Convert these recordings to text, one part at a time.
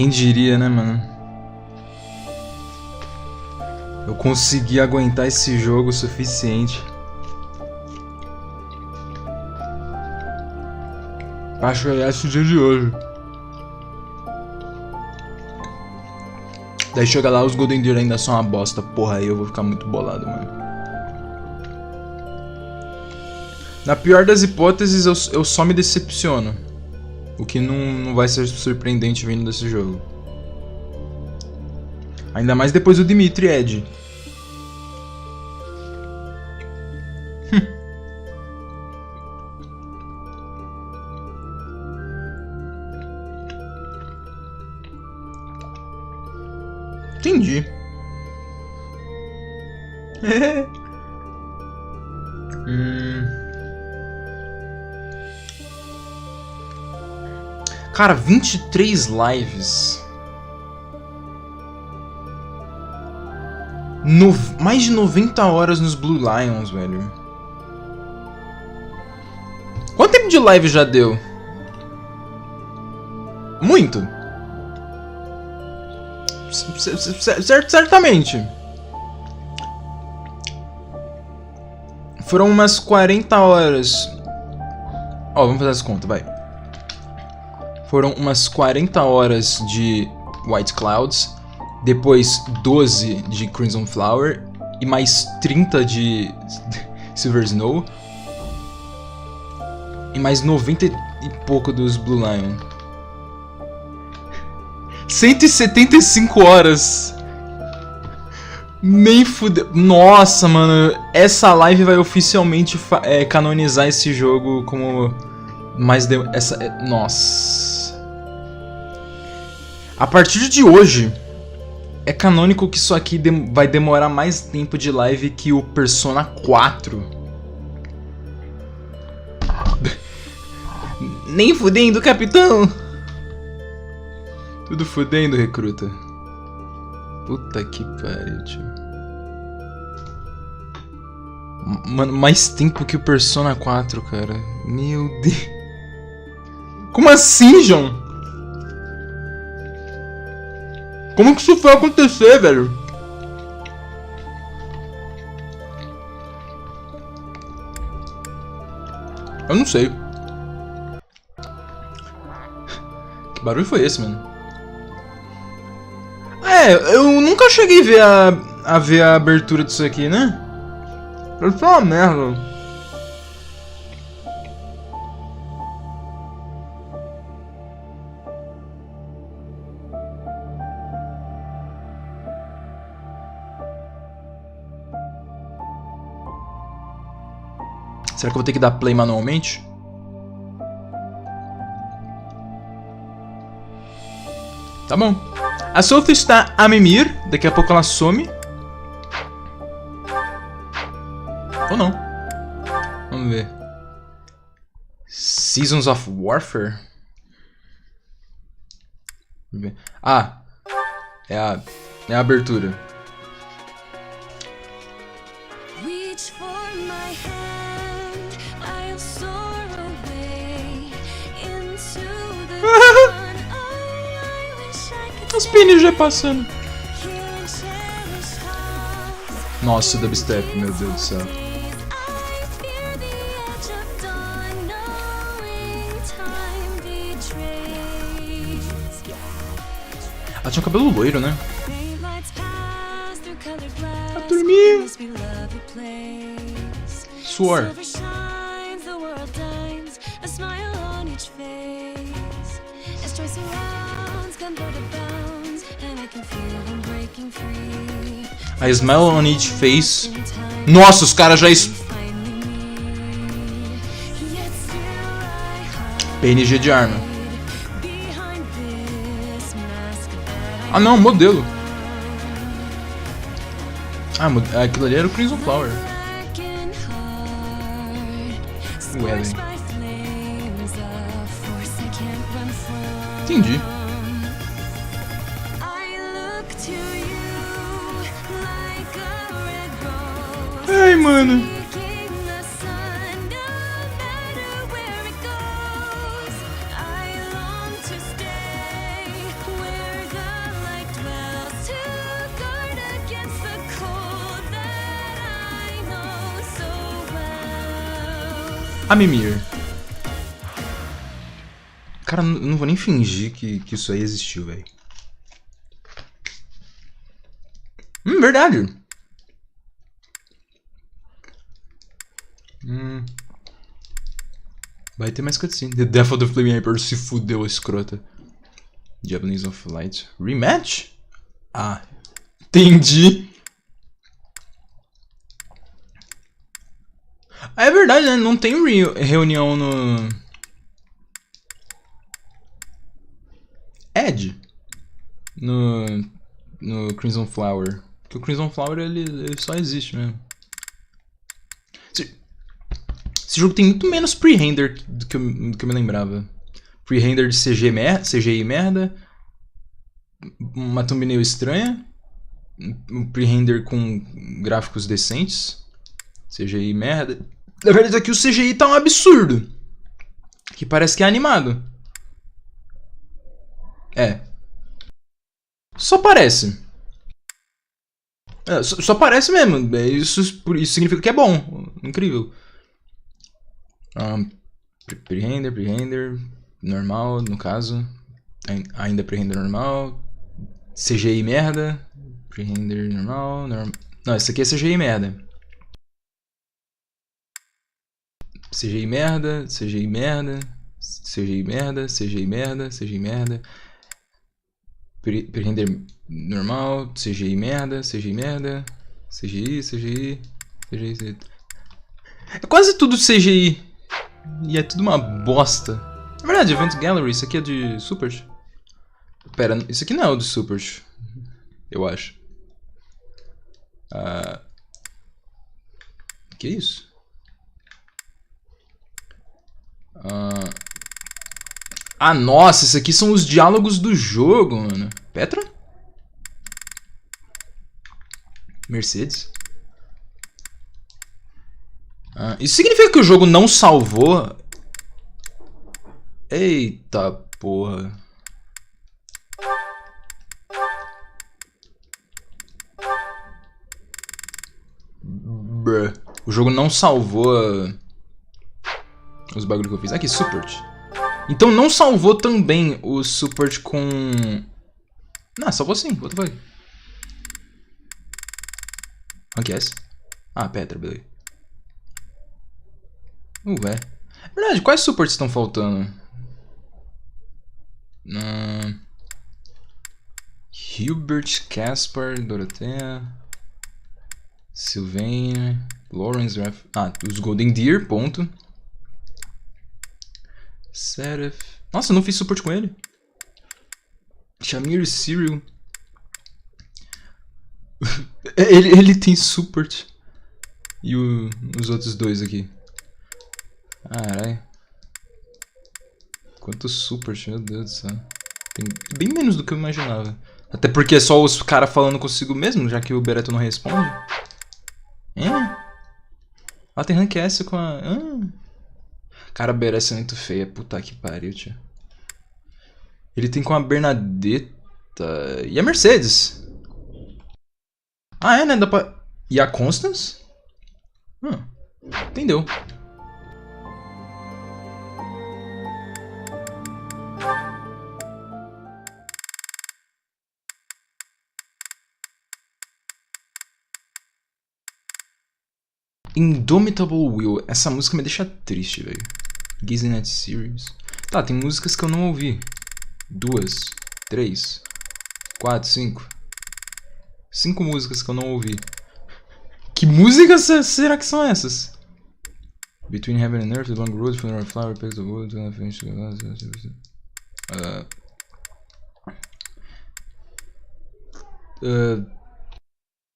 Quem diria, né, mano? Eu consegui aguentar esse jogo o suficiente pra chegar esse dia de hoje. Daí chega lá, os Golden Deer ainda são uma bosta. Porra, aí eu vou ficar muito bolado, mano. Na pior das hipóteses, eu só me decepciono. O que não vai ser surpreendente vindo desse jogo. Ainda mais depois do Dimitri Ed. Entendi. Cara, 23 lives. Mais de 90 horas nos Blue Lions, velho. Quanto tempo de live já deu? Muito. Certamente. Foram umas 40 horas. Ó, vamos fazer as contas, vai. Foram umas 40 horas de White Clouds, depois 12 de Crimson Flower e mais 30 de Silver Snow e mais 90 e pouco dos Blue Lion. 175 horas. Nem fudeu. Nossa, mano. Essa live vai oficialmente canonizar esse jogo como mais... Nossa. A partir de hoje, é canônico que isso aqui vai demorar mais tempo de live que o Persona 4. Nem fudendo, capitão. Tudo fudendo, recruta. Puta que pariu, tio. Mano, mais tempo que o Persona 4, cara. Meu Deus. Como assim, João? Como que isso foi acontecer, velho? Eu não sei. Que barulho foi esse, mano? Eu nunca cheguei a ver a abertura disso aqui, né? Eu sou uma merda. Será que eu vou ter que dar play manualmente? Tá bom. A Sophie está a mimir. Daqui a pouco ela some. Ou não. Vamos ver. Seasons of Warfare? Vamos ver. Ah. É a abertura. Os PNG passando. Nossa, o dubstep, meu Deus do céu. Ela tinha um cabelo loiro, né? A turminha. Suor. A smile on each face. Nossa, os caras já... PNG de arma. Ah não, modelo. Ah, aquilo ali era o Crimson Flower. Welling. Entendi. Ai, mano. A Mimir. Cara, eu não vou nem fingir que isso aí existiu, velho. Verdade. Vai ter mais cutscene. The Death of the Flaming Hyper se fudeu, escrota. Japanese of Light. Rematch? Ah, entendi. Ah, é verdade, né? Não tem reunião no... Ed. No Crimson Flower. Porque o Crimson Flower, ele só existe mesmo. Esse jogo tem muito menos pre-render do que eu me lembrava. Pre-render de CGI merda. Uma thumbnail estranha. Um pre-render com gráficos decentes. CGI merda. Na verdade aqui o CGI tá um absurdo. Que parece que é animado. É. Só parece. Só parece mesmo. Isso significa que é bom. Incrível. Pre-render, normal, no caso. Ainda pre-render normal. CGI merda. Pre-render normal. Não, esse aqui é CGI merda. CGI merda, CGI merda. CGI merda, CGI merda, CGI merda. Pre-render normal, CGI merda, CGI merda. CGI. É quase tudo CGI. E é tudo uma bosta. Na verdade, Event Gallery, isso aqui é de Supers. Pera, isso aqui não é o de Supers. Eu acho. Que isso? Nossa, isso aqui são os diálogos do jogo, mano. Petra? Mercedes? Isso significa que o jogo não salvou? Eita porra. O jogo não salvou os bagulho que eu fiz. Aqui, support. Então não salvou também o support com... Não, salvou sim. What the fuck? Rank S? Petra, beleza. É verdade, quais supports estão faltando? Hubert, Caspar, Dorothea, Sylvain, Lawrence, os Golden Deer, ponto. Seraph. Nossa, eu não fiz support com ele. Shamir, Cyril. ele tem support. E os outros dois aqui. Caralho. Quantos supports, meu Deus do céu. Tem bem menos do que eu imaginava. Até porque é só os caras falando consigo mesmo, já que o Bereto não responde. Tem rank S com a... Cara, a Bereto é muito feia. Puta que pariu, tio. Ele tem com a Bernadetta... E a Mercedes. Né? Dá pra... E a Constance? Entendeu. Indomitable Will. Essa música me deixa triste, velho. Gazing at Series. Tá, tem músicas que eu não ouvi. 2, 3, 4, 5. 5 músicas que eu não ouvi. Que músicas será que são essas? Between Heaven and Earth, The Long Road, Funeral Flower, Packs of Wood,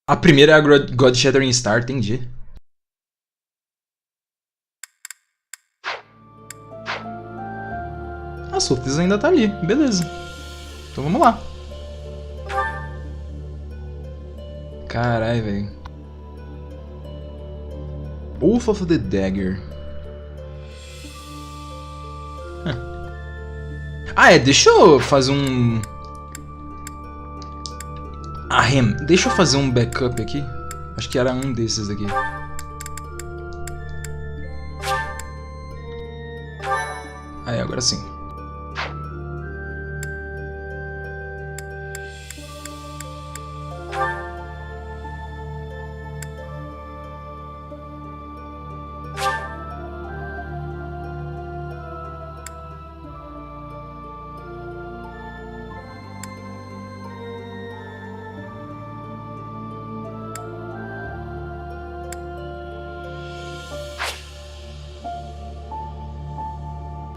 a primeira é a God Shattering Star, entendi. A Sofis ainda tá ali, beleza. Então vamos lá. Carai, velho. Wolf of the Dagger. Deixa eu fazer um... deixa eu fazer um backup aqui. Acho que era um desses aqui. Aí, agora sim.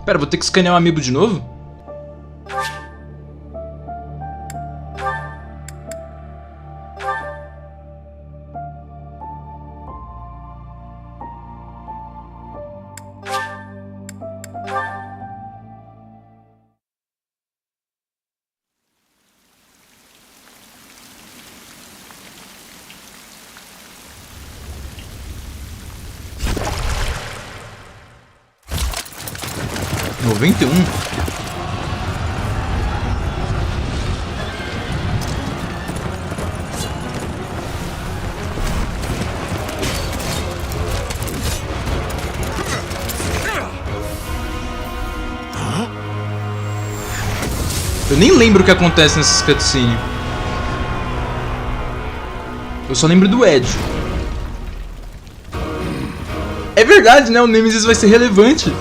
Pera, vou ter que escanear o amiibo de novo? (91) Eu nem lembro o que acontece nessas cutscenes. Eu só lembro do Ed. É verdade, né? O Nemesis vai ser relevante.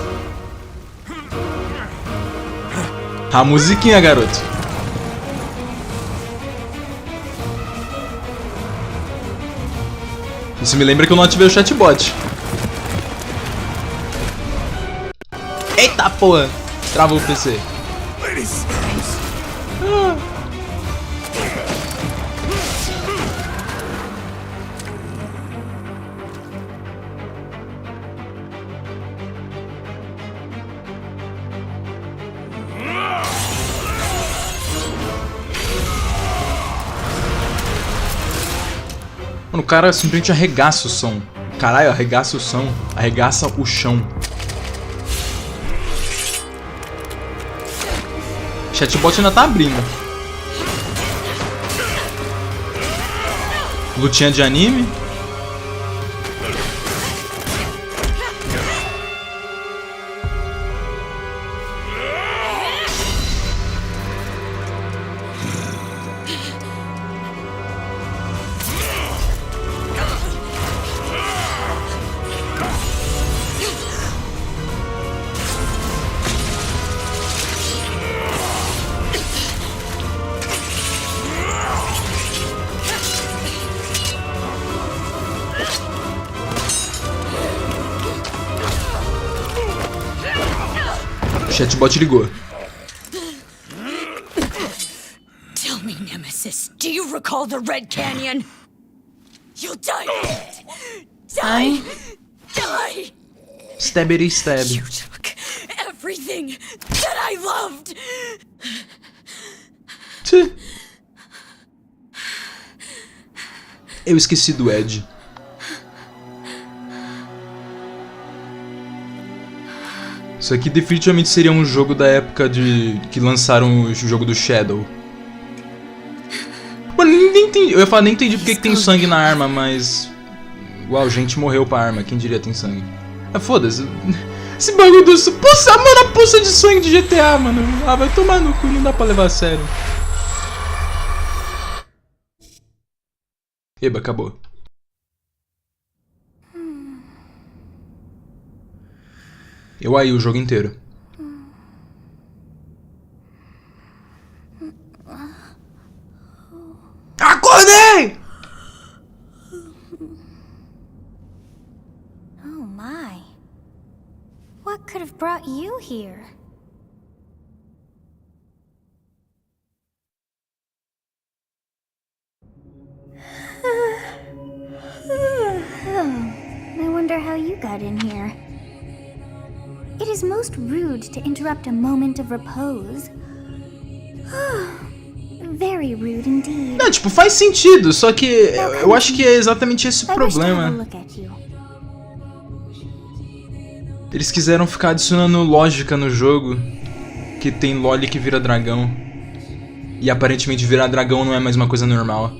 A musiquinha, garoto. Isso me lembra que eu não ativei o chatbot. Eita porra! Travou o PC. Mano, o cara simplesmente arregaça o som. Caralho, arregaça o som. Arregaça o chão. O chatbot ainda tá abrindo. Lutinha de anime. O chatbot ligou. Tell me, Nemesis, do you recall the Red Canyon? You'll die. Die. Die. Stabity stab. You took everything that I loved. Eu esqueci do Ed. Isso aqui definitivamente seria um jogo da época de que lançaram o jogo do Shadow. Mano, nem entendi. Eu ia falar, nem entendi porque que tem sangue na arma, mas... Uau, gente morreu pra arma, quem diria tem sangue. Ah, foda-se. Esse bagulho do... Poça, mano, a poça de sangue de GTA, mano. Ah, vai tomar no cu, não dá pra levar a sério. Eba, acabou. Eu aí o jogo inteiro. Acordei! Oh my. What could have brought you here? I wonder how you got in here. It is most rude to interrupt a moment of repose. Very rude indeed. Não, tipo, faz sentido, só que eu acho que é exatamente esse o problema. Eles quiseram ficar adicionando lógica no jogo, que tem loli que vira dragão. E aparentemente virar dragão não é mais uma coisa normal.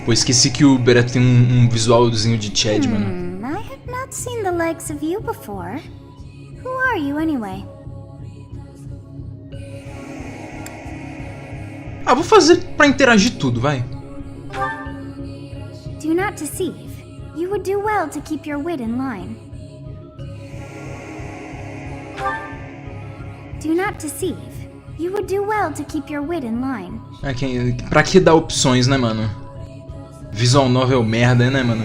Pô, esqueci que o Beretta tem um visualzinho de Chad, mano. I have not seen the likes of you before. Who are you anyway? Ah, vou fazer pra interagir tudo, vai. Do not deceive. You would do well to keep your wit in line. Do not deceive. You would do well to keep your wit in line. Pra que dar opções, né, mano? Visual novel merda, né, mano?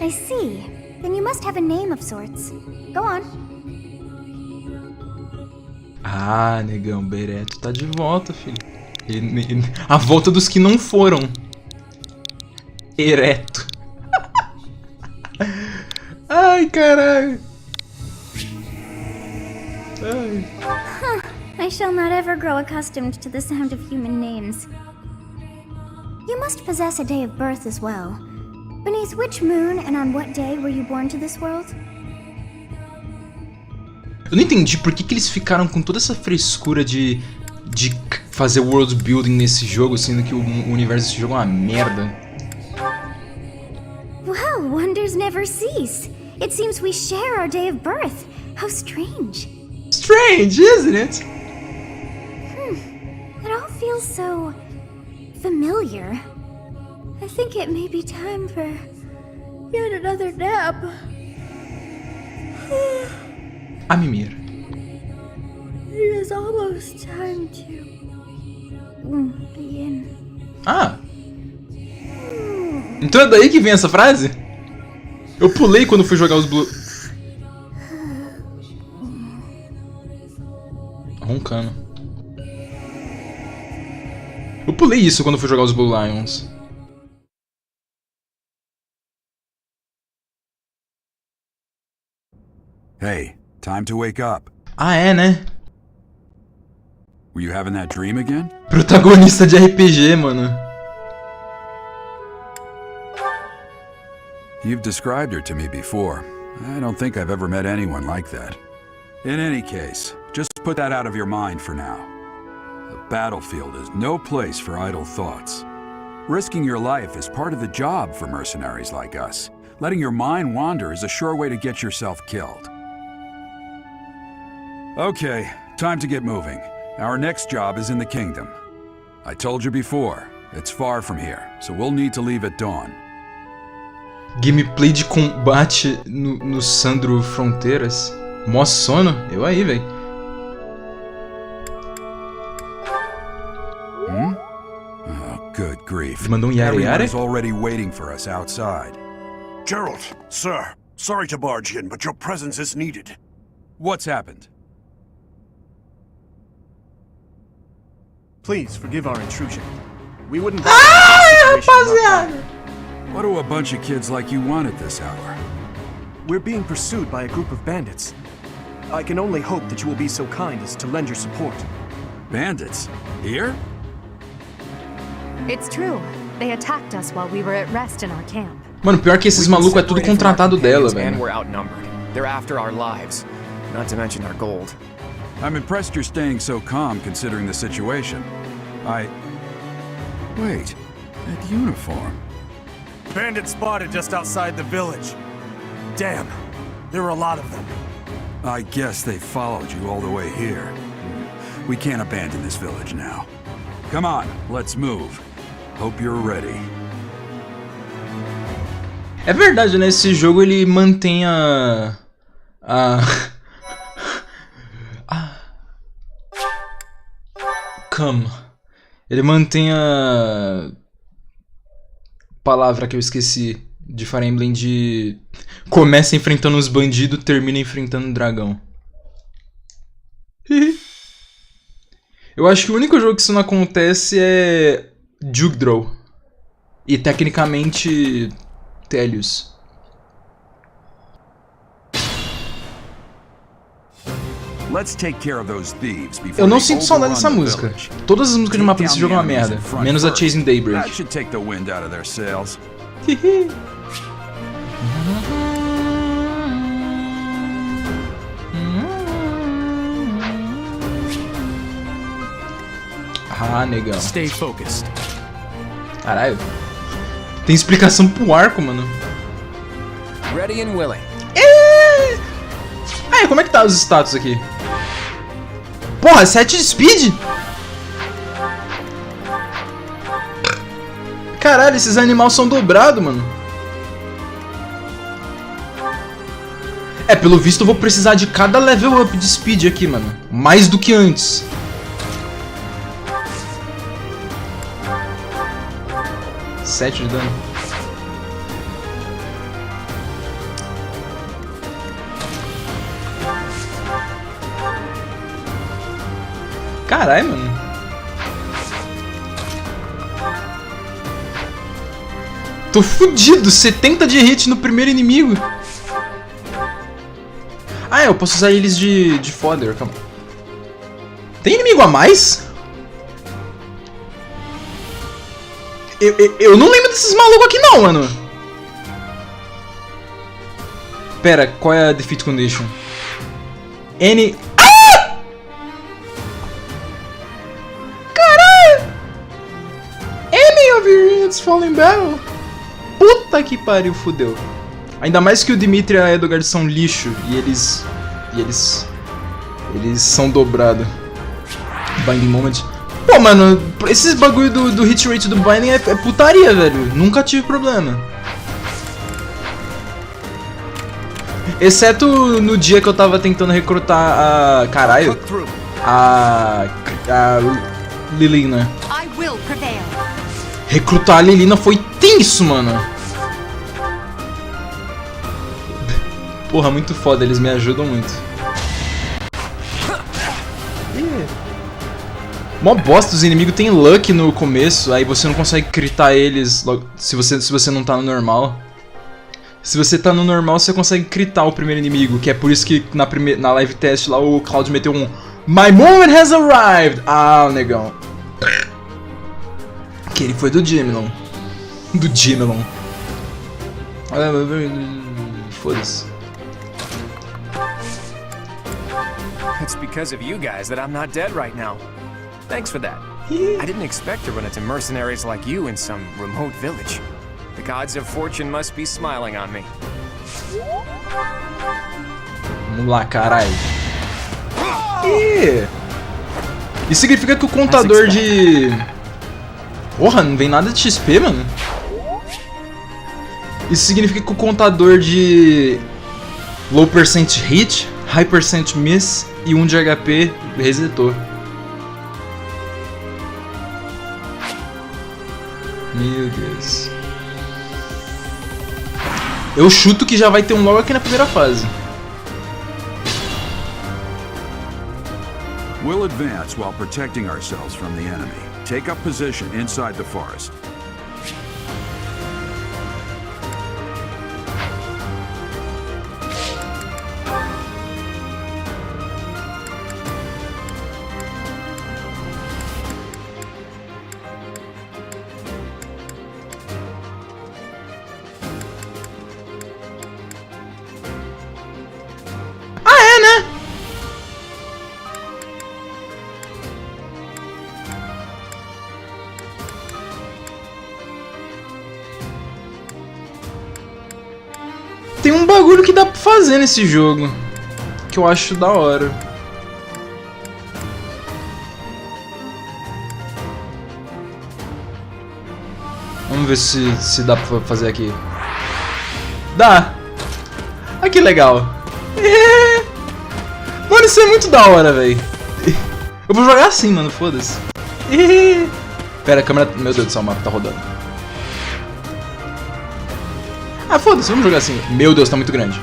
I see. Then you must have a name of sorts. Go on. Ah, negão, Beretta tá de volta, filho. A volta dos que não foram. Ereto. Ai, caralho. Ai. I shall not ever grow accustomed to the sound of human names. You must possess a day of birth as well. Beneath which moon and on what day were you born to this world? Eu não entendi por que eles ficaram com toda essa frescura de fazer world building nesse jogo, sendo que o universo desse jogo é uma merda. Well, wonders never cease. It seems we share our day of birth. How strange. Strange, isn't it? It all feels so familiar. I think it may be time for yet another nap. A mimir. It is almost time to begin. Ah! Então é daí que vem essa frase? Eu pulei quando fui jogar os Blue... Roncando. Eu pulei isso quando fui jogar os Blue Lions. Hey, time to wake up. Ah, é, né? Were you having that dream again? Protagonista de RPG, mano. You've described her to me before. I don't think I've ever met anyone like that. In any case, just put that out of your mind for now. The battlefield is no place for idle thoughts. Risking your life is part of the job for mercenaries like us. Letting your mind wander is a sure way to get yourself killed. Okay, time to get moving. Our next job is in the kingdom. I told you before, it's far from here, so we'll need to leave at dawn. Gameplay de combate no Sandro Fronteiras. Mó sono? Eu aí, véi. Oh, good grief. Mandou yare Everyone yare? is already waiting for us outside. Gerald, sir, sorry to barge in, but your presence is needed. What's happened? Please forgive our intrusion. We wouldn't. Rapaziada! What do a bunch of kids like you want at this hour? We're being pursued by a group of bandits. I can only hope that you will be so kind as to lend your support. Bandits? Here? It's true. They attacked us while we were at rest in our camp. Mano, pior que esses malucos é tudo contratado dela, And velho. we're outnumbered. They're after our lives, not to mention our gold. I'm impressed you're staying so calm considering the situation. Wait, that uniform. Bandits spotted just outside the village. Damn, there were a lot of them. I guess they followed you all the way here. We can't abandon this village now. Come on, let's move. Hope you're ready. É verdade, né? Esse jogo ele mantém Come. Ele mantém a palavra que eu esqueci de Fire Emblem de começa enfrentando os bandidos, termina enfrentando o dragão. Eu acho que o único jogo que isso não acontece é Jugdraw. E tecnicamente Tellius. Let's take care of those thieves before Eu não they sinto saudade dessa overrun the música. village. Todas as músicas de mapa desse Take jogo é down uma the enemies merda, in front menos a first. Chasing Daybreak. That should take the wind out of their sails. Ah, negão. Stay focused. Caralho. Tem explicação pro arco, mano. Ready and willing. Ah, como é que tá os status aqui? Porra, 7 de speed? Caralho, esses animais são dobrados, mano. É, pelo visto eu vou precisar de cada level up de speed aqui, mano. Mais do que antes. Sete de dano. Caralho, mano. Tô fudido, 70 de hit no primeiro inimigo. Ah, eu posso usar eles de fodder, calma. Tem inimigo a mais? Eu não lembro desses malucos aqui não, mano. Pera, qual é a defeat condition? N... Ah! Caralho! Any of your units fall in battle? Puta que pariu, fudeu. Ainda mais que o Dimitri e a Edgar são lixo e eles são dobrados. Binding Moment. Pô, mano, esses bagulho do hit rate do Binding é putaria, velho. Nunca tive problema. Exceto no dia que eu tava tentando recrutar a... Caralho. A Lilina. Recrutar a Lilina foi tenso, mano. Porra, muito foda, eles me ajudam muito. Mó bosta, os inimigos tem luck no começo, aí você não consegue critar eles logo, se você não tá no normal. Se você tá no normal, você consegue critar o primeiro inimigo, que é por isso que na live test lá o Cloud meteu um My moment has arrived! Ah, negão. Que ele foi do Gemelon. Do Gemelon. Foda-se. It's because of you guys that I'm not dead right now. Thanks for that. I didn't expect to run into mercenaries like you in some remote village. The gods of fortune must be smiling on me. Vamos lá, caralho. Isso significa que o contador de... Porra, não vem nada de XP, mano. Isso significa que o contador de... Low percent hit, high percent miss e 1 de HP resetou. Meu Deus. Eu chuto que já vai ter um logo aqui na primeira fase. We'll advance while protecting ourselves from the enemy. Take up position inside the forest. Tem um bagulho que dá pra fazer nesse jogo, que eu acho da hora. Vamos ver se dá pra fazer aqui. Dá! Ah, que legal! Mano, isso é muito da hora, velho. Eu vou jogar assim, mano, foda-se. Pera, a câmera... Meu Deus do céu, o mapa tá rodando. Ah, foda-se, vamos jogar assim. Meu Deus, tá muito grande.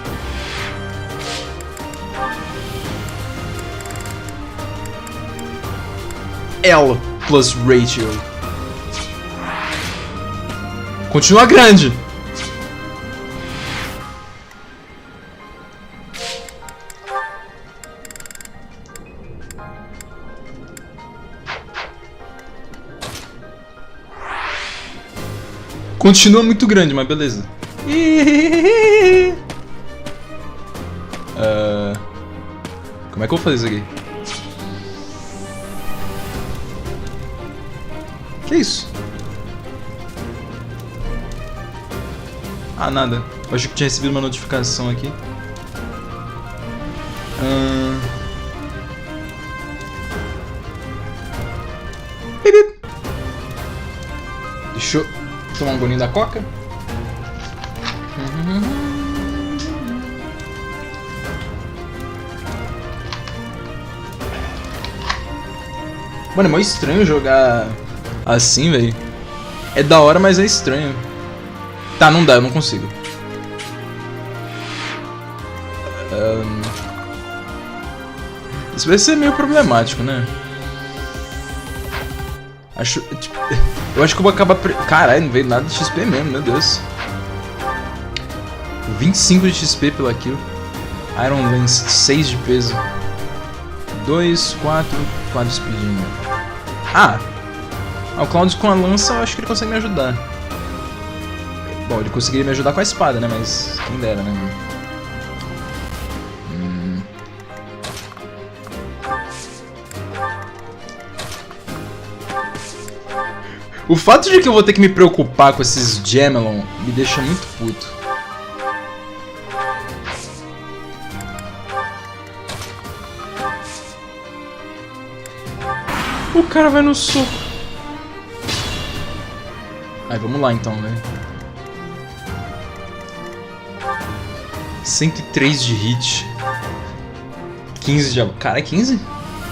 L plus ratio. Continua grande. Continua muito grande, mas beleza. Como é que eu vou fazer isso aqui? Que isso? Ah, nada. Eu acho que tinha recebido uma notificação aqui. Bip. Deixa eu tomar um golinho da coca. Mano, é mó estranho jogar assim, velho. É da hora, mas é estranho. Tá, não dá, eu não consigo. Isso vai ser meio problemático, né? Acho... Tipo, eu acho que eu vou acabar... Caralho, não veio nada de XP mesmo, meu Deus. 25 de XP pela kill. Iron Lance, 6 de peso. 2, 4 speedinho. Ah! O Cloud com a lança, eu acho que ele consegue me ajudar. Bom, ele conseguiria me ajudar com a espada, né? Mas quem dera, né? O fato de que eu vou ter que me preocupar com esses Gemelon me deixa muito puto. O cara vai no soco. Aí, vamos lá então, velho. 103 de hit. 15 de... Cara, é 15?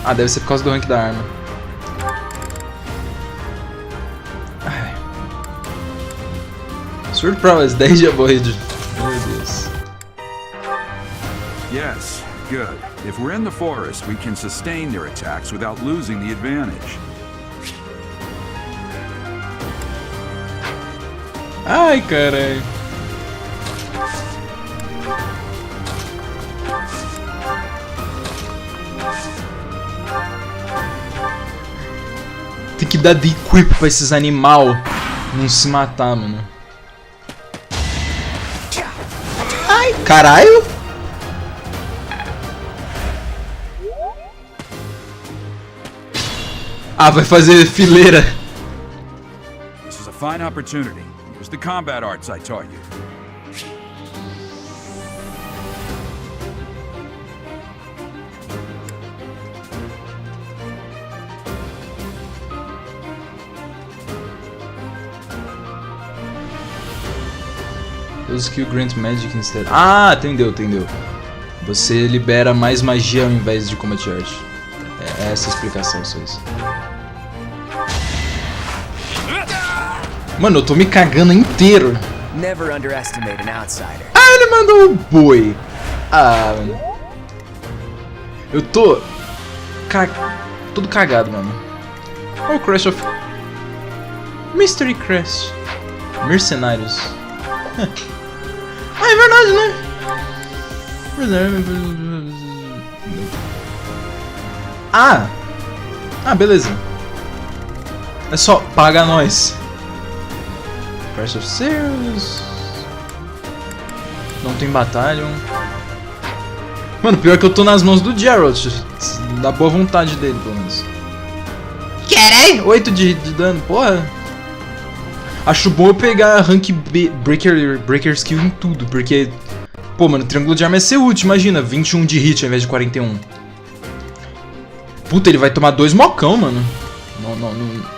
Ah, deve ser por causa do rank da arma. Ai. Sword Prowess, 10 de avoid. Meu Deus. Yes, good. If we're in the forest, we can sustain their attacks without losing the advantage. Ai, carai. Tem que dar de equip pra esses animal não se matar, mano. Ai, caralho. Ah, vai fazer fileira. This is a fine opportunity. Use the combat arts I taught you. Those skill grant magic instead. Ah, entendeu. Você libera mais magia ao invés de combat art. É essa a explicação, só isso. Mano, eu tô me cagando inteiro. Never underestimate an outsider. Ah, ele mandou um boi. Ah, mano. Eu tô... todo cagado, mano. Oh, Crest of... Mystery Crest. Mercenários. Ah, é verdade, né? Ah, beleza. É só paga nós. Crest of Sirius. Não tem batalha. Mano, pior que eu tô nas mãos do Geralt. Da boa vontade dele, pelo menos. Caralho! 8 de dano, porra. Acho bom eu pegar rank breaker skill em tudo, porque... Pô, mano, triângulo de arma é ser útil, imagina. 21 de hit ao invés de 41. Puta, ele vai tomar 2 mocão, mano. Não...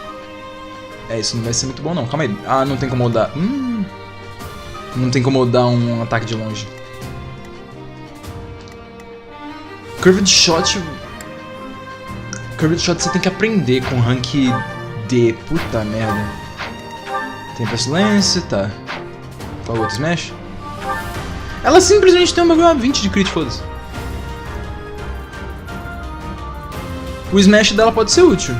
É, isso não vai ser muito bom, não. Calma aí. Ah, não tem como eu dar... Não tem como eu dar um ataque de longe. Curved Shot... Curved Shot você tem que aprender com rank D. Puta merda. Tem Pestilência, tá. Qual é o outro Smash? Ela simplesmente tem um bagulho a 20 de crit, foda-se. O Smash dela pode ser útil.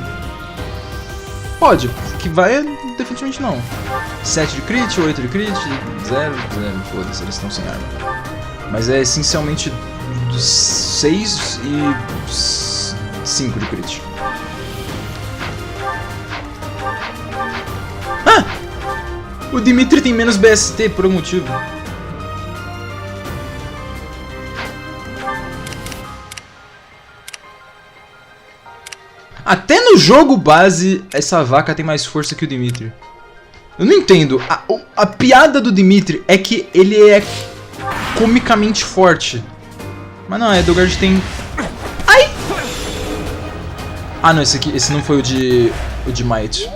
Pode. Que vai é definitivamente não. 7 de crit, 8 de crit, 0, foda-se, eles estão sem arma. Mas é essencialmente 6 e 5 de crit. Ah! O Dimitri tem menos BST por um motivo. Até no jogo base, essa vaca tem mais força que o Dimitri. Eu não entendo. A piada do Dimitri é que ele é comicamente forte. Mas não, a Edelgard tem... Ai! Ah, não, esse não foi o de Might.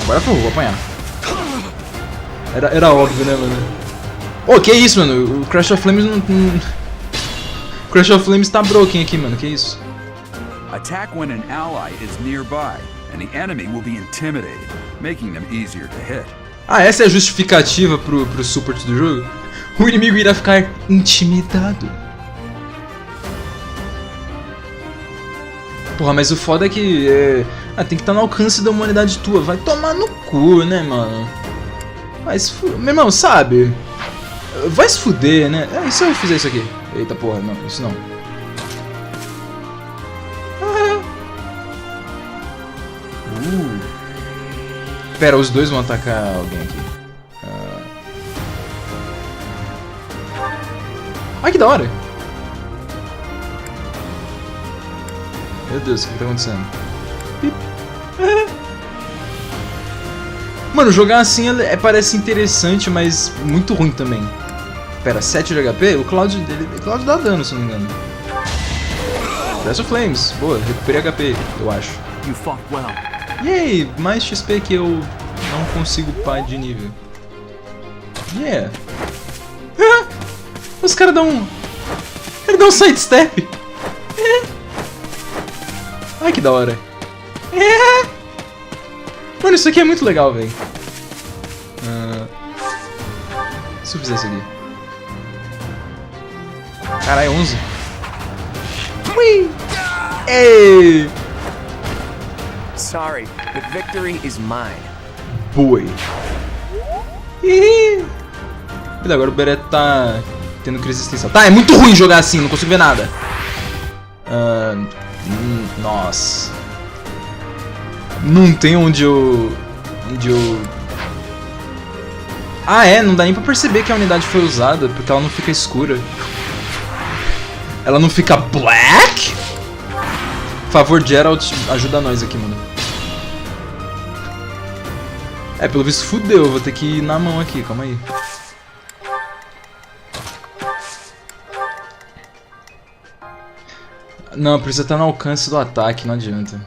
Agora foi, vou apanhar. Era óbvio, né, mano? Oh, que isso, mano? O Crash of Flames não... O Crash of Flames tá broken aqui, mano. Que isso? Attack when an ally is nearby, and the enemy will be intimidated, making them easier to hit. Ah, essa é a justificativa pro support do jogo? O inimigo irá ficar intimidado. Porra, mas o foda é que... tem que estar no alcance da humanidade tua. Vai tomar no cu, né, mano? Meu irmão, sabe? Vai se fuder, né? E se eu fizer isso aqui? Eita porra, não, isso não. Pera, os dois vão atacar alguém aqui. Ai, que da hora! Meu Deus, o que tá acontecendo? Mano, jogar assim parece interessante, mas muito ruim também. Pera, 7 de HP? O Cloud dá dano, se não me engano. Crest of Flames, boa, recuperei HP, eu acho. You fought well. Yay, mais XP que eu não consigo upar de nível. Yeah. Os caras dão Ele dá um sidestep. Ai, que da hora. Mano, isso aqui é muito legal, velho. Se eu fizer isso aqui. Caralho, 11. Ui! Ei! Sorry, the victory is mine. Boy. E agora o Beret tá tendo crise existencial. Tá, é muito ruim jogar assim, não consigo ver nada. Nossa. Não tem onde eu... Ah, não dá nem pra perceber que a unidade foi usada, porque ela não fica escura. Ela não fica black? Por favor, Geralt, ajuda nós aqui, mano. Pelo visto fudeu, vou ter que ir na mão aqui, calma aí. Não, precisa estar no alcance do ataque, não adianta.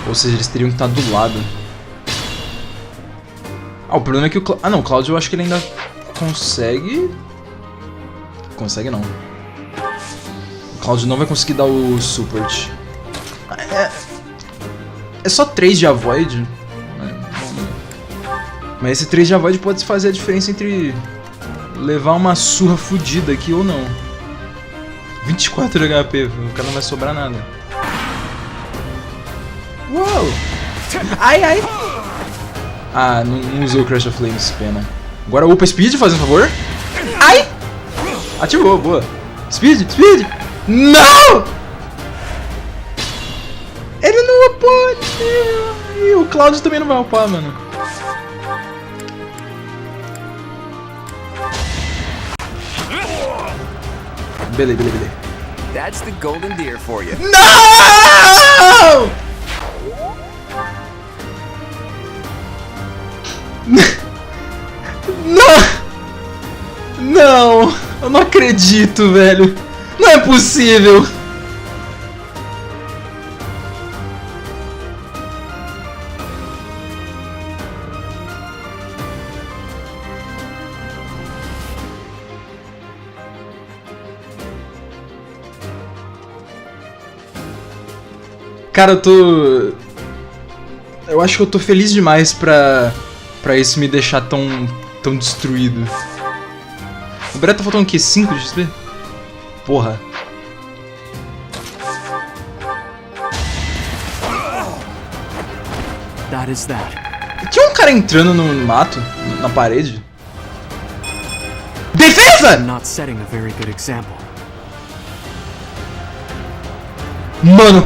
Ou seja, eles teriam que estar do lado. O problema é que o Cláudio... não, o Cláudio eu acho que ele ainda consegue... Consegue não. O Cláudio não vai conseguir dar o support. É só 3 de avoid. Mas esse 3 de avoid pode fazer a diferença entre levar uma surra fodida aqui ou não. 24 de HP, o cara não vai sobrar nada. Uou! Ai, ai! Ah, não usou o Crash of Flames, pena. Agora upa Speed, fazendo favor. Ai! Ativou, boa. Speed, Speed! Não! Ele não upou! E o Cláudio também não vai upar, mano. Beleza. That's the golden deer for you. Não! Não! Eu não acredito, velho. Não é possível. Cara, eu acho que eu tô feliz demais pra isso me deixar tão destruído. O Brett tá faltando o quê? 5 de XP? Porra. That is that. Tinha um cara entrando no mato, na parede. Defesa! Not setting a very good example. Mano,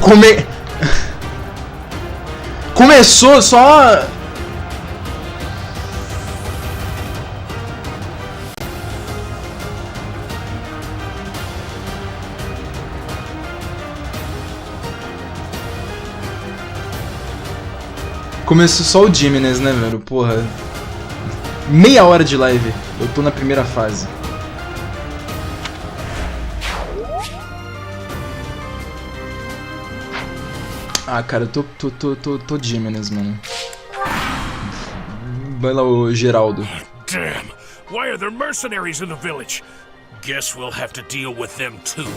começou só... Começou só o Jimenez, né, velho? Porra. Meia hora de live. Eu tô na primeira fase. Ah, cara, eu tô Jimenez, mano. Vai lá, o Geraldo. Damn! Why are there mercenaries in the village? Guess we'll have to deal with them too.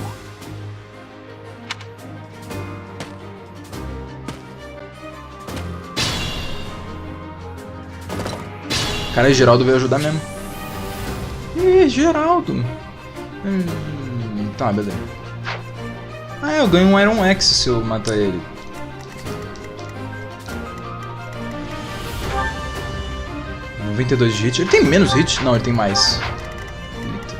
Cara, Geraldo veio ajudar mesmo. Ih, Geraldo. Tá, beleza. Ah, eu ganho um Iron Axe se eu matar ele. Ah, 92 de hit. Ele tem menos hit? Não, ele tem mais. Eita.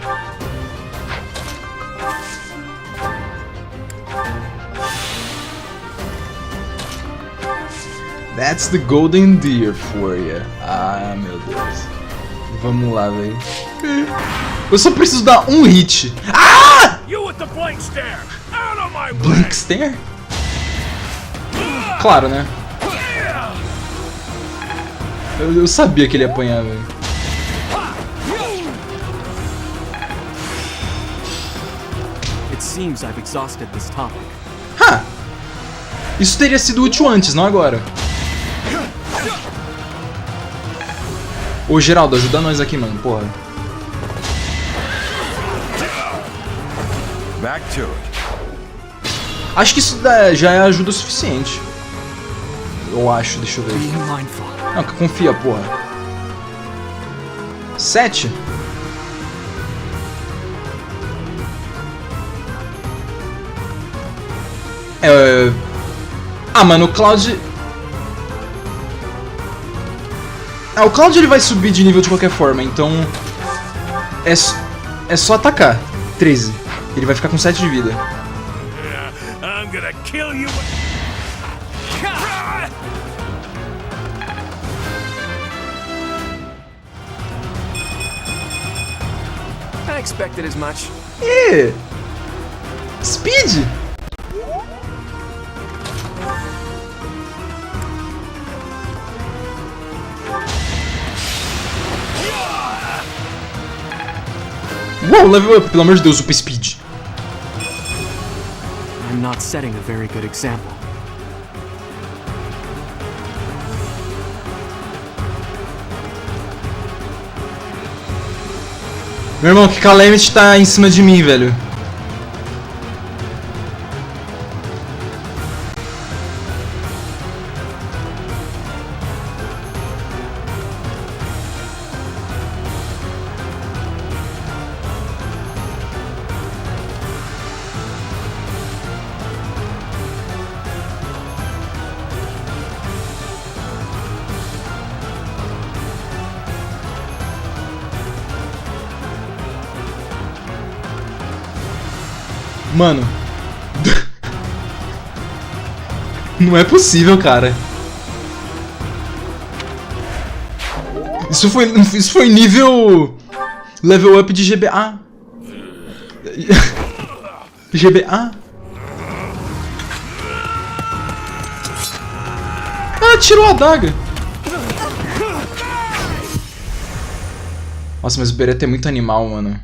That's the golden deer for you. Ah, meu Deus. Vamos lá, velho. Eu só preciso dar um hit. Ah! You with the blank stare! Out of my way! Blank stare? Claro, né? Eu sabia que ele ia apanhar, velho. It seems I've exhausted this topic. Ha! Isso teria sido útil antes, não agora. Ô, Geraldo, ajuda nós aqui, mano, porra. Back to it. Acho que isso já é ajuda o suficiente. Eu acho, deixa eu ver. Não, confia, porra. 7? Ah, mano, o Cloud... Ah, o Cloud ele vai subir de nível de qualquer forma, então... É só atacar. 13. Ele vai ficar com 7 de vida. I'm gonna kill you. I expected as much. Ih! Speed! Uou, level up, pelo amor de Deus, super speed. I'm not setting a very good example. Meu irmão, que Calamity tá em cima de mim, velho. Mano. Não é possível, cara. Isso foi nível... Level up de GBA. GBA? Ah, tirou a adaga. Nossa, mas o Beretta é muito animal, mano.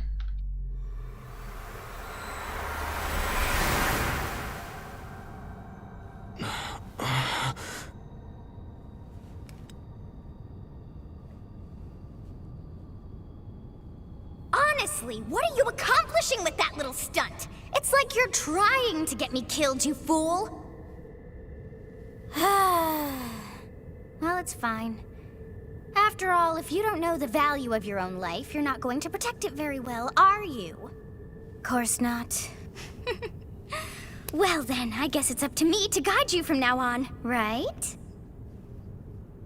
Honestly, what are you accomplishing with that little stunt? It's like you're trying to get me killed, you fool. Well, it's fine. After all, if you don't know the value of your own life, you're not going to protect it very well, are you? Course not. Well then, I guess it's up to me to guide you from now on, right?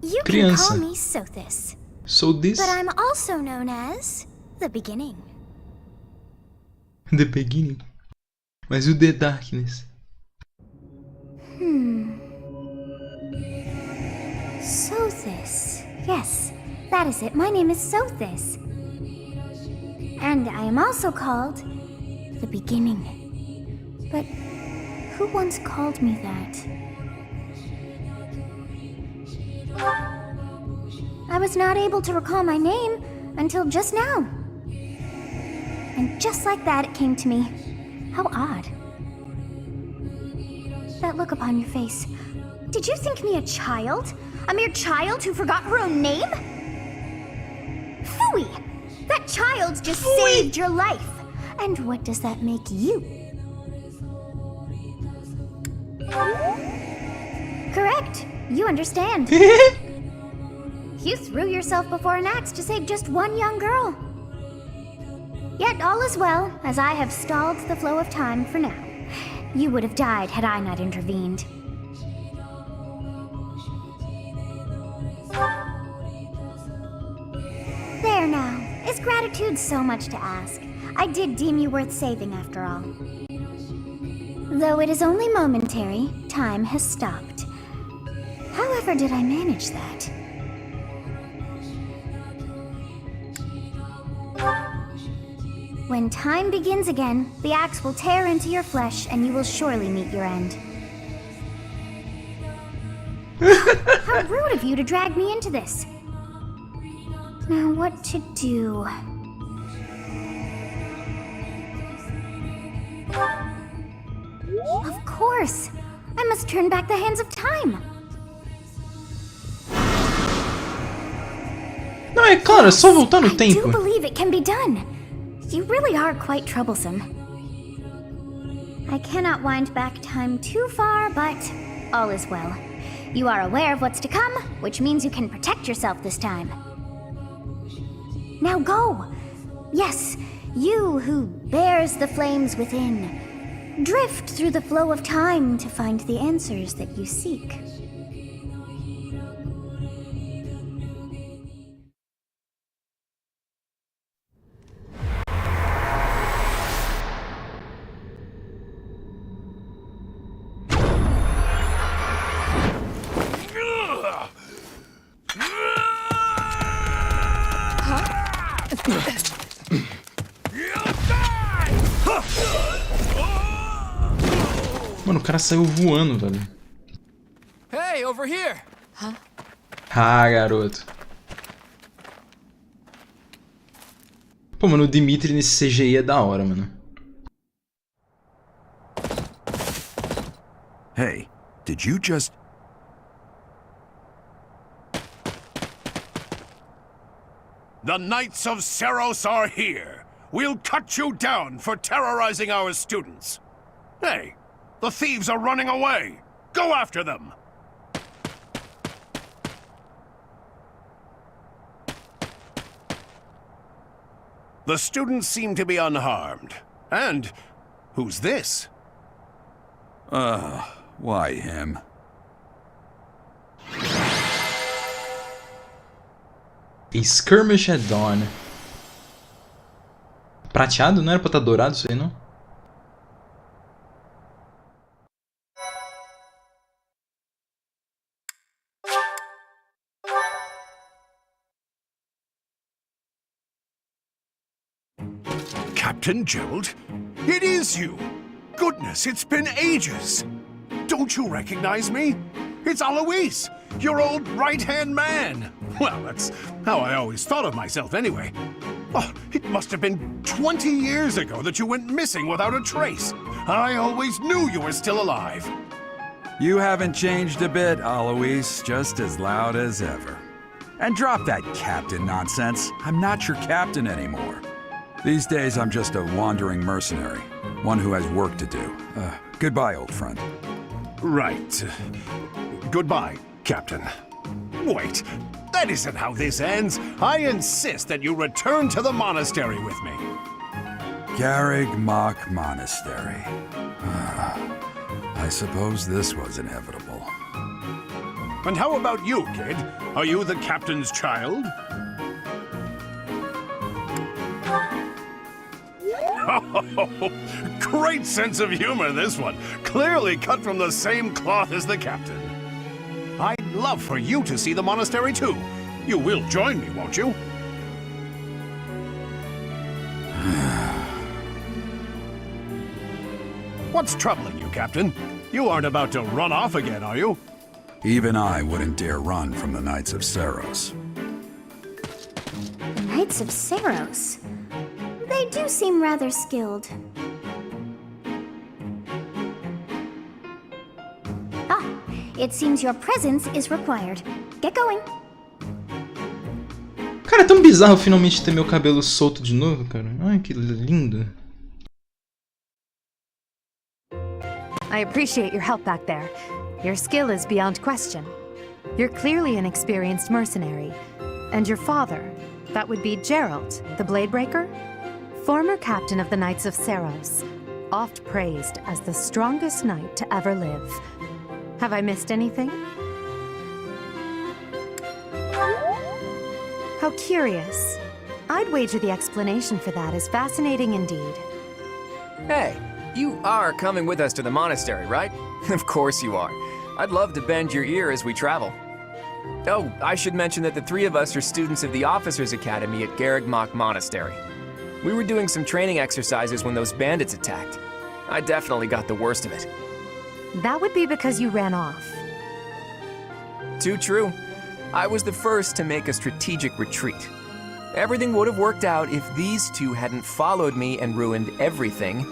You can call me Sothis. Sothis? But I'm also known as The Beginning. The Beginning? Mas o The Darkness? Sothis. Yes, that is it. My name is Sothis. And I am also called The Beginning. But who once called me that? I was not able to recall my name until just now. And just like that, it came to me. How odd. That look upon your face. Did you think me a child? A mere child who forgot her own name? Phooey! That child just saved your life. And what does that make you? Correct. You understand. You threw yourself before an axe to save just one young girl. Yet all is well, as I have stalled the flow of time for now. You would have died had I not intervened. There now. Is gratitude so much to ask? I did deem you worth saving after all. Though it is only momentary, time has stopped. However did I manage that? When time begins again, the axe will tear into your flesh and you will surely meet your end. How rude of you to drag me into this. Now what to do? Of course! I must turn back the hands of time! Não, é claro, é só voltar no I tempo. do believe it can be done. You really are quite troublesome. I cannot wind back time too far, but all is well. You are aware of what's to come, which means you can protect yourself this time. Now go! Yes, you who bears the flames within. Drift through the flow of time to find the answers that you seek. Mano, o cara saiu voando, velho. Hey, over here. Ah, garoto. Pô, mano, o Dimitri nesse CGI é da hora, mano. Hey, did you just... The Knights of Seros are here. We'll cut you down for terrorizing our students. Hey, the thieves are running away. Go after them. The students seem to be unharmed. And who's this? Why him? A skirmish at dawn. Prateado? Não era pra estar dourado isso aí, não? Captain Gerald? It is you! Goodness, it's been ages! Don't you recognize me? It's Alois, your old right-hand man! Well, that's how I always thought of myself anyway. Oh, it must have been 20 years ago that you went missing without a trace. I always knew you were still alive. You haven't changed a bit, Alois. Just as loud as ever. And drop that captain nonsense. I'm not your captain anymore. These days, I'm just a wandering mercenary. One who has work to do. Goodbye, old friend. Right. Goodbye, Captain. Wait, that isn't how this ends. I insist that you return to the monastery with me. Garrig Mach Monastery. I suppose this was inevitable. And how about you, kid? Are you the captain's child? Oh, great sense of humor, this one. Clearly cut from the same cloth as the captain. I'd love for you to see the monastery, too. You will join me, won't you? What's troubling you, Captain? You aren't about to run off again, are you? Even I wouldn't dare run from the Knights of Seros. Knights of Saros. They do seem rather skilled. Ah, it seems your presence is required. Get going. Cara, é tão bizarro finalmente ter meu cabelo solto de novo, cara. Ai, que lindo. I appreciate your help back there. Your skill is beyond question. You're clearly an experienced mercenary. And your father, that would be Gerald, the Bladebreaker? Former captain of the Knights of Saros, oft praised as the strongest knight to ever live. Have I missed anything? How curious. I'd wager the explanation for that is fascinating indeed. Hey, you are coming with us to the monastery, right? Of course you are. I'd love to bend your ear as we travel. Oh, I should mention that the three of us are students of the Officers' Academy at Garrigmach Monastery. We were doing some training exercises when those bandits attacked. I definitely got the worst of it. That would be because you ran off. Too true. I was the first to make a strategic retreat. Everything would have worked out if these two hadn't followed me and ruined everything.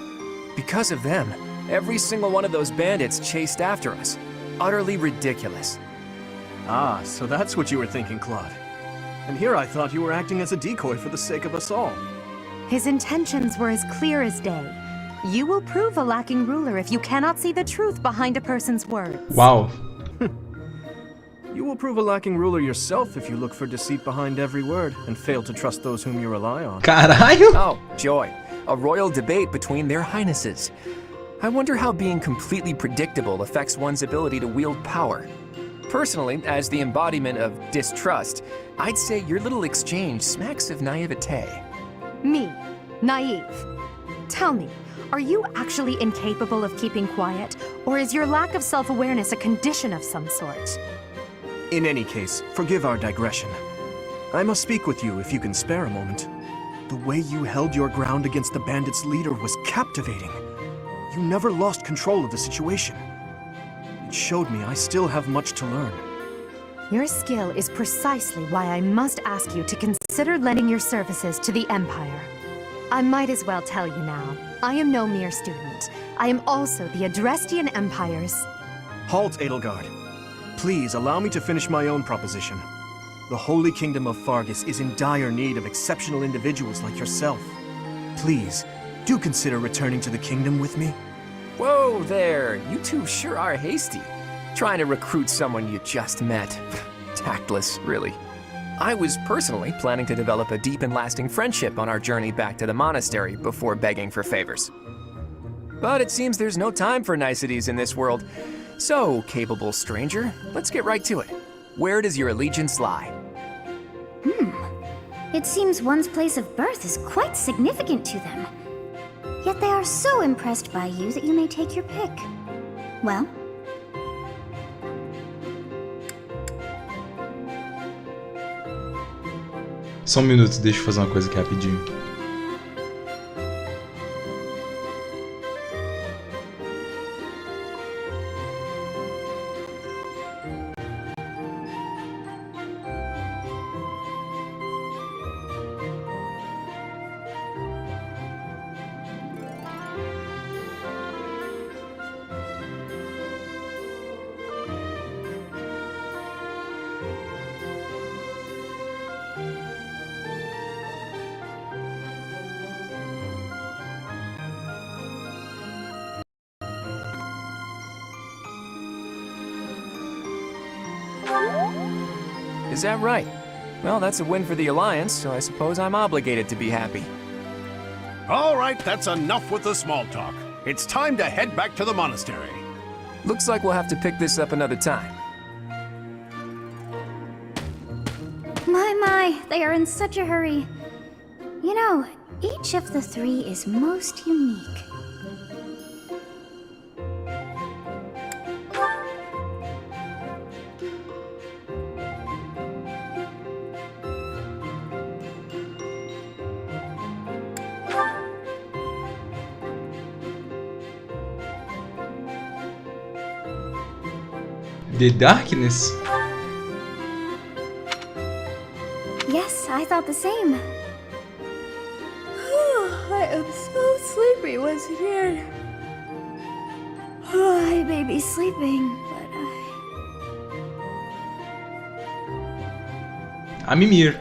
Because of them, every single one of those bandits chased after us. Utterly ridiculous. Ah, so that's what you were thinking, Claude. And here I thought you were acting as a decoy for the sake of us all. His intentions were as clear as day. You will prove a lacking ruler if you cannot see the truth behind a person's words. Wow. You will prove a lacking ruler yourself if you look for deceit behind every word and fail to trust those whom you rely on. Caralho! Oh, joy. A royal debate between their highnesses. I wonder how being completely predictable affects one's ability to wield power. Personally, as the embodiment of distrust, I'd say your little exchange smacks of naivete. Me, naive. Tell me, are you actually incapable of keeping quiet, or is your lack of self-awareness a condition of some sort? In any case, forgive our digression. I must speak with you if you can spare a moment. The way you held your ground against the bandits' leader was captivating. You never lost control of the situation. It showed me I still have much to learn. Your skill is precisely why I must ask you to consider lending your services to the Empire. I might as well tell you now, I am no mere student. I am also the Adrestian Empire's... Halt, Edelgard. Please allow me to finish my own proposition. The Holy Kingdom of Fargus is in dire need of exceptional individuals like yourself. Please, do consider returning to the kingdom with me. Whoa there, you two sure are hasty. Trying to recruit someone you just met. Tactless, really. I was personally planning to develop a deep and lasting friendship on our journey back to the monastery before begging for favors. But it seems there's no time for niceties in this world. So, capable stranger, let's get right to it. Where does your allegiance lie? It seems one's place of birth is quite significant to them. Yet they are so impressed by you that you may take your pick. Well, Só um minuto, deixa eu fazer uma coisa aqui rapidinho. Is that right? Well, that's a win for the Alliance, so I suppose I'm obligated to be happy. All right, that's enough with the small talk. It's time to head back to the monastery. Looks like we'll have to pick this up another time. my, they are in such a hurry. You know, each of the three is most unique. The Darkness? Yes, I thought the same. I am so sleepy once again. I may be sleeping, but A mimir.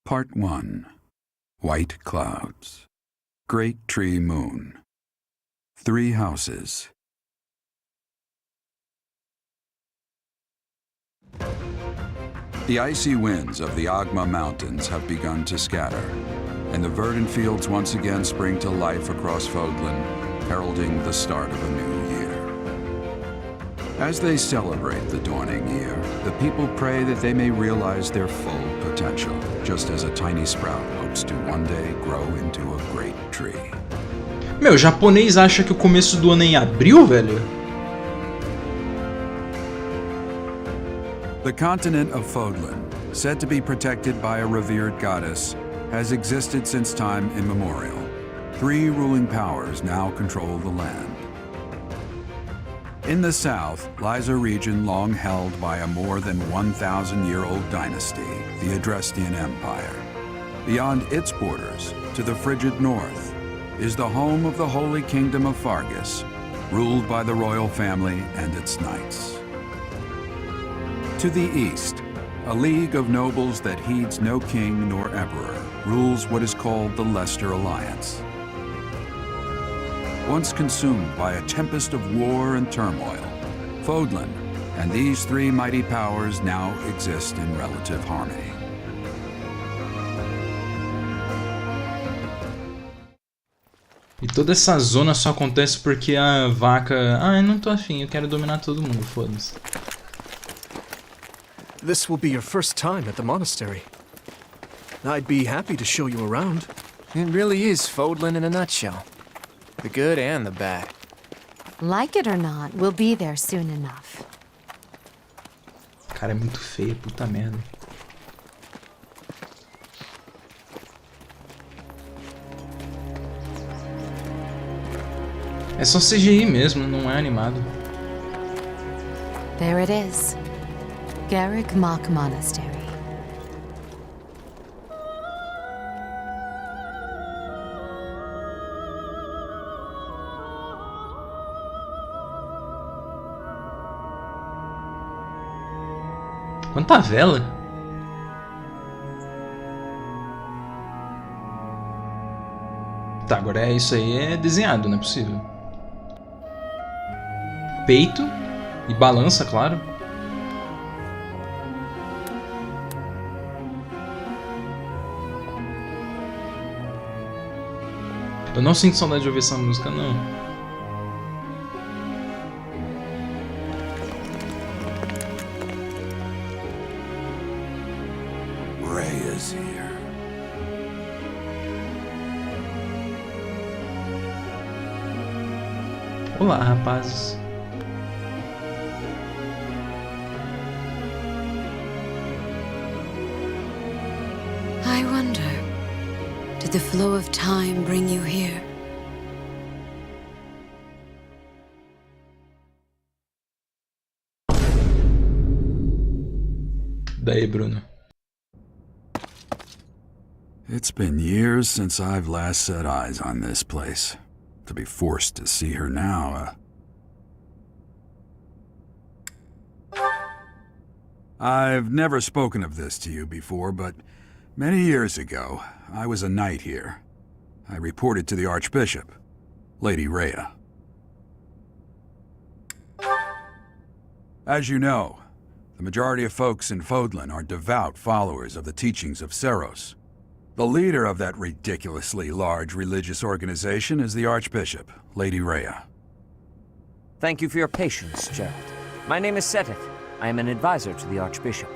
Part 1. White Clouds. Great Tree Moon. 3 houses. The icy winds of the Agma Mountains have begun to scatter, and the verdant fields once again spring to life across Fodlan, heralding the start of a new year. As they celebrate the dawning year, the people pray that they may realize their full potential, just as a tiny sprout hopes to one day grow into a great tree. Meu, o japonês acha que o começo do ano é em abril, velho? The continent of Fodlan, said to be protected by a revered goddess, has existed since time immemorial. 3 ruling powers now control the land. In the south lies a region long held by a more than 1,000-year-old dynasty, the Adrestian Empire. Beyond its borders, to the frigid north, is the home of the Holy Kingdom of Fargus, ruled by the royal family and its knights. To the east, a league of nobles that heeds no king nor emperor rules what is called the Leicester Alliance. Once consumed by a tempest of war and turmoil, Fodlan and these 3 mighty powers now exist in relative harmony. E toda essa zona só acontece porque a vaca... Ah, eu não tô afim, eu quero dominar todo mundo, foda-se. This will be your first time at the monastery. I'd be happy to show you around. It really is Fodlan in a nutshell. The good and the bad. Like it or not, we'll be there soon enough. Cara, é muito feio, puta merda. É só CGI mesmo, não é animado. There it is. Garrick Mock Monastery. Quanta vela! Tá, agora é isso aí, é desenhado, não é possível. Peito e balança, claro. Eu não sinto saudade de ouvir essa música, não. Is here. Olá, rapazes. I wonder, did the flow of time bring you here? Daí, Bruno. It's been years since I've last set eyes on this place. To be forced to see her now, I've never spoken of this to you before, but many years ago, I was a knight here. I reported to the Archbishop, Lady Rhea. As you know, the majority of folks in Fodlan are devout followers of the teachings of Seros. The leader of that ridiculously large religious organization is the Archbishop, Lady Rhea. Thank you for your patience, Gerald. My name is Seteth. I am an advisor to the Archbishop.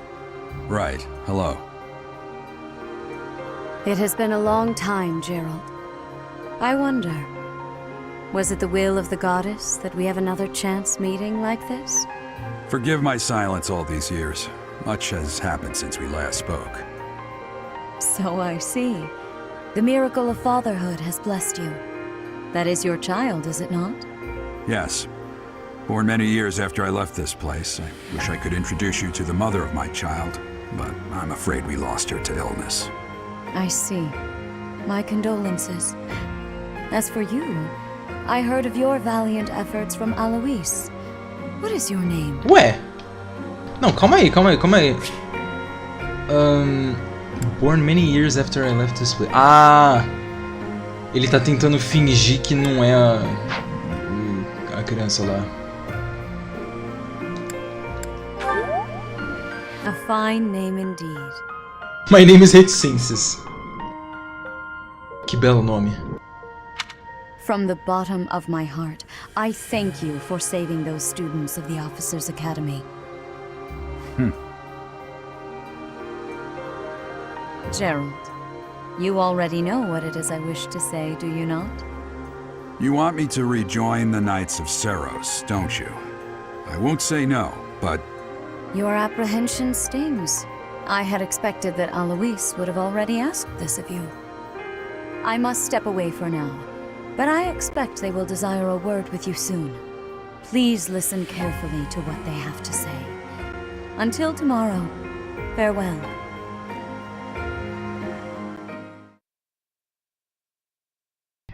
Right. Hello. It has been a long time, Gerald. I wonder, was it the will of the goddess that we have another chance meeting like this? Forgive my silence all these years. Much has happened since we last spoke. So I see. The miracle of fatherhood has blessed you. That is your child, is it not? Yes. Born many years after I left this place. I wish I could introduce you to the mother of my child, but I'm afraid we lost her to illness. I see. My condolences. As for you, I heard of your valiant efforts from Alois. What is your name? Ué? Não, calma aí. Born many years after I left this place. Ah! Ele tá tentando fingir que não é a criança lá. A fine name indeed. My name is Reticências. Que belo nome. From the bottom of my heart, I thank you for saving those students of the Officers' Academy. Gerald, you already know what it is I wish to say, do you not? You want me to rejoin the Knights of Seros, don't you? I won't say no, but... Your apprehension stings. I had expected that Alois would have already asked this of you. I must step away for now, but I expect they will desire a word with you soon. Please listen carefully to what they have to say. Until tomorrow, farewell.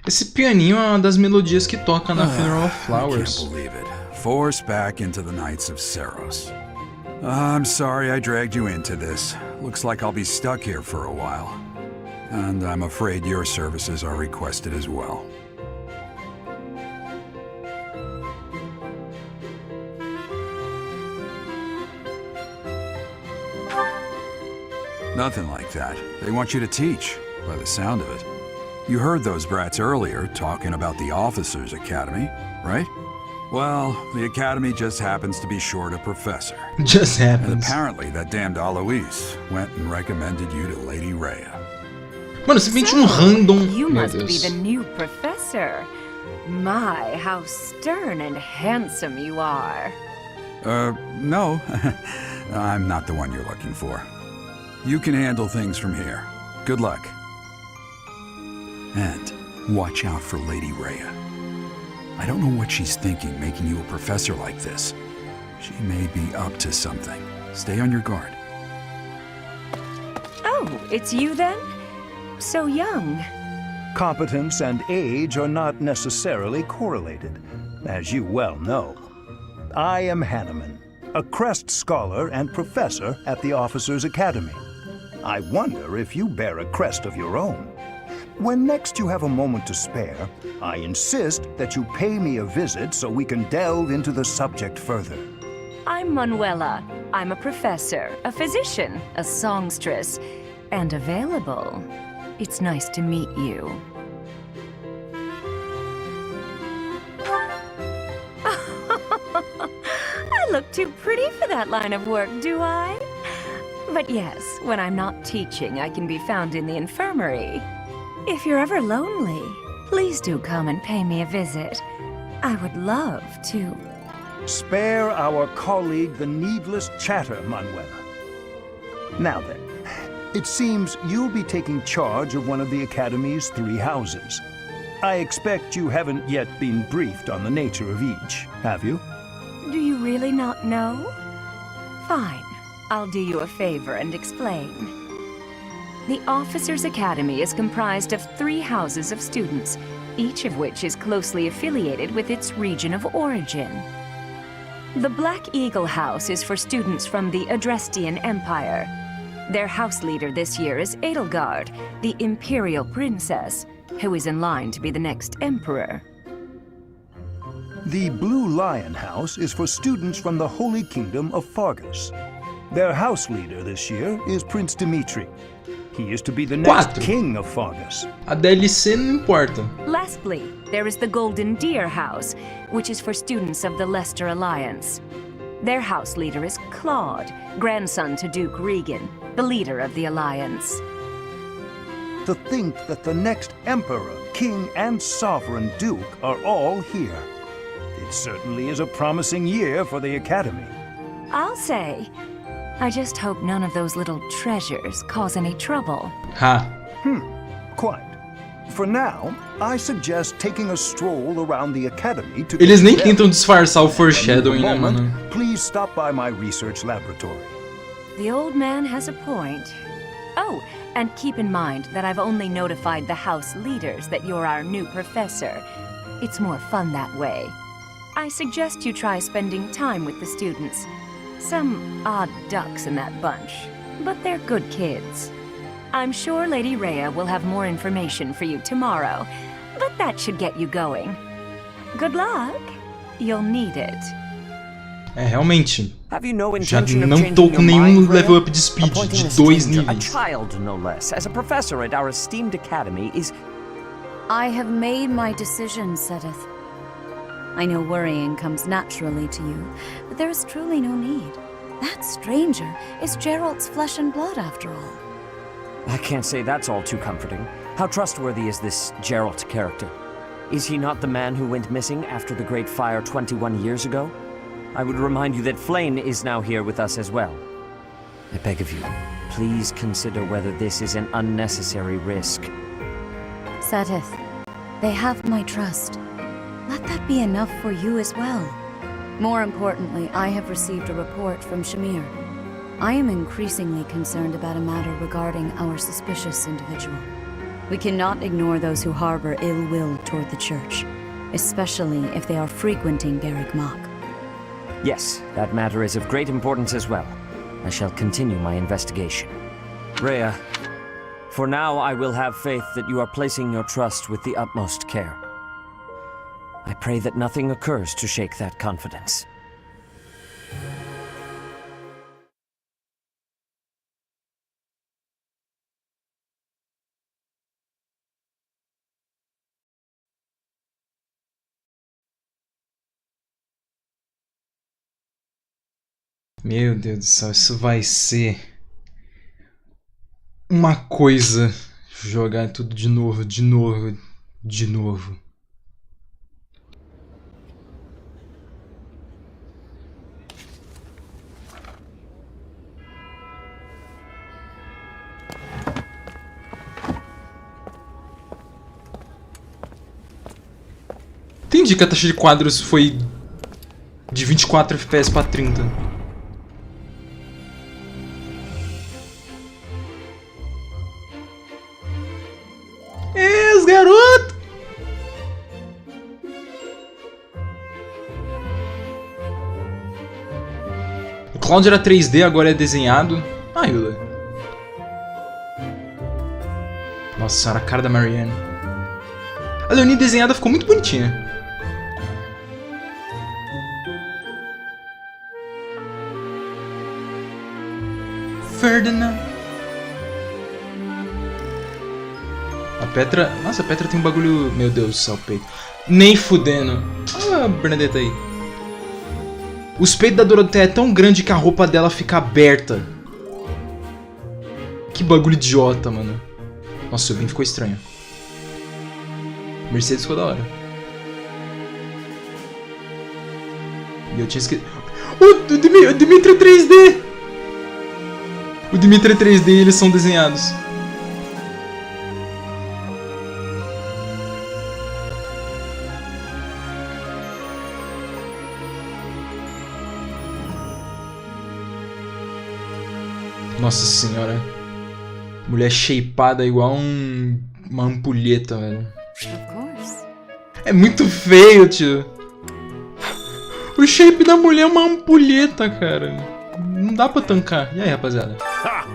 Esse pianinho é uma das melodias que toca na Funeral of I Flowers. can't believe it. Forced back into the Knights of Seros. I'm sorry I dragged you into this. Looks like I'll be stuck here for a while. And I'm afraid your services are requested as well. Nothing like that. They want you to teach, by the sound of it. You heard those brats earlier talking about the Officers' Academy, right? Well, the Academy just happens to be short a professor. Just And happens. apparently that damned Alois went and recommended you to Lady Rhea. Mano, simplesmente random. You Meu must be Deus. the new professor. My, how stern and handsome you are. No. I'm not the one you're looking for. You can handle things from here. Good luck. And watch out for Lady Rhea. I don't know what she's thinking making you a professor like this. She may be up to something. Stay on your guard. Oh, it's you then? So young. Competence and age are not necessarily correlated, as you well know. I am Hanneman, a Crest scholar and professor at the Officers' Academy. I wonder if you bear a crest of your own. When next you have a moment to spare, I insist that you pay me a visit so we can delve into the subject further. I'm Manuela. I'm a professor, a physician, a songstress, and available. It's nice to meet you. I look too pretty for that line of work, do I? But yes, when I'm not teaching, I can be found in the infirmary. If you're ever lonely, please do come and pay me a visit. I would love to. Spare our colleague the needless chatter, Manuela. Now then, it seems you'll be taking charge of one of the Academy's 3 houses. I expect you haven't yet been briefed on the nature of each, have you? Do you really not know? Fine. I'll do you a favor and explain. The Officers' Academy is comprised of 3 houses of students, each of which is closely affiliated with its region of origin. The Black Eagle House is for students from the Adrestian Empire. Their house leader this year is Edelgard, the Imperial Princess, who is in line to be the next Emperor. The Blue Lion House is for students from the Holy Kingdom of Fargus. Their house leader this year is Prince Dimitri. He is to be the next king of Fargus. A DLC não importa. Lastly, there is the Golden Deer House, which is for students of the Leicester Alliance. Their house leader is Claude, grandson to Duke Regan, the leader of the Alliance. To think that the next Emperor, King, and Sovereign Duke are all here. It certainly is a promising year for the Academy. I'll say, I just hope none of those little treasures cause any trouble. Ha. Quite. For now, I suggest taking a stroll around the academy to Eles nem get tentam disfarçar o And in a foreshadowing, né, moment, mano? Please stop by my research laboratory. The old man has a point. Oh, and keep in mind that I've only notified the house leaders that you're our new professor. It's more fun that way. I suggest you try spending time with the students. Some odd ducks in that bunch, but they're good kids. I'm sure Lady Rhea will have more information for you tomorrow, but that should get you going. Good luck. You'll need it. Realmente. Have you no Já intention of não changing tô com your nenhum mind, level Rhea? up de speed Appointing de a 2 stranger, níveis. A child, no less, as a professor at our esteemed academy is... I have made my decision, Sedith. I know worrying comes naturally to you, but there is truly no need. That stranger is Gerald's flesh and blood, after all. I can't say that's all too comforting. How trustworthy is this Gerald character? Is he not the man who went missing after the Great Fire 21 years ago? I would remind you that Flame is now here with us as well. I beg of you, please consider whether this is an unnecessary risk. Sedith, they have my trust. Let that be enough for you as well. More importantly, I have received a report from Shamir. I am increasingly concerned about a matter regarding our suspicious individual. We cannot ignore those who harbor ill will toward the church, especially if they are frequenting Garrick Mach. Yes, that matter is of great importance as well. I shall continue my investigation. Rhea, for now I will have faith that you are placing your trust with the utmost care. I pray that nothing occurs to shake that confidence. Meu Deus do céu, isso vai ser uma coisa. Jogar tudo de novo, de novo, de novo. Entendi que a taxa de quadros foi de 24 FPS pra 30. Os garotos! O Cloud era 3D, agora é desenhado. Ah, Yula. Nossa senhora, a cara da Marianne. A Leonie desenhada ficou muito bonitinha. Ferdinand. A Petra... Nossa, a Petra tem um bagulho... Meu Deus do céu, peito. Nem fudendo. Olha a Bernadette aí. Os peitos da Dorothea é tão grande que a roupa dela fica aberta. Que bagulho idiota, mano. Nossa, o Bin ficou estranho. Mercedes ficou da hora. E eu tinha esquecido... O Dimitri é 3D! O Dimitri é 3D e eles são desenhados. Nossa senhora. Mulher shapeada igual uma ampulheta, velho. É muito feio, tio. O shape da mulher é uma ampulheta, cara. Não dá pra tancar. E aí, rapaziada? Ha!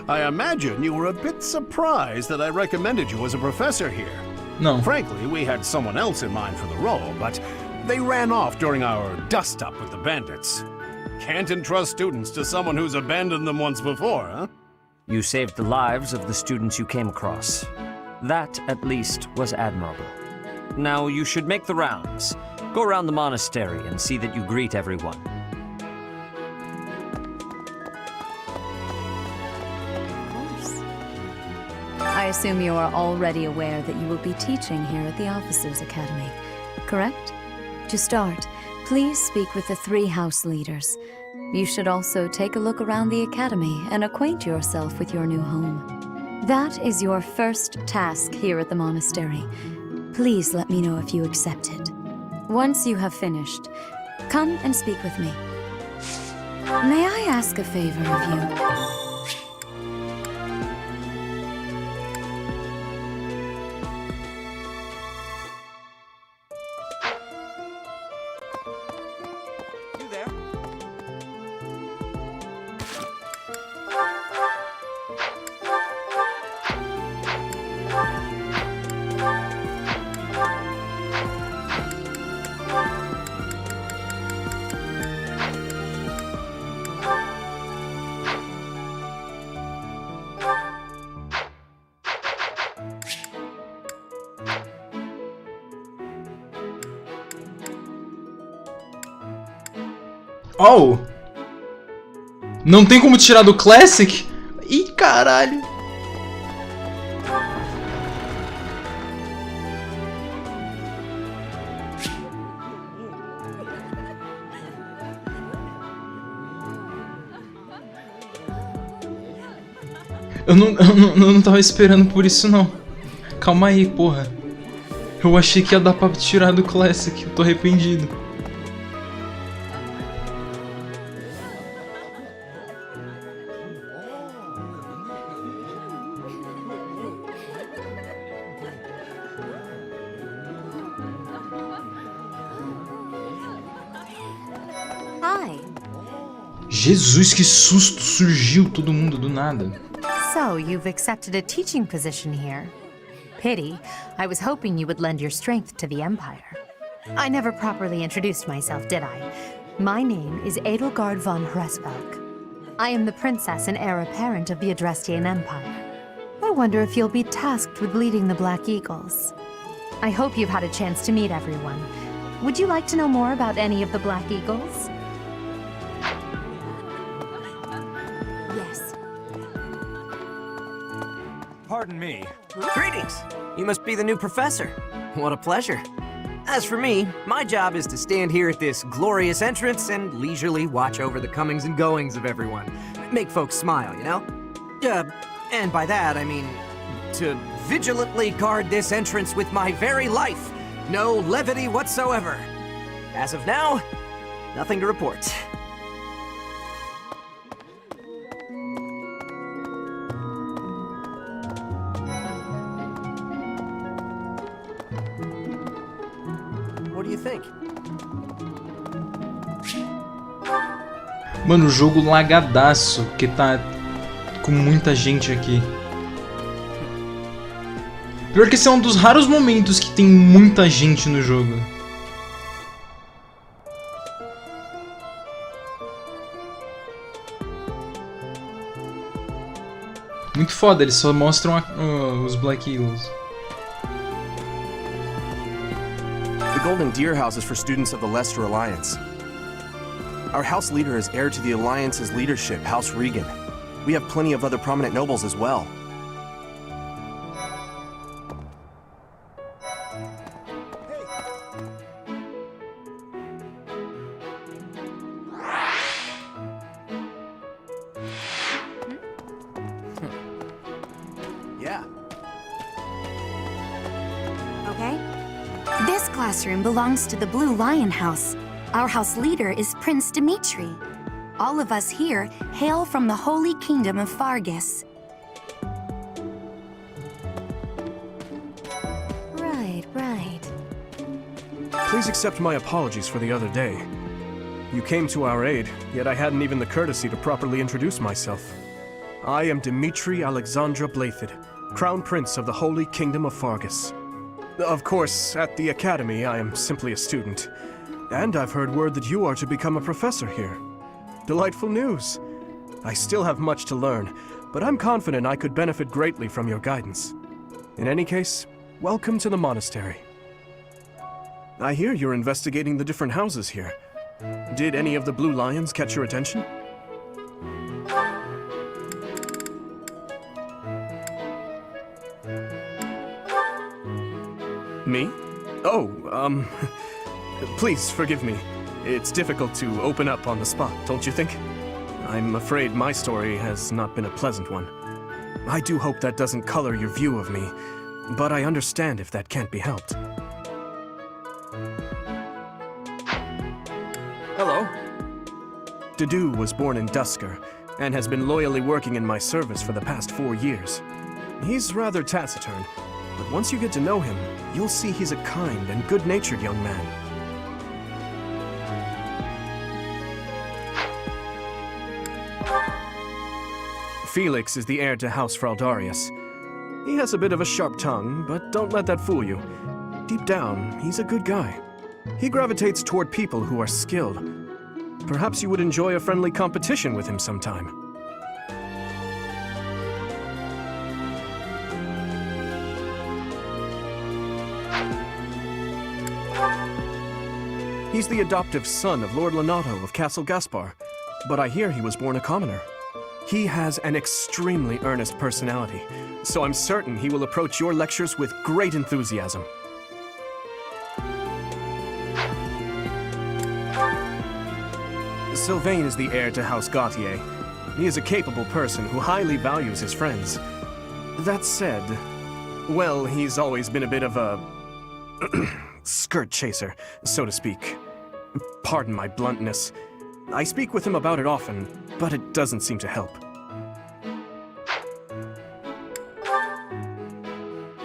I imagine you were a bit surprised that I recommended you as a professor here. Não. Frankly, we had someone else in mind for the role, but they ran off during our dust-up with the bandits. Can't entrust students to someone who's abandoned them once before, huh? You saved the lives of the students you came across. That, at least, was admirable. Now you should make the rounds. Go around the monastery and see that you greet everyone. I assume you are already aware that you will be teaching here at the Officers' Academy, correct? To start, please speak with the 3 house leaders. you should also take a look around the academy and acquaint yourself with your new home. That is your first task here at the monastery. Please let me know if you accept it. Once you have finished, come and speak with me. May I ask a favor of you? Oh! Não tem como tirar do Classic? Ih, caralho! Eu não tava esperando por isso, não. Calma aí, porra. Eu achei que ia dar pra tirar do Classic. Eu tô arrependido. Jesus, que susto! Surgiu todo mundo do nada. So, you've accepted a teaching position here. Pity. I was hoping you would lend your strength to the Empire. I never properly introduced myself, did I? My name is Edelgard von Hresvelk. I am the princess and heir apparent of the Adrestian Empire. I wonder if you'll be tasked with leading the Black Eagles. I hope you've had a chance to meet everyone. Would you like to know more about any of the Black Eagles? Pardon me. Greetings! You must be the new professor. What a pleasure. As for me, my job is to stand here at this glorious entrance and leisurely watch over the comings and goings of everyone. Make folks smile, you know? And by that, I mean to vigilantly guard this entrance with my very life. No levity whatsoever. As of now, nothing to report. Mano, o jogo lagadaço, porque tá com muita gente aqui. Pior que esse é um dos raros momentos que tem muita gente no jogo. Muito foda, eles só mostram os Black Eagles. The Golden Deer House is for students of the Leicester Alliance. Our house leader is heir to the Alliance's leadership, House Regan. We have plenty of other prominent nobles as well. Yeah. Okay. This classroom belongs to the Blue Lion House. Our house leader is Prince Dimitri. All of us here hail from the Holy Kingdom of Fargus. Right. Please accept my apologies for the other day. You came to our aid, yet I hadn't even the courtesy to properly introduce myself. I am Dimitri Alexandra Blathid, Crown Prince of the Holy Kingdom of Fargus. Of course, at the Academy, I am simply a student. And I've heard word that you are to become a professor here. Delightful news. I still have much to learn, but I'm confident I could benefit greatly from your guidance. In any case, welcome to the monastery. I hear you're investigating the different houses here. Did any of the Blue Lions catch your attention? Me? Oh, please forgive me. It's difficult to open up on the spot, don't you think? I'm afraid my story has not been a pleasant one. I do hope that doesn't color your view of me, but I understand if that can't be helped. Hello. Dedu was born in Dusker, and has been loyally working in my service for the past 4 years. He's rather taciturn, but once you get to know him, you'll see he's a kind and good-natured young man. Felix is the heir to House Fraldarius. He has a bit of a sharp tongue, but don't let that fool you. Deep down, he's a good guy. He gravitates toward people who are skilled. Perhaps you would enjoy a friendly competition with him sometime. He's the adoptive son of Lord Lenato of Castle Gaspar, but I hear he was born a commoner. He has an extremely earnest personality, so I'm certain he will approach your lectures with great enthusiasm. Sylvain is the heir to House Gautier. He is a capable person who highly values his friends. That said, well, he's always been a bit of a skirt chaser, so to speak. Pardon my bluntness. I speak with him about it often, but it doesn't seem to help.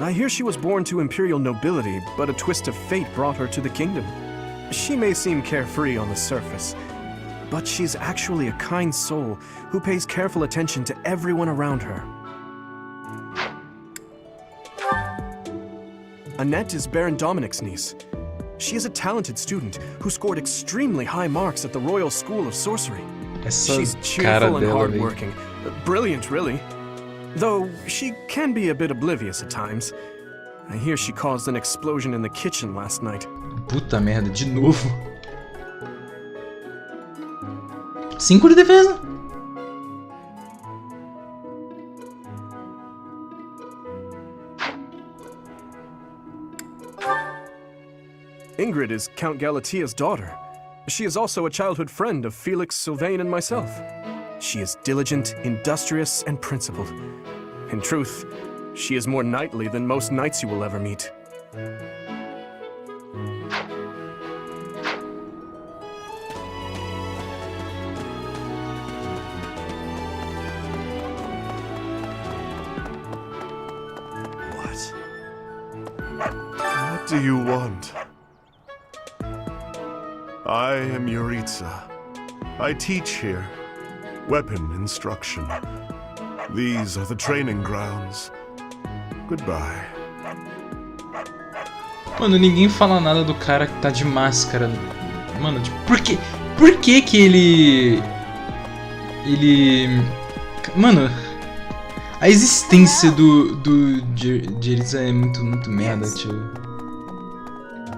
I hear she was born to imperial nobility, but a twist of fate brought her to the kingdom. She may seem carefree on the surface, but she's actually a kind soul who pays careful attention to everyone around her. Annette is Baron Dominic's niece. She is a talented student who scored extremely high marks at the Royal School of Sorcery. She's cheerful and hardworking. Brilliant, really. Though she can be a bit oblivious at times. I hear she caused an explosion in the kitchen last night. Puta merda, de novo. 5 de defesa. Ingrid is Count Galatia's daughter. She is also a childhood friend of Felix, Sylvain, and myself. She is diligent, industrious, and principled. In truth, she is more knightly than most knights you will ever meet. What do you want? I am Yuritsa. I teach here. Weapon instruction. These are the training grounds. Goodbye. Mano, ninguém fala nada do cara que tá de máscara. Mano, tipo, por que que ele... Mano, a existência de Yuritsa é muito merda, tio.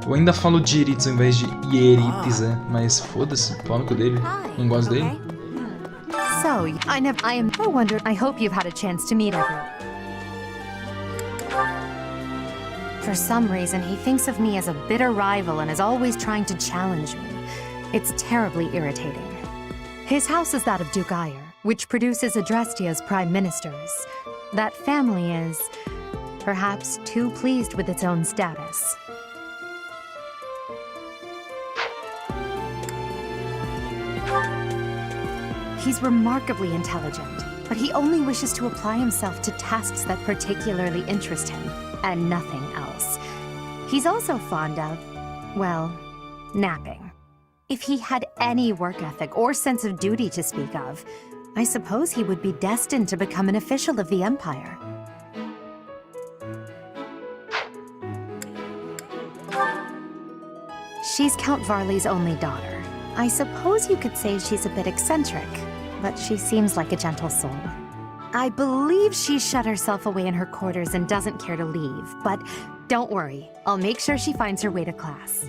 Eu ainda falo de Yuritsa ao invés de Yeritsa, mas foda-se, pau no cu dele. Não gosto dele. So, I am no wonder. I hope you've had a chance to meet everyone. For some reason, he thinks of me as a bitter rival and is always trying to challenge me. It's terribly irritating. His house is that of Duke Ayer, which produces Adrestia's prime ministers. That family is, perhaps, too pleased with its own status. He's remarkably intelligent, but he only wishes to apply himself to tasks that particularly interest him, and nothing else. He's also fond of, well, napping. If he had any work ethic or sense of duty to speak of, I suppose he would be destined to become an official of the Empire. She's Count Varley's only daughter. I suppose you could say she's a bit eccentric, but she seems like a gentle soul. I believe she's shut herself away in her quarters and doesn't care to leave, but don't worry, I'll make sure she finds her way to class.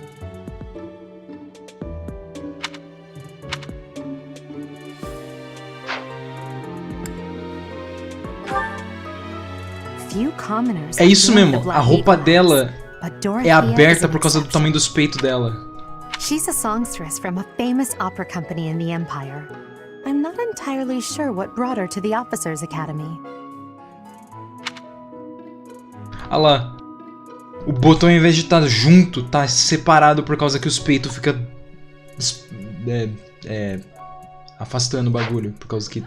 Few commoners É isso mesmo, a roupa dela but é Dorothea aberta is por causa do tamanho dos peitos dela. She's a songstress from a famous opera company in the Empire. I'm not entirely sure what brought her to the Officers' Academy. Olha lá. O botão, ao invés de estar junto, tá separado por causa que os peitos ficam afastando o bagulho. Por causa que o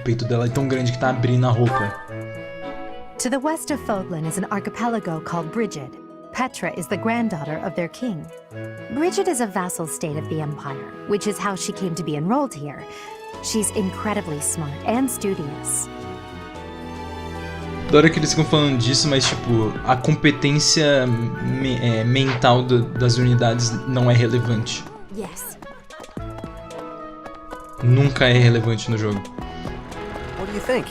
peito dela é tão grande que tá abrindo a roupa. To the west of Fodlan is an archipelago called Brigid. Petra is the granddaughter of their king. Brigid is a vassal state of the Empire, which is how she came to be enrolled here. She's incredibly smart and studious. Da hora que eles ficam falando disso, mas tipo, a competência mental das unidades não é relevante. Yes. Nunca é relevante no jogo. What do you think?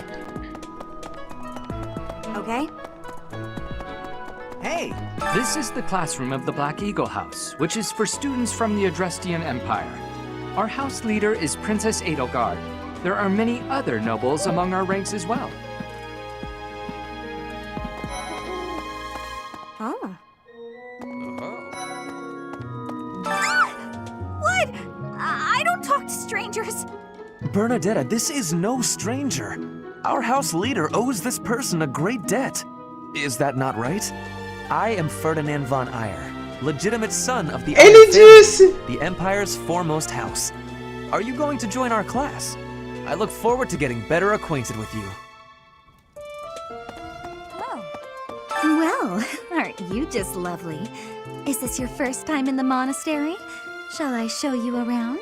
Okay? Hey! This is the classroom of the Black Eagle House, which is for students from the Adrestian Empire. Our house leader is Princess Edelgard. There are many other nobles among our ranks as well. Oh. What? I don't talk to strangers. Bernadetta, this is no stranger. Our house leader owes this person a great debt. Is that not right? I am Ferdinand von Eyre, legitimate son of the Ele disse! the Empire's foremost house. Are you going to join our class? I look forward to getting better acquainted with you. Well, aren't you just lovely? Is this your first time in the monastery? Shall I show you around?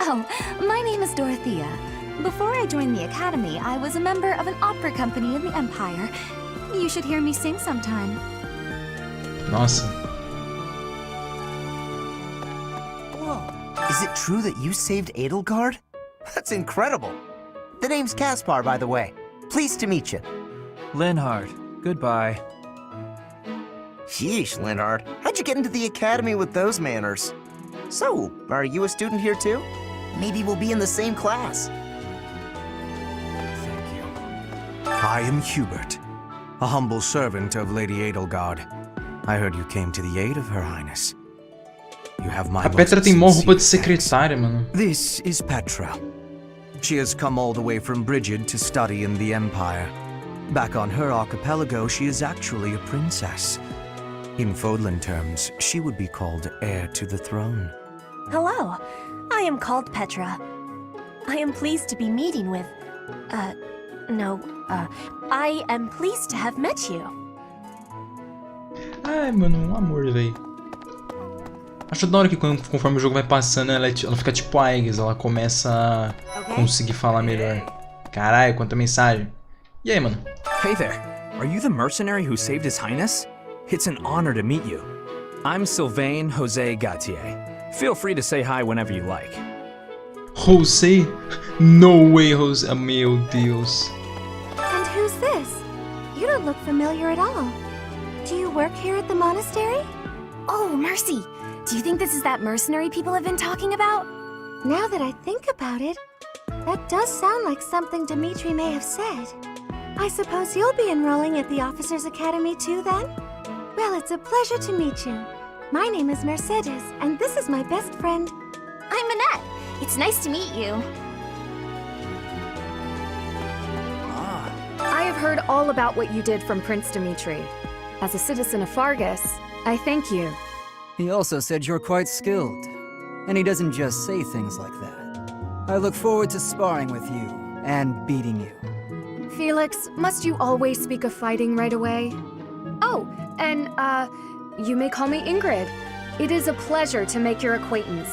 Oh, my name is Dorothea. Before I joined the academy, I was a member of an opera company in the Empire. You should hear me sing sometime. Nossa. Whoa. Is it true that you saved Edelgard? That's incredible. The name's Caspar, by the way. Pleased to meet you. Linhard, goodbye. Sheesh, Linhard. How'd you get into the academy with those manners? So, are you a student here too? Maybe we'll be in the same class. Thank you. I am Hubert, a humble servant of Lady Edelgard. I heard you came to the aid of Her Highness. You have my A Petra tem mó roupa de sincere thanks. secretária, mano. This is Petra. She has come all the way from Brigid to study in the Empire. Back on her archipelago, she is actually a princess. In Fodlan terms, she would be called heir to the throne. Hello, I am called Petra. I am pleased to be meeting with... I am pleased to have met you. Ai, mano, um amor, véi. Acho da hora que conforme o jogo vai passando, ela fica tipo a Aegis, ela começa a conseguir falar melhor. Caralho, quanta mensagem. E aí, mano? Hey there, are you the mercenary who saved His Highness? It's an honor to meet you. I'm Sylvain Jose Gautier. Feel free to say hi whenever you like. Jose? No way, Jose. Meu Deus. And who's this? You don't look familiar at all. Do you work here at the monastery? Oh, mercy! Do you think this is that mercenary people have been talking about? Now that I think about it, that does sound like something Dimitri may have said. I suppose you'll be enrolling at the Officers' Academy too, then? Well, it's a pleasure to meet you. My name is Mercedes, and this is my best friend. I'm Minette. It's nice to meet you. I have heard all about what you did from Prince Dimitri. As a citizen of Fargus, I thank you. He also said you're quite skilled, and he doesn't just say things like that. I look forward to sparring with you and beating you. Felix, must you always speak of fighting right away? Oh, and, you may call me Ingrid. It is a pleasure to make your acquaintance.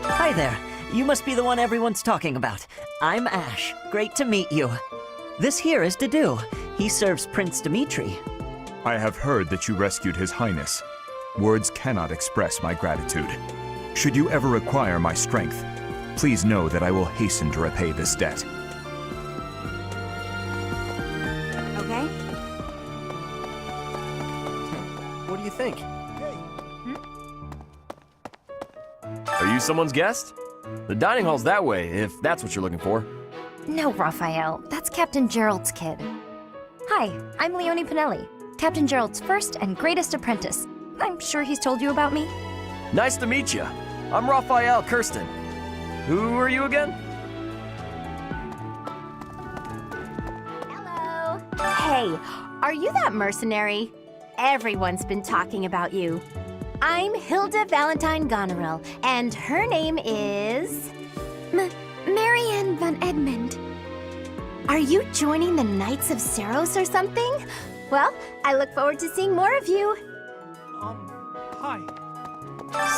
Hi there. You must be the one everyone's talking about. I'm Ash. Great to meet you. This here is Dedu. He serves Prince Dimitri. I have heard that you rescued His Highness. Words cannot express my gratitude. Should you ever require my strength, please know that I will hasten to repay this debt. Okay? What do you think? Are you someone's guest? The dining hall's that way, if that's what you're looking for. No, Raphael. That's Captain Gerald's kid. Hi, Hi, I'm Leone Pinelli, Captain Gerald's first and greatest apprentice. I'm sure he's told you about me. Nice to meet you. I'm Raphael Kirsten. Who are you again? Hello. Hey, are you that mercenary? Everyone's been talking about you. I'm Hilda Valentine Goneril, and her name is... Marianne von Edmund. Are you joining the Knights of Seros or something? Well, I look forward to seeing more of you. Hi.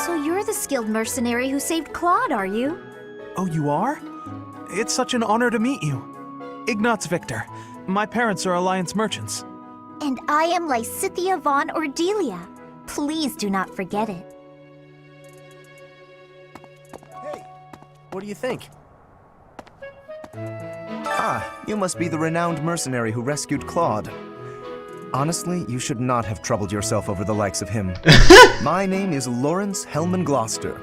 So you're the skilled mercenary who saved Claude, are you? Oh, you are? It's such an honor to meet you. Ignatz Victor. My parents are Alliance merchants. And I am Lysithea von Ordelia. Please do not forget it. What do you think? Ah, you must be the renowned mercenary who rescued Claude. Honestly, you should not have troubled yourself over the likes of him. My name is Lawrence Hellman Gloucester.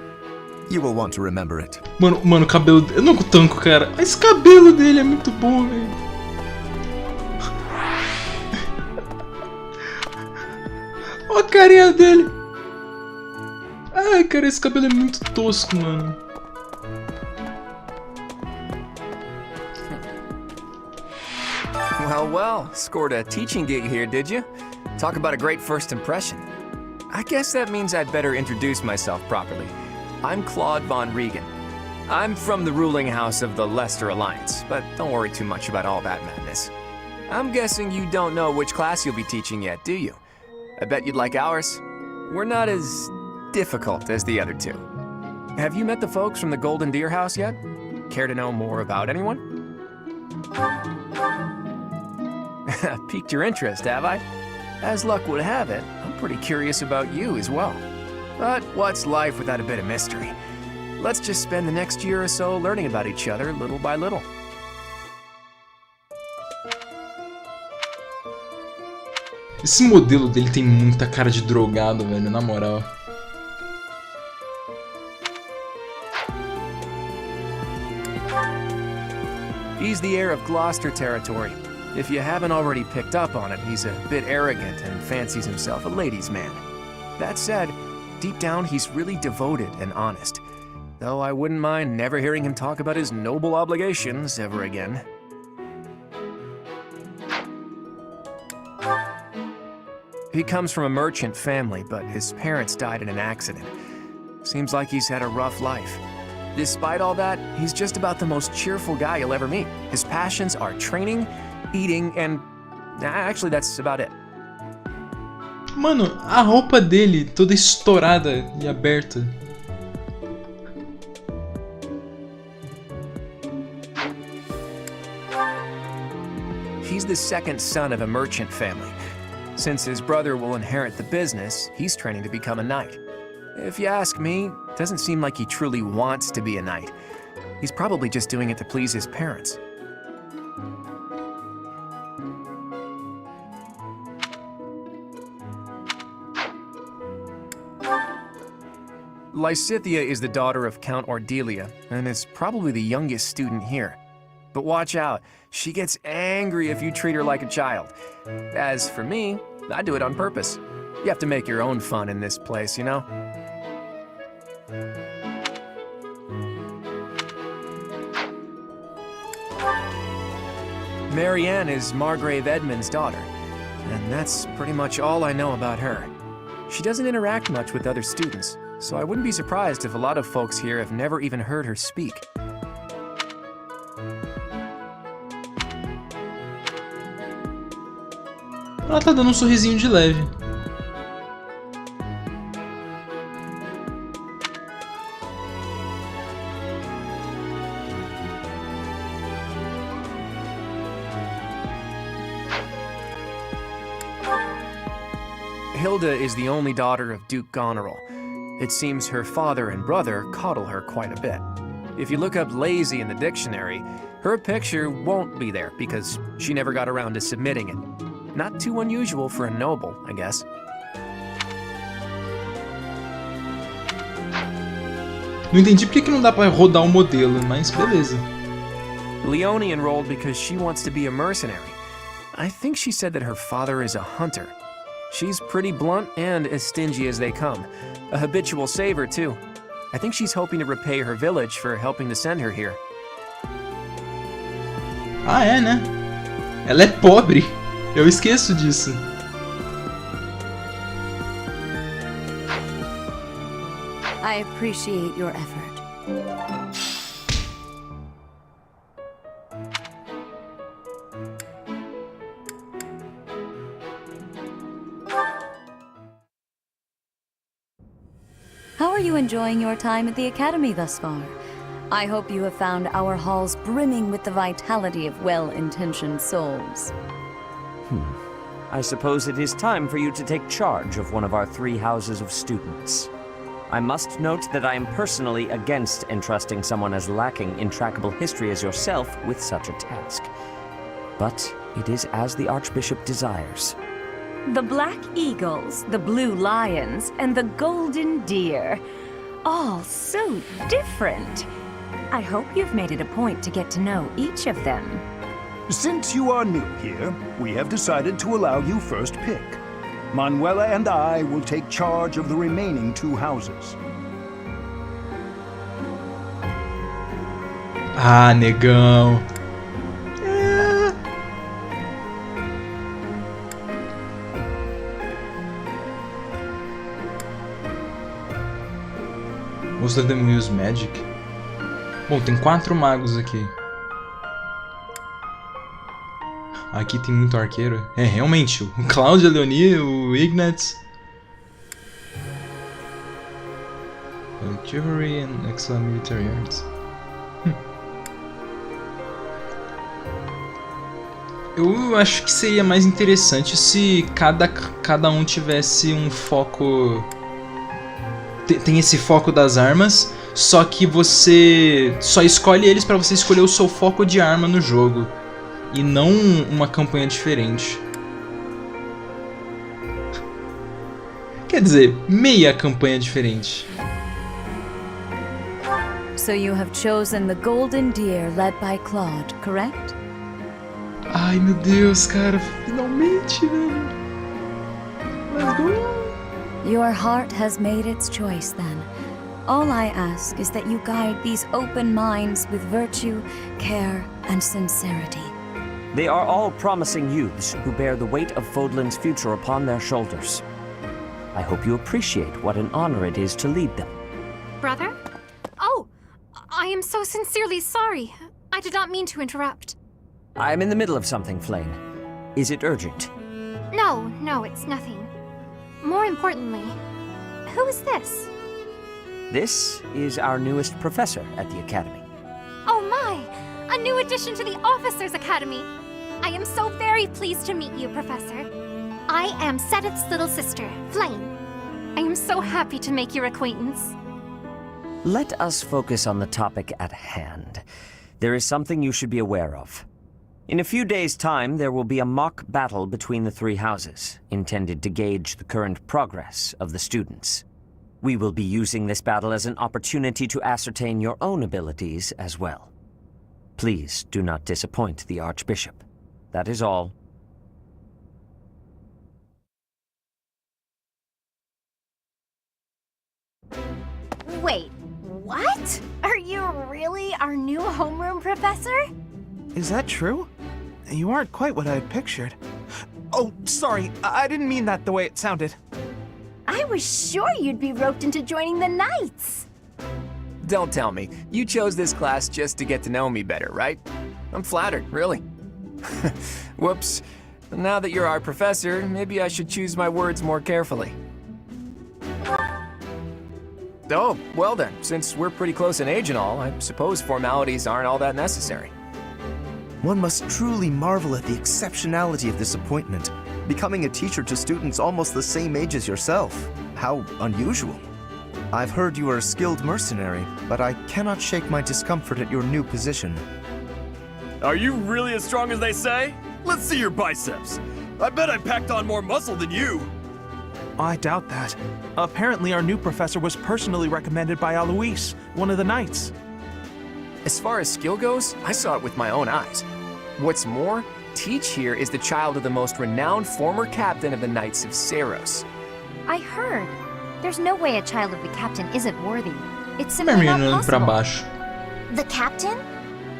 You will want to remember it. Mano, o cabelo... Eu não tanco, cara. Esse cabelo dele é muito bom, velho. Olha a carinha dele. Ai, cara, esse cabelo é muito tosco, mano. Well, scored a teaching gig here, did you? Talk about a great first impression. I guess that means I'd better introduce myself properly. I'm Claude von Regan. I'm from the ruling house of the Leicester Alliance, but don't worry too much about all that madness. I'm guessing you don't know which class you'll be teaching yet, do you? I bet you'd like ours. We're not as difficult as the other two. Have you met the folks from the Golden Deer House yet? Care to know more about anyone? Piqued your interest, have I? As luck would have it, I'm pretty curious about you as well. But what's life without a bit of mystery? Let's just spend the next year or so learning about each other little by little. Esse modelo dele tem muita cara de drogado, velho, na moral. He's the heir of Gloucester territory. If you haven't already picked up on it, he's a bit arrogant and fancies himself a ladies' man. That said, deep down he's really devoted and honest. Though I wouldn't mind never hearing him talk about his noble obligations ever again. He comes from a merchant family, but his parents died in an accident. Seems like he's had a rough life. Despite all that, he's just about the most cheerful guy you'll ever meet. His passions are training, eating, and... actually, that's about it. Mano, a roupa dele toda estourada e aberta. He's the second son of a merchant family. Since his brother will inherit the business, he's training to become a knight. If you ask me, it doesn't seem like he truly wants to be a knight. He's probably just doing it to please his parents. Lysithea is the daughter of Count Ordelia, and is probably the youngest student here. But watch out, she gets angry if you treat her like a child. As for me, I do it on purpose. You have to make your own fun in this place, you know? Marianne is Margrave Edmund's daughter, and that's pretty much all I know about her. She doesn't interact much with other students, so I wouldn't be surprised if a lot of folks here have never even heard her speak. Ela tá dando um sorrisinho de leve. Hilda is the only daughter of Duke Goneril. It seems her father and brother coddle her quite a bit. If you look up lazy in the dictionary, her picture won't be there because she never got around to submitting it. Not too unusual for a noble, I guess. Não entendi porque que não dá pra rodar o modelo, mas beleza. Leone enrolled because she wants to be a mercenary. I think she said that her father is a hunter. She's pretty blunt and as stingy as they come. A habitual saver, too. I think she's hoping to repay her village for helping to send her here. Ah, é, né? Ela é pobre. Eu esqueço disso. I appreciate your effort. How are you enjoying your time at the Academy thus far? I hope you have found our halls brimming with the vitality of well-intentioned souls. I suppose it is time for you to take charge of one of our 3 houses of students. I must note that I am personally against entrusting someone as lacking in trackable history as yourself with such a task. But it is as the Archbishop desires. The Black Eagles, the Blue Lions, and the Golden Deer. All so different. I hope you've made it a point to get to know each of them. Since you are new here, we have decided to allow you first pick. Manuela and I will take charge of the remaining 2 houses. Ah, negão. Most of them use magic. Bom, tem 4 magos aqui. Aqui tem muito arqueiro. É, realmente, o Cloud, a Leonie, o Ignatz. Chivalry and Excellent Military Arts. Eu acho que seria mais interessante se cada um tivesse um foco... Tem esse foco das armas, só que você só escolhe eles pra você escolher o seu foco de arma no jogo. E não uma campanha diferente. Quer dizer, meia campanha diferente. So you have chosen the Golden Deer led by Claude, correct? Ai, meu Deus, cara, finalmente, velho. Let's go. Your heart has made its choice then. All I ask is that you guide these open minds with virtue, care, and sincerity. They are all promising youths who bear the weight of Fodlan's future upon their shoulders. I hope you appreciate what an honor it is to lead them. Brother? Oh, I am so sincerely sorry. I did not mean to interrupt. I am in the middle of something, Flayn. Is it urgent? No, it's nothing. More importantly, who is this? This is our newest professor at the Academy. Oh my! A new addition to the Officers' Academy! I am so very pleased to meet you, Professor. I am Sedith's little sister, Flayn. I am so happy to make your acquaintance. Let us focus on the topic at hand. There is something you should be aware of. In a few days' time, there will be a mock battle between the 3 houses, intended to gauge the current progress of the students. We will be using this battle as an opportunity to ascertain your own abilities as well. Please do not disappoint the Archbishop. That is all. Wait, what? Are you really our new homeroom professor? Is that true? You aren't quite what I had pictured. Oh, sorry, I didn't mean that the way it sounded. I was sure you'd be roped into joining the Knights. Don't tell me. You chose this class just to get to know me better, right? I'm flattered, really. Whoops. Now that you're our professor, maybe I should choose my words more carefully. Oh, well then, since we're pretty close in age and all, I suppose formalities aren't all that necessary. One must truly marvel at the exceptionality of this appointment. Becoming a teacher to students almost the same age as yourself. How unusual. I've heard you are a skilled mercenary, but I cannot shake my discomfort at your new position. Are you really as strong as they say? Let's see your biceps. I bet I packed on more muscle than you. I doubt that. Apparently our new professor was personally recommended by Alois, one of the Knights. As far as skill goes, I saw it with my own eyes. What's more, Teach here is the child of the most renowned former captain of the Knights of Seros. I heard. There's no way a child of the captain isn't worthy. It's simply not Menino pra possible. baixo. The captain?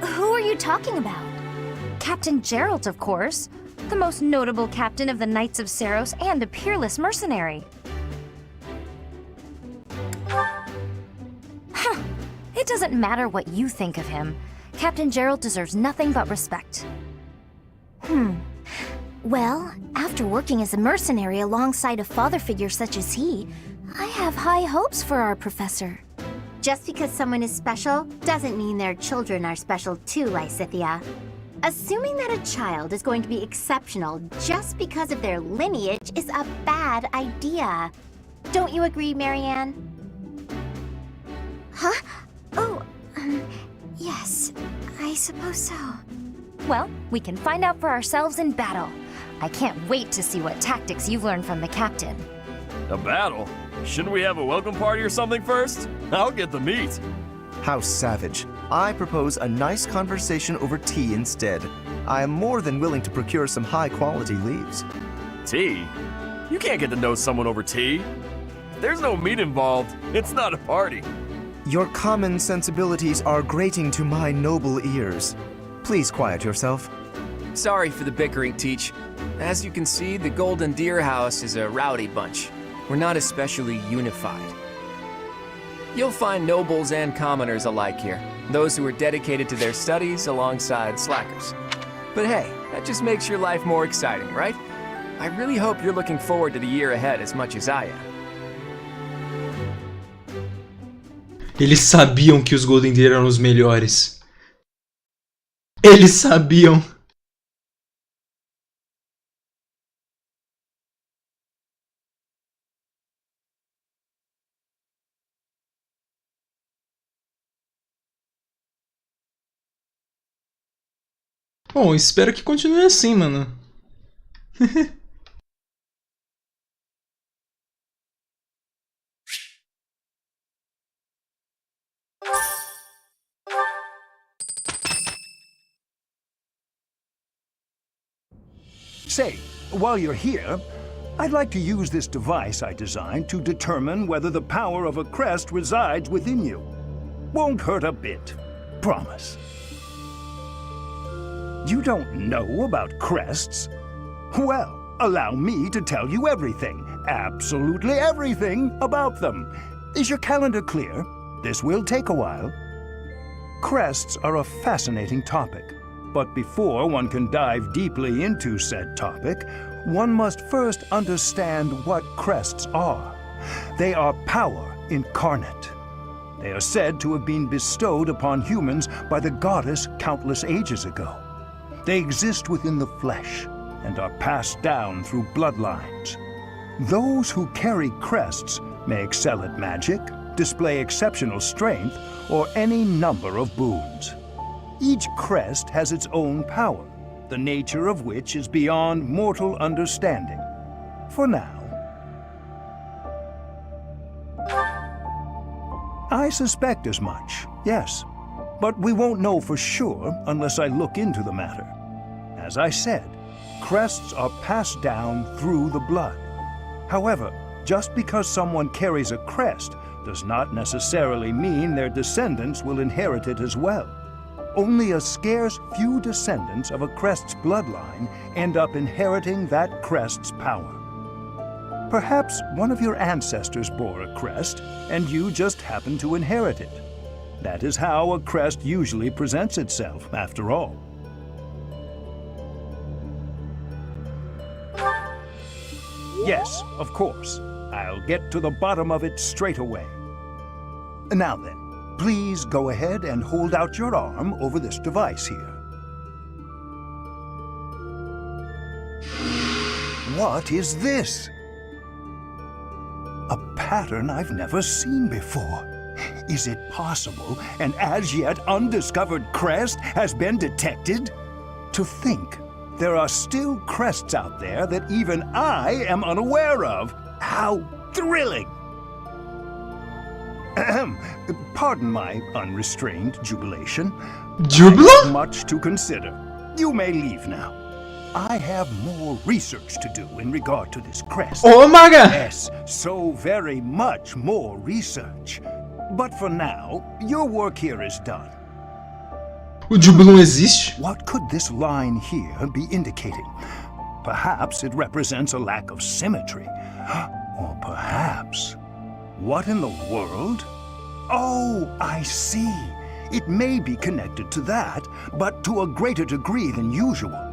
Who are you talking about? Captain Geralt, of course. The most notable captain of the Knights of Seros and a peerless mercenary. Huh. It doesn't matter what you think of him. Captain Geralt deserves nothing but respect. Well, after working as a mercenary alongside a father figure such as he, I have high hopes for our professor. Just because someone is special doesn't mean their children are special too, Lysithia. Assuming that a child is going to be exceptional just because of their lineage is a bad idea. Don't you agree, Marianne? Huh? Oh, yes, I suppose so. Well, we can find out for ourselves in battle. I can't wait to see what tactics you've learned from the captain. A battle? Shouldn't we have a welcome party or something first? I'll get the meat. How savage. I propose a nice conversation over tea instead. I am more than willing to procure some high-quality leaves. Tea? You can't get to know someone over tea. If there's no meat involved, it's not a party. Your common sensibilities are grating to my noble ears. Please quiet yourself. Sorry for the bickering, Teach. As you can see, the Golden Deer House is a rowdy bunch. We're not especially unified. You'll find nobles and commoners alike here, those who are dedicated to their studies alongside slackers. But hey, that just makes your life more exciting, right? I really hope you're looking forward to the year ahead as much as I am. Eles sabiam que os Golden Deer eram os melhores. Eles sabiam. Bom, espero que continue assim, mano. Say, while you're here, I'd like to use this device I designed to determine whether the power of a crest resides within you. Won't hurt a bit. Promise. You don't know about crests? Well, allow me to tell you everything, absolutely everything about them. Is your calendar clear? This will take a while. Crests are a fascinating topic, but before one can dive deeply into said topic, one must first understand what crests are. They are power incarnate. They are said to have been bestowed upon humans by the goddess countless ages ago. They exist within the flesh and are passed down through bloodlines. Those who carry crests may excel at magic, display exceptional strength, or any number of boons. Each crest has its own power, the nature of which is beyond mortal understanding. For now. I suspect as much, yes. But we won't know for sure unless I look into the matter. As I said, crests are passed down through the blood. However, just because someone carries a crest does not necessarily mean their descendants will inherit it as well. Only a scarce few descendants of a crest's bloodline end up inheriting that crest's power. Perhaps one of your ancestors bore a crest, and you just happen to inherit it. That is how a crest usually presents itself, after all. Yes, of course. I'll get to the bottom of it straight away. Now then, please go ahead and hold out your arm over this device here. What is this? A pattern I've never seen before. Is it possible an as yet undiscovered crest has been detected? To think there are still crests out there that even I am unaware of. How thrilling! Pardon my unrestrained jubilation. Jubilo? I have much to consider. You may leave now. I have more research to do in regard to this crest. Oh my god! Yes, so very much more research. But for now, your work here is done. O Jubilum existe? What could this line here be indicating? Perhaps it represents a lack of symmetry. Or perhaps... What in the world? Oh, I see. It may be connected to that, but to a greater degree than usual.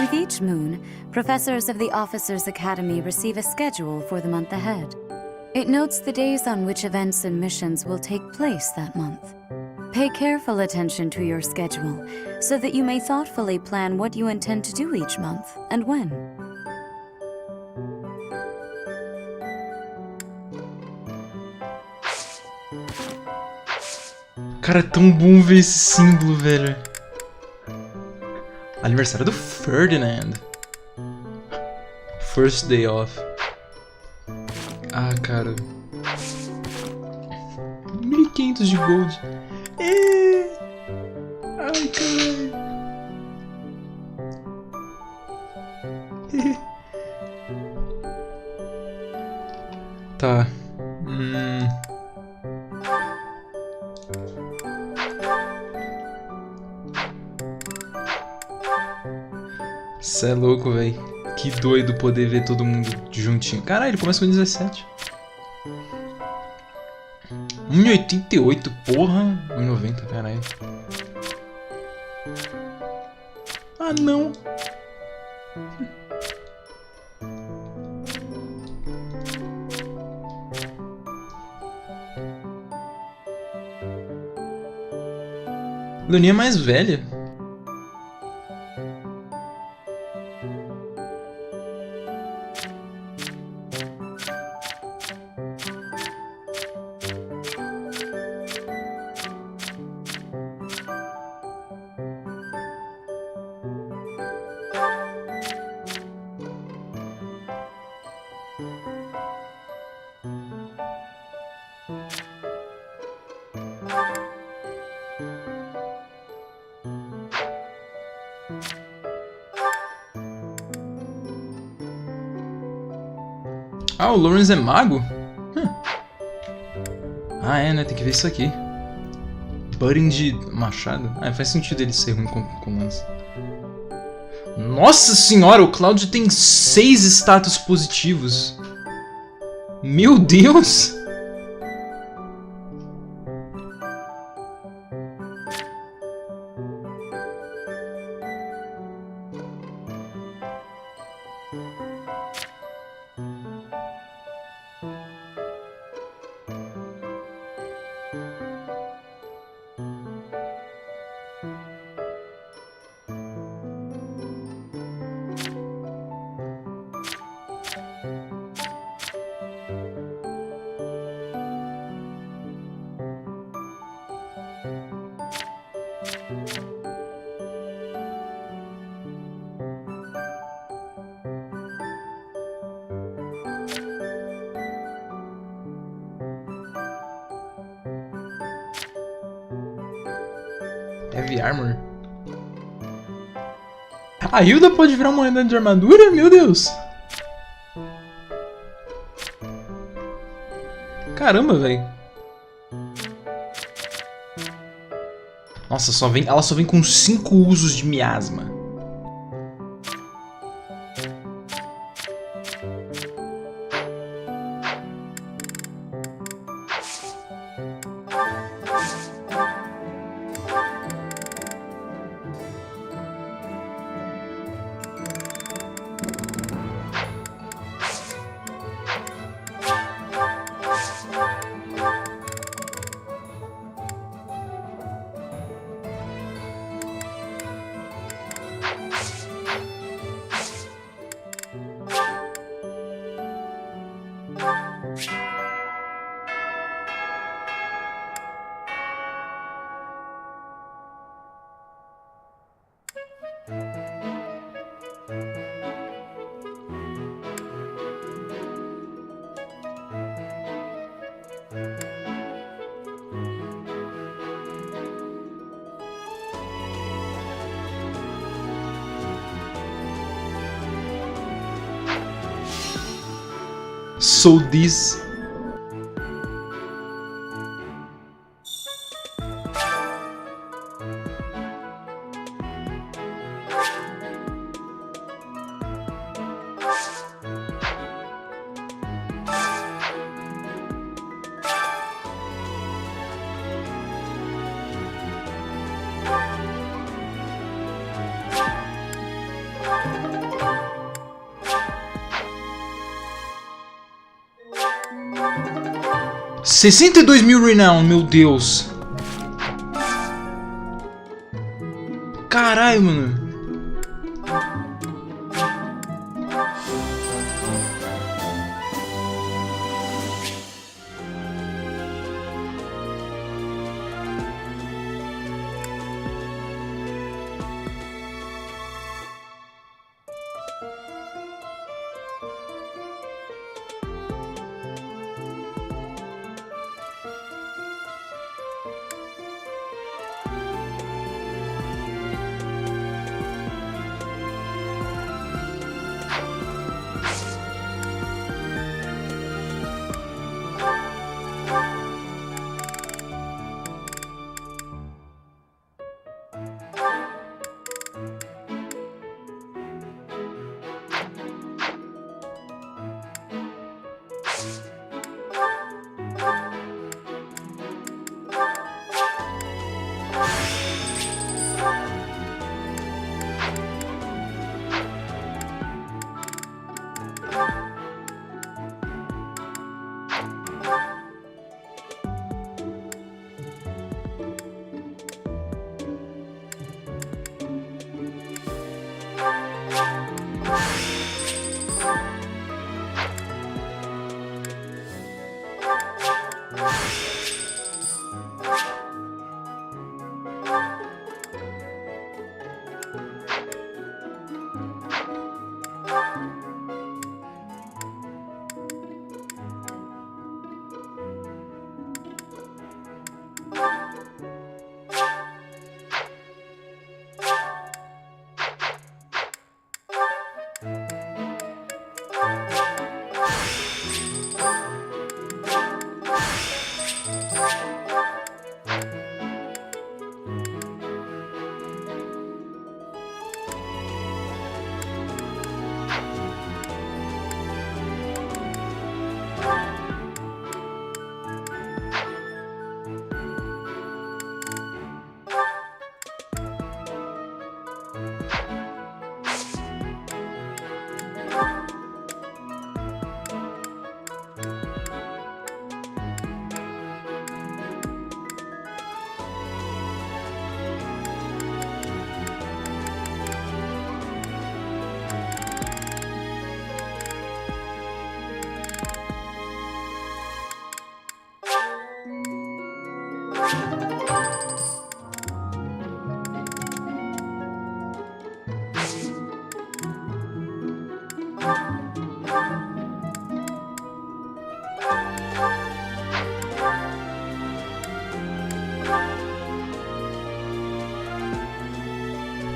With each moon, professors of the Officers' Academy receive a schedule for the month ahead. It notes the days on which events and missions will take place that month. Pay careful attention to your schedule, so that you may thoughtfully plan what you intend to do each month and when. Cara, é tão bom ver esse símbolo, velho. Aniversário do Ferdinand. First day off. Ah, cara. 1.500 de gold. Ai, caralho. Tá. Cê é louco, véi. Que doido poder ver todo mundo juntinho. Caralho, ele começa com 17. 1,88, porra. 1,90, caralho. Ah, não. Leoninha é mais velha. Ah, o Lawrence é mago? Ah, é, né? Tem que ver isso aqui. Budding de machado? Ah, faz sentido ele ser ruim com lança. Nossa senhora, o Cloud tem 6 status positivos. Meu Deus! Heavy Armor. A Hilda pode virar uma unidade de armadura? Meu Deus! Caramba, velho. Nossa, ela só vem com 5 usos de miasma. So this. $62.000 renown, meu Deus. Caralho, mano.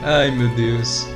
Ai, meu Deus.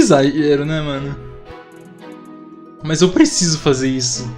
exagero, né, mano? Mas eu preciso fazer isso.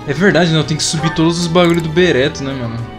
É verdade, né? Eu tenho que subir todos os bagulhos do Bereto, né, mano?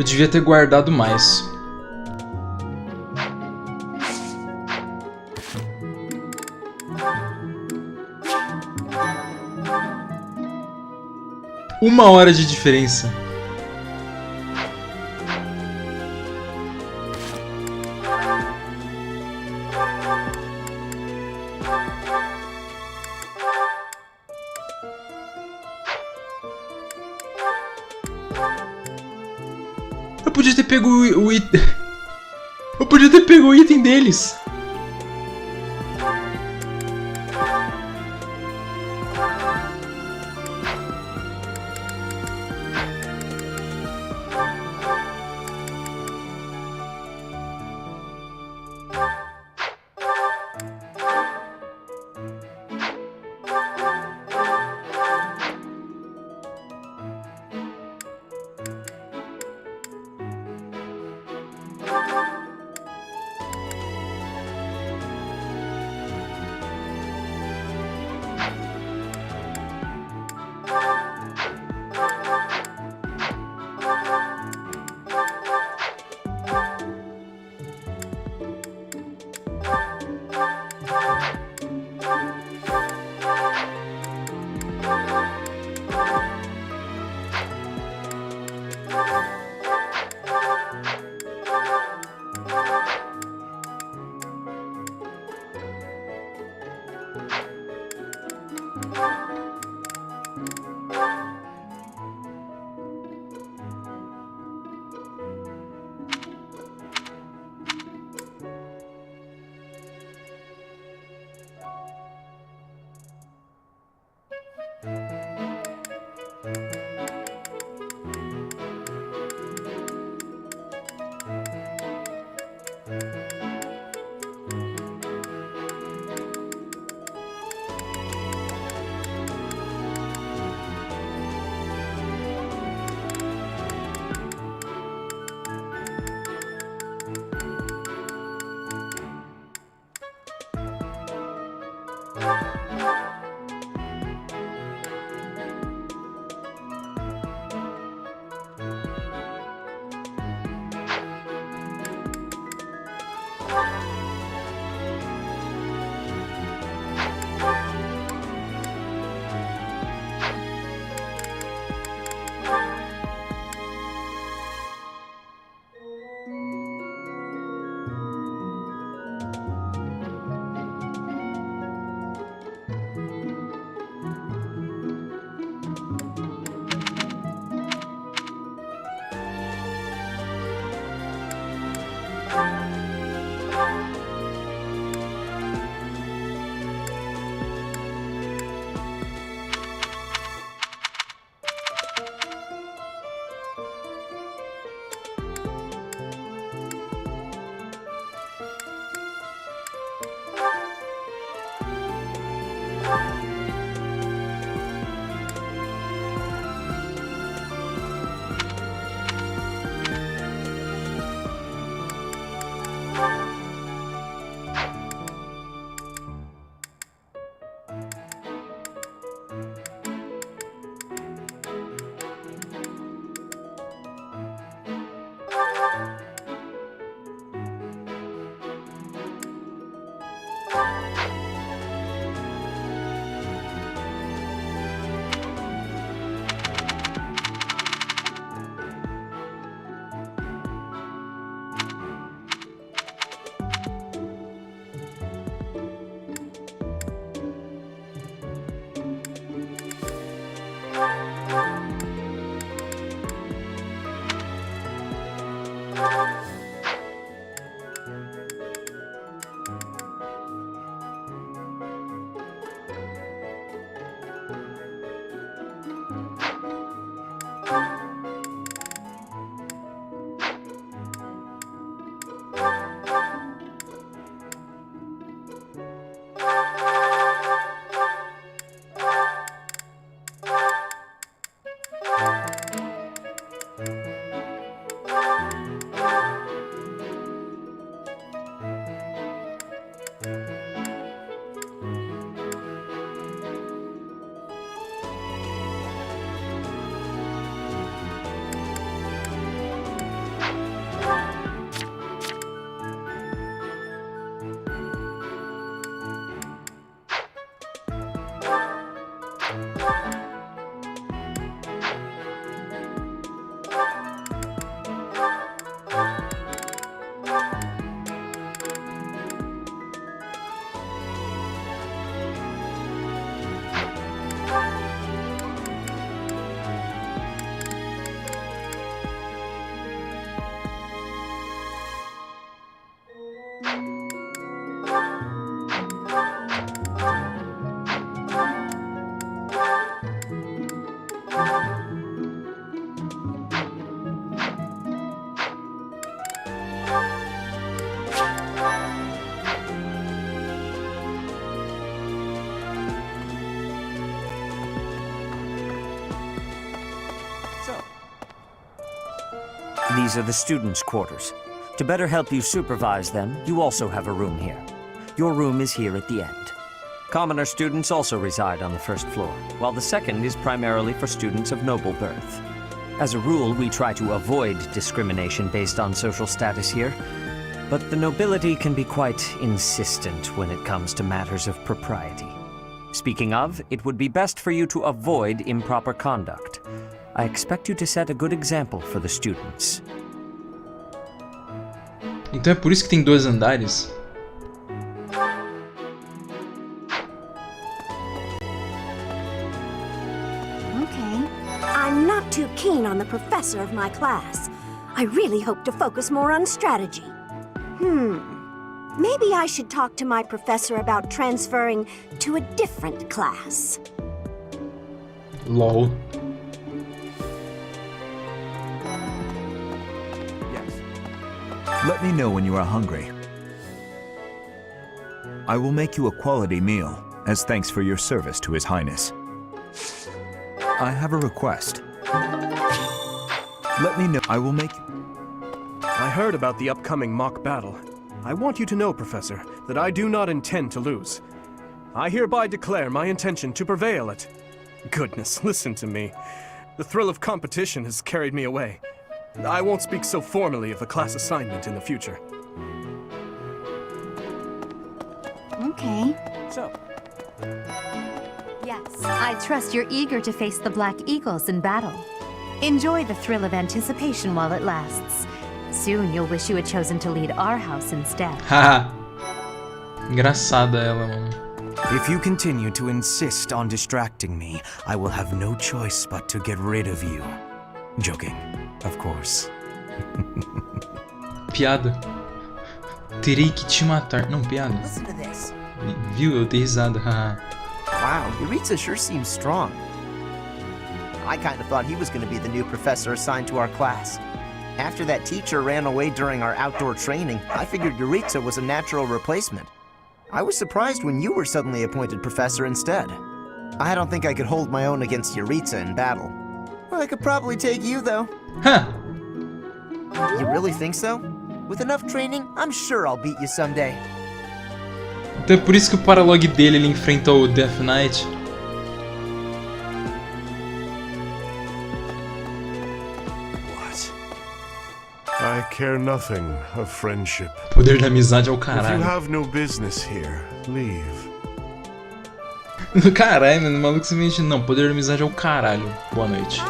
Eu devia ter guardado mais. Uma hora de diferença. Eu podia ter pego o item... Eu podia ter pego o item deles. These are the students' quarters. To better help you supervise them, you also have a room here. Your room is here at the end. Commoner students also reside on the first floor, while the second is primarily for students of noble birth. As a rule, we try to avoid discrimination based on social status here, but the nobility can be quite insistent when it comes to matters of propriety. Speaking of, it would be best for you to avoid improper conduct. I expect you to set a good example for the students. Então é por isso que tem 2 andares? Okay. I'm not too keen on the professor of my class. I really hope to focus more on strategy. Maybe I should talk to my professor about transferring to a different class. LOL. Let me know when you are hungry. I will make you a quality meal, as thanks for your service to His Highness. I have a request. Let me know. I will make... I heard about the upcoming mock battle. I want you to know, Professor, that I do not intend to lose. I hereby declare my intention to prevail at... Goodness, listen to me. The thrill of competition has carried me away. I won't speak so formally of the class assignment in the future. Okay. So. Yes, I trust you're eager to face the Black Eagles in battle. Enjoy the thrill of anticipation while it lasts. Soon you'll wish you had chosen to lead our house instead. Haha. Engraçada ela, mano. If you continue to insist on distracting me, I will have no choice but to get rid of you. Joking, of course. Piada. Terei que te matar. Não, piada. Listen to this. Viu? Eu dei risada. Haha. Wow, Yuritsa sure seems strong. I kind of thought he was going to be the new professor assigned to our class. After that teacher ran away during our outdoor training, I figured Yuritsa was a natural replacement. I was surprised when you were suddenly appointed professor instead. I don't think I could hold my own against Yuritsa in battle. Well, I could probably take you, though. Huh. You really think so? With enough training, I'm sure I'll beat you someday. Então é por isso que o paralog dele ele enfrenta o Death Knight. I care nothing of friendship. O poder da amizade é o If you caralho. have no business here, leave. Caralho, mano, o maluco simplesmente não. Poder da amizade é o caralho. Boa noite.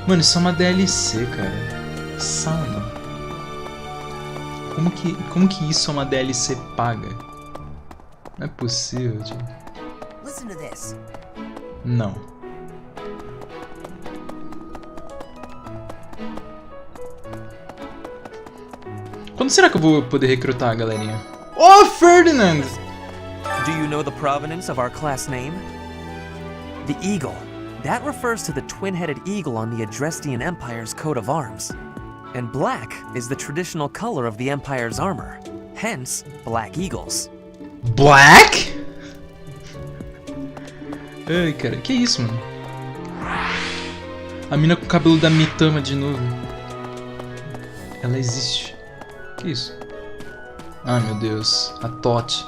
Mano, isso é uma DLC, cara. Sana. Como que isso é uma DLC paga? Não é possível, tio. Listen to this. Não. Quando será que eu vou poder recrutar a galerinha? Oh, Ferdinand! Do you know the provenance of our class name? The eagle. That refers to the twin-headed eagle on the Adrestian Empire's coat of arms. And black is the traditional color of the Empire's armor. Hence, Black Eagles. Black? Ai, cara, que isso, mano? A mina com o cabelo da Mitama de novo. Ela existe. Que isso? Ai, meu Deus. A Tot.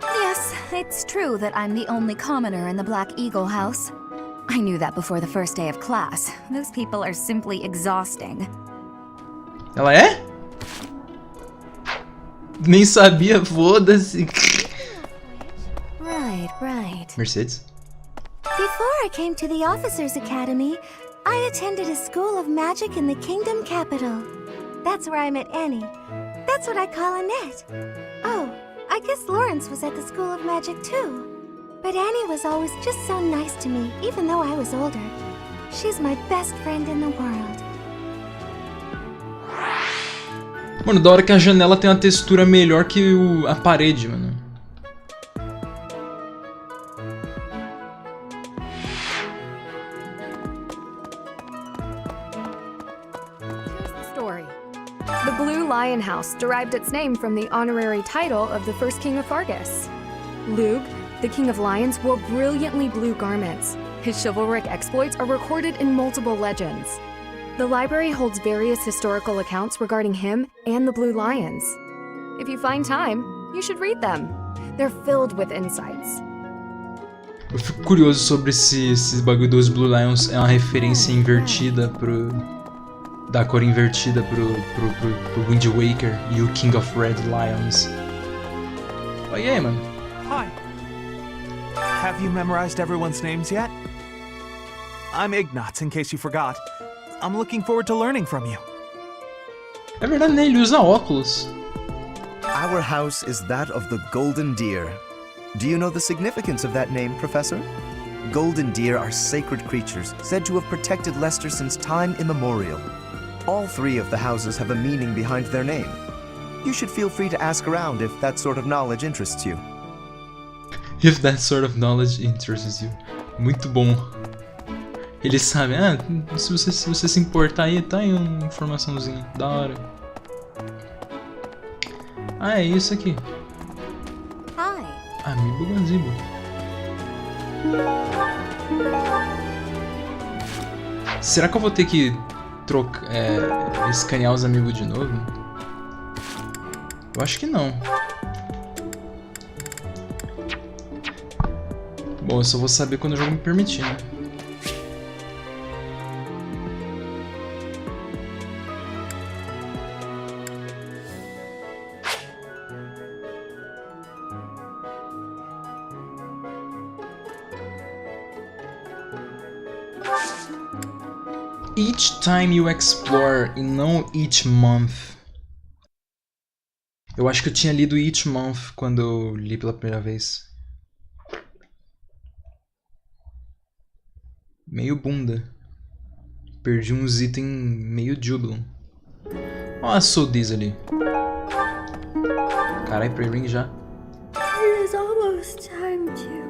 Yes, it's true that I'm the only commoner in the Black Eagle house. I knew that before the first day of class. Those people are simply exhausting. Ela é? Nem sabia, foda-se. Right. Mercedes? Before I came to the Officers Academy, I attended a school of magic in the Kingdom Capital. That's where I met Annie. That's what I call Annette. Oh, I guess Lawrence was at the School of Magic too. But Annie was always just so nice to me, even though I was older. She's my best friend in the world. Mano, da hora que a janela tem uma textura melhor que a parede, mano. The Blue Lion House derived its name from the honorary title of the first king of Fargus. Lug, the King of Lions wore brilliantly blue garments. His chivalric exploits are recorded in multiple legends. The library holds various historical accounts regarding him and the Blue Lions. If you find time, you should read them. They're filled with insights. Eu fico curioso sobre se esse bagulho dos Blue Lions é uma referência invertida da cor invertida pro Wind Waker e o King of Red Lions. Oh, e aí, mano? Hi. Have you memorized everyone's names yet? I'm Ignatz, in case you forgot. I'm looking forward to learning from you. É verdade, né? Ele usa óculos. Our house is that of the Golden Deer. Do you know the significance of that name, Professor? Golden deer are sacred creatures, said to have protected Leicester since time immemorial. All three of the houses have a meaning behind their name. You should feel free to ask around if that sort of knowledge interests you. If that sort of knowledge interests you. Muito bom. Eles sabem, se você se importar aí, tá aí uma informaçãozinha, da hora. Ah, é isso aqui. Amiibo Gazebo. Será que eu vou ter que escanear os amigos de novo? Eu acho que não. Bom, eu só vou saber quando o jogo me permitir, né? Each time you explore e não each month. Eu acho que eu tinha lido each month quando eu li pela primeira vez. Meio bunda. Perdi uns itens meio jubilant. Olha a Souldiz ali. Carai, pre-ring já. It is almost time to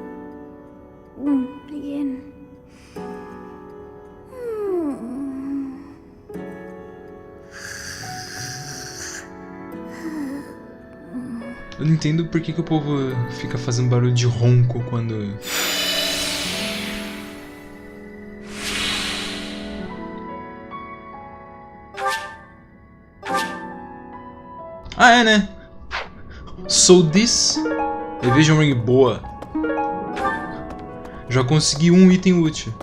begin. Eu não entendo por que o povo fica fazendo barulho de ronco quando... Ah, é, né? Souldiz. Evasion Ring boa. Já consegui um item útil.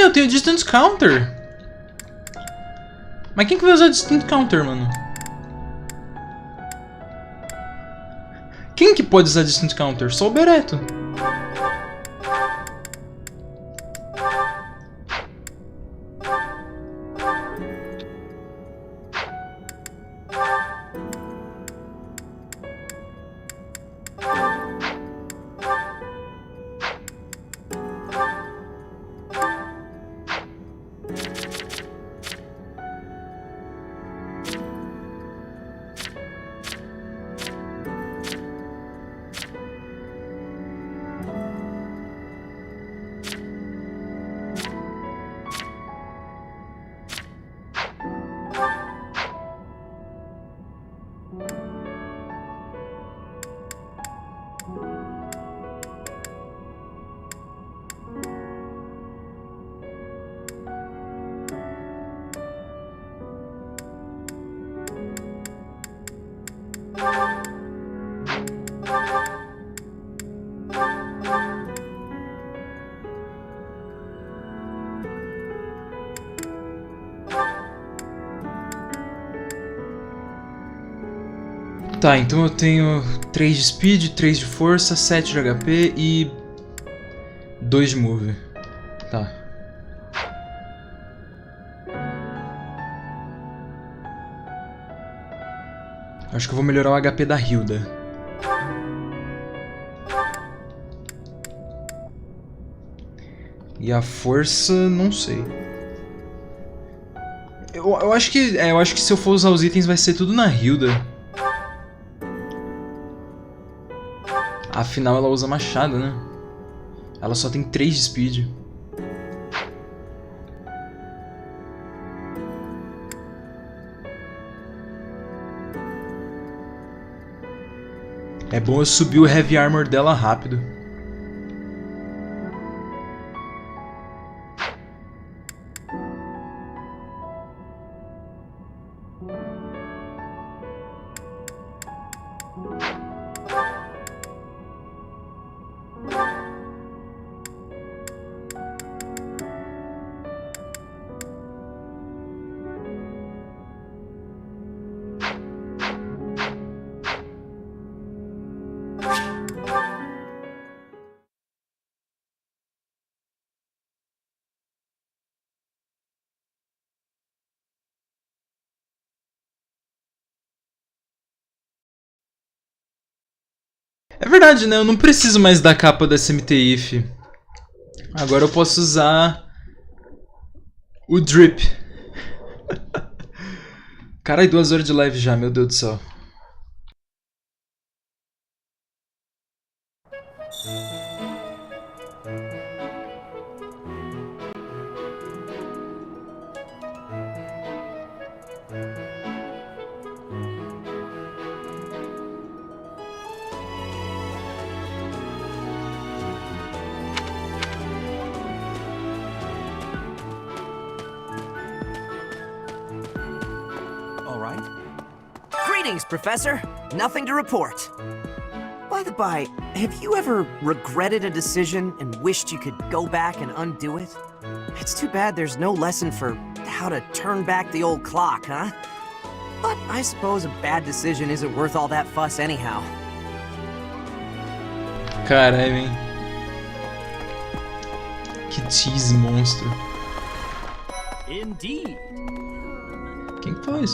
Eu tenho Distant Counter. Mas quem que vai usar Distant Counter, mano? Quem que pode usar Distant Counter? Só o Bereto. Tá, então eu tenho 3 de speed, 3 de força, 7 de HP e 2 de move. Tá. Acho que eu vou melhorar o HP da Hilda. E a força, não sei. Eu acho que se eu for usar os itens vai ser tudo na Hilda. Afinal ela usa machado, né? Ela só tem 3 de speed. É bom eu subir o Heavy Armor dela rápido. É verdade, né? Eu não preciso mais da capa da SMT-IF. Agora eu posso usar o Drip. Caralho, 2 horas de live já, meu Deus do céu. Greetings, Professor. Nothing to report. By the by, have you ever regretted a decision and wished you could go back and undo it? It's too bad there's no lesson for how to turn back the old clock, huh? But I suppose a bad decision isn't worth all that fuss anyhow. Caralho, hein? Que cheese monstro. Indeed. Quem que faz?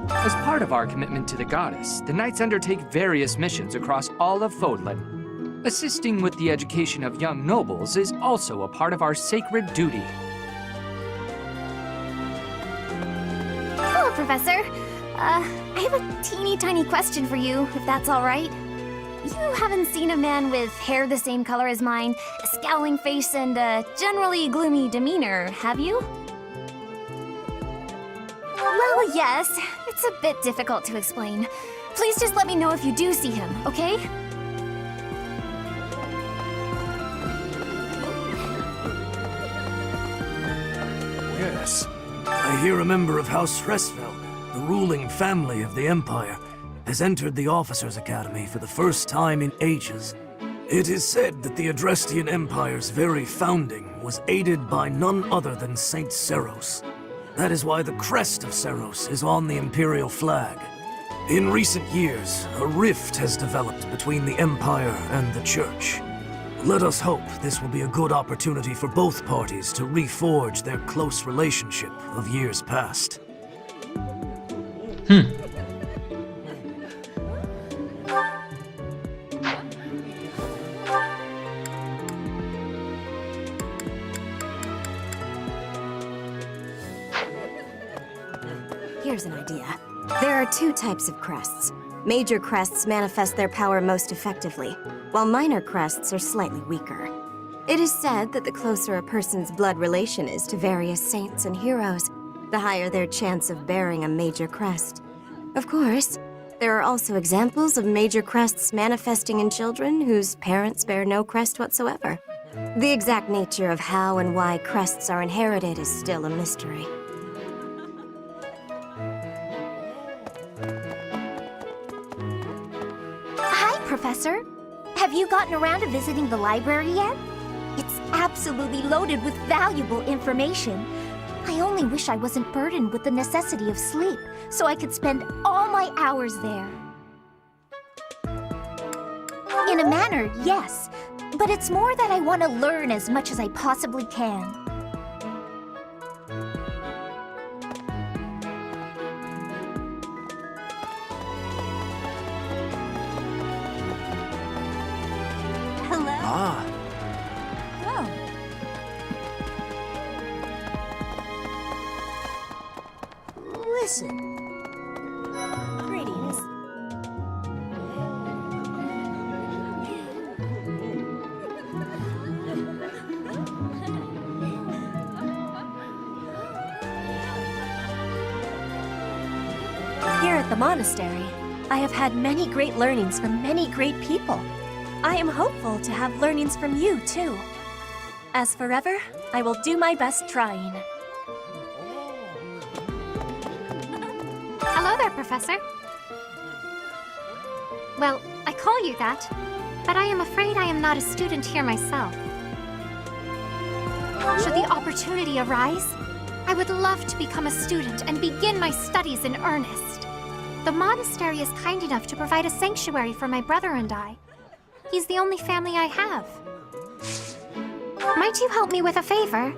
As part of our commitment to the goddess, the Knights undertake various missions across all of Fodlan. Assisting with the education of young nobles is also a part of our sacred duty. Hello, Professor. I have a teeny tiny question for you, if that's all right. You haven't seen a man with hair the same color as mine, a scowling face, and a generally gloomy demeanor, have you? Well, yes. It's a bit difficult to explain. Please just let me know if you do see him, okay? Yes. I hear a member of House Fresfeld, the ruling family of the Empire, has entered the Officers' Academy for the first time in ages. It is said that the Adrestian Empire's very founding was aided by none other than Saint Seros. That is why the crest of Seros is on the Imperial flag. In recent years, a rift has developed between the Empire and the Church. Let us hope this will be a good opportunity for both parties to reforge their close relationship of years past. Here's an idea. There are 2 types of crests. Major crests manifest their power most effectively, while minor crests are slightly weaker. It is said that the closer a person's blood relation is to various saints and heroes, the higher their chance of bearing a major crest. Of course, there are also examples of major crests manifesting in children whose parents bear no crest whatsoever. The exact nature of how and why crests are inherited is still a mystery. Professor, have you gotten around to visiting the library yet? It's absolutely loaded with valuable information. I only wish I wasn't burdened with the necessity of sleep, so I could spend all my hours there. In a manner, yes, but it's more that I want to learn as much as I possibly can. At the monastery, I have had many great learnings from many great people. I am hopeful to have learnings from you, too. As forever, I will do my best trying. Hello there, Professor. Well, I call you that, but I am afraid I am not a student here myself. Should the opportunity arise, I would love to become a student and begin my studies in earnest. The monastery is kind enough to provide a sanctuary for my brother and I. He's the only family I have. Might you help me with a favor?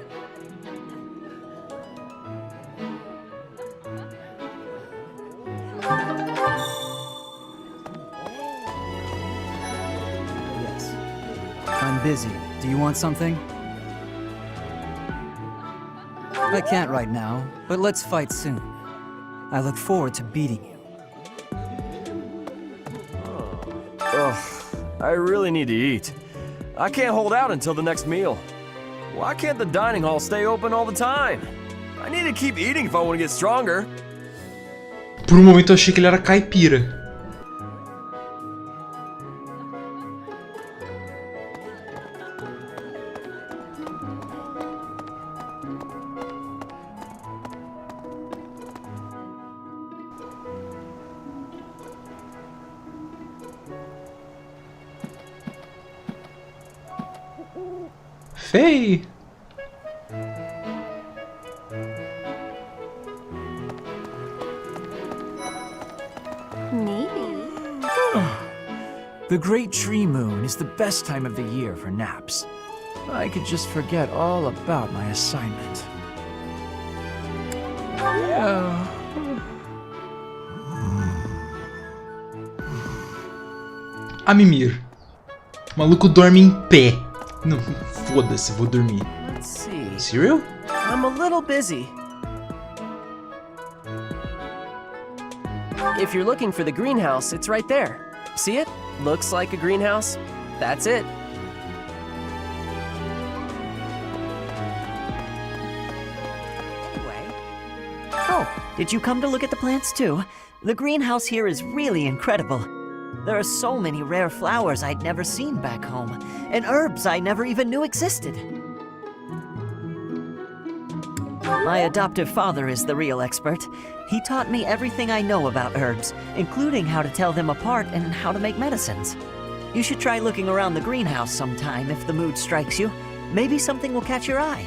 Yes. I'm busy. Do you want something? I can't right now, but let's fight soon. I look forward to beating you. Ugh, I really need to eat. I can't hold out until the next meal. Why can't the dining hall stay open all the time? I need to keep eating if I want to get stronger. Por um momento eu achei que ele era caipira. Fei! The Great Tree Moon is the best time of the year for naps. I could just forget all about my assignment. A mimir. O maluco dorme em pé. Não, foda-se, vou dormir. Let's see. Cereal? I'm a little busy. If you're looking for the greenhouse, it's right there. See it? Looks like a greenhouse. That's it. Oh, did you come to look at the plants too? The greenhouse here is really incredible. There are so many rare flowers I'd never seen back home, and herbs I never even knew existed. My adoptive father is the real expert. He taught me everything I know about herbs, including how to tell them apart and how to make medicines. You should try looking around the greenhouse sometime if the mood strikes you. Maybe something will catch your eye.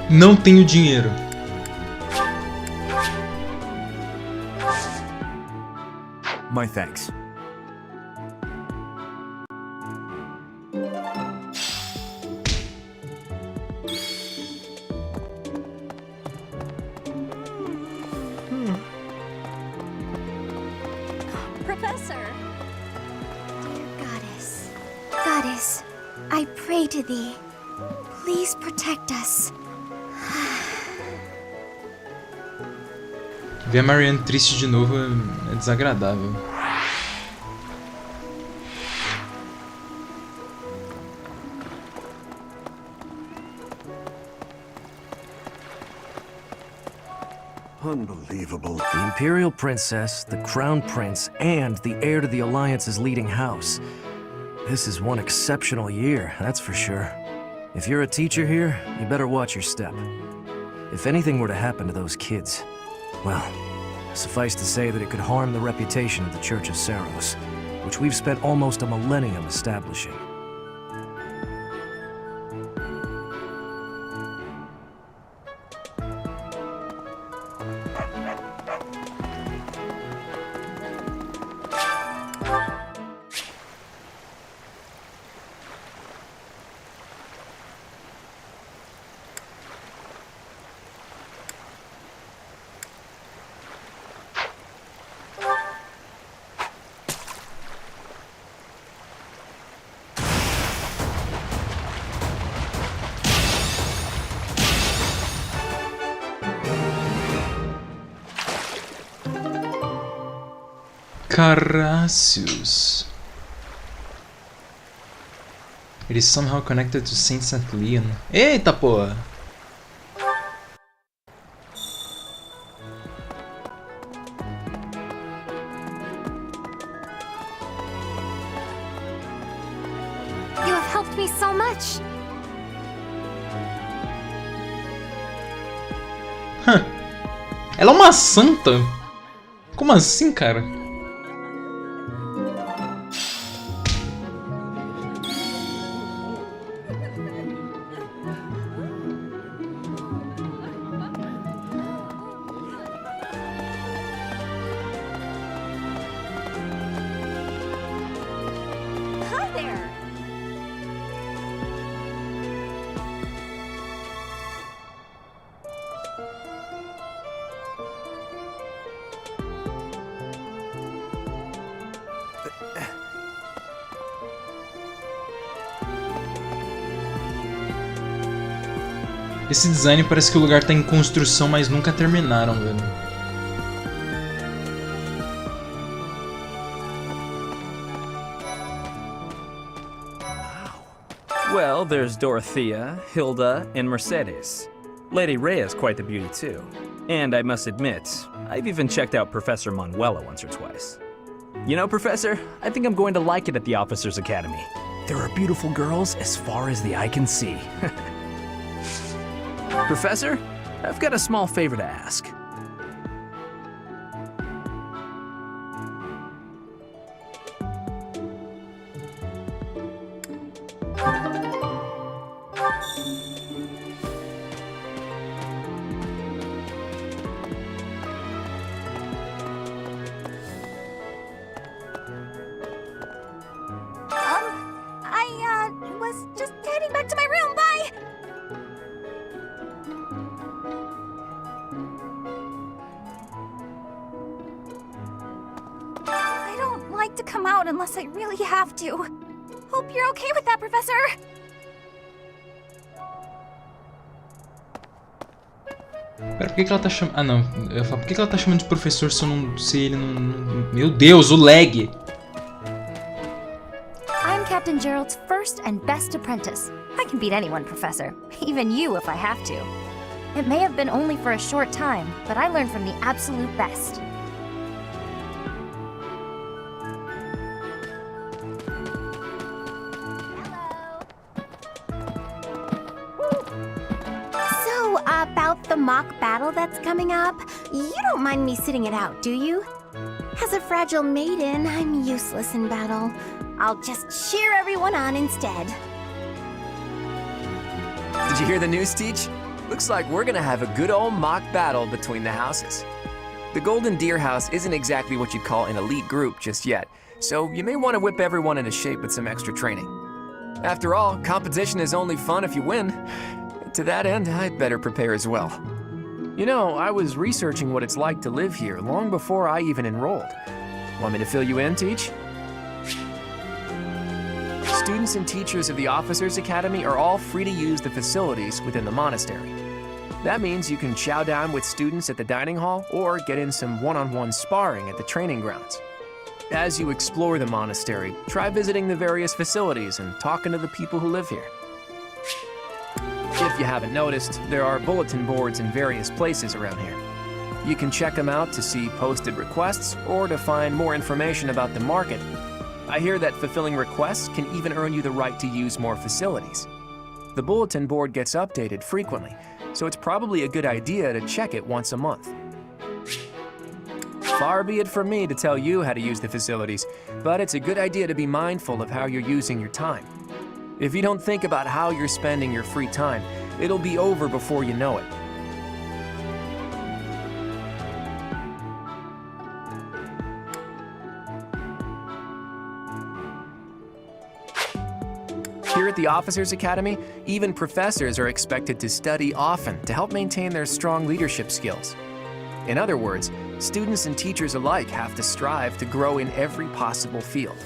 Não tenho dinheiro. My thanks. Professor! Dear Goddess. Goddess, I pray to thee. Please protect us. Ver a Marianne triste de novo é desagradável. Unbelievable. The Imperial Princess, the Crown Prince, and the heir to the Alliance's leading house. This is one exceptional year, that's for sure. If you're a teacher here, you better watch your step. If anything were to happen to those kids, well, suffice to say that it could harm the reputation of the Church of Saros, which we've spent almost a millennium establishing. Caraccius. It is somehow connected to Saint Leon. Eita porra! You have helped me so much. Ela é uma santa? Como assim, cara? Hi there! Esse design parece que o lugar tá em construção, mas nunca terminaram, velho. Well, there's Dorothea, Hilda, and Mercedes. Lady Rhea's quite the beauty too. And I must admit, I've even checked out Professor Manuela once or twice. You know, Professor, I think I'm going to like it at the Officers' Academy. There are beautiful girls as far as the eye can see. Professor, I've got a small favor to ask. I was just heading back to my room. Bye! I don't like to come out unless I really have to. Hope you're okay with that, Professor. Pera, por que ela tá chamando... Ah, não. Eu ia falar, por que ela tá chamando de professor se eu não... Se ele não... Meu Deus, o lag! I'm Captain Gerald's first and best apprentice. I can beat anyone, Professor. Even you if I have to. It may have been only for a short time, but I learned from the absolute best. So, about the mock battle that's coming up, you don't mind me sitting it out, do you? As a fragile maiden, I'm useless in battle. I'll just cheer everyone on instead. Did you hear the news, Teach? Looks like we're gonna have a good old mock battle between the houses. The Golden Deer House isn't exactly what you'd call an elite group just yet, so you may want to whip everyone into shape with some extra training. After all, competition is only fun if you win. To that end, I'd better prepare as well. You know, I was researching what it's like to live here long before I even enrolled. Want me to fill you in, Teach? Students and teachers of the Officers' Academy are all free to use the facilities within the monastery. That means you can chow down with students at the dining hall or get in some one-on-one sparring at the training grounds. As you explore the monastery, try visiting the various facilities and talking to the people who live here. If you haven't noticed, there are bulletin boards in various places around here. You can check them out to see posted requests or to find more information about the market. I hear that fulfilling requests can even earn you the right to use more facilities. The bulletin board gets updated frequently, so it's probably a good idea to check it once a month. Far be it from me to tell you how to use the facilities, but it's a good idea to be mindful of how you're using your time. If you don't think about how you're spending your free time, it'll be over before you know it. Here at the Officers' Academy, even professors are expected to study often to help maintain their strong leadership skills. In other words, students and teachers alike have to strive to grow in every possible field.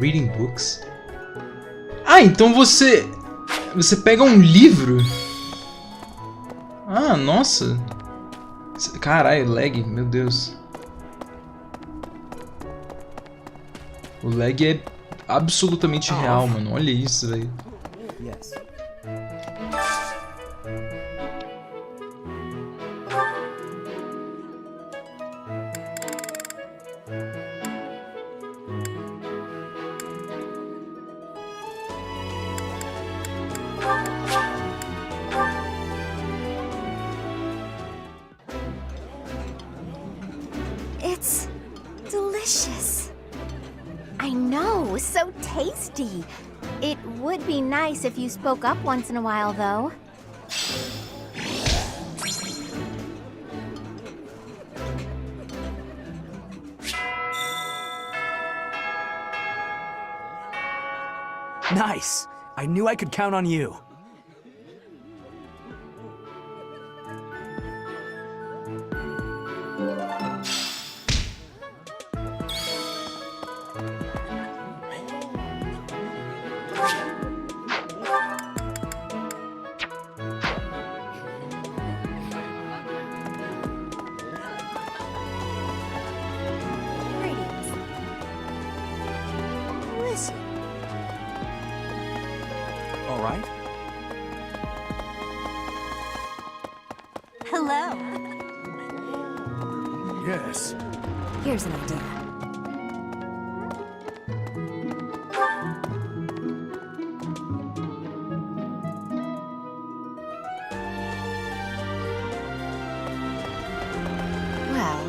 Reading books? Ah, então você pega um livro? Ah, Ah, nossa. Caralho, lag, meu Deus. O lag é absolutamente real, mano. Olha isso, velho. Yes. It's delicious. I know, so tasty. It would be nice if you spoke up once in a while, though. Nice. I knew I could count on you. Listen. All right. Hello. Yes. Here's an idea. Well,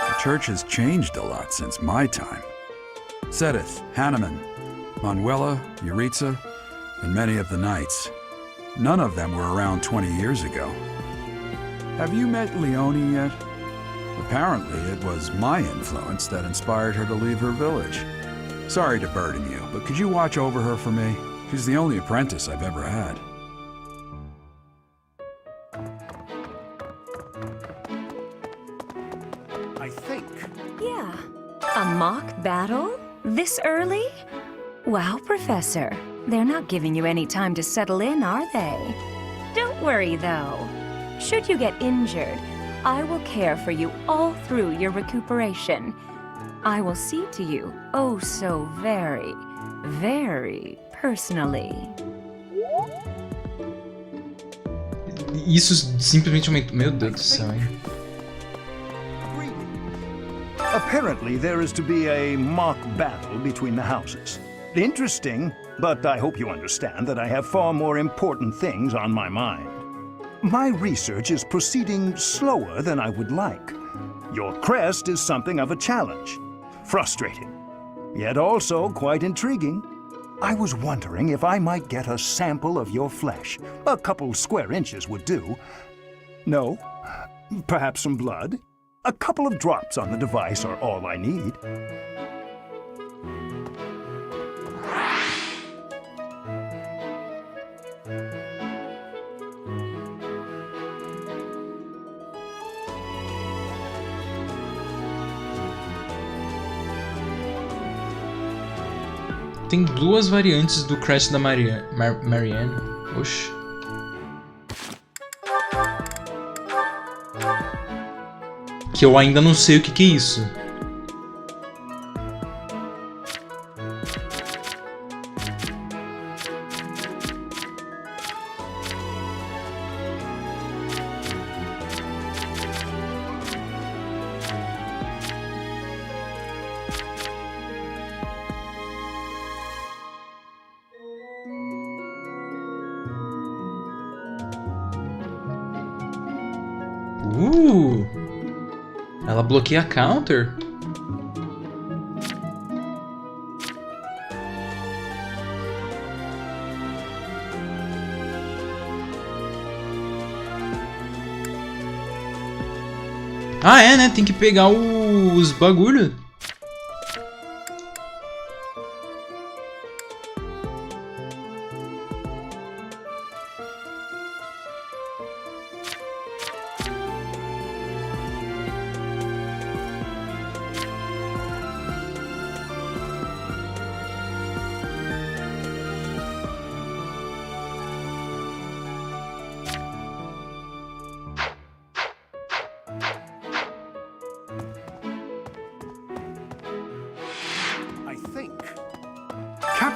The church has changed a lot since my time. Sedith, Hanneman, Manuela, Yuritsa, and many of the knights. None of them were around 20 years ago. Have you met Leonie yet? Apparently, it was my influence that inspired her to leave her village. Sorry to burden you, but could you watch over her for me? She's the only apprentice I've ever had. I think. Yeah. A mock battle? This early? Wow, Professor. They're not giving you any time to settle in, are they? Don't worry, though. Should you get injured, I will care for you all through your recuperation. I will see to you, oh so very, very personally. Isso simplesmente aumentou. Meu Deus do céu, hein? Apparently, there is to be a mock battle between the houses. Interesting, but I hope you understand that I have far more important things on my mind. My research is proceeding slower than I would like. Your crest is something of a challenge. Frustrating, yet also quite intriguing. I was wondering if I might get a sample of your flesh. A couple square inches would do. No? Perhaps some blood? A couple of drops on the device are all I need. Tem duas variantes do Crest da Marianne. Oxi. Que eu ainda não sei o que é isso. Ela bloqueia counter? Ah, é, né? Tem que pegar os bagulho.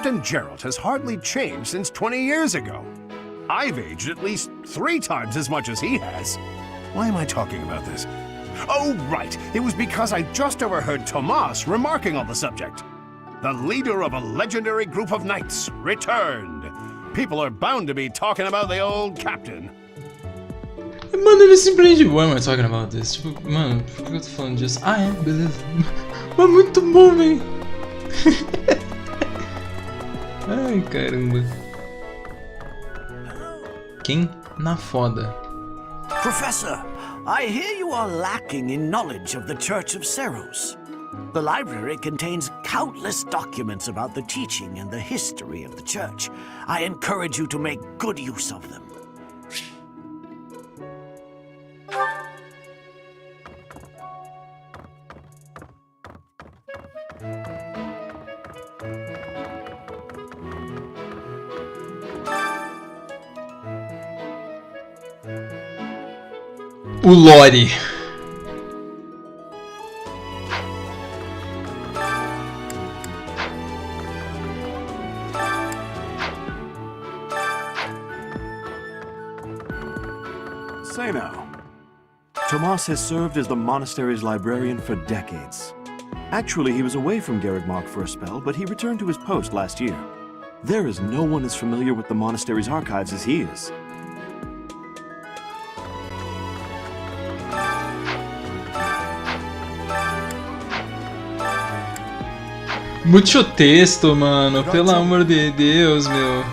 Captain Gerald has hardly changed since 20 years ago. I've aged at least 3 times as much as he has. Why am I talking about this? Oh, right. It was because I just overheard Tomas remarking on the subject. The leader of a legendary group of knights returned. People are bound to be talking about the old captain. Mano, ele simplesmente... Why am I talking about this? Tipo, mano, por que eu tô falando disso? Ah, é? Beleza. Mas muito bom, velho. Ai, caramba. Quem na foda? Professor, I hear you are lacking in knowledge of the Church of Seros. The library contains countless documents about the teaching and the history of the Church. I encourage you to make good use of them. O Lore. Say now, Tomas has served as the monastery's librarian for decades. Actually, he was away from Garrigmark for a spell, but he returned to his post last year. There is no one as familiar with the monastery's archives as he is. Muito texto, mano. Pelo amor de Deus, meu.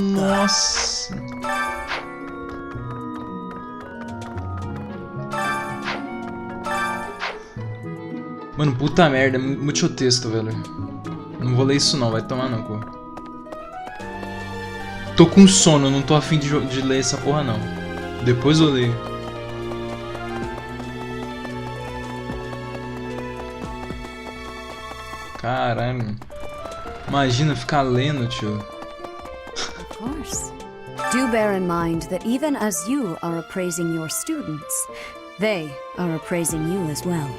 Nossa. Mano, puta merda. Muito texto, velho. Não vou ler isso não, vai tomar no cu. Tô com sono, não tô afim de ler essa porra não. Depois eu leio. Caralho. Imagina ficar lendo, tio. Of course. Do bear in mind that even as you are appraising your students, they are appraising you as well.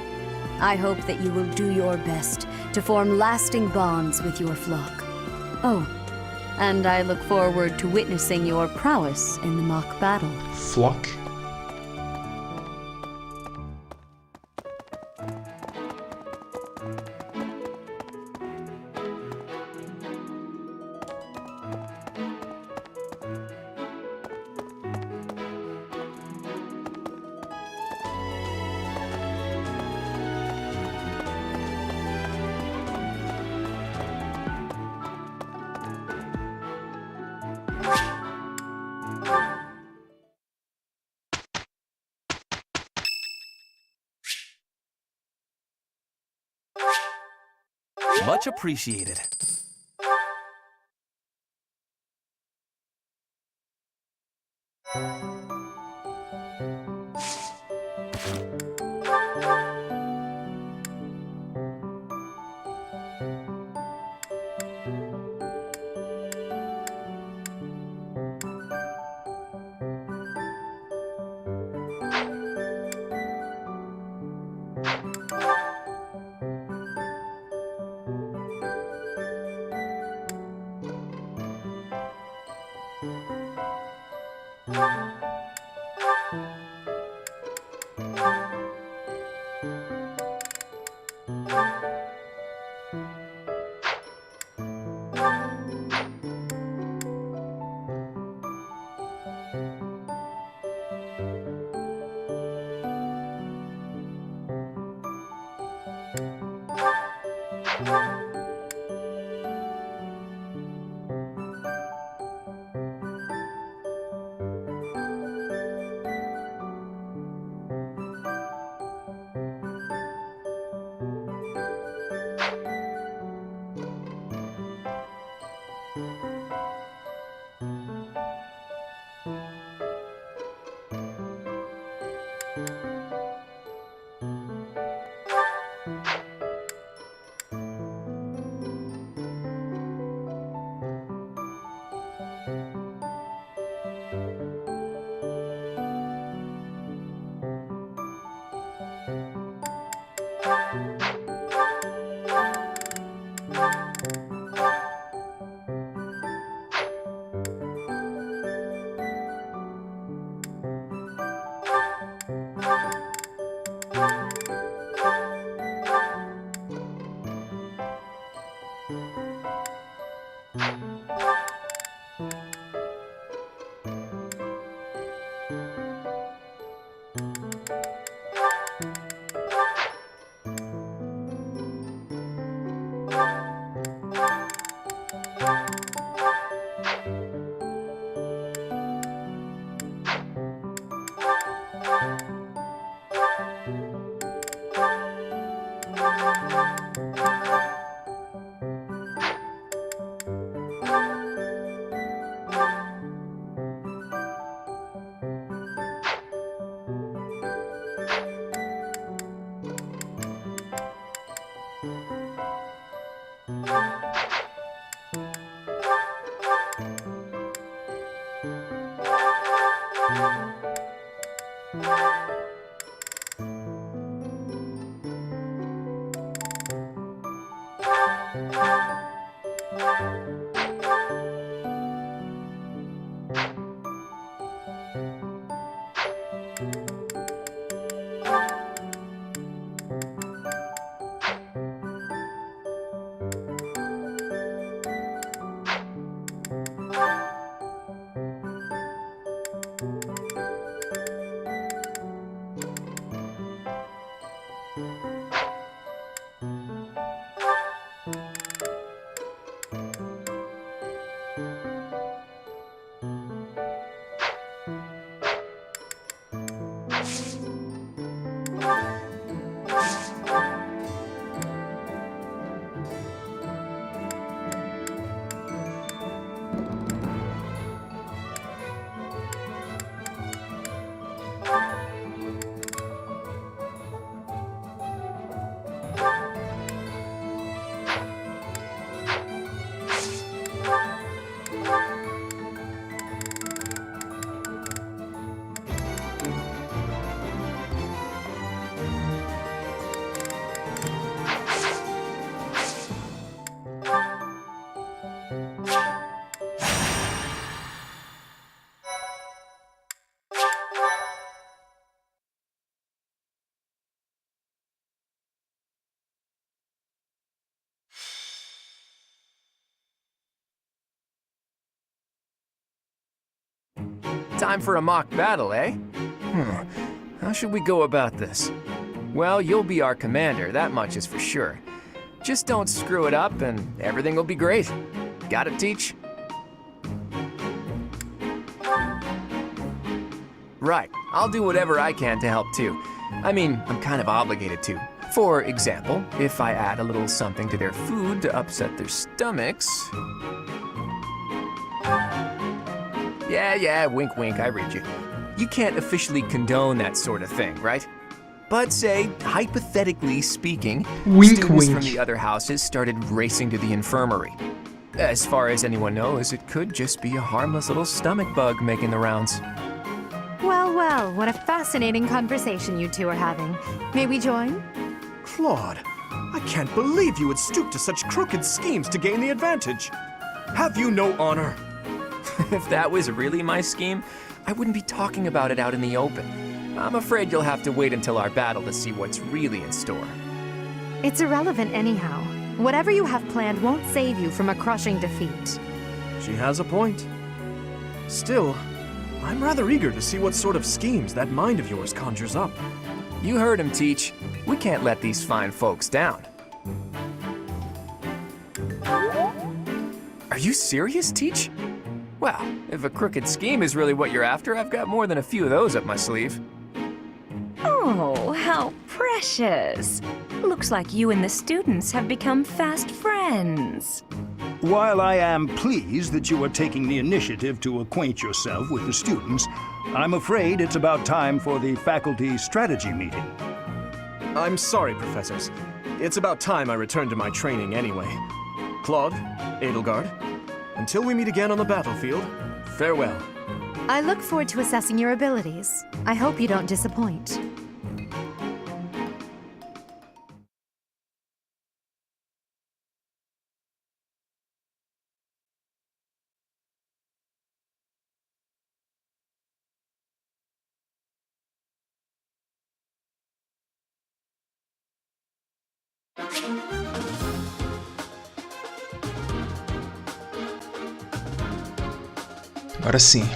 I hope that you will do your best to form lasting bonds with your flock. Oh, and I look forward to witnessing your prowess in the mock battle. Flock? Much appreciated. Time for a mock battle, eh? How should we go about this? Well, you'll be our commander, that much is for sure. Just don't screw it up and everything will be great. Got it, Teach? Right, I'll do whatever I can to help too. I mean, I'm kind of obligated to. For example, if I add a little something to their food to upset their stomachs... Yeah, wink wink, I read you. You can't officially condone that sort of thing, right? But say, hypothetically speaking, wink, students wink. from the other houses started racing to the infirmary. As far as anyone knows, it could just be a harmless little stomach bug making the rounds. Well, well, what a fascinating conversation you two are having. May we join? Claude, I can't believe you would stoop to such crooked schemes to gain the advantage. Have you no honor? If that was really my scheme, I wouldn't be talking about it out in the open. I'm afraid you'll have to wait until our battle to see what's really in store. It's irrelevant anyhow. Whatever you have planned won't save you from a crushing defeat. She has a point. Still, I'm rather eager to see what sort of schemes that mind of yours conjures up. You heard him, Teach. We can't let these fine folks down. Are you serious, Teach? Well, if a crooked scheme is really what you're after, I've got more than a few of those up my sleeve. Oh, how precious. Looks like you and the students have become fast friends. While I am pleased that you are taking the initiative to acquaint yourself with the students, I'm afraid it's about time for the faculty strategy meeting. I'm sorry, professors. It's about time I returned to my training anyway. Claude, Edelgard, until we meet again on the battlefield, farewell. I look forward to assessing your abilities. I hope you don't disappoint. Agora sim.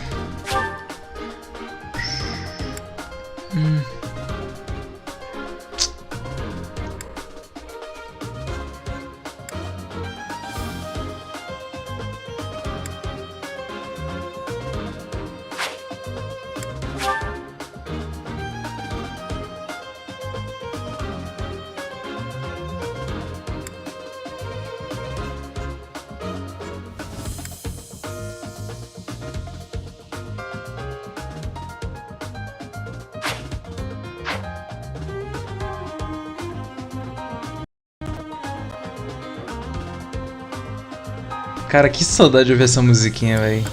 Cara, que saudade de ouvir essa musiquinha, véi.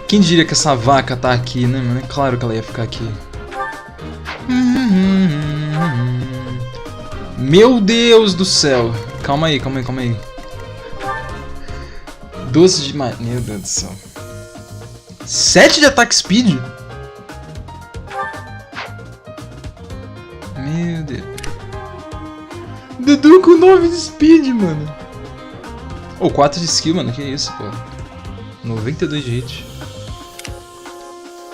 Quem diria que essa vaca tá aqui, né, mano? É claro que ela ia ficar aqui. Meu Deus do céu. Calma aí, calma aí, calma aí. 12 de maio. Meu Deus do céu. 7 de ataque speed? Meu Deus. Dudu com 9 de speed, mano. Ou 4 de skill, mano. Que isso, pô. 92 de hit.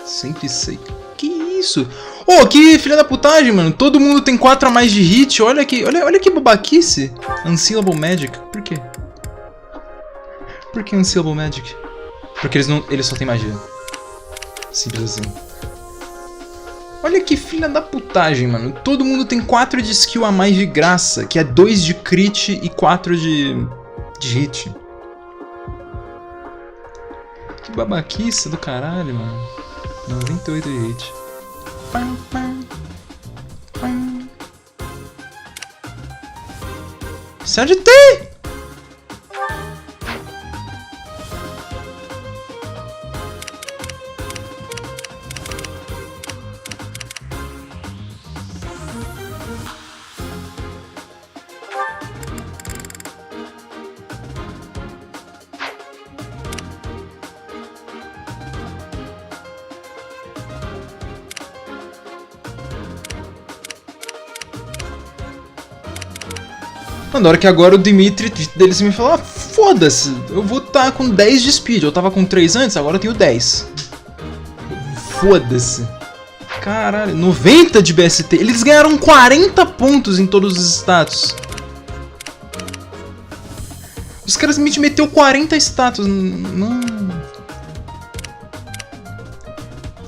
106. Que isso? Oh, que filha da putagem, mano. Todo mundo tem 4 a mais de hit. Olha que babaquice. Unsealable Magic. Por quê? Por que Unsealable Magic? Porque eles só têm magia. Simples assim. Olha que filha da putagem, mano. Todo mundo tem 4 de skill a mais de graça. Que é 2 de crit e 4 de hit. Que babaquice do caralho, mano. 98 de hit. Acertei! Mano, na hora que agora o Dimitri dele me falou, ah, foda-se, eu vou estar com 10 de speed, eu tava com 3 antes, agora eu tenho 10. Foda-se. Caralho, 90 de BST, eles ganharam 40 pontos em todos os status. Os caras me meteu 40 status, não...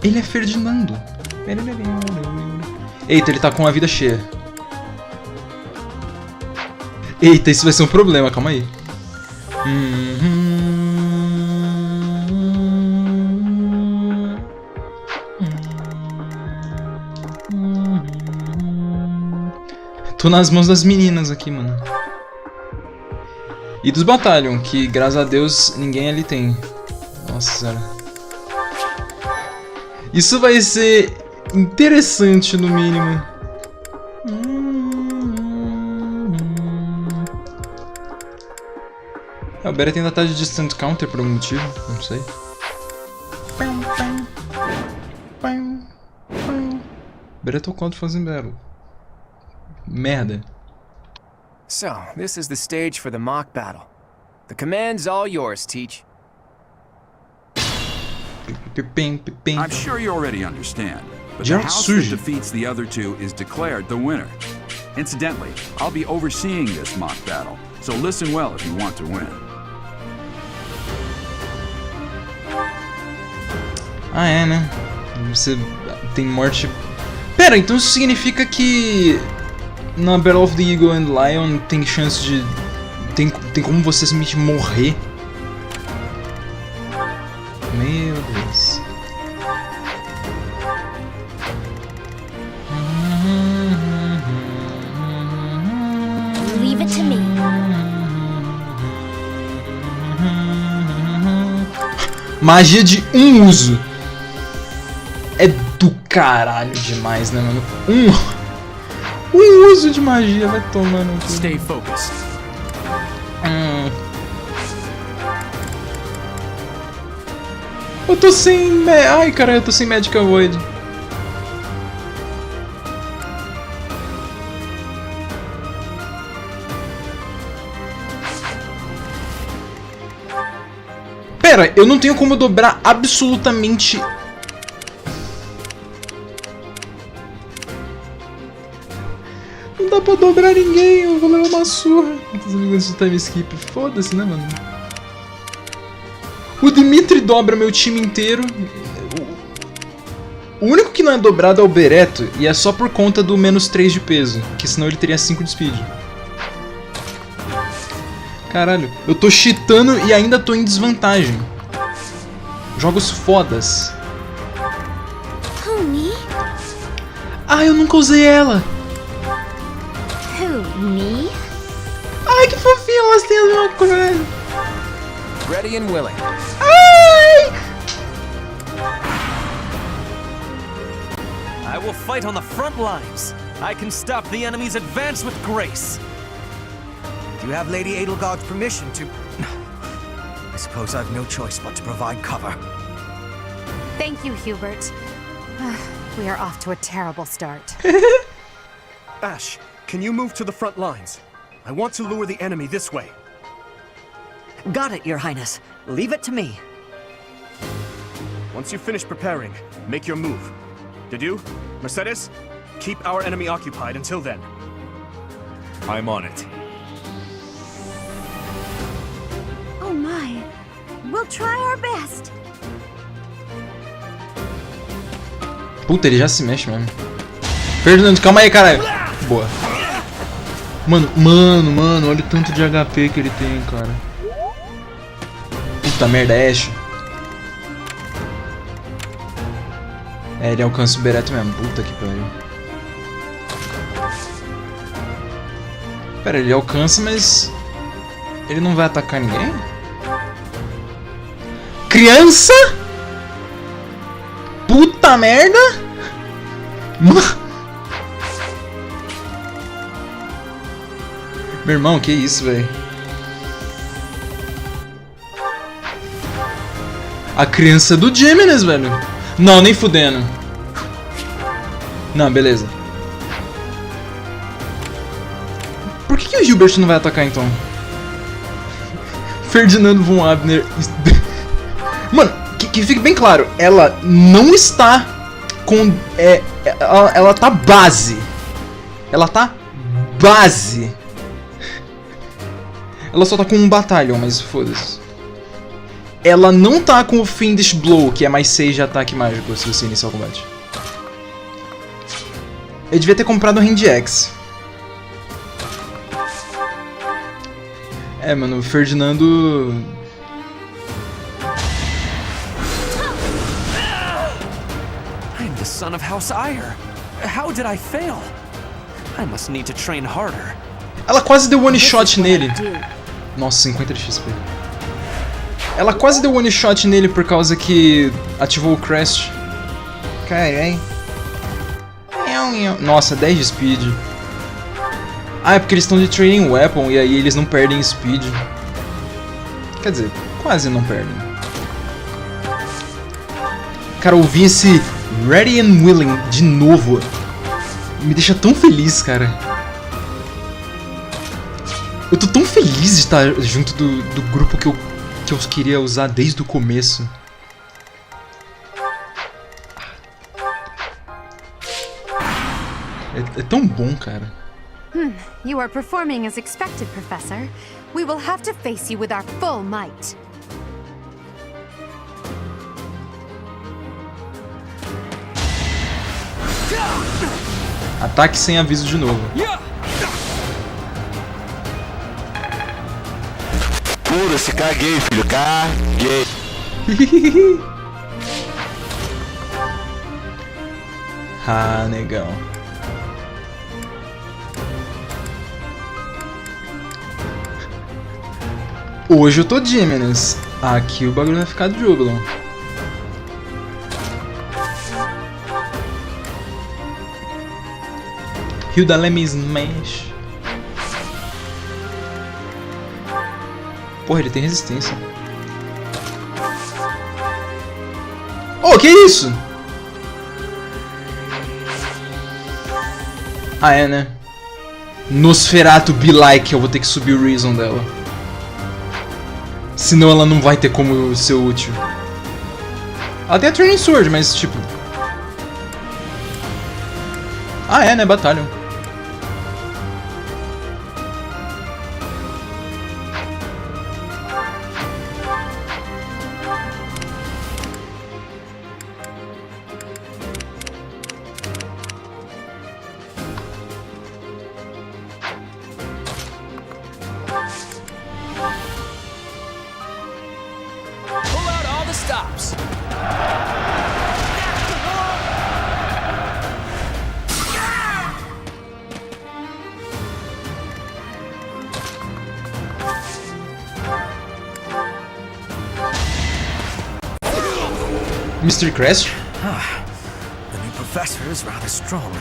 Ele é Ferdinando. Eita, ele tá com a vida cheia. Eita, isso vai ser um problema, calma aí. Tô nas mãos das meninas aqui, mano. E dos Battalion, que graças a Deus ninguém ali tem. Nossa senhora. Isso vai ser interessante no mínimo. O Beret ainda tá de Distant Counter por algum motivo, não sei. Beret ou contra fazendo battle. Merda. So, this is the stage for the mock battle. The command's all yours, Teach. I'm sure you already understand, but the house that defeats the other two is declared the winner. Incidentally, I'll be overseeing this mock battle, so listen well if you want to win. Ah, é, né? Você tem morte... Pera, então isso significa que... Na Battle of the Eagle and Lion tem chance de... Tem como você simplesmente morrer? Meu Deus. Leave it to me. Magia de um uso. É do caralho demais, né, mano? Um uso de magia vai tomando. Stay focused. Eu tô sem... Ai, cara, eu tô sem Magical Void. Pera, eu não tenho como dobrar absolutamente... Não dá pra dobrar ninguém, eu vou levar uma surra. Os amigos de time skip, foda-se, né, mano? O Dimitri dobra meu time inteiro. O único que não é dobrado é o Bereto, e é só por conta do menos 3 de peso, que senão ele teria 5 de speed. Caralho, eu tô cheatando e ainda tô em desvantagem. Jogos fodas. Who, me? Ah, eu nunca usei ela. Who, me? Ai, que fofinho, elas têm a mesma coisa. Ready and willing. Ai! I will fight on the front lines. I can stop the enemy's advance with grace. Do you have Lady Edelgard's permission to... I suppose I've no choice but to provide cover. Thank you, Hubert. We are off to a terrible start. Ash, can you move to the front lines? I want to lure the enemy this way. Got it, Your Highness. Leave it to me. Once you finish preparing, make your move. Did you? Mercedes? Keep our enemy occupied until then. I'm on it. Oh my. We'll try our best. Puta, ele já se mexe mesmo. Ferdinand, calma aí, caralho. Boa. Mano, olha o tanto de HP que ele tem, cara. Puta merda, Ash. É, ele alcança o Bereto mesmo. Puta que pariu. Pera, ele alcança, mas... ele não vai atacar ninguém? Criança? Puta merda! Meu irmão, que isso, velho? A criança do Geminis, velho. Não, nem fudendo. Não, beleza. Por que o Gilbert não vai atacar, então? Ferdinando von Abner... Mano, que fique bem claro. Ela não está com... ela tá base. Ela tá base. Ela só tá com um batalhão, mas foda-se. Ela não tá com o Fiendish Blow, que é mais 6 de ataque mágico se você iniciar o combate. Eu devia ter comprado o Hand Axe. É, mano, o Ferdinando... I'm the son of House Ire. How did I fail? I must need to train harder. Ela quase deu one shot nele. Nossa, 50 de XP. Ela quase deu one shot nele por causa que ativou o Crest. Carai. Nossa, 10 de speed. Ah, é porque eles estão de Training Weapon e aí eles não perdem speed. Quer dizer, quase não perdem. Cara, ouvir esse Ready and Willing de novo me deixa tão feliz, cara. Eu tô tão feliz de estar junto do grupo que eu queria usar desde o começo. É tão bom, cara. You are performing as expected, Professor. We will have to face you with our full might. Ataque sem aviso de novo. Pura-se, caguei, filho, caguei. Ah, negão. Hoje eu tô Geminis. Aqui o bagulho vai ficar de Jubilon. Hilda, let me smash. Porra, ele tem resistência. Oh, que isso? Ah, é, né? Nosferatu be like, eu vou ter que subir o Reason dela. Senão ela não vai ter como ser útil. Ela tem a Training Sword, mas tipo... Ah, é, né? Batalha. Stops. Mr. Crest? The new professor is rather strong.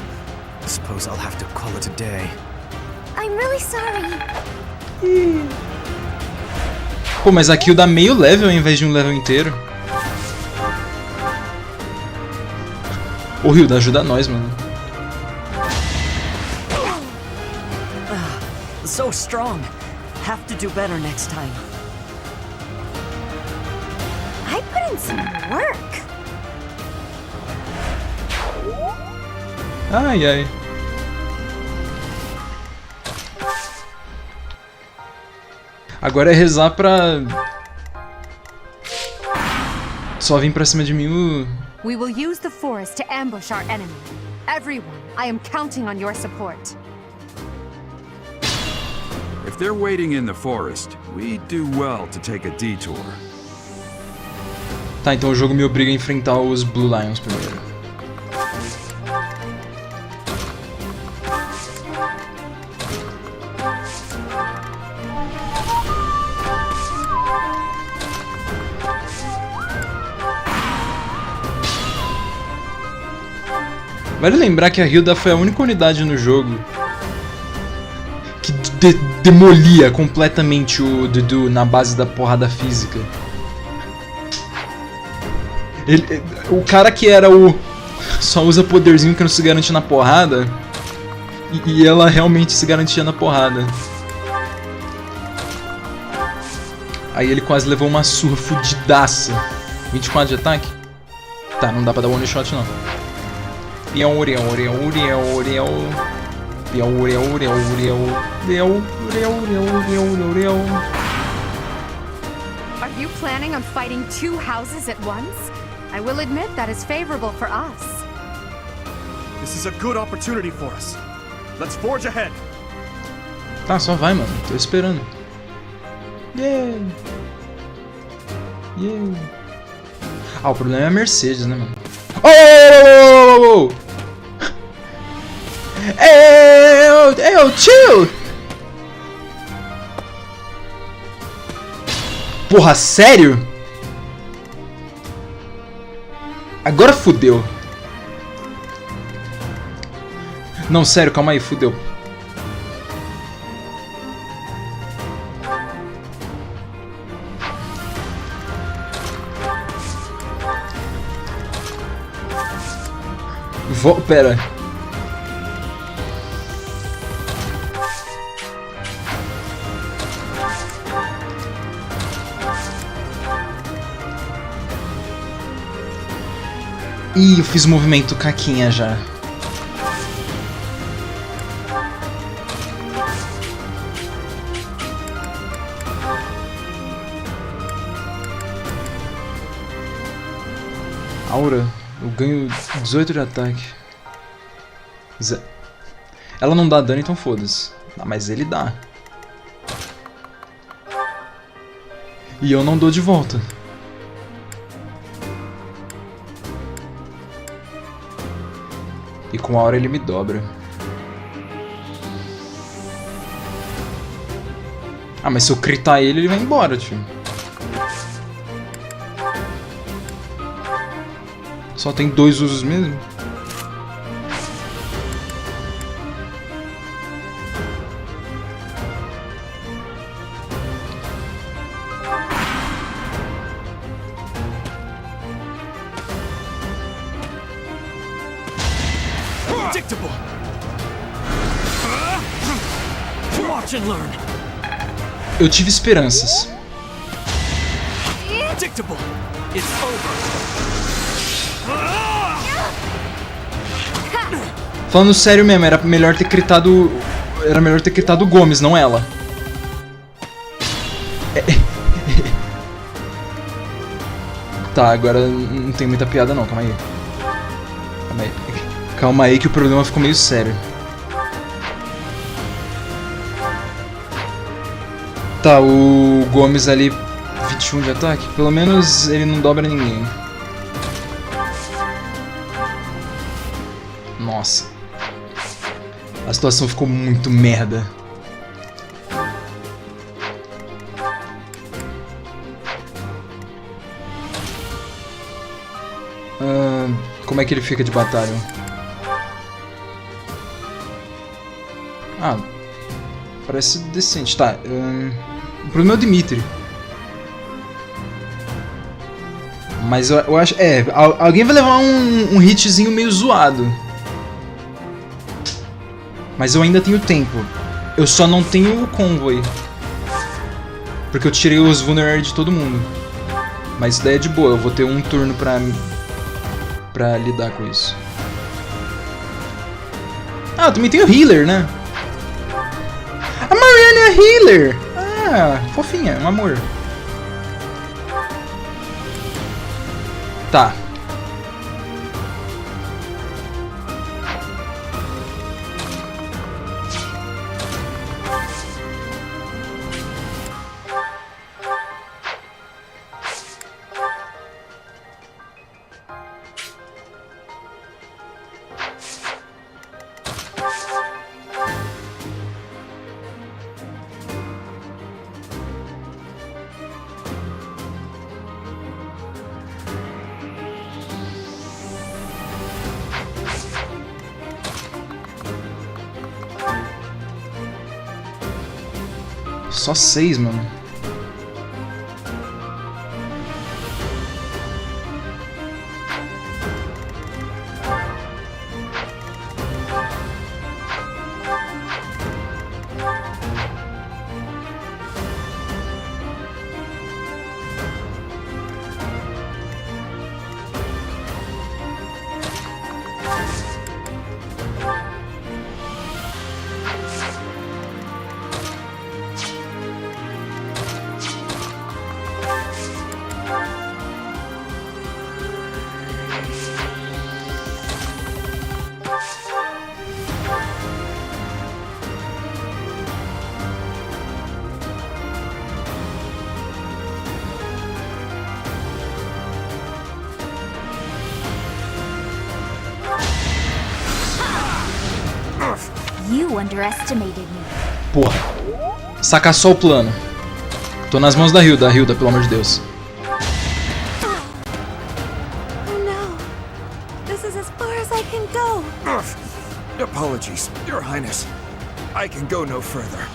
I suppose I'll have to call it a day. I'm really sorry. Pô, mas aqui o dá meio level ao invés de um level inteiro. Ô, Hilda, ajuda nós, mano. So strong. Have to do better next time. I put in some work. Ai, ai. Agora é rezar pra... só vir pra cima de mim We will use the forest to ambush our enemy. Everyone, I am counting on your support. If they're waiting in the forest, we do well to take a detour. Tá, então o jogo me obriga a enfrentar os Blue Lions primeiro. Vale lembrar que a Hilda foi a única unidade no jogo que demolia completamente o Dudu na base da porrada física. O cara que era o... só usa poderzinho que não se garante na porrada, e ela realmente se garantia na porrada. Aí ele quase levou uma surra fudidaça. 24 de ataque? Tá, não dá pra dar one shot não. Are you planning on fighting two houses at once? I will admit that is favorable for us. This is a good opportunity for us. Let's forge ahead. Tá, só vai, mano. Tô esperando. Yeah. Yeah. Ah, o problema é a Mercedes, né, mano? Oh! Ei, chill! Porra, sério? Agora fudeu. Não, sério, calma aí, fudeu. Pera. Ih, eu fiz o movimento caquinha já. Aura, eu ganho 18 de ataque. Ela não dá dano, então foda-se. Ah, mas ele dá. E eu não dou de volta. E com a aura ele me dobra. Ah, mas se eu critar ele vai embora, tio. Só tem 2 usos mesmo? Eu tive esperanças. Falando sério mesmo, era melhor ter critado o Gomes, não ela. Tá, agora não tem muita piada não, calma aí. Calma aí que o problema ficou meio sério. Tá, o Gomes ali, 21 de ataque, pelo menos ele não dobra ninguém. Nossa. A situação ficou muito merda. Como é que ele fica de batalha? Ah, parece decente. Tá, o problema é o Dimitri. Mas eu acho... alguém vai levar um hitzinho meio zoado. Mas eu ainda tenho tempo. Eu só não tenho o convoy. Porque eu tirei os vulner de todo mundo. Mas isso daí é de boa, eu vou ter um turno pra lidar com isso. Ah, também tem o healer, né? A Mariana é a healer! Ah, fofinha, um amor. Tá. Só 6, mano. You underestimated me. Porra. Saca só o plano. Tô nas mãos da Hilda, pelo amor de Deus. Oh no. This is as far as I can go. Apologies, Your Highness. I can go no further.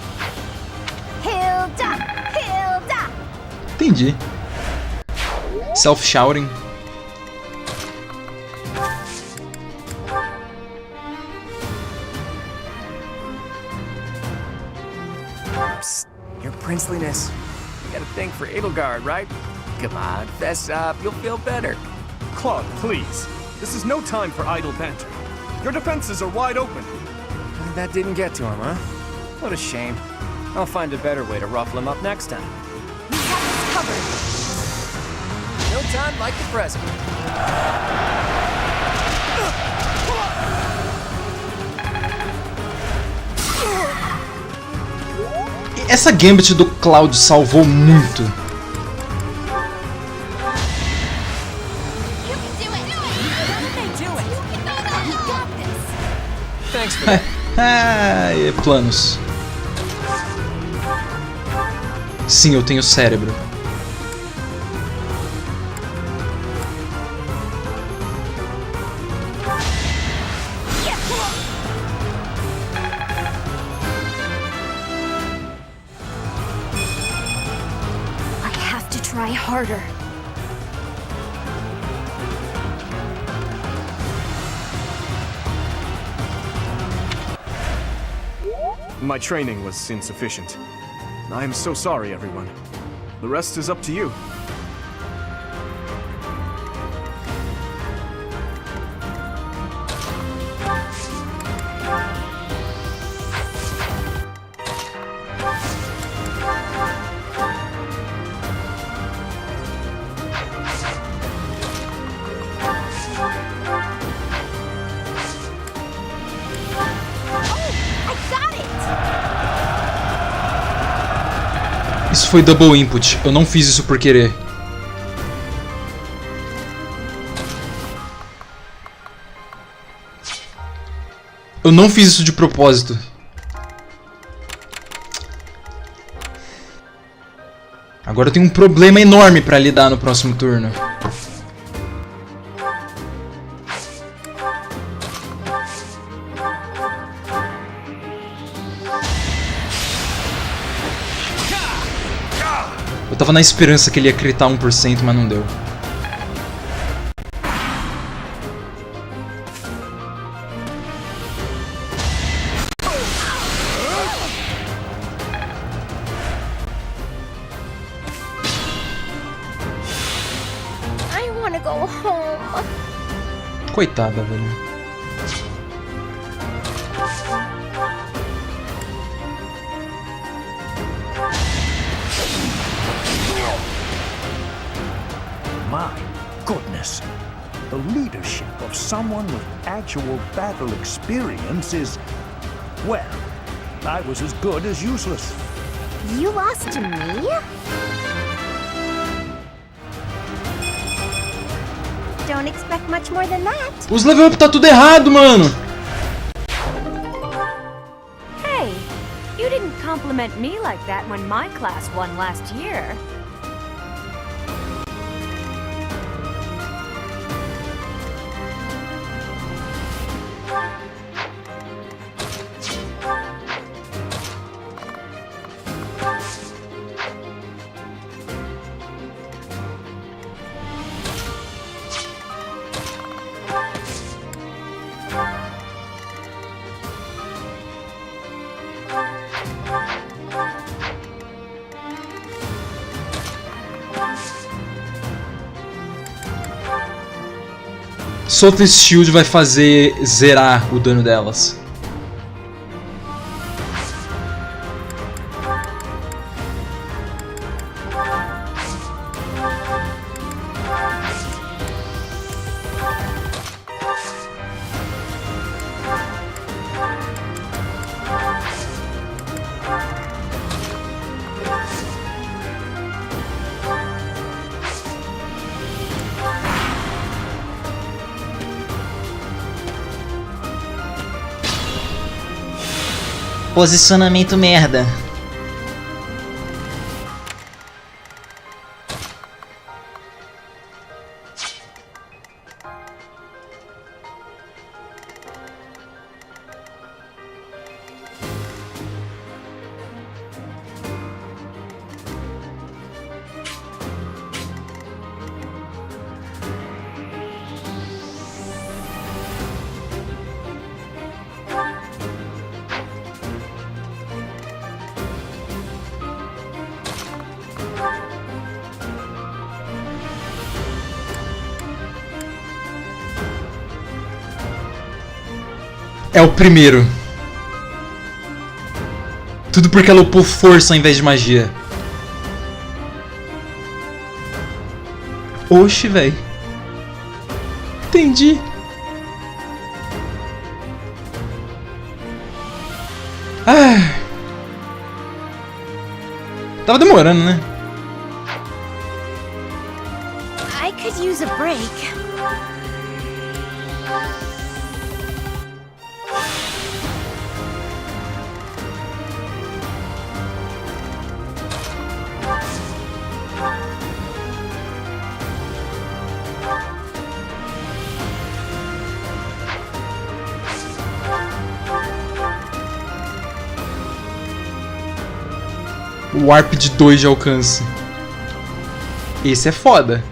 Hilda! Hilda! Entendi. Self-shouting. Psst, Your Princeliness. You got a thing for Edelgard, right? Come on, fess up. You'll feel better. Claude, please. This is no time for idle banter. Your defenses are wide open. That didn't get to him, huh? What a shame. I'll find a better way to ruffle him up next time. We have this covered. No time like the present. Essa Gambit do Cloud salvou muito. Thanks for that. Planos. Sim, eu tenho cérebro. Try harder. My training was insufficient. I am so sorry, everyone. The rest is up to you. Isso foi double input. Eu não fiz isso por querer. Eu não fiz isso de propósito. Agora eu tenho um problema enorme pra lidar no próximo turno. Eu tava na esperança que ele ia critar 1%, mas não deu. I wanna go home. Coitada, velho. the leadership of someone with actual battle experience is, well, I was as good as useless. You lost to me? Don't expect much more than that. Os level up tá tudo errado, mano. Hey, you didn't compliment me like that when my class won last year. Soul's Shield vai fazer zerar o dano delas. Posicionamento merda. É o primeiro. Tudo porque ela upou força ao invés de magia. Oxi, véi. Entendi. Ah. Tava demorando, né? I could use a break. Warp de 2 de alcance. Esse é foda.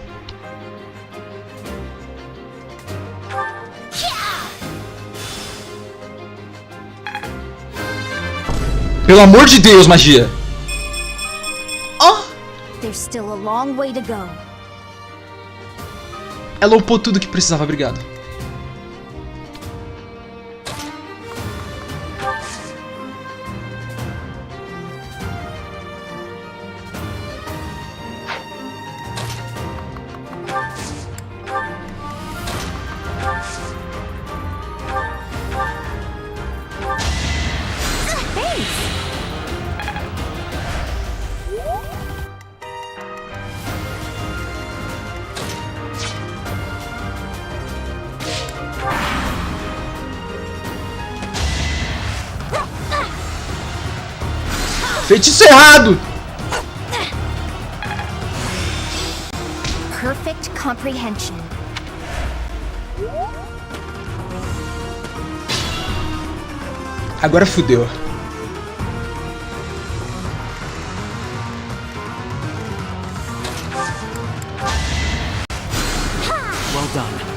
Pelo amor de Deus, magia! Oh! There's still a long way to go. Ela upou tudo que precisava, obrigado. Feitiço errado! Perfect comprehension. Agora fudeu. Well done.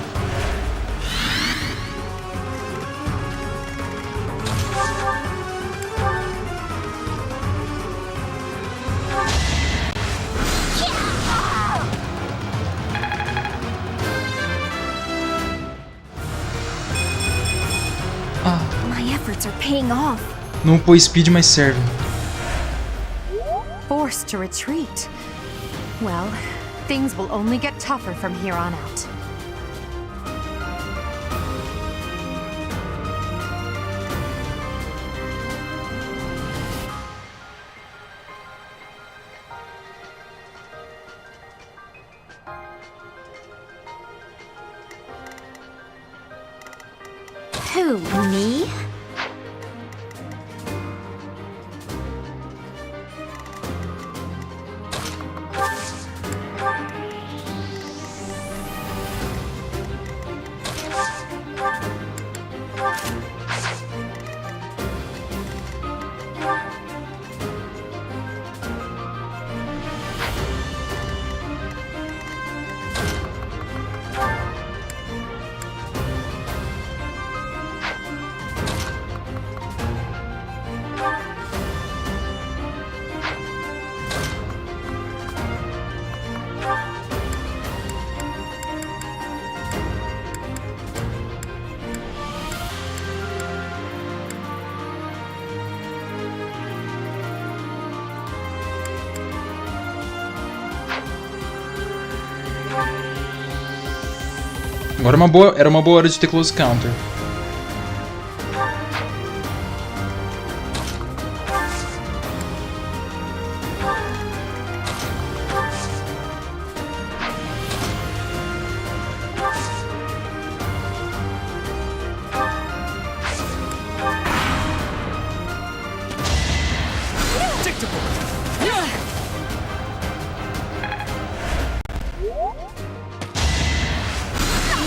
Paying off. Não upou speed, mas serve. Forced to retreat. Well, things will only get tougher from here on out. Who, me? Agora era uma boa hora de ter close counter.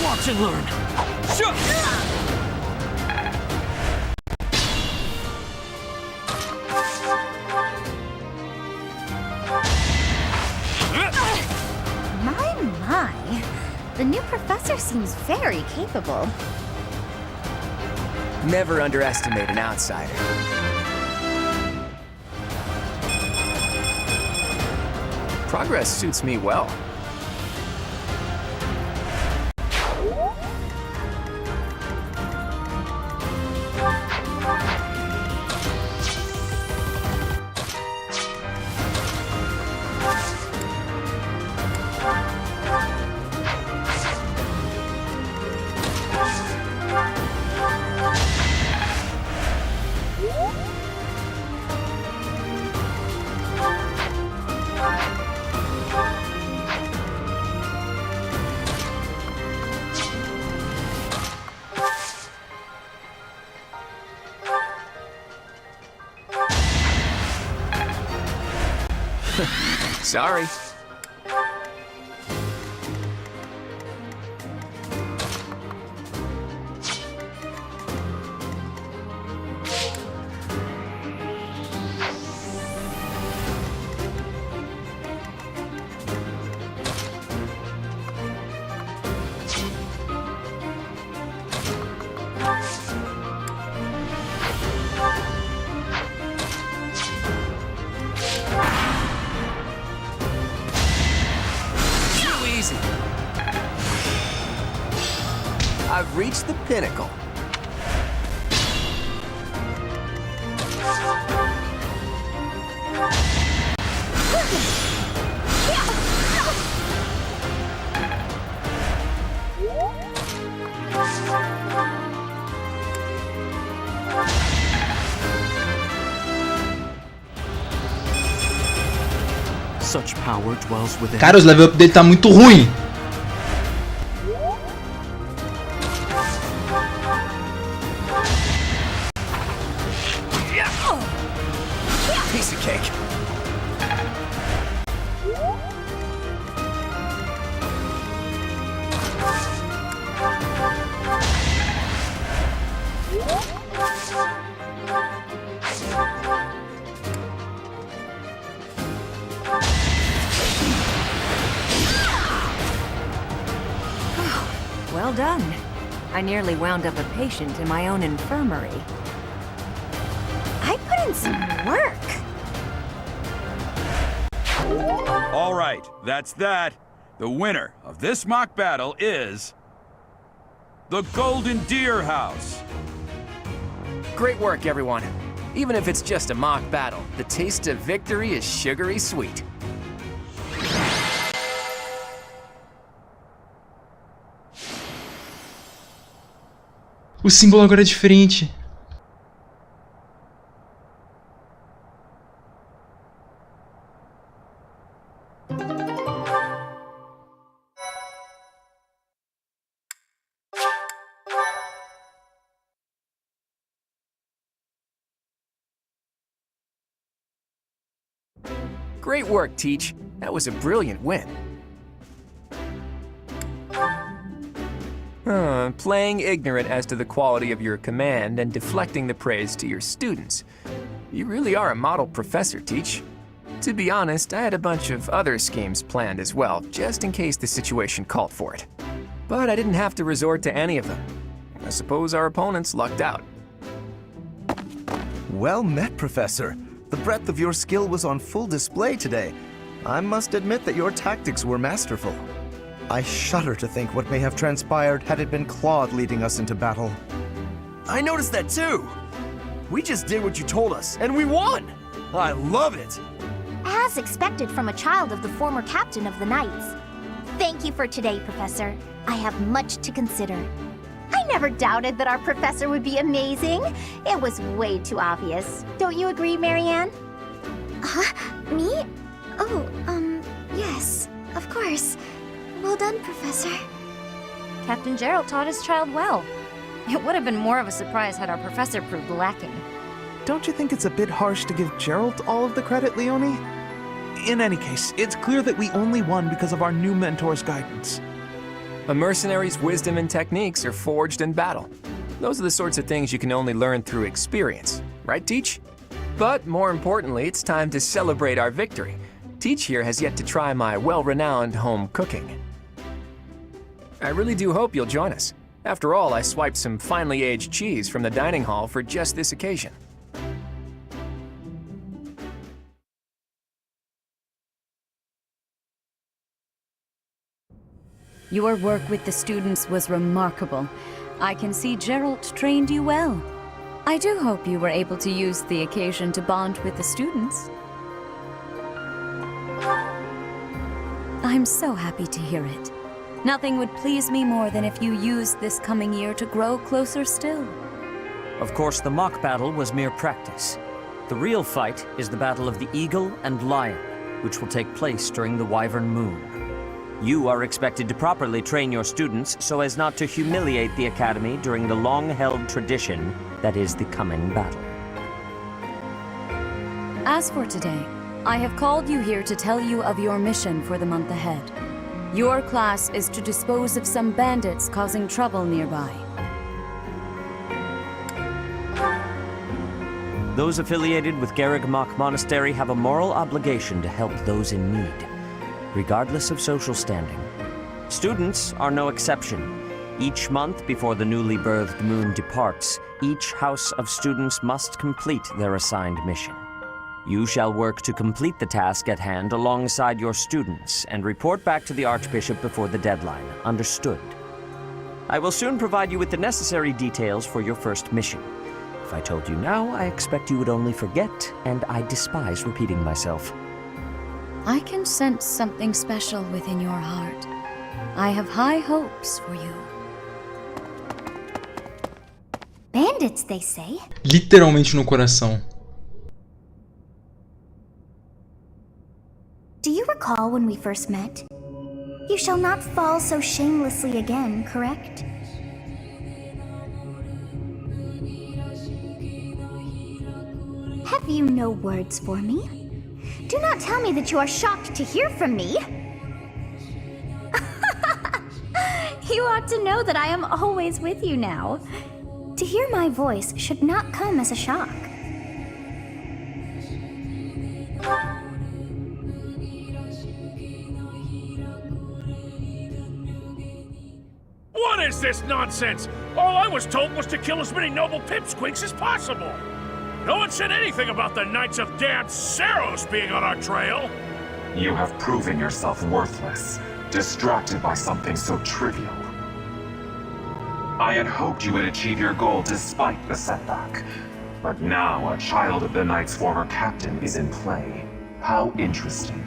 Watch and learn. My. The new professor seems very capable. Never underestimate an outsider. Progress suits me well. Sorry. I've reached the pinnacle. Such power dwells within. Cara, os level up dele tá muito ruim. Piece of cake. Well done. I nearly wound up a patient in my own infirmary. I put in some work. All right, that's that. The winner of this mock battle is... the Golden Deer House. Great work, everyone. Even if it's just a mock battle, the taste of victory is sugary sweet. O símbolo agora é diferente. Great work, Teach. That was a brilliant win. Playing ignorant as to the quality of your command and deflecting the praise to your students. You really are a model professor, Teach. To be honest, I had a bunch of other schemes planned as well, just in case the situation called for it. But I didn't have to resort to any of them. I suppose our opponents lucked out. Well met, Professor. The breadth of your skill was on full display today. I must admit that your tactics were masterful. I shudder to think what may have transpired had it been Claude leading us into battle. I noticed that too. We just did what you told us, and we won! I love it! As expected from a child of the former captain of the Knights. Thank you for today, Professor. I have much to consider. I never doubted that our professor would be amazing. It was way too obvious. Don't you agree, Marianne? Me? Oh, yes, of course. Well done, Professor. Captain Gerald taught his child well. It would have been more of a surprise had our professor proved lacking. Don't you think it's a bit harsh to give Gerald all of the credit, Leonie? In any case, it's clear that we only won because of our new mentor's guidance. A mercenary's wisdom and techniques are forged in battle. Those are the sorts of things you can only learn through experience, right, Teach? But more importantly, it's time to celebrate our victory. Teach here has yet to try my well-renowned home cooking. I really do hope you'll join us. After all, I swiped some finely aged cheese from the dining hall for just this occasion. Your work with the students was remarkable. I can see Gerald trained you well. I do hope you were able to use the occasion to bond with the students. I'm so happy to hear it. Nothing would please me more than if you used this coming year to grow closer still. Of course, the mock battle was mere practice. The real fight is the Battle of the Eagle and Lion, which will take place during the Wyvern Moon. You are expected to properly train your students so as not to humiliate the Academy during the long-held tradition that is the coming battle. As for today, I have called you here to tell you of your mission for the month ahead. Your class is to dispose of some bandits causing trouble nearby. Those affiliated with Garrigmach Monastery have a moral obligation to help those in need, regardless of social standing. Students are no exception. Each month before the newly birthed moon departs, each house of students must complete their assigned mission. You shall work to complete the task at hand alongside your students and report back to the Archbishop before the deadline. Understood? I will soon provide you with the necessary details for your first mission. If I told you now, I expect you would only forget, and I despise repeating myself. I can sense something special within your heart. I have high hopes for you. Bandits, they say? Literalmente no coração. Do you recall when we first met? You shall not fall so shamelessly again, correct? Have you no words for me? Do not tell me that you are shocked to hear from me. You ought to know that I am always with you now. To hear my voice should not come as a shock. What is this nonsense? All I was told was to kill as many noble pipsqueaks as possible. No one said anything about the Knights of Damned Seros being on our trail. You have proven yourself worthless, distracted by something so trivial. I had hoped you would achieve your goal despite the setback. But now a child of the Knight's former captain is in play. How interesting.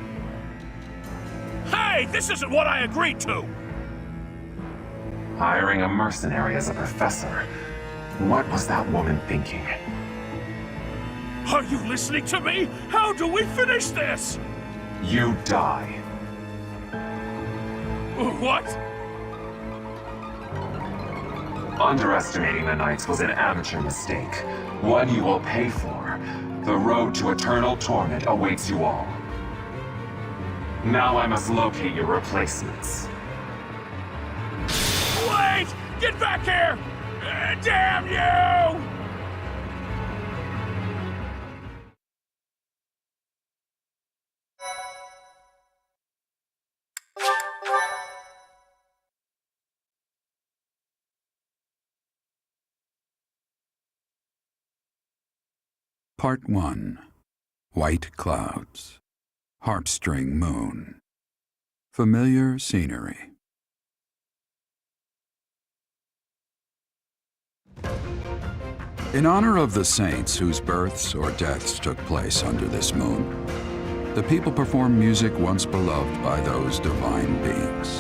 Hey, this isn't what I agreed to! Hiring a mercenary as a professor. What was that woman thinking? Are you listening to me? How do we finish this? You die. What? Underestimating the Knights was an amateur mistake. One you will pay for. The road to eternal torment awaits you all. Now I must locate your replacements. Wait! Get back here! Damn you! Part 1. White Clouds. Harpstring Moon. Familiar scenery. In honor of the saints whose births or deaths took place under this moon, the people perform music once beloved by those divine beings.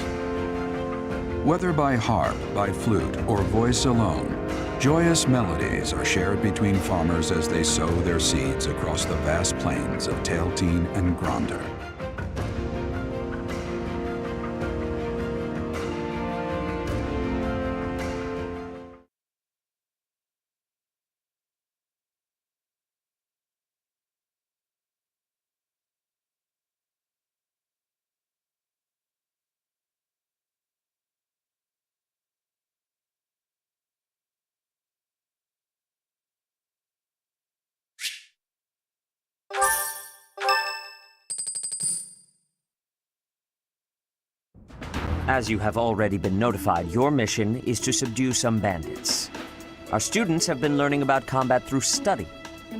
Whether by harp, by flute, or voice alone, joyous melodies are shared between farmers as they sow their seeds across the vast plains of Tailteen and Gronder. As you have already been notified, your mission is to subdue some bandits. Our students have been learning about combat through study,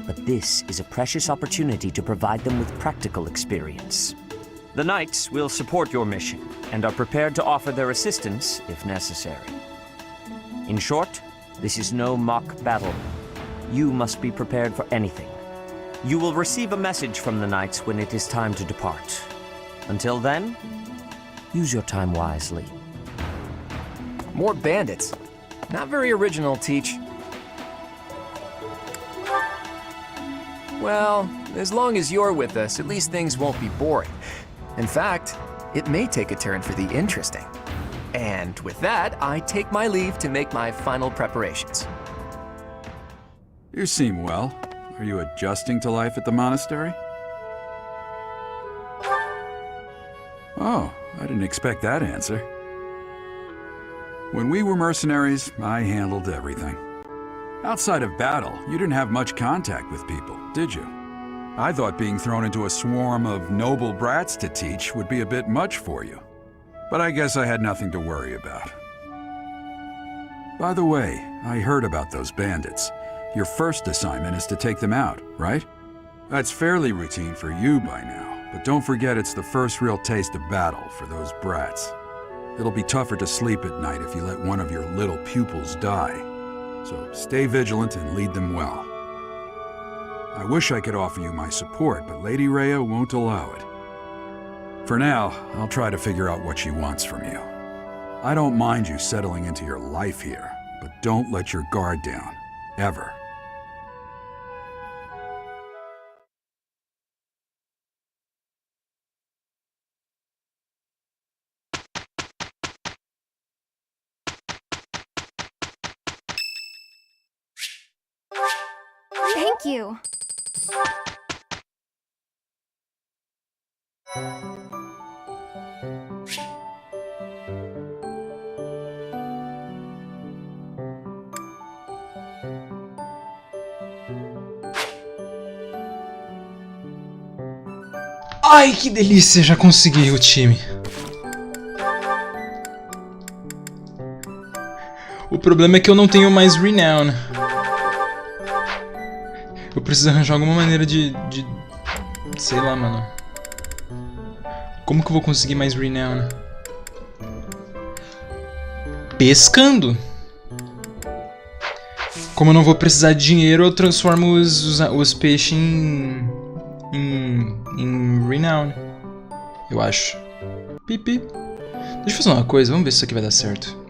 but this is a precious opportunity to provide them with practical experience. The Knights will support your mission and are prepared to offer their assistance if necessary. In short, this is no mock battle. You must be prepared for anything. You will receive a message from the Knights when it is time to depart. Until then, use your time wisely. More bandits. Not very original, Teach. Well, as long as you're with us, at least things won't be boring. In fact, it may take a turn for the interesting. And with that, I take my leave to make my final preparations. You seem well. Are you adjusting to life at the monastery? Oh, I didn't expect that answer. When we were mercenaries, I handled everything. Outside of battle, you didn't have much contact with people, did you? I thought being thrown into a swarm of noble brats to teach would be a bit much for you. But I guess I had nothing to worry about. By the way, I heard about those bandits. Your first assignment is to take them out, right? That's fairly routine for you by now, but don't forget it's the first real taste of battle for those brats. It'll be tougher to sleep at night if you let one of your little pupils die. So stay vigilant and lead them well. I wish I could offer you my support, but Lady Rhea won't allow it. For now, I'll try to figure out what she wants from you. I don't mind you settling into your life here, but don't let your guard down, ever. Thank you. Ai, que delícia, já consegui o time. O problema é que eu não tenho mais Renown. Eu preciso arranjar alguma maneira de... sei lá, mano. Como que eu vou conseguir mais Renown? Pescando? Como eu não vou precisar de dinheiro, eu transformo os peixes em Renown. Eu acho. Pipi. Deixa eu fazer uma coisa, vamos ver se isso aqui vai dar certo.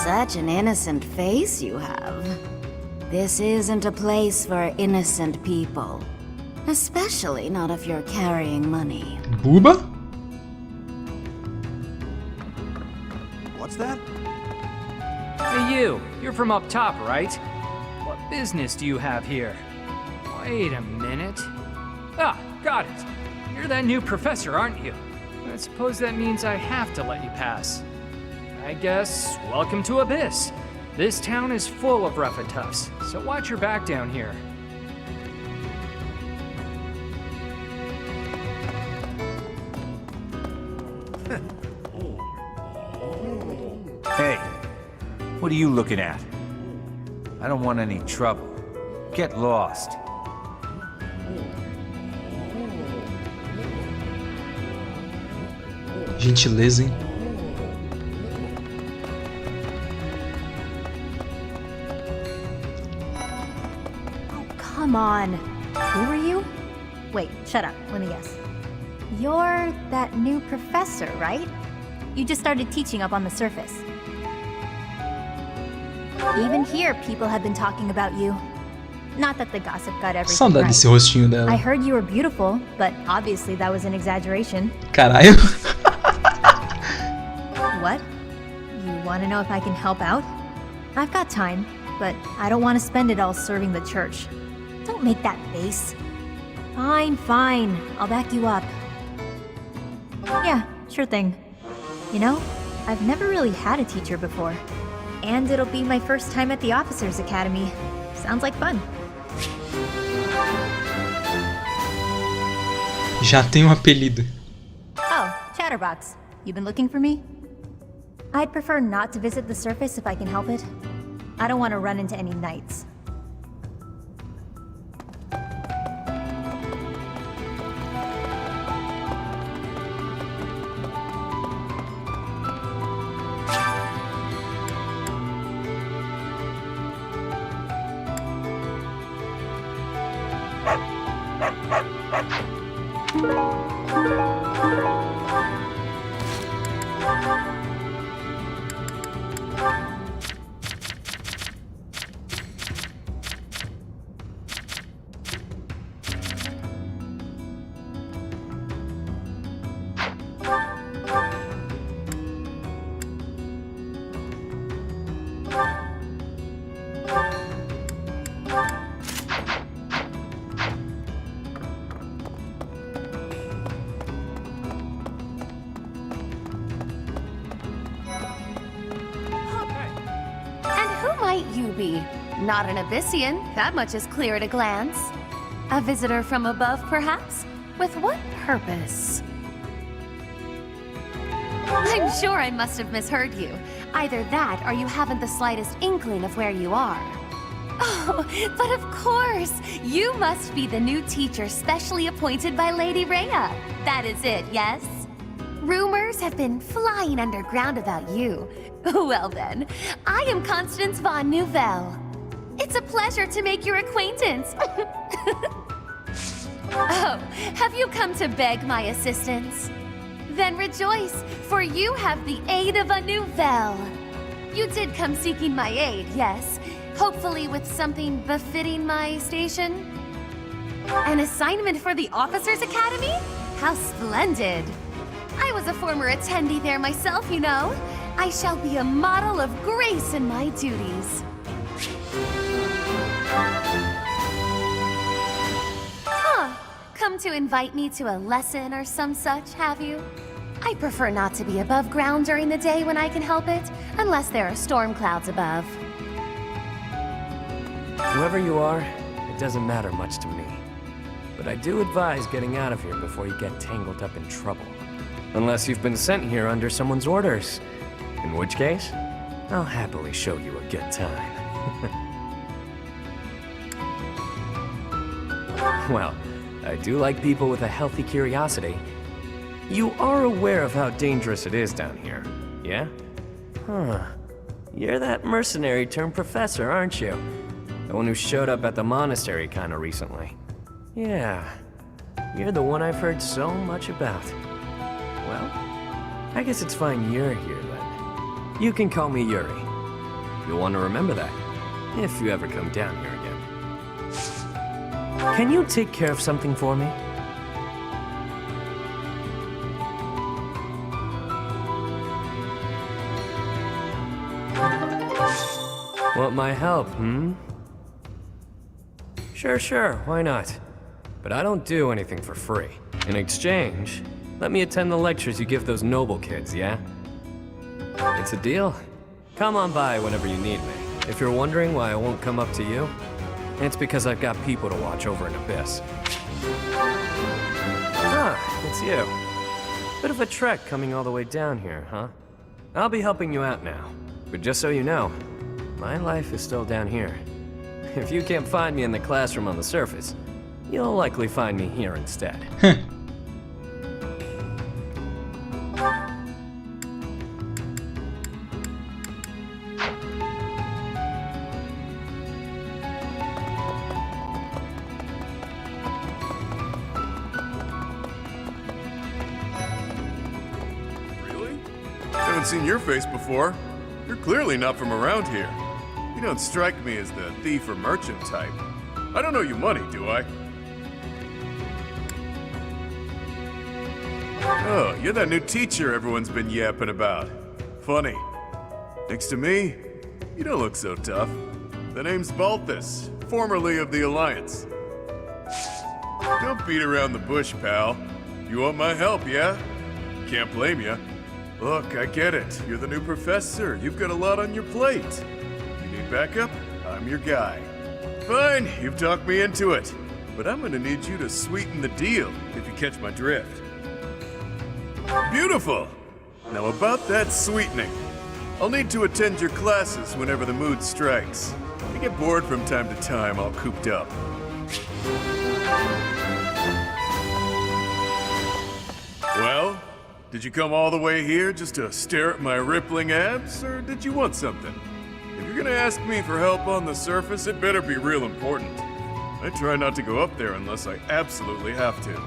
Such an innocent face you have. This isn't a place for innocent people. Especially not if you're carrying money. Booba? What's that? Hey you, you're from up top, right? What business do you have here? Wait a minute. Ah, got it. You're that new professor, aren't you? I suppose that means I have to let you pass. I guess, welcome to Abyss. This town is full of rough and toughs, so watch your back down here. Hey, what are you looking at? I don't want any trouble. Get lost. Gentileza, hein? Come on. Who are you? Wait, shut up. Let me guess. You're that new professor, right? You just started teaching up on the surface. Even here, people have been talking about you. Not that the gossip got everything Saudade right. desse rostinho dela. I heard you were beautiful, but obviously that was an exaggeration. Caralho. What? You want to know if I can help out? I've got time, but I don't want to spend it all serving the church. Don't make that face. Fine, fine. I'll back you up. Yeah, sure thing. You know, I've never really had a teacher before. And it'll be my first time at the Officers Academy. Sounds like fun. Já tem um apelido. Oh, Chatterbox. You been looking for me? I'd prefer not to visit the surface if I can help it. I don't want to run into any knights. Not an Abyssian, that much is clear at a glance. A visitor from above, perhaps? With what purpose? I'm sure I must have misheard you. Either that, or you haven't the slightest inkling of where you are. Oh, but of course! You must be the new teacher specially appointed by Lady Rhea. That is it, yes? Rumors have been flying underground about you. Well then, I am Constance von Nouvelle. It's a pleasure to make your acquaintance. Oh, have you come to beg my assistance? Then rejoice, for you have the aid of a Nouvelle. You did come seeking my aid, yes. Hopefully with something befitting my station? An assignment for the Officers Academy? How splendid! I was a former attendee there myself, you know. I shall be a model of grace in my duties. Huh. Come to invite me to a lesson or some such, have you? I prefer not to be above ground during the day when I can help it, unless there are storm clouds above. Whoever you are, it doesn't matter much to me. But I do advise getting out of here before you get tangled up in trouble. Unless you've been sent here under someone's orders. In which case, I'll happily show you a good time. Well, I do like people with a healthy curiosity. You are aware of how dangerous it is down here, yeah? Huh. You're that mercenary turned professor, aren't you? The one who showed up at the monastery kinda recently. Yeah. You're the one I've heard so much about. Well, I guess it's fine you're here then. You can call me Yuri. You'll want to remember that, if you ever come down here again. Can you take care of something for me? Want my help, Sure, why not? But I don't do anything for free. In exchange, let me attend the lectures you give those noble kids, yeah? It's a deal. Come on by whenever you need me. If you're wondering why I won't come up to you, it's because I've got people to watch over in Abyss. Ah, it's you. Bit of a trek coming all the way down here, huh? I'll be helping you out now. But just so you know, my life is still down here. If you can't find me in the classroom on the surface, you'll likely find me here instead. Really? Haven't seen your face before. You're clearly not from around here. You don't strike me as the thief or merchant type. I don't owe you money, do I? Oh, you're that new teacher everyone's been yapping about. Funny. Next to me, you don't look so tough. The name's Balthus, formerly of the Alliance. Don't beat around the bush, pal. You want my help, yeah? Can't blame ya. Look, I get it. You're the new professor. You've got a lot on your plate. You need backup? I'm your guy. Fine, you've talked me into it. But I'm gonna need you to sweeten the deal, if you catch my drift. Beautiful! Now about that sweetening. I'll need to attend your classes whenever the mood strikes. I get bored from time to time, all cooped up. Well, did you come all the way here just to stare at my rippling abs, or did you want something? If you're gonna ask me for help on the surface, it better be real important. I try not to go up there unless I absolutely have to.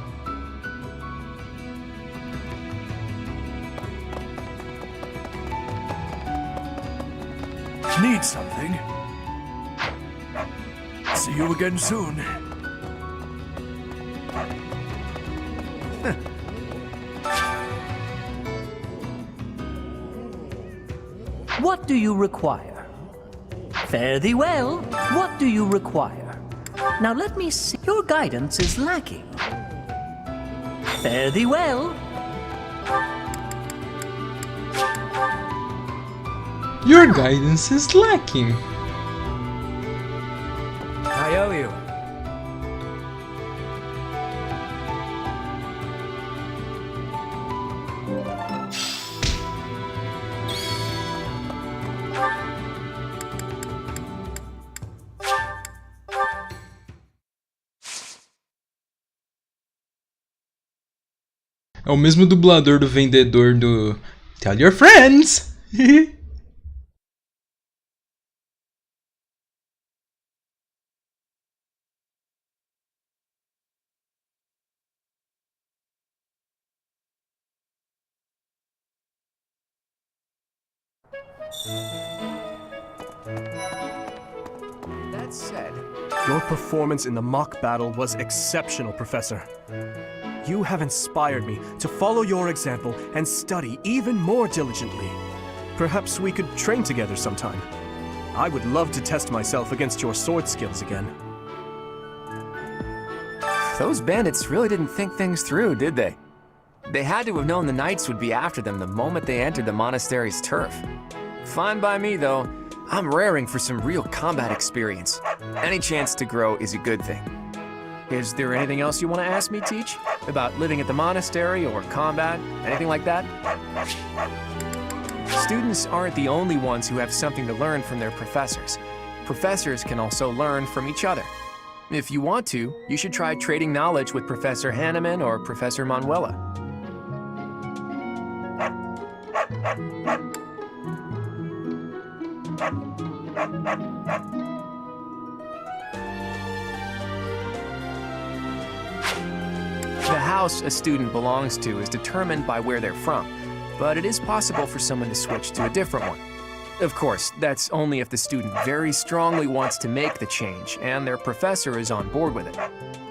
Need something? See you again soon. What do you require? Fare thee well. What do you require? Now let me see. Your guidance is lacking. Fare thee well. Your guidance is lacking. I owe you. É o mesmo dublador do vendedor do Tell Your Friends. That said, your performance in the mock battle was exceptional, Professor. You have inspired me to follow your example and study even more diligently. Perhaps we could train together sometime. I would love to test myself against your sword skills again. Those bandits really didn't think things through, did they? They had to have known the knights would be after them the moment they entered the monastery's turf. Fine by me, though. I'm raring for some real combat experience. Any chance to grow is a good thing. Is there anything else you want to ask me, Teach? About living at the monastery or combat? Anything like that? Students aren't the only ones who have something to learn from their professors. Professors can also learn from each other. If you want to, you should try trading knowledge with Professor Hanneman or Professor Manuela. The house a student belongs to is determined by where they're from, but it is possible for someone to switch to a different one. Of course, that's only if the student very strongly wants to make the change and their professor is on board with it.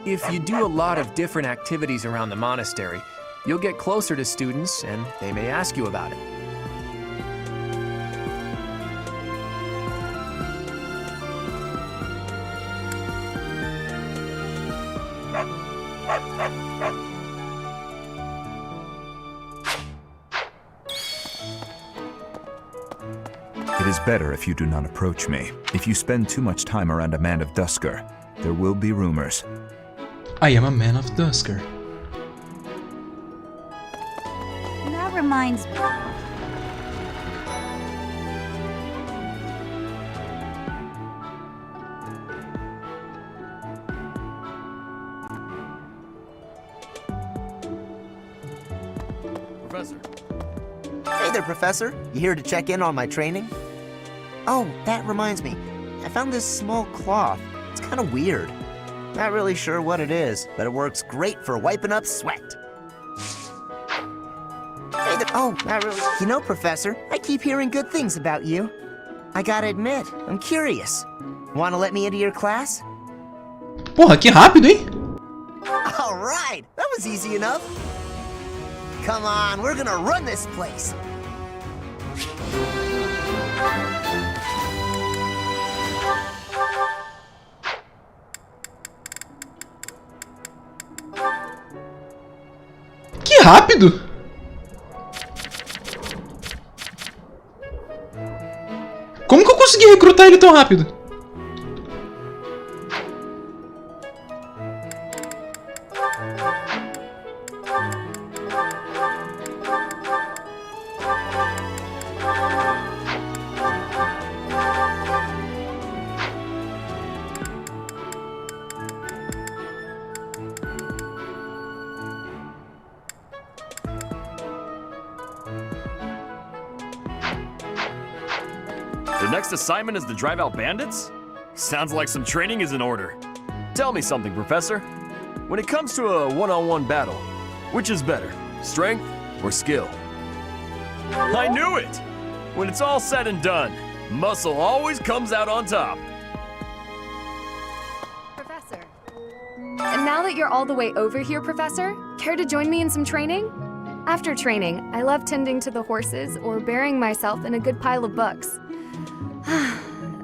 If you do a lot of different activities around the monastery, you'll get closer to students and they may ask you about it. It is better if you do not approach me. If you spend too much time around a man of Dusker, there will be rumors. I am a man of Dusker. That reminds me. Professor. Hey there, Professor. You here to check in on my training? Oh, that reminds me. I found this small cloth. It's kind of weird. Not really sure what it is, but it works great for wiping up sweat. Hey there. Oh, not really. You know, Professor, I keep hearing good things about you. I gotta admit, I'm curious. Want to let me into your class? Porra, que rápido, hein? All right, that was easy enough. Come on, we're gonna run this place. Que rápido! Como que eu consegui recrutar ele tão rápido? The next assignment is to drive out bandits? Sounds like some training is in order. Tell me something, Professor. When it comes to a one-on-one battle, which is better, strength or skill? I knew it! When it's all said and done, muscle always comes out on top. Professor. And now that you're all the way over here, Professor, care to join me in some training? After training, I love tending to the horses or burying myself in a good pile of books.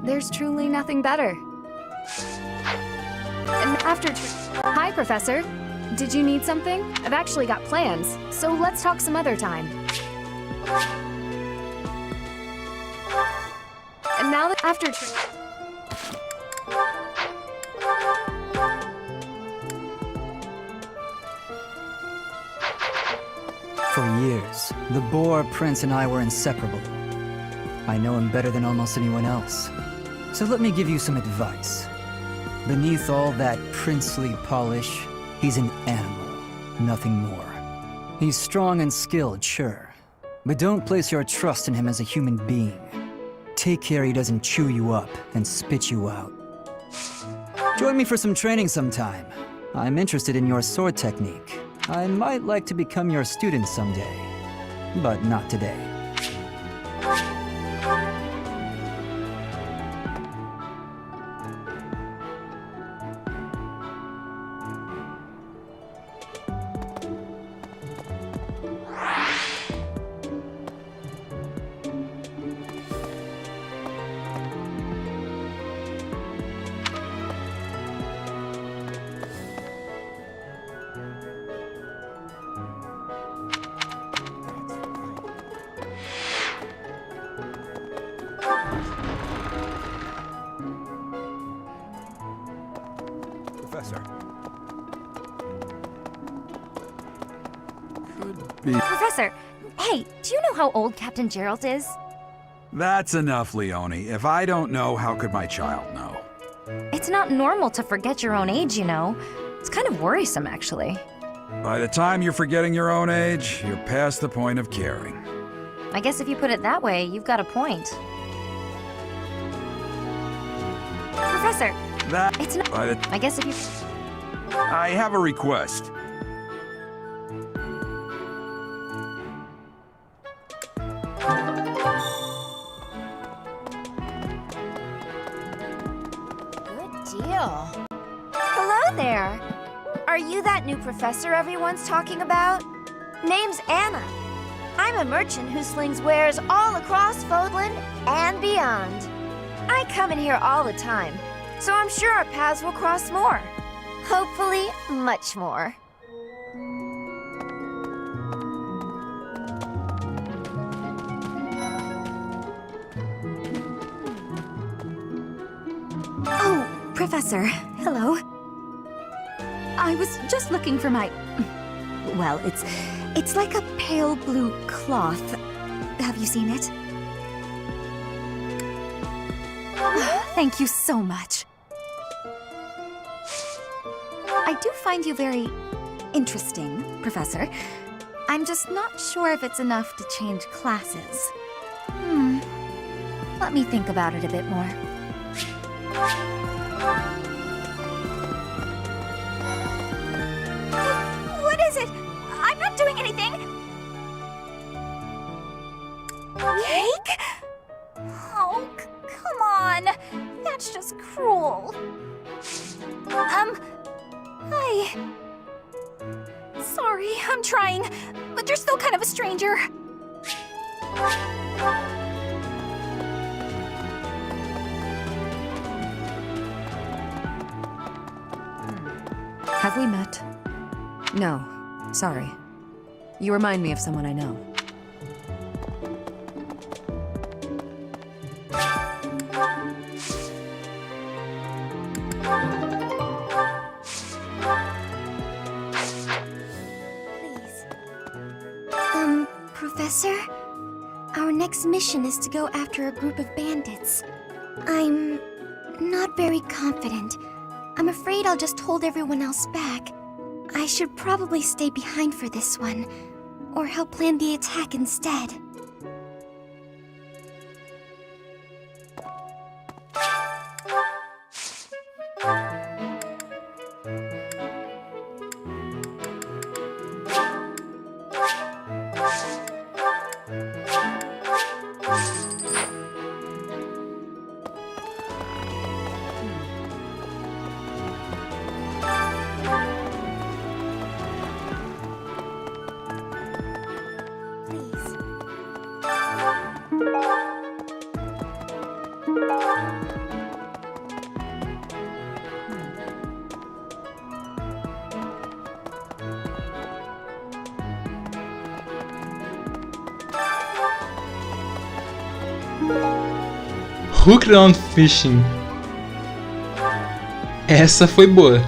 There's truly nothing better. And after Hi, Professor. Did you need something? I've actually got plans, so let's talk some other time. And now that after For years, the Boar Prince and I were inseparable. I know him better than almost anyone else. So let me give you some advice. Beneath all that princely polish, he's an animal, nothing more. He's strong and skilled, sure. But don't place your trust in him as a human being. Take care he doesn't chew you up and spit you out. Join me for some training sometime. I'm interested in your sword technique. I might like to become your student someday, but not today. Professor, hey, do you know how old Captain Gerald is? That's enough, Leone. If I don't know, how could my child know? It's not normal to forget your own age, you know. It's kind of worrisome, actually. By the time you're forgetting your own age, you're past the point of caring. I guess if you put it that way, you've got a point. Professor, it's not. I guess if you. I have a request. Deal. Hello there. Are you that new professor everyone's talking about? Name's Anna. I'm a merchant who slings wares all across Fodlan and beyond. I come in here all the time, so I'm sure our paths will cross more. Hopefully, much more. Oh, Professor, hello. I was just looking for my... Well, it's like a pale blue cloth. Have you seen it? Thank you so much. I do find you very interesting, Professor. I'm just not sure if it's enough to change classes. Let me think about it a bit more. What is it? I'm not doing anything! Cake? Oh, come on. That's just cruel. Hi. Sorry, I'm trying, but you're still kind of a stranger. Have we met? No. Sorry. You remind me of someone I know. Professor? Our next mission is to go after a group of bandits. I'm not very confident. I'm afraid I'll just hold everyone else back. I should probably stay behind for this one, or help plan the attack instead. Hook on Fishing. Essa foi boa.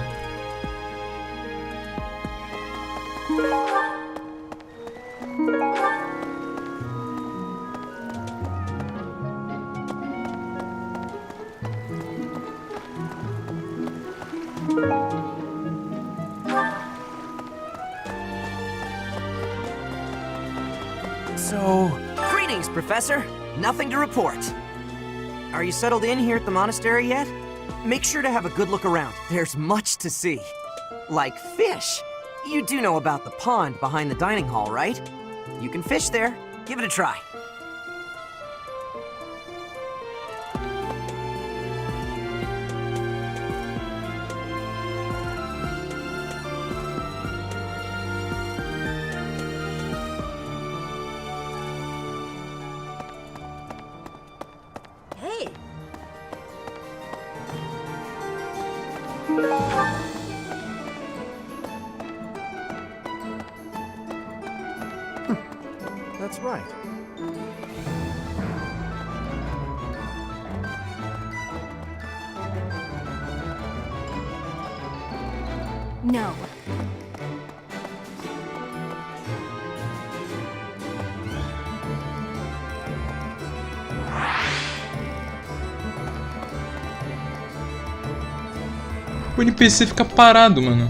So, greetings, Professor. Nothing to report. Are you settled in here at the monastery yet? Make sure to have a good look around. There's much to see. Like fish. You do know about the pond behind the dining hall, right? You can fish there. Give it a try. Hey! That's right. No. O NPC fica parado, mano.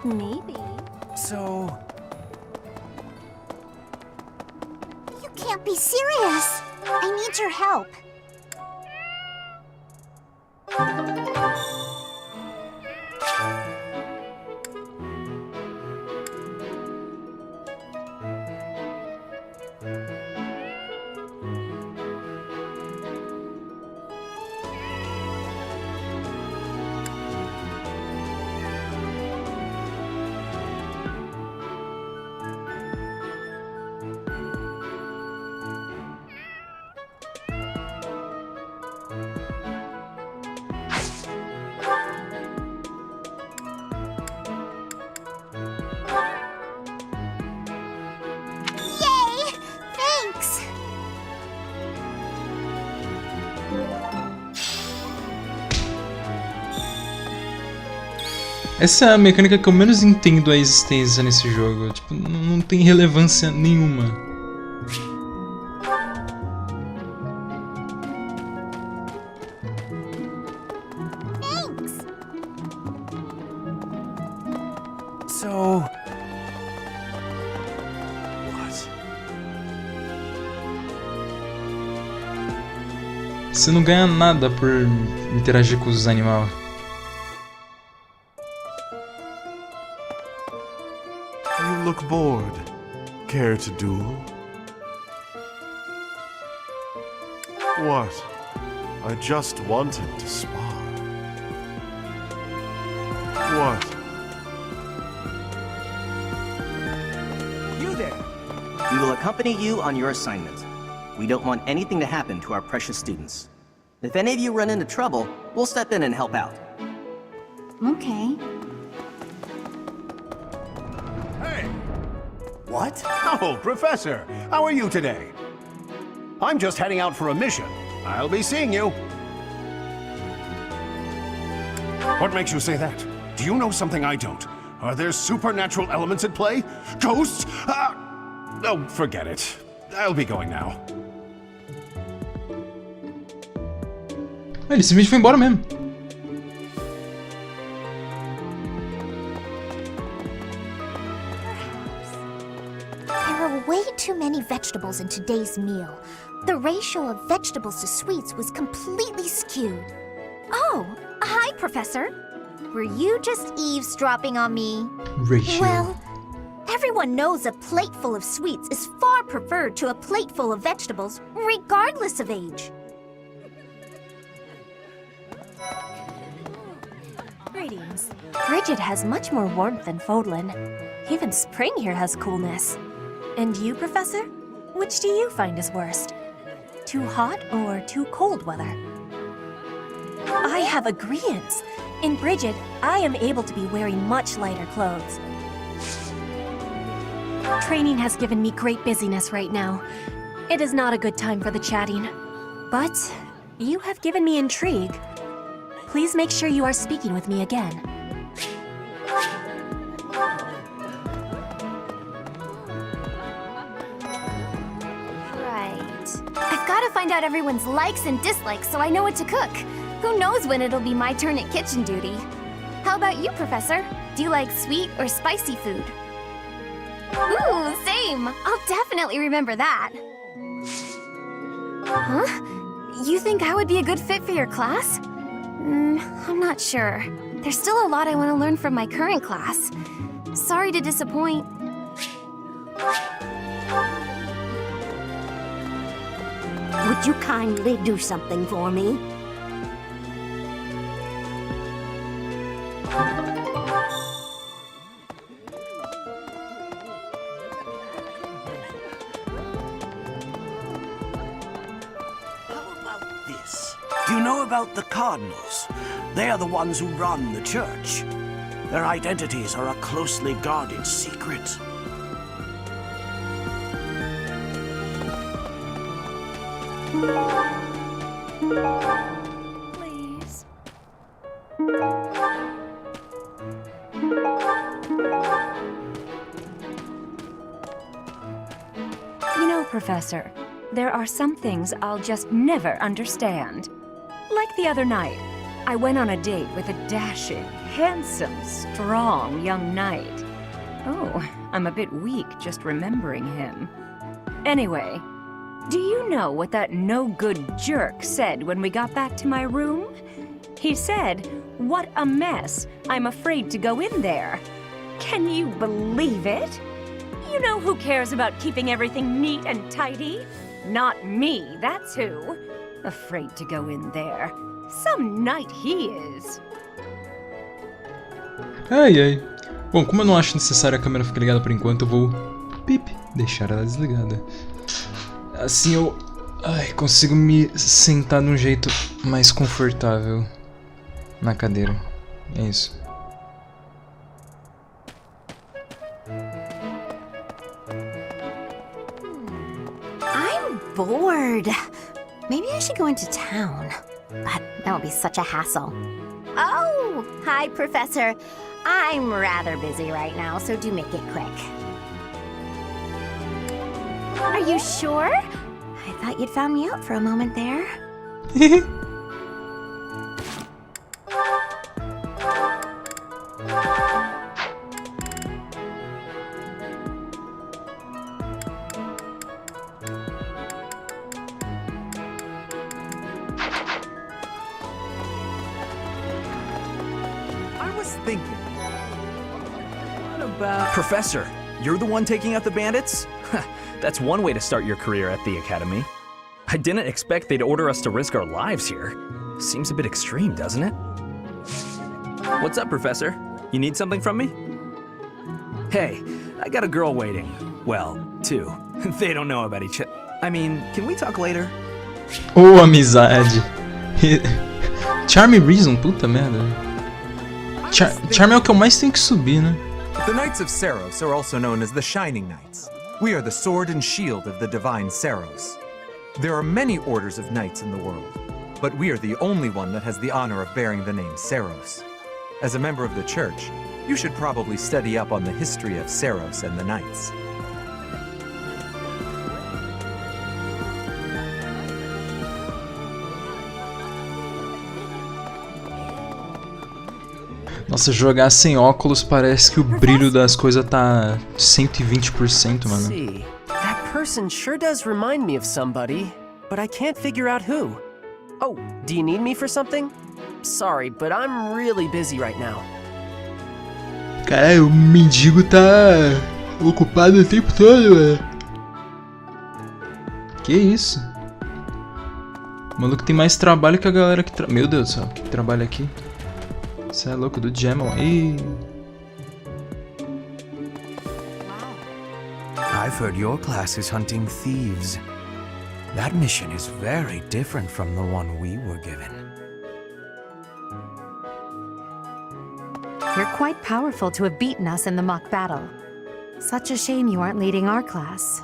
Maybe. So... You can't be serious. I need your help. Essa é a mecânica que eu menos entendo a existência nesse jogo. Tipo, não tem relevância nenhuma. Thanks. So... Você não ganha nada por interagir com os animais. You look bored. Care to duel? What? I just wanted to spar. What? You there! We will accompany you on your assignment. We don't want anything to happen to our precious students. If any of you run into trouble, we'll step in and help out. Okay. What? Oh, Professor, how are you today? I'm just heading out for a mission. I'll be seeing you. What makes you say that? Do you know something I don't? Are there supernatural elements at play? Ghosts? Oh, forget it. I'll be going now. Ele simplesmente foi embora mesmo. Way too many vegetables in today's meal. The ratio of vegetables to sweets was completely skewed. Oh, hi, Professor. Were you just eavesdropping on me? Ratio. Well, everyone knows a plate full of sweets is far preferred to a plate full of vegetables, regardless of age. Greetings. Bridget has much more warmth than Fodlan. Even spring here has coolness. And you, Professor? Which do you find is worst? Too hot or too cold weather? I have agreeance. In Bridget, I am able to be wearing much lighter clothes. Training has given me great busyness right now. It is not a good time for the chatting. But you have given me intrigue. Please make sure you are speaking with me again. I've got to find out everyone's likes and dislikes so I know what to cook. Who knows when it'll be my turn at kitchen duty? How about you, Professor? Do you like sweet or spicy food? Ooh, same! I'll definitely remember that. Huh? You think I would be a good fit for your class? I'm not sure. There's still a lot I want to learn from my current class. Sorry to disappoint. Would you kindly do something for me? Do you know about the Cardinals? They are the ones who run the church. Their identities are a closely guarded secret. Please. Professor. There are some things I'll just never understand. Like the other night, I went on a date with a dashing, handsome, strong young knight. Oh, I'm a bit weak just remembering him. Anyway, do you know what that no-good jerk said when we got back to my room? He said, "What a mess. I'm afraid to go in there." Can you believe it? You know who cares about keeping everything neat and tidy? Not me, that's who. Afraid to go in there. Some knight he is. Ai, ai. Bom, como eu não acho necessário a câmera ficar ligada por enquanto, eu vou deixar ela desligada. Assim eu consigo me sentar de um jeito mais confortável na cadeira. É isso. I'm bored. Maybe I should go into town. But that would be such a hassle. Oh, hi, Professor. I'm rather busy right now, so do make it quick. Are you sure? I thought you'd found me out for a moment there. Professor, you're the one taking out the bandits? That's one way to start your career at the Academy. I didn't expect they'd order us to risk our lives here. Seems a bit extreme, doesn't it? What's up, Professor? You need something from me? Hey, I got a girl waiting. Well, two. They don't know about each other. I mean, can we talk later? Oh, amizade. Charm e Reason, puta merda. Charm é o que eu mais tenho que subir, né? The Knights of Saros are also known as the Shining Knights. We are the sword and shield of the divine Saros. There are many orders of knights in the world, but we are the only one that has the honor of bearing the name Saros. As a member of the church, you should probably study up on the history of Saros and the knights. Nossa, jogar sem óculos parece que o brilho das coisas tá 120%, mano. See, that person sure does remind me of somebody, but I can't figure out who. Oh, do you need me for something? Sorry, but I'm really busy right now. Caralho, o mendigo tá ocupado o tempo todo, velho. Que isso? O maluco tem mais trabalho que a galera que Meu Deus do céu, que trabalha aqui. Você é louco, do Gemon. Ih. I've heard your class is hunting thieves. That mission is very different from the one we were given. You're quite powerful to have beaten us in the mock battle. Such a shame you aren't leading our class.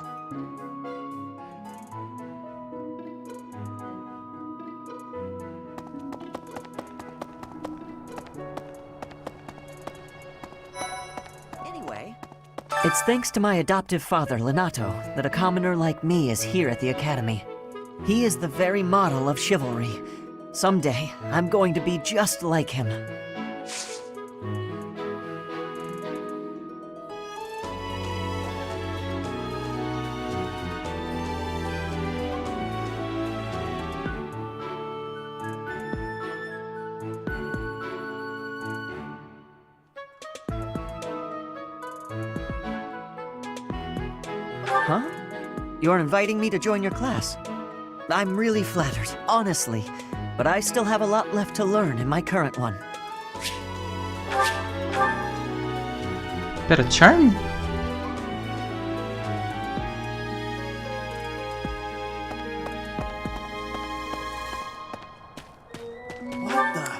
It's thanks to my adoptive father, Lenato, that a commoner like me is here at the Academy. He is the very model of chivalry. Someday, I'm going to be just like him. Huh? You're inviting me to join your class? I'm really flattered, honestly, but I still have a lot left to learn in my current one. Pera, Charm? What the?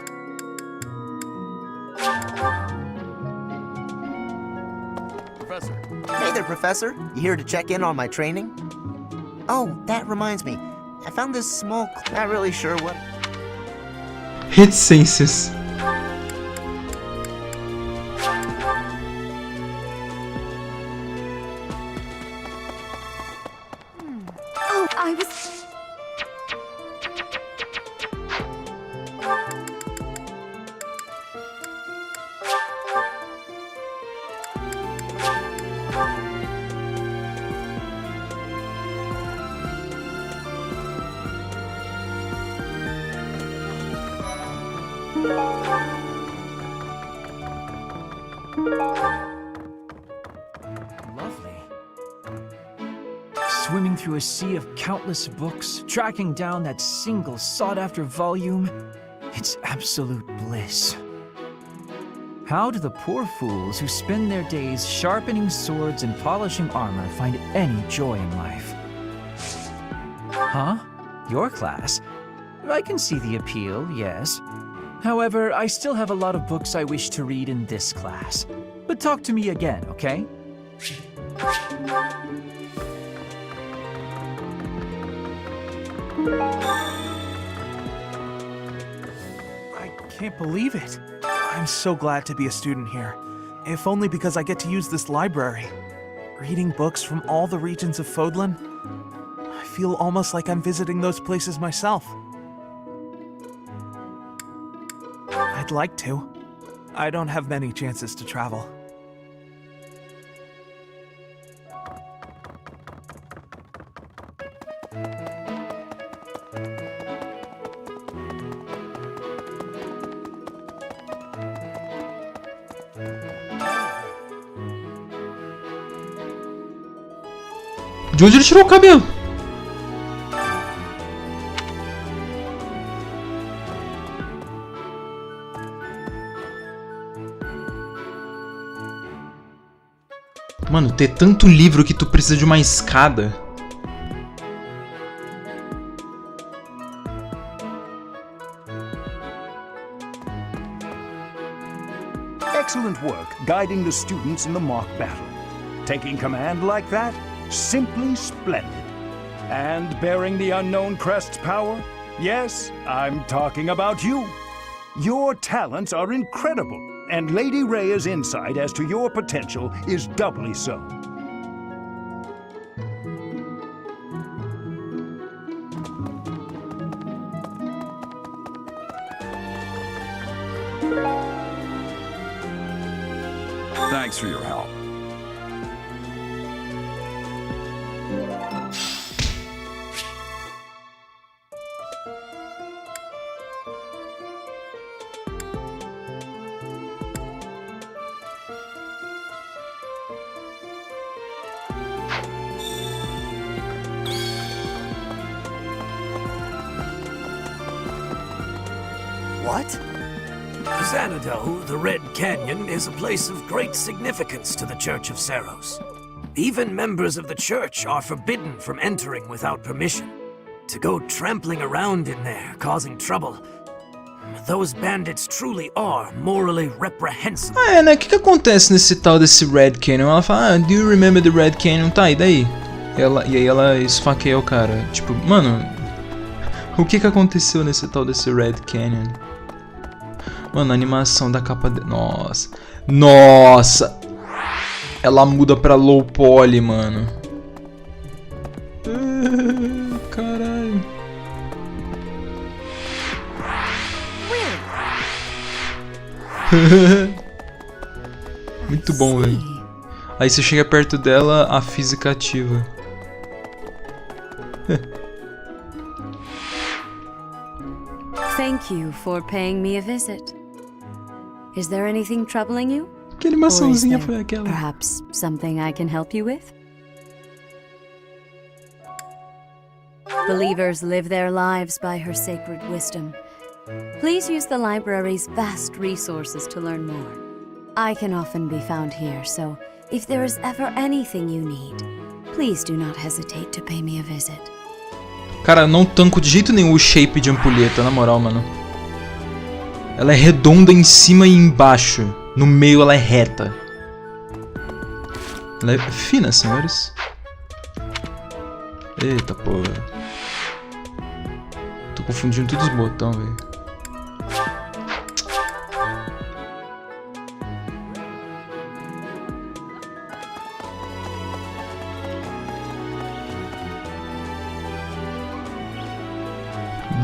Professor. Hey there, Professor. You here to check in on my training? Oh, that reminds me. I found this small... Not really sure what... Reticências. Lovely. Swimming through a sea of countless books, tracking down that single sought-after volume, it's absolute bliss. How do the poor fools who spend their days sharpening swords and polishing armor find any joy in life? Huh? Your class? I can see the appeal, yes. However, I still have a lot of books I wish to read in this class. But talk to me again, okay? I can't believe it. I'm so glad to be a student here. If only because I get to use this library. Reading books from all the regions of Fodlan, I feel almost like I'm visiting those places myself. I'd like to. I don't have many chances to travel. De onde ele tirou o cabelo? Mano, ter tanto livro que tu precisa de uma escada. Excellent work guiding the students in the mock battle. Taking command like that? Simply splendid. And bearing the unknown Crest's power? Yes, I'm talking about you. Your talents are incredible, and Lady Rhea's insight as to your potential is doubly so. Thanks for your help. What? Xanadu, the Red Canyon, is a place of great significance to the Church of Saros. Even members of the church are forbidden from entering without permission. To go trampling around in there, causing trouble, those bandits truly are morally reprehensible. Ah, é, né? O que acontece nesse tal desse Red Canyon? Ela fala, do you remember the Red Canyon? Tá, e daí? E aí ela esfaqueia o cara. Tipo, mano, o que aconteceu nesse tal desse Red Canyon? Mano, a animação da capa de... Nossa. Nossa! Ela muda pra low poly, mano. Caralho. Muito bom, velho. Aí você chega perto dela, a física ativa. Thank you for paying me a visit. Is there anything troubling you? Que animaçãozinha foi aquela? Perhaps something I can help you with? Believers live their lives by her sacred wisdom. Please use the library's vast resources to learn more. I can often be found here, so if there is ever anything you need, please do not hesitate to pay me a visit. Cara, não tanco de jeito nenhum o shape de ampulheta, na moral, mano. Ela é redonda em cima e embaixo. No meio ela é reta. Ela é fina, senhores. Eita, porra. Tô confundindo todos os botões, velho.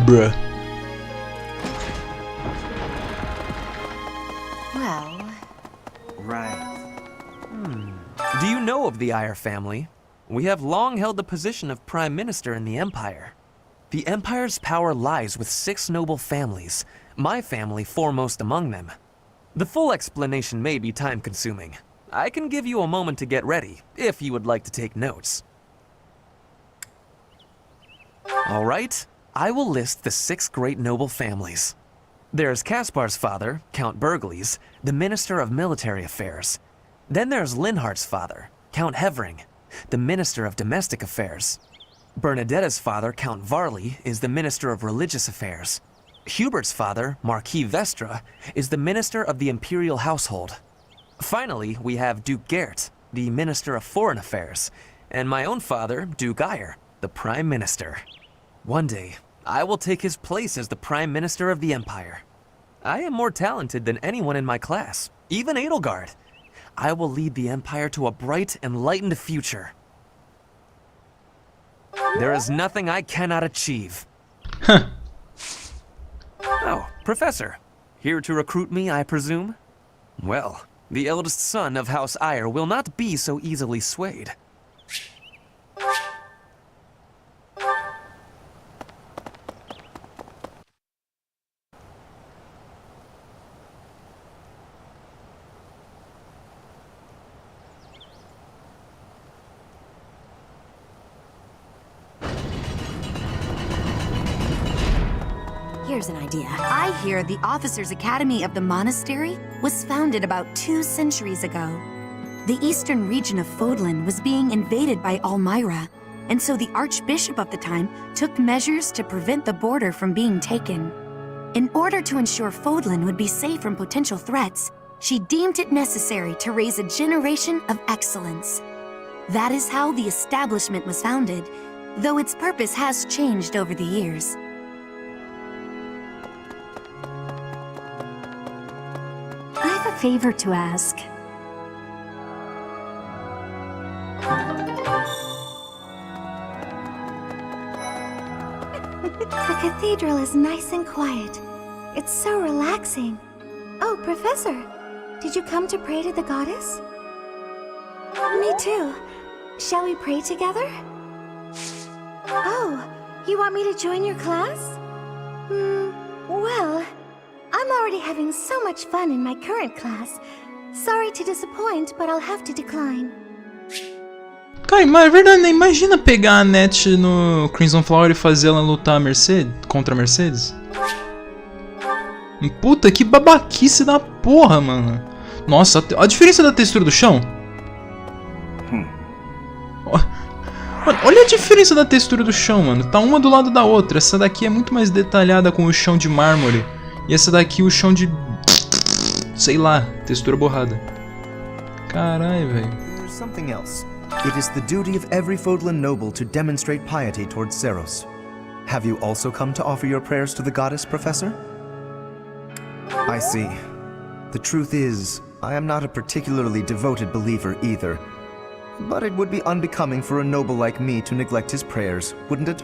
Bruh. Well... Right. Do you know of the Iyer family? We have long held the position of Prime Minister in the Empire. The Empire's power lies with 6 noble families, my family foremost among them. The full explanation may be time-consuming. I can give you a moment to get ready, if you would like to take notes. All right, I will list the 6 great noble families. There's Caspar's father, Count Burgles, the Minister of Military Affairs. Then there's Linhardt's father, Count Hevering, the Minister of Domestic Affairs. Bernadetta's father, Count Varley, is the Minister of Religious Affairs. Hubert's father, Marquis Vestra, is the Minister of the Imperial Household. Finally, we have Duke Gert, the Minister of Foreign Affairs, and my own father, Duke Eyre, the Prime Minister. One day, I will take his place as the Prime Minister of the Empire. I am more talented than anyone in my class, even Edelgard. I will lead the Empire to a bright, enlightened future. There is nothing I cannot achieve. Oh, Professor. Here to recruit me, I presume? Well, the eldest son of House Eyre will not be so easily swayed. Here's an idea. I hear the Officers' Academy of the monastery was founded about 2 centuries ago. The eastern region of Fodlan was being invaded by Almyra, and so the Archbishop of the time took measures to prevent the border from being taken. In order to ensure Fodlan would be safe from potential threats, she deemed it necessary to raise a generation of excellence. That is how the establishment was founded, though its purpose has changed over the years. I have a favor to ask. The cathedral is nice and quiet. It's so relaxing. Oh, Professor, did you come to pray to the goddess? Me too. Shall we pray together? Oh, you want me to join your class? Well, I'm already having so much fun in my current class. Sorry to disappoint, but I'll have to decline. Cara, mas é verdade, né? Imagina pegar a Net no Crimson Flower e fazer ela lutar a Mercedes, contra a Mercedes. Puta, que babaquice da porra, mano. Nossa, a diferença da textura do chão. Olha a diferença da textura do chão, mano. Tá uma do lado da outra. Essa daqui é muito mais detalhada com o chão de mármore. E essa daqui o chão de... sei lá, textura borrada. Caralho, velho. There's something else. It is the duty of every Fodlan noble to demonstrate piety towards Seros. Have you also come to offer your prayers to the goddess, Professor? I see. The truth is, I am not a particularly devoted believer either. But it would be unbecoming for a noble like me to neglect his prayers, wouldn't it?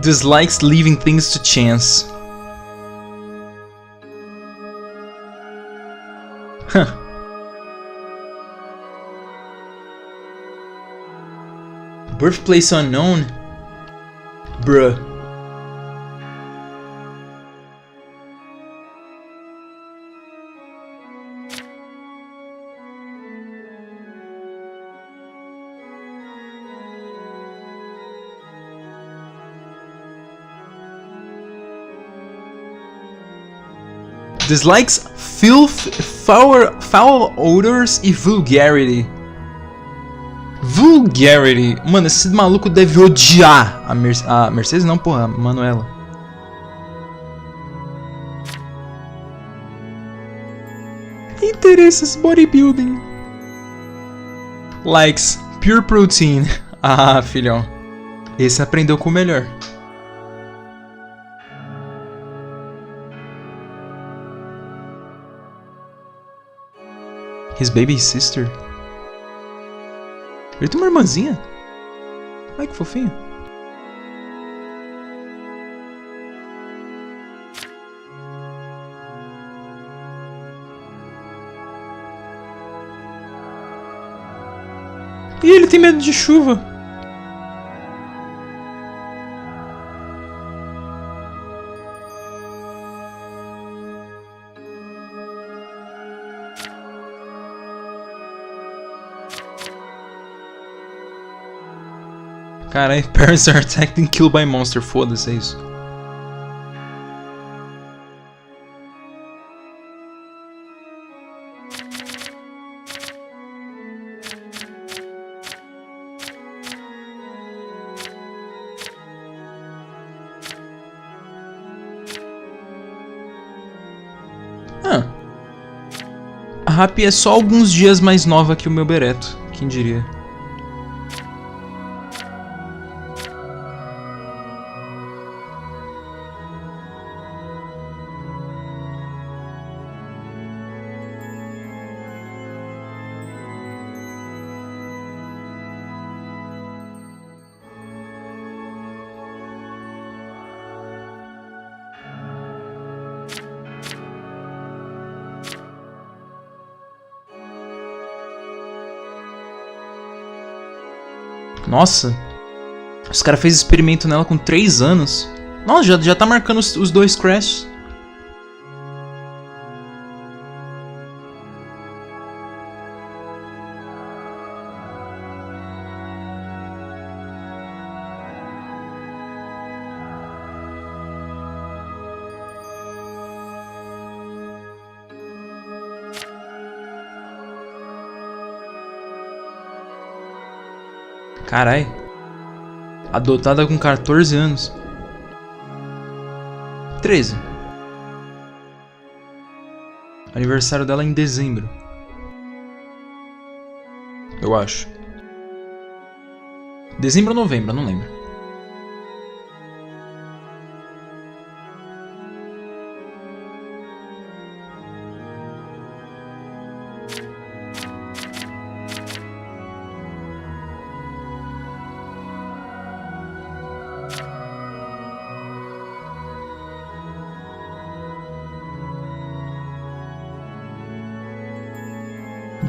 Dislikes leaving things to chance. Huh. Birthplace unknown? Bruh. Dislikes filth, foul odors e vulgarity. Vulgarity. Mano, esse maluco deve odiar a Mercedes, não, porra, a Manuela. Interesses bodybuilding. Likes pure protein. Ah, filhão. Esse aprendeu com o melhor. His baby sister? Ele tem uma irmãzinha? Ai, que fofinho. E ele tem medo de chuva. Caralho, parents are attacked and killed by monster. Foda-se, é isso. A Happy é só alguns dias mais nova que o meu Bereto, quem diria. Nossa, os caras fez experimento nela com 3 anos. Nossa, já tá marcando os 2 Crests. Carai, adotada com 14 anos. 13. Aniversário dela é em dezembro. Eu acho. Dezembro ou novembro, eu não lembro.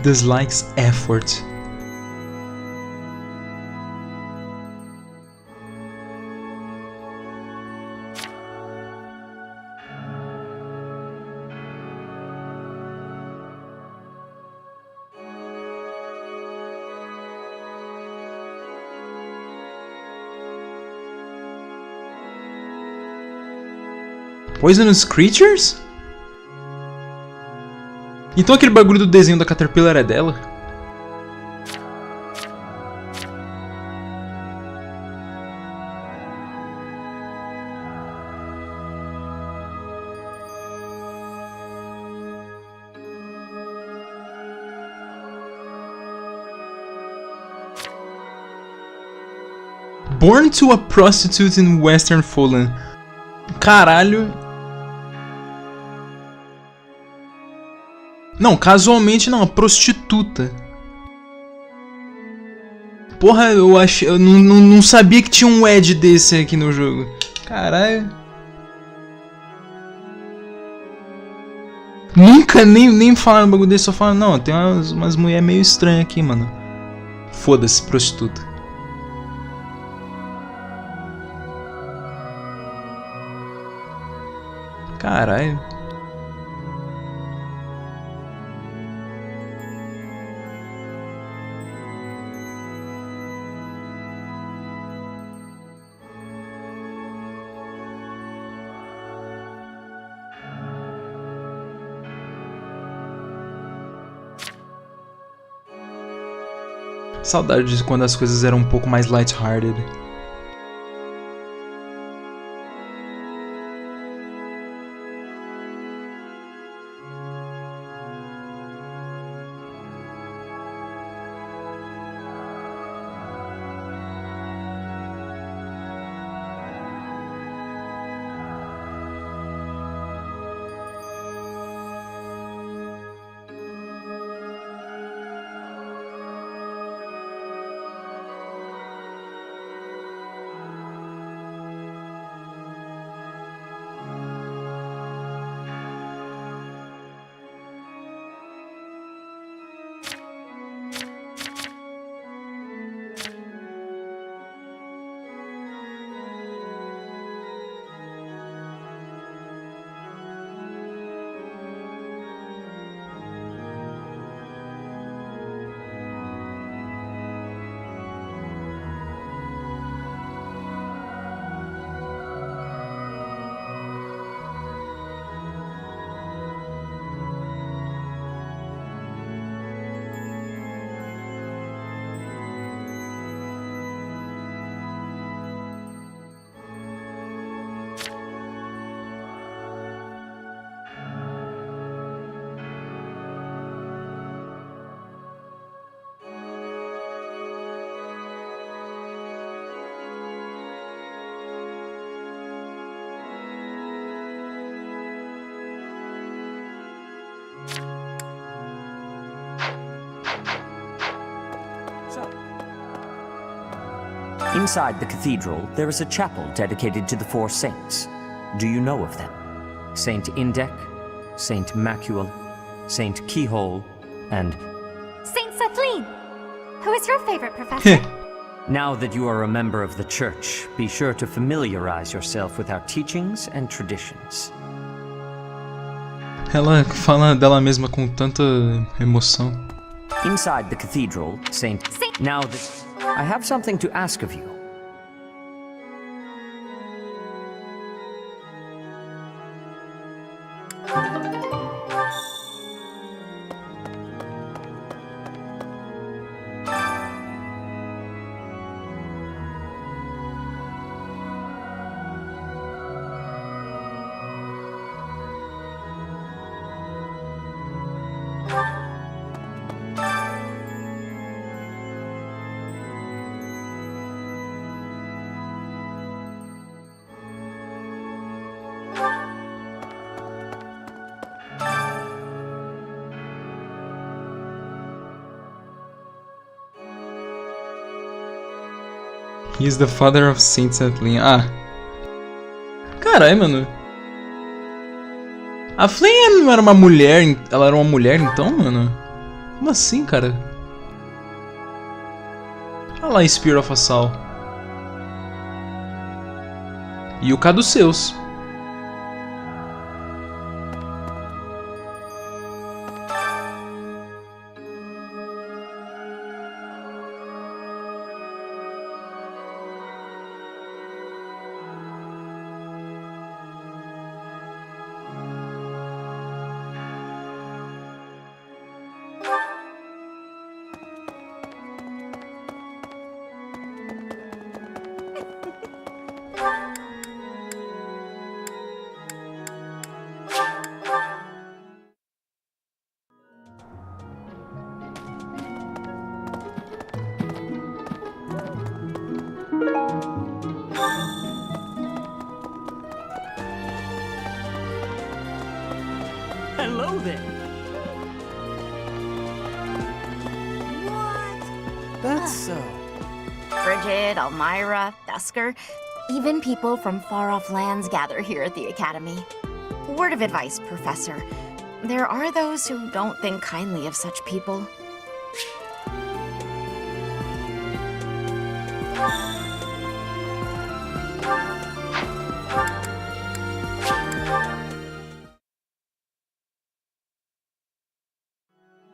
Dislikes effort. Poisonous creatures? Então aquele bagulho do desenho da Caterpillar é dela? Born to a prostitute in Western Foreland. Caralho. Não, casualmente não, prostituta. Porra, eu não sabia que tinha um Ed desse aqui no jogo. Caralho. Nunca nem falaram um bagulho desse, só falaram, não, tem umas mulheres meio estranhas aqui, mano. Foda-se, prostituta. Caralho. Saudade de quando as coisas eram um pouco mais lighthearted. Inside the cathedral, there is a chapel dedicated to the four saints. Do you know of them? Saint Indec, Saint Macule, Saint Keyhole, and... Saint Kathleen! Who is your favorite, Professor? Now that you are a member of the church, be sure to familiarize yourself with our teachings and traditions. Ela fala dela mesma com tanta emoção. Inside the cathedral, Now that... I have something to ask of you. He is the father of Saint Kathleen. Ah. Caralho, mano. A Flynn não era uma mulher. Ela era uma mulher então, mano? Como assim, cara? Olha lá, Spear of Assault. E o Caduceus. Hello there. That's so. Bridget, Elmira, Thusker, even people from far-off lands gather here at the Academy. Word of advice, Professor. There are those who don't think kindly of such people.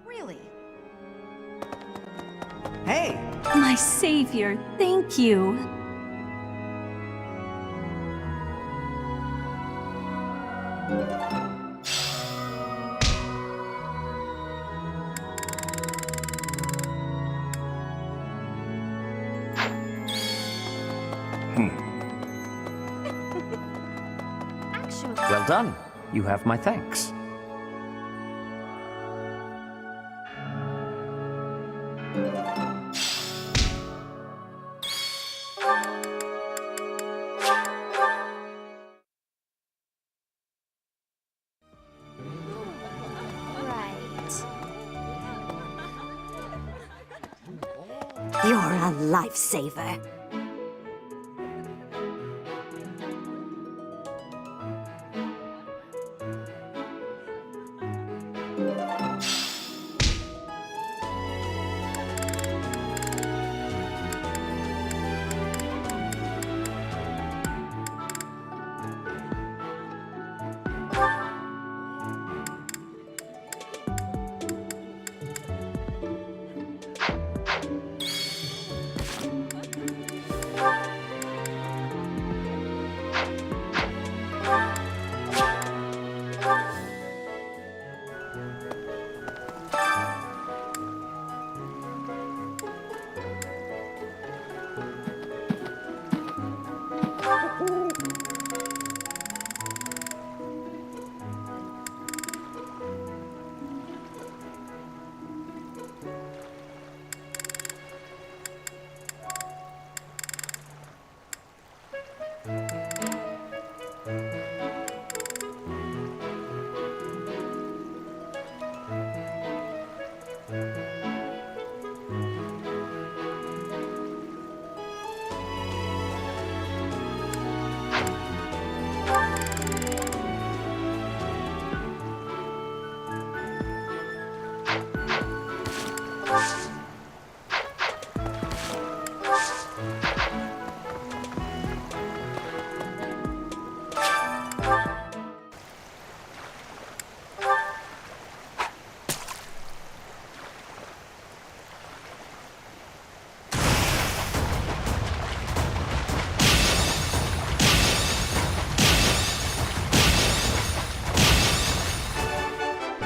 Really? Hey! My savior, thank you. Well done. You have my thanks. You're a lifesaver.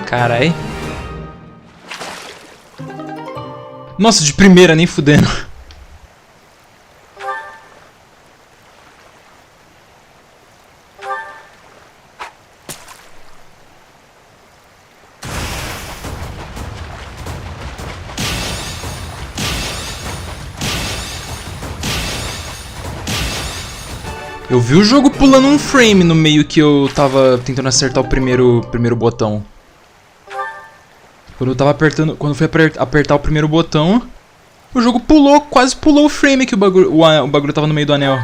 Carai. Nossa, de primeira, nem fudendo. Eu vi o jogo pulando um frame no meio que eu tava tentando acertar o primeiro botão. Quando eu tava apertando, quando eu fui apertar o primeiro botão, o jogo pulou, quase pulou o frame que o bagulho tava no meio do anel.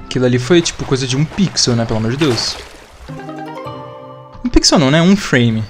Aquilo ali foi tipo coisa de 1 pixel, né? Pelo amor de Deus. 1 pixel não, né? 1 frame.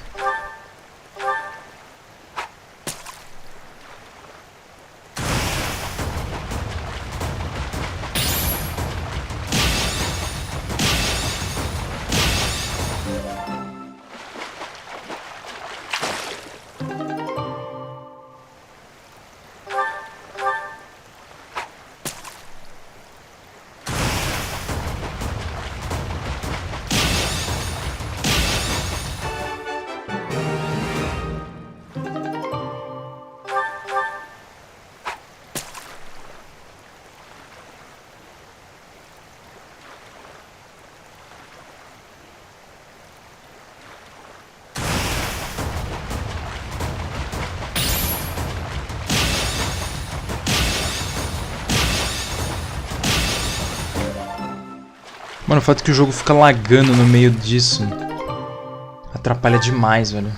Mano, o fato que o jogo fica lagando no meio disso atrapalha demais, velho.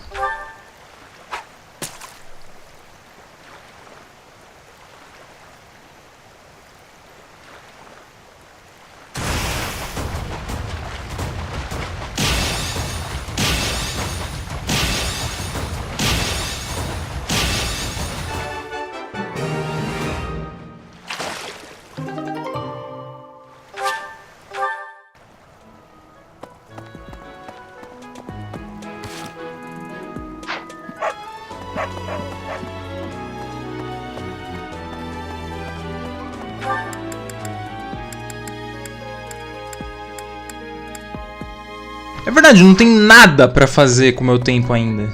É verdade, não tem nada pra fazer com o meu tempo ainda.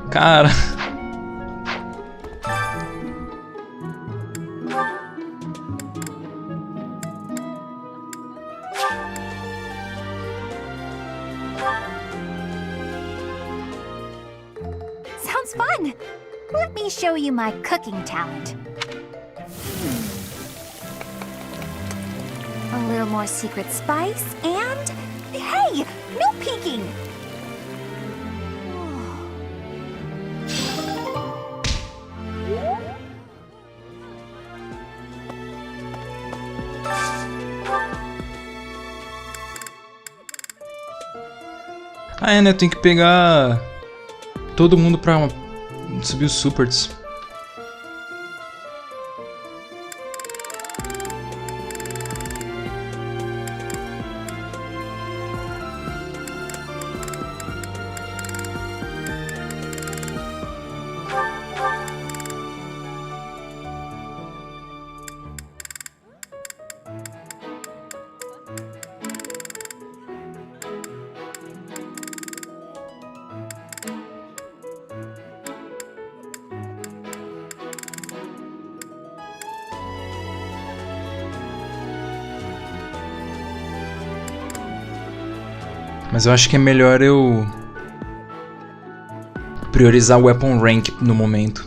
Cara... Sounds fun! Let me show you my cooking talent. A little more secret spice, and... Hey! No peeking! Ah, é, né? Tem que pegar todo mundo pra subir os supports. Mas eu acho que é melhor eu priorizar o Weapon Rank no momento.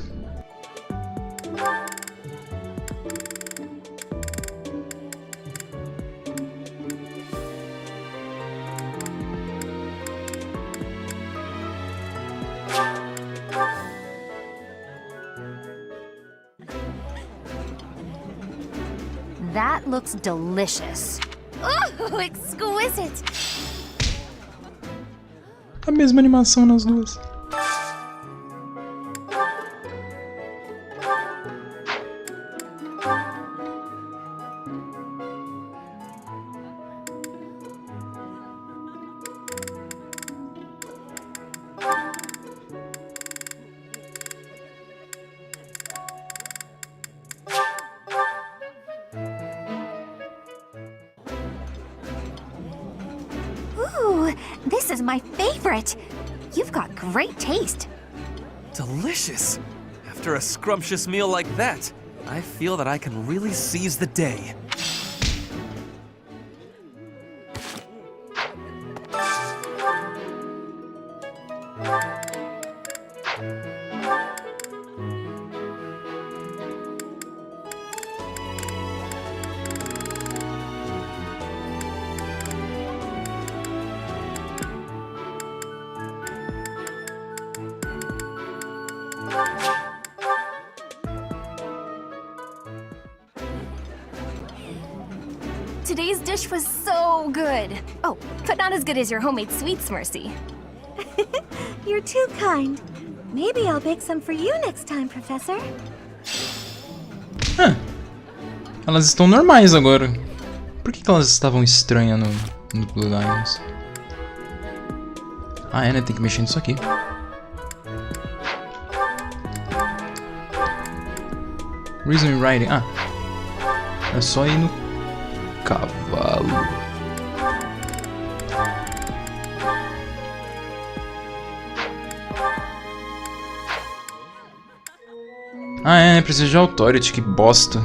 That looks delicious. Oh, exquisite! A mesma animação nas duas. This is my favorite. You've got great taste. Delicious! After a scrumptious meal like that, I feel that I can really seize the day. Today's dish was so good. Oh, but not as good as your homemade sweets, Mercy. You're too kind. Maybe I'll bake some for you next time, Professor. Elas estão normais agora. Por que elas estavam estranhas no Blue Diamonds? Ah, é, né? Tem que mexer nisso aqui. Reason Riding. Ah. É só ir no cavalo. Ah, é, precisa de Authority, que bosta.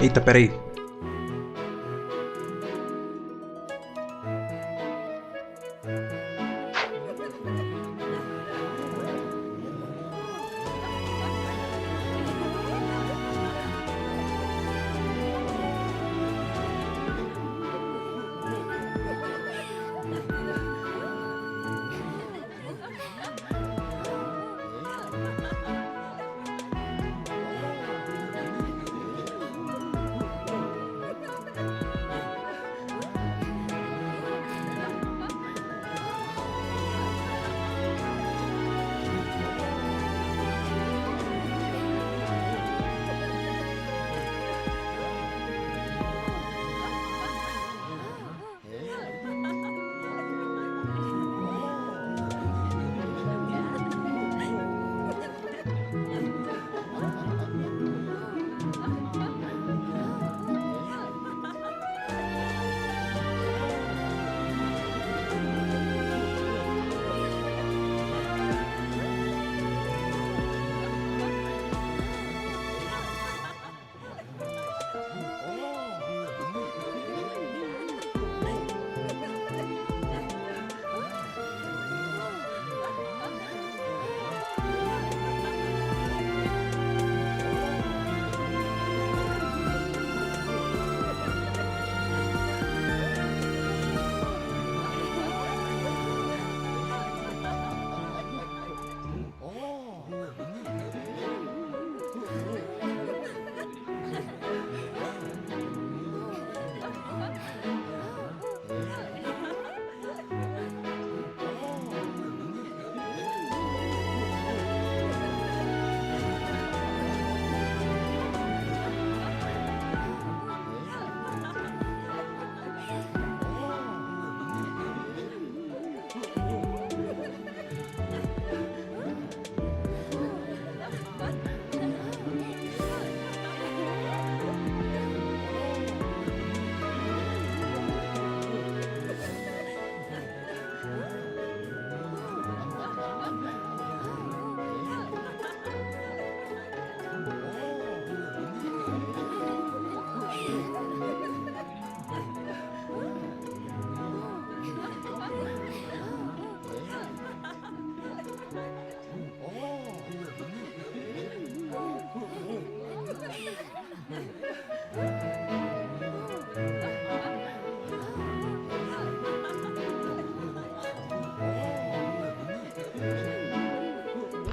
Eita, peraí.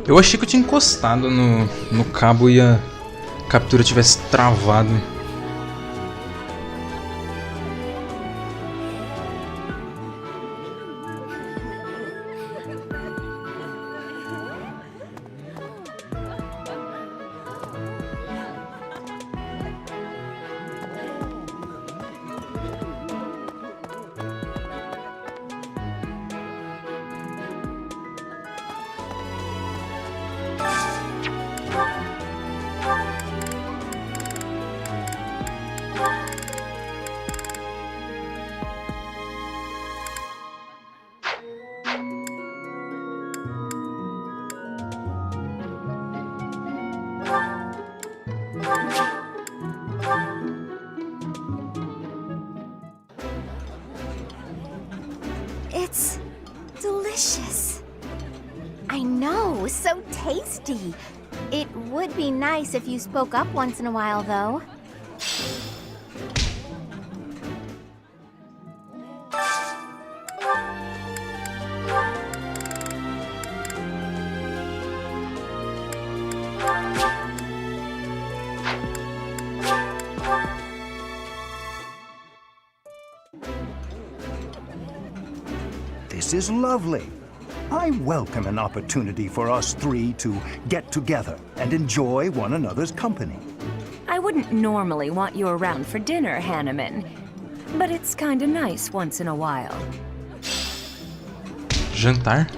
Eu achei que eu tinha encostado no cabo e a captura tivesse travado. It's delicious. I know, so tasty. It would be nice if you spoke up once in a while, though. This is lovely. I welcome an opportunity for us three to get together and enjoy one another's company. I wouldn't normally want you around for dinner, Hanneman, but it's kinda nice once in a while. Jantar?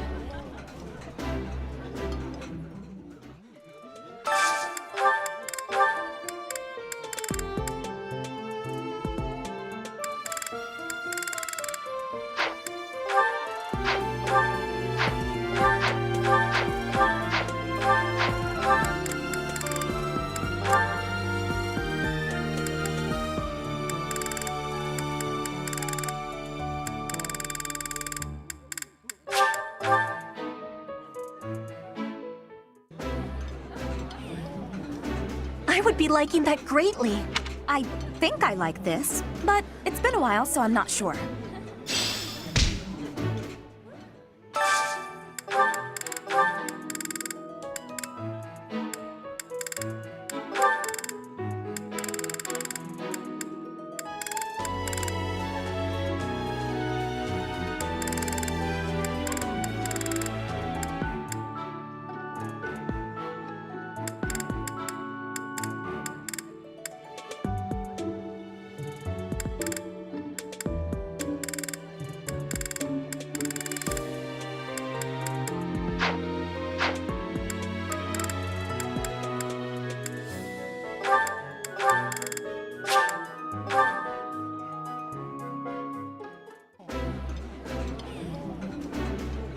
I would be liking that greatly. I think I like this, but it's been a while, so I'm not sure.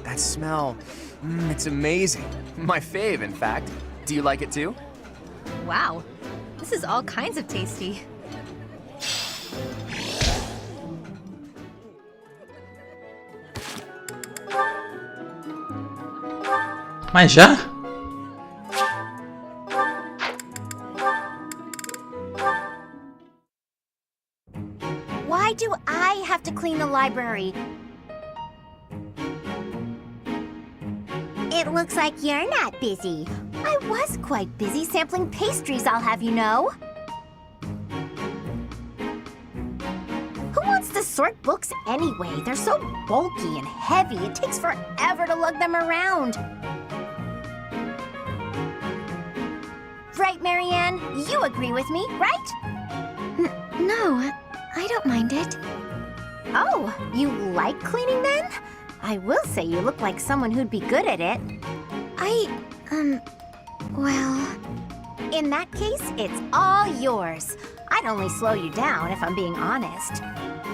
That smell, it's amazing. My fave, in fact. Do you like it too? Wow, this is all kinds of tasty. Mas já? Why do I have to clean the library? It looks like you're not busy. I was quite busy sampling pastries, I'll have you know. Who wants to sort books anyway? They're so bulky and heavy, it takes forever to lug them around. Right, Marianne? You agree with me, right? No, I don't mind it. Oh, you like cleaning then? I will say you look like someone who'd be good at it. Well... In that case, it's all yours. I'd only slow you down if I'm being honest.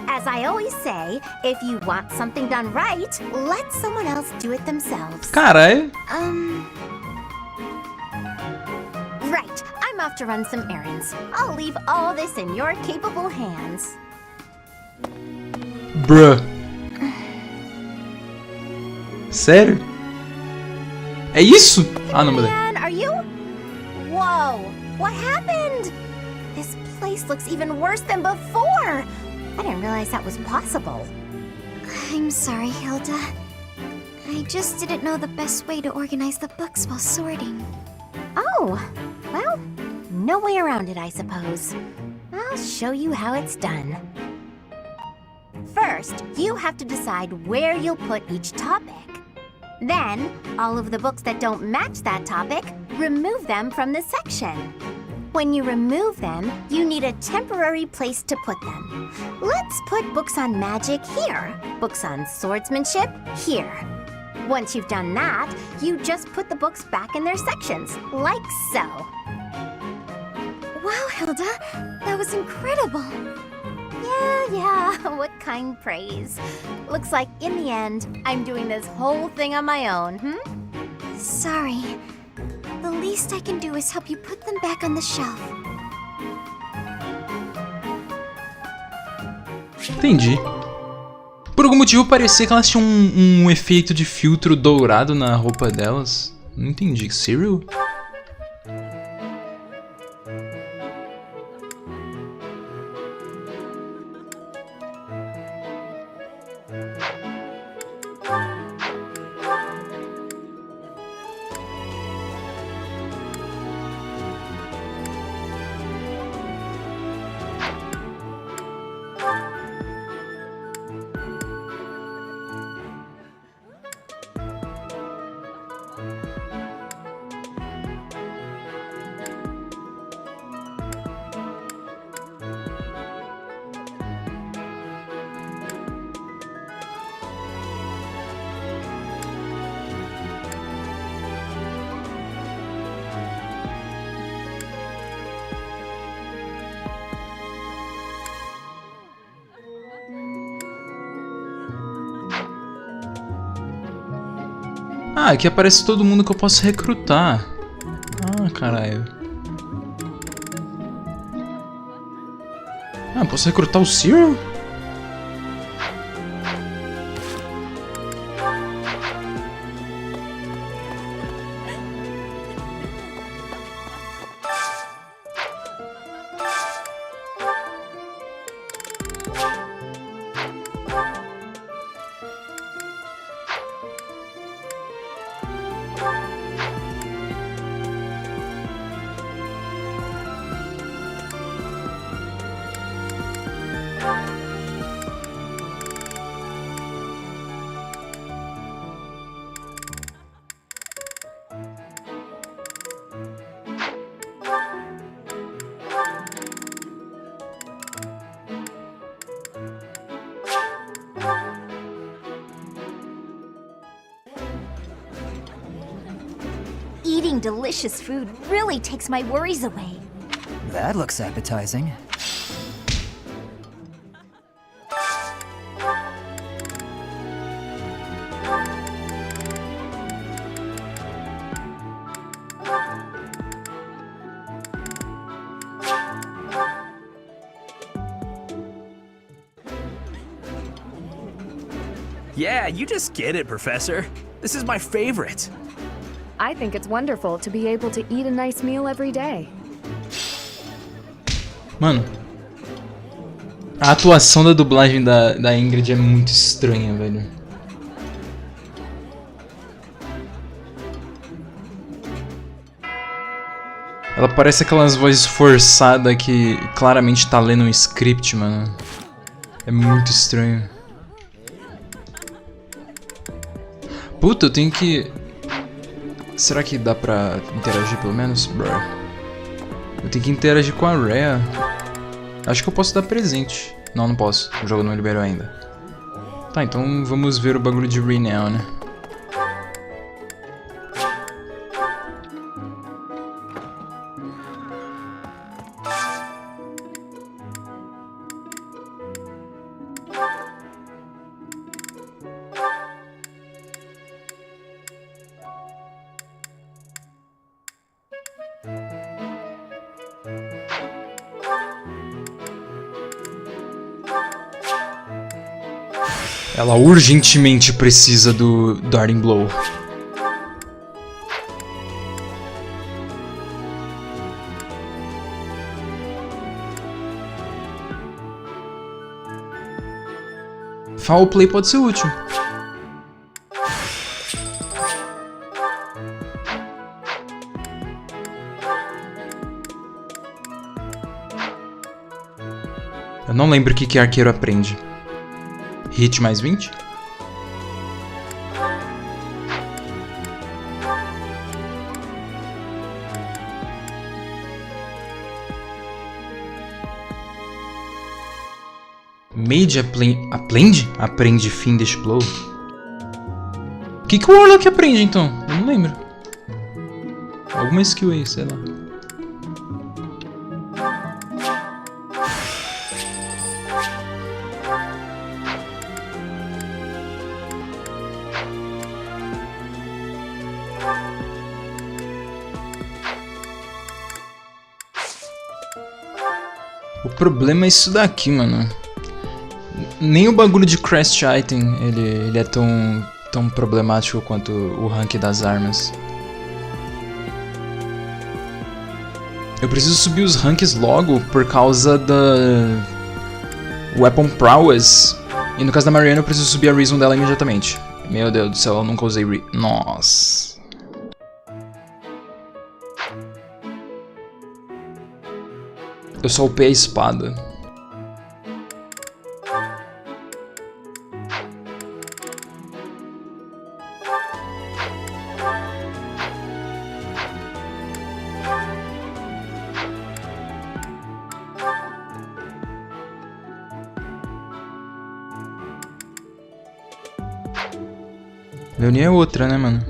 As I always say, if you want something done right, let someone else do it themselves. Caralho. Right, I'm off to run some errands. I'll leave all this in your capable hands. Bruh. Sério? É isso? Ah, não, beleza. Man, are you? Whoa, what happened? This place looks even worse than before. I didn't realize that was possible. I'm sorry, Hilda. I just didn't know the best way to organize the books while sorting. Oh, well, no way around it, I suppose. I'll show you how it's done. First, you have to decide where you'll put each topic. Then, all of the books that don't match that topic, remove them from the section. When you remove them, you need a temporary place to put them. Let's put books on magic here, books on swordsmanship here. Once you've done that, you just put the books back in their sections, like so. Wow, Hilda, that was incredible. Yeah, what kind praise. Looks like in the end, I'm doing this whole thing on my own, Sorry. The least I can do is help you put them back on the shelf. Entendi. Por algum motivo parecia que elas tinham um efeito de filtro dourado na roupa delas. Não entendi. Cyril? Ah, aqui aparece todo mundo que eu posso recrutar. Ah, caralho. Ah, posso recrutar o Cyril? Eating delicious food really takes my worries away. That looks appetizing. Yeah, you just get it, Professor. This is my favorite. I think it's wonderful to be able to eat a nice meal every day. Mano, a atuação da dublagem da Ingrid é muito estranha, velho. Ela parece aquelas vozes forçadas que claramente tá lendo um script, mano. É muito estranho. Puta, eu tenho que... Será que dá pra interagir pelo menos? Bro. Eu tenho que interagir com a Rhea. Acho que eu posso dar presente. Não, não posso. O jogo não liberou ainda. Tá, então vamos ver o bagulho de Renown, né? Ela urgentemente precisa do Darting Blow. Foul Play pode ser útil. não lembro o que arqueiro aprende. Hit mais 20? Mage aprende Fiendish Blow? O que o Warlock aprende então? Eu não lembro. Alguma skill aí, sei lá. O problema é isso daqui, mano. Nem o bagulho de Crest Item ele é tão problemático quanto o rank das armas. Eu preciso subir os ranks logo por causa da Weapon Prowess. E no caso da Mariana eu preciso subir a Reason dela imediatamente. Meu Deus do céu, eu nunca usei Nossa. Eu só upei a espada. Leonie é outra, né, mano?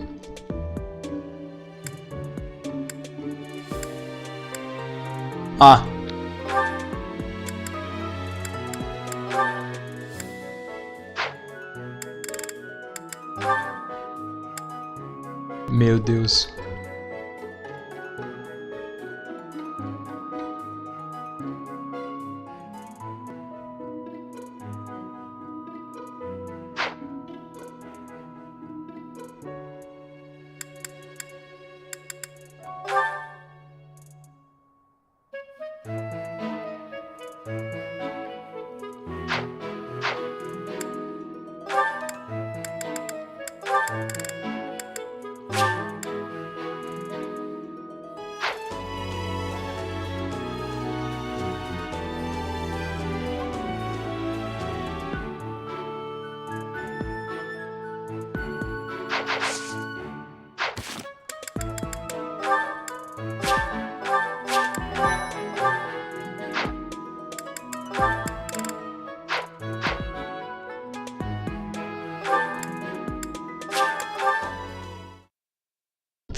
Ah! Meu Deus.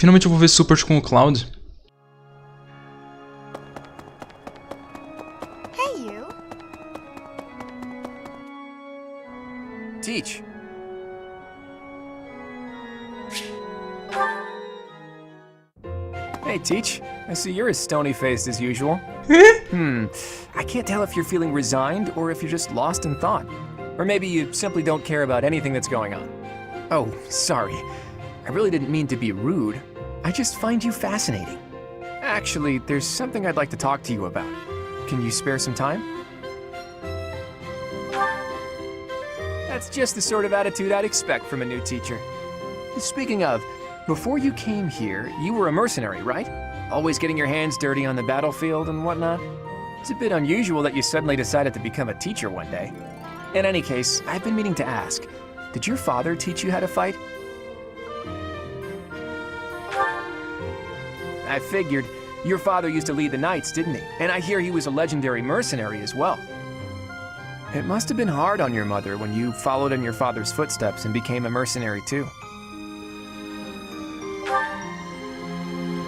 Finalmente eu vou ver Support com o Cloud. Hey, you. Teach. Hey, Teach. I see you're as stony-faced as usual. I can't tell if you're feeling resigned or if you're just lost in thought. Or maybe you simply don't care about anything that's going on. Oh, sorry. I really didn't mean to be rude. I just find you fascinating. Actually, there's something I'd like to talk to you about. Can you spare some time? That's just the sort of attitude I'd expect from a new teacher. Speaking of, before you came here, you were a mercenary, right? Always getting your hands dirty on the battlefield and whatnot? It's a bit unusual that you suddenly decided to become a teacher one day. In any case, I've been meaning to ask, did your father teach you how to fight? I figured. Your father used to lead the knights, didn't he? And I hear he was a legendary mercenary as well. It must have been hard on your mother when you followed in your father's footsteps and became a mercenary too.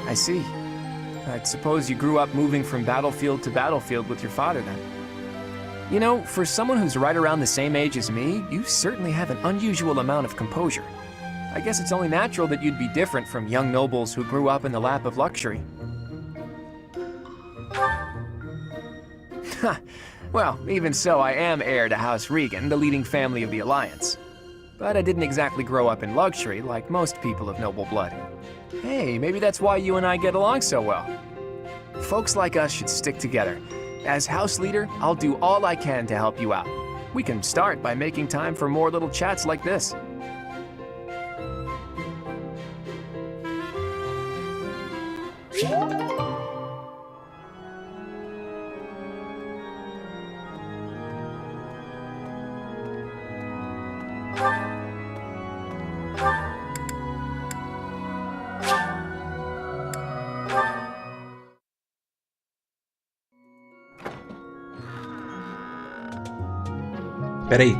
I see. I suppose you grew up moving from battlefield to battlefield with your father then. You know, for someone who's right around the same age as me, you certainly have an unusual amount of composure. I guess it's only natural that you'd be different from young nobles who grew up in the lap of luxury. Well, even so, I am heir to House Regan, the leading family of the Alliance. But I didn't exactly grow up in luxury like most people of noble blood. Hey, maybe that's why you and I get along so well. Folks like us should stick together. As house leader, I'll do all I can to help you out. We can start by making time for more little chats like this. Pera aí.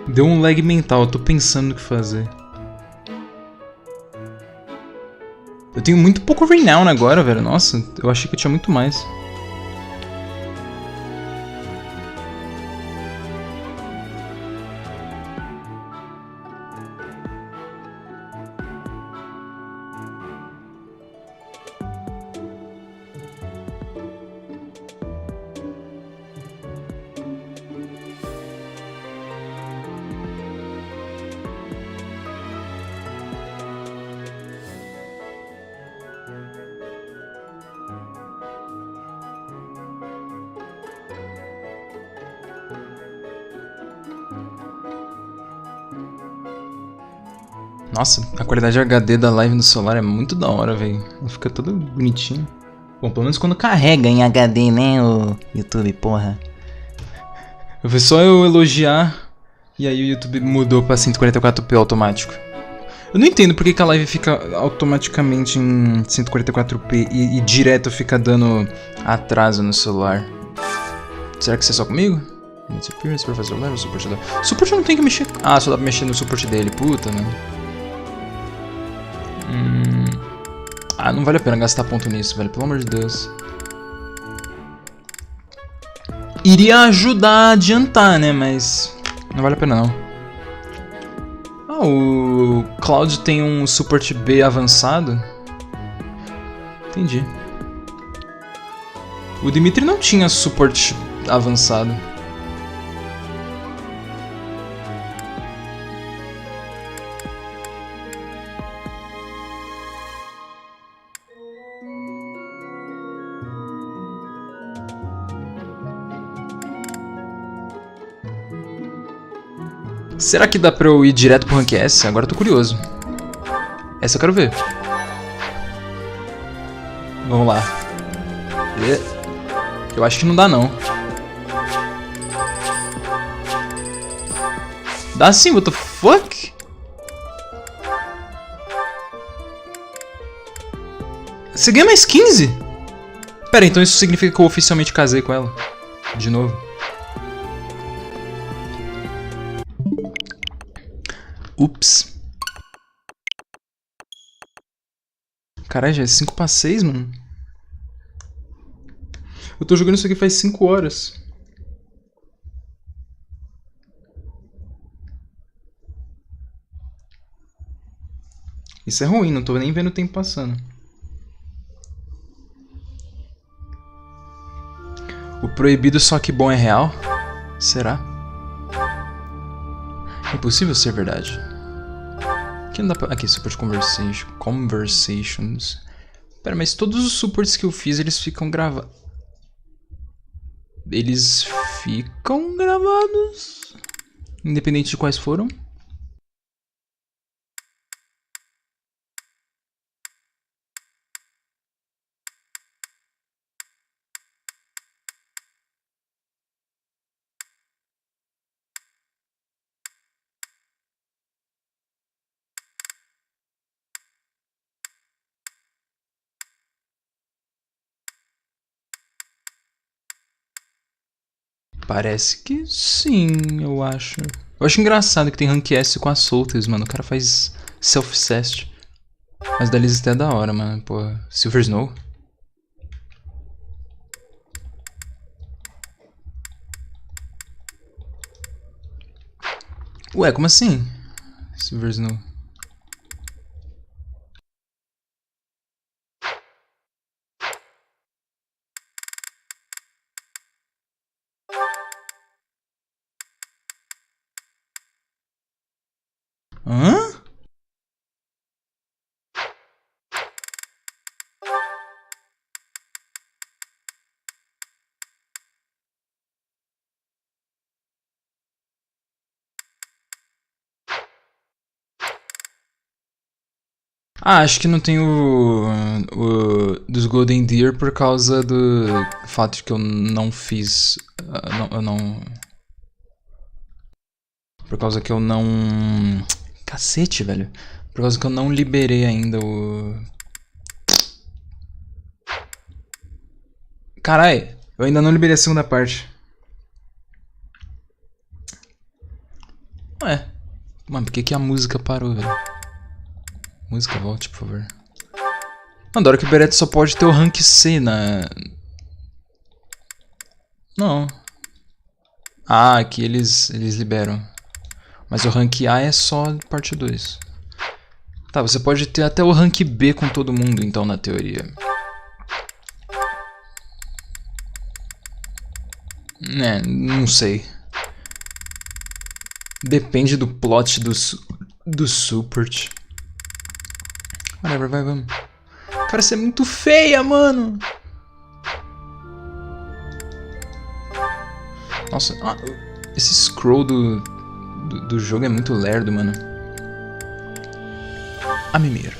Deu um lag mental, eu tô pensando no que fazer. Eu tenho muito pouco renown agora, velho. Nossa, eu achei que eu tinha muito mais. Nossa, a qualidade HD da live no celular é muito da hora, velho. Fica tudo bonitinho. Bom, pelo menos quando carrega em HD, né, o YouTube, porra. Foi só eu elogiar e aí o YouTube mudou pra 144p automático. Eu não entendo porque que a live fica automaticamente em 144p e direto fica dando atraso no celular. Será que isso é só comigo? Professor leva o suporte dele. Suporte não tem que mexer. Ah, só dá pra mexer no suporte dele, puta, né? Ah, não vale a pena gastar ponto nisso, velho, pelo amor de Deus. Iria ajudar a adiantar, né, mas não vale a pena não. Ah, o Cloud tem um suporte B avançado. Entendi. O Dimitri não tinha suporte avançado. Será que dá pra eu ir direto pro Rank S? Agora eu tô curioso. Essa eu quero ver. Vamos lá. Eu acho que não dá, não. Dá sim, what the fuck? Você ganha mais 15? Pera, então isso significa que eu oficialmente casei com ela. De novo. Ups. Caralho, já é 5 pra 6, mano. Eu tô jogando isso aqui faz 5 horas. Isso é ruim, não tô nem vendo o tempo passando. O proibido só que bom é real? Será? É impossível ser verdade. Aqui não dá pra... Aqui, support conversations. Pera, mas todos os supports que eu fiz, eles ficam gravados. Eles ficam gravados? Independente de quais foram? Parece que sim, eu acho. Eu acho engraçado que tem Rank S com as soltas, mano. O cara faz self-cest. Mas da lista é da hora, mano. Pô, Silver Snow. Ué, como assim? Silver Snow. Ah, acho que não tem o dos Golden Deer por causa do fato de que eu não fiz... Por causa que eu não... Cacete, velho. Por causa que eu não liberei ainda o... Carai, eu ainda não liberei a segunda parte. Ué. Mano, por que a música parou, velho? Música, volte, por favor. Mano, da hora que o Beret só pode ter o rank C na... Não. Ah, aqui eles liberam. Mas o rank A é só parte 2. Tá, você pode ter até o rank B com todo mundo, então, na teoria. Né, não sei. Depende do plot do support. Whatever, vai, vamos. Cara, você é muito feia, mano. Nossa, esse scroll do jogo é muito lerdo, mano. A mimir.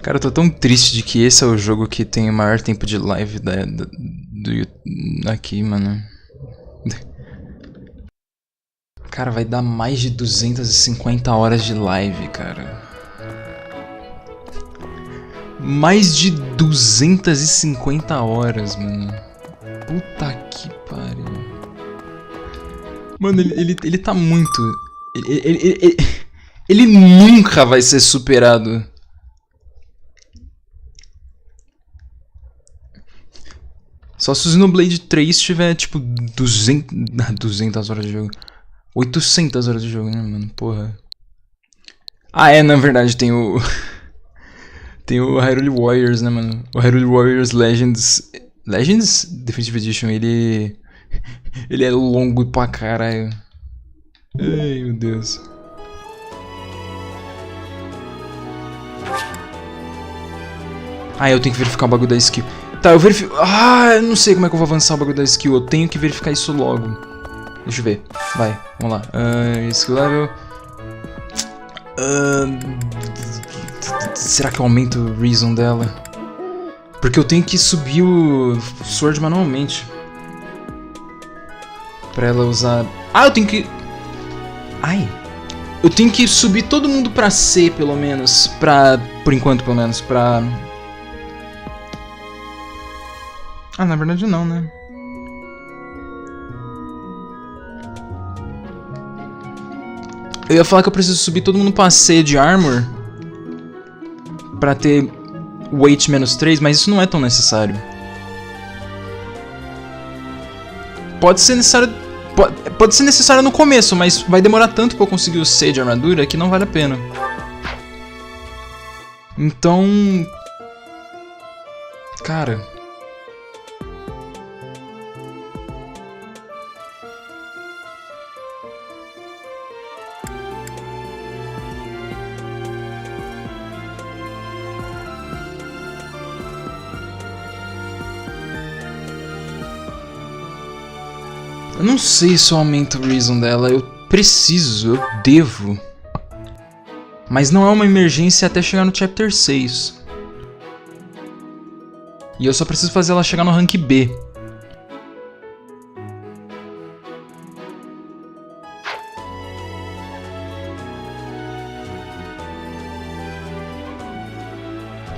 Cara, eu tô tão triste de que esse é o jogo que tem o maior tempo de live aqui, mano. Cara, vai dar mais de 250 horas de live, cara. Mais de 250 horas, mano. Puta que pariu. Mano, ele tá muito... Ele nunca vai ser superado. Só se o Xenoblade 3 tiver, tipo, 200 horas de jogo. 800 horas de jogo, né, mano? Porra. Ah, é, na verdade, tem o... tem o Hyrule Warriors, né, mano? O Hyrule Warriors Legends... Legends Definitive Edition, ele é longo pra caralho. Ai, meu Deus. Ah, eu tenho que verificar o bagulho da skill. Tá, eu verifico... Ah, eu não sei como é que eu vou avançar o bagulho da skill. Eu tenho que verificar isso logo. Deixa eu ver. Vai, vamos lá. Skill level. Será que eu aumento o reason dela? Porque eu tenho que subir o sword manualmente. Pra ela usar... Ah, eu tenho que... Ai. Eu tenho que subir todo mundo pra C, pelo menos. Por enquanto, pelo menos. Pra... Ah, na verdade não, né? Eu ia falar que eu preciso subir todo mundo pra C de armor pra ter weight -3, mas isso não é tão necessário. Pode ser necessário no começo, mas vai demorar tanto pra eu conseguir o C de armadura que não vale a pena. Então... Cara... Eu não sei se eu aumento o reason dela, eu preciso, eu devo. Mas não é uma emergência até chegar no Chapter 6. E eu só preciso fazer ela chegar no rank B.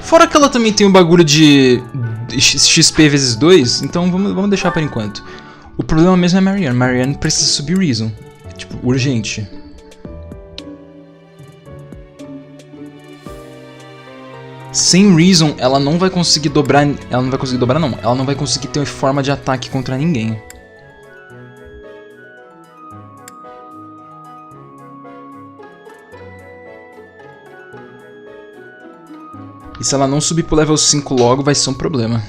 Fora que ela também tem um bagulho de XP vezes 2, então vamos deixar por enquanto. O problema mesmo é Marianne. Marianne precisa subir Reason. Tipo, urgente. Sem Reason, ela não vai conseguir dobrar... Ela não vai conseguir dobrar, não. Ela não vai conseguir ter forma de ataque contra ninguém. E se ela não subir pro level 5 logo, vai ser um problema.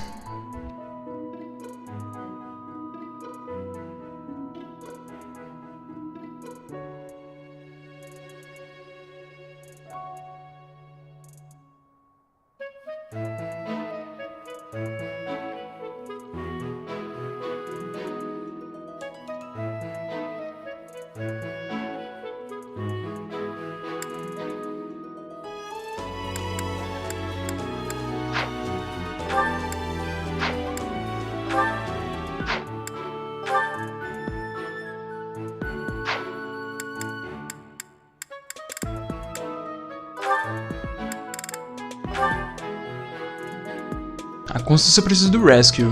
A Constância precisa do rescue.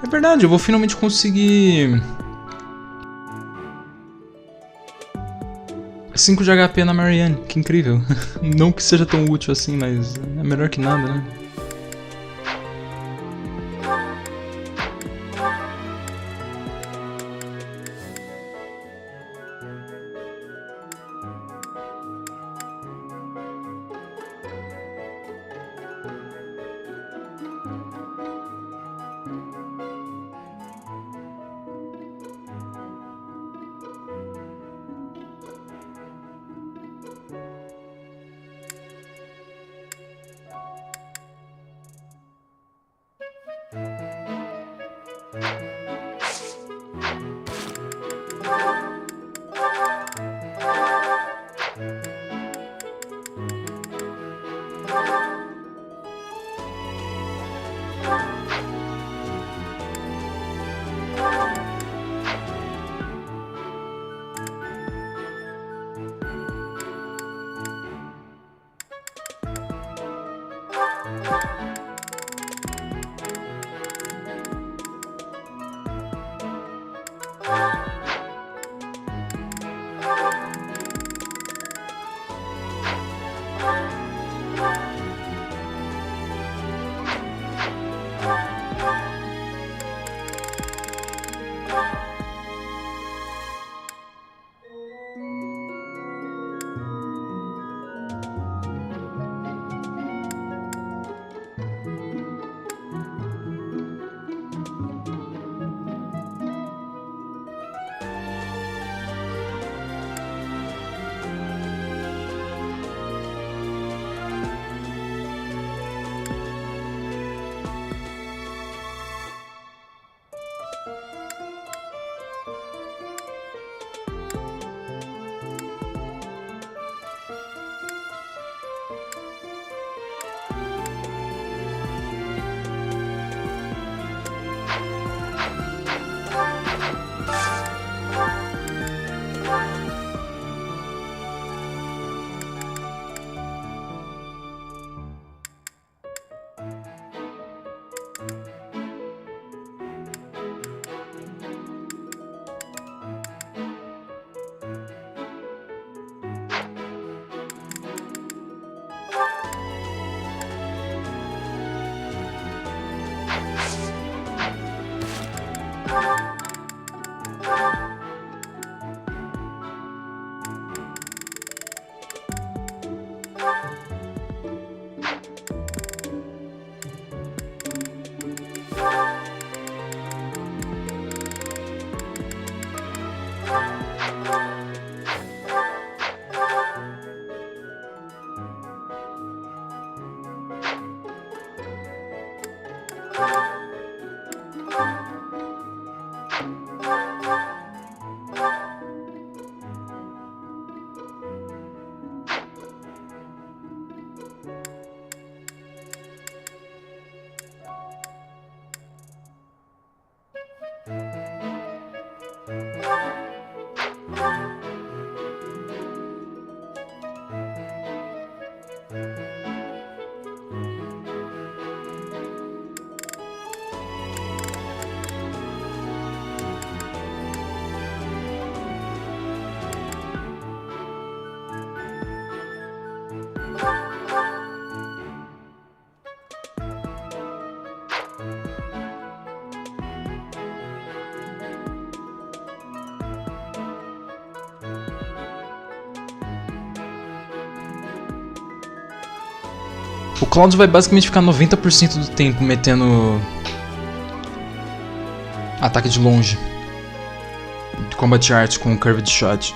É verdade, eu vou finalmente conseguir 5 de HP na Marianne, que incrível. Não que seja tão útil assim, mas é melhor que nada, né? O Cloud vai basicamente ficar 90% do tempo metendo ataque de longe. Combat Art com Curved Shot.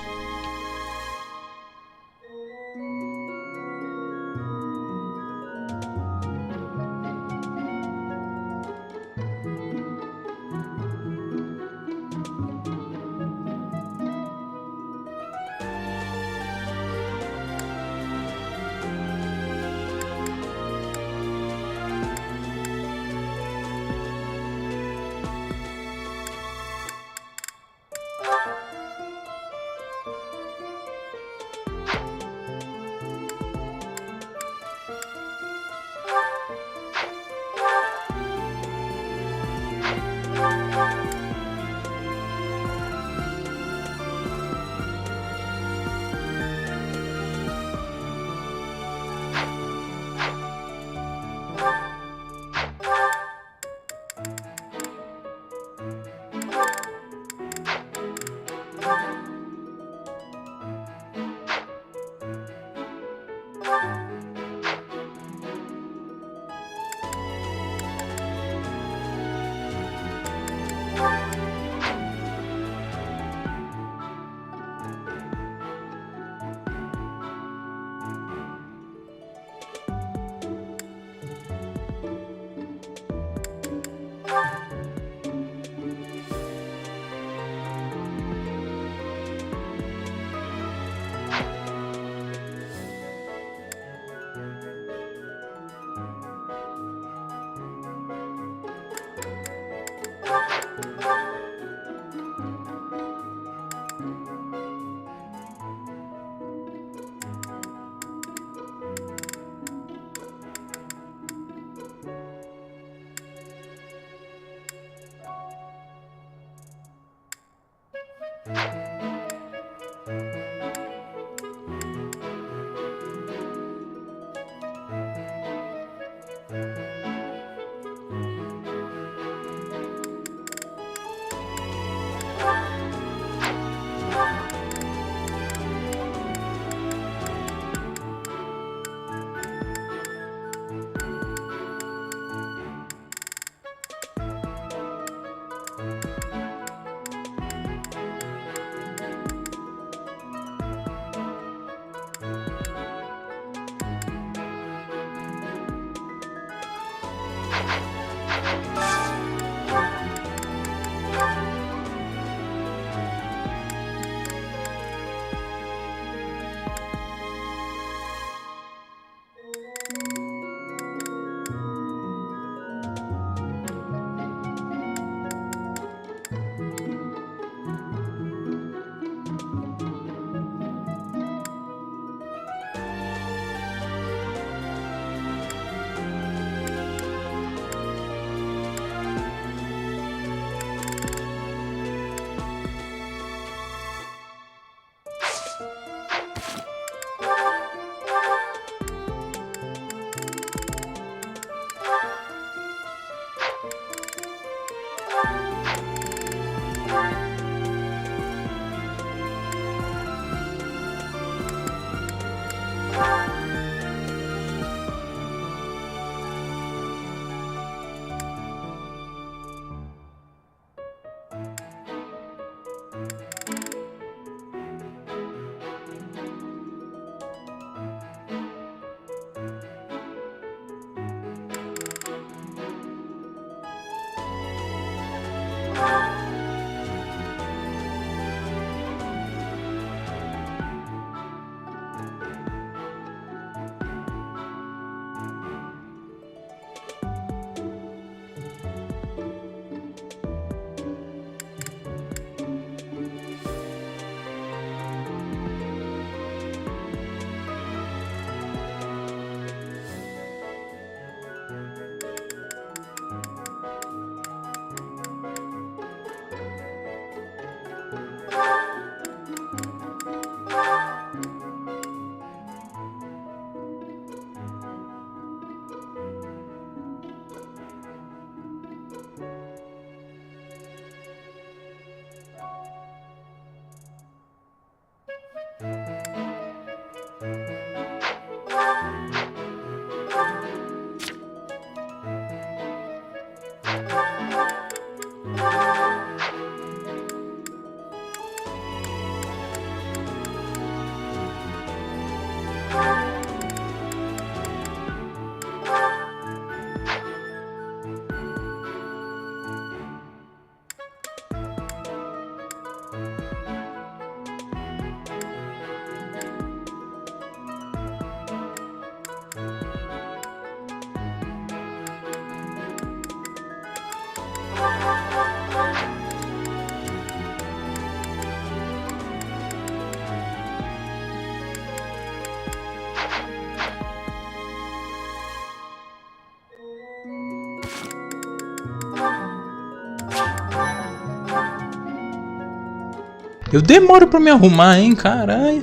Eu demoro pra me arrumar, hein, caralho.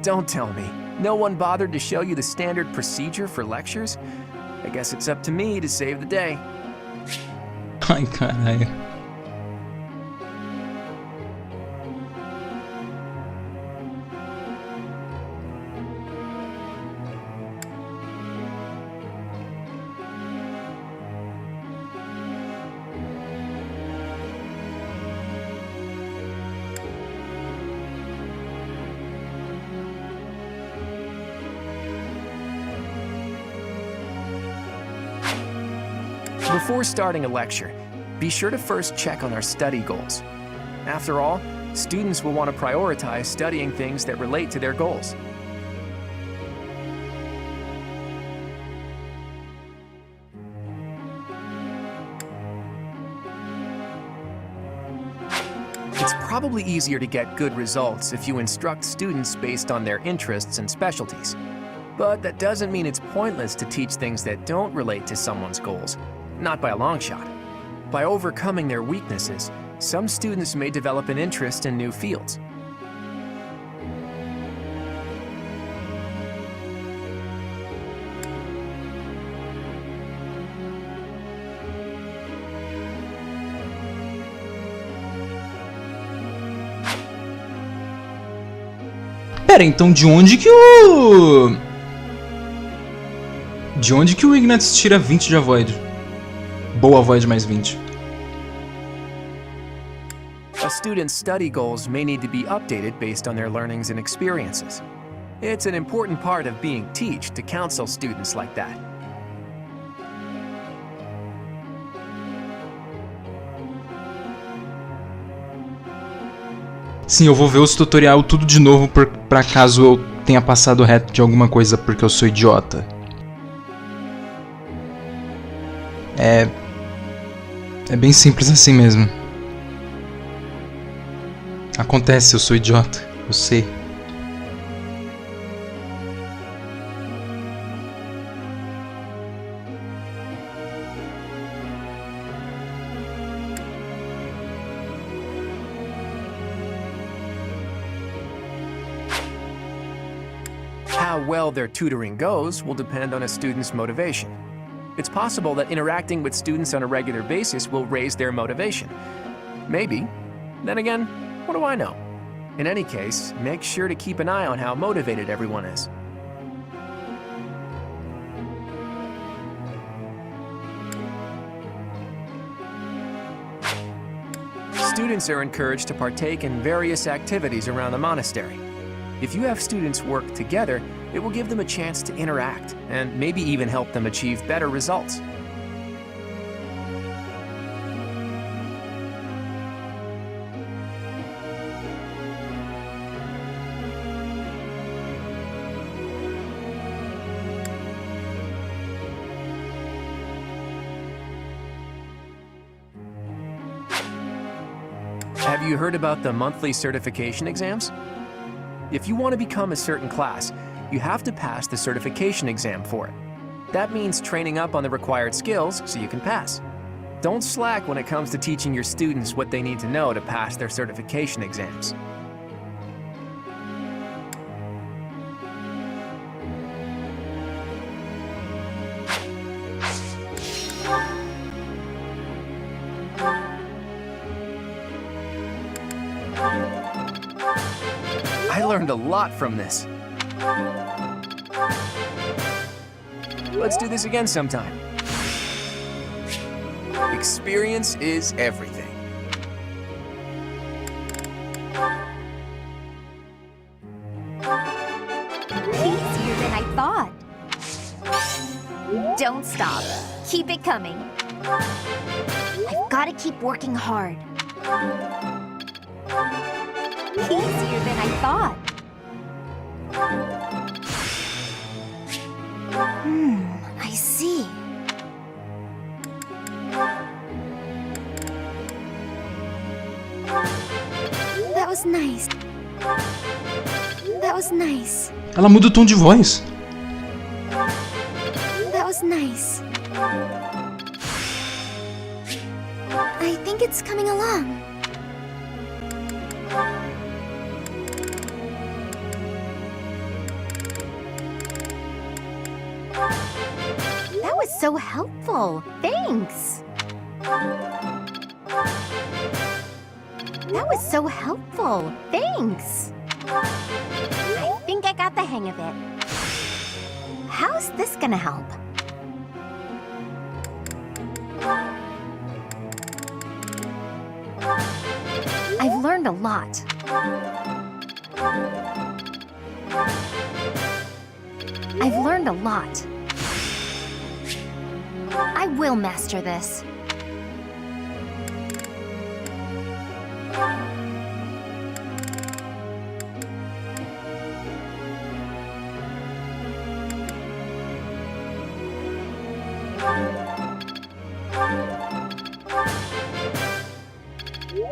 Don't tell me. No one bothered to show you the standard procedure for lectures? I guess it's up to me to save the day. Ai, caralho. Before starting a lecture, be sure to first check on our study goals. After all, students will want to prioritize studying things that relate to their goals. It's probably easier to get good results if you instruct students based on their interests and specialties. But that doesn't mean it's pointless to teach things that don't relate to someone's goals. Not by a long shot. By overcoming their weaknesses, some students may develop an interest in new fields. Pera, então de onde que o... De onde que o Ignatz tira 20 de Avoid? Boa Avoid mais 20. A student's study goals may need to be updated based on their learnings and experiences. It's an important part of being teached to counsel students like that. Sim, eu vou ver os tutorial tudo de novo pra caso eu tenha passado reto de alguma coisa porque eu sou idiota. É bem simples assim mesmo. Acontece, eu sou idiota, eu sei. How well their tutoring goes will depend on a student's motivation. It's possible that interacting with students on a regular basis will raise their motivation. Maybe. Then again, what do I know? In any case, make sure to keep an eye on how motivated everyone is. Students are encouraged to partake in various activities around the monastery. If you have students work together, it will give them a chance to interact, and maybe even help them achieve better results. Have you heard about the monthly certification exams? If you want to become a certain class, you have to pass the certification exam for it. That means training up on the required skills so you can pass. Don't slack when it comes to teaching your students what they need to know to pass their certification exams. I learned a lot from this. Let's do this again sometime. Experience is everything. Easier than I thought. Don't stop. Keep it coming. I've got to keep working hard. Easier than I thought. I see. That was nice. That was nice. Ela muda o tom de voz. That was nice. I think it's coming along. That was so helpful. Thanks. That was so helpful. Thanks. I think I got the hang of it. How's this gonna help? I've learned a lot. I've learned a lot. I will master this.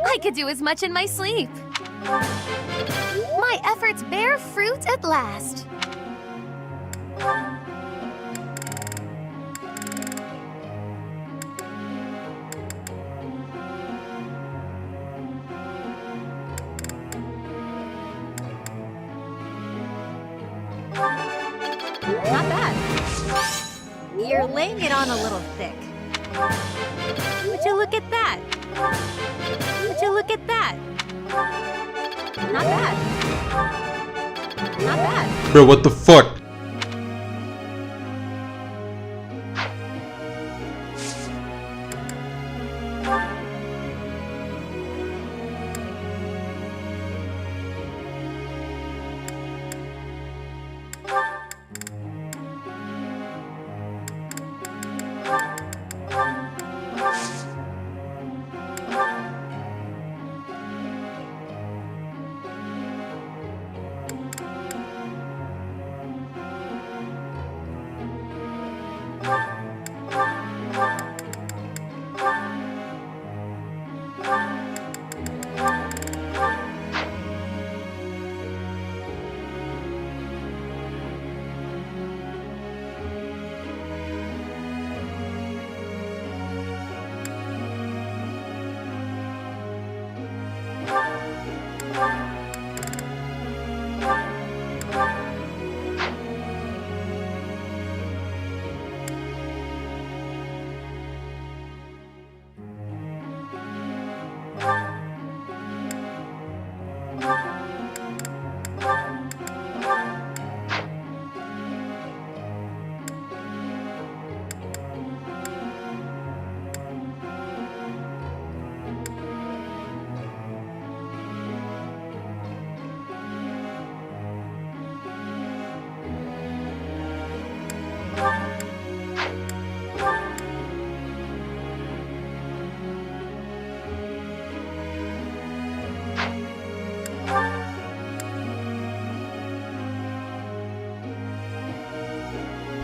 I could do as much in my sleep. My efforts bear fruit at last. Not bad. You're laying it on a little thick. Would you look at that? Would you look at that? Not bad. Not bad. Bro, what the fuck?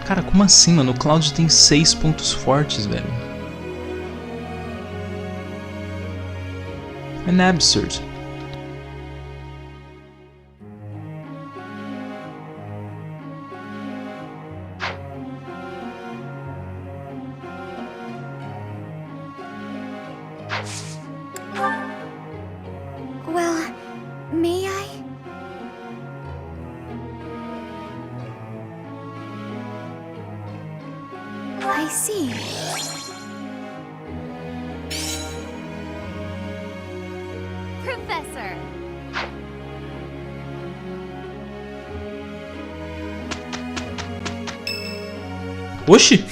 Cara, como assim, mano? O Cloud tem 6 pontos fortes, velho. An absurd. Well, may I? I see. Professor! Oxi!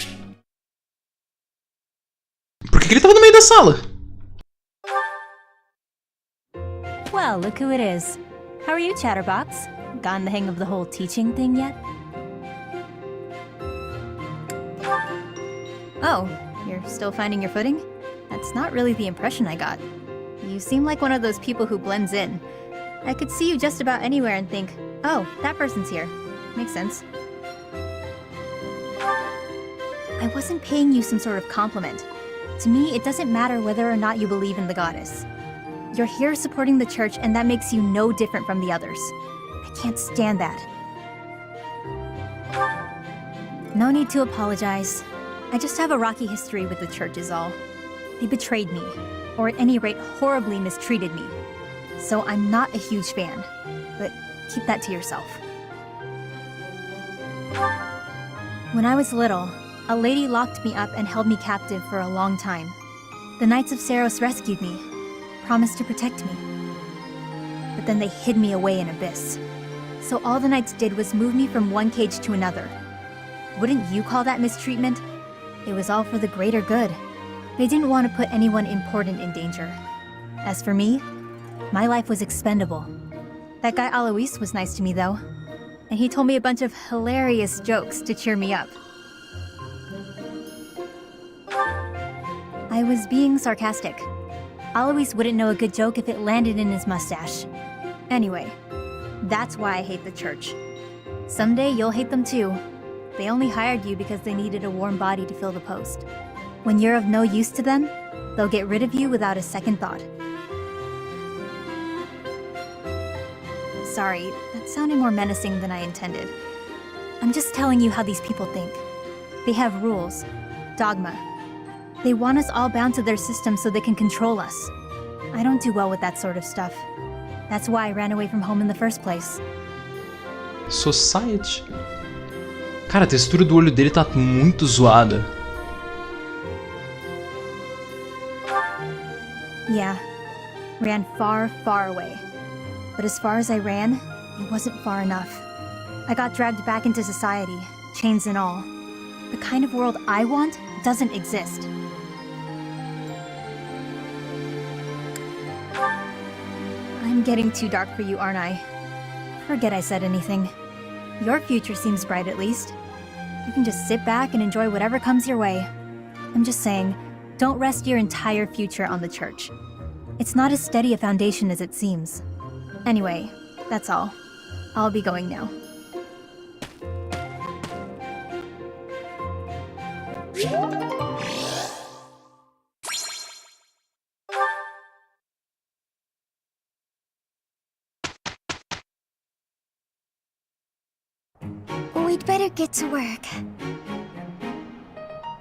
Por que ele tava no meio da sala? Well, look who it is. How are you, Chatterbox? Gotten the hang of the whole teaching thing yet? Oh, you're still finding your footing? That's not really the impression I got. You seem like one of those people who blends in. I could see you just about anywhere and think, oh, that person's here. Makes sense. I wasn't paying you some sort of compliment. To me, it doesn't matter whether or not you believe in the goddess. You're here supporting the church, and that makes you no different from the others. I can't stand that. No need to apologize. I just have a rocky history with the church is all. They betrayed me, or at any rate horribly mistreated me. So I'm not a huge fan, but keep that to yourself. When I was little, a lady locked me up and held me captive for a long time. The Knights of Saros rescued me, promised to protect me. But then they hid me away in Abyss. So all the Knights did was move me from one cage to another. Wouldn't you call that mistreatment? It was all for the greater good. They didn't want to put anyone important in danger. As for me, my life was expendable. That guy Alois was nice to me though, and he told me a bunch of hilarious jokes to cheer me up. I was being sarcastic. Alois wouldn't know a good joke if it landed in his mustache. Anyway, that's why I hate the church. Someday you'll hate them too. They only hired you because they needed a warm body to fill the post. When you're of no use to them, they'll get rid of you without a second thought. Sorry, that sounded more menacing than I intended. I'm just telling you how these people think. They have rules, dogma. They want us all bound to their system so they can control us. I don't do well with that sort of stuff. That's why I ran away from home in the first place. Society. Cara, a textura do olho dele tá muito zoada. Yeah, ran far, far away. But as far as I ran, it wasn't far enough. I got dragged back into society, chains and all. The kind of world I want doesn't exist. I'm getting too dark for you, aren't I? Forget I said anything. Your future seems bright at least. You can just sit back and enjoy whatever comes your way. I'm just saying, don't rest your entire future on the church. It's not as steady a foundation as it seems. Anyway, that's all. I'll be going now. We'd better get to work.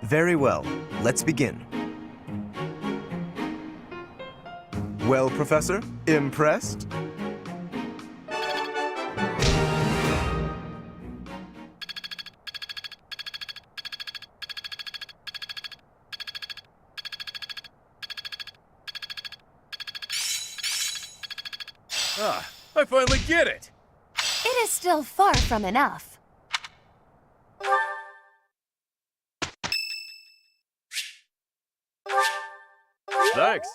Very well. Let's begin. Well, Professor, impressed? Ah, I finally get it! It is still far from enough. Thanks.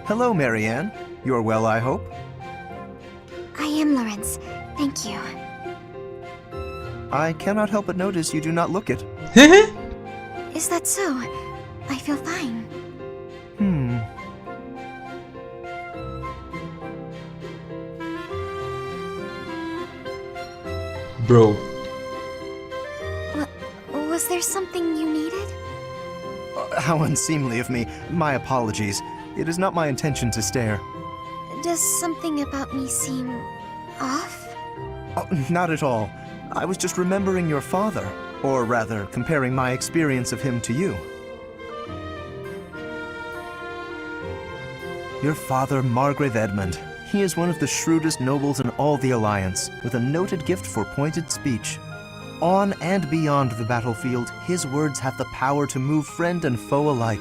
Hello, Marianne. You're well, I hope? I am, Lawrence. Thank you. I cannot help but notice you do not look it. Is that so? I feel fine. Bro. Was there something you needed? How unseemly of me. My apologies. It is not my intention to stare. Does something about me seem off? Oh, not at all. I was just remembering your father. Or rather, comparing my experience of him to you. Your father, Margrave Edmund. He is one of the shrewdest nobles in all the Alliance, with a noted gift for pointed speech. On and beyond the battlefield, his words have the power to move friend and foe alike.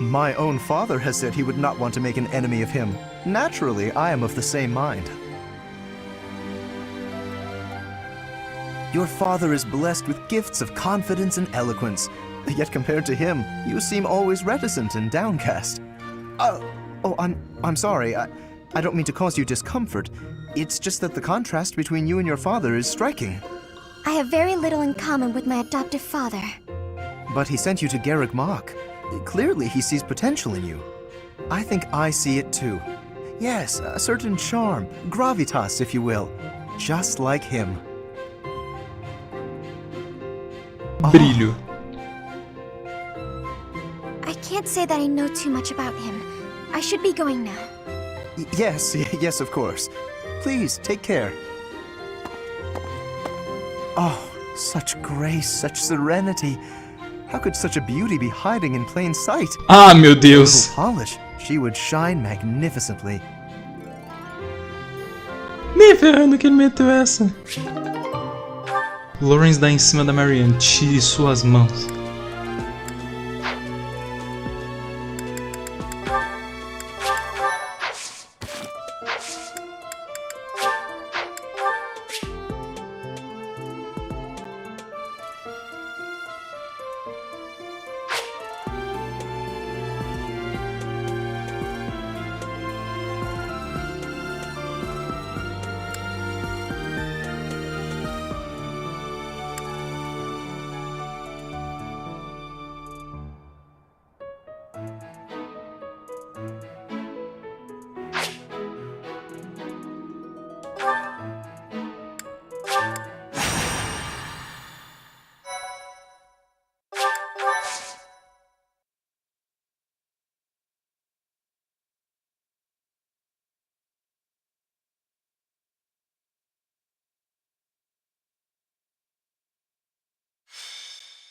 My own father has said he would not want to make an enemy of him. Naturally, I am of the same mind. Your father is blessed with gifts of confidence and eloquence, yet compared to him, you seem always reticent and downcast. I'm sorry. I don't mean to cause you discomfort. It's just that the contrast between you and your father is striking. I have very little in common with my adoptive father. But he sent you to Garreg Mach. Clearly, he sees potential in you. I think I see it too. Yes, a certain charm, gravitas, if you will. Just like him. Brilho. I can't say that I know too much about him. I should be going now. Yes, of course. Please, take care. Oh, such grace, such serenity. How could such a beauty be hiding in plain sight? Ah, meu Deus. With a little polish, she would shine magnificently. Nem ferrando que ele meteu essa. Lawrence dá em cima da Marianne. Tire suas mãos.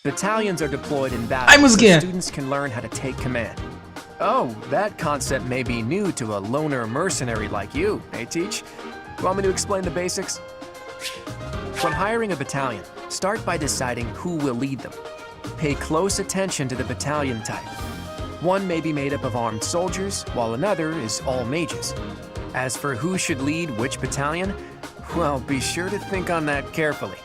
Battalions are deployed in battle so students can learn how to take command. Oh, that concept may be new to a loner mercenary like you, eh, Teach? Want me to explain the basics? When hiring a battalion, start by deciding who will lead them. Pay close attention to the battalion type. One may be made up of armed soldiers, while another is all mages. As for who should lead which battalion, well, be sure to think on that carefully.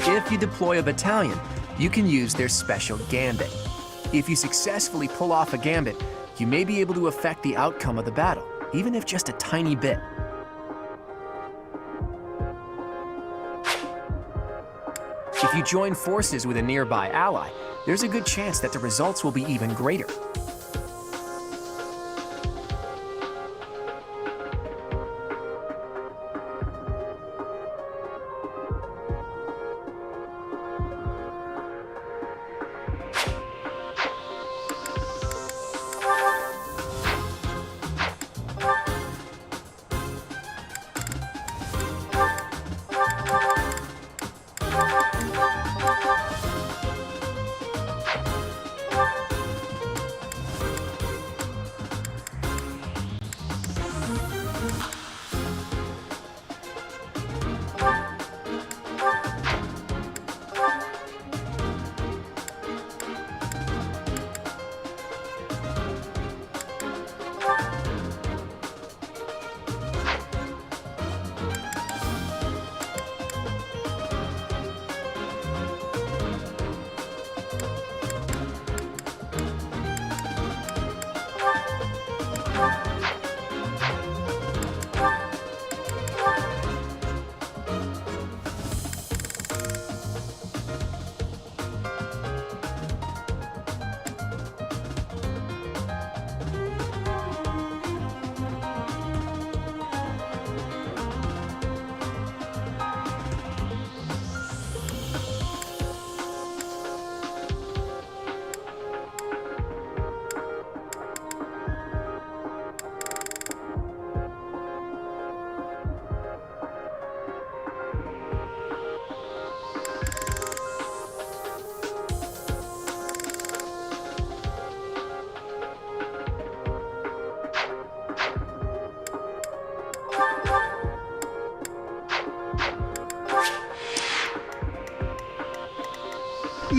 If you deploy a battalion, you can use their special gambit. If you successfully pull off a gambit, you may be able to affect the outcome of the battle, even if just a tiny bit. If you join forces with a nearby ally, there's a good chance that the results will be even greater.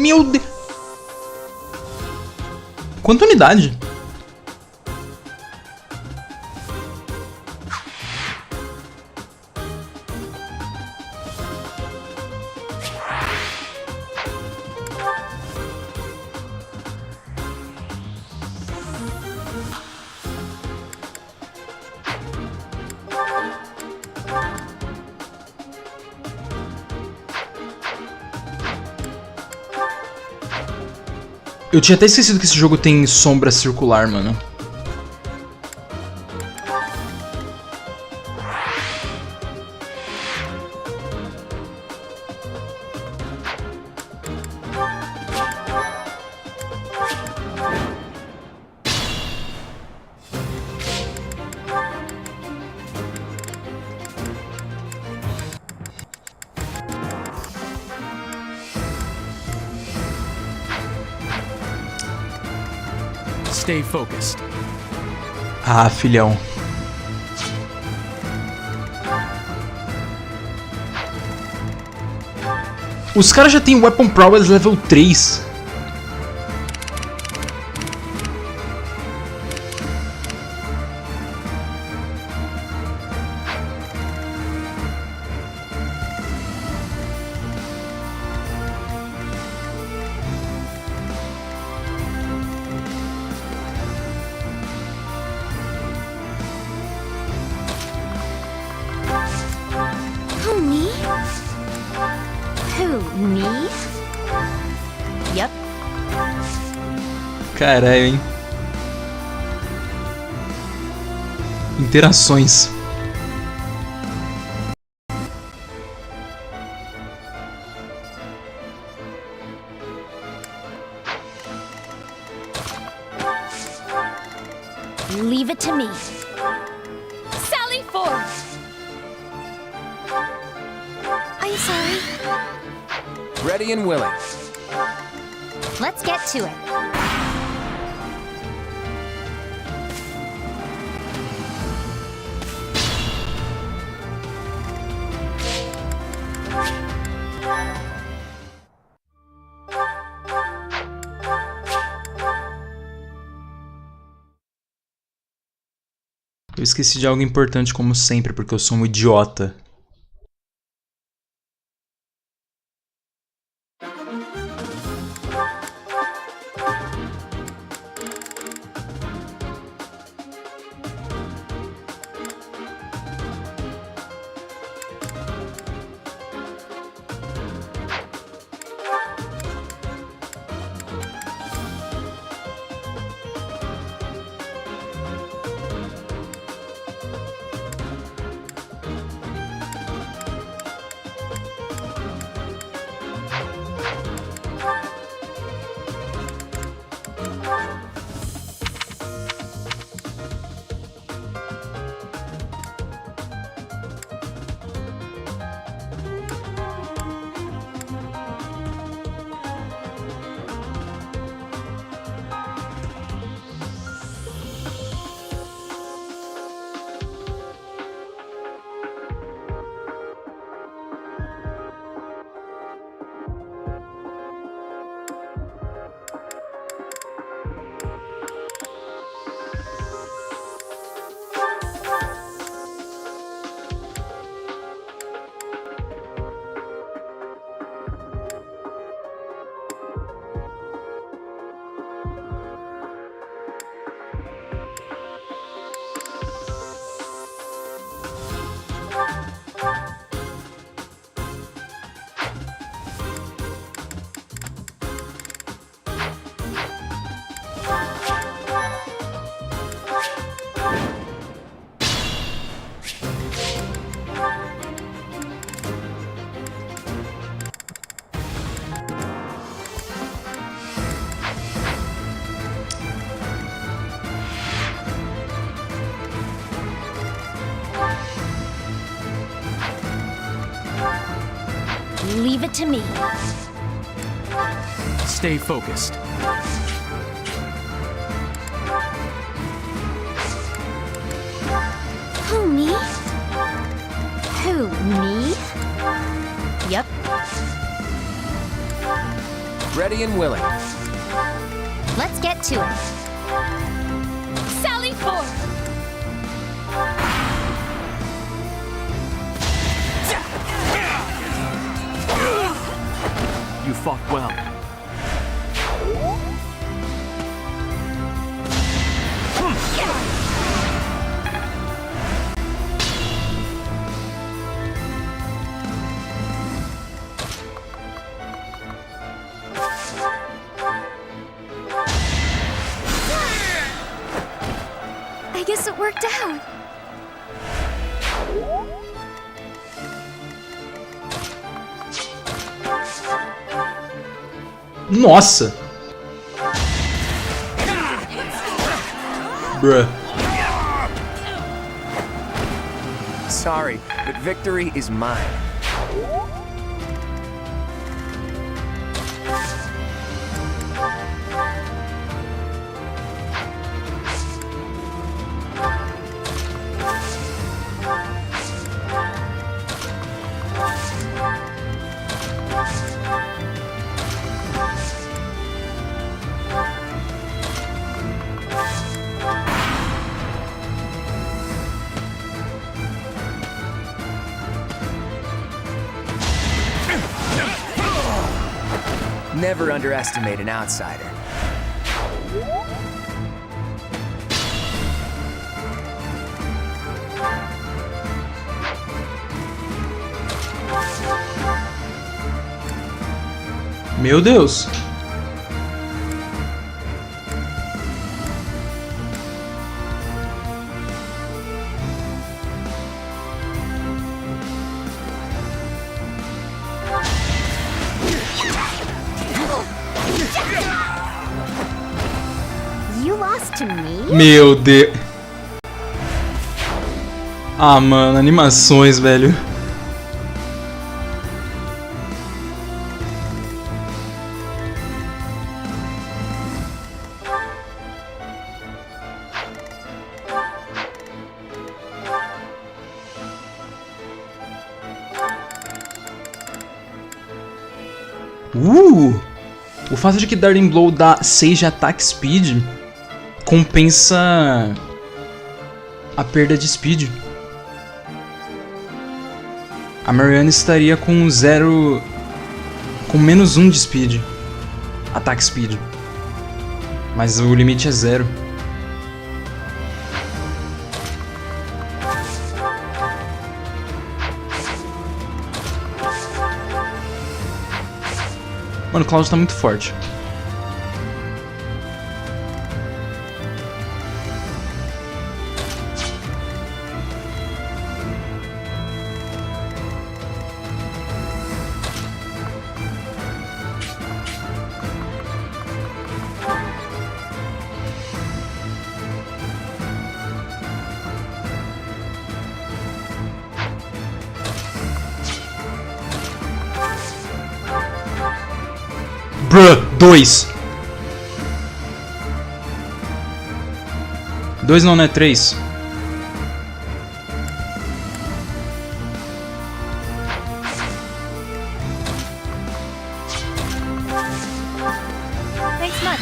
Meu Deus. Quanta unidade? Eu tinha até esquecido que esse jogo tem sombra circular, mano. Stay focused. Ah, filhão. Os caras já tem Weapon Prowess level 3. Yep. Caralho, hein? Interações. Leave it to me. Sally forth! I'm sorry. Ready and willing. Let's get to it. Eu esqueci de algo importante como sempre, porque eu sou um idiota. Leave it to me. Stay focused. Who, me? Who, me? Yep. Ready and willing. Let's get to it. Sally forth! You fought well. I guess it worked out. Nossa! Bruh. Sorry, but victory is mine. Never underestimate an outsider. Meu Deus. You lost to me? Meu Deus. Ah, mano, animações, velho. O fato de que Darting Blow dá 6 de attack speed compensa a perda de speed. A Mariana estaria com 0... com menos 1 de speed. Attack speed. Mas o limite é 0. Mano, o Cloud tá muito forte. Bruh, 2. 2 não, né? 3. Thanks much.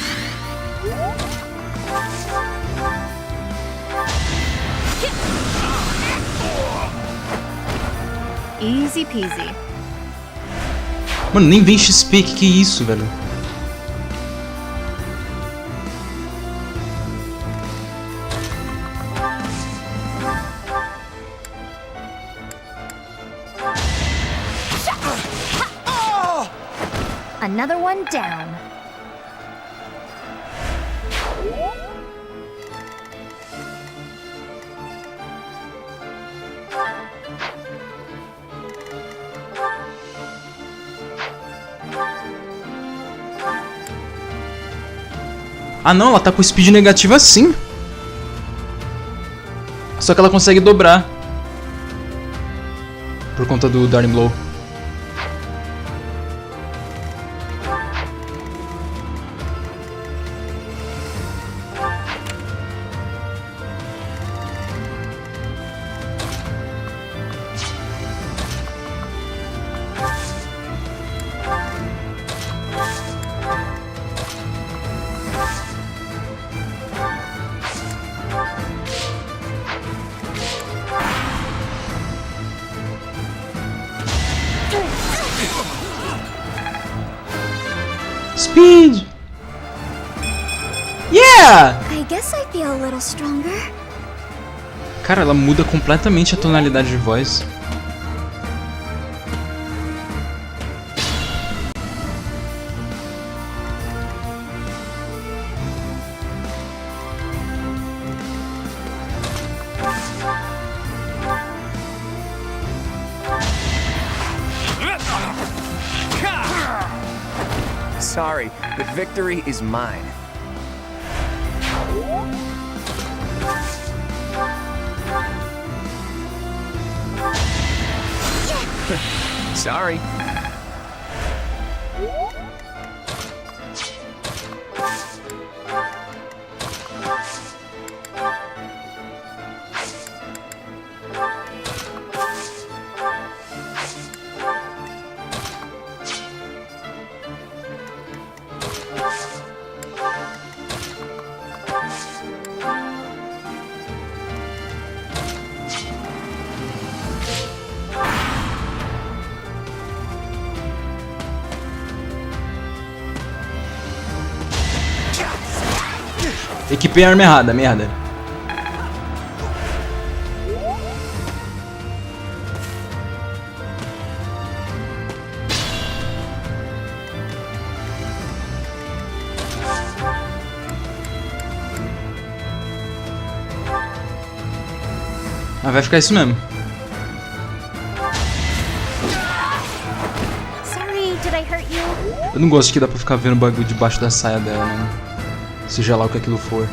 Easy peasy. Mano, nem vem XP, que é isso, velho? Another one down. Ah não, ela tá com speed negativo assim. Só que ela consegue dobrar. Por conta do Darting Blow. Speed! Yeah! I guess I feel a little stronger. Cara, ela muda completamente a tonalidade de voz. Sorry, but victory is mine. Sorry. Equipei a arma errada, merda. Ah, vai ficar isso mesmo. Sorry, did I hurt you? Eu não gosto que dá pra ficar vendo o bagulho debaixo da saia dela, né? Seja lá o que aquilo for.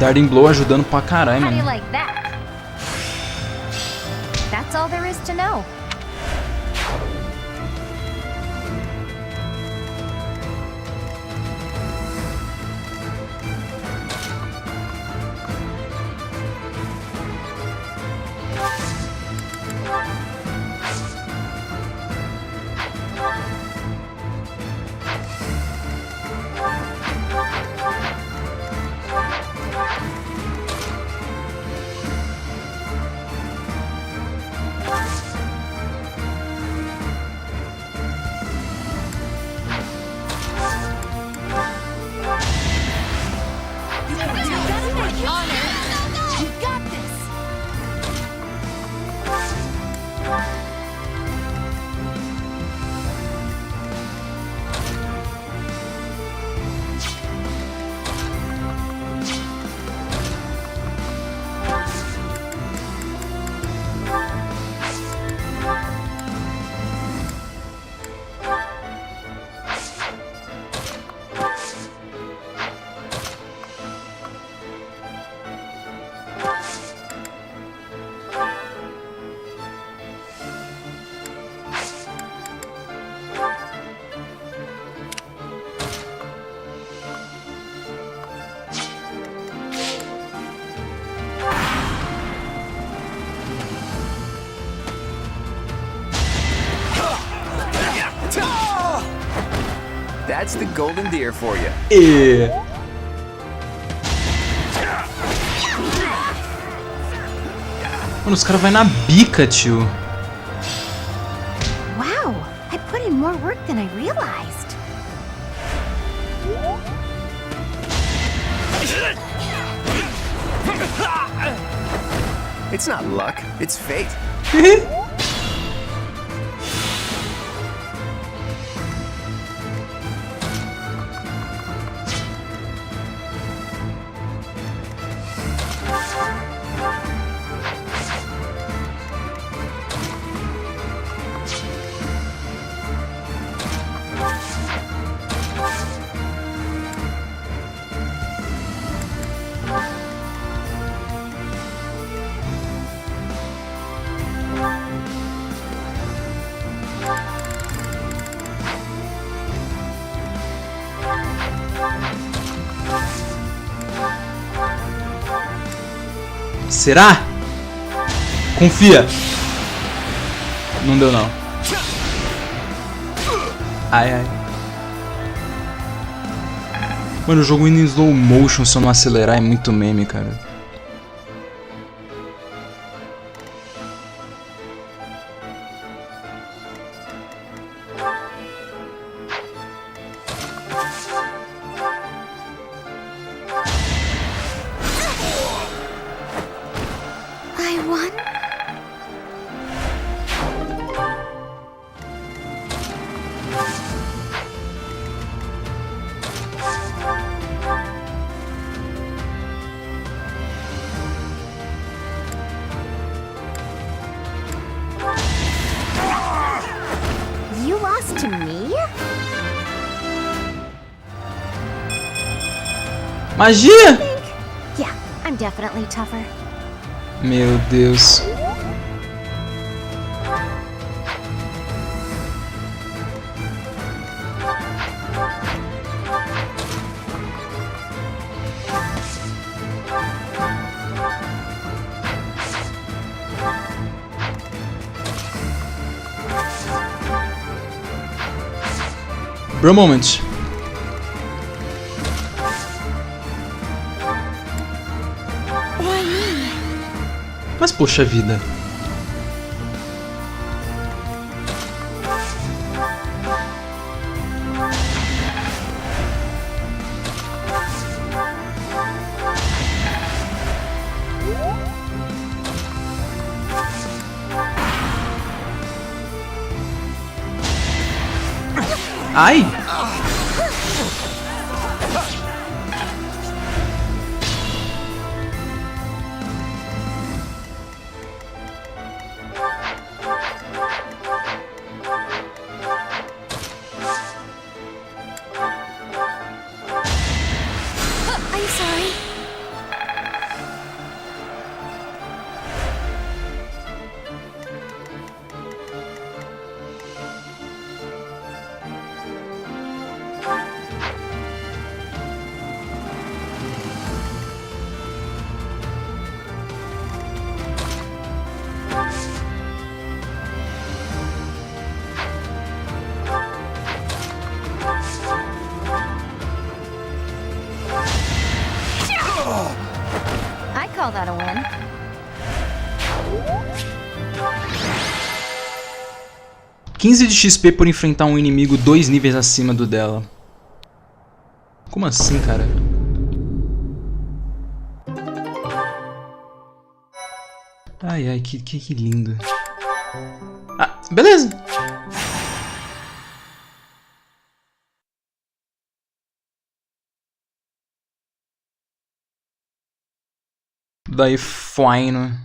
Darting Blow ajudando pra caralho, How do you mano. like that? That's all there is to know. That's the golden deer for you. Yeah. Mano, os caras vão na bica, tio. Wow, I put in more work than I realized. It's not luck, it's fate. Será? Confia. Não deu, não. Ai, ai. Mano, o jogo indo em slow motion se eu não acelerar é muito meme, cara. I won? You lost to me? Magia! Yeah, I'm definitely tougher. Meu Deus. Bro moment. Mas poxa vida. Ai! I'm sorry. I call that a win. $15 de XP por enfrentar um inimigo 2 níveis acima do dela. Como assim, cara? Ai, ai, que lindo. Ah, beleza. Daí, fine.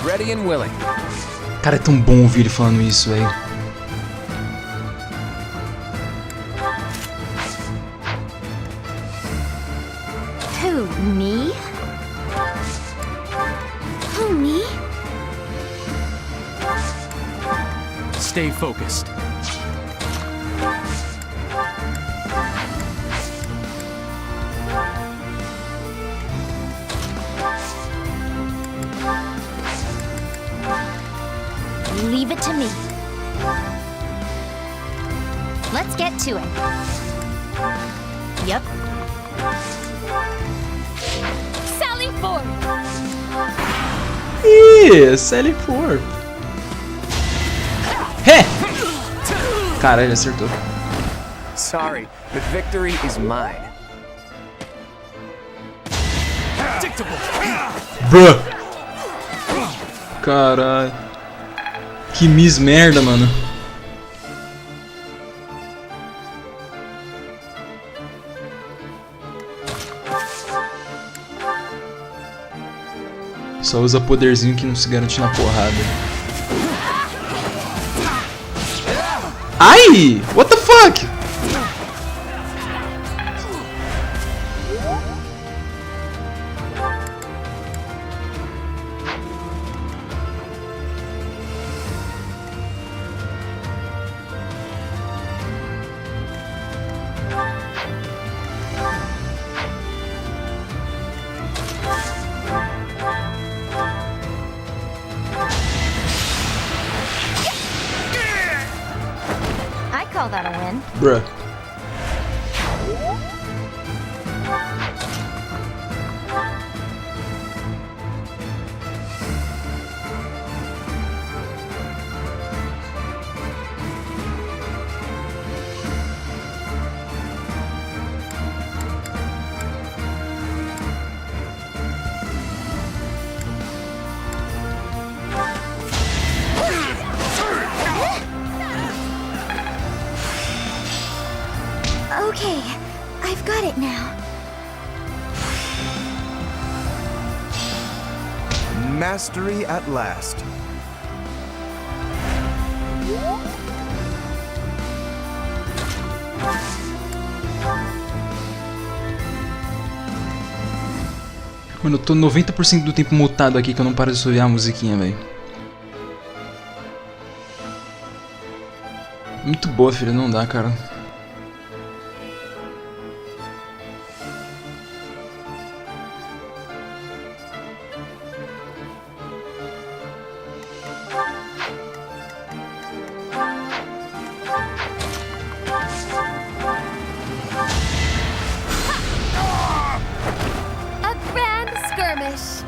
Ready and willing. Cara, é tão bom ouvir ele falando isso, velho. Who, me? Who, me? Stay focused. Leave it to me. Let's get to it. Yep. Sally forth! Ih, Sally for. Hé! Cara, ele acertou. Sorry, but victory is mine. Bruh! Caralho. Que miss merda, mano. Só usa poderzinho que não se garante na porrada. Ai! What the fuck? I call that a win. Bruh. Okay, I've got it now. Mastery at last. Mano, eu tô 90% do tempo mutado aqui que eu não paro de ouvir a musiquinha, velho. Muito boa, filho, não dá, cara. A grand skirmish.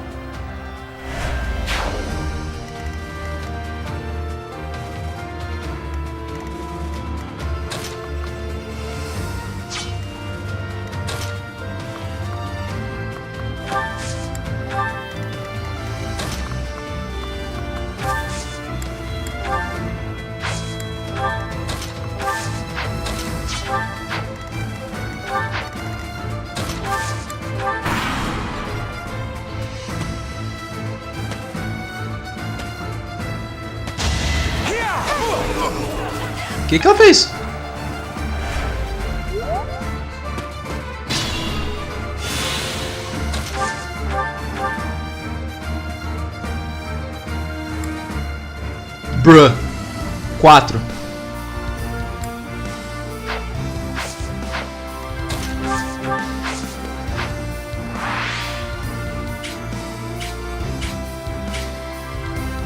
Que ela fez? Bruh. 4.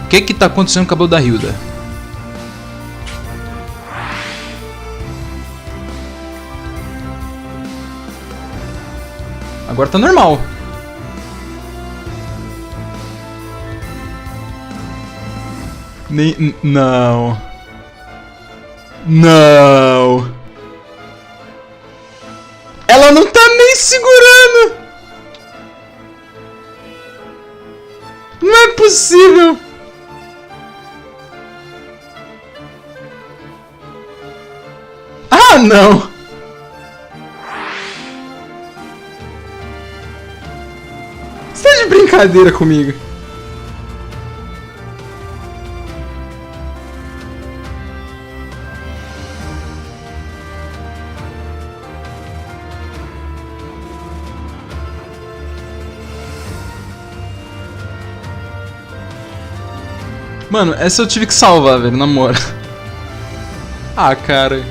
O que tá acontecendo com o cabelo da Hilda? Agora tá normal. Não. Não. Ela não tá nem segurando. Não é possível. Ah, não. Você tá de brincadeira comigo. Mano, essa eu tive que salvar, velho, na moral. Ah, cara.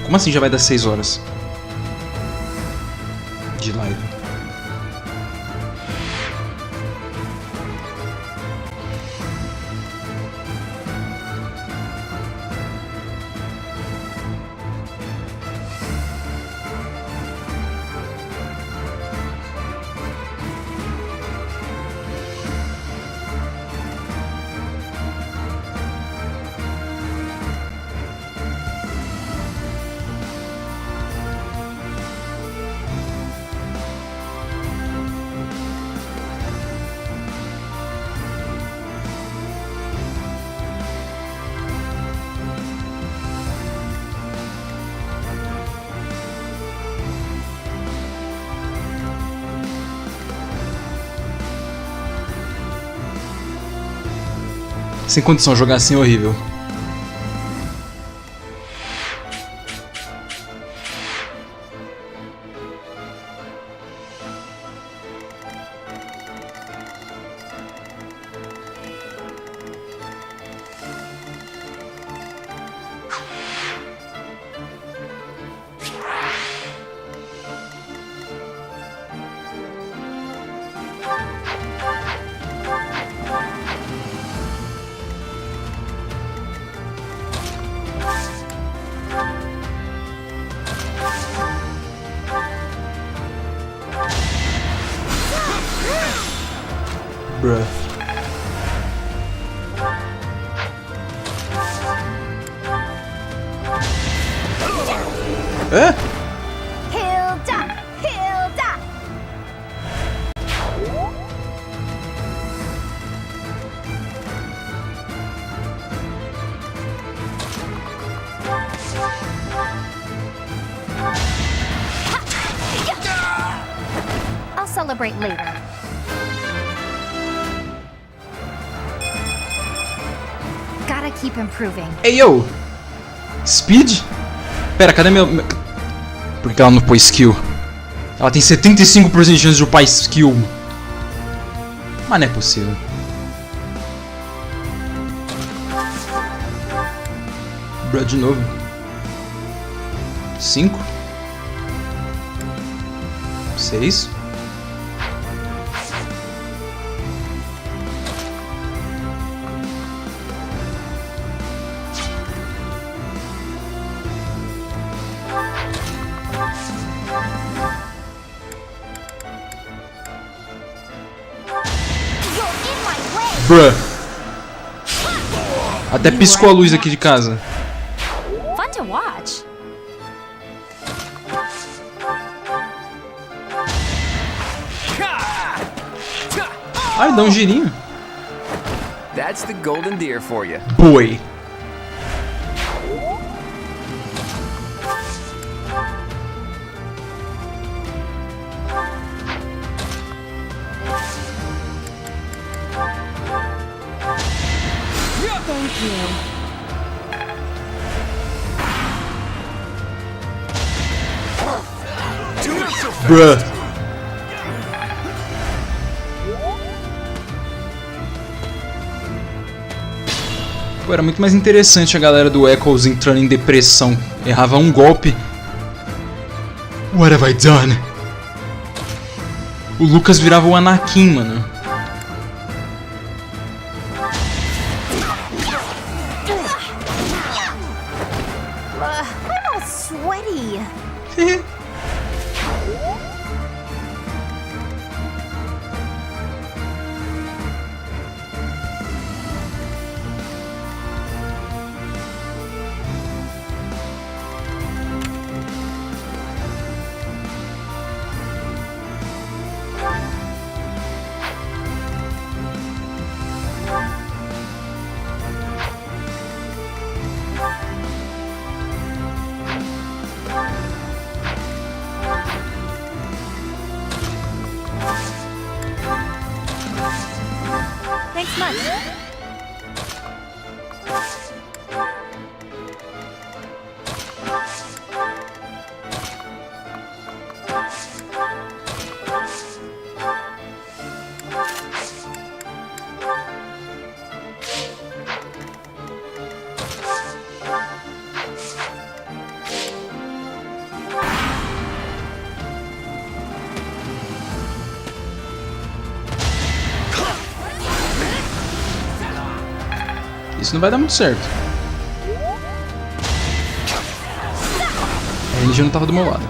Como assim já vai dar 6 horas? De live. Sem condição, jogar assim é horrível. Bruh. Hã? Hilda! Hilda! I'll celebrate later. Gotta keep improving. Ei, yo! Speed? Pera, cadê meu... Por que ela não pôs skill? Ela tem 75% de chance de upar skill. Mas não é possível. Bruh, de novo. 5 6 Bruh. Até piscou a luz aqui de casa. Fun to watch. Ai, dá um girinho. That's the golden deer for you. Boy. Thank you. Bruh. Pô, era muito mais interessante a galera do Echoes entrando em depressão. Errava um golpe. What have I done? O Lucas virava o Anakin, mano. I'm all sweaty. Thanks much. Isso não vai dar muito certo. A energia não tava do meu lado.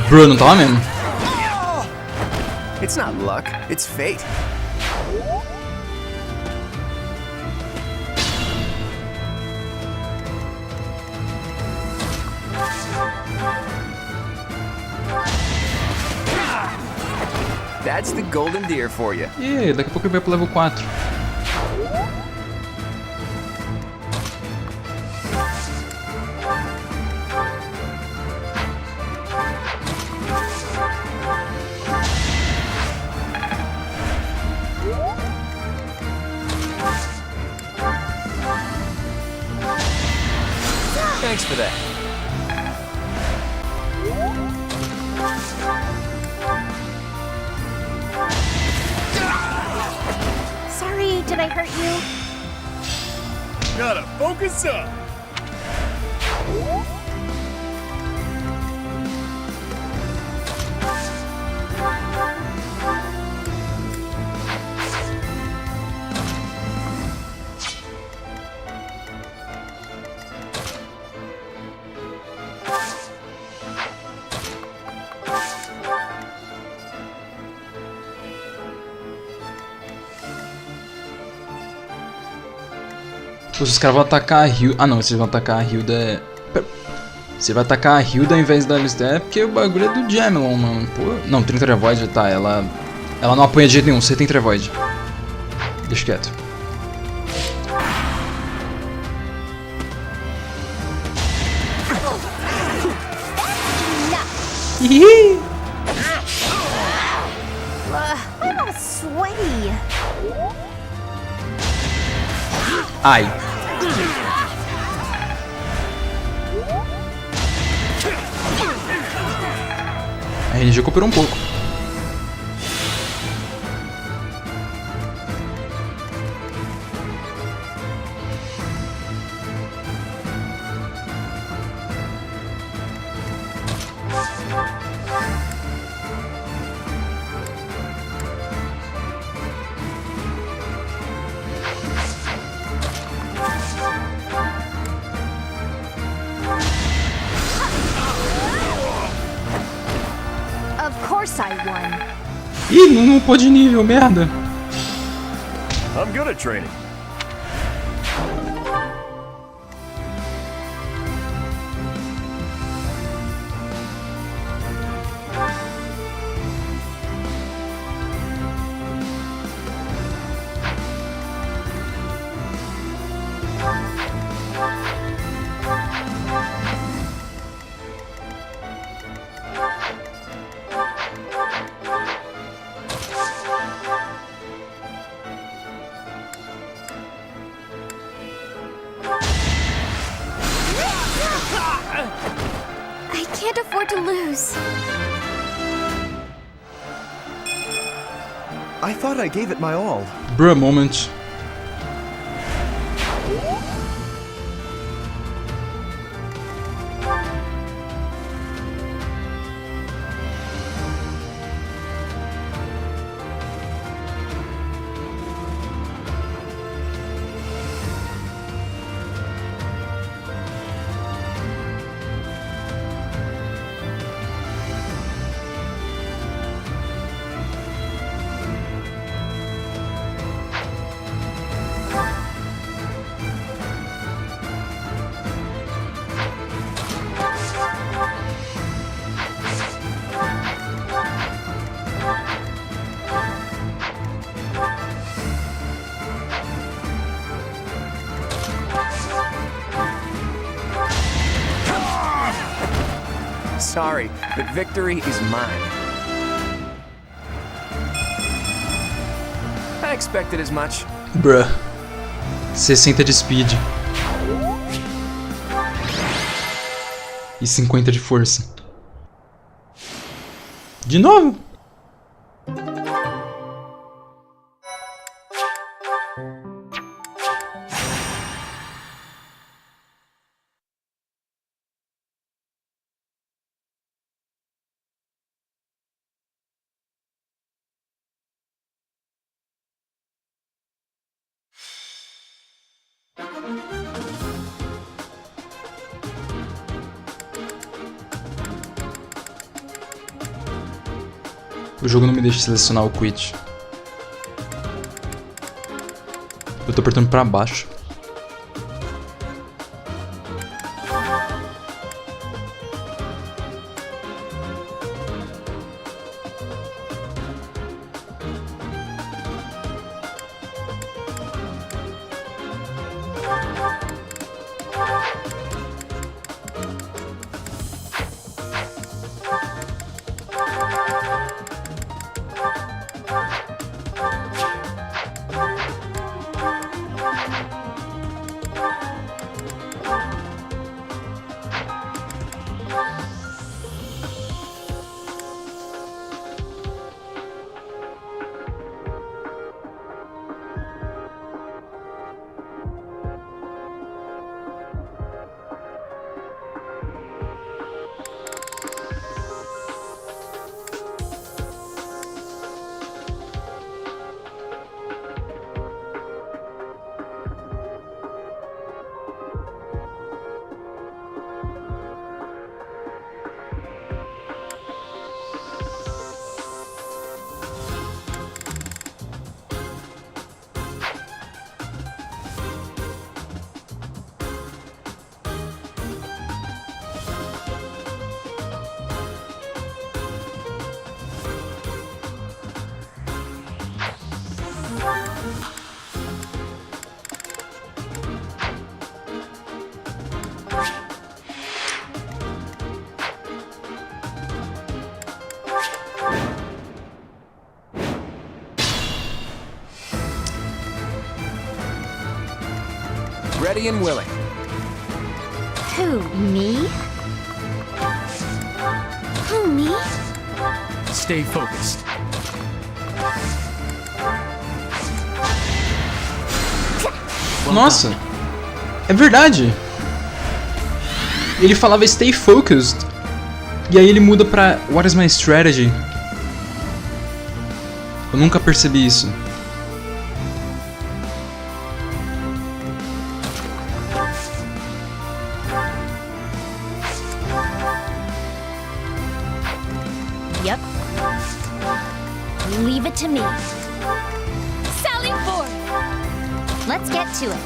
Bro, não tava mesmo. It's not luck, it's fate. That's the golden deer for you. E daqui a pouco ele vai pro level 4. Thanks for that. Sorry, did I hurt you? Gotta focus up. Os caras vão atacar a Hilda. Ah não, vocês vão atacar a Hilda. Você vai atacar a Hilda ao invés da Alistair, é porque o bagulho é do Emblem, mano. Pô. Não, tem Trevoid, tá. Ela não apanha de jeito nenhum, você tem Trevoid. Deixa quieto. I'm all sweaty. Ai. A RNG recuperou um pouco. Ih, não upou de nível, merda. I'm good at training. I can't afford to lose. I thought I gave it my all. Bruh moment. Sorry, but victory is mine. I expected as much. Bruh. 60 de speed. E 50 de força. De novo? O jogo não me deixa selecionar o quit. Eu tô apertando pra baixo. Ready and willing. Who, me? Who, me? Stay focused. Nossa, é verdade. Ele falava stay focused. E aí ele muda pra what is my strategy? Eu nunca percebi isso. Yep. Leave it to me. Sally forth! Let's get to it.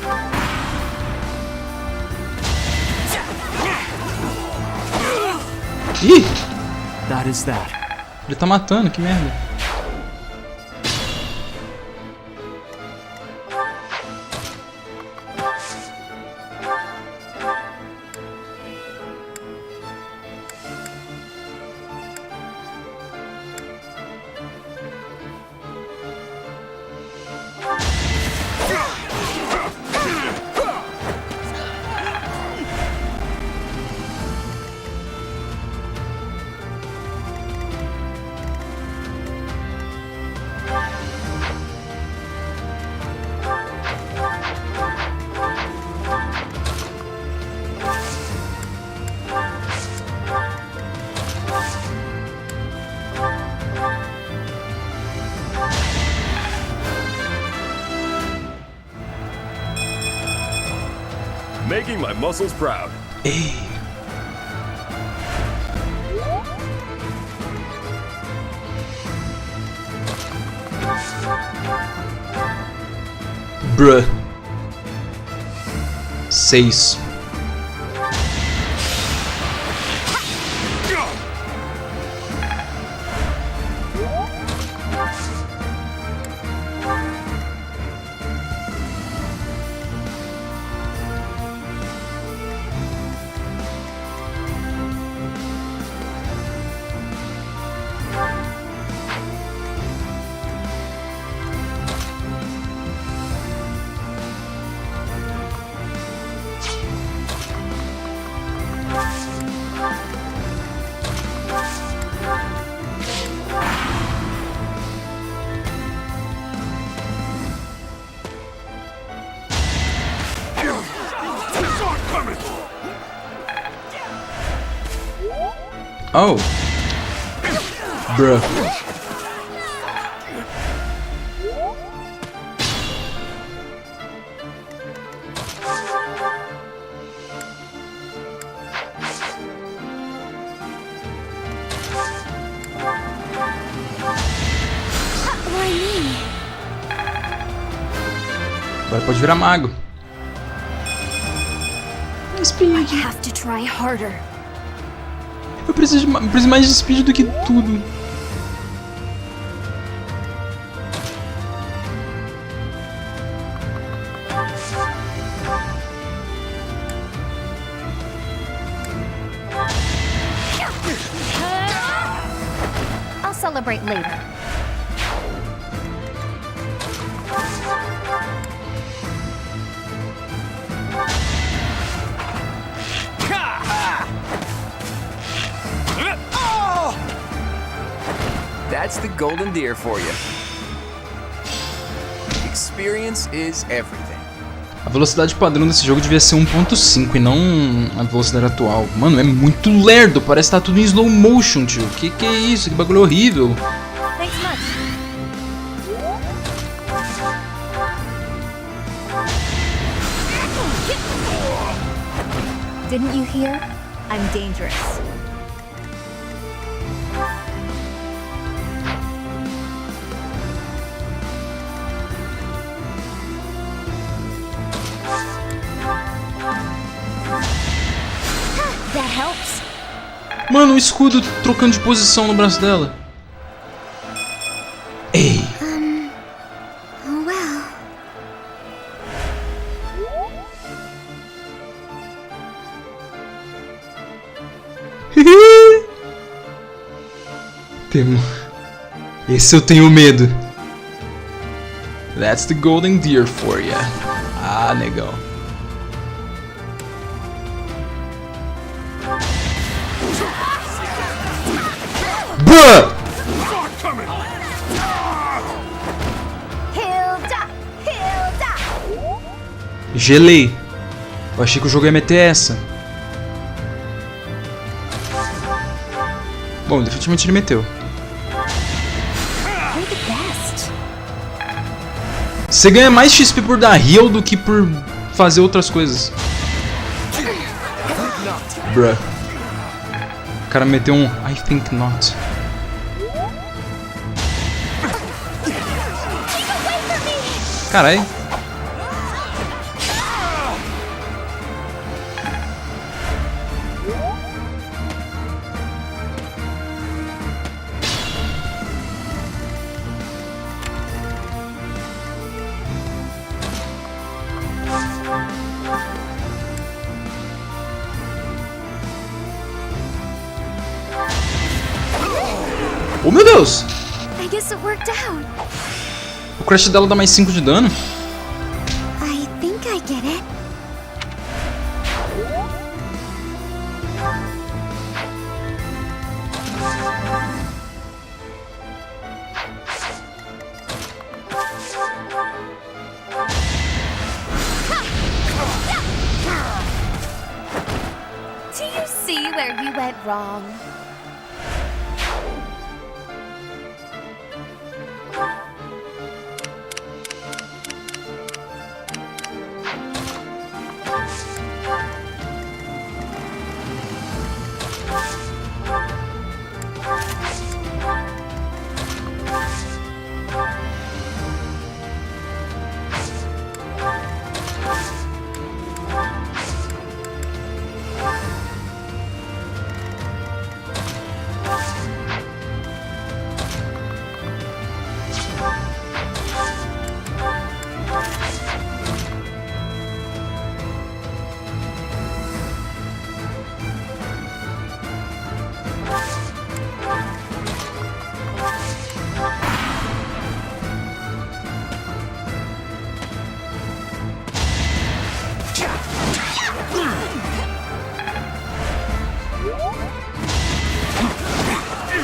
Ih! That is that. Ele tá matando, que merda. Making my muscles proud. Ei. Bruh. 6. Oh. Bruh. Agora pode virar mago. Speed. I have to try harder. Eu preciso mais de speed do que tudo. I'll celebrate later. That's the golden deer for you. Experience is everything. A velocidade padrão desse jogo devia ser 1.5 e não a velocidade atual. Mano, é muito lerdo, parece que tá tudo em slow motion, tio. Que é isso? Que bagulho horrível. Thanks much. Didn't you hear? I'm dangerous. That helps. Mano, o escudo trocando de posição no braço dela. Ei. Oh well. Temo. Esse eu tenho medo. That's the golden deer for ya. Ah, negão. Bruh! Gelei. Eu achei que o jogo ia meter essa. Bom, definitivamente ele meteu. Você ganha mais XP por dar heal do que por fazer outras coisas. Bruh. O cara meteu um I think not. Carai. Oh meu Deus! I guess it worked out. O Crest dela dá mais 5 de dano? I think I get it. Do you see where you went wrong?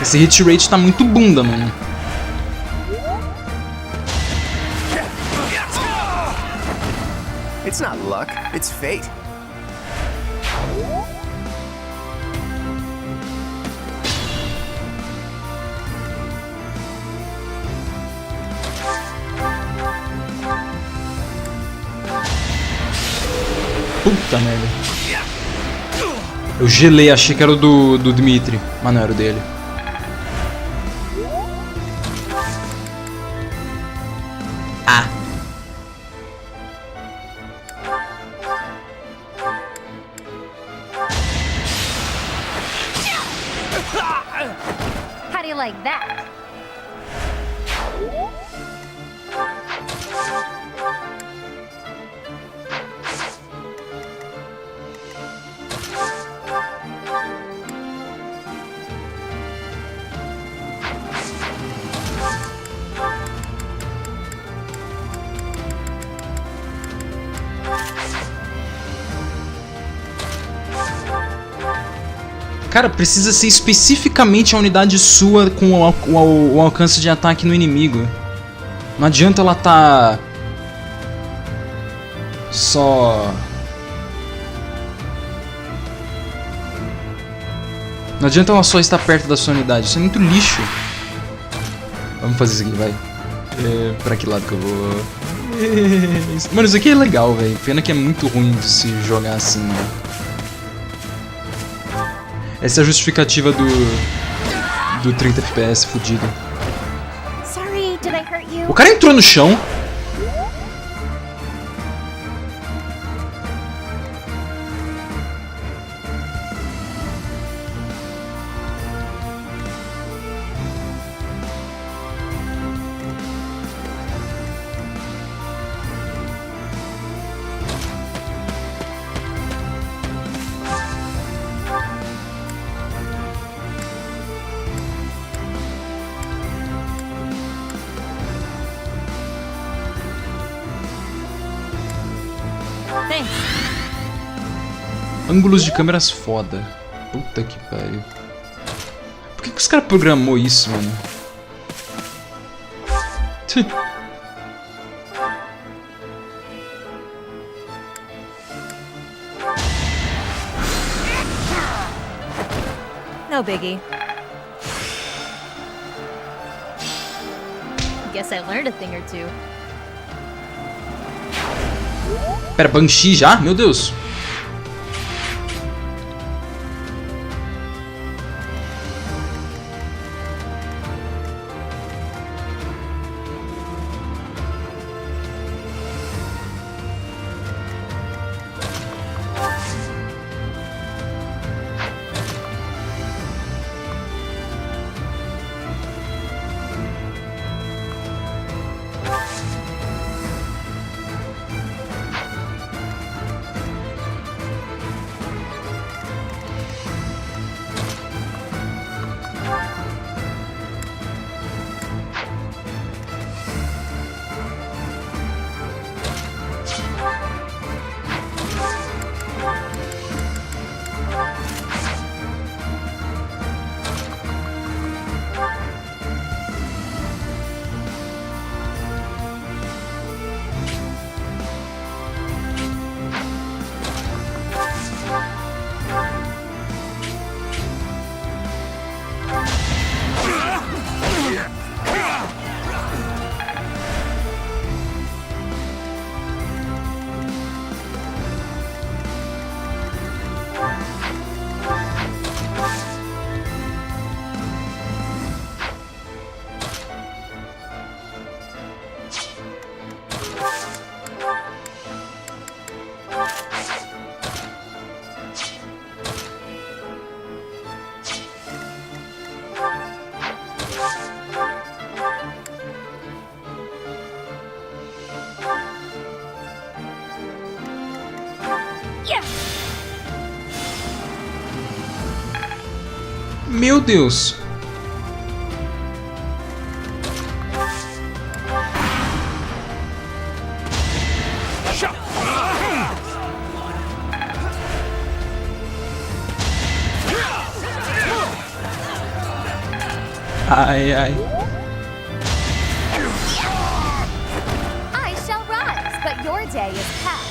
Esse hit rate tá muito bunda, mano. It's not luck, it's fate. Puta merda. Eu gelei, achei que era o do Dmitri, mas não era o dele. How do you like that? Cara, precisa ser especificamente a unidade sua com o alcance de ataque no inimigo. Não adianta ela tá... só... Não adianta ela só estar perto da sua unidade. Isso é muito lixo. Vamos fazer isso aqui, vai. Pra que lado que eu vou? Mano, isso aqui é legal, velho. Pena que é muito ruim de se jogar assim, né? Essa é a justificativa do 30 FPS fudido. Sorry, did I hurt you? O cara entrou no chão. Ângulos de câmeras foda. Puta que pariu. Por que os caras programou isso, mano? No biggie. Guess I learned a thing or two. Pera, Banshee já? Meu Deus. Meu Deus. Ai, ai. I shall rise, but your day is past.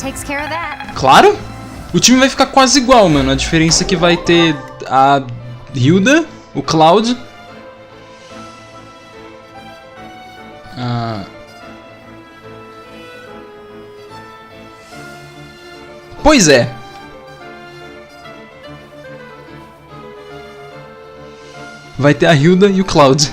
takes care of that. Claro! O time vai ficar quase igual, mano. A diferença é que vai ter a Hilda, o Cloud. Pois é. Vai ter a Hilda e o Cloud.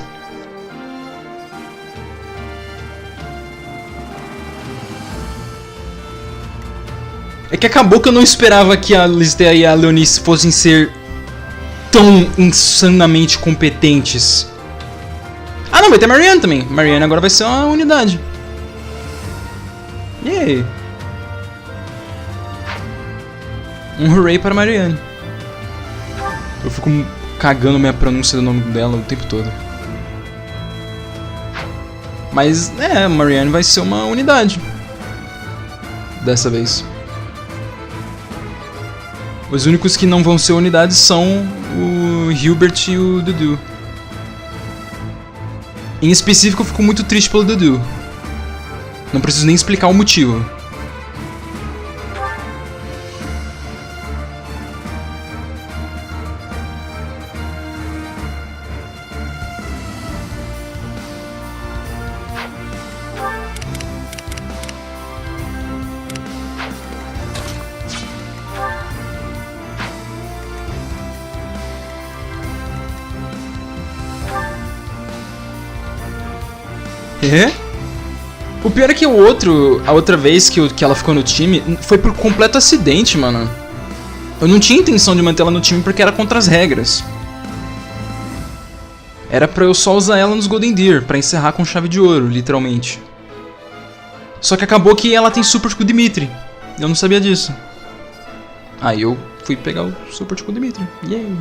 É que acabou que eu não esperava que a Lisdea e a Leonice fossem ser tão insanamente competentes. Ah não, vai ter a Marianne também. Marianne agora vai ser uma unidade. Yay! Um hooray para Marianne. Eu fico cagando minha pronúncia do nome dela o tempo todo. Mas é, a Marianne vai ser uma unidade. Dessa vez. Os únicos que não vão ser unidades são o Hubert e o Dudu. Em específico, eu fico muito triste pelo Dudu. Não preciso nem explicar o motivo. É? O pior é que a outra vez que ela ficou no time foi por completo acidente, mano. Eu não tinha intenção de manter ela no time porque era contra as regras. Era pra eu só usar ela nos Golden Deer, pra encerrar com chave de ouro, literalmente. Só que acabou que ela tem Super com o Dimitri. Eu não sabia disso. Aí eu fui pegar o Super com o Dimitri. Yay!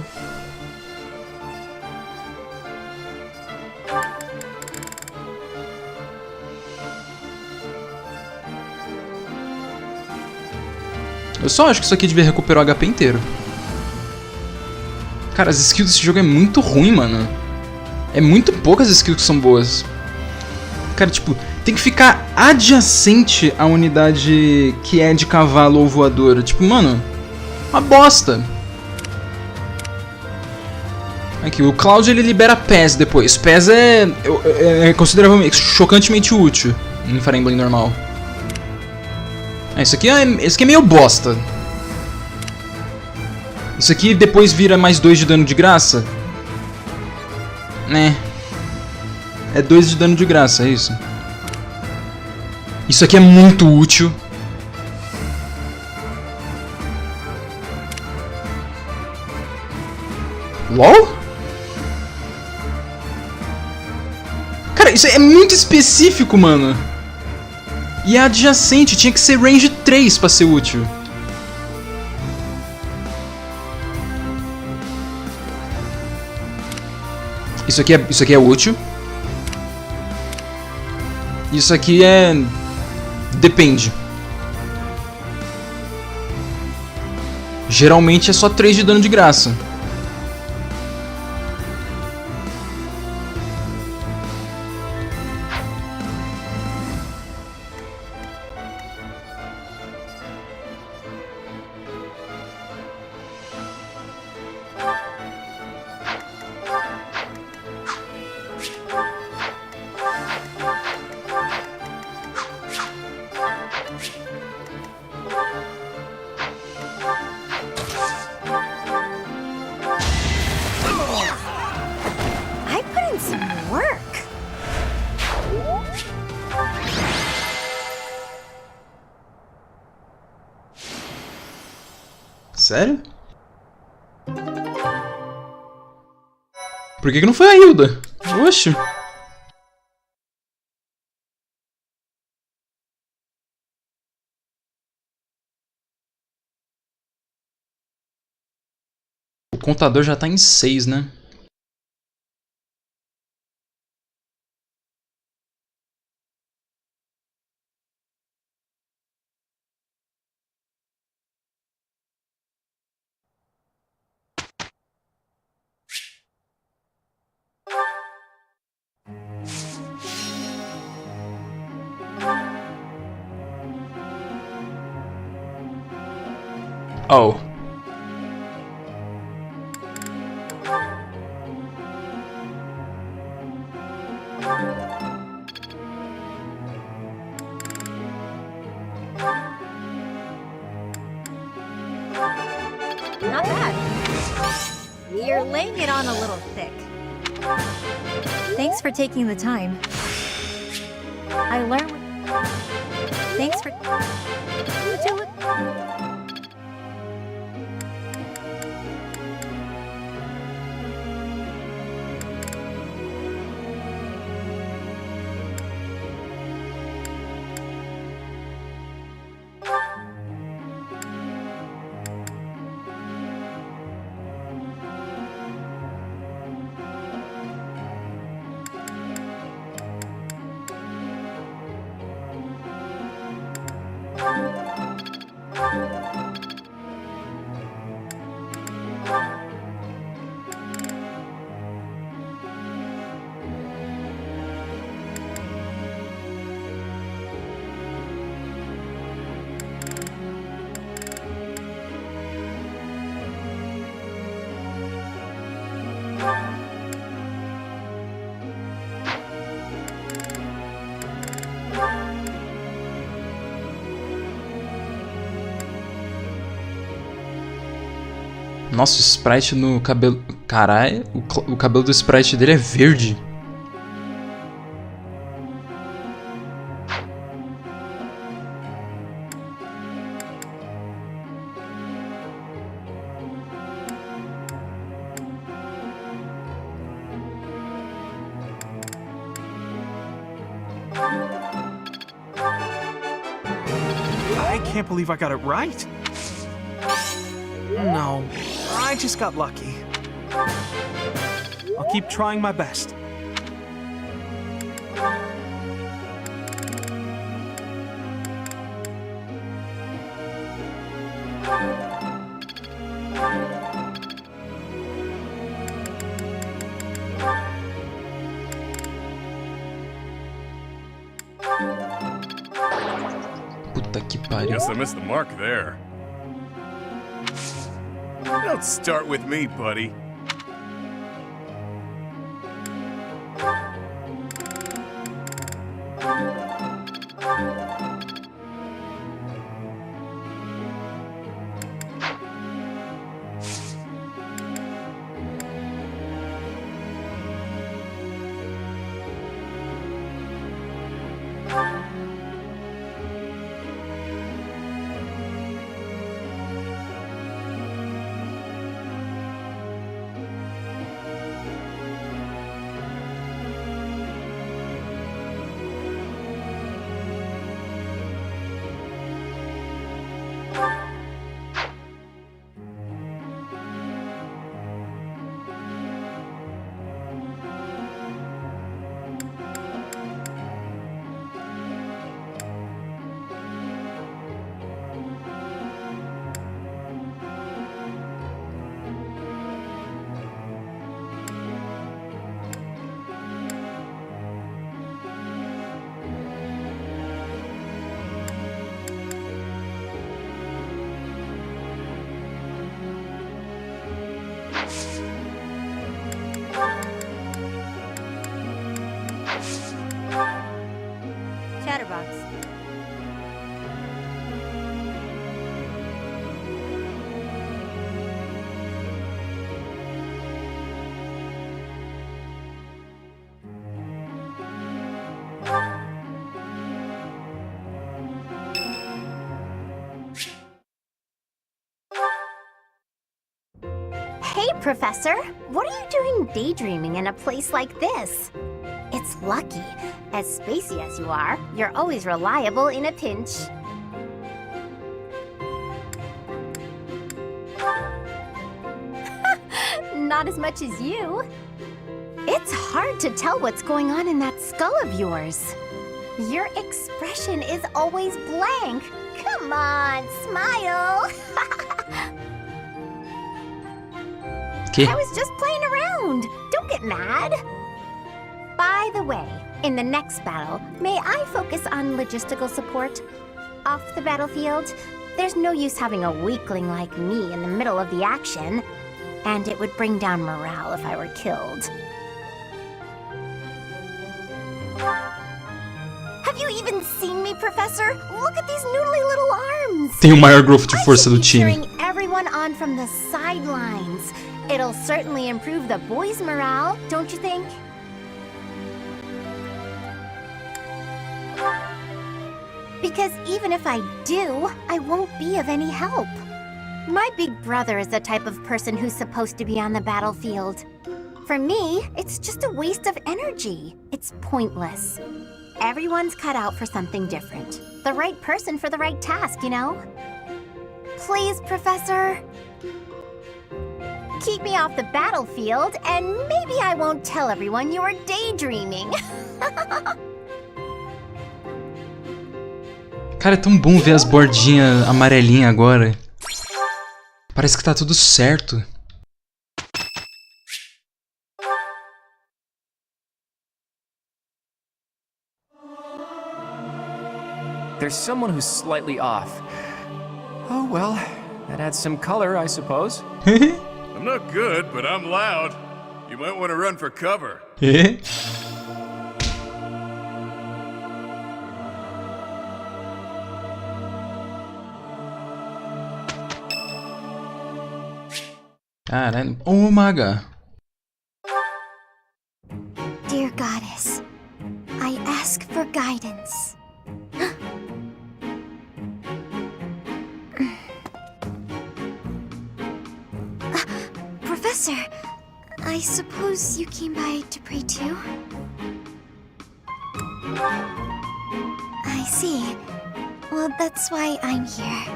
Eu só acho que isso aqui devia recuperar o HP inteiro. Cara, as skills desse jogo é muito ruim, mano. É muito poucas skills que são boas. Cara, tipo, tem que ficar adjacente à unidade que é de cavalo ou voadora. Tipo, mano, uma bosta. Aqui, o Cloud ele libera Pass depois. Pass é consideravelmente, chocantemente útil em Fire Emblem normal. Esse aqui é meio bosta. Isso aqui depois vira mais 2 de dano de graça? Né? É 2 de dano de graça, é isso. Isso aqui é muito útil. LOL? Cara, isso é muito específico, mano. E é adjacente, tinha que ser range 3 pra ser útil. Isso aqui é útil. Isso aqui é... depende. Geralmente é só 3 de dano de graça. Sério? Por que não foi a Hilda? Oxe. O contador já tá em 6, né? Oh. Not bad. You're laying it on a little thick. Thanks for taking the time. I learned. Thanks for. Would you look? Nossa, o sprite no cabelo... Caralho, o cabelo do sprite dele é verde. I can't believe I got it right. No, I just got lucky. I'll keep trying my best. Puta que pariu. Guess I missed the mark there. Don't start with me, buddy. Chatterbox. Hey, Professor! What are you doing daydreaming in a place like this? It's lucky. As spacey as you are, you're always reliable in a pinch. Not as much as you. It's hard to tell what's going on in that skull of yours. Your expression is always blank. Come on, smile! I was just playing around. Don't get mad. By the way, in the next battle, may I focus on logistical support? Off the battlefield? There's no use having a weakling like me in the middle of the action, and it would bring down morale if I were killed. Have you even seen me, Professor? Look at these noodly little arms! Tem o maior growth de força do time. Cheering everyone on from the sidelines. It'll certainly improve the boys' morale, don't you think? Because even if I do, I won't be of any help. My big brother is the type of person who's supposed to be on the battlefield. For me, it's just a waste of energy. It's pointless. Everyone's cut out for something different. The right person for the right task, you know? Please, Professor. Keep me off the battlefield, and maybe I won't tell everyone you were daydreaming. Cara, é tão bom ver as bordinhas amarelinhas agora. Parece que tá tudo certo. There's someone who's slightly off. Oh well, that adds some color, I suppose. I'm not good, but I'm loud. You might want to run for cover. Caralho. Oh, maga. Dear Goddess, I ask for guidance. Professor, I suppose you came by to pray too? I see. Well, that's why I'm here.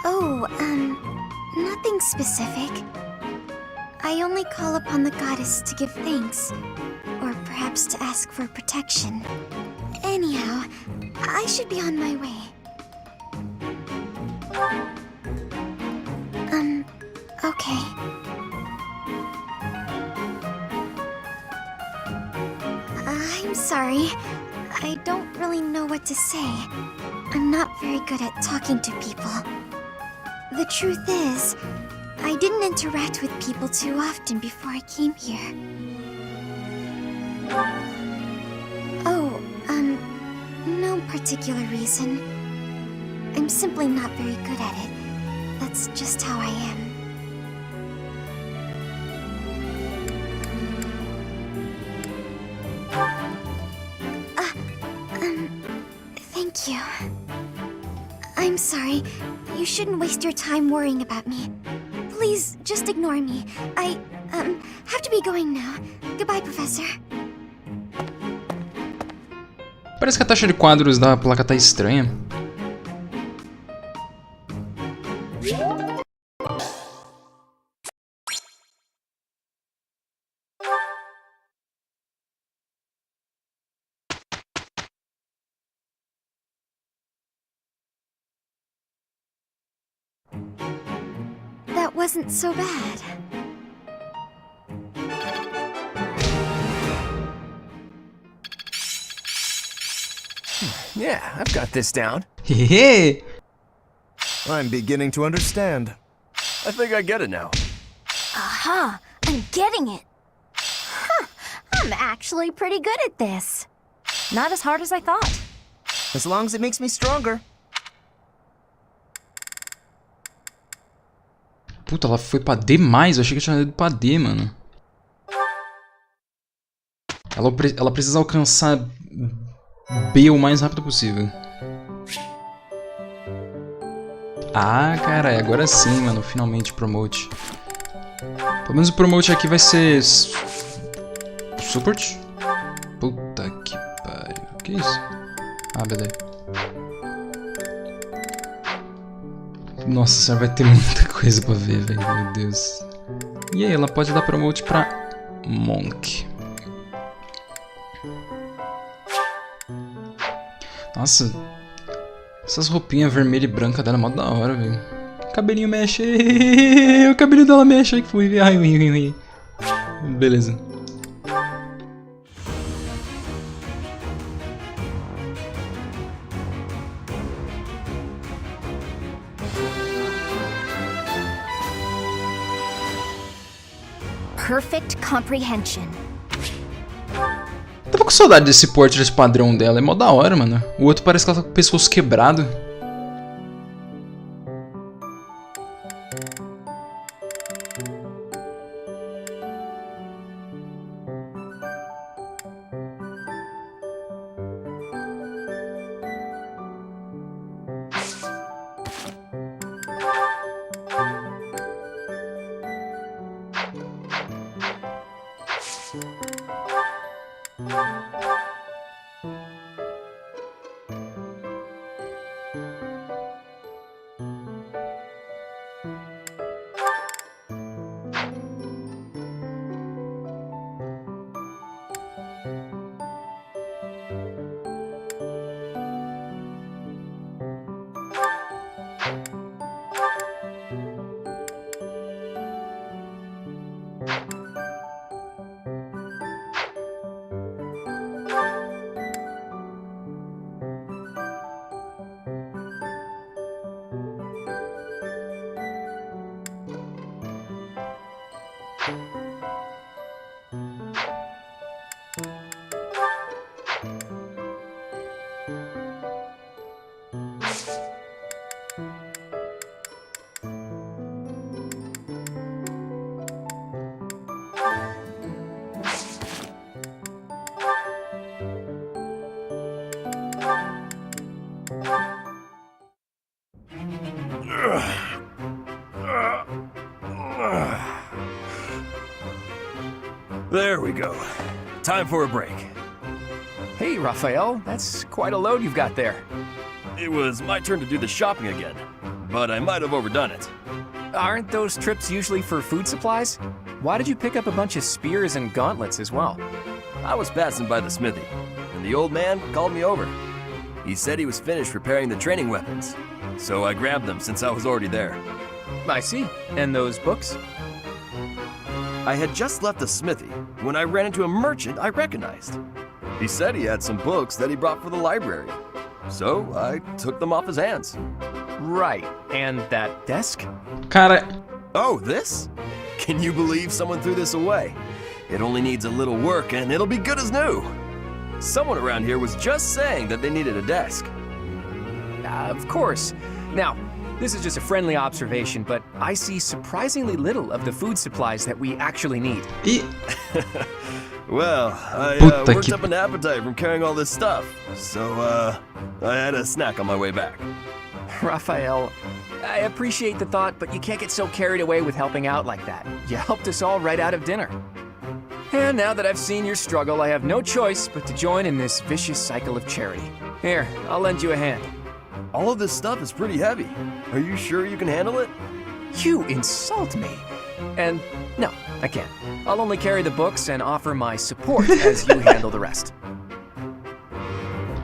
Oh, nothing specific. I only call upon the goddess to give thanks, or perhaps to ask for protection. Anyhow, I should be on my way. Okay. I'm sorry. I don't really know what to say. I'm not very good at talking to people. The truth is, I didn't interact with people too often before I came here. Oh, no particular reason. I'm simply not very good at it. That's just how I am. Thank you. I'm sorry. You shouldn't waste your time worrying about me. Please, just ignore me. I, have to be going now. Goodbye, Professor. Parece que a taxa de quadros da placa tá estranha. That wasn't so bad. Yeah, I've got this down. Hehe. I'm beginning to understand. I think I get it now. Aha! I'm getting it! Huh, I'm actually pretty good at this. Not as hard as I thought. As long as it makes me stronger. Puta, ela foi pra D+, eu achei que tinha ido pra D, mano. Ela precisa alcançar B o mais rápido possível. Ah, cara, agora sim, mano, finalmente promote. Pelo menos o promote aqui vai ser... Support? Puta que pariu. O que é isso? Ah, beleza. Nossa senhora, vai ter muita coisa pra ver, velho. Meu Deus. E aí, ela pode dar promote pra Monk. Nossa. Essas roupinhas vermelha e branca dela é mó da hora, velho. Cabelinho mexe. O cabelinho dela mexe. Ai, que fui. Ai, ui. Beleza. perfect comprehension. Tava com saudade desse portrait padrão dela, é mó da hora, mano. O outro parece que ela tá com o pescoço quebrado. There we go. Time for a break. Hey, Raphael, that's quite a load you've got there. It was my turn to do the shopping again, but I might have overdone it. Aren't those trips usually for food supplies? Why did you pick up a bunch of spears and gauntlets as well? I was passing by the smithy, and the old man called me over. He said he was finished preparing the training weapons, so I grabbed them since I was already there. I see. And those books? I had just left the smithy when I ran into a merchant I recognized. He said he had some books that he brought for the library, so I took them off his hands. Right, and that desk? Cara... Oh, this? Can you believe someone threw this away? It only needs a little work and it'll be good as new. Someone around here was just saying that they needed a desk. Of course. Now, this is just a friendly observation, but I see surprisingly little of the food supplies that we actually need. Well, I worked up an appetite from carrying all this stuff, so I had a snack on my way back. Raphael, I appreciate the thought, but you can't get so carried away with helping out like that. You helped us all right out of dinner. And now that I've seen your struggle, I have no choice but to join in this vicious cycle of charity. Here, I'll lend you a hand. All of this stuff is pretty heavy. Are you sure you can handle it? You insult me. And no, I can't. I'll only carry the books and offer my support as you handle the rest.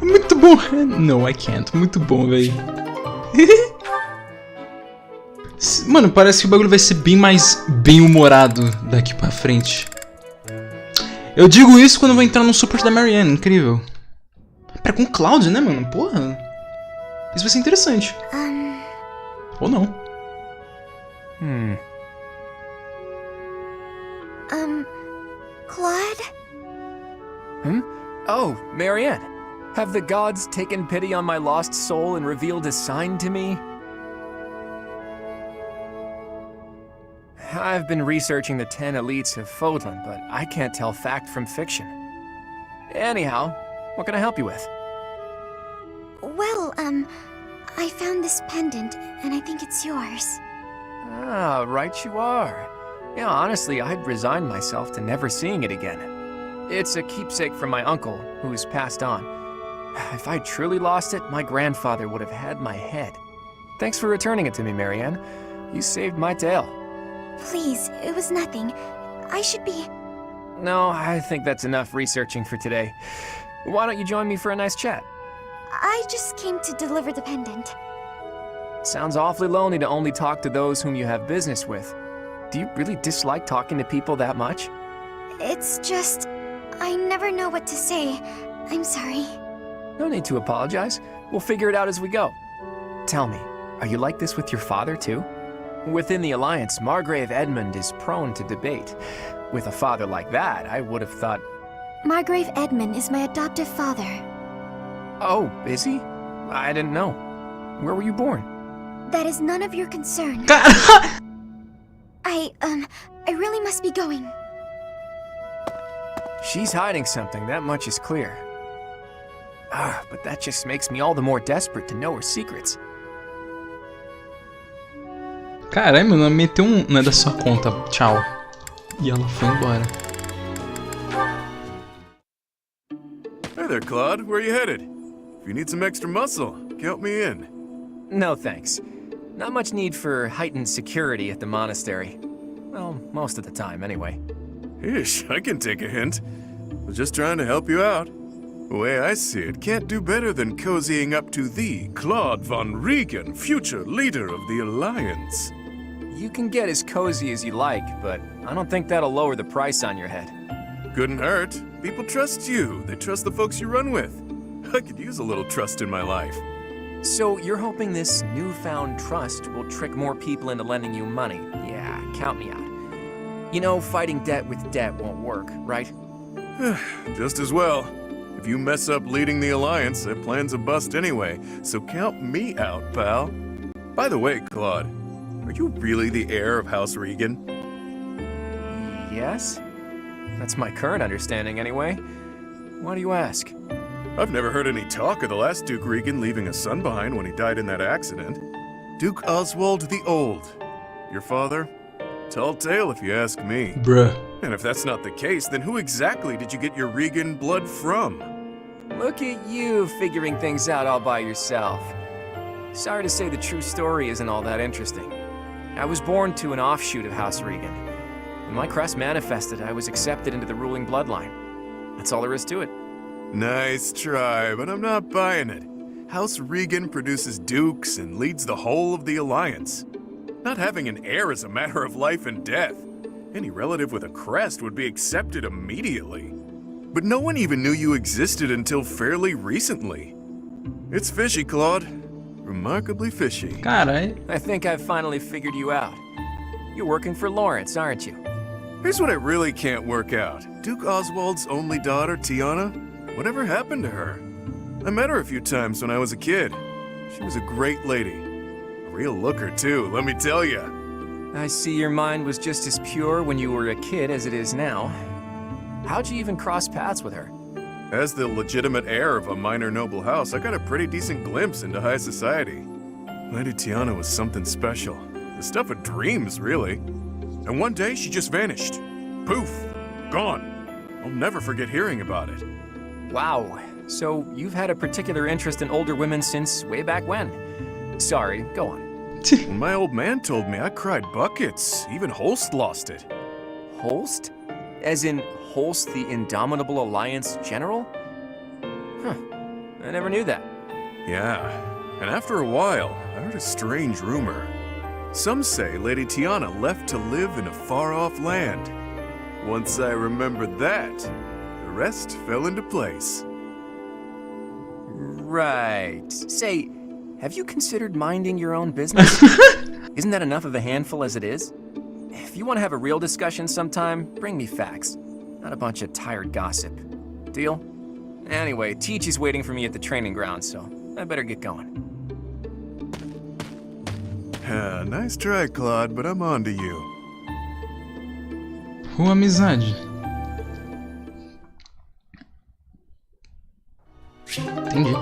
Muito bom. No, I can't. Muito bom, véi. Mano, parece que o bagulho vai ser bem mais bem-humorado daqui pra frente. Eu digo isso quando eu vou entrar no Super da Marianne, incrível. Pera, com o Cloud, né, mano? Porra. Isso vai ser interessante. Ou não. Claude? Oh, Marianne. Have the gods taken pity on my lost soul and revealed a sign to me? I've been researching the 10 elites of Fodlan, but I can't tell fact from fiction. Anyhow, what can I help you with? Well, I found this pendant, and I think it's yours. Ah, right you are. Yeah, honestly, I'd resigned myself to never seeing it again. It's a keepsake from my uncle, who's passed on. If I truly lost it, my grandfather would have had my head. Thanks for returning it to me, Marianne. You saved my tail. Please, it was nothing. I should be... No, I think that's enough researching for today. Why don't you join me for a nice chat? I just came to deliver the pendant. Sounds awfully lonely to only talk to those whom you have business with. Do you really dislike talking to people that much? It's just... I never know what to say. I'm sorry. No need to apologize. We'll figure it out as we go. Tell me, are you like this with your father too? Within the Alliance, Margrave Edmund is prone to debate. With a father like that, I would have thought... Margrave Edmund is my adoptive father. Oh, is he? I didn't know. Where were you born? That is none of your concern. I really must be going. She's hiding something, that much is clear. But that just makes me all the more desperate to know her secrets. Caralho, mano, ela meteu um... Não é da sua conta, tchau. E ela foi embora. Hey there, Claude. Where are you headed? If you need some extra muscle, count me in. No thanks. Not much need for heightened security at the monastery. Well, most of the time, anyway. Ish, I can take a hint. Was just trying to help you out. The way I see it, can't do better than cozying up to thee, Claude von Regan, future leader of the Alliance. You can get as cozy as you like, but I don't think that'll lower the price on your head. Couldn't hurt. People trust you. They trust the folks you run with. I could use a little trust in my life. So you're hoping this newfound trust will trick more people into lending you money? Yeah, count me out. You know, fighting debt with debt won't work, right? Just as well. If you mess up leading the Alliance, that plan's a bust anyway, so count me out, pal. By the way, Claude, are you really the heir of House Regan? Yes? That's my current understanding anyway. Why do you ask? I've never heard any talk of the last Duke Regan leaving a son behind when he died in that accident. Duke Oswald the Old. Your father? Tall tale if you ask me. Bruh. And if that's not the case, then who exactly did you get your Regan blood from? Look at you figuring things out all by yourself. Sorry to say the true story isn't all that interesting. I was born to an offshoot of House Regan. When my crest manifested, I was accepted into the ruling bloodline. That's all there is to it. Nice try, but I'm not buying it. House Regan produces dukes and leads the whole of the Alliance. Not having an heir is a matter of life and death. Any relative with a crest would be accepted immediately. But no one even knew you existed until fairly recently. It's fishy, Claude. Remarkably fishy. Carai. I think I've finally figured you out. You're working for Lawrence, aren't you? Here's what I really can't work out. Duke Oswald's only daughter, Tiana, whatever happened to her? I met her a few times when I was a kid. She was a great lady. A real looker, too, let me tell you. I see your mind was just as pure when you were a kid as it is now. How'd you even cross paths with her? As the legitimate heir of a minor noble house, I got a pretty decent glimpse into high society. Lady Tiana was something special. The stuff of dreams, really. And one day, she just vanished. Poof! Gone. I'll never forget hearing about it. Wow. So you've had a particular interest in older women since way back when. Sorry, go on. When my old man told me, I cried buckets. Even Holst lost it. Holst? As in Holst the Indomitable Alliance General? Huh. I never knew that. Yeah. And after a while, I heard a strange rumor. Some say Lady Tiana left to live in a far-off land. Once I remembered that, the rest fell into place. Right. Say, have you considered minding your own business? Isn't that enough of a handful as it is? If you want to have a real discussion sometime, bring me facts, not a bunch of tired gossip. Deal? Anyway, Teach is waiting for me at the training ground, so I better get going. Nice try, Claude, but I'm on to you. Rua Amizade. Entendi.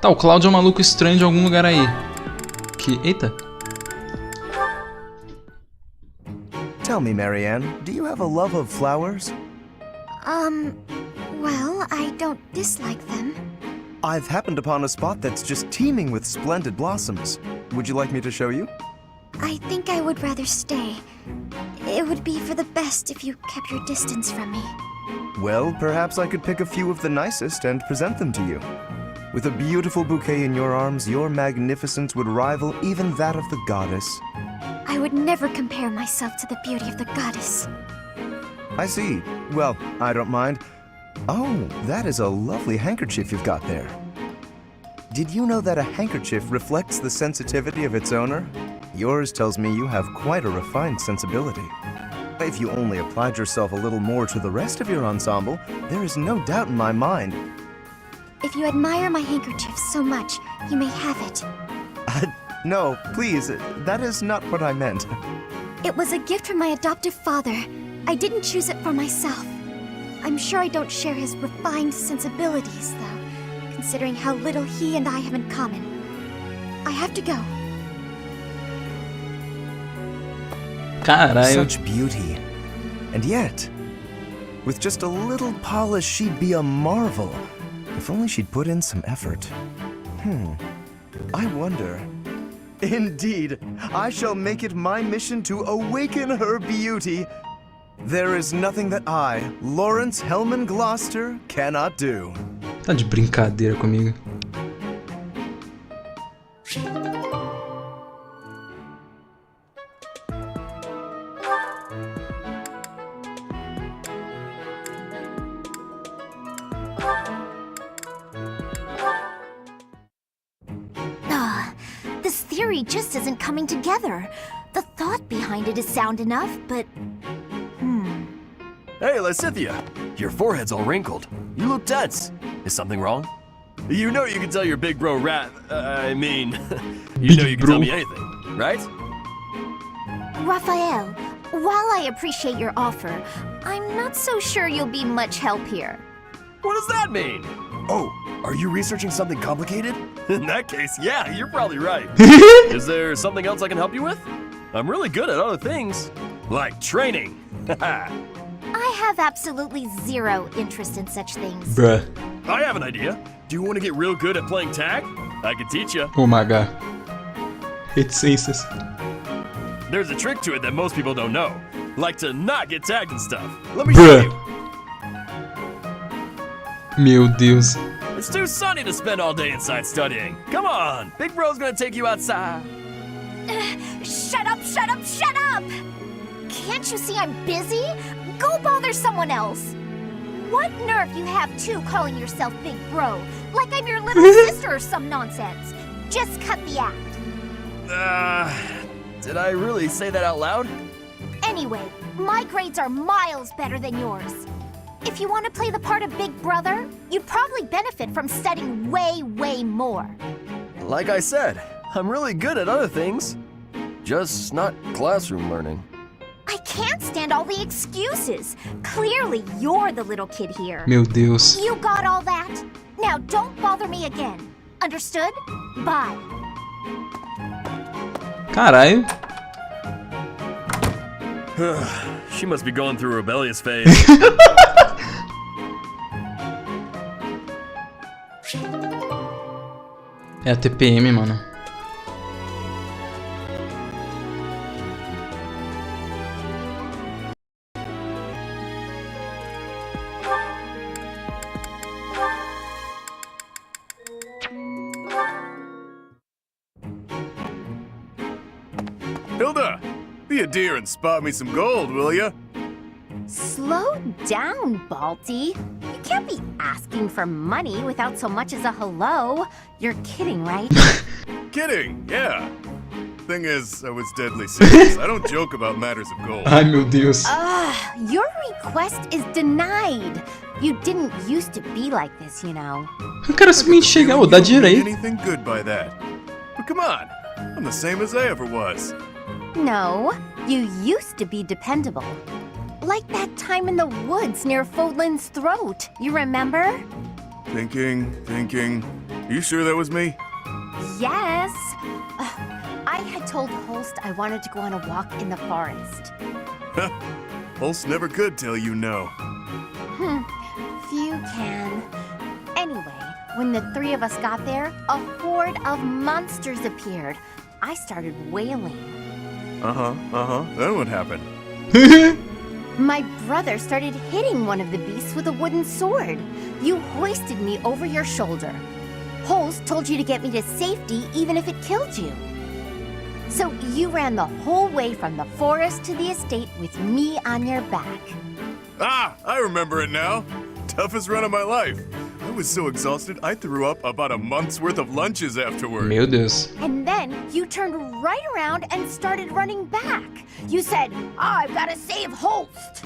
Tá, o Cláudio é um maluco estranho de algum lugar aí. Que... Eita. Tell me, Marianne, do you have a love of flowers? Well, I don't dislike them. I've happened upon a spot that's just teeming with splendid blossoms. Would you like me to show you? I think I would rather stay. It would be for the best if you kept your distance from me. Well, perhaps I could pick a few of the nicest and present them to you. With a beautiful bouquet in your arms, your magnificence would rival even that of the goddess. I would never compare myself to the beauty of the goddess. I see. Well, I don't mind. Oh, that is a lovely handkerchief you've got there. Did you know that a handkerchief reflects the sensitivity of its owner? Yours tells me you have quite a refined sensibility. If you only applied yourself a little more to the rest of your ensemble, there is no doubt in my mind. If you admire my handkerchief so much, you may have it. No, please, that is not what I meant. It was a gift from my adoptive father. I didn't choose it for myself. I'm sure I don't share his refined sensibilities, though, considering how little he and I have in common. I have to go. Caralho. Such beauty. And yet, with just a little polish, she'd be a marvel. If only she'd put in some effort. I wonder. Indeed, I shall make it my mission to awaken her beauty. There is nothing that I, Lawrence Hellman Gloucester, cannot do. Tá de brincadeira comigo. This theory just isn't coming together. The thought behind it is sound enough, but... Hey, Lysithea, your forehead's all wrinkled. You look tense. Is something wrong? You know you can tell your big bro you know you can tell me anything, right? Raphael, while I appreciate your offer, I'm not so sure you'll be much help here. What does that mean? Oh, are you researching something complicated? In that case, yeah, you're probably right. Is there something else I can help you with? I'm really good at other things, like training. I have absolutely zero interest in such things. Bruh. I have an idea. Do you want to get real good at playing tag? I can teach you. Oh my god. It's aces. There's a trick to it that most people don't know. Like to not get tagged and stuff. Let me show you. Meu Deus. It's too sunny to spend all day inside studying. Come on, Big Bro's gonna take you outside. Shut up, shut up, shut up! Can't you see I'm busy? Go bother someone else. What nerve you have too calling yourself Big Bro, like I'm your little sister or some nonsense. Just cut the act. Did I really say that out loud? Anyway, my grades are miles better than yours. If you want to play the part of Big Brother, you'd probably benefit from studying way, way more. Like I said, I'm really good at other things. Just not classroom learning. I can't stand all the excuses. Clearly, you're the little kid here. Meu Deus. You got all that? Now don't bother me again. Understood? Bye. Caralho. She must be going through a rebellious phase. É a TPM, mano. Hilda, be a dear and spot me some gold, will ya? Slow down, Balti. You can't be asking for money without so much as a hello. You're kidding, right? Kidding, yeah. Thing is, I was deadly serious. I don't joke about matters of gold. Ai, meu Deus. Your request is denied. You didn't used to be like this, you know. O cara simplesmente chega, ô, dá direito. Anything good by that. But come on, I'm the same as I ever was. No, you used to be dependable. Like that time in the woods near Fodlan's throat. You remember? Thinking. You sure that was me? Yes. I had told Holst I wanted to go on a walk in the forest. Holst never could tell you no. Few can. Anyway, when the three of us got there, a horde of monsters appeared. I started wailing. Then what happened? My brother started hitting one of the beasts with a wooden sword. You hoisted me over your shoulder. Holst told you to get me to safety even if it killed you. So you ran the whole way from the forest to the estate with me on your back. Ah, I remember it now. Toughest run of my life. I I was so exhausted I threw up about a month's worth of lunches afterward. Meu Deus. And then you turned right around and started running back. You said, I've got to save Holst.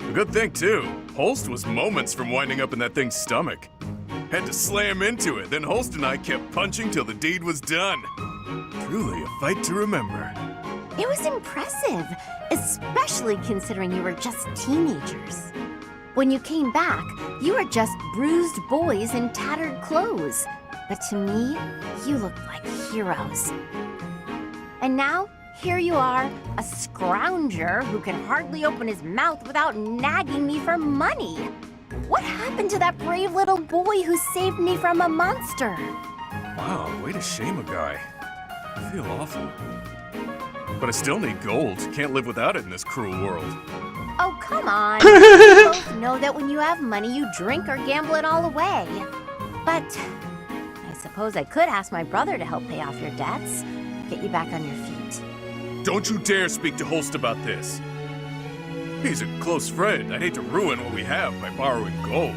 A good thing, too. Holst was moments from winding up in that thing's stomach. Had to slam into it, then Holst and I kept punching till the deed was done. Truly a fight to remember. It was impressive, especially considering you were just teenagers. When you came back, you were just bruised boys in tattered clothes. But to me, you looked like heroes. And now, here you are, a scrounger who can hardly open his mouth without nagging me for money. What happened to that brave little boy who saved me from a monster? Wow, way to shame a guy. I feel awful. But I still need gold. Can't live without it in this cruel world. Oh, come on. We both know that when you have money, you drink or gamble it all away. But I suppose I could ask my brother to help pay off your debts, get you back on your feet. Don't you dare speak to Holst about this. He's a close friend. I'd hate to ruin what we have by borrowing gold.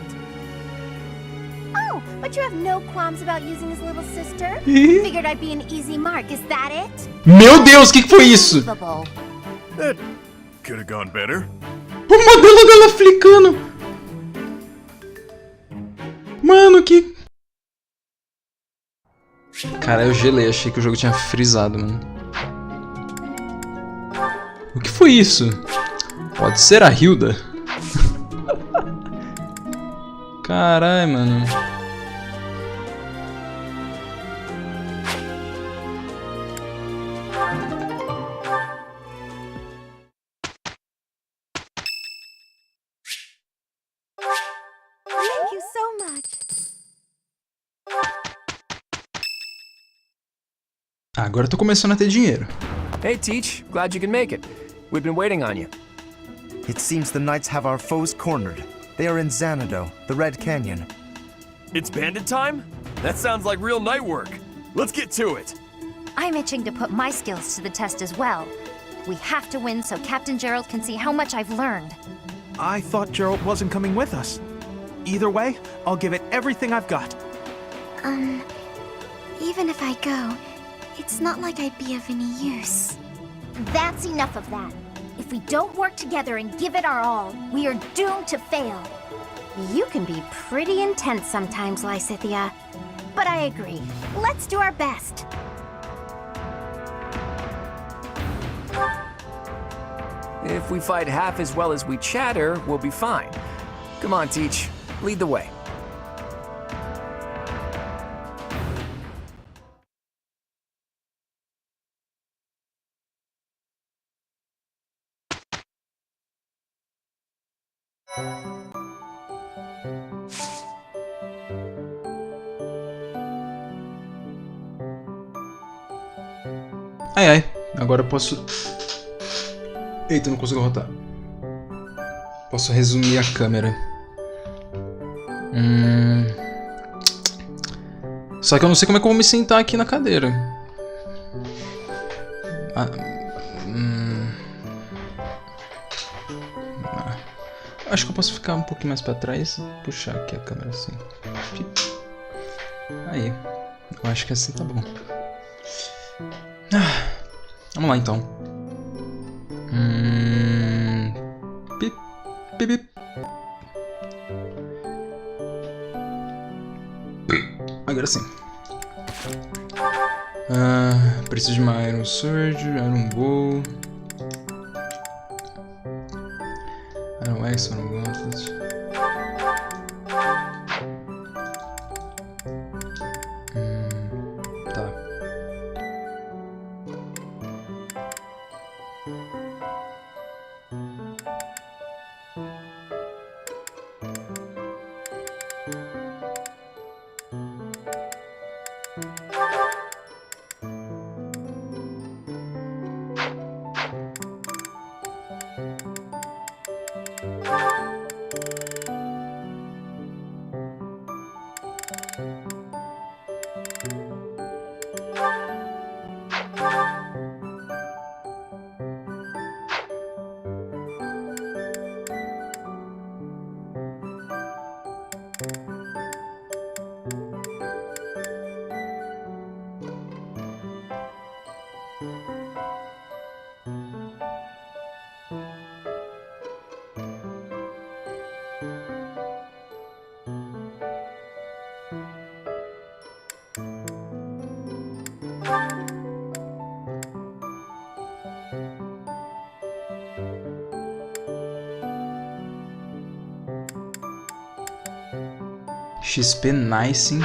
Oh, but you have no qualms about using his little sister? Figured I'd be an easy mark, is that it? Meu Deus, que foi isso? That could have gone better. O modelo dela flicando. Mano, que... Cara, eu gelei. Achei que o jogo tinha frisado, mano. O que foi isso? Pode ser a Hilda? Caralho, mano. Thank you so much. Agora eu tô começando a ter dinheiro. Hey, Teach. Glad you can make it. We've been waiting on you. It seems the knights have our foes cornered. They are in Xanadu, the Red Canyon. It's bandit time? That sounds like real night work. Let's get to it. I'm itching to put my skills to the test as well. We have to win so Captain Gerald can see how much I've learned. I thought Gerald wasn't coming with us. Either way, I'll give it everything I've got. Even if I go, it's not like I'd be of any use. That's enough of that. If we don't work together and give it our all, we are doomed to fail. You can be pretty intense sometimes, Lysithia. But I agree. Let's do our best. If we fight half as well as we chatter, we'll be fine. Come on, Teach. Lead the way. Ai, ai. Agora eu posso... Eita, não consigo rotar. Posso resumir a câmera. Só que eu não sei como é que eu vou me sentar aqui na cadeira. Acho que eu posso ficar um pouquinho mais pra trás e puxar aqui a câmera assim. Aí. Eu acho que assim tá bom. Vamos lá então. Pip, pip, pip. Agora sim. Preciso de uma Iron Sword, Iron Bow, Iron Axe, Iron Gauntlet. Tá. XP nice, hein?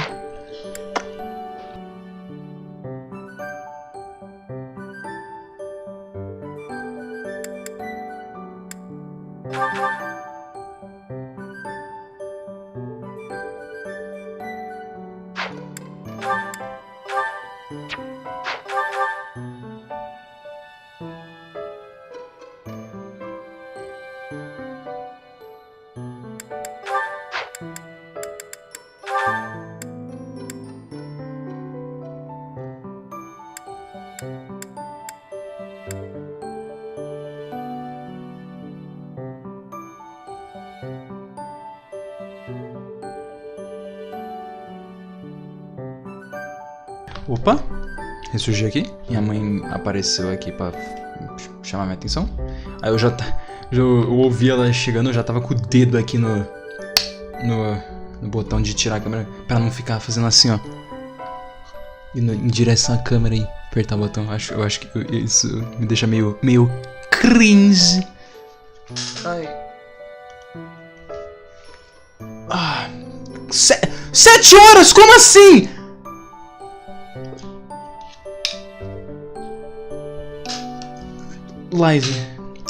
Opa, ressurgi aqui. Minha mãe apareceu aqui pra chamar minha atenção. Aí eu ouvi ela chegando, eu já tava com o dedo aqui no botão de tirar a câmera pra não ficar fazendo assim, ó. Indo em direção à câmera e apertar o botão. Eu acho que isso me deixa meio cringe. Ai. 7 horas? Como assim? Live.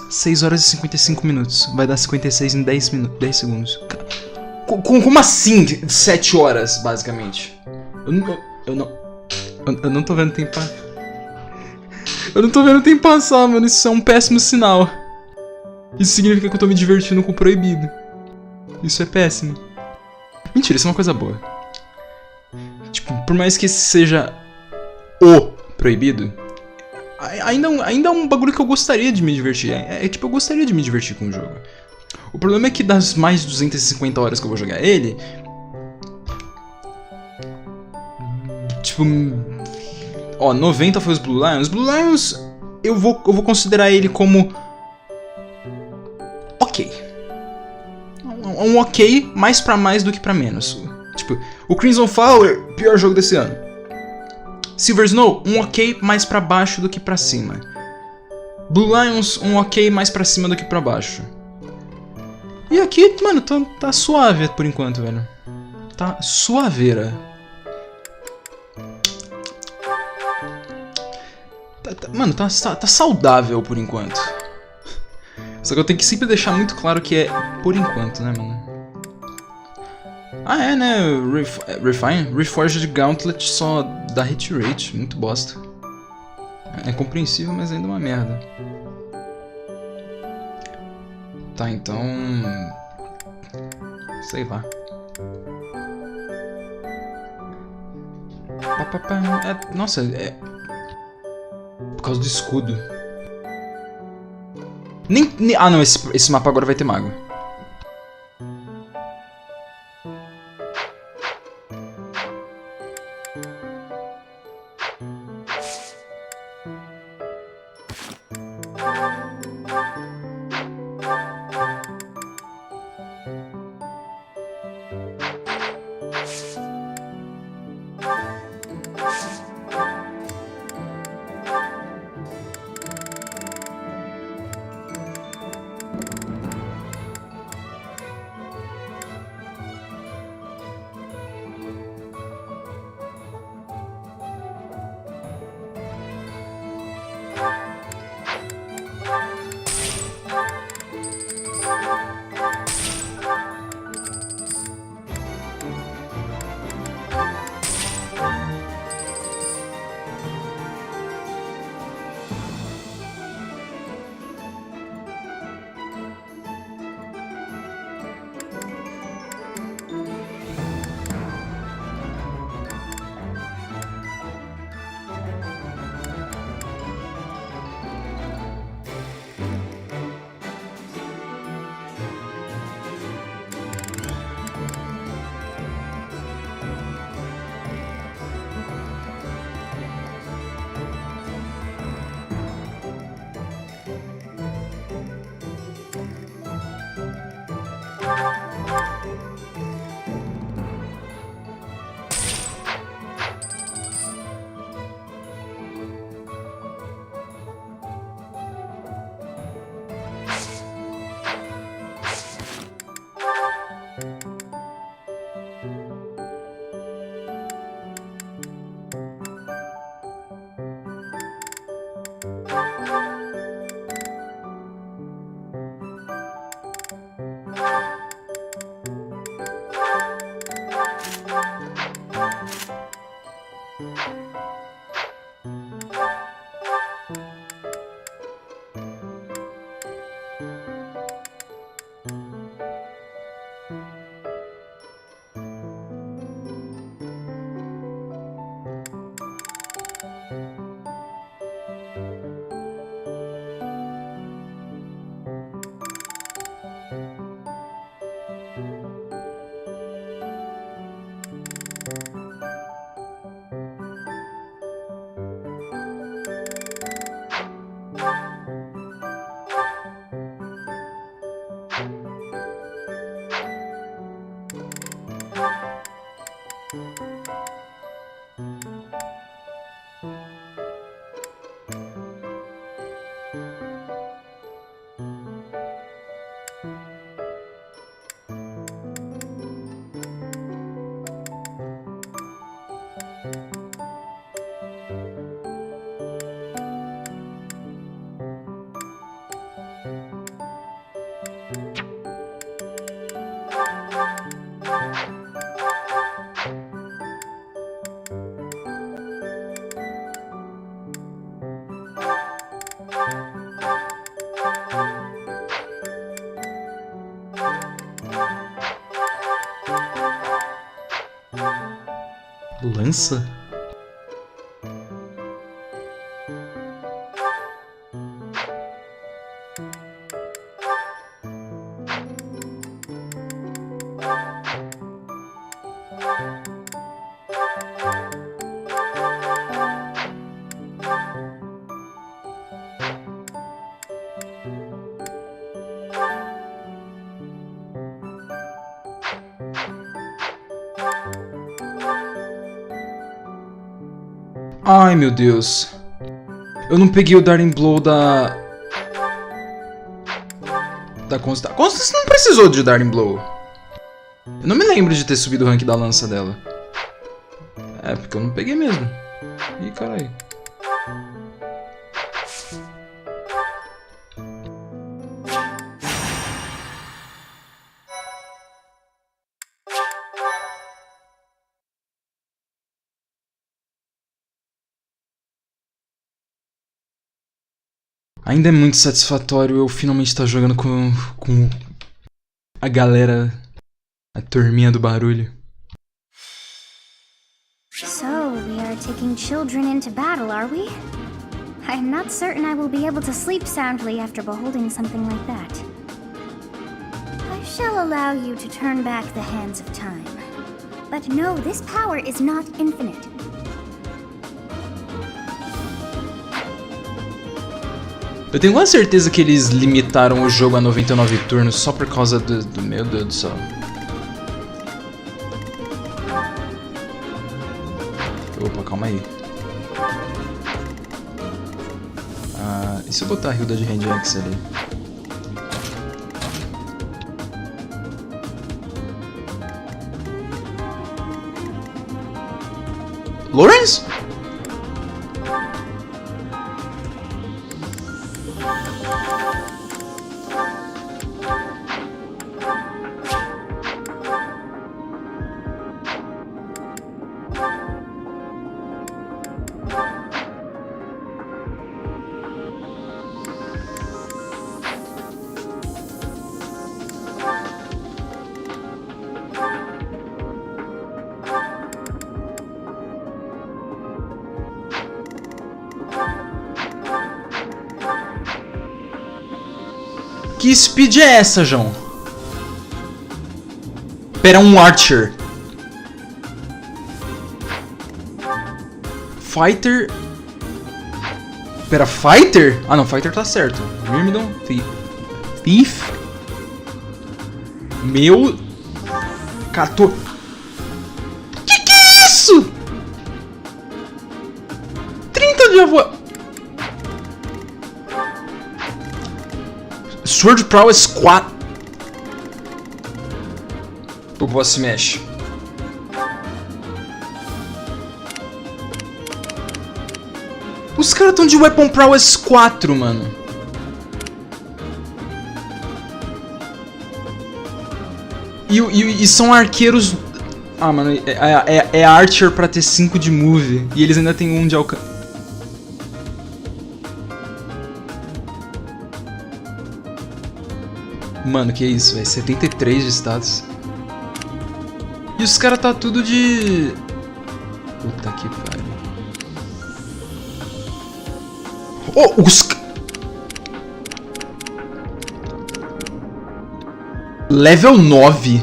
6 horas e 55 minutos. Vai dar 56 em 10 segundos. Como assim 7 horas, basicamente? Eu não tô vendo o tempo passar. Eu não tô vendo o tempo passar, mano. Isso é um péssimo sinal. Isso significa que eu tô me divertindo com o proibido. Isso é péssimo. Mentira, isso é uma coisa boa. Tipo, por mais que esse seja o proibido, ainda é um bagulho que eu gostaria de me divertir. Tipo, eu gostaria de me divertir com o jogo. O problema é que das mais de 250 horas que eu vou jogar ele... Tipo... Ó, 90 foi os Blue Lions. Blue Lions, eu vou considerar ele como... Ok. Um ok, mais pra mais do que pra menos. Tipo, o Crimson Flower, pior jogo desse ano. Silver Snow, um ok mais pra baixo do que pra cima. Blue Lions, um ok mais pra cima do que pra baixo. E aqui, mano, tá suave por enquanto, velho. Tá suaveira. Mano, tá saudável por enquanto. Só que eu tenho que sempre deixar muito claro que é por enquanto, né, mano? Ah, é, né? Reforged Gauntlet só dá hit rate. Muito bosta. É compreensível, mas ainda é uma merda. Tá, então... sei lá. Nossa, é... por causa do escudo. Ah, não, esse mapa agora vai ter mago. Lança? Ai, meu Deus. Eu não peguei o Darting Blow da Constance. Constance não precisou de Darting Blow. Eu não me lembro de ter subido o rank da lança dela. É, porque eu não peguei mesmo. Ih, caralho. Ainda é muito satisfatório eu finalmente estar jogando com a galera, a turminha do barulho. So, we are taking children into battle, are we? I am not certain I will be able to sleep soundly after beholding something like that. I shall allow you to turn back the hands of time. But no, this power is not infinite. Eu tenho quase certeza que eles limitaram o jogo a 99 turnos só por causa do... Meu Deus do céu. Opa, calma aí. E se eu botar a Hilda de Hand-Axe ali? Lawrence? Que speed é essa, João? Pera, um Archer. Fighter... Pera, Fighter? Ah não, Fighter tá certo. Myrmidon, Thief. Meu... 14... Que é isso? 30 de avô... Sword Prowess 4. O boss se mexe. Os caras estão de Weapon Prowess 4, mano. E são arqueiros... Ah, mano, é Archer pra ter 5 de move. E eles ainda têm 1 de alcance. Mano, que isso, velho? 73 de status. E os caras tá tudo de... Puta que pariu. Oh, os... Level 9.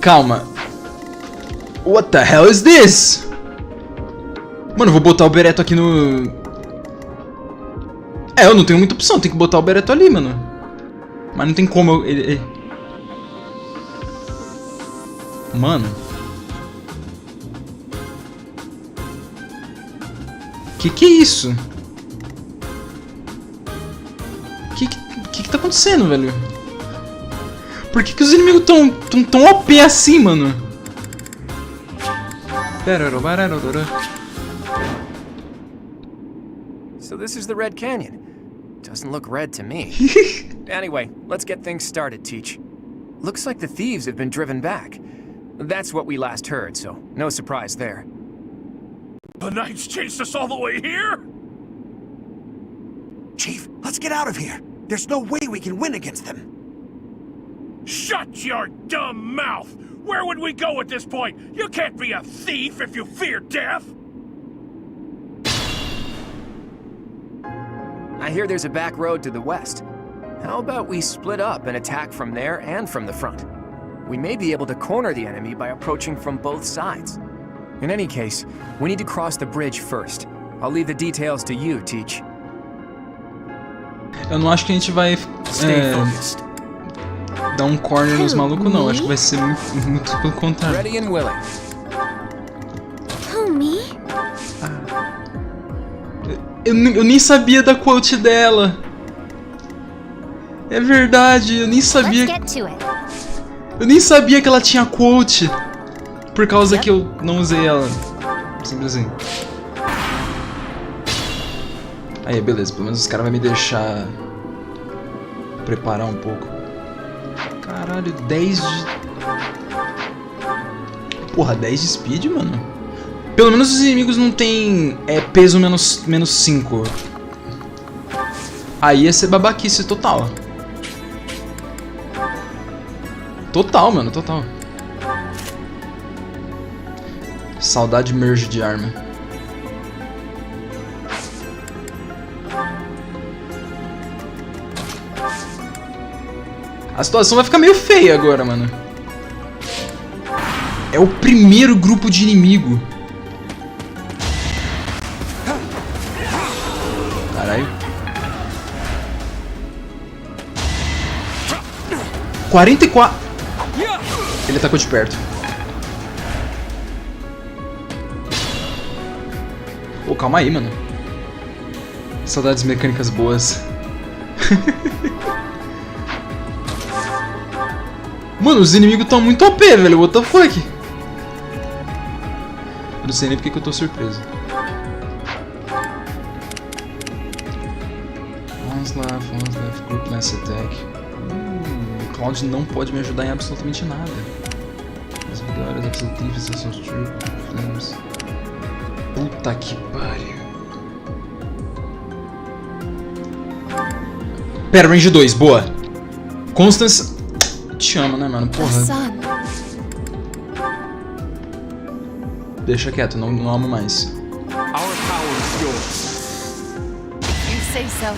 Calma. What the hell is this? Mano, vou botar o Bereto aqui no... É, eu não tenho muita opção, tem que botar o Bereto ali, mano. Mas não tem como eu... Mano. Que é isso? Que tá acontecendo, velho? Por que os inimigos tão OP assim, mano? So this is the Red Canyon. Doesn't look red to me. Anyway, let's get things started, Teach. Looks like the thieves have been driven back. That's what we last heard, so no surprise there. The Knights chased us all the way here? Chief, let's get out of here. There's no way we can win against them. Shut your dumb mouth! Where would we go at this point? You can't be a thief if you fear death! I hear there's a back road to the west. How about we split up and attack from there and from the front? We may be able to corner the enemy by approaching from both sides. In any case, we need to cross the bridge first. I'll leave the details to you, Teach. Eu não acho que a gente vai dar um corner nos malucos, não. Acho que vai ser muito pelo contrário. Ready and willing. Who, me? Eu nem sabia da quote dela. É verdade, eu nem sabia. Eu nem sabia que ela tinha quote. Por causa que eu não usei ela. Simples assim. Aí, beleza. Pelo menos os caras vão me deixar preparar um pouco. Caralho, 10 de... Porra, 10 de speed, mano? Pelo menos os inimigos não tem peso menos 5. Aí ia ser babaquice total. Total, mano, total. Saudade merge de arma. A situação vai ficar meio feia agora, mano. É o primeiro grupo de inimigo. Caralho. 44. Ele atacou de perto. Pô, calma aí, mano. Saudades mecânicas boas. Mano, os inimigos estão muito OP, velho. What the fuck? Eu não sei nem porque que eu tô surpreso. Once left, group mass attack. O Cloud não pode me ajudar em absolutamente nada. As vitórias absolutíveis são os true flames. Puta que pariu. Pera, range 2, boa. Constance. Te amo, né, mano? Porra. Deixa quieto, não amo mais. Our power is yours. You say so.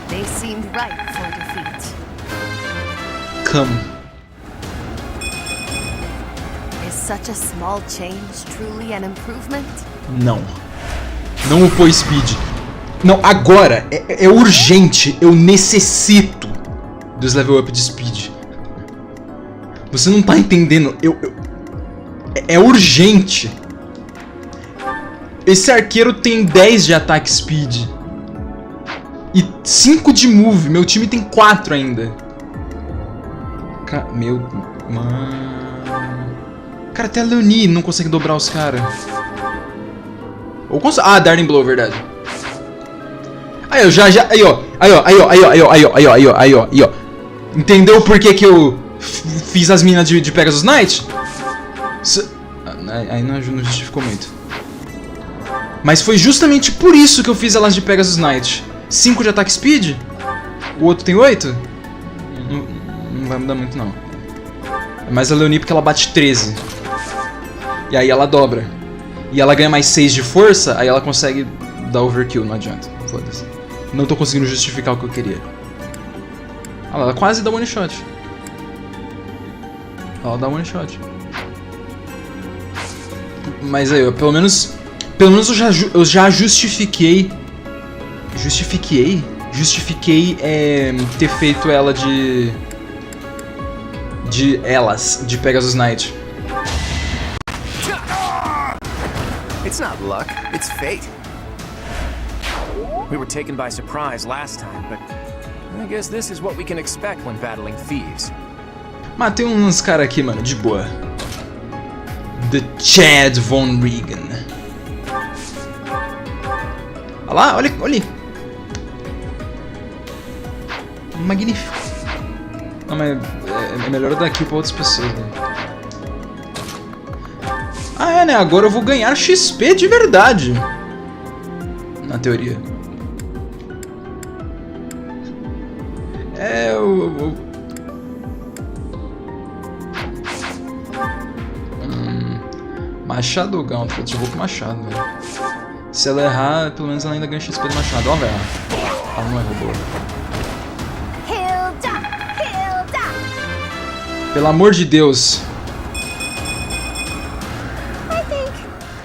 They seemed ripe for defeat. Come. Is such a small change truly an improvement? Não. Não upou speed. Não, agora é urgente. Eu necessito dos level up de speed. Você não tá entendendo. É urgente. Esse arqueiro tem 10 de ataque speed. E 5 de move. Meu time tem 4 ainda. Meu... Mano... Cara, até a Leonie não consegue dobrar os caras. Ou consegue... Ah, Darting Blow, verdade. Aí, ó, aí, ó. Aí, ó. Entendeu por que eu fiz as minas de Pegasus Knight? Aí não justificou muito. Mas foi justamente por isso que eu fiz elas de Pegasus Knight. 5 de ataque speed? O outro tem 8? Não vai mudar muito, não. É mais a Leonie porque ela bate 13. E aí ela dobra. E ela ganha mais 6 de força, aí ela consegue dar overkill, não adianta. Foda-se. Não tô conseguindo justificar o que eu queria. Ah, ela quase dá one shot. Ela dá one shot. Mas aí, pelo menos eu já justifiquei ter feito ela de Pegasus Knight. It's not luck, it's fate. We were taken by surprise last time, but I guess this is what we can expect when battling thieves. Matei uns caras aqui, mano, de boa. The Chad Von Regan. Olha lá, olha. Magnífico. Não, mas é melhor eu dar aqui pra outras pessoas, né? Ah, é, né? Agora eu vou ganhar XP de verdade. Na teoria. Machado ou Gauntlet? Eu vou com Machado, velho. Se ela errar, pelo menos ela ainda ganha XP do Machado. Ó, velho. Ela não errou, boa. Pelo amor de Deus. I think,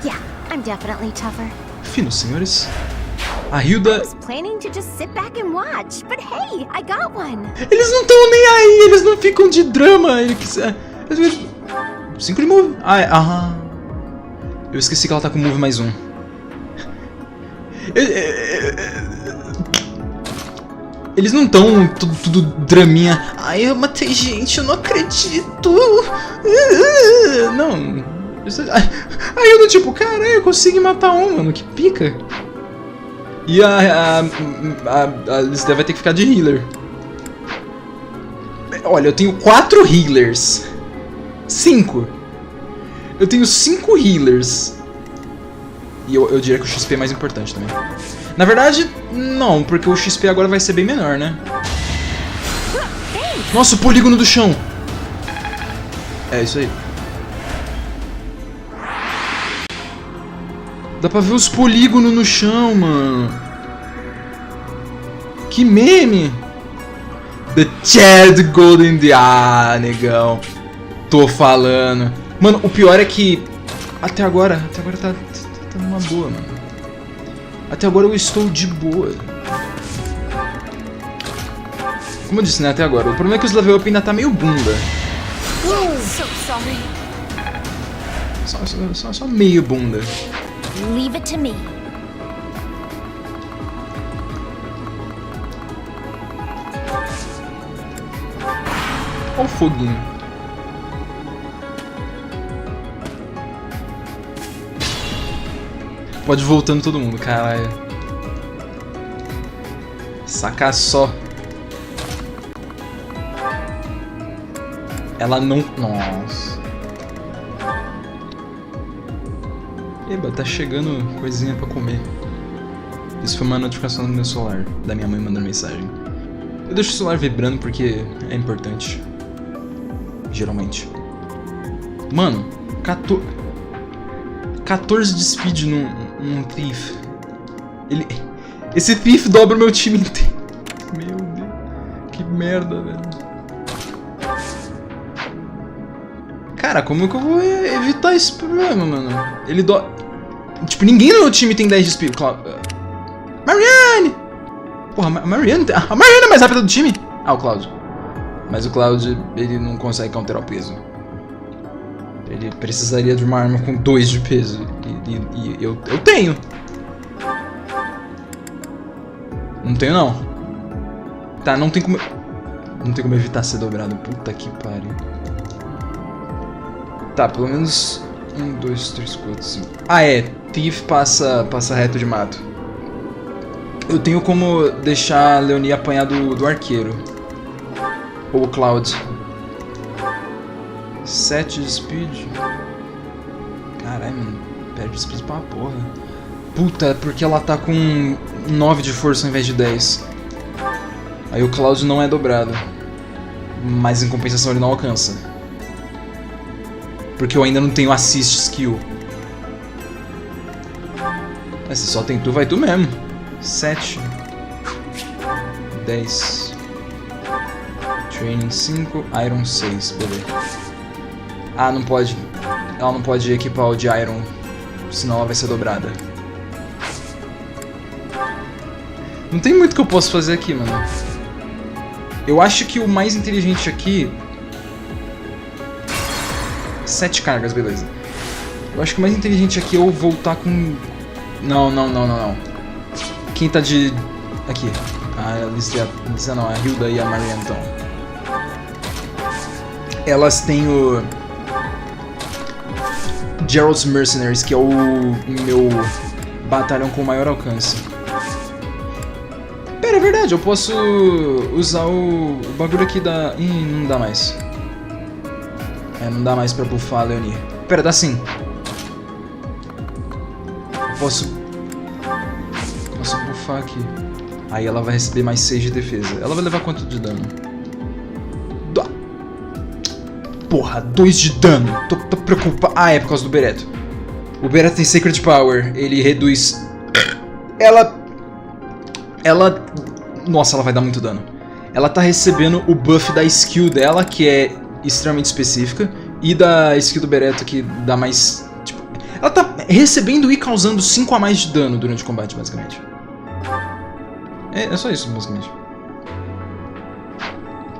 yeah, I'm definitely tougher. Finos senhores. A Hilda... I was planning to just sit back and watch, but hey, I got one. Eles não estão nem aí, eles não ficam de drama. Eles 5 de move. Ah, é. Aham. Eu esqueci que ela tá com move mais 1. Eles não estão tudo draminha. Ai, eu matei gente, eu não acredito. Não. Aí eu do tipo, caralho, eu consegui matar um, mano, que pica. E a Lisdea vai ter que ficar de healer. Olha, eu tenho 4 healers. 5. Eu tenho 5 healers. E eu diria que o XP é mais importante também. Na verdade, não, porque o XP agora vai ser bem menor, né? Nossa, o polígono do chão! É isso aí. Dá pra ver os polígonos no chão, mano. Que meme! The Chad Golden Day. Ah, negão. Tô falando. Mano, o pior é que até agora tá numa boa, mano. Até agora eu estou de boa. Como eu disse, né, até agora. O problema é que os level up ainda tá meio bunda. Só meio bunda. Leave it to me. Olha o foguinho. Pode ir voltando todo mundo, caralho. Saca só. Ela não... Nossa. Eba, tá chegando coisinha pra comer. Isso foi uma notificação do meu celular, da minha mãe mandando mensagem. Eu deixo o celular vibrando porque é importante. Geralmente. Mano, 14 de speed num Thief. Esse Thief dobra o meu time inteiro. Meu Deus. Que merda, velho. Cara, como que eu vou evitar esse problema, mano? Ele Tipo, ninguém no meu time tem 10 de speed. Marianne! Porra, a Marianne é mais rápida do time? Ah, o Cloud. Mas o Cloud, ele não consegue counterar o peso. Ele precisaria de uma arma com 2 de peso. E eu tenho. Não tenho, não. Tá, não tem como... Não tem como evitar ser dobrado. Puta que pariu. Tá, pelo menos... 1, 2, 3, 4, 5... Ah, é. Thief passa reto de mato. Eu tenho como deixar a Leonie apanhar do arqueiro. Ou o Cloud. 7 de speed. Caralho, mano. Perde speed pra porra. Puta, é porque ela tá com 9 de força ao invés de 10. Aí o Cloud não é dobrado. Mas em compensação ele não alcança. Porque eu ainda não tenho assist skill. Mas se só tem tu, vai tu mesmo. 7. 10. Training 5. Iron 6. Beleza. Ah, não pode. ela não pode equipar o de Iron, senão ela vai ser dobrada. Não tem muito que eu posso fazer aqui, mano. Eu acho que o mais inteligente aqui... 7 cargas, beleza. Eu acho que o mais inteligente aqui é eu voltar com... Não. Quem tá de... Aqui. A Alicia não, a Hilda e a Marianne então. Elas têm o... Gerald's Mercenaries, que é o meu batalhão com maior alcance. Pera, é verdade, eu posso usar o bagulho aqui da... Ih, não dá mais. Não dá mais pra buffar a Leonie. Pera, dá sim. Posso buffar aqui. Aí ela vai receber mais 6 de defesa. Ela vai levar quanto de dano? Porra, 2 de dano. Tô preocupado. Ah, é por causa do Bereto. O Bereto tem Sacred Power. Ele reduz... Ela... Nossa, ela vai dar muito dano. Ela tá recebendo o buff da skill dela, que é extremamente específica, e da skill do Bereto, que dá mais... Tipo, ela tá recebendo e causando 5 a mais de dano durante o combate, basicamente. É só isso, basicamente.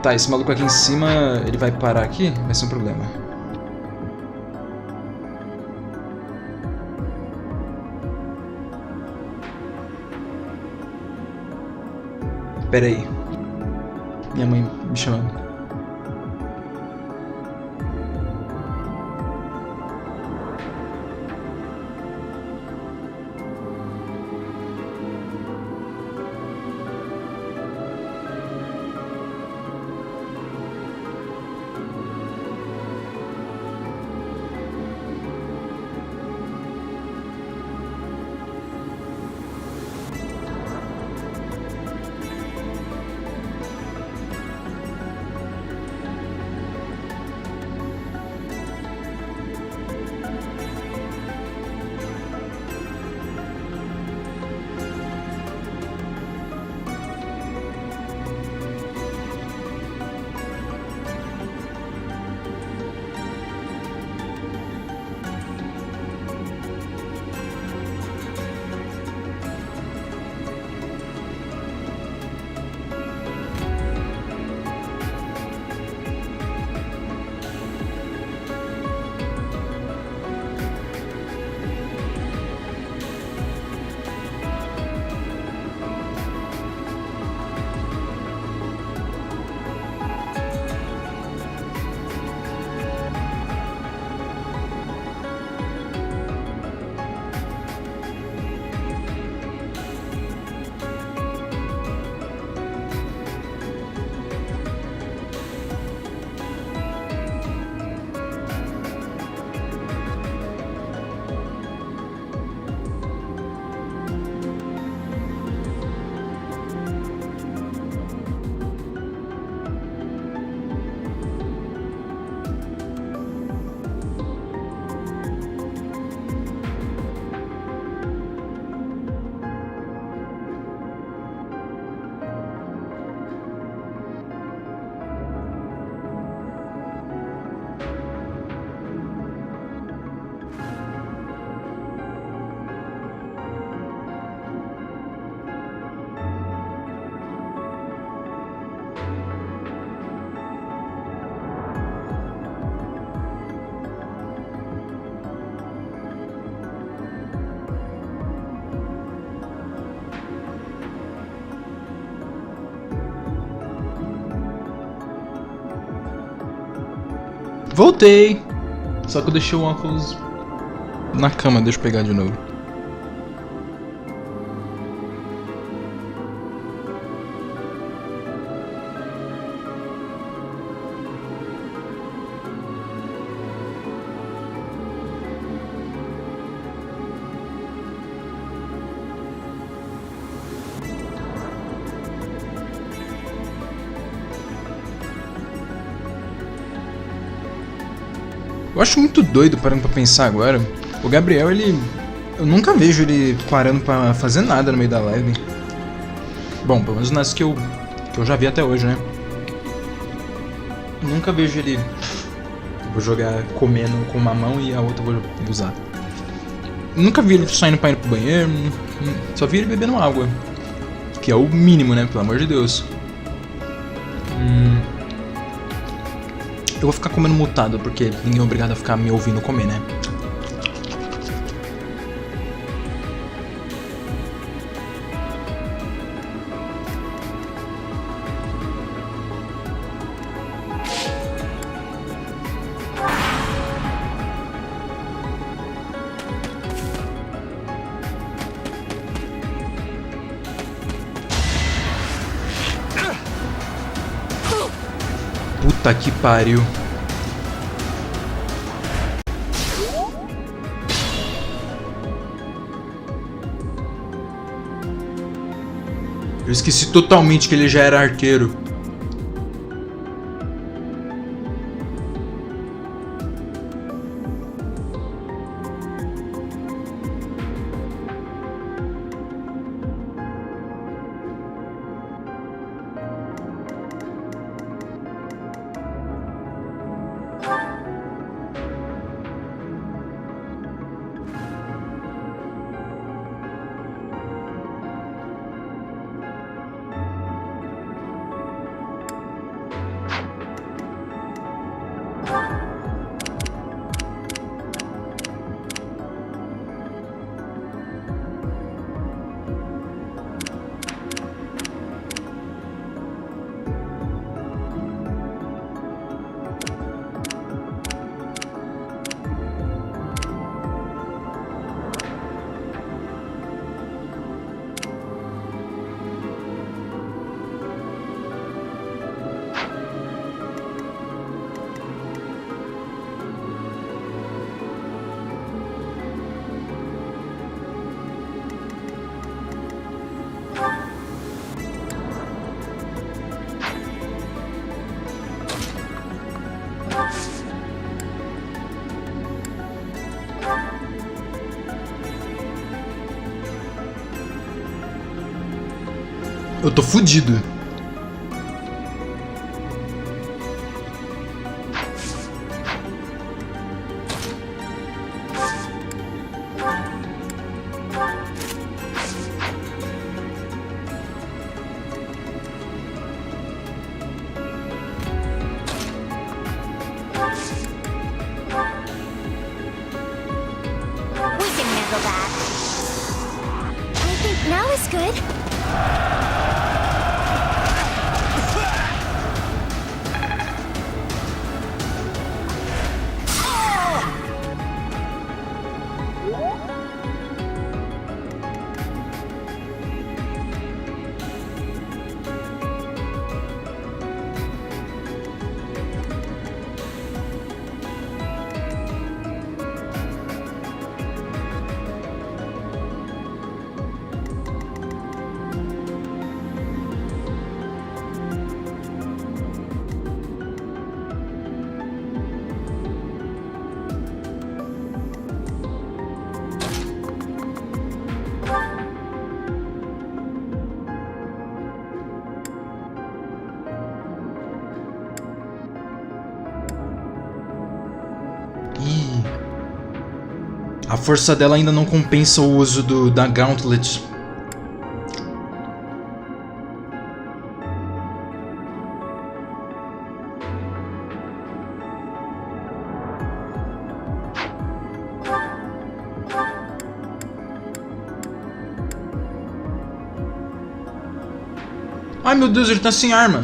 Tá, esse maluco aqui em cima, ele vai parar aqui? Vai ser um problema. Pera aí. Minha mãe me chamando. Voltei! Só que eu deixei o óculos na cama, deixa eu pegar de novo. Eu acho muito doido, parando pra pensar agora. O Gabriel, ele... Eu nunca vejo ele parando pra fazer nada no meio da live. Bom, pelo menos nas que eu já vi até hoje, né? Nunca vejo ele Vou jogar comendo com uma mão e a outra vou usar. Nunca vi ele saindo pra ir pro banheiro, só vi ele bebendo água. Que é o mínimo, né? Pelo amor de Deus. Eu vou ficar comendo mutado, porque ninguém é obrigado a ficar me ouvindo comer, né? Puta que pariu. Eu esqueci totalmente que ele já era arqueiro. Eu tô fudido. We can handle that. I think now is good. A força dela ainda não compensa o uso da Gauntlet. Ai meu Deus, ele tá sem arma.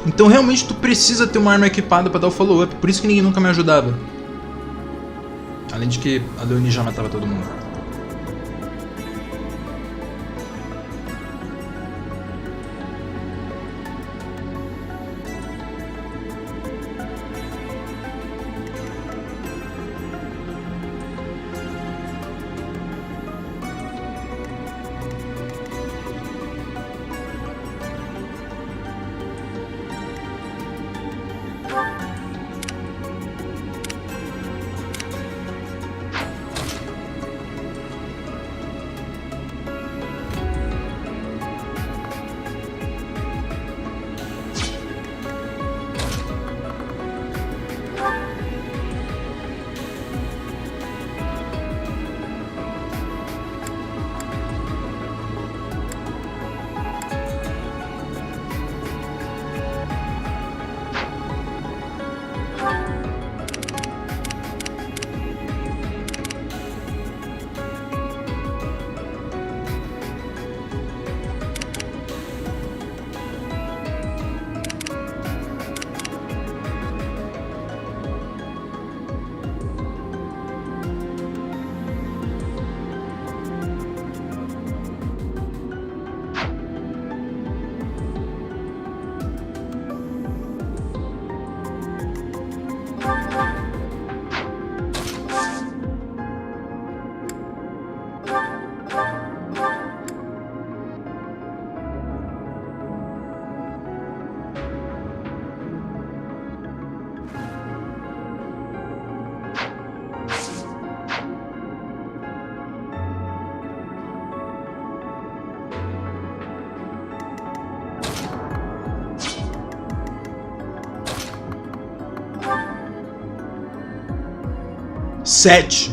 Então realmente tu precisa ter uma arma equipada pra dar o follow-up, por isso que ninguém nunca me ajudava. Além de que a Leonie já matava todo mundo. 7.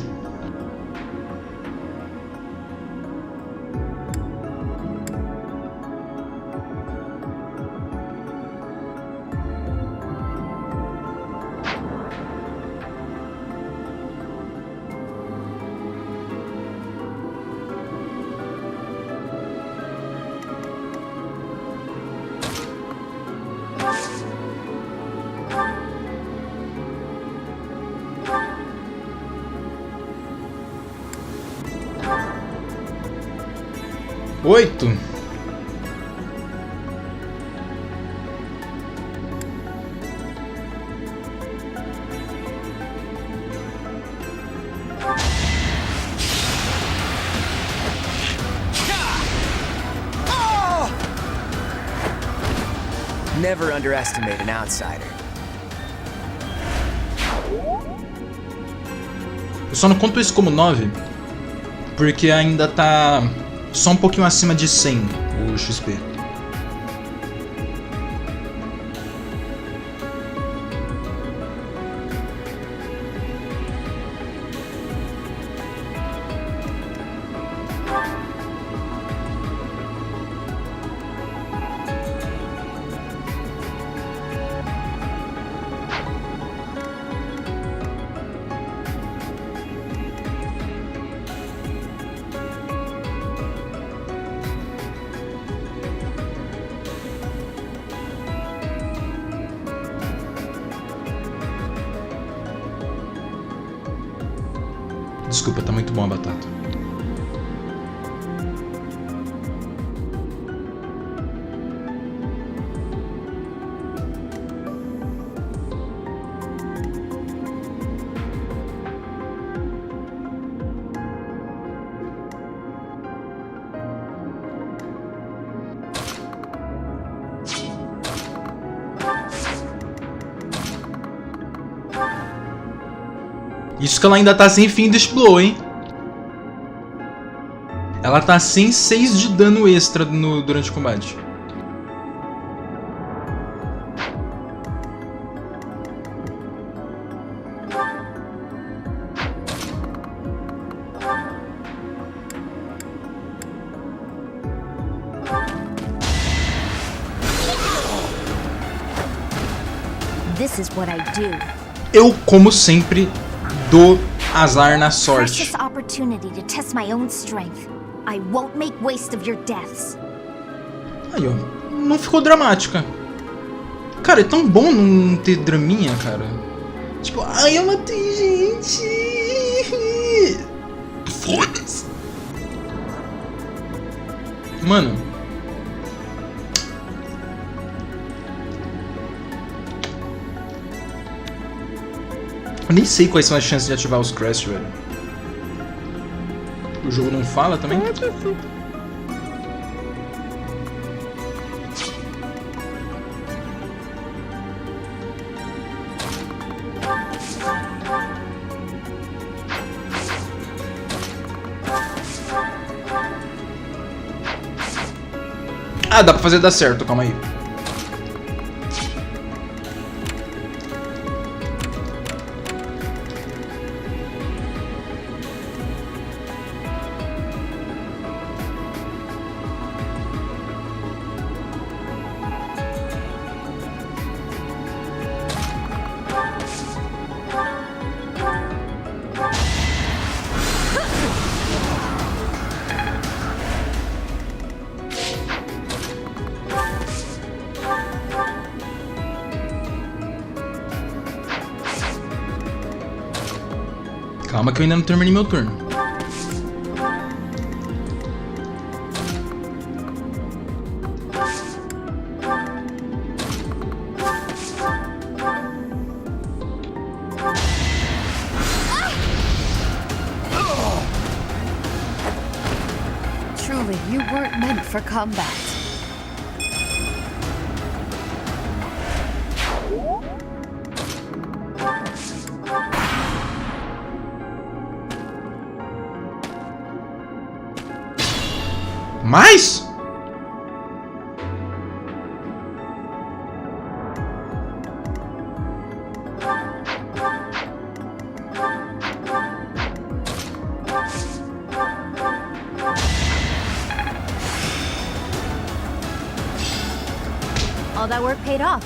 Oito. Never underestimate an outsider. Eu só não conto isso como 9, porque ainda tá só um pouquinho acima de 100 o XP. Desculpa, tá muito bom a batata. Isso que ela ainda tá sem fim do Explode, hein? Ela tá sem 6 de dano extra durante o combate. This is what I do. Eu, como sempre, dou azar na sorte. Precious opportunity to test my own strength. I won't make waste of your deaths. Aí, ó. Não ficou dramática. Cara, é tão bom não ter draminha, cara. Tipo, ai, eu matei gente. Foda-se. Mano. Eu nem sei quais são as chances de ativar os Crests, velho. O jogo não fala também? Ah, dá pra fazer dar certo, calma aí. Calma que eu ainda não terminei meu turno. Truly, you weren't meant for combat. Mais? All that work paid off.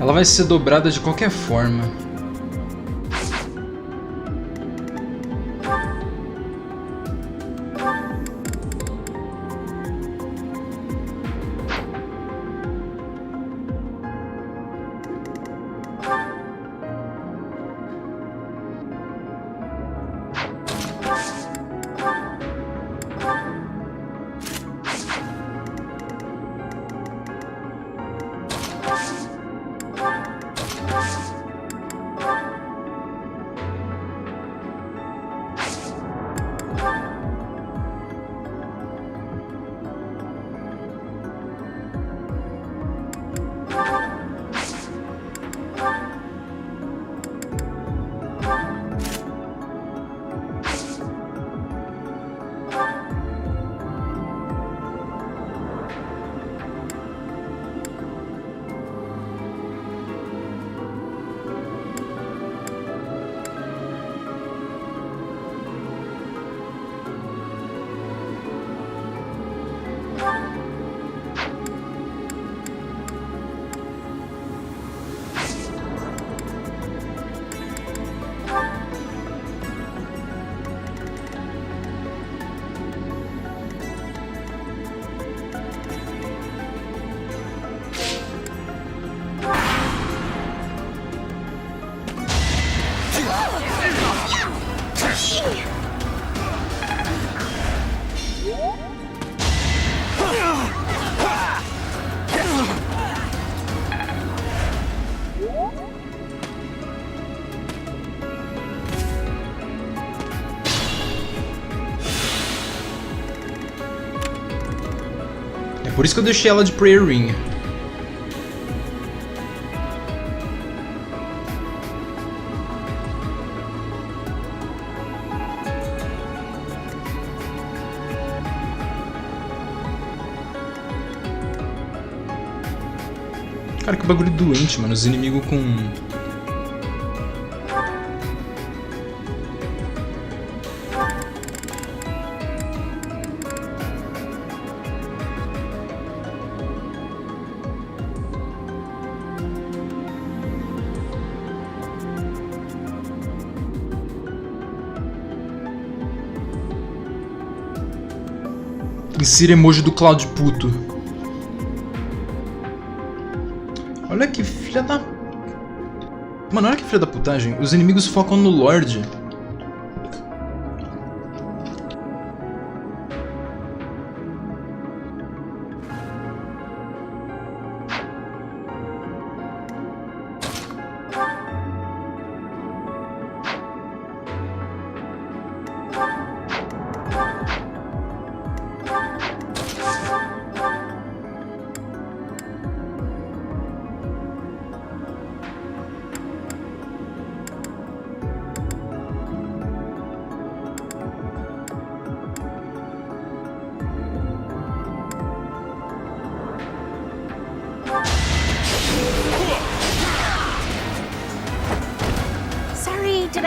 Ela vai ser dobrada de qualquer forma. Por isso que eu deixei ela de Prayer Ring. Cara, que bagulho doente, mano. Os inimigos com... Insira emoji do Cloud puto. Olha que filha da... Mano, olha que filha da putagem. Os inimigos focam no Lorde.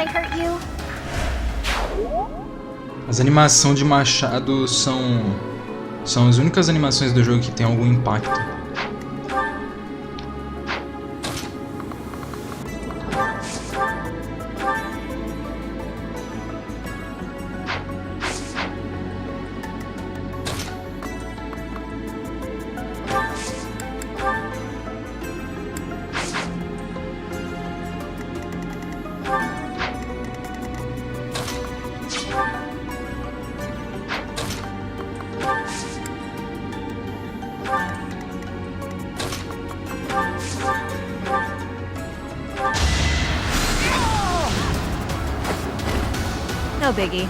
they hurt you? As animações de machado são as únicas animações do jogo que tem algum impacto. No biggie.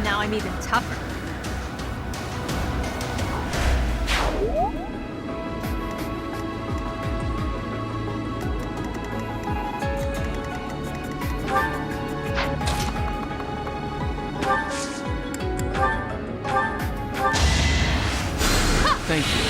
Now I'm even tougher. Thank you.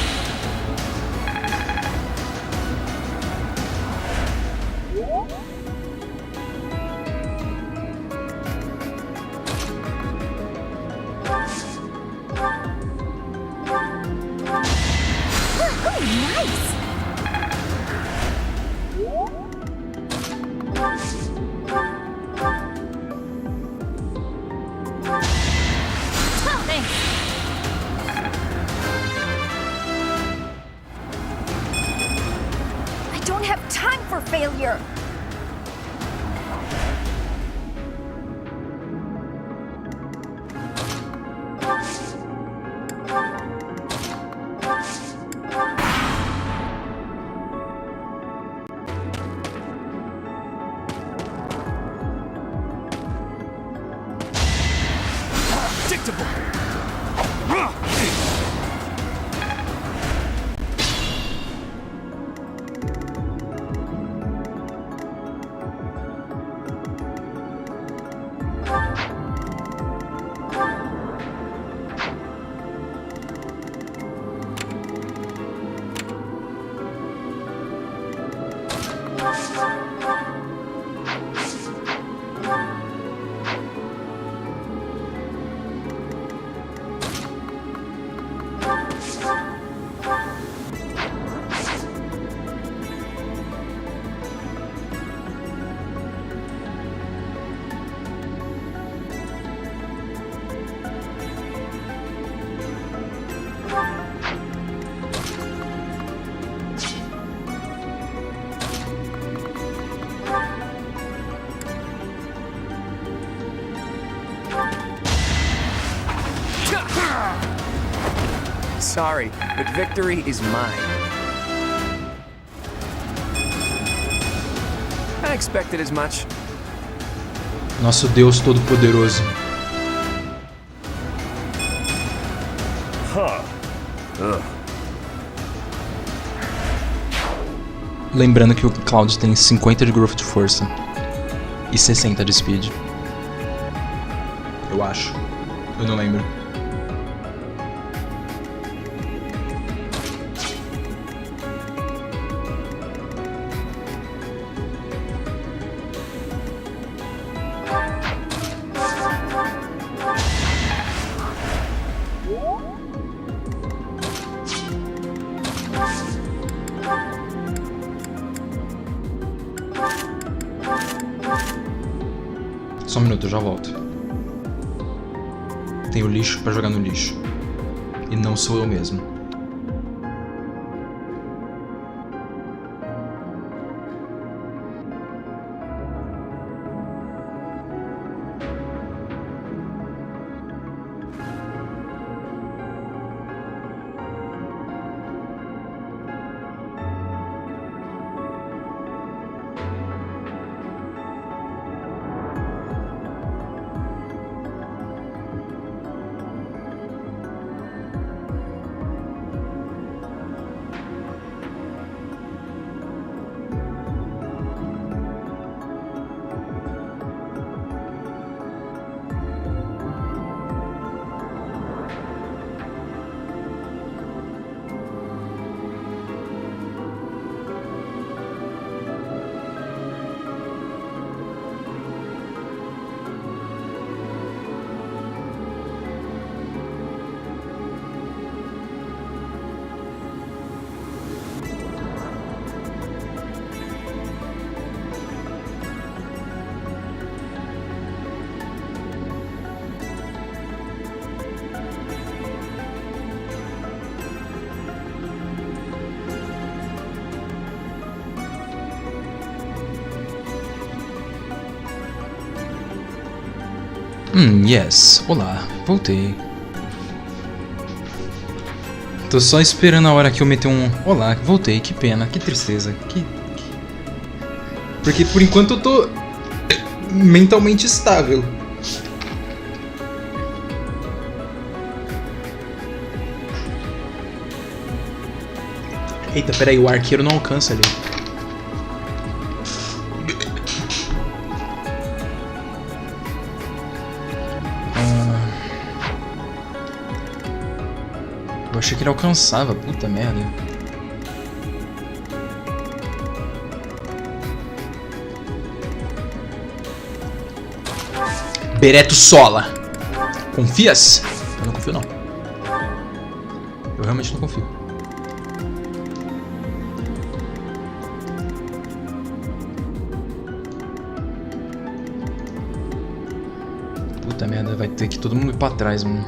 I don't have time for failure. Sorry, but victory is mine. I expected as much. Nosso Deus Todo-Poderoso. Lembrando que o Cloud tem 50 de growth de força e 60 de speed. Eu acho. Eu não lembro. Só um minuto, eu já volto. Tenho lixo pra jogar no lixo. E não sou eu mesmo. Yes. Olá, voltei. Tô só esperando a hora que eu meter um... Olá, voltei, que pena, que tristeza, Porque por enquanto eu tô mentalmente estável. Eita, peraí, o arqueiro não alcança ali. Eu achei que ele alcançava, puta merda. Bereto Sola. Confias? Eu não confio, não. Eu realmente não confio. Puta merda, vai ter que todo mundo ir pra trás, mano.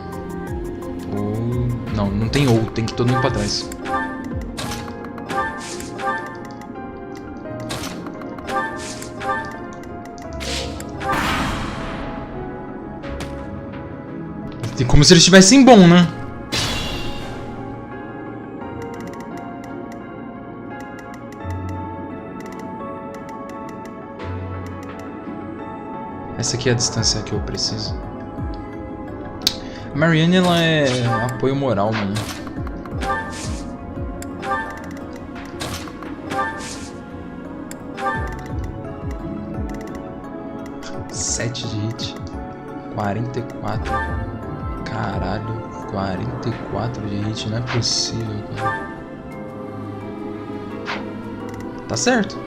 Ou... Não, não tem ou, tem que todo mundo ir pra trás. Tem como se eles estivessem bom, né? Essa aqui é a distância que eu preciso. A Marianne, ela é apoio moral, mano. Sete de hit. 44. Caralho. 44 de hit. Não é possível, cara. Tá certo.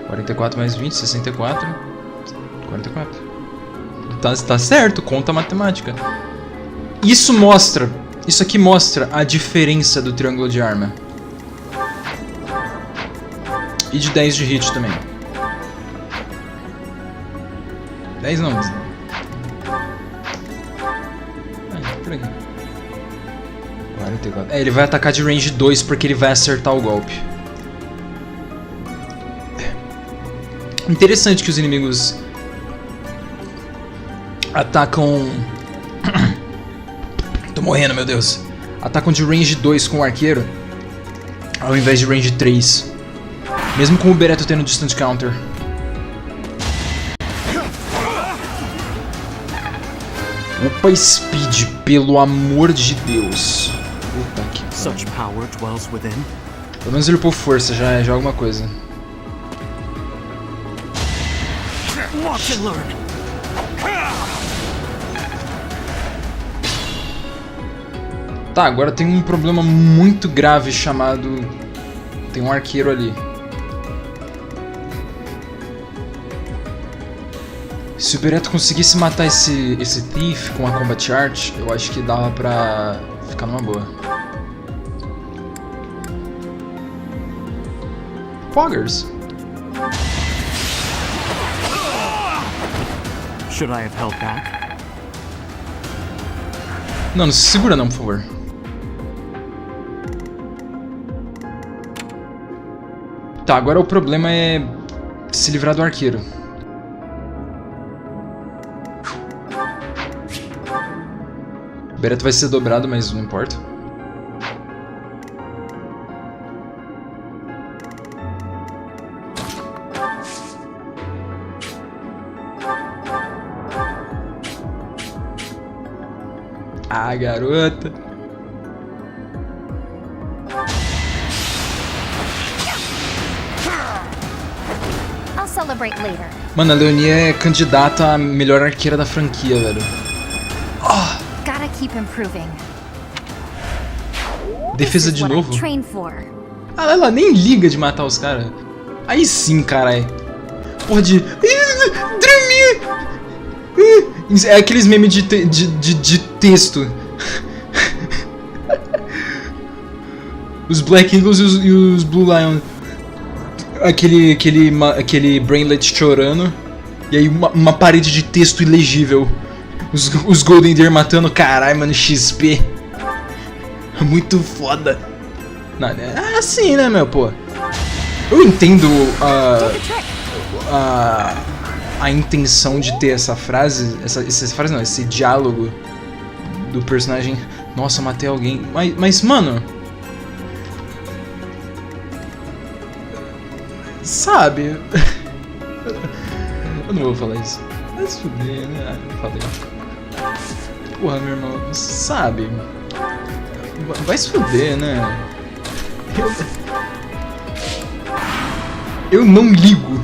44 mais 20, 64. 44. Tá certo, conta a matemática. Isso aqui mostra a diferença do triângulo de arma. E de 10 de hit também. 10 não. Por aí. 44. É, ele vai atacar de range 2 porque ele vai acertar o golpe. Interessante que os inimigos atacam... Tô morrendo, meu Deus. Atacam de range 2 com o arqueiro ao invés de range 3. Mesmo com o Bereto tendo distant counter. Opa, speed, pelo amor de Deus. Puta que pariu. Pelo menos ele upou força, já é alguma coisa. Tá, agora tem um problema muito grave chamado... Tem um arqueiro ali. Se o Bereto conseguisse matar esse Thief com a Combat Art, eu acho que dava pra ficar numa boa. Poggers. Should I have held back? Não se segura não, por favor. Tá, agora o problema é se livrar do arqueiro. O Bereto vai ser dobrado, mas não importa. Ah, garota. I'll celebrate later. Mano, a Leonie é candidata a melhor arqueira da franquia, velho. Gotta keep improving. Defesa de What I novo? train for. Ah, ela nem liga de matar os caras. Aí sim, carai. Porra de... Turminha! É aqueles memes de texto. Os Black Eagles e os Blue Lion. Aquele Brainlet chorando. E aí uma parede de texto ilegível. Os Golden Deer matando. Caralho, mano, XP. Muito foda. Não, é assim, né, meu, pô. Eu entendo a a intenção de ter essa frase, esse diálogo do personagem. Nossa, matei alguém. Mas mano, sabe? Eu não vou falar isso. Vai se fuder, né? Falei. Porra, meu irmão, sabe? Vai se fuder, né? Eu não ligo.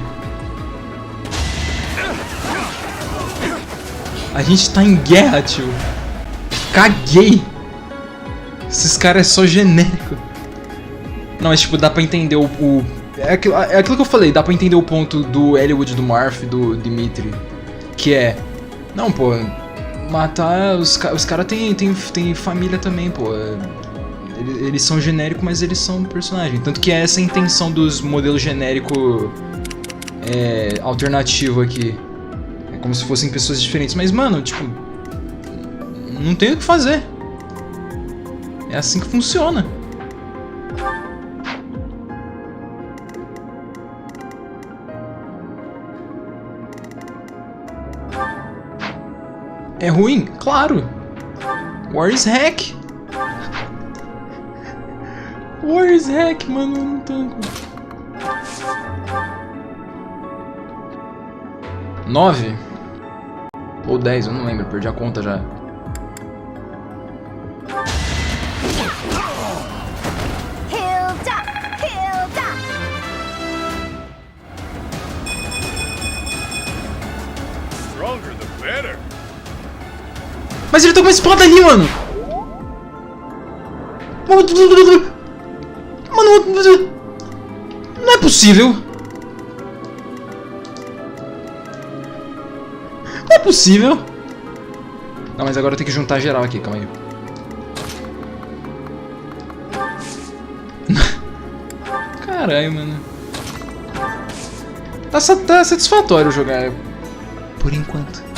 A gente tá em guerra, tio. Caguei. Esses caras é só genérico. Não, mas tipo, dá pra entender é aquilo que eu falei, dá pra entender o ponto do Elwood, do Marth e do Dimitri. Que é... Não, pô, matar... Os caras tem família também, pô. Eles são genéricos, mas eles são personagem. Tanto que é essa a intenção dos modelos genérico alternativo aqui. É como se fossem pessoas diferentes. Mas, mano, tipo... Não tem o que fazer. É assim que funciona. É ruim? Claro! War is heck! War is heck, mano, eu não tanco. 9? Ou 10, eu não lembro, perdi a conta já. Mas ele tá com uma espada ali, mano! Mano, não é possível! Não é possível! Não, mas agora eu tenho que juntar geral aqui, calma aí. Caralho, mano. Tá satisfatório jogar. Por enquanto.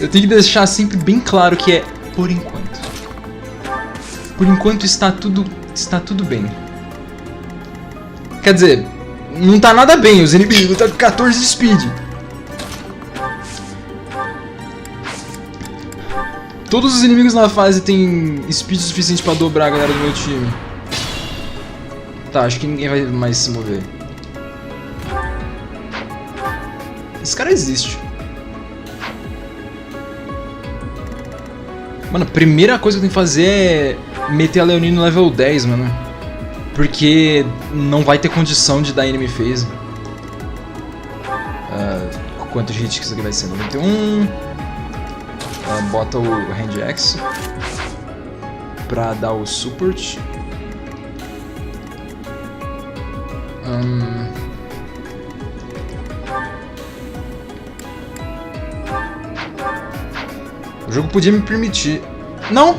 Eu tenho que deixar sempre bem claro que é por enquanto. Por enquanto está tudo bem. Quer dizer, não tá nada bem, os inimigos estão com 14 de speed. Todos os inimigos na fase têm speed suficiente pra dobrar a galera do meu time. Tá, acho que ninguém vai mais se mover. Esse cara existe. Mano, a primeira coisa que eu tenho que fazer é meter a Leonine no level 10, mano. Porque não vai ter condição de dar enemy phase. Quanto de hit que isso aqui vai ser? 91. Bota o Hand Axe pra dar o support. O jogo podia me permitir... Não!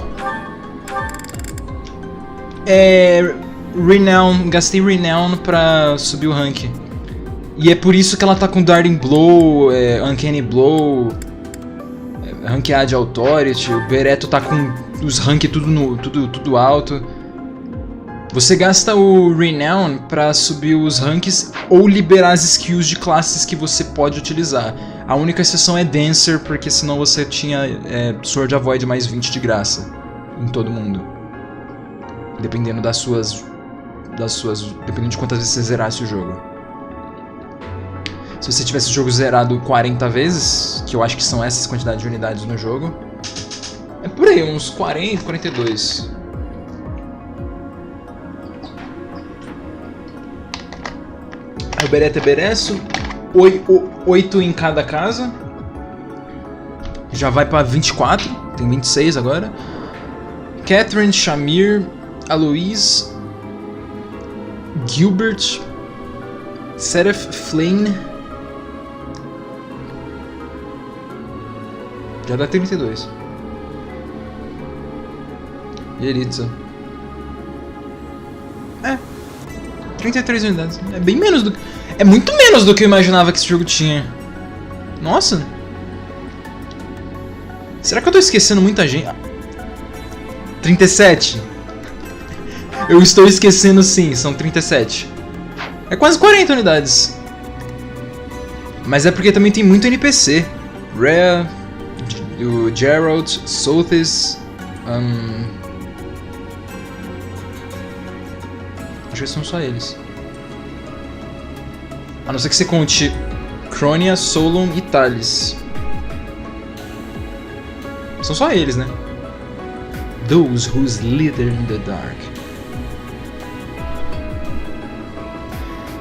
Renown. Gastei Renown pra subir o rank. E é por isso que ela tá com Darting Blow, Uncanny Blow, Rank A de Authority. O Bereto tá com os rank tudo alto. Você gasta o Renown pra subir os ranks ou liberar as skills de classes que você pode utilizar. A única exceção é Dancer, porque senão você tinha Sword Avoid mais 20 de graça em todo mundo. Dependendo das suas... Dependendo de quantas vezes você zerasse o jogo. Se você tivesse o jogo zerado 40 vezes, que eu acho que são essas quantidades de unidades no jogo, é por aí, uns 40, 42. O Beretta é Beresso, 8 em cada casa. Já vai pra 24, tem 26 agora. Catherine, Shamir, Aloise, Gilbert, Seraph, Flame. Já dá 32. E Elitza. 33 unidades. É bem menos do... É muito menos do que eu imaginava que esse jogo tinha. Nossa. Será que eu tô esquecendo muita gente? 37. Eu estou esquecendo sim, são 37. É quase 40 unidades. Mas é porque também tem muito NPC. Rhea, o Gerald, Sothis... Acho que são só eles. A não ser que você conte Cronia, Solon e Thales. São só eles, né? Those who slither in the dark.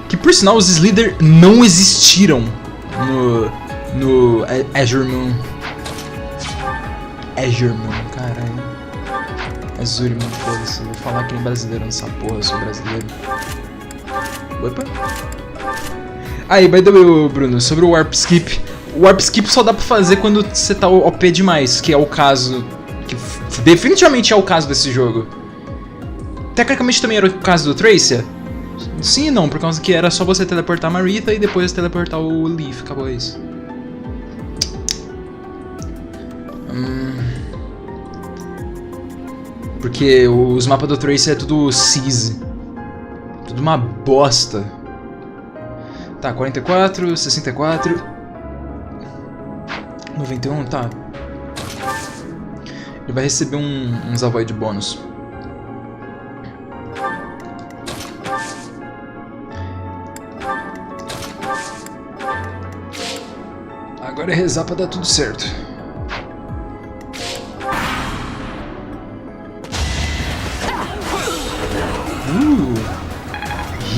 Que por sinal os Slither não existiram no Azure Moon. Azure Moon, caralho. Azure Moon, foda-se. Vou falar que nem brasileiro nessa porra, eu sou brasileiro. Opa. Aí, by the way, Bruno, sobre o Warp Skip. O Warp Skip só dá pra fazer quando você tá OP demais, que é o caso... que definitivamente é o caso desse jogo. Tecnicamente também era o caso do Tracer. Sim e não, por causa que era só você teleportar a Maritha e depois teleportar o Leaf, acabou isso. Porque os mapas do Tracer é tudo Seize. Tudo uma bosta. Tá, 44, 64... 91, tá. Ele vai receber uns avoid bônus. Agora é rezar pra dar tudo certo.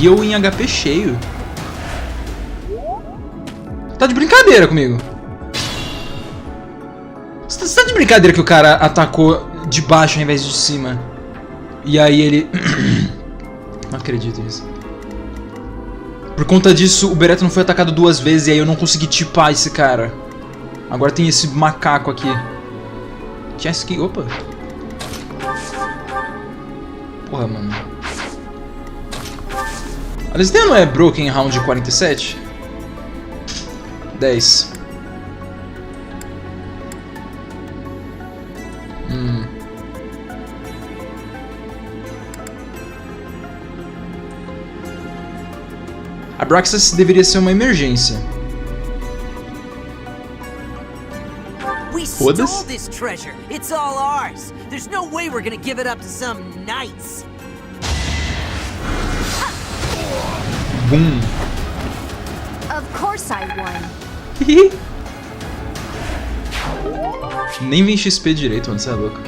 Heal em HP cheio. Tá de brincadeira comigo? Você tá de brincadeira que o cara atacou de baixo ao invés de cima? E aí ele... Não acredito nisso. Por conta disso, o Beretta não foi atacado 2 vezes e aí eu não consegui tipar esse cara. Agora tem esse macaco aqui. Tinha esse aqui... Opa. Porra, mano. Aliás, não é Broken Round 47? 10. A Braxas deveria ser uma emergência. We stole this treasure. It's all ours. There's no way we're gonna give it up to some knights. Boom. Of course I won. Nem vem XP direito, mano, você é louco.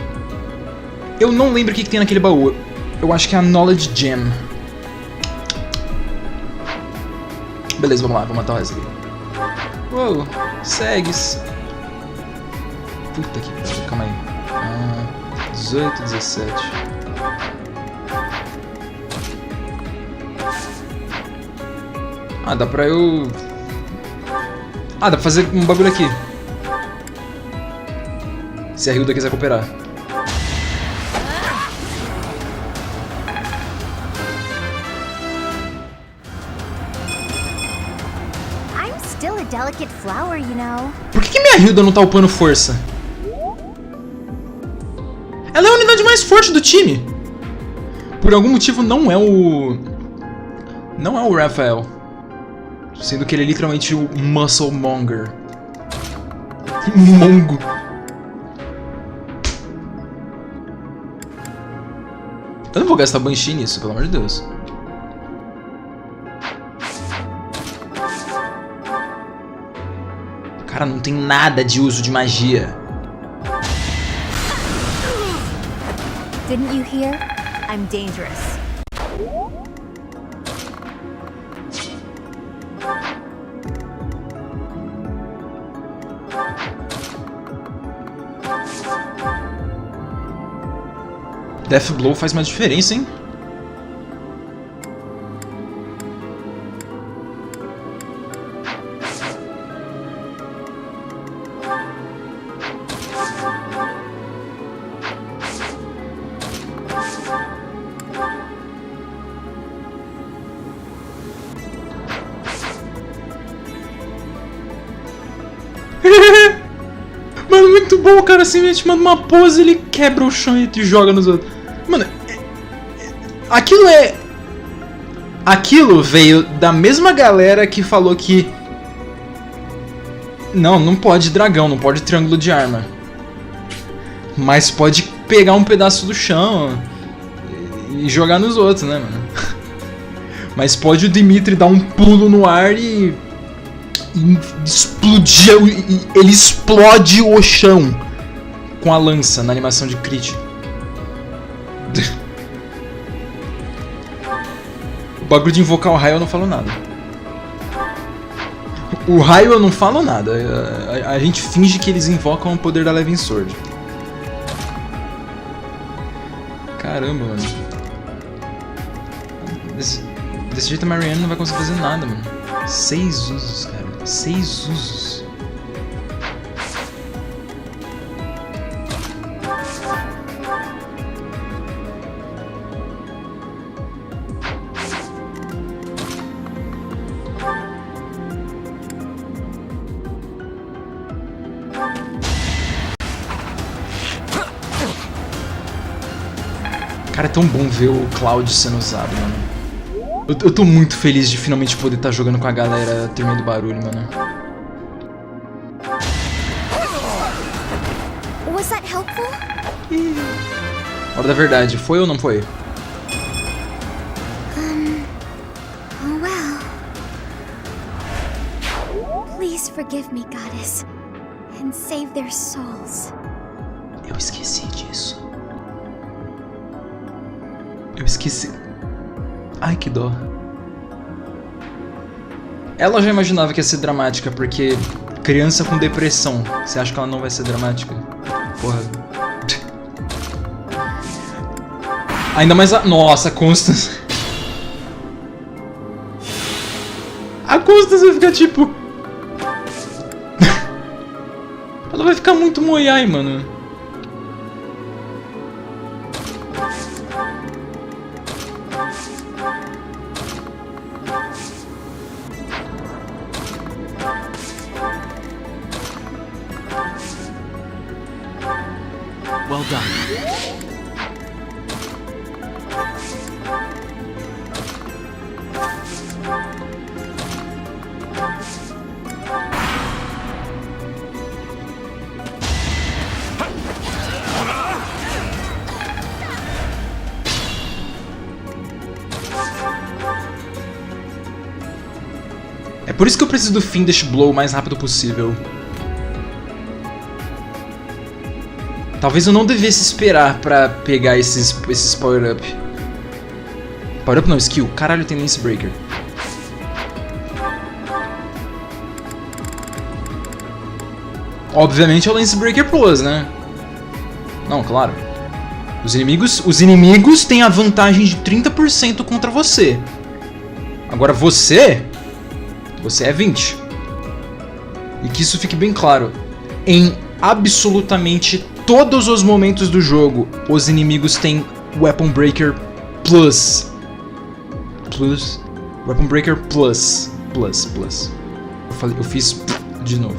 Eu não lembro o que tem naquele baú. Eu acho que é a Knowledge Gem. Beleza, vamos lá, vou matar o resto aqui. Uou, segues. Puta que pariu, calma aí. 18, 17. Ah, dá pra eu... Ah, dá pra fazer um bagulho aqui. Se a Hilda quiser cooperar. Delicate flower, you know. Por que minha Hilda não tá upando força? Ela é a unidade mais forte do time. Por algum motivo não é o... Não é o Raphael. Sendo que ele é literalmente o Muscle Monger. Mongo. Eu não vou gastar Banshee nisso, pelo amor de Deus. Cara, não tem nada de uso de magia. Didn't you hear? I'm dangerous. Death Blow faz uma diferença, hein? Mano, muito bom, cara, simplesmente manda uma pose, ele quebra o chão e te joga nos outros. Mano, aquilo é... Aquilo veio da mesma galera que falou que não pode dragão, não pode triângulo de arma. Mas pode pegar um pedaço do chão e jogar nos outros, né, mano? Mas pode o Dimitri dar um pulo no ar e explodir. Ele explode o chão com a lança na animação de crit. O bagulho de invocar o raio eu não falo nada. O raio eu não falo nada. A gente finge que eles invocam o poder da Living Sword. Caramba, mano. Desse jeito a Marianne não vai conseguir fazer nada, mano. 6 usos, cara. 6 usos. Cara, é tão bom ver o Cloud sendo usado, mano. Eu tô muito feliz de finalmente poder estar jogando com a galera Turminha do Barulho, mano. Was that helpful? Hora da verdade, foi ou não foi? Oh well. Please forgive me, Goddess, and save their souls. Eu esqueci disso. Eu esqueci. Ai, que dó. Ela já imaginava que ia ser dramática, porque criança com depressão, você acha que ela não vai ser dramática? Porra. Ainda mais a... Nossa, a Constance. A Constance vai ficar tipo... Ela vai ficar muito moiai, mano. Well done. É por isso que eu preciso do Fiendish Blow o mais rápido possível. Talvez eu não devesse esperar pra pegar esses power-up. Power-up não, skill. Caralho, tem Lance Breaker. Obviamente é o Lance Breaker Plus, né? Não, claro. Os inimigos têm a vantagem de 30% contra você. Agora você é 20. E que isso fique bem claro. Em absolutamente todos os momentos do jogo, os inimigos têm Weapon Breaker Plus. Weapon Breaker Plus. Eu fiz de novo.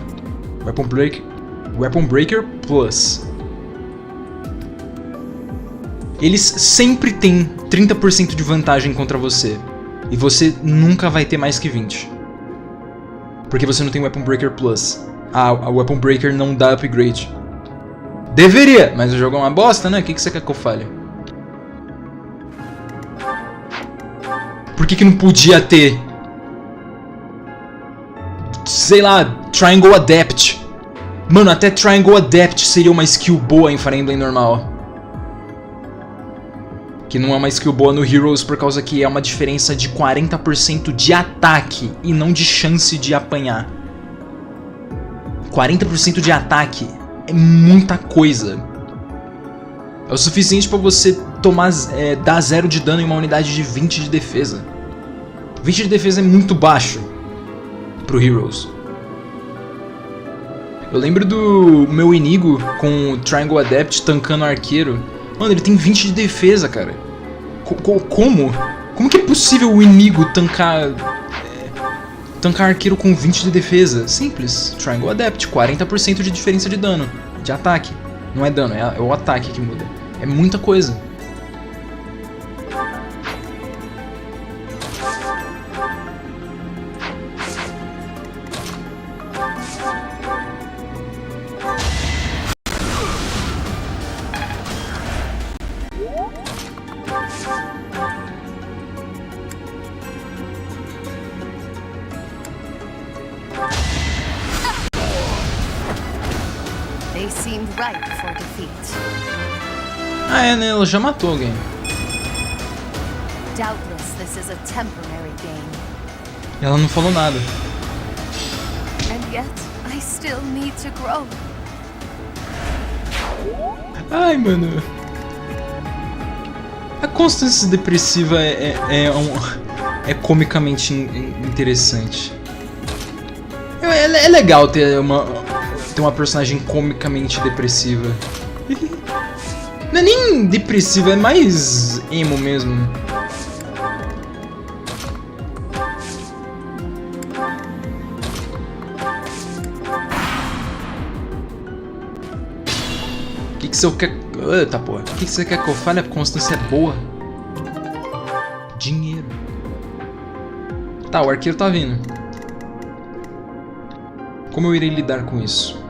Weapon Breaker Plus. Eles sempre têm 30% de vantagem contra você. E você nunca vai ter mais que 20. Porque você não tem Weapon Breaker Plus. A Weapon Breaker não dá upgrade. Deveria, mas o jogo é uma bosta, né? O que você quer que eu fale? Por que não podia ter... sei lá, Triangle Adept? Mano, até Triangle Adept seria uma skill boa em Fire Emblem normal. Que não é uma skill boa no Heroes por causa que é uma diferença de 40% de ataque e não de chance de apanhar. 40% de ataque é muita coisa. É o suficiente pra você dar 0 de dano em uma unidade de 20 de defesa. 20 de defesa é muito baixo pro Heroes. Eu lembro do meu Igro com o Triangle Adept tankando arqueiro. Mano, ele tem 20 de defesa, cara. Como? Como que é possível o Igro tancar arqueiro com 20 de defesa? Simples. Triangle Adept, 40% de diferença de dano. De ataque. Não é dano, é o ataque que muda. É muita coisa. They seemed ripe for defeat. Ah, é, né? Ela já matou alguém. Doubtless, this is a temporary gain. Ela não falou nada. And yet, I still need to grow. Ai, mano. A constância depressiva é comicamente interessante. É legal ter uma personagem comicamente depressiva. Não é nem depressiva, é mais emo mesmo. O que você quer... Eita porra. O que você quer que eu fale? A constância é boa. Dinheiro. Tá, o arqueiro tá vindo. Como eu irei lidar com isso?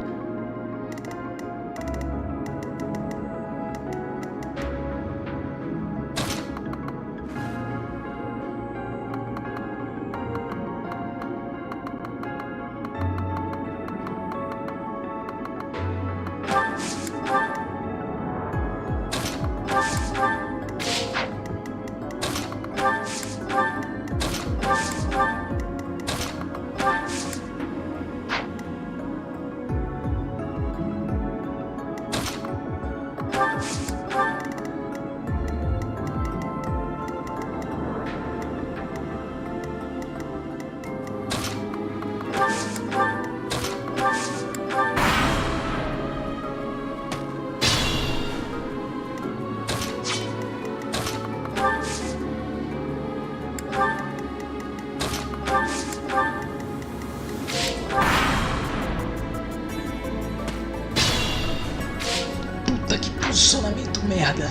Puta que posicionamento merda.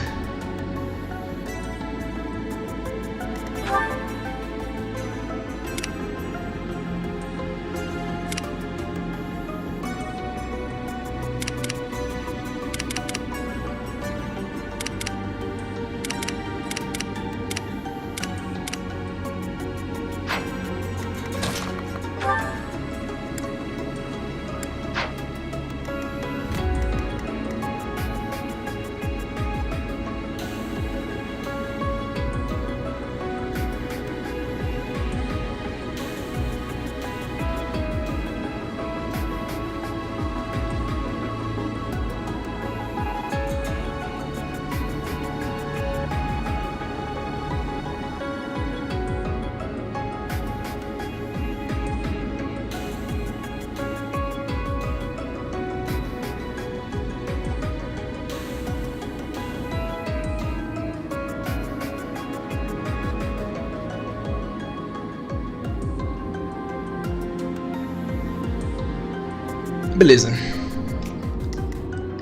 Beleza.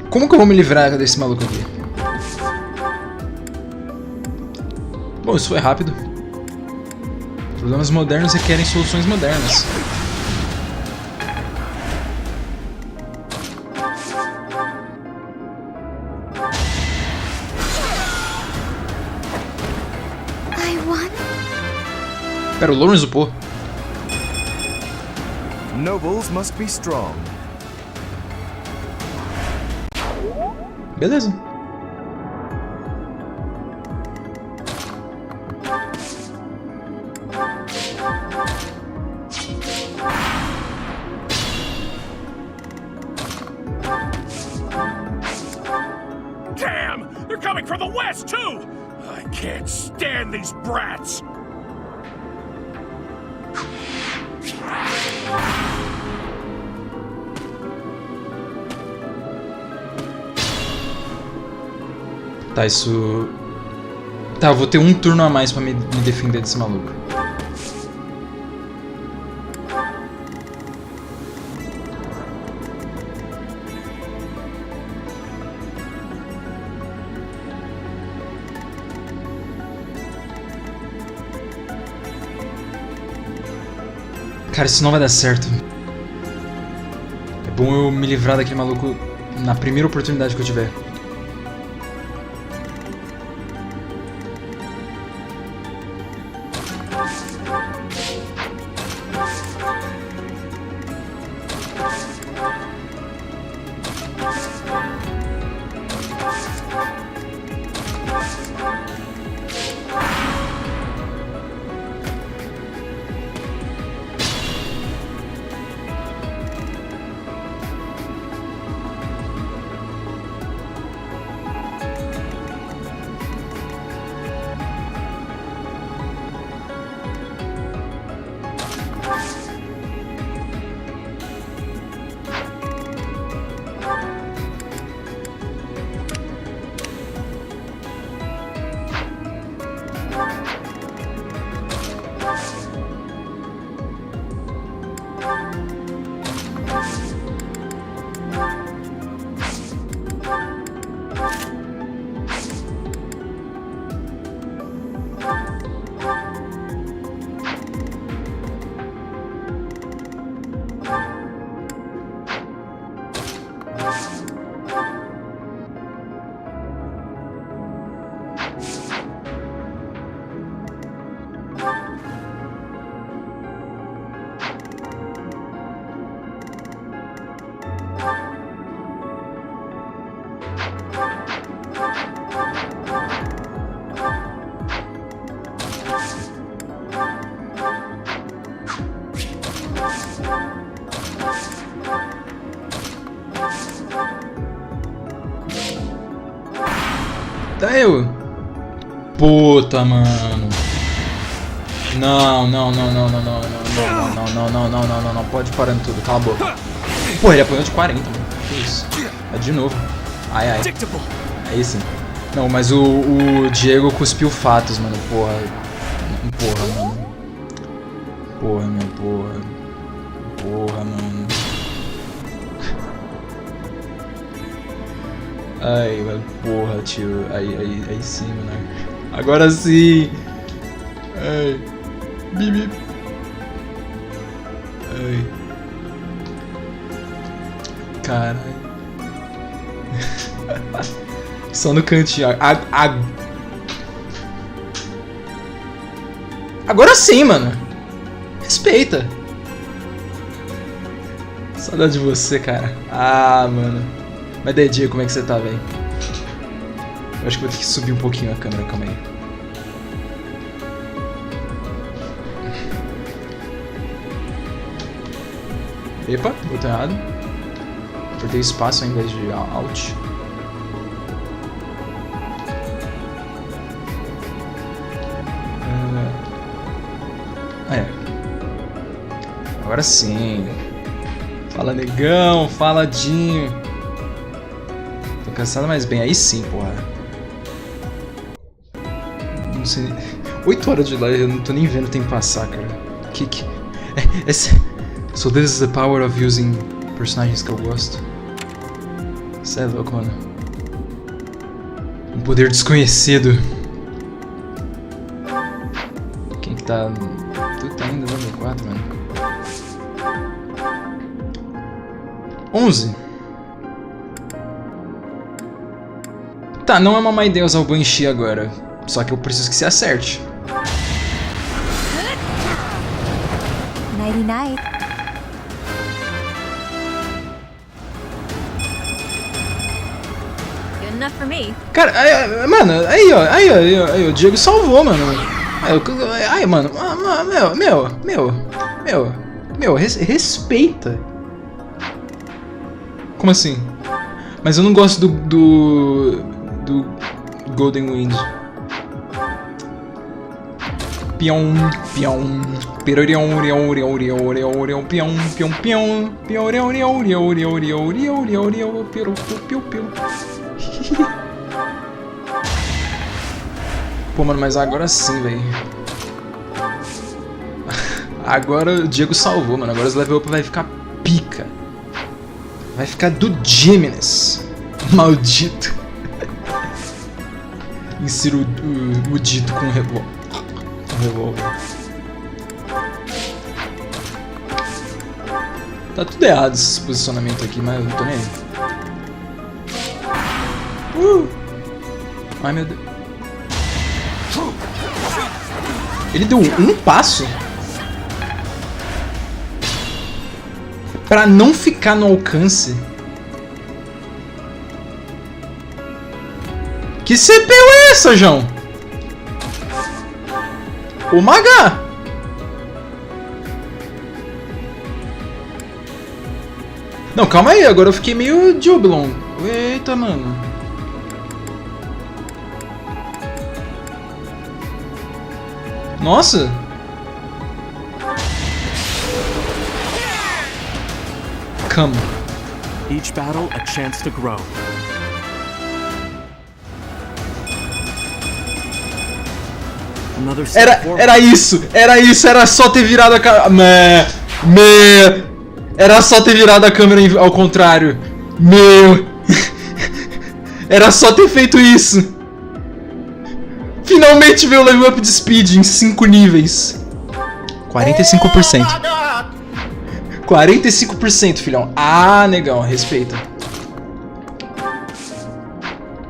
Como que eu vou me livrar desse maluco aqui? Bom, isso foi rápido. Problemas modernos requerem soluções modernas. Pera, o Lawrence upou. Nobles must be strong. Beleza. Damn! They're coming from the west, too! I can't stand these brats! Tá, isso... Tá, eu vou ter um turno a mais pra me defender desse maluco. Cara, isso não vai dar certo. É bom eu me livrar daquele maluco na primeira oportunidade que eu tiver. Tá eu. Puta, mano. Não, não, não, não, não, não, não, não, não, não, não, não, não, não, não, pode parar tudo, cala a boca. Pô, ele apanhou de 40, mano. Que isso? É de novo. Ai, ai. Aí sim. Não, mas o Diego cuspiu fatos, mano. Porra. Porra, mano. Porra, meu, porra. Porra, mano. Ai, mano, porra, tio. Aí sim, mano. Agora sim. Ai. Bibi. Ai. Caralho. Só no cantinho. Agora sim, mano. Respeita. Saudade de você, cara. Ah, mano. Mas daí, Diego, como é que você tá, velho? Eu acho que vou ter que subir um pouquinho a câmera, calma aí. Epa, botei errado. Apertei espaço ao invés de Alt. É. Agora sim. Fala, negão. Fala, Dinho. Tô cansado, mas bem. Aí sim, porra. Não sei. 8 horas de live, eu não tô nem vendo o tempo passar, cara. So this is the power of using personagens que eu gosto. Cê é louco, mano. Um poder desconhecido. Quem que tá... Tu tá indo no 4, mano. 11. Tá, não é uma má ideia usar o Banshee agora. Só que eu preciso que você acerte. Nighty night. Good enough for me. Cara, mano, aí ó, o Diego salvou, mano. Aí, mano, respeita. Como assim? Mas eu não gosto do Golden Wind. Pião, pião, pirorião, rião, rião, rião, rião, rião, pião, pião, pião, pião, rião, rião, rião, rião, rião, rião, rião, rião, piu, piu, piu. Pô, mano, mas agora sim, velho. Agora o Diego salvou, mano. Agora os level up vai ficar pica. Vai ficar do Geminis. Maldito. Insira o dito com o revólver. Tá tudo errado esse posicionamento aqui, mas eu não tô nem aí. Ai, meu Deus. Ele deu um passo pra não ficar no alcance. Que CPU é essa, João? O Magá! Não, calma aí, agora eu fiquei meio Jubilon. Eita, mano. Nossa! Come. Each battle a chance to grow. Era isso, era só ter virado a câmera. Era só ter virado a câmera ao contrário. Meu. Era só ter feito isso. Finalmente veio o level up de speed em 5 níveis. 45%. 45%, filhão. Ah, negão, respeita.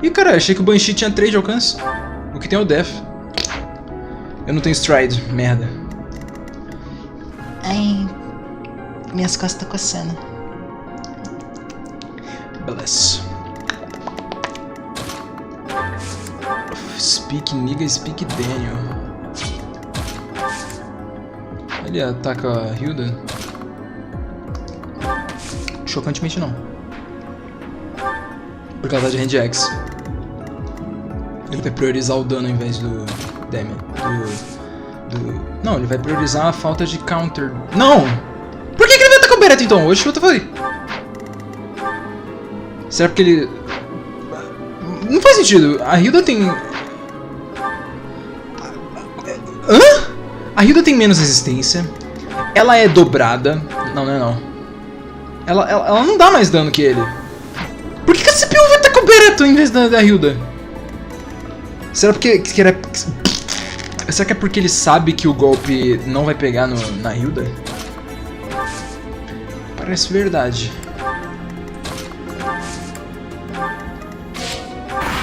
Ih, cara, achei que o Banshee tinha 3 de alcance. O que tem é o Death. Eu não tenho stride, merda. Ai, minhas costas estão coçando. Beleza. Speak nigga, speak Daniel. Ele ataca a Hilda? Chocantemente não. Por causa de Hand Axe. Ele vai priorizar o dano ao invés do damage. Não, ele vai priorizar a falta de counter. Não! Por que ele vai atacar o Beretta então? Oxe, what the fuck? Será porque ele... Não faz sentido. A Hilda tem... Hã? A Hilda tem menos resistência. Ela é dobrada. Não, não é não. Ela não dá mais dano que ele. Por que a CPU vai atacar o Beretta em vez da Hilda? Será porque... Será que é porque ele sabe que o golpe não vai pegar na Hilda? Parece verdade.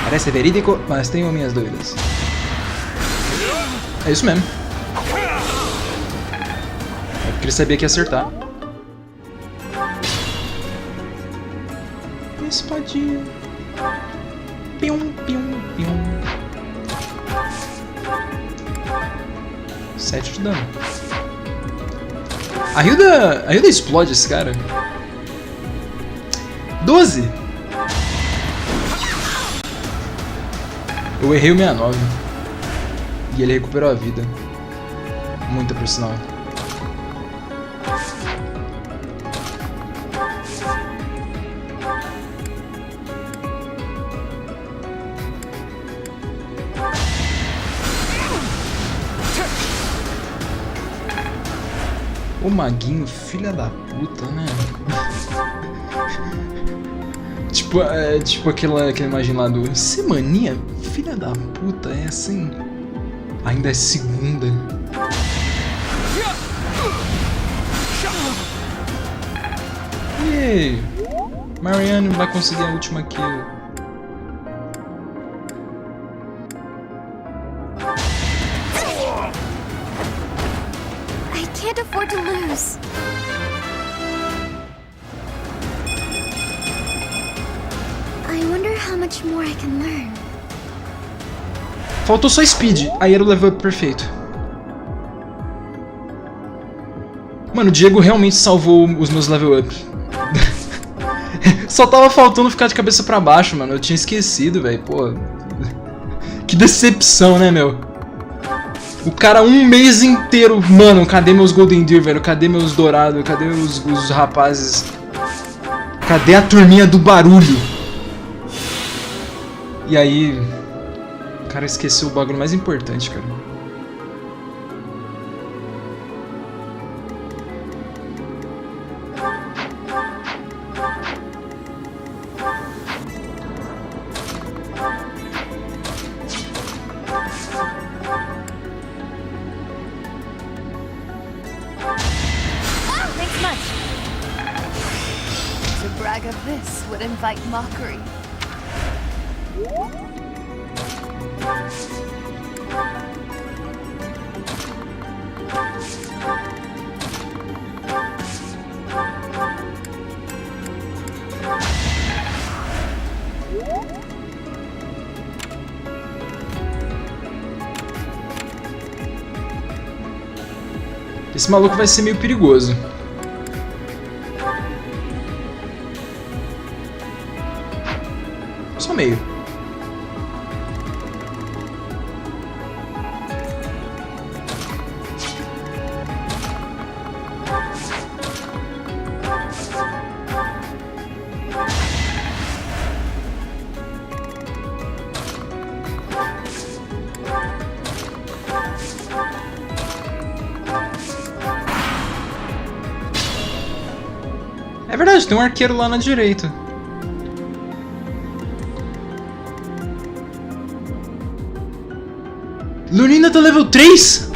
Parece verídico, mas tenho minhas dúvidas. É isso mesmo. É porque ele sabia que ia acertar. Espadinha. Pium, pium, pium. 7 de dano. A Hilda explode esse cara. 12. Eu errei o 69. E ele recuperou a vida. Muita, por sinal. O maguinho, filha da puta, né? tipo aquela imagem lá do Semaninha, filha da puta, é assim. Ainda é segunda. Yay! Marianne vai conseguir a última kill. Can't afford to lose. I wonder how much more I can learn. Faltou só speed, aí era o level up perfeito. Mano, o Diego realmente salvou os meus level up. Só tava faltando ficar de cabeça pra baixo, mano. Eu tinha esquecido, velho. Pô. Que decepção, né, meu? O cara um mês inteiro... Mano, cadê meus Golden Deer, velho? Cadê meus dourados? Cadê os rapazes? Cadê a turminha do barulho? E aí... O cara esqueceu o bagulho mais importante, cara. To brag of this would invite mockery. Esse maluco vai ser meio perigoso. Só meio. É verdade, tem um arqueiro lá na direita. Lunina tá level 3?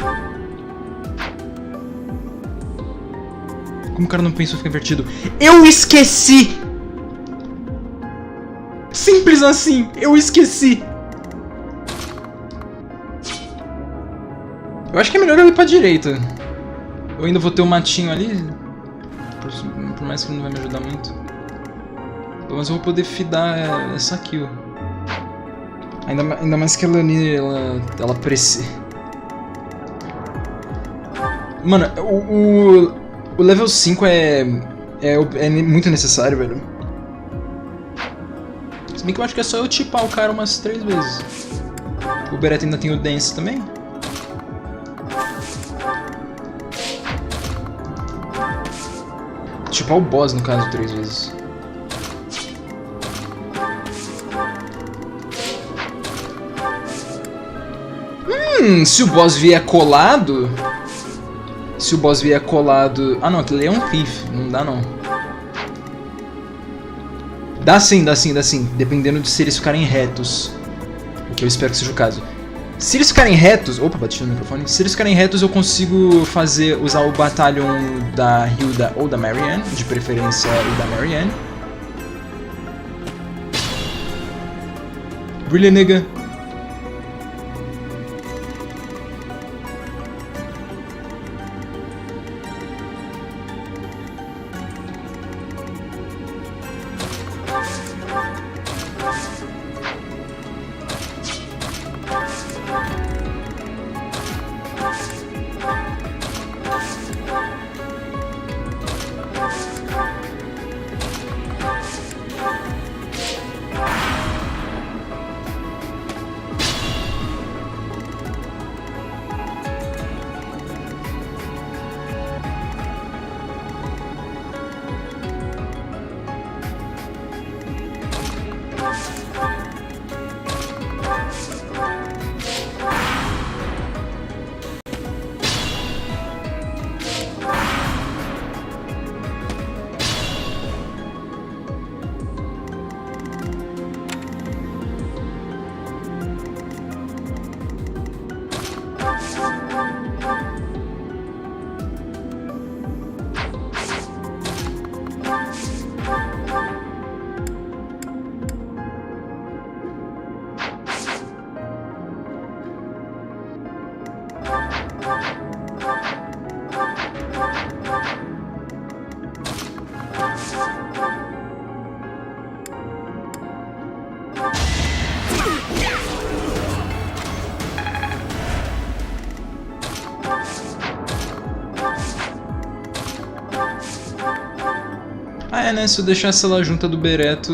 Como o cara não pensou ficar invertido? Eu esqueci! Simples assim, eu esqueci! Eu acho que é melhor eu ir pra direita. Eu ainda vou ter o matinho ali. Por mais que não vai me ajudar muito. Pelo menos eu vou poder fidar essa kill. Ainda mais que a Lani, ela precisa... Mano, o level 5 é muito necessário, velho. Se bem que eu acho que é só eu tipar o cara umas 3 vezes. O Beretta ainda tem o Dance também. Tipo, o boss, no caso, 3 vezes. Se o boss vier colado... Se o boss vier colado... Ah, não, aquele ali é um thief. Não dá, não. Dá sim, dá sim, dá sim. Dependendo de se eles ficarem retos. O que eu espero que seja o caso. Se eles ficarem retos... Opa, bati no microfone. Se eles ficarem retos, eu consigo usar o Battalion da Hilda ou da Marianne. De preferência, o da Marianne. Really, nigga? Ah, é, né? Se eu deixasse ela junto do Bereto,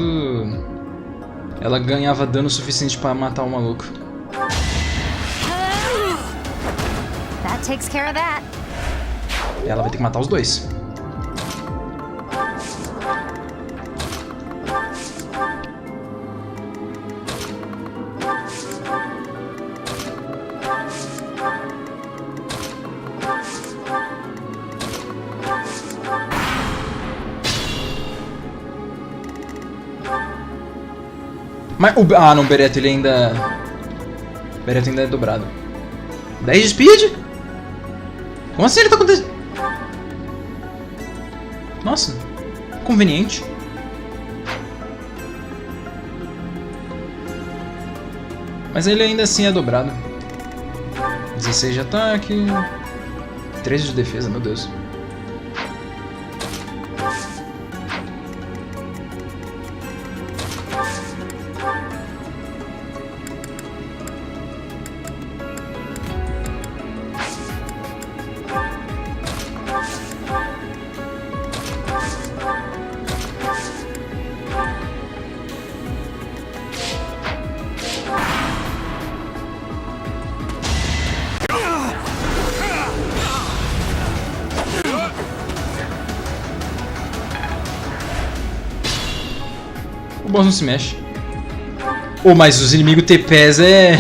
ela ganhava dano suficiente pra matar o maluco. That takes care of that. Ela vai ter que matar os dois. Mas o... Ah, não, o Bereto ele ainda... O Bereto ainda é dobrado. 10 de speed? Como assim ele tá acontecendo? Nossa, conveniente. Mas ele ainda assim é dobrado. 16 de ataque... 13 de defesa, meu Deus. O boss não se mexe. Oh, mas os inimigos TPs é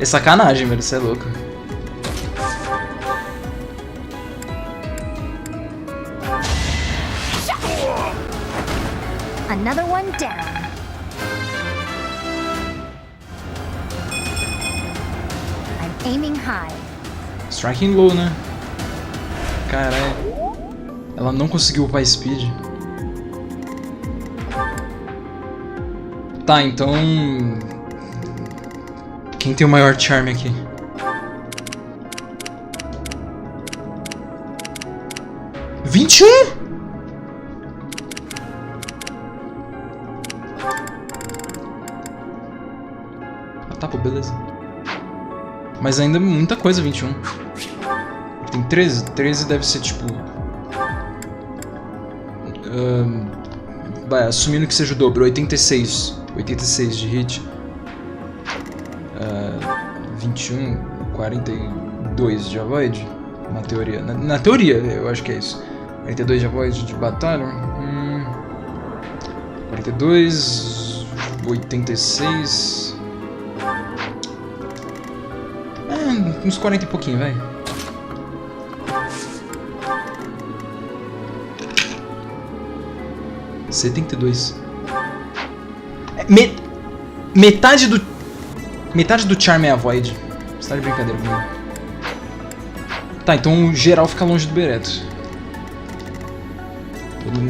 sacanagem, velho. Você é louco. Another one down. I'm aiming high. Striking low, né? Caralho. Ela não conseguiu upar speed. Tá, então... Quem tem o maior charme aqui? Ah, tá, pô, beleza. Mas ainda muita coisa, 21. Tem 13. 13 deve ser tipo... Vai, assumindo que seja o dobro, 86. 86 de hit. 21, 42 de avoid, na teoria. Na teoria, eu acho que é isso. 42 de avoid de batalha. 42, 86... uns 40 e pouquinho, vai. $72. Metade do Charm é Avoid. Você tá de brincadeira comigo. Tá, então o geral fica longe do Bereto.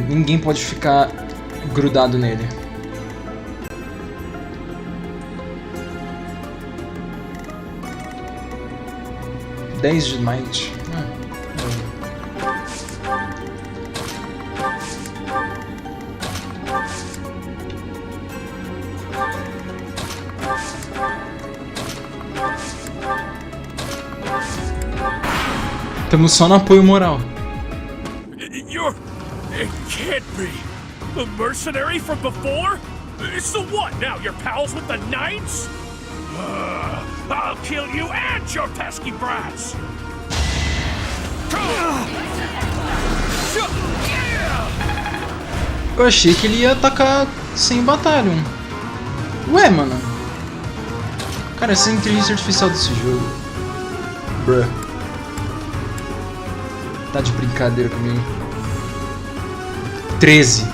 Ninguém pode ficar grudado nele. $10 de Might. Estamos só no apoio moral. It can't be. The mercenary from before? So what now? You're pals with the Knights? I'll kill you and your pesky brats! Eu achei que ele ia atacar sem Battalion. Ué, mano. Cara, essa é a inteligência artificial desse jogo. Bruh. Tá de brincadeira comigo. 13.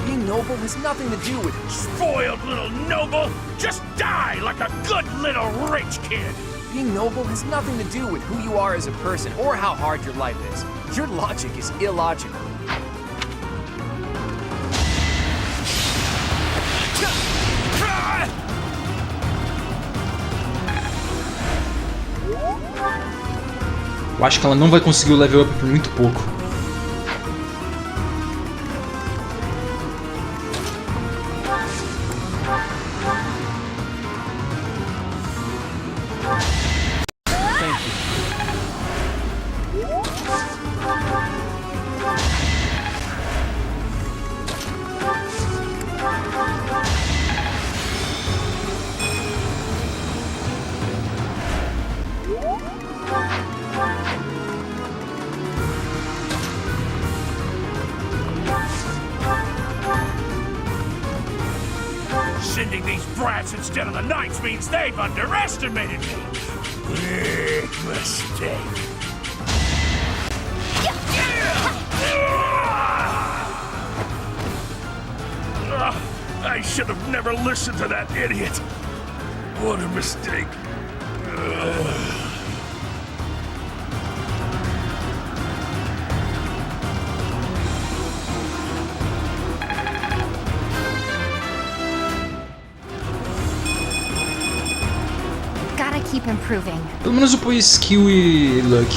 Being noble has nothing to do with it. Spoiled little noble! Just die like a good little rich kid! Being noble has nothing to do with who you are as a person or how hard your life is. Your logic is illogical. Eu acho que ela não vai conseguir o level up por muito pouco. Sending these brats instead of the Knights means they've underestimated me. Big mistake. I should have never listened to that idiot. What a mistake. Gotta keep improving. Pelo menos upou skill e luck.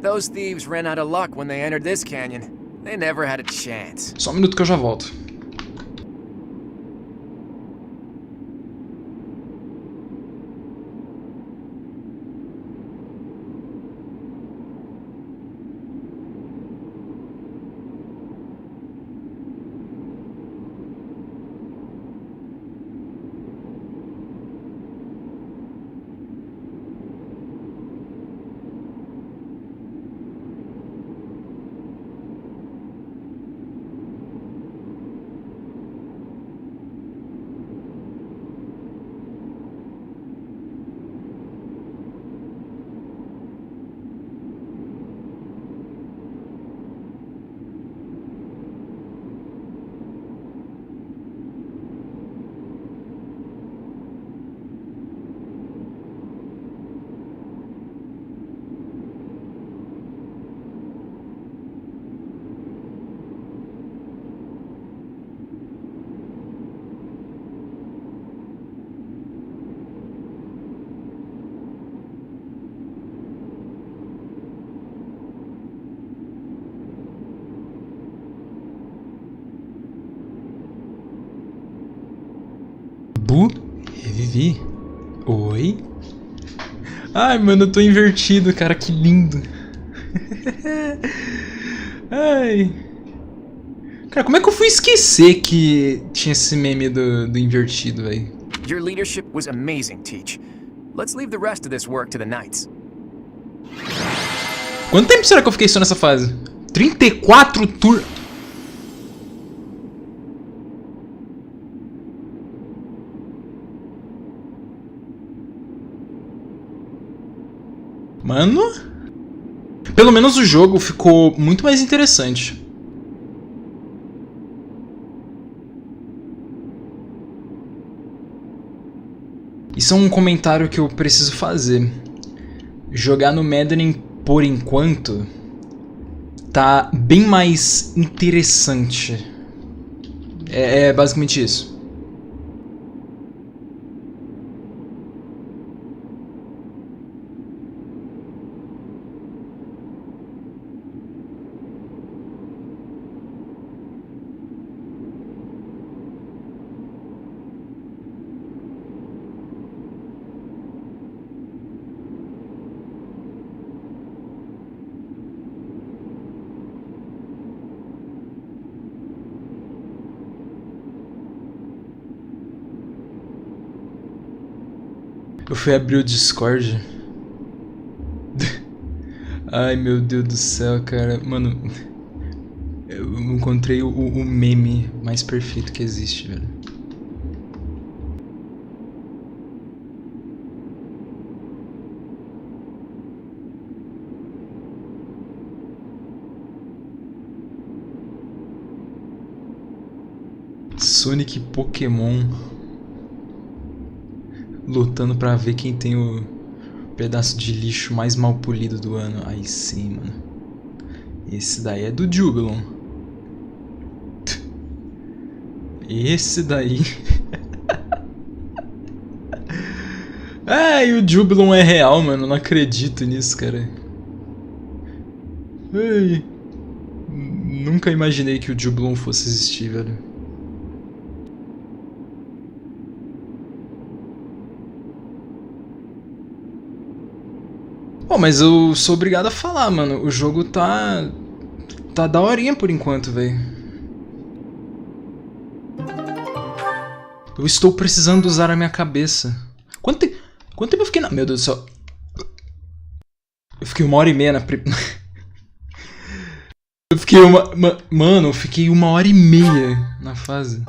Those thieves ran out of luck when they entered this canyon. They never had a chance. Só um minuto que eu já volto. vi? Oi? Ai, mano, eu tô invertido, cara, que lindo. Ai. Cara, como é que eu fui esquecer que tinha esse meme do invertido, velho? Your leadership was amazing, Teach. Let's leave the rest of this work to the knights. Quanto tempo será que eu fiquei só nessa fase? 34 tur... Mano... Pelo menos o jogo ficou muito mais interessante. Isso é um comentário que eu preciso fazer. Jogar no Maddening, por enquanto, tá bem mais interessante. É basicamente isso. Eu fui abrir o Discord. Ai, meu Deus do céu, cara. Mano, eu encontrei o meme mais perfeito que existe, velho. Sonic e Pokémon lutando pra ver quem tem o pedaço de lixo mais mal polido do ano. Aí sim, mano. Esse daí é do Jubilon. Esse daí... Ai, o Jubilon é real, mano. Não acredito nisso, cara. Ai. Nunca imaginei que o Jubilon fosse existir, velho. Bom, mas eu sou obrigado a falar, mano. O jogo tá daorinha por enquanto, velho. Eu estou precisando usar a minha cabeça. Quanto tempo eu fiquei na... Meu Deus do céu. Eu fiquei 1h30 na... Eu fiquei Mano, eu fiquei 1h30 na fase.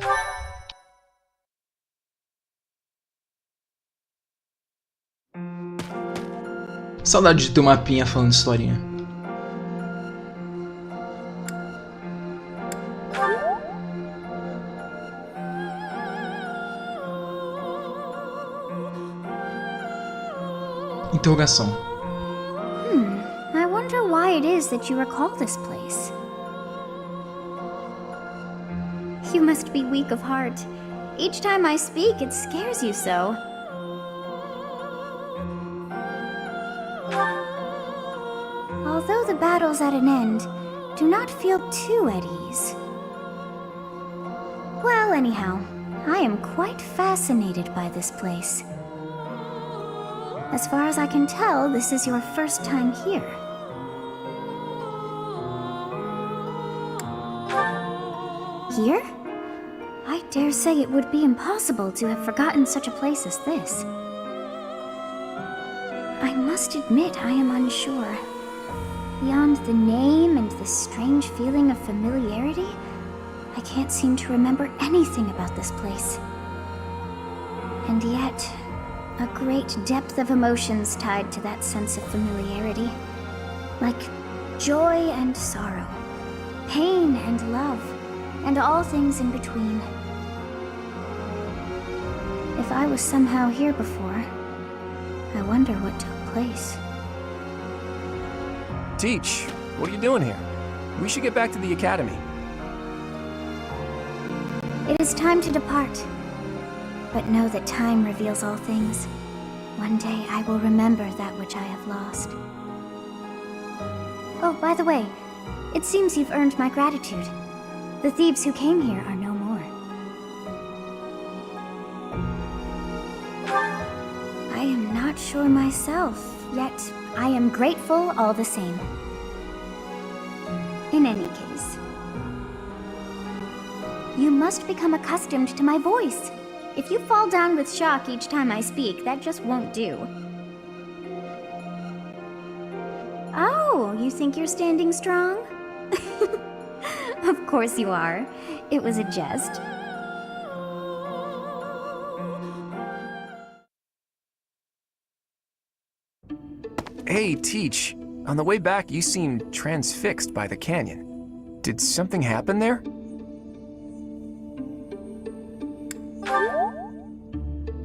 Saudade de ter uma mapinha falando historinha. Interrogação. I wonder why it is that you recall this place. You must be weak of heart. Each time I speak, it scares you so. Although the battle's at an end, do not feel too at ease. Well, anyhow, I am quite fascinated by this place. As far as I can tell, this is your first time here. Here? I dare say it would be impossible to have forgotten such a place as this. I must admit I am unsure. Beyond the name and the strange feeling of familiarity, I can't seem to remember anything about this place. And yet, a great depth of emotions tied to that sense of familiarity. Like joy and sorrow, pain and love, and all things in between. If I was somehow here before, I wonder what took place. Teach, what are you doing here? We should get back to the academy. It is time to depart. But know that time reveals all things. One day I will remember that which I have lost. Oh, by the way, it seems you've earned my gratitude. The thieves who came here are no more. not sure myself, yet I am grateful all the same. In any case, you must become accustomed to my voice. If you fall down with shock each time I speak, that just won't do. Oh, you think you're standing strong? Of course you are. It was a jest. Hey, Teach. On the way back, you seemed transfixed by the canyon. Did something happen there?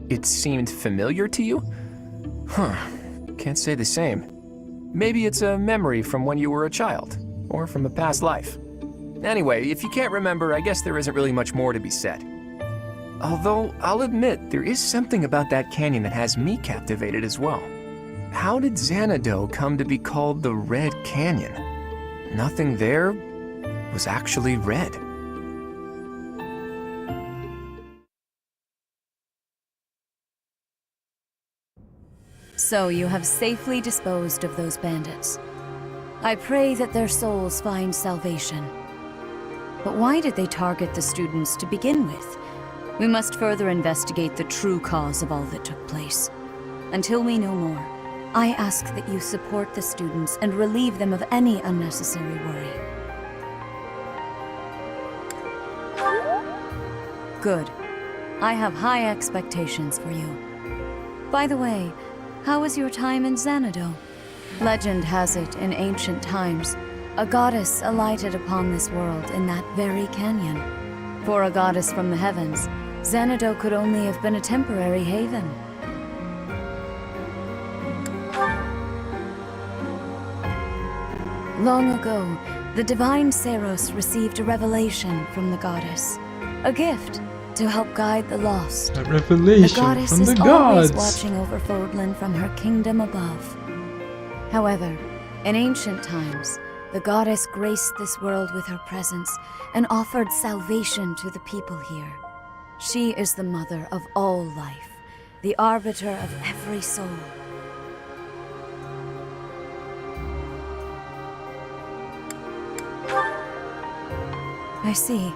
It seemed familiar to you? Huh. Can't say the same. Maybe it's a memory from when you were a child, or from a past life. Anyway, if you can't remember, I guess there isn't really much more to be said. Although, I'll admit, there is something about that canyon that has me captivated as well. How did Xanadu come to be called the Red Canyon? Nothing there was actually red. So you have safely disposed of those bandits. I pray that their souls find salvation. But why did they target the students to begin with? We must further investigate the true cause of all that took place. Until we know more, I ask that you support the students and relieve them of any unnecessary worry. Good. I have high expectations for you. By the way, how was your time in Xanadu? Legend has it, in ancient times, a goddess alighted upon this world in that very canyon. For a goddess from the heavens, Xanadu could only have been a temporary haven. Long ago, the divine Seros received a revelation from the goddess, a gift to help guide the lost. A revelation the goddess from the is gods. always watching over Fodlan from her kingdom above. However, in ancient times, the goddess graced this world with her presence and offered salvation to the people here. She is the mother of all life, the arbiter of every soul. I see.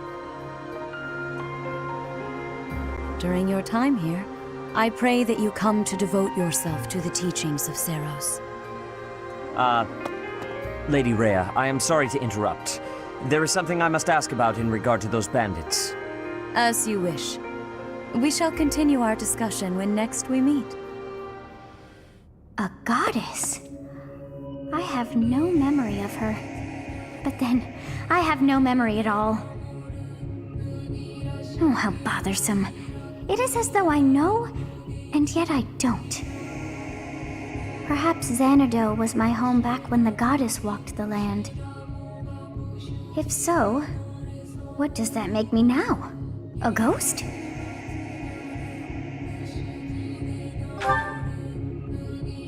During your time here, I pray that you come to devote yourself to the teachings of Seros. Lady Rhea, I am sorry to interrupt. There is something I must ask about in regard to those bandits. As you wish. We shall continue our discussion when next we meet. A goddess? I have no memory of her. But then, I have no memory at all. Oh, how bothersome. It is as though I know, and yet I don't. Perhaps Xanadu was my home back when the goddess walked the land. If so, what does that make me now? A ghost?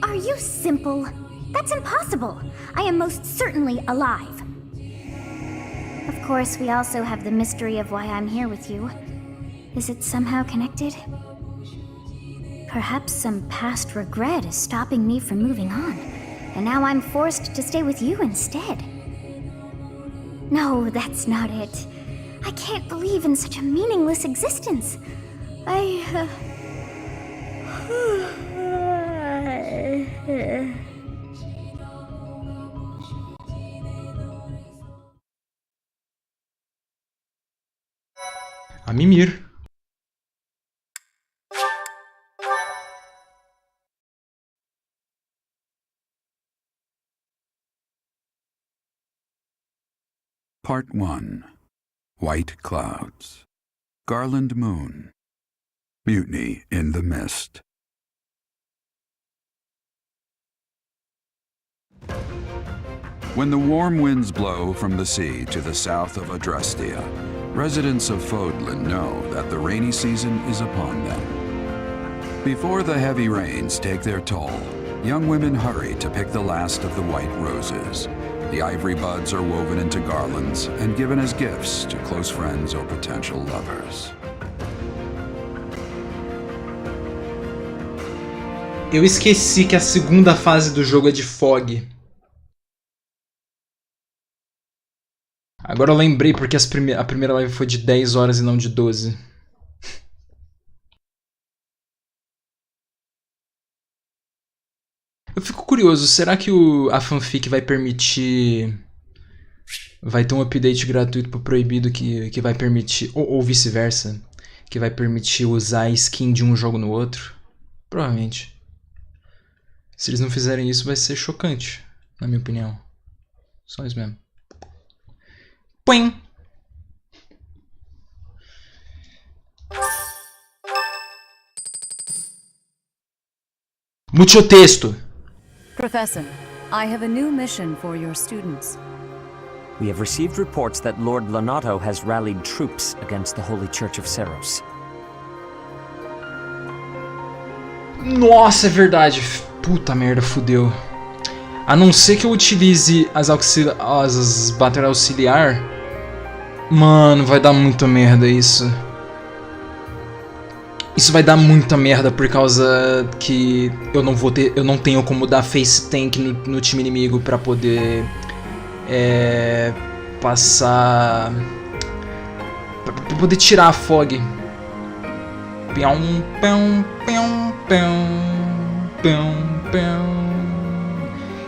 Are you simple? That's impossible. I am most certainly alive. Of course, we also have the mystery of why I'm here with you. Is it somehow connected? Perhaps some past regret is stopping me from moving on, and now I'm forced to stay with you instead. No, that's not it. I can't believe in such a meaningless existence. A mimir. Part 1. White Clouds. Garland Moon. Mutiny in the Mist. When the warm winds blow from the sea to the south of Adrestia, residents of Fodlan know that the rainy season is upon them. Before the heavy rains take their toll, young women hurry to pick the last of the white roses. The ivory buds are woven into garlands and given as gifts to close friends or potential lovers. Eu esqueci que a segunda fase do jogo é de fog. Agora eu lembrei porque a primeira live foi de 10 horas e não de 12. Eu fico curioso, será que a fanfic vai permitir... Vai ter um update gratuito pro Proibido que vai permitir... Ou vice-versa. Que vai permitir usar a skin de um jogo no outro? Provavelmente. Se eles não fizerem isso, vai ser chocante, na minha opinião. Só isso mesmo. Põe! Mucho texto! Professor, I have a new mission for your students. We have received reports that Lord Lonato has rallied troops against the Holy Church of Seros. Nossa, é verdade. Puta merda, fudeu. A não ser que eu utilize as batalhas auxiliar. Mano, vai dar muita merda isso. Isso vai dar muita merda por causa que eu não tenho como dar face tank no time inimigo pra poder passar, pra poder tirar a fog.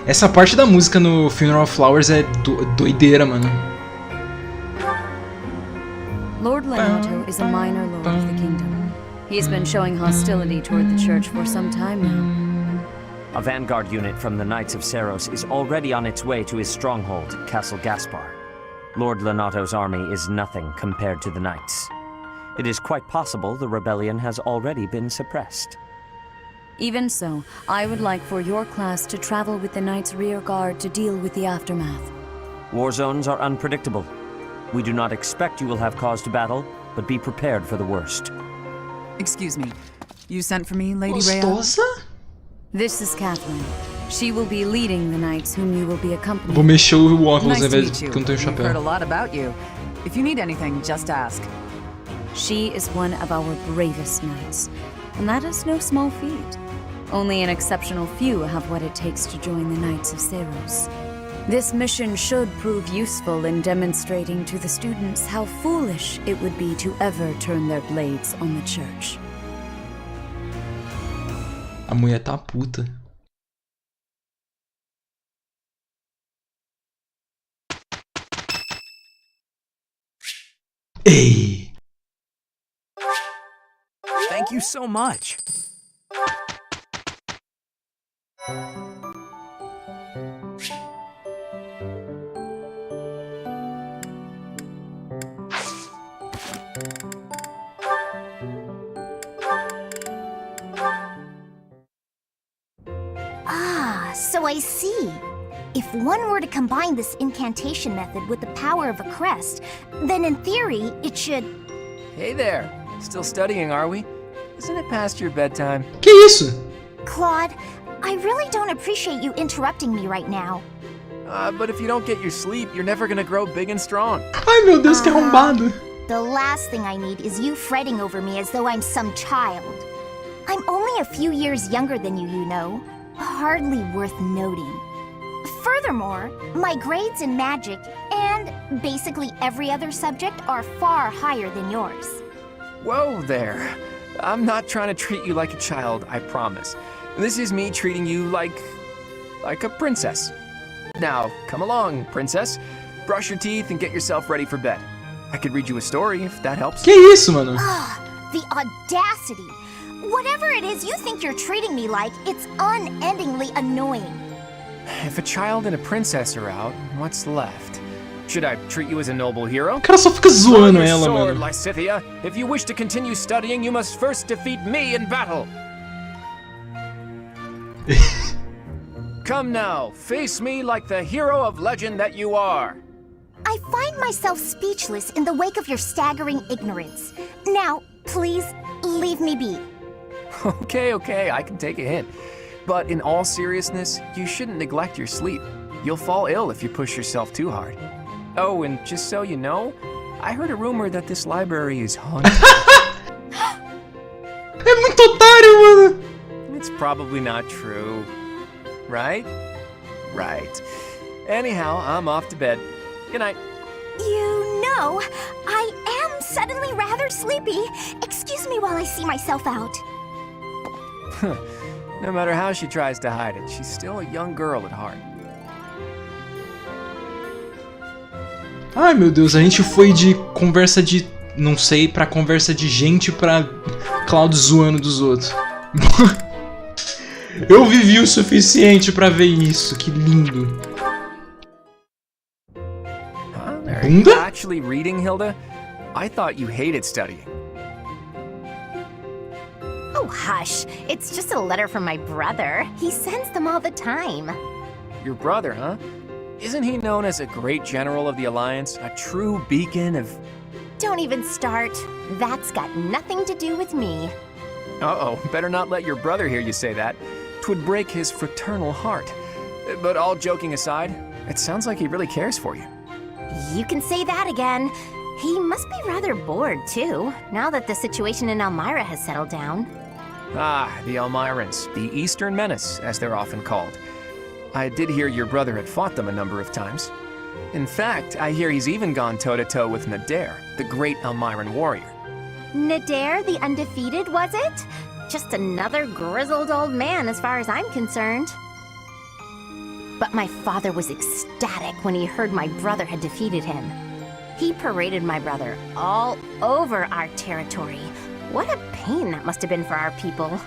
Essa parte da música no Funeral of Flowers é doideira, mano. Lord Lonato is a minor lord of the kingdom. He's been showing hostility toward the church for some time now. A vanguard unit from the Knights of Seros is already on its way to his stronghold, Castle Gaspar. Lord Lonato's army is nothing compared to the Knights. It is quite possible the rebellion has already been suppressed. Even so, I would like for your class to travel with the Knights' rear guard to deal with the aftermath. War zones are unpredictable. We do not expect you will have cause to battle, but be prepared for the worst. Excuse me. You sent for me, Lady Rhea? Gostosa? This is Catherine. She will be leading the knights whom you will be accompanying. Vou mexer o óculos Nice ao to invés meet de you. que eu não tenho We've heard a chapéu. lot about you. If you need anything, just ask. She is one of our bravest knights, and that is no small feat. Only an exceptional few have what it takes to join the Knights of Seros. This mission should prove useful in demonstrating to the students how foolish it would be to ever turn their blades on the church. A mulher tá puta. Ei! Thank you so much. Ah, so I see. If one were to combine this incantation method with the power of a crest, then in theory, it should... Hey there. Still studying, are we? Isn't it past your bedtime? Que isso? Claude, I really don't appreciate you interrupting me right now. But if you don't get your sleep, you're never gonna grow big and strong. Ai meu Deus, que arrombado. The last thing I need is you fretting over me as though I'm some child. I'm only a few years younger than you, you know. Hardly worth noting. Furthermore, my grades in magic and basically every other subject are far higher than yours. Whoa there. I'm not trying to treat you like a child, I promise. This is me treating you like a princess. Now, come along, princess. Brush your teeth and get yourself ready for bed. I could read you a story if that helps. Que isso, mano? The audacity! Whatever it is you think you're treating me like, it's unendingly annoying. If a child and a princess are out, what's left? Should I treat you as a noble hero? O cara só fica zoando Draw your ela, sword, mano. Lysithea. If you wish to continue studying, you must first defeat me in battle. Come now, face me like the hero of legend that you are. I find myself speechless in the wake of your staggering ignorance. Now, please, leave me be. Okay, I can take a hint. But in all seriousness, you shouldn't neglect your sleep. You'll fall ill if you push yourself too hard. Oh, and just so you know, I heard a rumor that this library is haunted. É muito otário, mano. It's probably not true. Right? Right. Anyhow, I'm off to bed. Good night. You know, I am suddenly rather sleepy. Excuse me while I see myself out. No matter how she tries to hide it, she's still a young girl at heart. Ai meu Deus, a gente foi de conversa de não sei pra conversa de gente pra Cloud zoando dos outros. Eu vivi o suficiente pra ver isso, que lindo. Are you actually reading, Hilda? I thought you hated studying. Oh, hush. It's just a letter from my brother. He sends them all the time. Your brother, huh? Isn't he known as a great general of the Alliance? A true beacon of... Don't even start. That's got nothing to do with me. Uh-oh, better not let your brother hear you say that. 'Twould break his fraternal heart. But all joking aside, it sounds like he really cares for you. You can say that again. He must be rather bored, too, now that the situation in Elmira has settled down. Ah, the Elmirans, the Eastern Menace, as they're often called. I did hear your brother had fought them a number of times. In fact, I hear he's even gone toe-to-toe with Nadir, the great Elmiran warrior. Nadir the Undefeated, was it? Just another grizzled old man as far as I'm concerned. But my father was ecstatic when he heard my brother had defeated him. He paraded my brother all over our territory. What a pain that must have been for our people.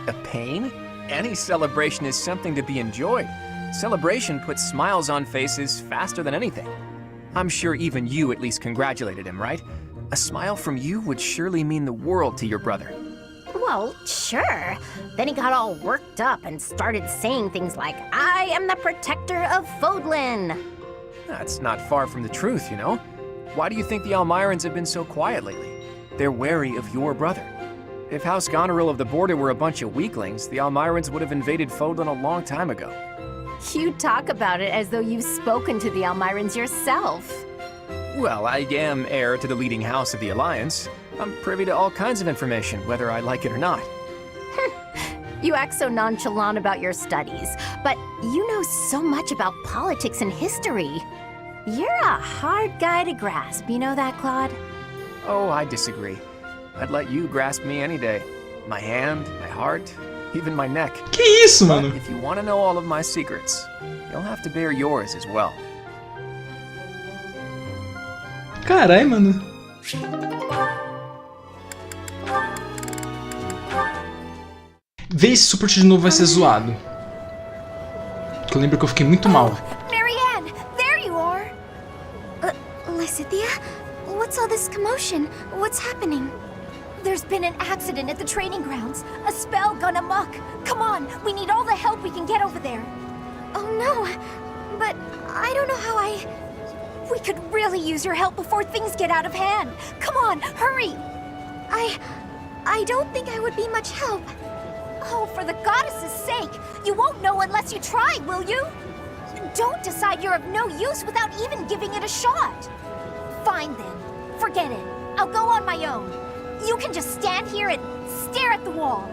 A pain? Any celebration is something to be enjoyed. Celebration puts smiles on faces faster than anything. I'm sure even you at least congratulated him, right? A smile from you would surely mean the world to your brother. Well, sure. Then he got all worked up and started saying things like, I am the protector of Fodlan. That's not far from the truth, you know? Why do you think the Elmirans have been so quiet lately? They're wary of your brother. If House Goneril of the Border were a bunch of weaklings, the Elmirans would have invaded Fodlan a long time ago. You talk about it as though you've spoken to the Elmirans yourself. Well, I am heir to the leading house of the Alliance. I'm privy to all kinds of information, whether I like it or not. You act so nonchalant about your studies, but you know so much about politics and history. You're a hard guy to grasp, you know that, Claude? Oh, I disagree. I'd let you grasp me any day. My hand, my heart, even my neck. Que isso, mano? But if you want to know all of my secrets, you'll have to bear yours as well. Carai, mano. Ver esse suporte de novo vai ser zoado. Porque eu lembro que eu fiquei muito mal. Marianne, there you are. Lysithea, what's all this commotion? What's happening? There's been an accident at the training grounds. A spell gone amok. Come on, we need all the help we can get over there. Oh no, but I don't know how We could really use your help before things get out of hand. Come on, hurry! I don't think I would be much help. Oh, for the goddess's sake! You won't know unless you try, will you? Don't decide you're of no use without even giving it a shot. Fine then. Forget it. I'll go on my own. You can just stand here and stare at the wall.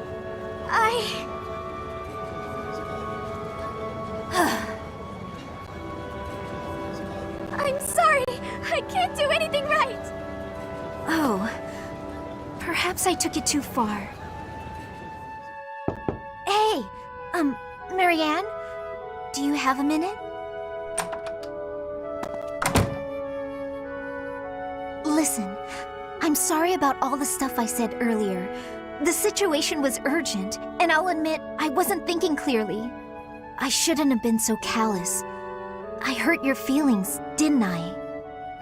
I'm sorry. I can't do anything right. Oh. Perhaps I took it too far. Hey, Marianne? Do you have a minute? Listen, I'm sorry about all the stuff I said earlier. The situation was urgent, and I'll admit I wasn't thinking clearly. I shouldn't have been so callous. I hurt your feelings, didn't I?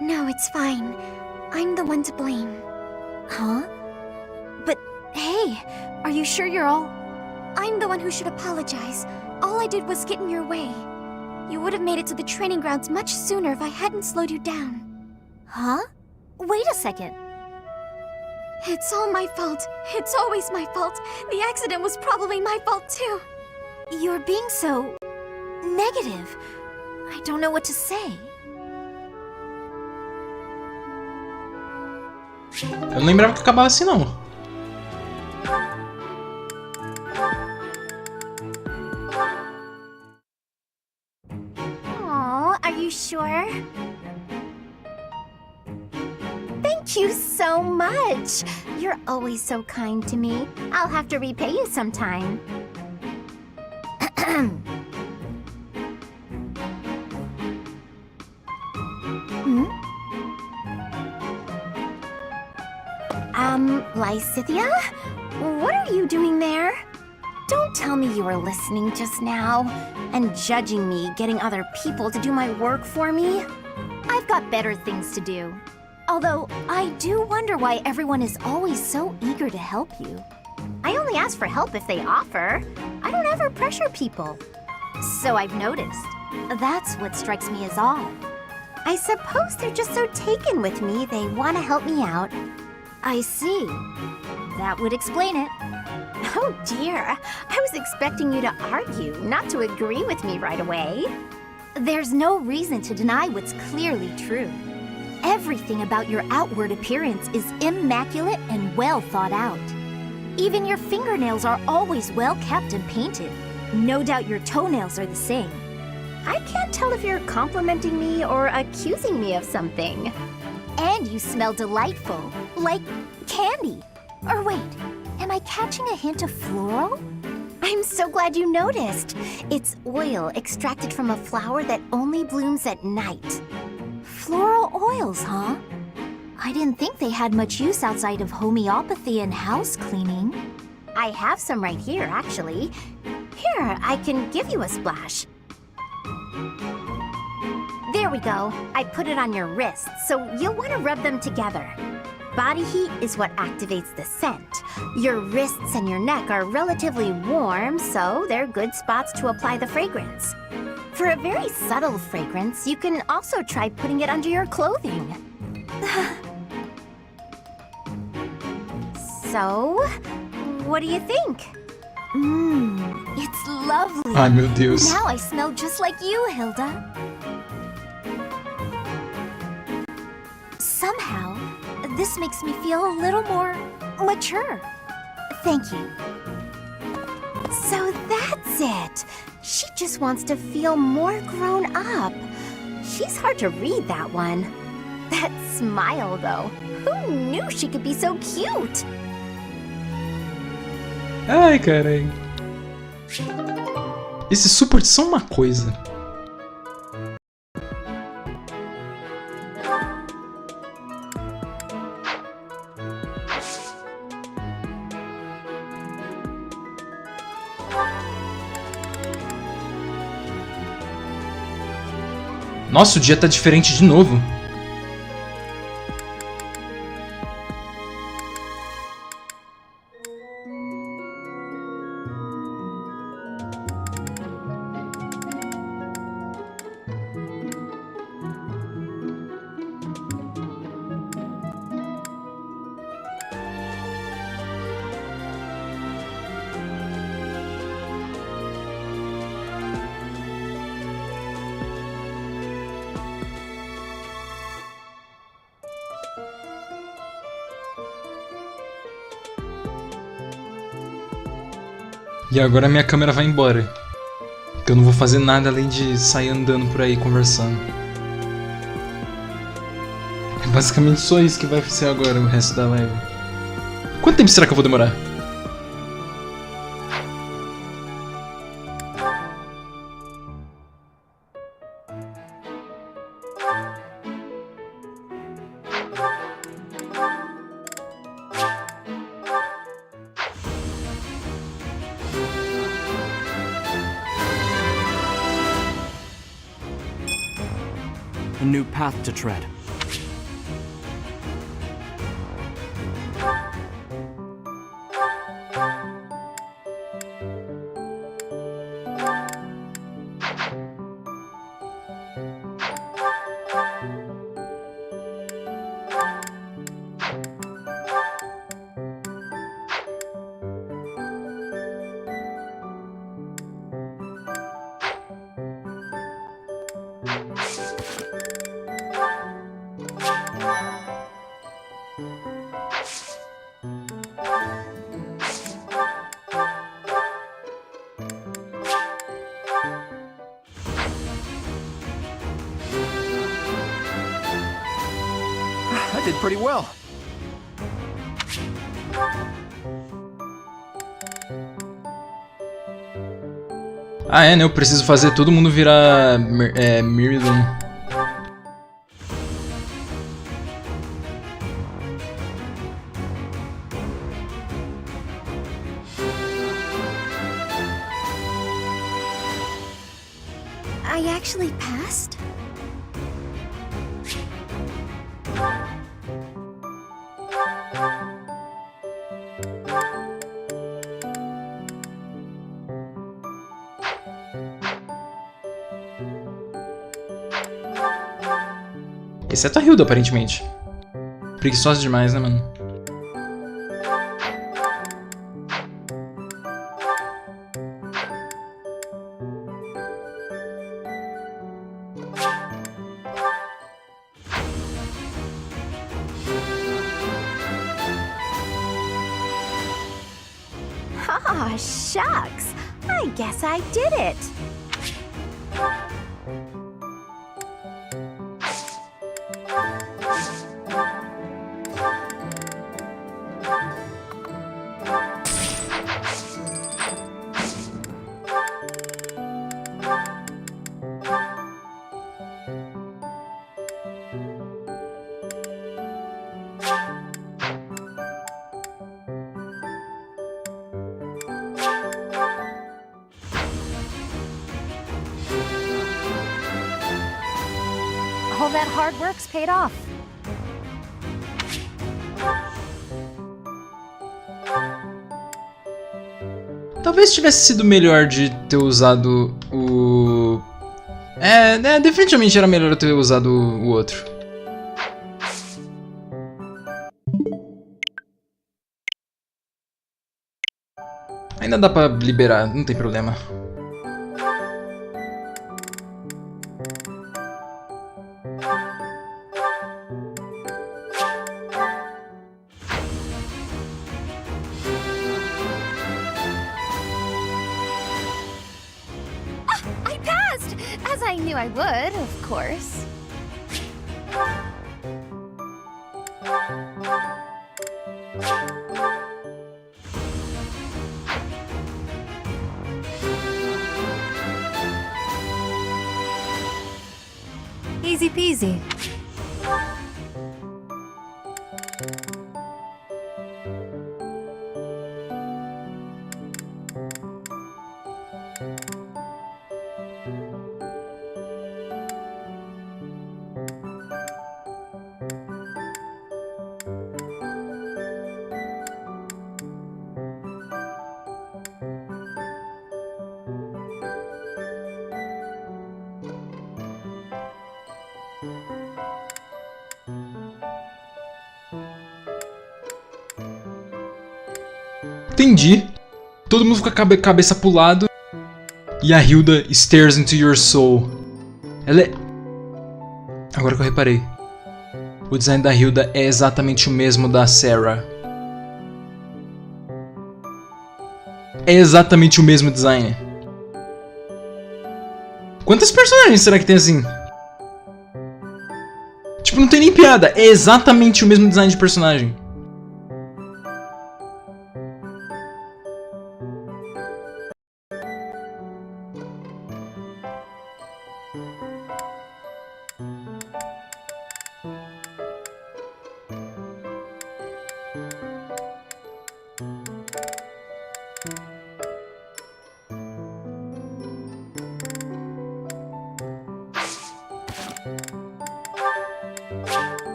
No, it's fine. I'm the one to blame. Huh? But hey, are you sure you're all... I'm the one who should apologize. All I did was get in your way. You would have made it to the training grounds much sooner if I hadn't slowed you down. Huh? Wait a second. It's all my fault. It's always my fault. The accident was probably my fault too. You're being so... negative. I don't know what to say. Eu não lembrava que acabava assim, não. you sure? Thank you so much. You're always so kind to me. I'll have to repay you sometime. Lysithia? What are you doing there? Don't tell me you were listening just now and judging me getting other people to do my work for me. I've got better things to do. Although, I do wonder why everyone is always so eager to help you. I only ask for help if they offer. I don't ever pressure people. So I've noticed. That's what strikes me as odd. I suppose they're just so taken with me they want to help me out. I see. That would explain it. Oh dear, I was expecting you to argue, not to agree with me right away. There's no reason to deny what's clearly true. Everything about your outward appearance is immaculate and well thought out. Even your fingernails are always well kept and painted. No doubt your toenails are the same. I can't tell if you're complimenting me or accusing me of something. And you smell delightful, like candy. Or wait, am I catching a hint of floral? I'm so glad you noticed. It's oil extracted from a flower that only blooms at night. Floral oils, huh? I didn't think they had much use outside of homeopathy and house cleaning. I have some right here, actually. Here, I can give you a splash. There we go. I put it on your wrists, so you'll want to rub them together. Body heat is what activates the scent. Your wrists and your neck are relatively warm, so they're good spots to apply the fragrance. For a very subtle fragrance, you can also try putting it under your clothing. So, what do you think? It's lovely. Ai, meu Deus. Now I smell just like you, Hilda. Somehow, this makes me feel a little more mature. Thank you. So that's it. She just wants to feel more grown up. She's hard to read, that one. That smile, though. Who knew she could be so cute? Ai, carai. Esses supports são uma coisa. Nossa, o dia tá diferente de novo. E agora minha câmera vai embora. Porque eu não vou fazer nada além de sair andando por aí conversando. É basicamente só isso que vai ser agora o resto da live. Quanto tempo será que eu vou demorar? A new path to tread. That did pretty well. Ah, é, né? Eu preciso fazer todo mundo virar Mirlin. I actually passed? Exceto a Hilda, aparentemente. Preguiçosa demais, né, mano? Aw, shucks. I guess I did it. All that hard work's paid off. Talvez tivesse sido melhor de ter usado o... definitivamente era melhor eu ter usado o outro. Ainda dá pra liberar, não tem problema. I passed! As I knew I would, of course. Easy peasy. Entendi. Todo mundo fica com a cabeça pro lado. E a Hilda stares into your soul. Ela é... Agora que eu reparei. O design da Hilda é exatamente o mesmo da Sarah. É exatamente o mesmo design. Quantas personagens será que tem assim? Tipo, não tem nem piada. É exatamente o mesmo design de personagem.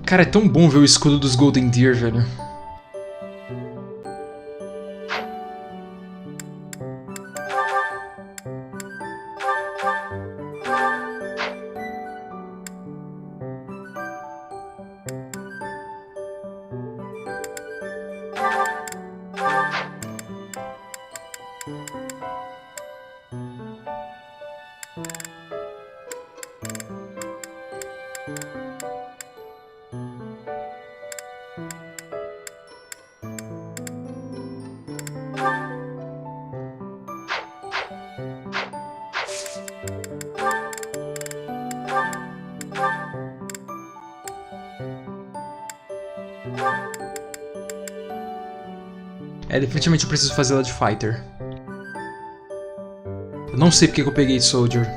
Cara, é tão bom ver o escudo dos Golden Deer, velho. É, definitivamente eu preciso fazer ela de Fighter. Eu não sei porque que eu peguei de Soldier.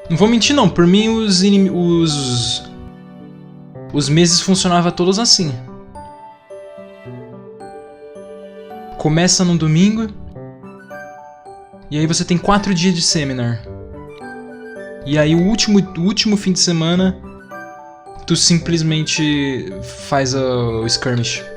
Não vou mentir não, por mim os meses funcionavam todos assim. Começa no domingo, e aí você tem 4 dias de seminar. E aí o último fim de semana, tu simplesmente faz o skirmish.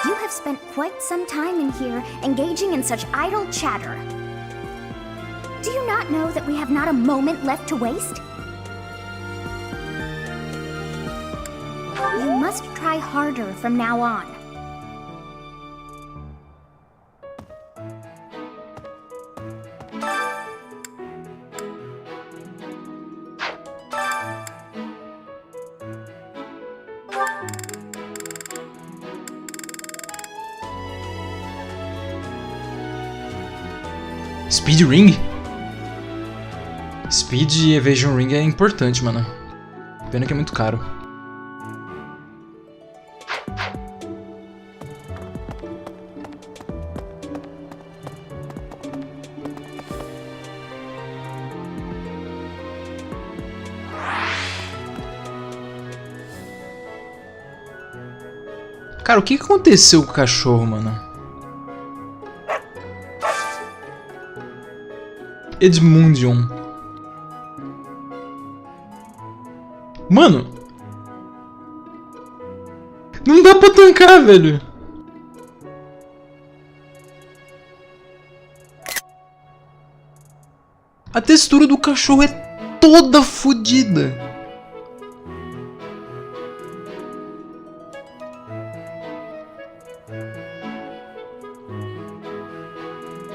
You have spent quite some time in here, engaging in such idle chatter. Do you not know that we have not a moment left to waste? You must try harder from now on. Speed Ring? Speed e Evasion Ring é importante, mano. Pena que é muito caro. Cara, o que aconteceu com o cachorro, mano? Edmundion. Mano! Não dá pra tancar, velho! A textura do cachorro é toda fodida!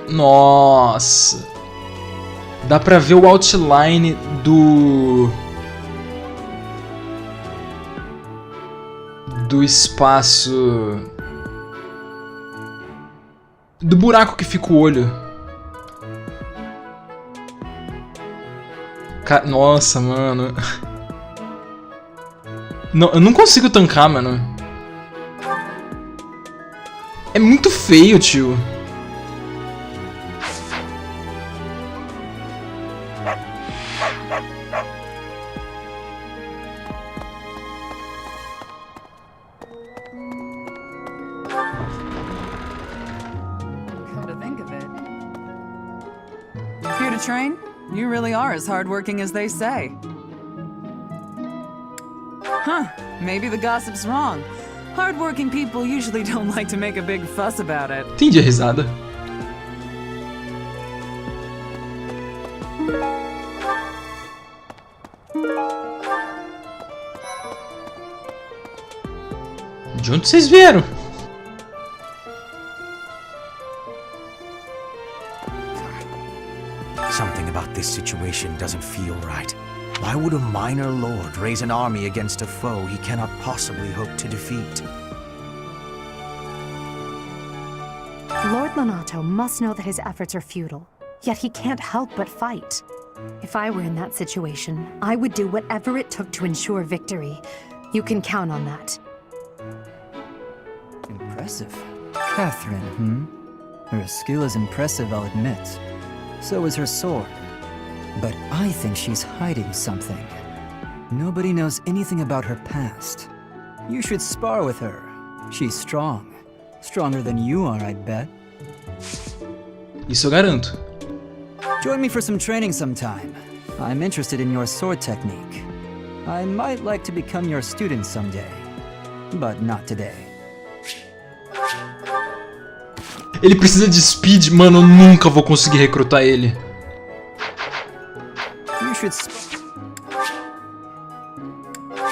Nossa! Dá pra ver o outline do espaço do buraco que fica o olho. Nossa, mano. Não, eu não consigo tancar, mano. É muito feio, tio. train? You really are as hardworking as they say. Huh, maybe the gossip's wrong. Hardworking people usually don't like to make a big fuss about it. Entendi a risada. De onde vocês vieram? Something about this situation doesn't feel right. Why would a minor lord raise an army against a foe he cannot possibly hope to defeat? Lord Lonato must know that his efforts are futile, yet he can't help but fight. If I were in that situation, I would do whatever it took to ensure victory. You can count on that. Impressive. Catherine, Her skill is impressive, I'll admit. So is her sword. But I think she's hiding something. Nobody knows anything about her past. You should spar with her. She's strong. Stronger than you are, I'd bet. Isso eu garanto. Join me for some training sometime. I'm interested in your sword technique. I might like to become your student someday. But not today. Ele precisa de speed, mano, eu nunca vou conseguir recrutar ele. You should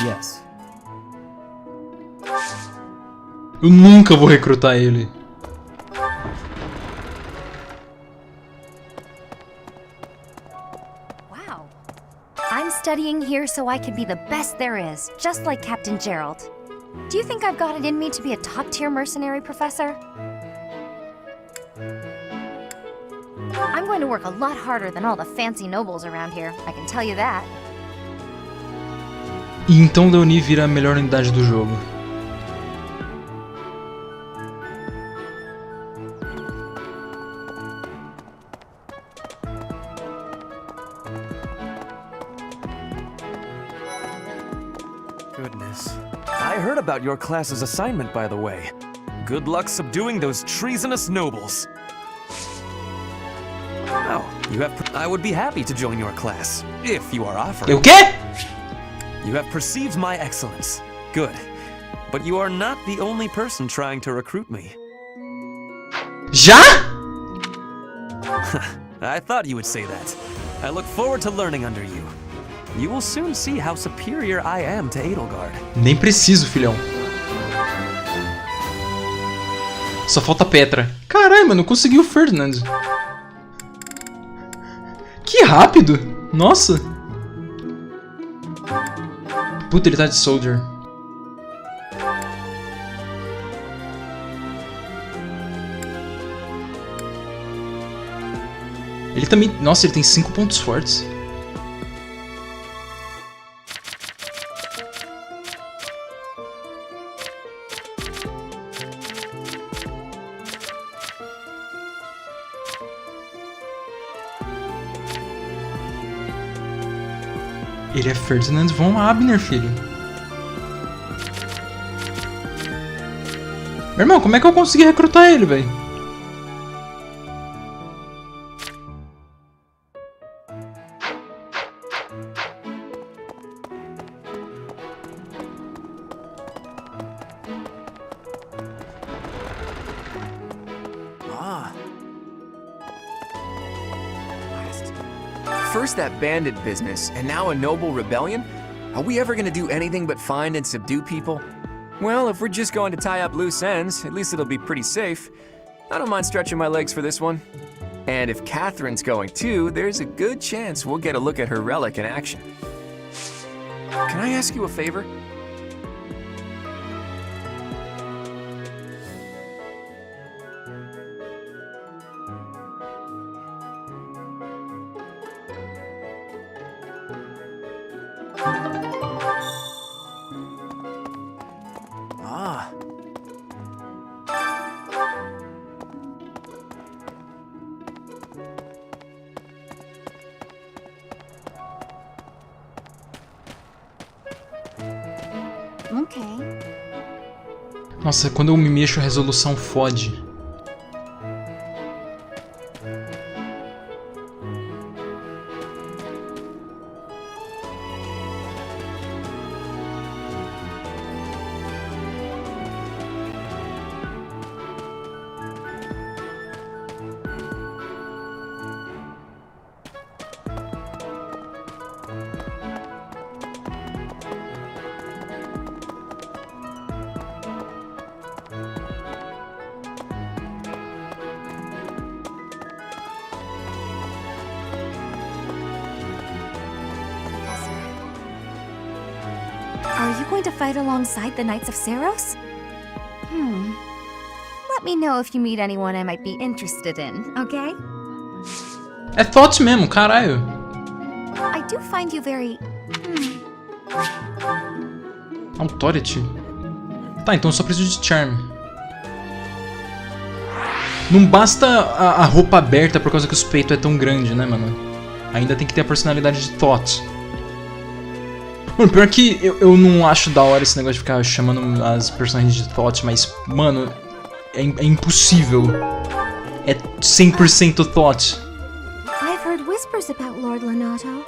Yes. Eu nunca vou recrutar ele. Wow. I'm studying here so I can be the best there is, just like Captain Gerald. Do you think I've got it in me to be a top-tier mercenary, Professor? I'm going to work a lot harder than all the fancy nobles around here, I can tell you that. E então Leonie vira a melhor unidade do jogo. Goodness. I heard about your class's assignment, by the way. Good luck subduing those treasonous nobles. Oh, you have. I would be happy to join your class, if you are offered. O quê? You have perceived my excellence. Good. But you are not the only person trying to recruit me. Já? I thought you would say that. I look forward to learning under you. You will soon see how superior I am to Edelgard. Nem preciso, filhão. Só falta Petra. Caralho, mano, eu consegui o Ferdinand. Que rápido! Nossa! Puta, ele tá de Soldier. Ele também... Nossa, ele tem 5 pontos fortes. Ele é Ferdinand von Abner, filho. Meu irmão, como é que eu consegui recrutar ele, velho? First that bandit business, and now a noble rebellion? Are we ever gonna do anything but find and subdue people? Well, if we're just going to tie up loose ends, at least it'll be pretty safe. I don't mind stretching my legs for this one. And if Catherine's going too, there's a good chance we'll get a look at her relic in action. Can I ask you a favor? Nossa, quando eu me mexo a resolução fode. Are you going to fight alongside the Knights of Seiros? Let me know if you meet anyone I might be interested in, okay? É thoughts mesmo, caralho. I do find you very... Authority? Tá, então eu só preciso de Charm. Não basta a roupa aberta por causa que o peito é tão grande, né, mano? Ainda tem que ter a personalidade de Thought. Mano, pior que eu não acho da hora esse negócio de ficar chamando as personagens de Thought, mas, mano, é impossível. É 100% Thought. I've heard whispers about Lord Lonato.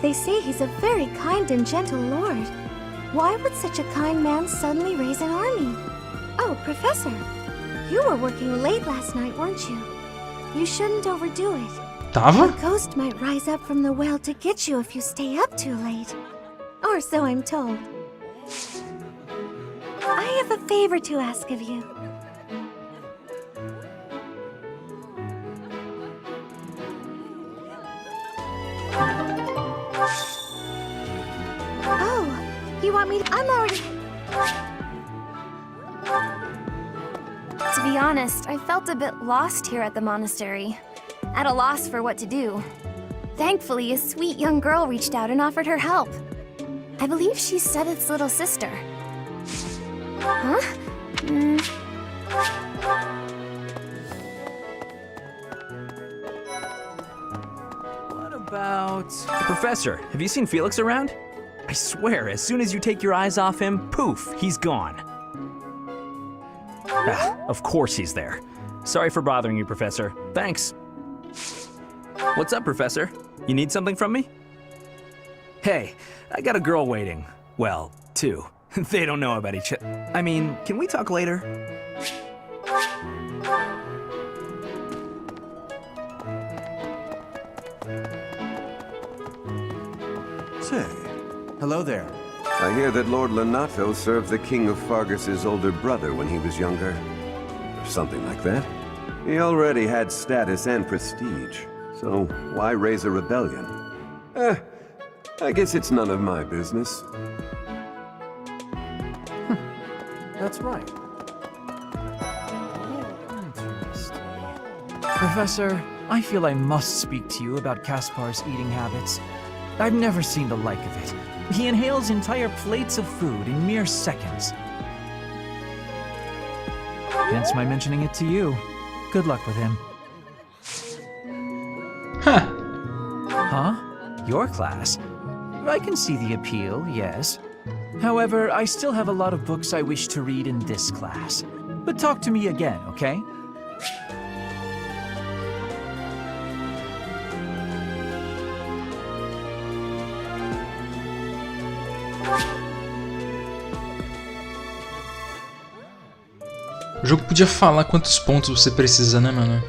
They say he's a very kind and gentle lord. Why would such a kind man suddenly raise an army? Oh, Professor, you were working late last night, weren't you? You shouldn't overdo it. Tava? A ghost might rise up from the well to get you if you stay up too late. Or so I'm told. I have a favor to ask of you. Oh, you want me to... I'm already... To be honest, I felt a bit lost here at the monastery. At a loss for what to do. Thankfully, a sweet young girl reached out and offered her help. I believe she's Sedith's little sister. Huh? What about... Professor, have you seen Felix around? I swear, as soon as you take your eyes off him, poof, he's gone. Ah, of course he's there. Sorry for bothering you, Professor. Thanks. What's up, Professor? You need something from me? Hey, I got a girl waiting. Well, two. They don't know about each other. I mean, can we talk later? Say, hello there. I hear that Lord Lonato served the King of Fargus's older brother when he was younger. Or something like that. He already had status and prestige, so why raise a rebellion? I guess it's none of my business. That's right. Professor, I feel I must speak to you about Caspar's eating habits. I've never seen the like of it. He inhales entire plates of food in mere seconds. Hence my mentioning it to you. Good luck with him. Huh? Your class? I can see the appeal, yes. However, I still have a lot of books I wish to read in this class. But talk to me again, okay? O jogo podia falar quantos pontos você precisa, né, mano?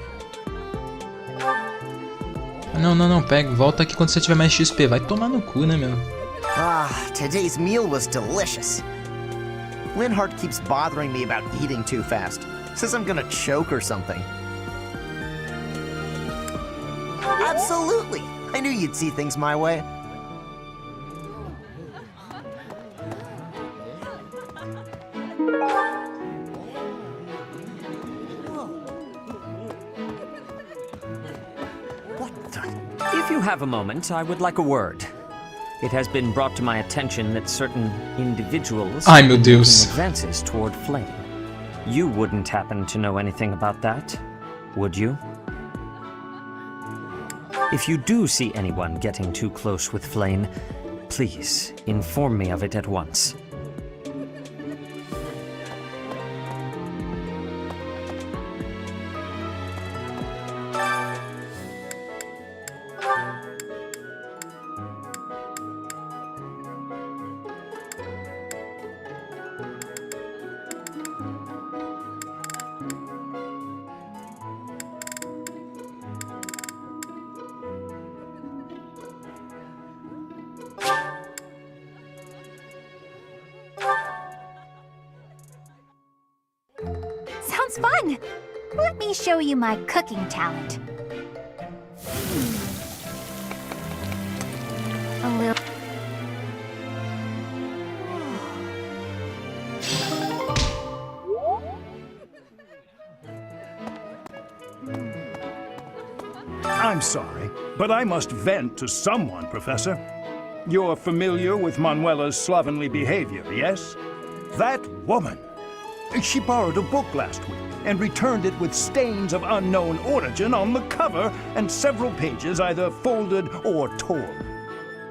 Não, pega, volta aqui quando você tiver mais XP. Vai tomar no cu, né, meu? Ah, today's meal was delicious. Linhardt keeps bothering me about eating too fast. Says I'm gonna choke or something. Absolutely! I knew you'd see things my way. If you have a moment, I would like a word. It has been brought to my attention that certain individuals Ai, have meu been Deus. making advances toward Flame. You wouldn't happen to know anything about that, would you? If you do see anyone getting too close with Flame, please inform me of it at once. Sounds fun. Let me show you my cooking talent. A little. I'm sorry, but I must vent to someone, Professor. You're familiar with Manuela's slovenly behavior, yes? That woman! She borrowed a book last week and returned it with stains of unknown origin on the cover and several pages either folded or torn.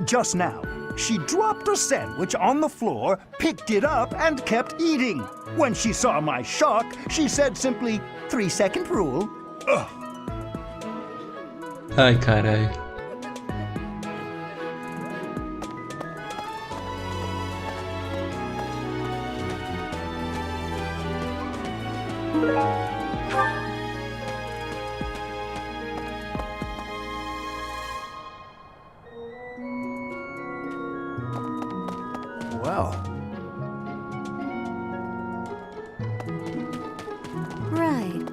Just now, she dropped a sandwich on the floor, picked it up, and kept eating. When she saw my shock, she said simply, 3-second rule. Ugh. Ai, carai. Well. Right.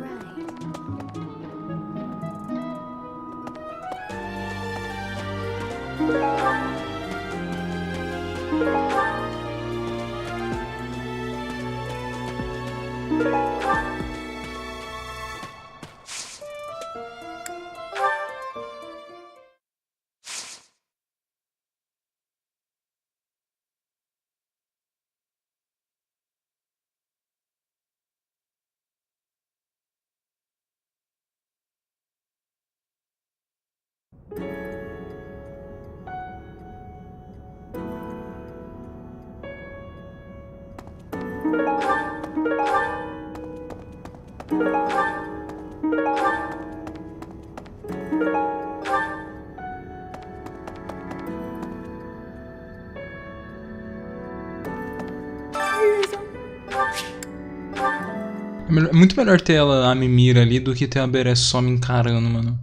É muito melhor ter ela, a Mimira ali, do que ter a Beré só me encarando, mano.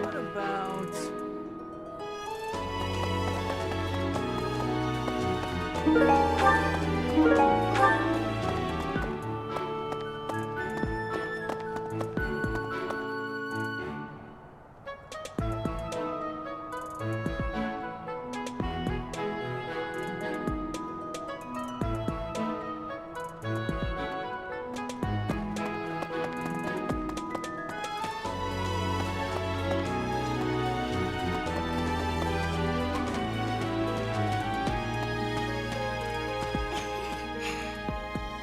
What about...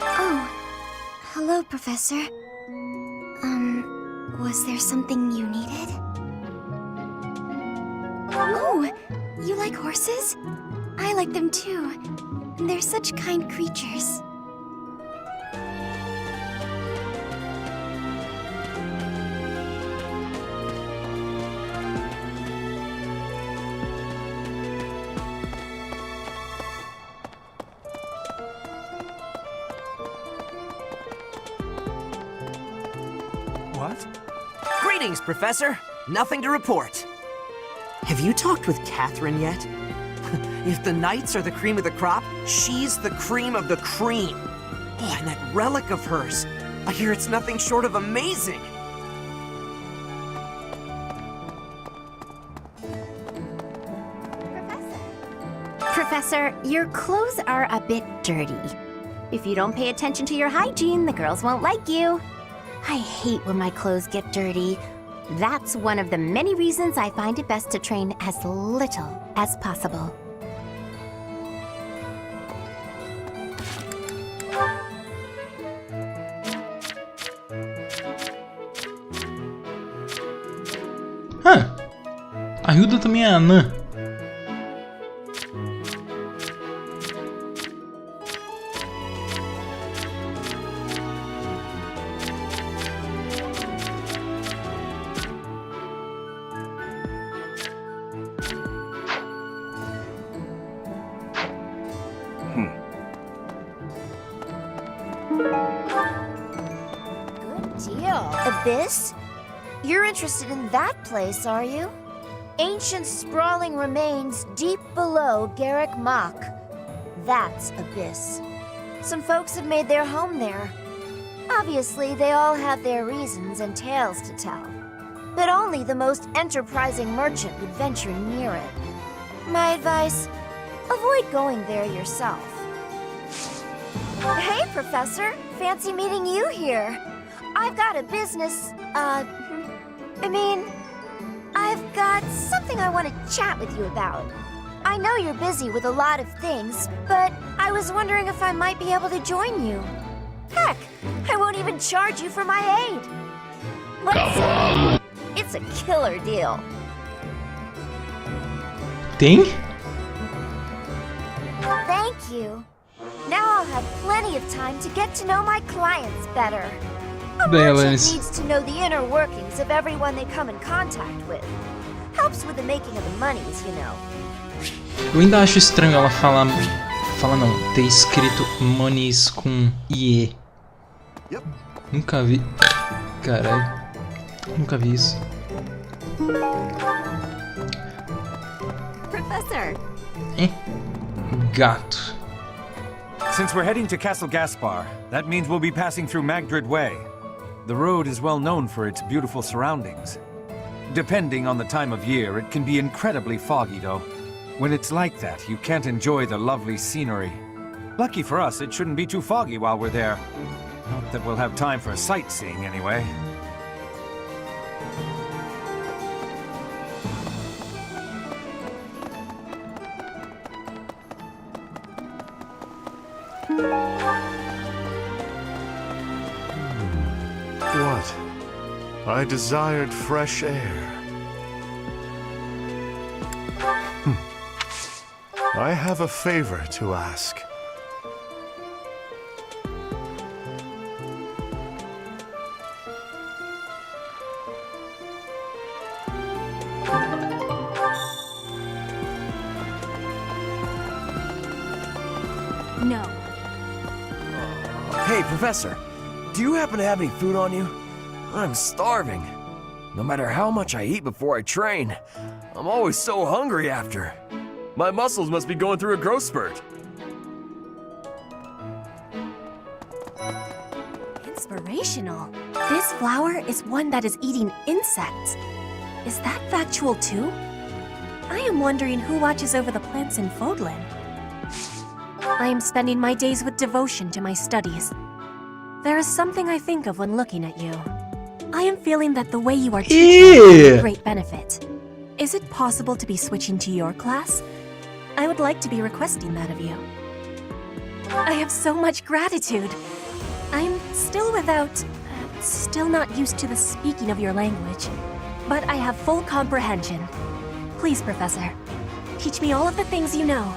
Oh, hello, Professor. Was there something you needed? Oh, you like horses? I like them too. They're such kind creatures. What? Greetings, Professor. Nothing to report. Have you talked with Catherine yet? If the knights are the cream of the crop, she's the cream of the cream. Oh, and that relic of hers. I hear it's nothing short of amazing. Professor, your clothes are a bit dirty. If you don't pay attention to your hygiene, the girls won't like you. I hate when my clothes get dirty. That's one of the many reasons I find it best to train as little as possible. A Hilda também é anã. Good deal. Abyss? You're interested in that place, are you? Ancient sprawling remains deep below Garrick Mach. That's Abyss. Some folks have made their home there. Obviously, they all have their reasons and tales to tell. But only the most enterprising merchant would venture near it. My advice, avoid going there yourself. Hey, Professor. Fancy meeting you here. I've got a business, I've got something I want to chat with you about. I know you're busy with a lot of things, but I was wondering if I might be able to join you. Heck, I won't even charge you for my aid. Let's say it's a killer deal. Tem? Thank you. Now I'll have plenty of time to get to know my clients better. A merchant needs to know the inner workings of everyone they come in contact with. Helps with the making of the monies, you know. Eu ainda acho estranho ela falar não, ter escrito monies com IE. Nunca vi. Caralho. Nunca vi isso. Professor. Gato. Since we're heading to Castle Gaspar, that means we'll be passing through Magdred Way. The road is well known for its beautiful surroundings. Depending on the time of year, it can be incredibly foggy, though. When it's like that, you can't enjoy the lovely scenery. Lucky for us, it shouldn't be too foggy while we're there. Not that we'll have time for sightseeing, anyway. What? I desired fresh air. I have a favor to ask. No. Hey, Professor, do you happen to have any food on you? I'm starving. No matter how much I eat before I train, I'm always so hungry after. My muscles must be going through a growth spurt. Inspirational. This flower is one that is eating insects. Is that factual too? I am wondering who watches over the plants in Fodlan. I am spending my days with devotion to my studies. There is something I think of when looking at you. I am feeling that the way you are teaching is a great benefit. Is it possible to be switching to your class? I would like to be requesting that of you. I have so much gratitude. I'm still still not used to the speaking of your language, but I have full comprehension. Please, Professor, teach me all of the things you know.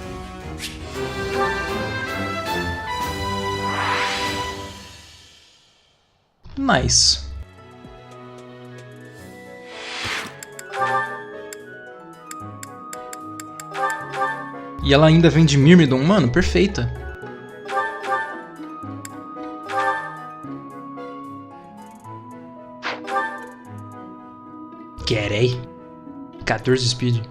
Nice. E ela ainda vem de Myrmidon, mano, perfeita. Querei. 14 speed.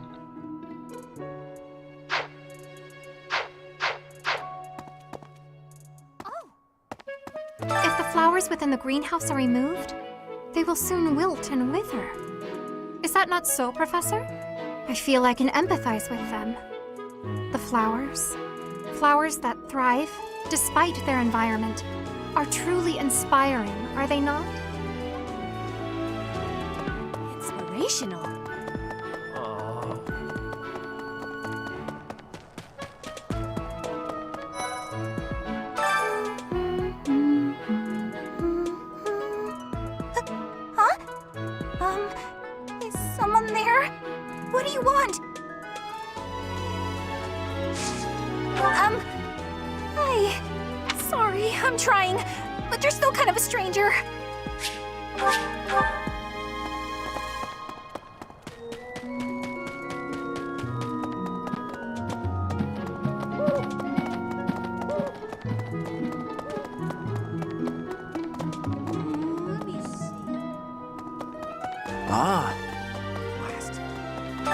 If the flowers within the greenhouse are removed, they will soon wilt and wither. Is that not so, Professor? I feel I can empathize with them. The flowers that thrive, despite their environment, are truly inspiring, are they not? Inspirational. Is someone there? What do you want? Hi. Sorry, I'm trying, but you're still kind of a stranger. Ah.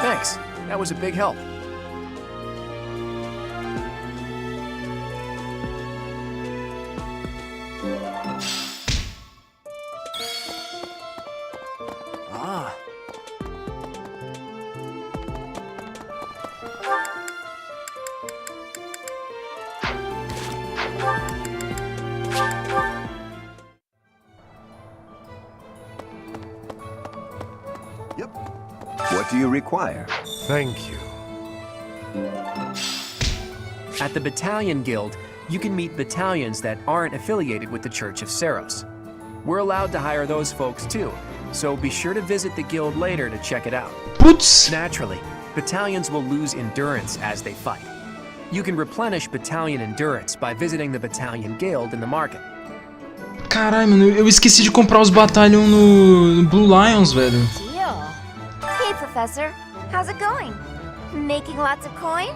Thanks. That was a big help. Ah. What do you require? Thank you. At the Battalion Guild, you can meet battalions that aren't affiliated with the Church of Seiros. We're allowed to hire those folks too, so be sure to visit the guild later to check it out. Putz! Naturally, battalions will lose endurance as they fight. You can replenish battalion endurance by visiting the Battalion Guild in the market. Caralho, mano, eu esqueci de comprar os Battalion no Blue Lions, velho. Deal. Hey, Professor. How's it going? Making lots of coin?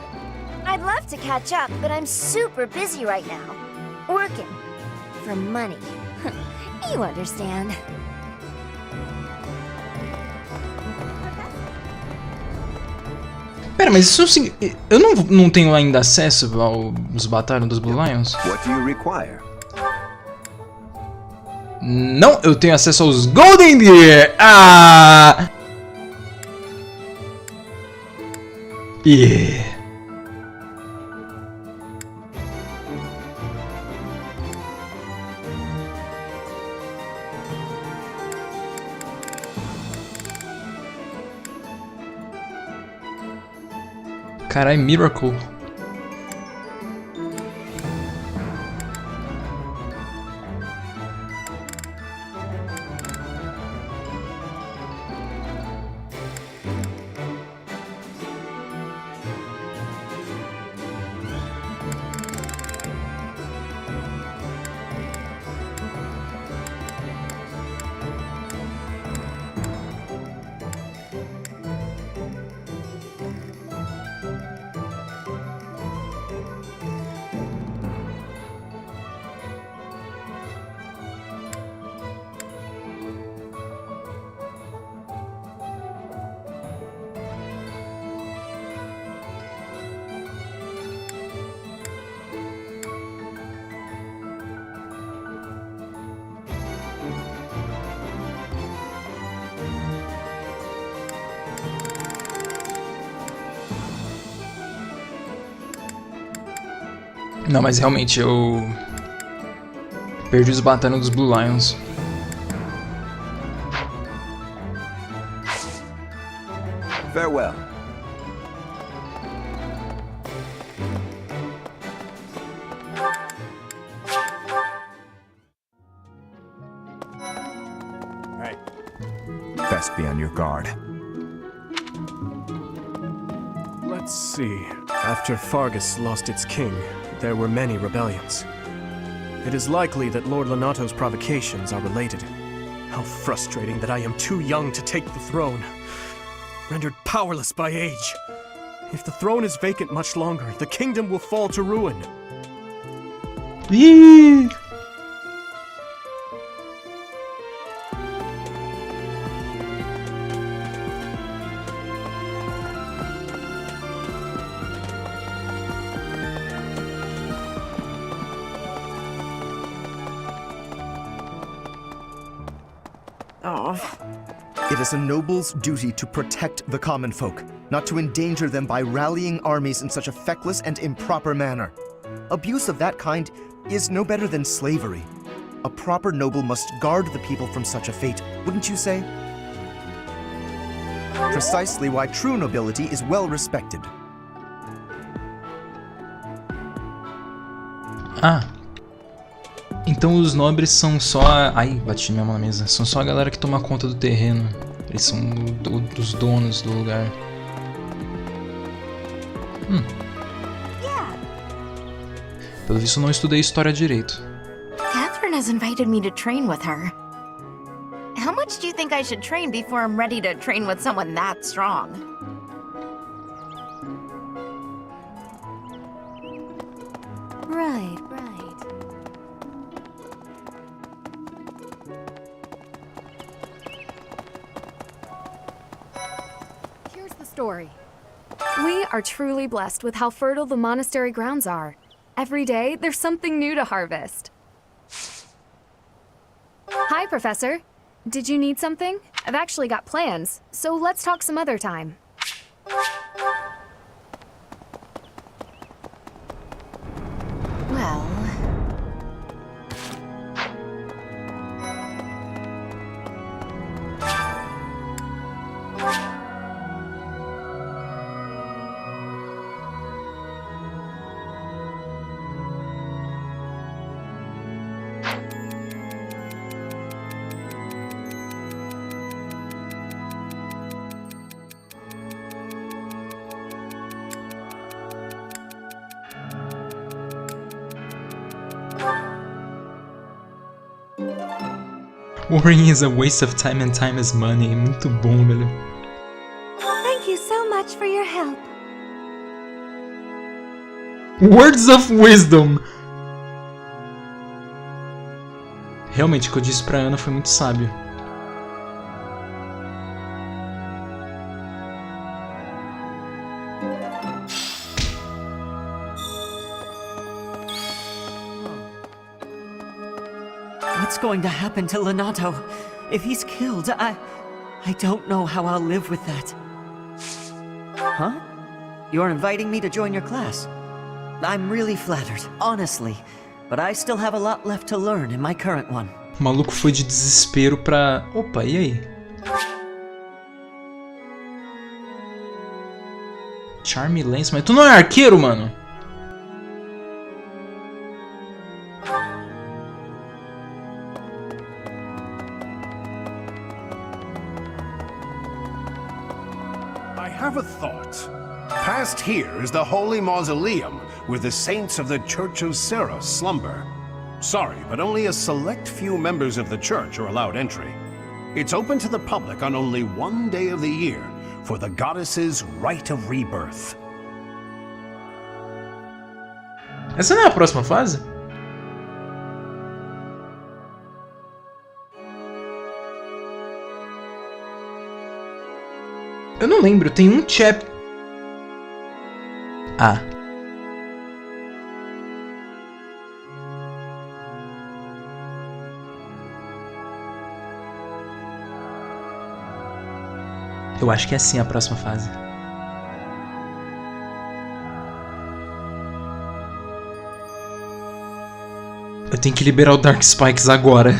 I'd love to catch up, but I'm super busy right now. Working. For money. You understand. Pera, mas isso eu não tenho ainda acesso aos Battalion dos Blue Lions? What do you require? Não, eu tenho acesso aos Golden Deer! Ah! Yeah! Carai, Miracle. Não, mas realmente eu perdi os Battalion dos Blue Lions. Farewell. Right. Best be on your guard. Let's see. After Fargus lost its king, there were many rebellions. It is likely that Lord Lonato's provocations are related. How frustrating that I am too young to take the throne. Rendered powerless by age. If the throne is vacant much longer, the kingdom will fall to ruin. Eee! It is a noble's duty to protect the common folk, not to endanger them by rallying armies in such a feckless and improper manner. Abuse of that kind is no better than slavery. A proper noble must guard the people from such a fate, wouldn't you say? Precisely why true nobility is well respected. Ah. Então os nobres são só ai, bati minha mão na mesa. São só a galera que toma conta do terreno. Eles são dos donos do lugar. Pelo visto, eu não estudei história direito. Catherine has invited me to train with her. How much do you think I should train before I'm ready to train with someone that strong? Right. story. We are truly blessed with how fertile the monastery grounds are. Every day, there's something new to harvest. Hi, Professor. Did you need something? I've actually got plans, so let's talk some other time. Well... Worrying is a waste of time and time is money. Muito bom, velho. Thank you so much for your help. Words of wisdom! Realmente, o que eu disse pra Ana foi muito sábio. What's going to happen to Lonato? If he's killed, I don't know how I'll live with that. Huh? You're inviting me to join your class? I'm really flattered, honestly. But I still have a lot left to learn in my current one. O maluco foi de desespero pra... Opa, e aí? Charme Lance, mas tu não é arqueiro, mano? I have a thought. Past here is the holy mausoleum where the saints of the Church of Seros slumber. Sorry, but only a select few members of the church are allowed entry. It's open to the public on only one day of the year for the goddess's rite of rebirth. Essa não é a próxima fase? Eu não lembro, tem um chapter... Ah. Eu acho que é sim a próxima fase. Eu tenho que liberar o Dark Spikes agora.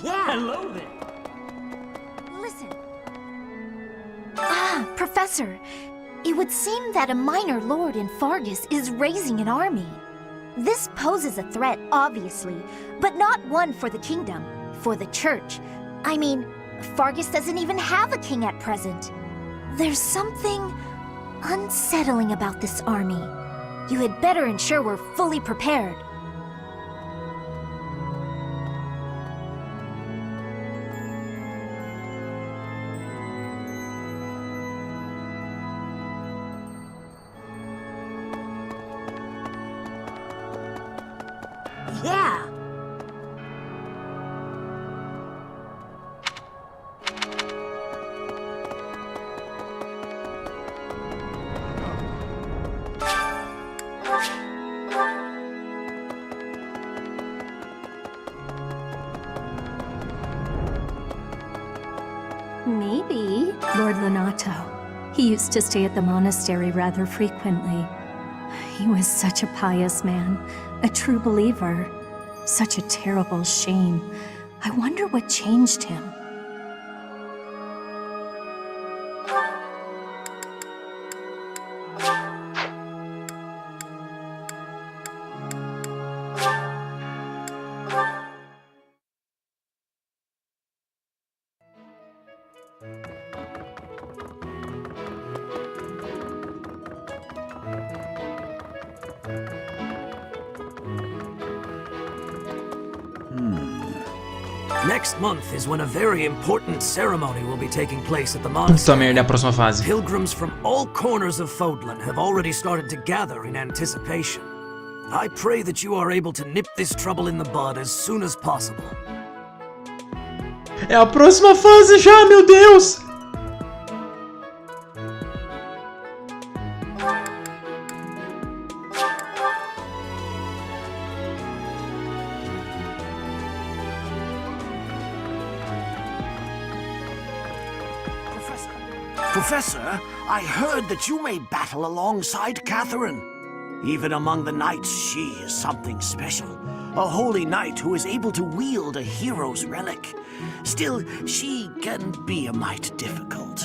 Yeah. Hello there. Listen. Ah, Professor. It would seem that a minor lord in Fargus is raising an army. This poses a threat, obviously, but not one for the kingdom, for the church. I mean, Fargus doesn't even have a king at present. There's something unsettling about this army. You had better ensure we're fully prepared. Yeah! Maybe. Lord Lonato. He used to stay at the monastery rather frequently. He was such a pious man, a true believer. Such a terrible shame. I wonder what changed him. Next month is when a very important ceremony will be taking place at the Puta monastery. merda, a próxima fase. Pilgrims from all corners of Fodlan have already started to gather in anticipation. I pray that you are able to nip this trouble in the bud as soon as possible. É a próxima fase já, meu Deus! Professor, I heard that you may battle alongside Catherine. Even among the knights, she is something special. A holy knight who is able to wield a hero's relic. Still, she can be a mite difficult.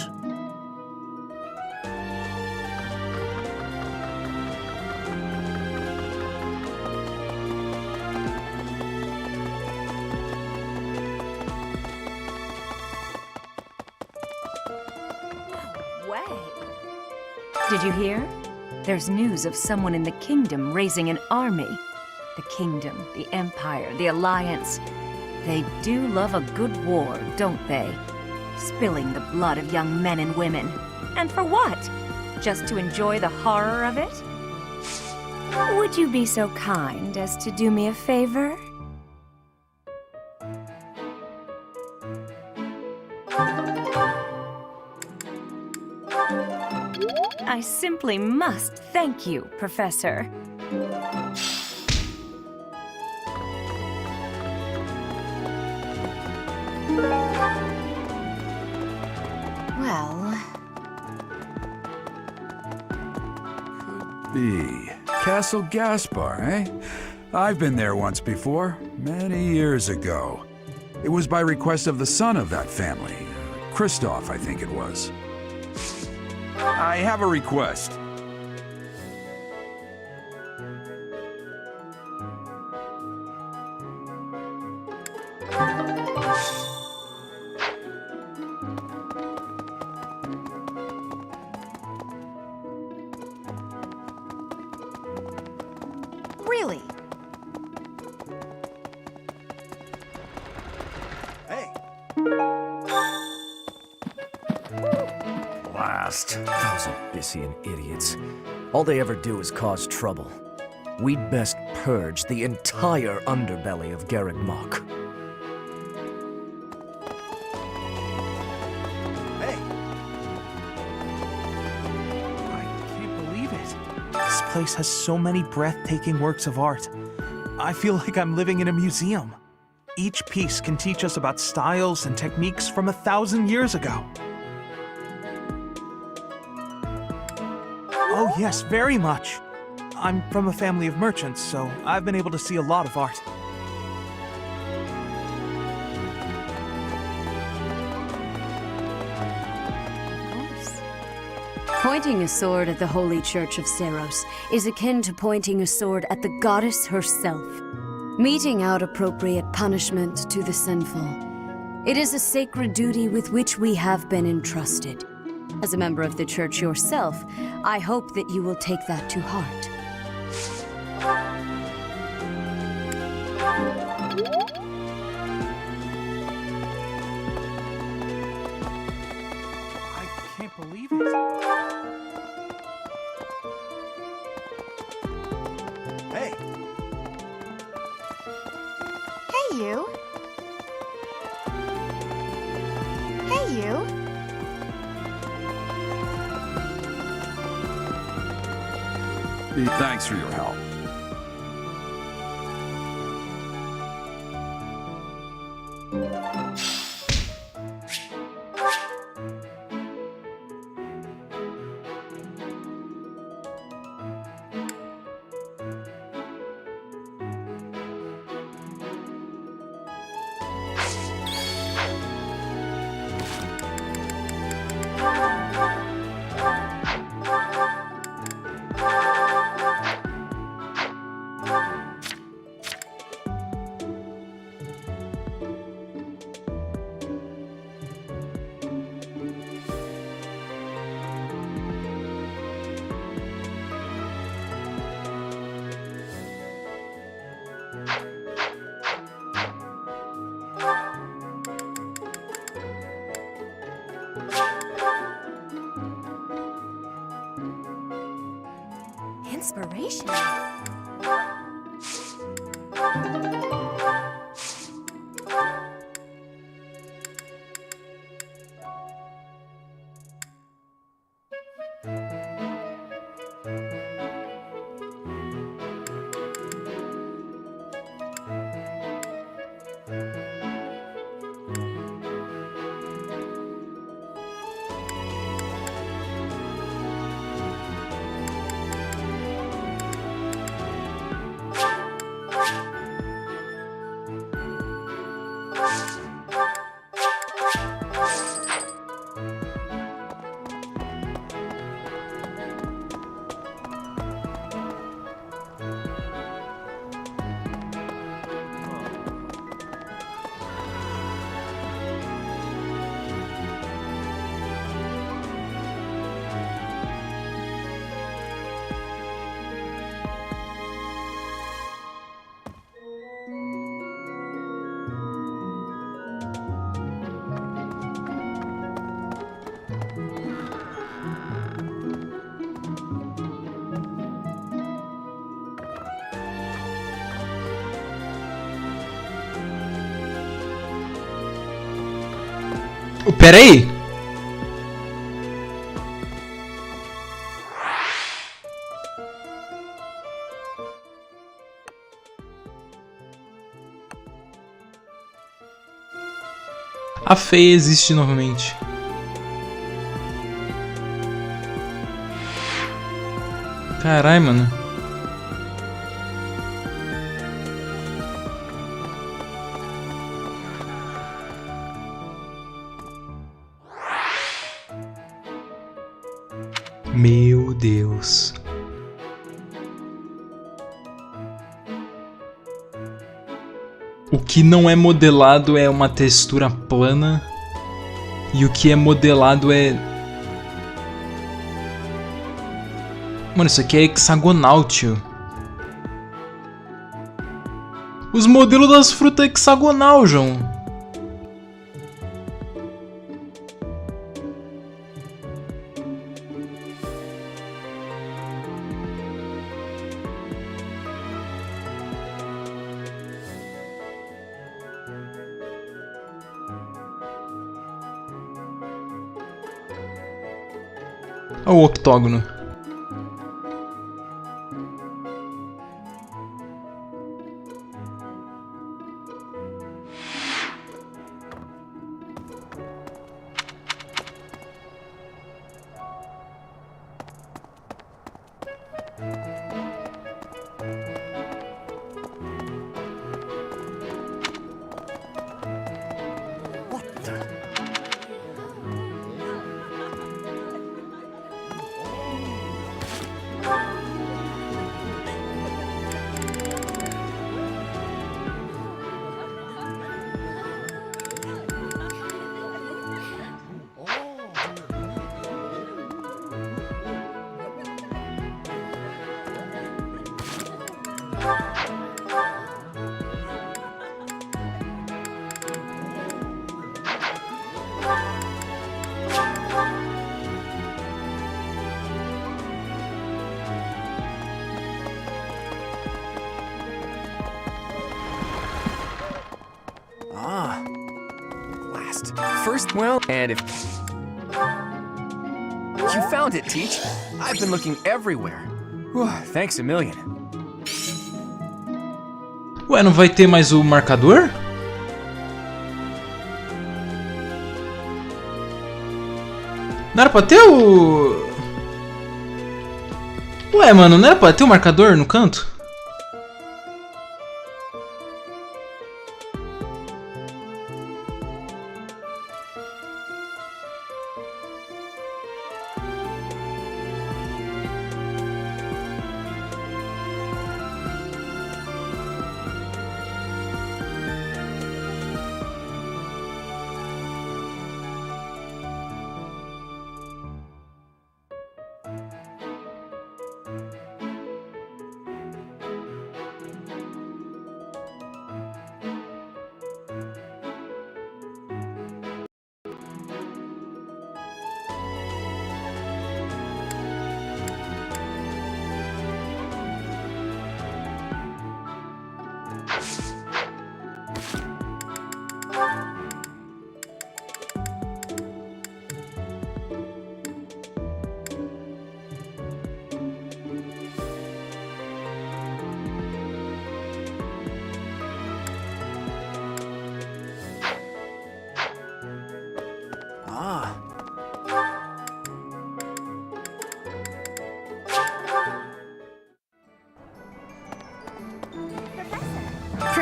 Did you hear? There's news of someone in the kingdom raising an army. The kingdom, the empire, the alliance. They do love a good war, don't they? Spilling the blood of young men and women. And for what? Just to enjoy the horror of it? Would you be so kind as to do me a favor? I simply must thank you, Professor. Well... B. Castle Gaspar, eh? I've been there once before, many years ago. It was by request of the son of that family. Christoph, I think it was. I have a request. Really? Hey! Blast. Those Abyssian idiots. All they ever do is cause trouble. We'd best purge the entire underbelly of Garreg Mach. Can't believe it. This place has so many breathtaking works of art. I feel like I'm living in a museum. Each piece can teach us about styles and techniques from 1,000 years ago. Oh yes, very much. I'm from a family of merchants, so I've been able to see a lot of art. Pointing a sword at the Holy Church of Seros is akin to pointing a sword at the goddess herself, meting out appropriate punishment to the sinful. It is a sacred duty with which we have been entrusted. As a member of the church yourself, I hope that you will take that to heart. I can't believe it. Hey! Hey, you. Hey, you. Thanks for your help. inspirational. Pera aí! A Fei existe novamente. Carai, mano. Meu Deus. O que não é modelado é uma textura plana. E o que é modelado é... Mano, isso aqui é hexagonal, tio. Os modelos das frutas é hexagonal, João. Olha o octógono. First, well, and if... You found it, Teach. I've been looking everywhere. Whew, thanks a million. Ué, não vai ter mais o marcador? Não era pra ter o... Ué, mano, não era pra ter o marcador no canto?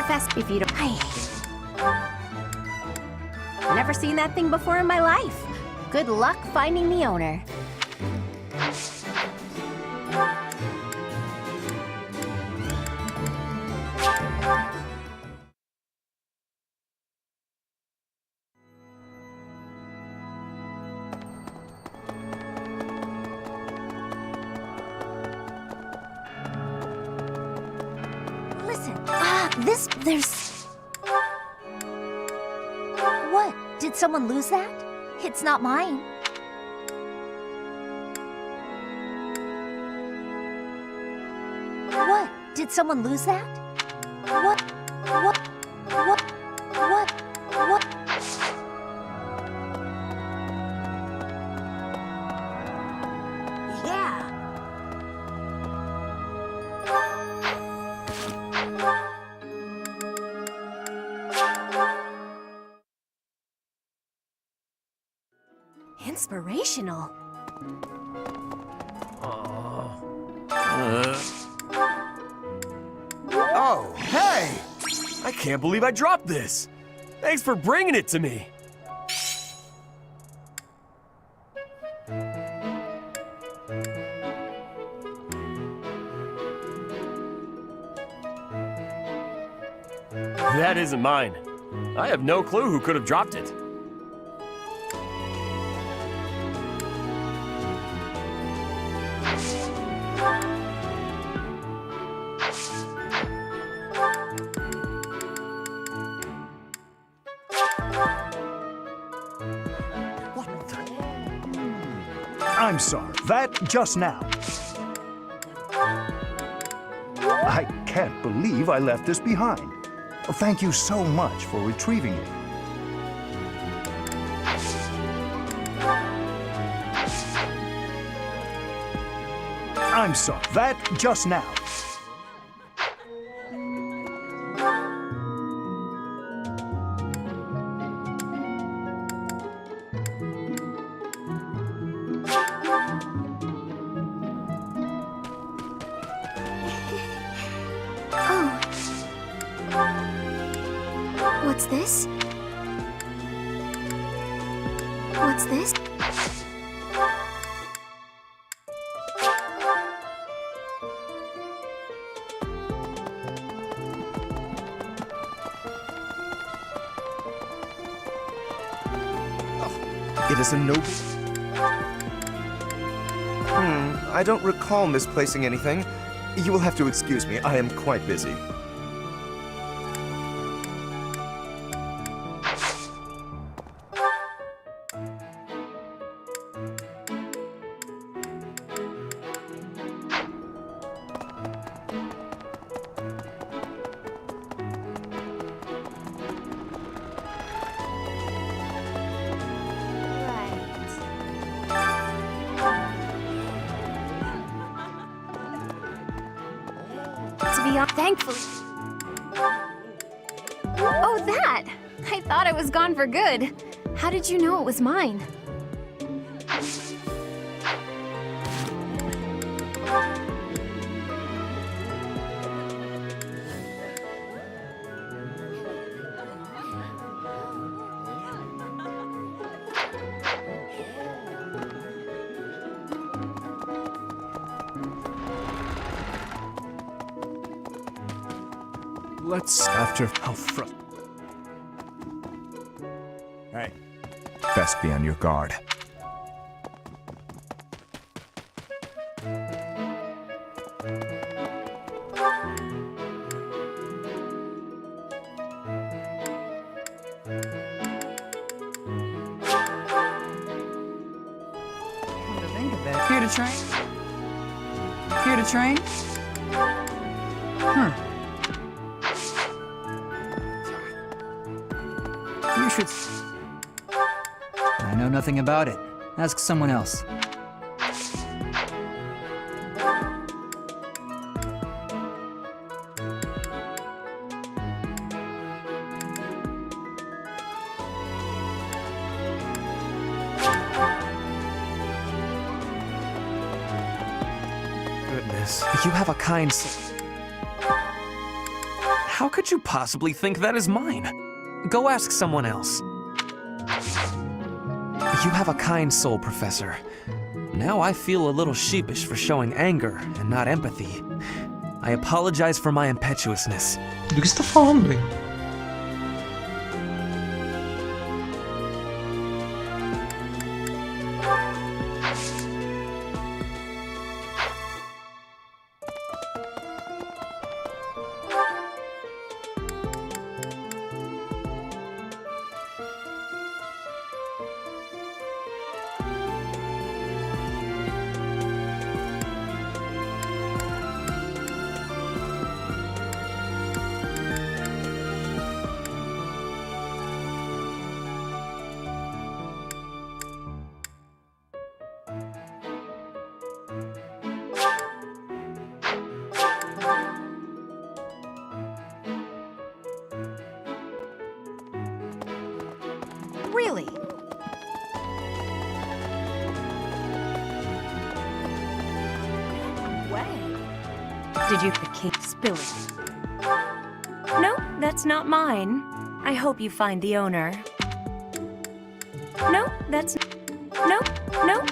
Professor, if you don't... Never seen that thing before in my life. Good luck finding the owner. There's... What? Did someone lose that? It's not mine. What? Did someone lose that? What? Yeah. Inspirational. Oh, hey! I can't believe I dropped this. Thanks for bringing it to me. That isn't mine. I have no clue who could have dropped it. I'm sorry, that just now. I can't believe I left this behind. Thank you so much for retrieving it. I'm sorry, that just now. What's this? What's this? It is a noble... I don't recall misplacing anything. You will have to excuse me, I am quite busy. Thankfully. Oh, that! I thought it was gone for good. How did you know it was mine? Let's after how Hey. Best be on your guard. Come to think of it. Here to train? Here to train? You should... I know nothing about it. Ask someone else. Goodness, you have a kind... How could you possibly think that is mine? Go ask someone else. You have a kind soul, Professor. Now I feel a little sheepish for showing anger and not empathy. I apologize for my impetuousness. Do que você tá falando, velho? Really? Did you spill it? No, that's not mine. I hope you find the owner. No, that's... No, no.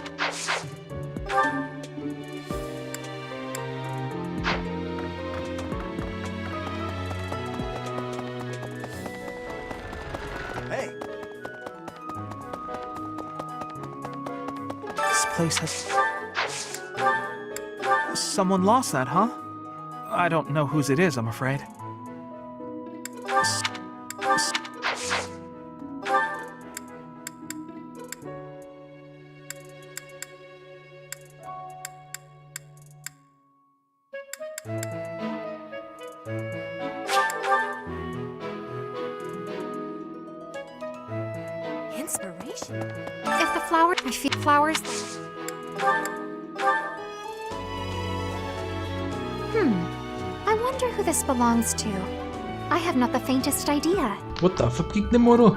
Hey! This place has... Someone lost that, huh? I don't know whose it is, I'm afraid. Inspiration? If the flower... I feel flowers... I wonder who this belongs to. I have not the faintest idea. What the fuck? Por que demorou?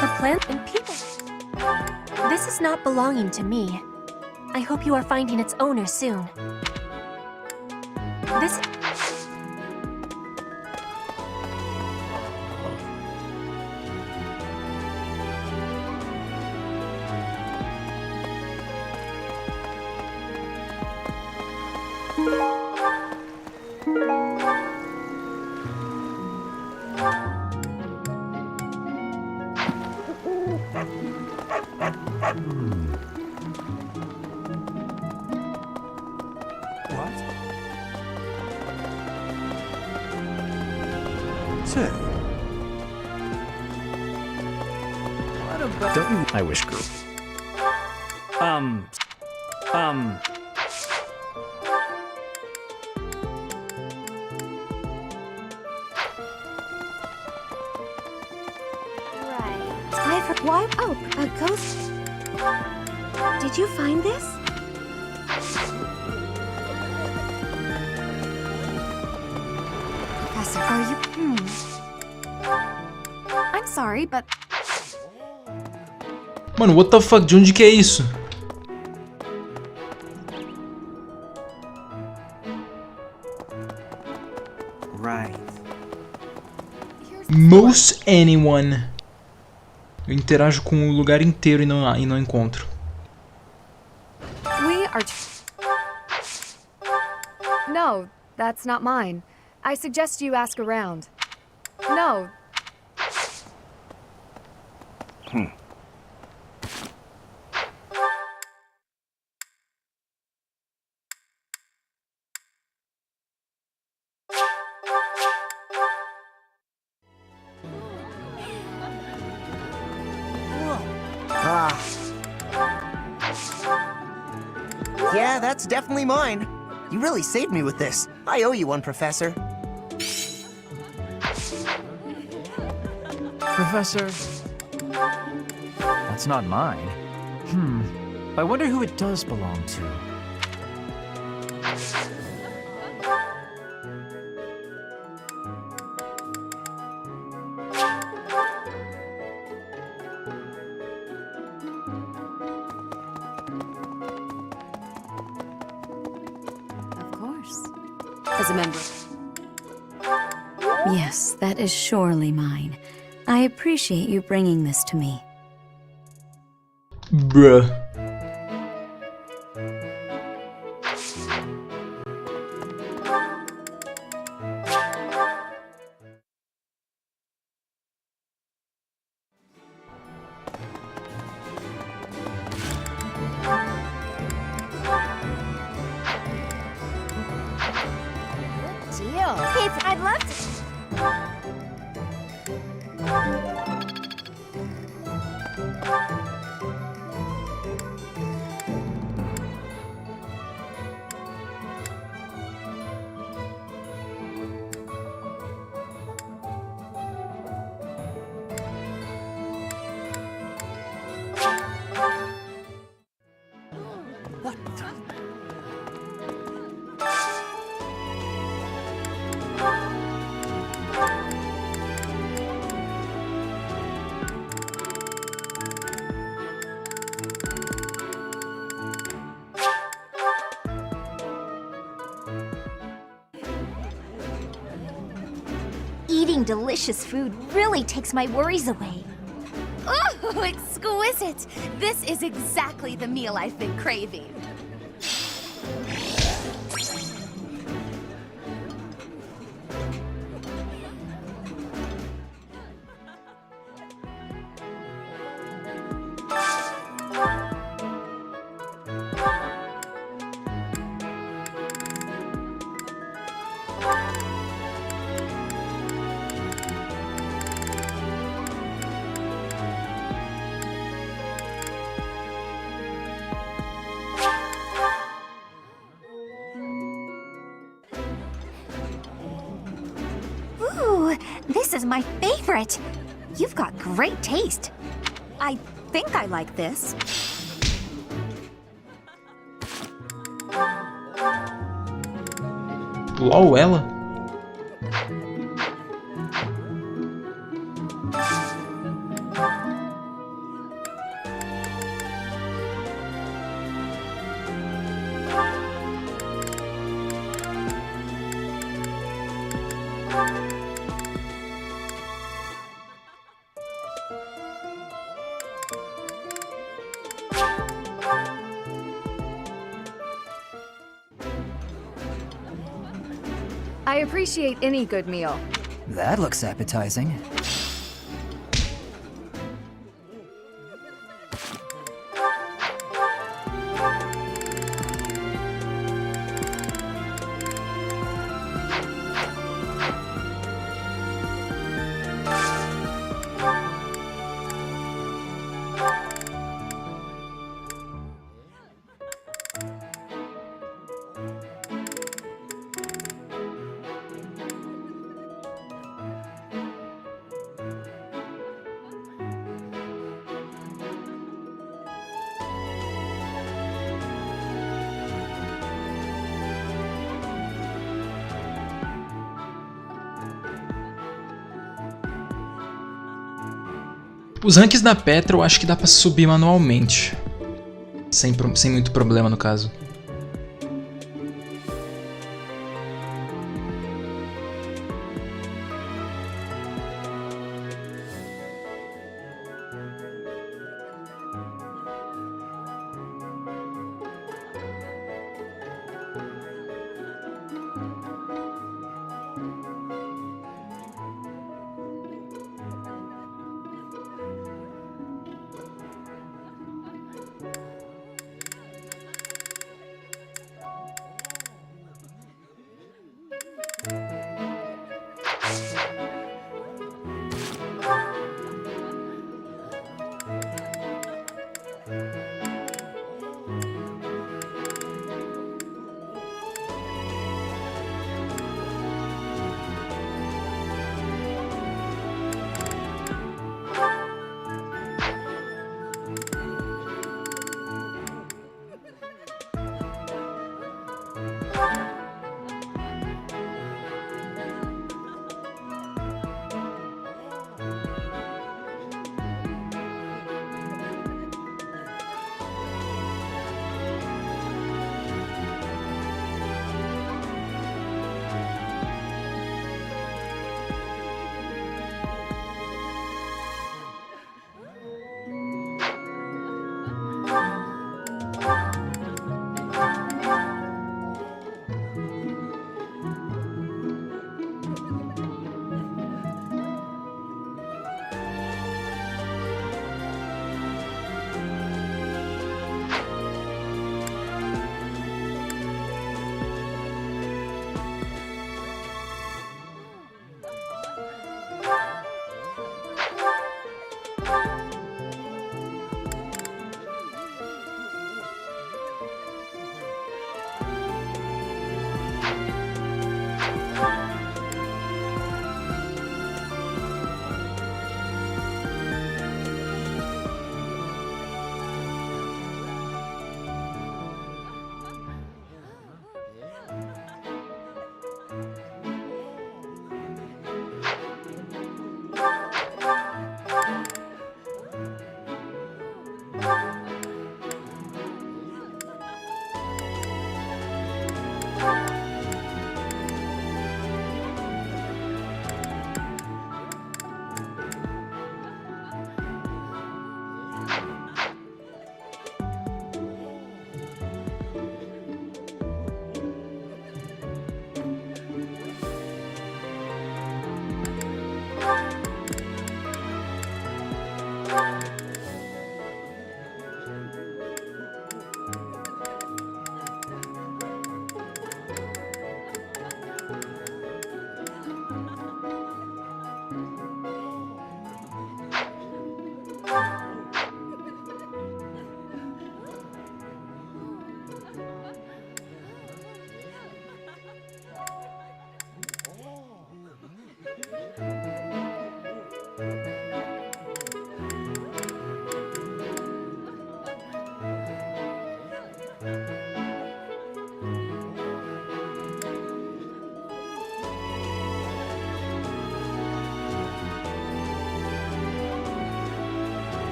The plant and people. This is not belonging to me. I hope you are finding its owner soon. This... Say, What about... Don't you... I wish group. I've heard... Why? Oh, a ghost... Did you find this? Professor, are you... I'm sorry, but... Mano, what the fuck? De onde que é isso? Right. Most anyone. Eu interajo com o lugar inteiro e não encontro. We are... No, that's not mine. I suggest you ask around. No. Yeah, that's definitely mine. You really saved me with this. I owe you one, Professor. Professor... That's not mine. I wonder who it does belong to. as a member. Yes, that is surely mine. I appreciate you bringing this to me. Bruh. Deal. Petra, I'd love to. Eating delicious food really takes my worries away. Oh, exquisite! This is exactly the meal I've been craving. Ooh, this is my favorite. You've got great taste. I think I like this. LOL, ela? I appreciate any good meal. That looks appetizing. Os ranks da Petra eu acho que dá pra subir manualmente. Sem muito problema, no caso.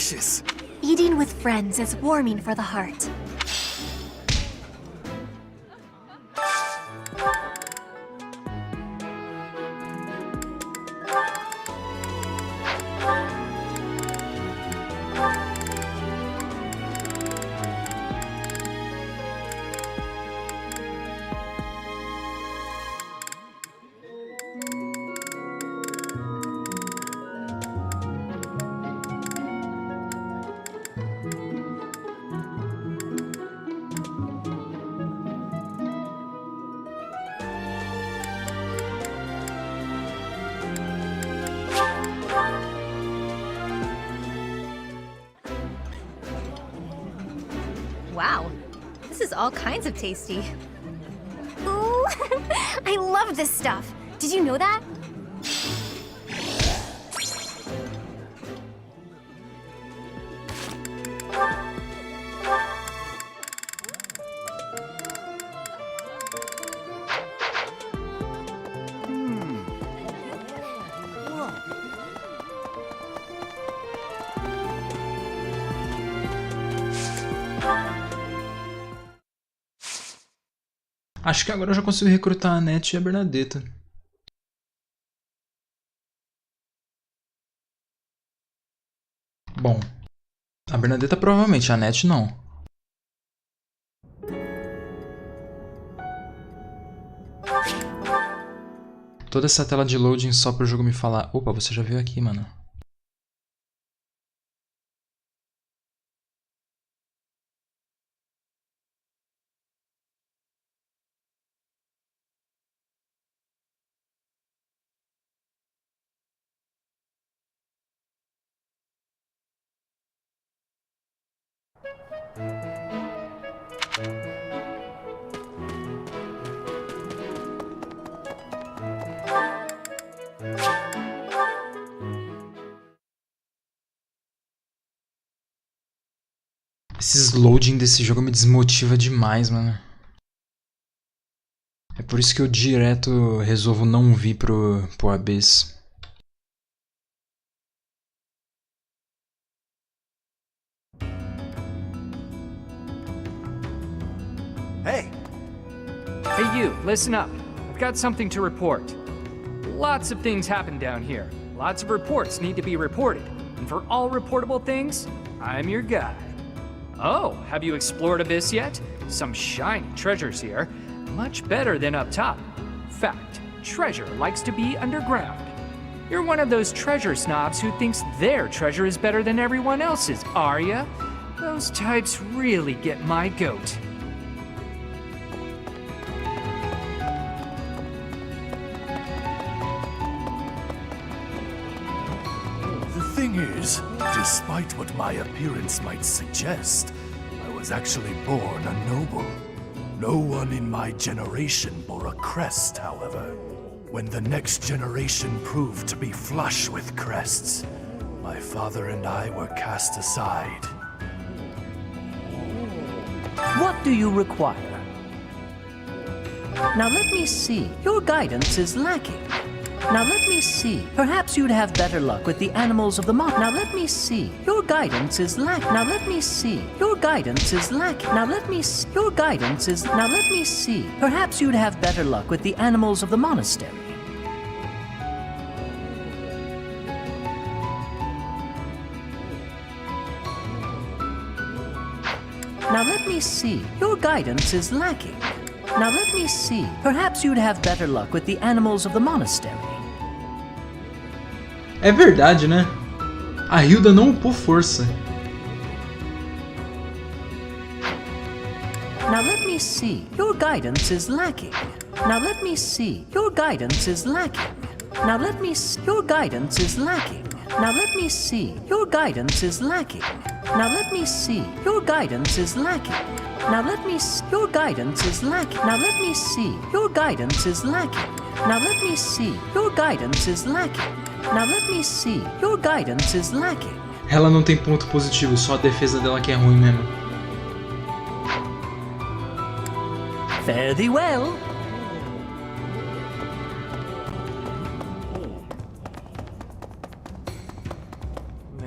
Delicious! Eating with friends is warming for the heart. Wow, this is all kinds of tasty. Ooh, I love this stuff. Did you know that? Acho que agora eu já consigo recrutar a Annette e a Bernadetta. Bom, a Bernadetta provavelmente, a Annette não. Toda essa tela de loading só para o jogo me falar: opa, você já veio aqui, mano. Esses loading desse jogo me desmotiva demais, mano. É por isso que eu direto resolvo não vir pro Abyss. Hey! Hey you, listen up. I've got something to report. Lots of things happen down here. Lots of reports need to be reported. And for all reportable things, I'm your guy. Oh, have you explored Abyss yet? Some shiny treasures here. Much better than up top. Fact, treasure likes to be underground. You're one of those treasure snobs who thinks their treasure is better than everyone else's, are ya? Those types really get my goat. The thing is, despite what my appearance might suggest, I was actually born a noble. No one in my generation bore a crest, however. When the next generation proved to be flush with crests, my father and I were cast aside. What do you require? Now let me see. Your guidance is lacking. Now let me see. Perhaps you'd have better luck with the animals of the mob. Now let me see. Your guidance is lacking. Now let me see. Your guidance is lacking. Now let me see. Your guidance is. Now let me see. Perhaps you'd have better luck with the animals of the monastery. Now let me see. Your guidance is lacking. Now let me see. Perhaps you'd have better luck with the animals of the monastery. É verdade, né? A Hilda não upou força. Now let me see. Your guidance is lacking. Now let me see. Your guidance is lacking. Now let me see. Your guidance is lacking. Now let me see. Your guidance is lacking. Now let me see. Your guidance is lacking. Now let me see. Your guidance is lacking. Now let me see. Your guidance is lacking. Now let me see. Your guidance is lacking. Now let me see. Your guidance is lacking. Ela não tem ponto positivo, só a defesa dela que é ruim mesmo. Fare thee well.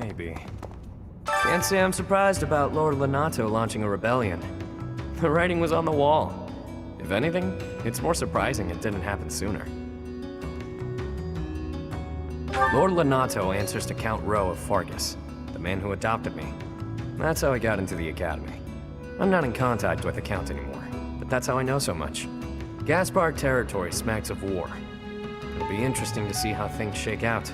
Maybe. Can't say I'm surprised about Lord Lonato launching a rebellion. The writing was on the wall. If anything, it's more surprising it didn't happen sooner. Lord Lonato answers to Count Rowe of Fargus, the man who adopted me. That's how I got into the academy. I'm not in contact with the Count anymore, but that's how I know so much. Gaspar territory smacks of war. It'll be interesting to see how things shake out.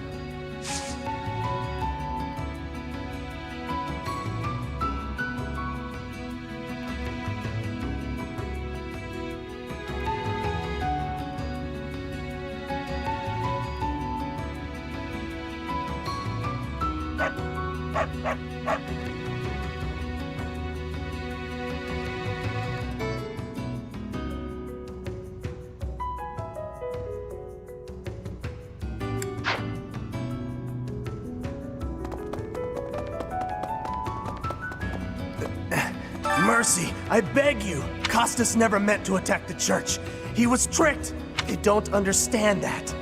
Mercy, I beg you. Costas never meant to attack the church. He was tricked. They don't understand that.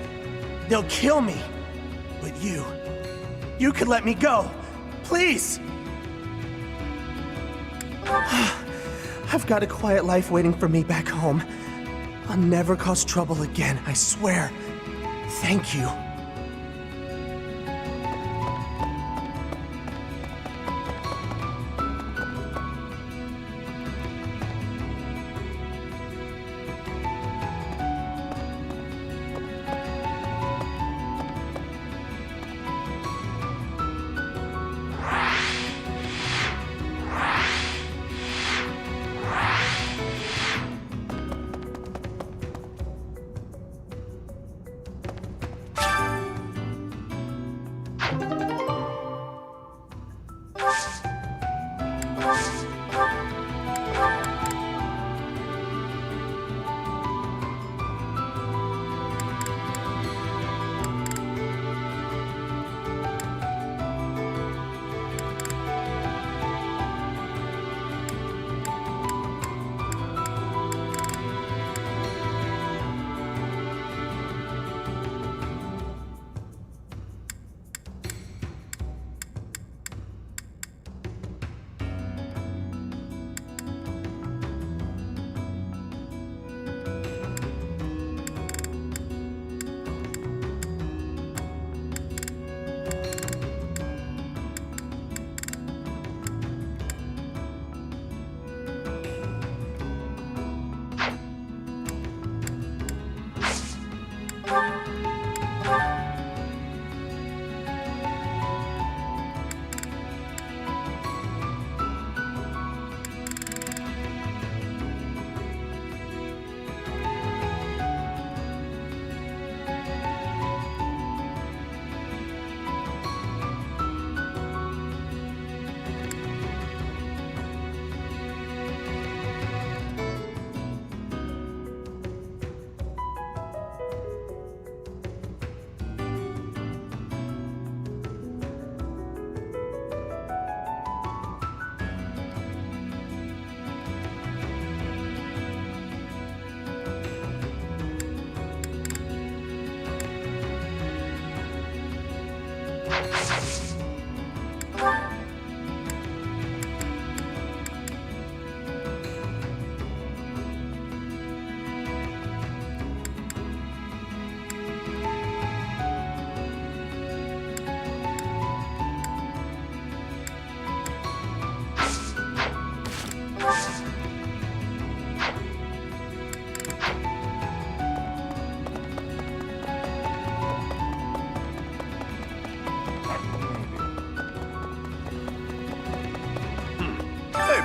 They'll kill me. But you could let me go. Please. I've got a quiet life waiting for me back home. I'll never cause trouble again, I swear. Thank you.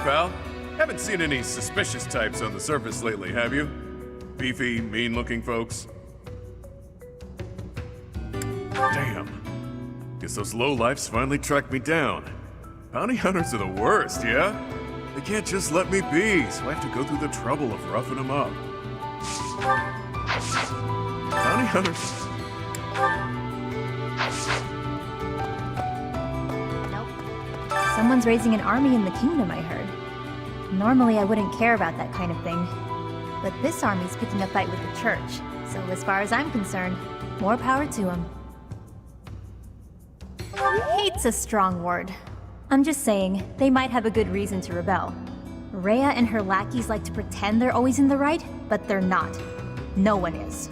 Pal. Haven't seen any suspicious types on the surface lately, have you? Beefy, mean-looking folks? Damn. Guess those lowlifes finally tracked me down. Bounty hunters are the worst, yeah? They can't just let me be, so I have to go through the trouble of roughing them up. Bounty hunters... Someone's raising an army in the kingdom, I heard. Normally I wouldn't care about that kind of thing. But this army's picking a fight with the church, so as far as I'm concerned, more power to them. Hate's a strong word. I'm just saying, they might have a good reason to rebel. Rhea and her lackeys like to pretend they're always in the right, but they're not. No one is.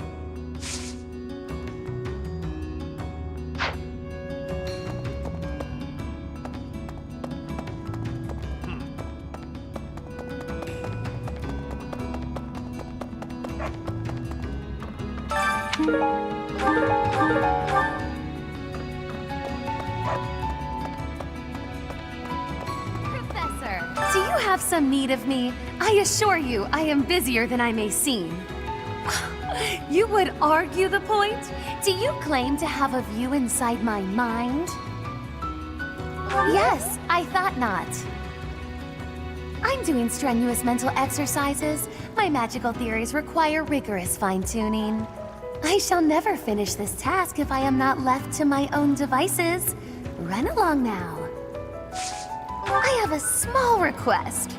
Do you have some need of me? I assure you, I am busier than I may seem. You would argue the point? Do you claim to have a view inside my mind? Yes, I thought not. I'm doing strenuous mental exercises. My magical theories require rigorous fine-tuning. I shall never finish this task if I am not left to my own devices. Run along now. I have a small request.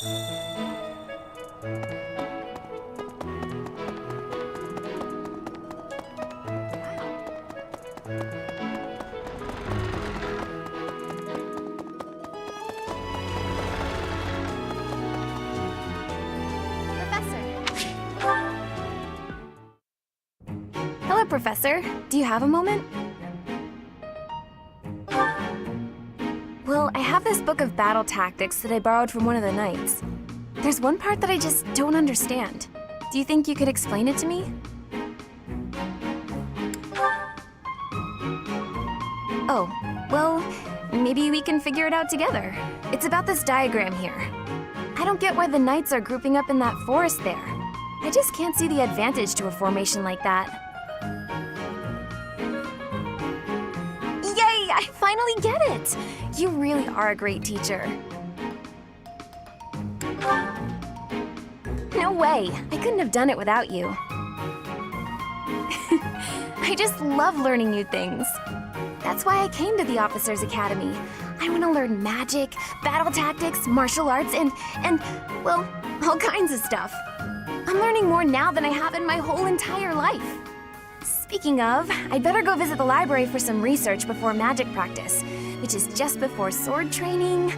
Hello, Professor. Do you have a moment? Well, I have this book of battle tactics that I borrowed from one of the knights. There's one part that I just don't understand. Do you think you could explain it to me? Oh, well, maybe we can figure it out together. It's about this diagram here. I don't get why the knights are grouping up in that forest there. I just can't see the advantage to a formation like that. Yay! I finally get it! You really are a great teacher. No way! I couldn't have done it without you. I just love learning new things. That's why I came to the Officers Academy. I want to learn magic, battle tactics, martial arts, and, well, all kinds of stuff. I'm learning more now than I have in my whole entire life. Speaking of, I'd better go visit the library for some research before magic practice, which is just before sword training.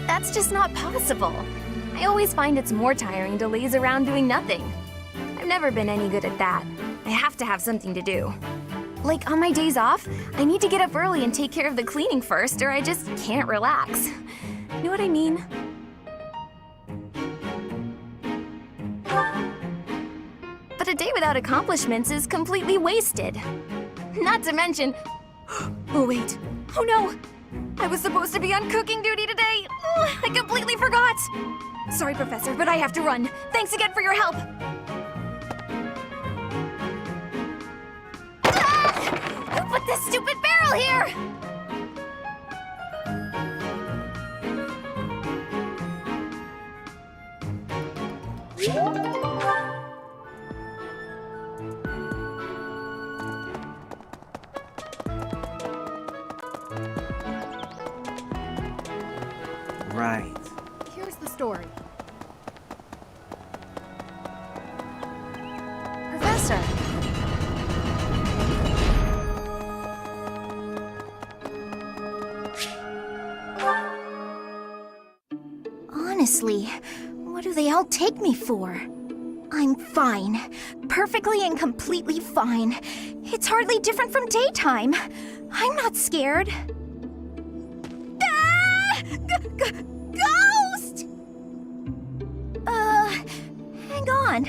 That's just not possible. I always find it's more tiring to laze around doing nothing. I've never been any good at that. I have to have something to do. Like, on my days off, I need to get up early and take care of the cleaning first, or I just can't relax. Know what I mean? But a day without accomplishments is completely wasted. Not to mention... Oh, wait. Oh, no! I was supposed to be on cooking duty today! I completely forgot! Sorry, Professor, but I have to run. Thanks again for your help! Who put this stupid barrel here? Right. Here's the story. Professor! Honestly, what do they all take me for? I'm fine. Perfectly and completely fine. It's hardly different from daytime. I'm not scared. Ah! Ghost! Hang on.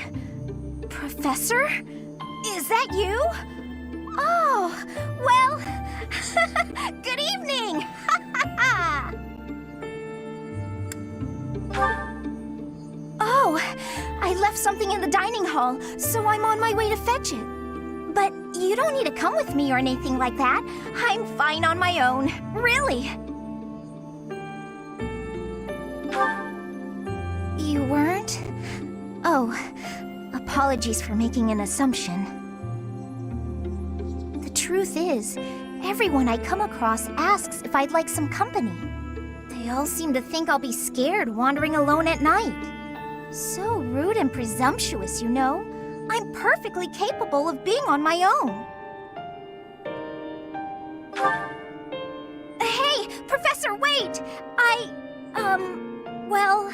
Professor? Is that you? Oh, well, good evening! Oh, I left something in the dining hall, so I'm on my way to fetch it. But you don't need to come with me or anything like that. I'm fine on my own, really. You weren't? Oh, apologies for making an assumption. The truth is, everyone I come across asks if I'd like some company. They all seem to think I'll be scared wandering alone at night. So rude and presumptuous, you know. I'm perfectly capable of being on my own. Hey, Professor, wait! Well,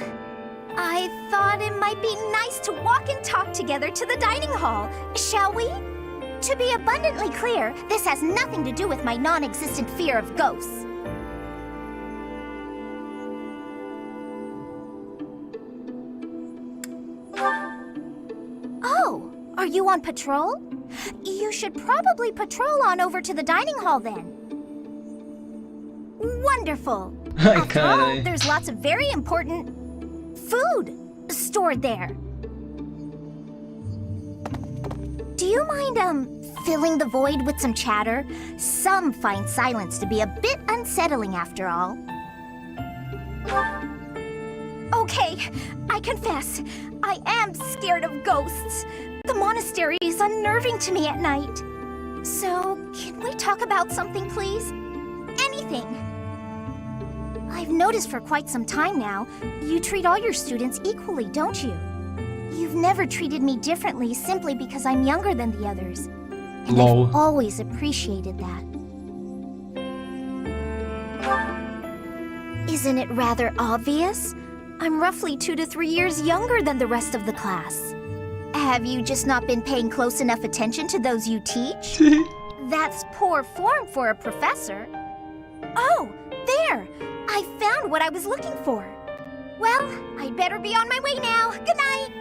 I thought it might be nice to walk and talk together to the dining hall. Shall we? To be abundantly clear, this has nothing to do with my non-existent fear of ghosts. Oh, are you on patrol? You should probably patrol on over to the dining hall then. Wonderful. After all, there's lots of very important food stored there. Do you mind, filling the void with some chatter? Some find silence to be a bit unsettling after all. Okay, I confess, I am scared of ghosts. The monastery is unnerving to me at night. So, can we talk about something, please? Anything. I've noticed for quite some time now, you treat all your students equally, don't you? You've never treated me differently simply because I'm younger than the others. And Lol. I've always appreciated that. Isn't it rather obvious? I'm roughly 2 to 3 years younger than the rest of the class. Have you just not been paying close enough attention to those you teach? That's poor form for a professor. Oh, there! I found what I was looking for. Well, I'd better be on my way now. Good night!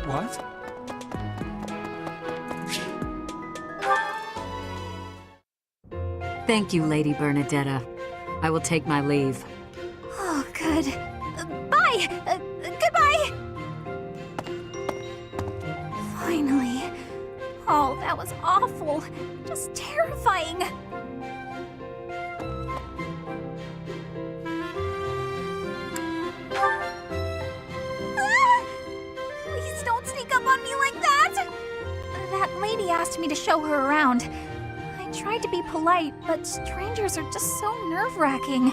What? Thank you, Lady Bernadetta. I will take my leave. Oh, good. Bye! Goodbye! Finally. Oh, that was awful. Just terrifying. Please don't sneak up on me like that! That lady asked me to show her around. I tried to be polite, but strangers are just so nerve-wracking.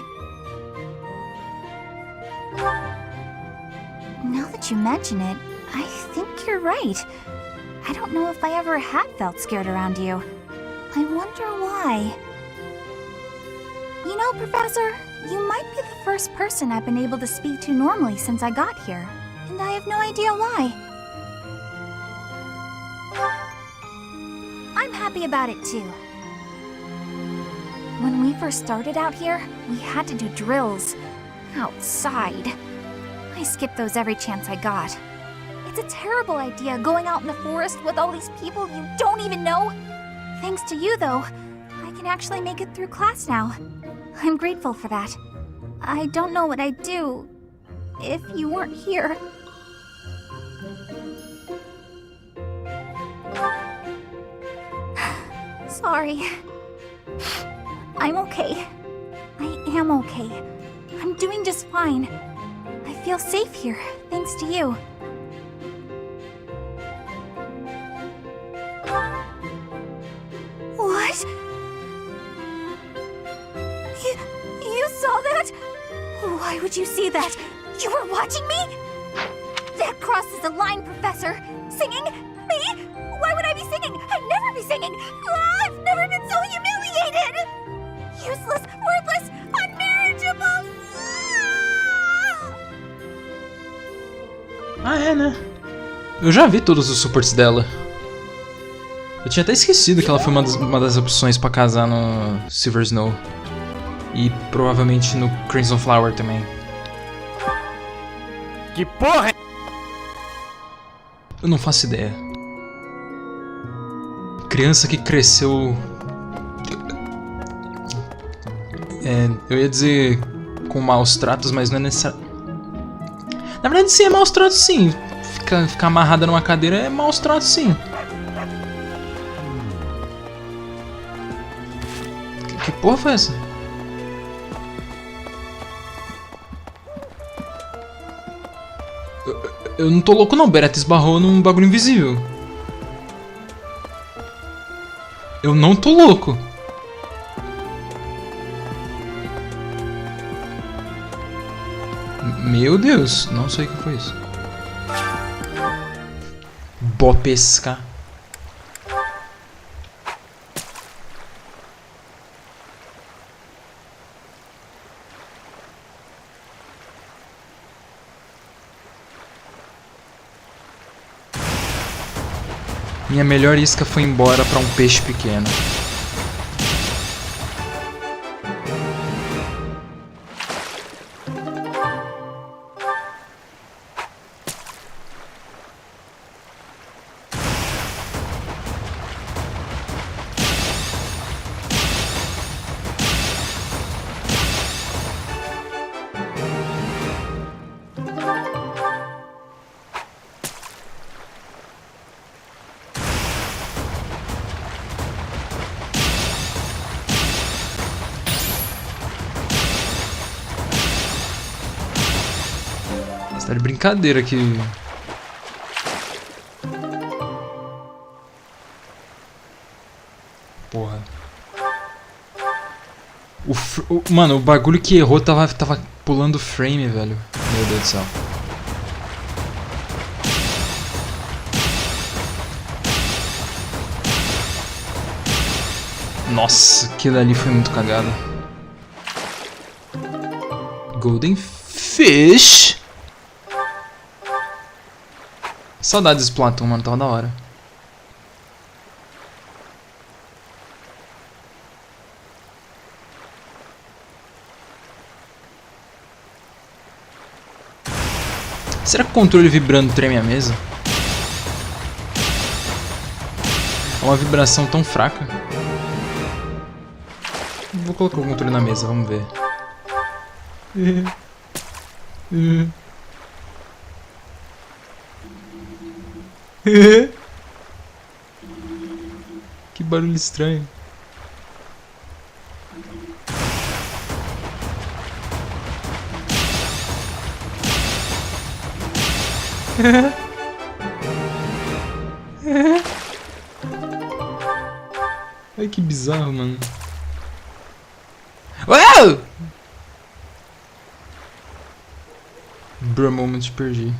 Now that you mention it, I think you're right. I don't know if I ever had felt scared around you. I wonder why. You know, Professor, you might be the first person I've been able to speak to normally since I got here, and I have no idea why. I'm happy about it too. When we first started out here, we had to do drills outside. I skipped those every chance I got. It's a terrible idea going out in the forest with all these people you don't even know. Thanks to you, though, I can actually make it through class now. I'm grateful for that. I don't know what I'd do if you weren't here. Sorry. I'm okay. I am okay. I'm doing just fine. I feel safe here, thanks to you. What? You saw that? Why would you see that? You were watching me? That crosses the line, Professor. Singing? Me? Why would I be singing? I'd never be singing. I've never been so humiliated. Useless, worthless, unmarriageable. Ah, é, né? Eu já vi todos os supports dela. Eu tinha até esquecido que ela foi uma das opções pra casar no Silver Snow. E provavelmente no Crimson Flower também. Que porra! Eu não faço ideia. Criança que cresceu... eu ia dizer com maus tratos, mas não é necessário. Na verdade sim, é maus tratos sim. Ficar amarrada numa cadeira é maus tratos sim. Que porra foi essa? Eu não tô louco não, Beretta esbarrou num bagulho invisível. Eu não tô louco. Meu Deus, não sei o que foi isso. Bopesca. Minha melhor isca foi embora para um peixe pequeno. Você tá de brincadeira aqui. Porra. Mano, o bagulho que errou tava pulando o frame, velho. Meu Deus do céu. Nossa, aquilo ali foi muito cagado. Golden Fish. Saudades desse Platão, mano, tava da hora. Será que o controle vibrando treme a mesa? É uma vibração tão fraca. Vou colocar o controle na mesa, vamos ver. Que barulho estranho. Ai, que bizarro, mano. Uau! Bro, moment, perdi.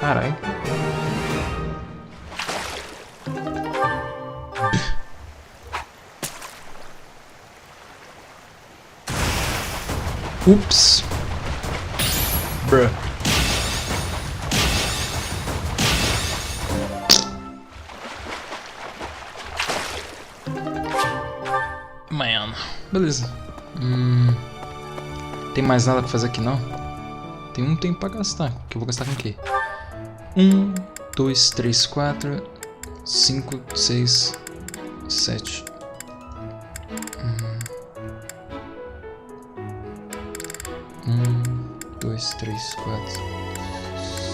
Caralho. Oops. Bruh. Man. Beleza. Tem mais nada pra fazer aqui não? Tem um tempo pra gastar. Que eu vou gastar com o quê? 1, 2, 3, 4, 5, 6, 7. 1, 2, 3, 4,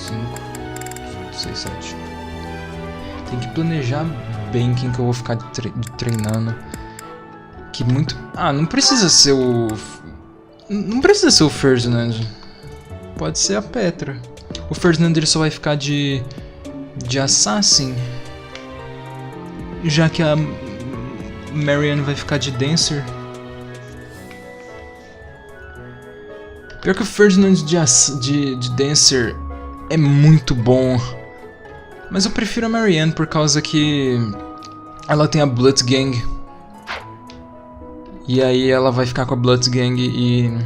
5, 6, 7. Tem que planejar bem quem que eu vou ficar treinando. Que muito... Ah, não precisa ser o... Não precisa ser o Ferdinand. Pode ser a Petra. O Ferdinand ele só vai ficar de Assassin. Já que a Marianne vai ficar de Dancer. Pior que o Ferdinand de Dancer é muito bom. Mas eu prefiro a Marianne por causa que ela tem a Blood Gang. E aí ela vai ficar com a Blood Gang e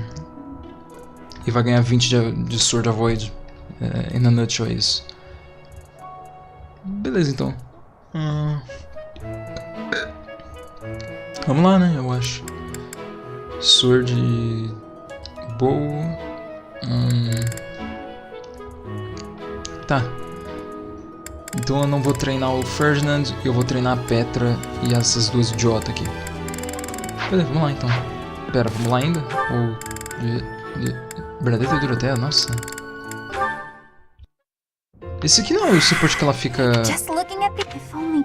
vai ganhar 20 de Sword of Void. In a nutshell é isso. Beleza então. Vamos lá, né? Eu acho. Sword Bow. Tá. Então eu não vou treinar o Ferdinand, eu vou treinar a Petra e essas duas idiotas aqui. Beleza, vamos lá então. Pera, vamos lá ainda? Ou... Verdadeira Doroteia? Nossa. Esse aqui não é o suporte que ela fica... Just looking at the... If only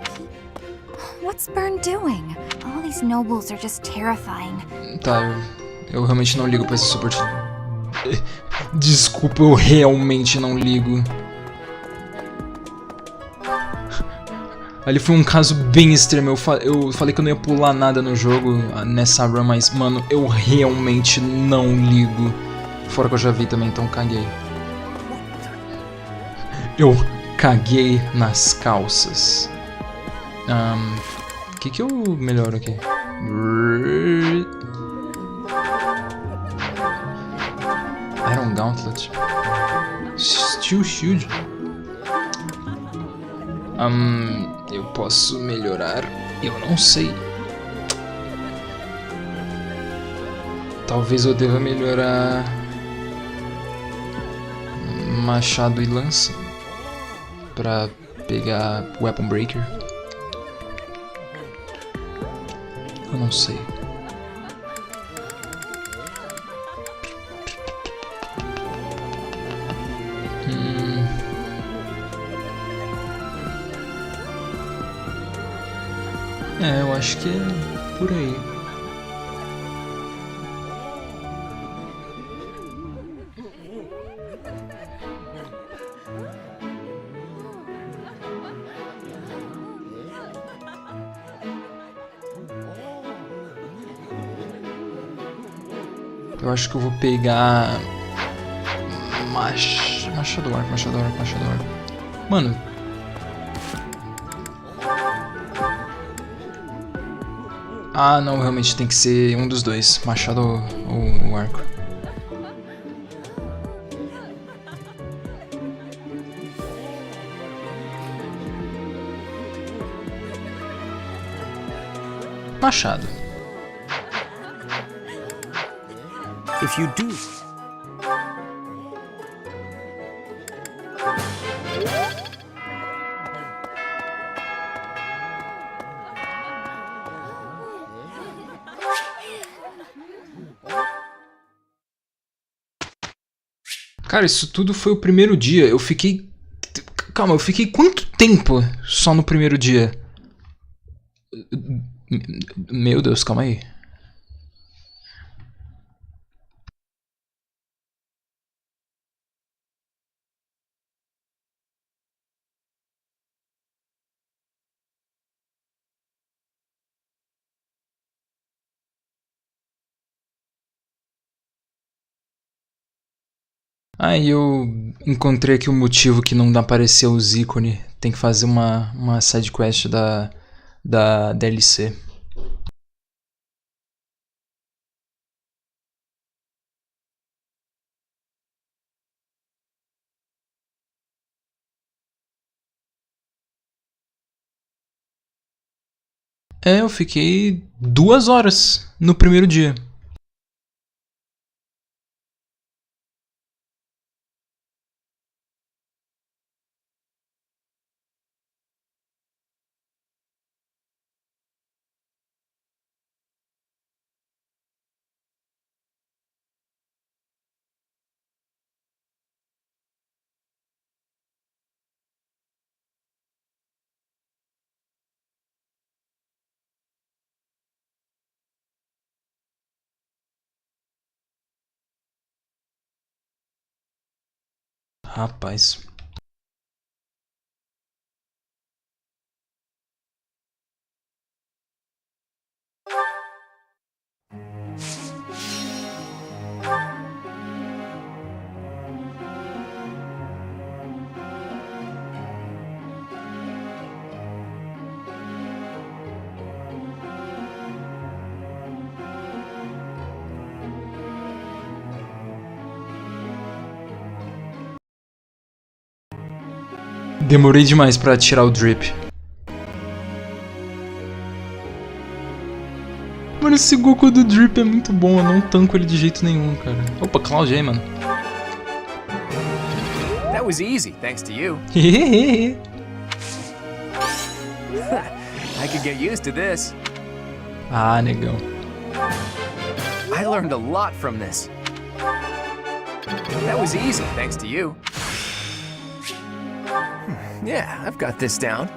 What's Byrne doing? All these nobles are just terrifying. Tá, eu realmente não ligo pra esse suporte. Desculpa, eu realmente não ligo. Ali foi um caso bem extremo. Eu falei que eu não ia pular nada no jogo nessa run, mas, mano, eu realmente não ligo. Fora que eu já vi também, então caguei. Eu caguei nas calças. O que eu melhoro aqui? Iron Gauntlet. Steel Shield. Eu posso melhorar? Eu não sei. Talvez eu deva melhorar machado e lança pra pegar Weapon Breaker. Eu não sei. É, eu acho que é por aí. Eu acho que eu vou pegar... Machado do arco. Mano... Ah, não, realmente tem que ser um dos dois. Machado ou arco. Machado. If you do... Cara, isso tudo foi o primeiro dia. Eu fiquei... Calma, eu fiquei quanto tempo só no primeiro dia? Meu Deus, calma aí. Aí eu encontrei aqui o motivo que não dá pra aparecer os ícones. Tem que fazer uma side quest da DLC. É, eu fiquei 2 horas no primeiro dia. Rapaz. Demorei demais pra tirar o drip. Mano, esse Goku do drip é muito bom, eu não tanco ele de jeito nenhum, cara. Opa, Cloud aí, mano. That was easy, thanks to you. I could get used to this. Ah, negão. I learned a lot from this. That was easy, thanks to you. Yeah, I've got this down.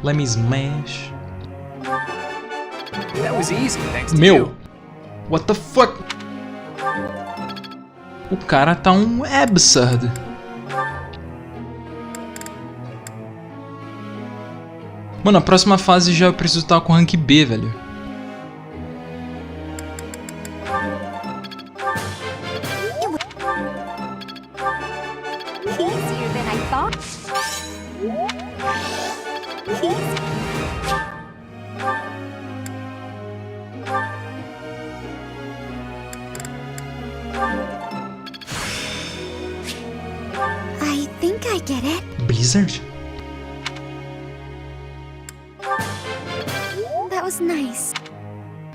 Let me smash. That was easy, thanks to Meu, you. what the fuck? O cara tá um absurd. Mano, a próxima fase já eu preciso estar com rank B, velho. I think I get it. Blizzard? That was nice.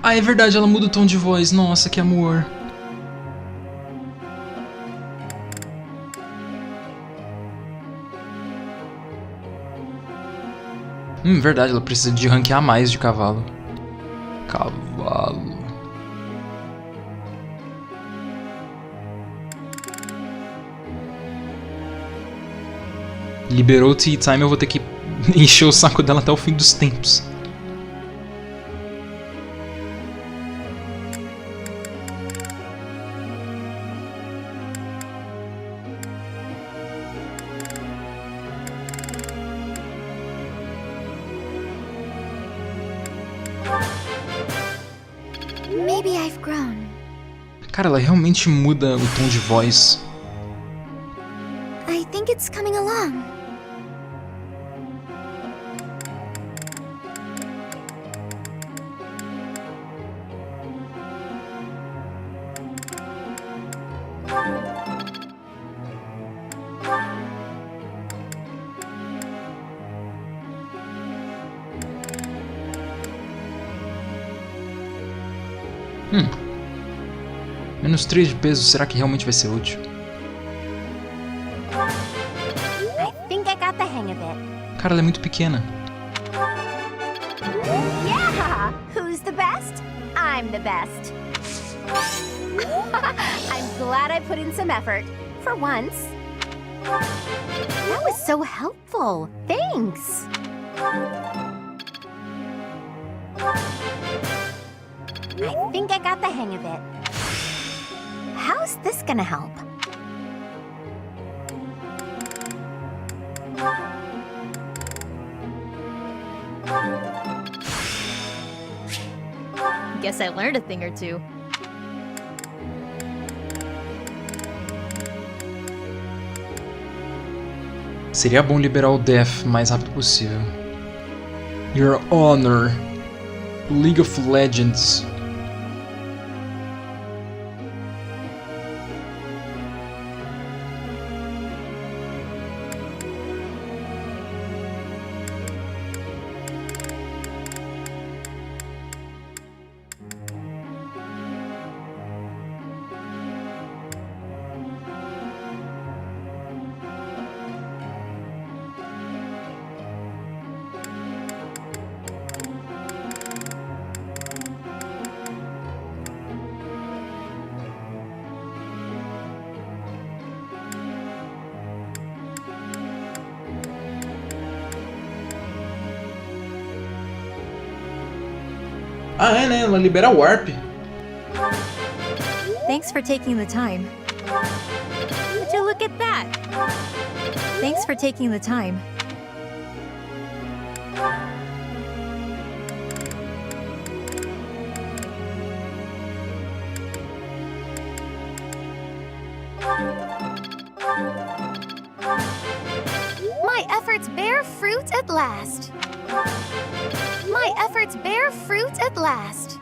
Ah, é verdade, ela muda o tom de voz. Nossa, que amor. Verdade, ela precisa de ranquear mais de cavalo. Cavalo. Liberou o Tea Time, eu vou ter que encher o saco dela até o fim dos tempos. Maybe I've grown. Cara, ela realmente muda o tom de voz. I think it's coming along. Menos 3 de peso, será que realmente vai ser útil? I think I got the hang of it. Cara, ela é muito pequena. Yeah! Who's the best? I'm the best. I'm glad I put in some effort. For once. That was so helpful. Thanks. I think I got the hang of it. How's this gonna help? Guess I learned a thing or two. Seria bom liberar o Death o mais rápido possível. Your Honor. League of Legends. Ah, é, né? Ela libera Warp. Thanks for taking the time. Would you look at that? Thanks for taking the time. My efforts bear fruit at last. My efforts bear fruit at last.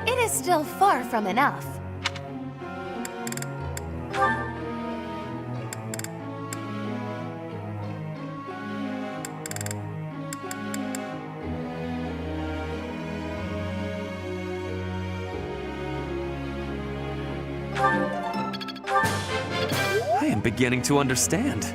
It is still far from enough. I am beginning to understand.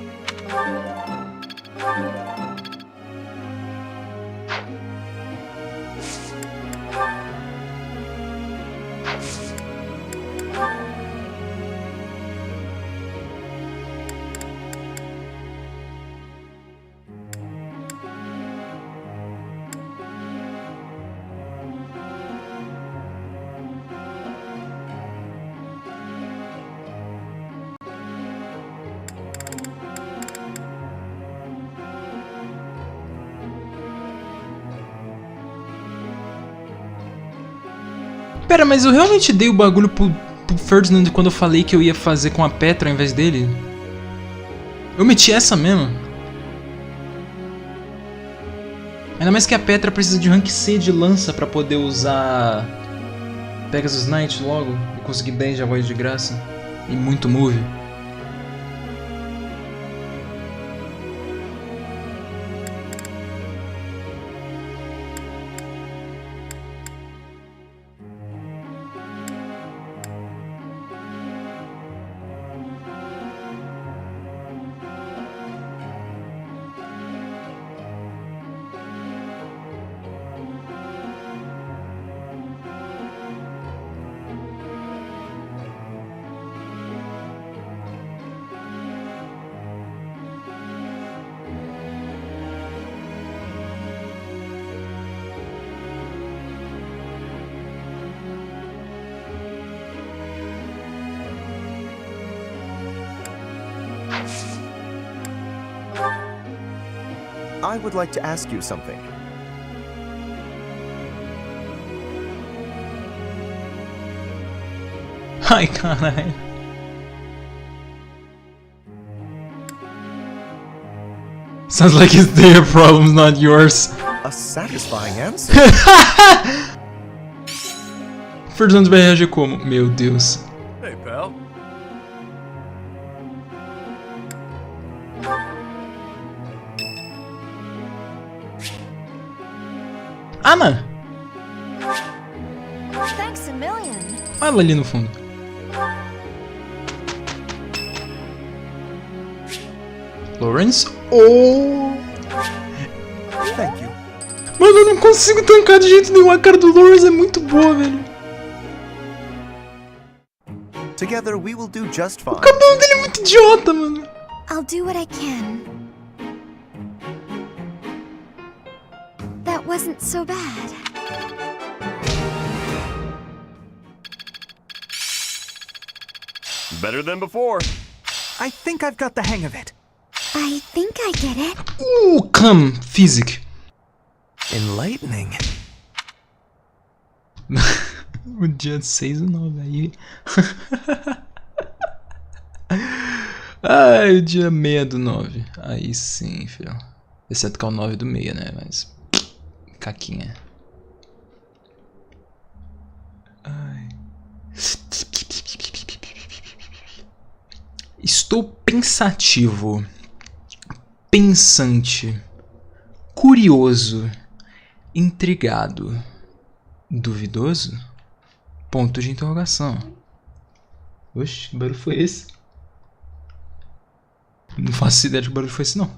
Pera, mas eu realmente dei o bagulho pro Ferdinand quando eu falei que eu ia fazer com a Petra ao invés dele? Eu meti essa mesmo? Ainda mais que a Petra precisa de rank C de lança pra poder usar Pegasus Knight logo e conseguir 10 de voz de graça e muito move. I would like to ask you something. Ai, caralho. Sounds like it's their problems, not yours. A satisfying answer. Fernando vai reagir como? Meu Deus. Hey, pal. Ana! Thanks a million. Olha ali no fundo. Lawrence? Oh! Thank you. Mano, eu não consigo tancar de jeito nenhum. A cara do Lawrence é muito boa, velho. Together we will do just fine. O cabelo dele é muito idiota, mano. I'll do what I can. That wasn't so bad. Better than before. I think I've got the hang of it. I think I get it. Come, physics. Enlightening. O dia 6 ou 9 aí. Ai, o dia 6 do 9. Aí sim, filho. Exceto que é o 9 do 6, né? Mas. Caquinha. Ai. Estou pensativo. Pensante. Curioso. Intrigado. Duvidoso? Ponto de interrogação. Oxe, que barulho foi esse? Não faço ideia de que barulho foi esse, não.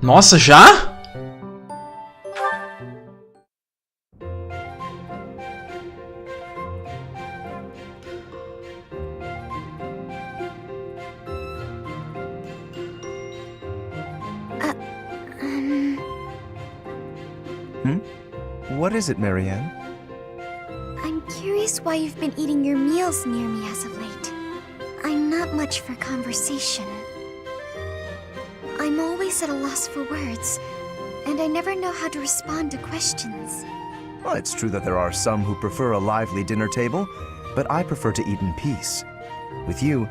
Nossa, já? What is it, Marianne? I'm curious why you've been eating your meals near me as of late. I'm not much for conversation. I'm always at a loss for words, and I never know how to respond to questions. Well, it's true that there are some who prefer a lively dinner table, but I prefer to eat in peace. With you,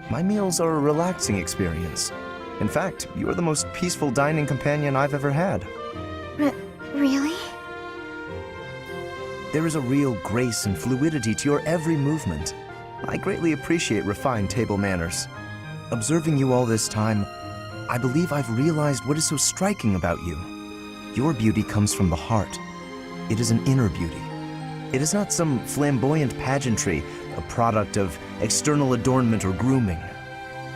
my meals are a relaxing experience. In fact, you are the most peaceful dining companion I've ever had. Really? There is a real grace and fluidity to your every movement. I greatly appreciate refined table manners. Observing you all this time, I believe I've realized what is so striking about you. Your beauty comes from the heart. It is an inner beauty. It is not some flamboyant pageantry, a product of external adornment or grooming.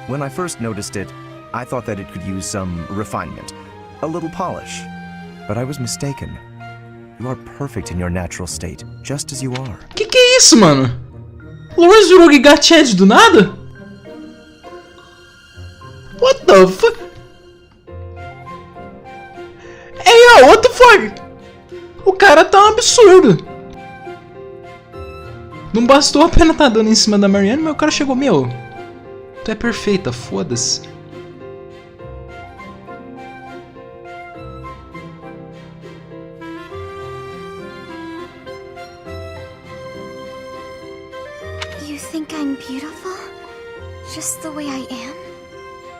When I first noticed it, I thought that it could use some refinement, a little polish. But I was mistaken. You are perfect in your natural state, just as you are. Que é isso, mano? Lawrence virou Giga Chad do nada? What the fuck? Hey, yo, what the fuck? O cara tá um absurdo. Não bastou a pena tá dando em cima da Marianne, mas o cara chegou, meu. Tu é perfeita, foda-se. You think I'm beautiful? Just the way I am?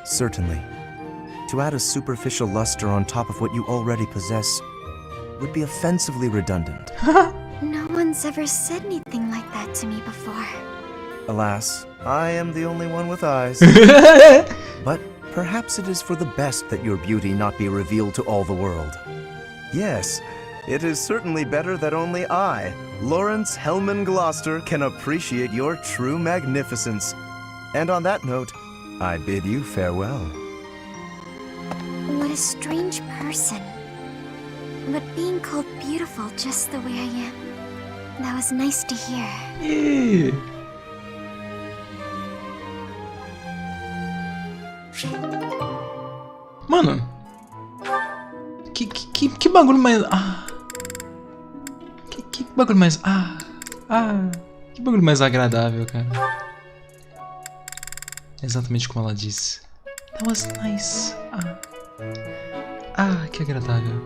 Certainly. To add a superficial luster on top of what you already possess would be offensively redundant. No one's ever said anything like that to me before. Alas, I am the only one with eyes. But perhaps it is for the best that your beauty not be revealed to all the world. Yes, it is certainly better that only I, Lawrence Hellman Gloucester, can appreciate your true magnificence. And on that note, I bid you farewell. What a strange person. But being called beautiful just the way I am, that was nice to hear. Yeah. Mano, que Que bagulho mais... Que bagulho mais... Que bagulho mais agradável, cara. Exatamente como ela disse. That was nice. Que agradável.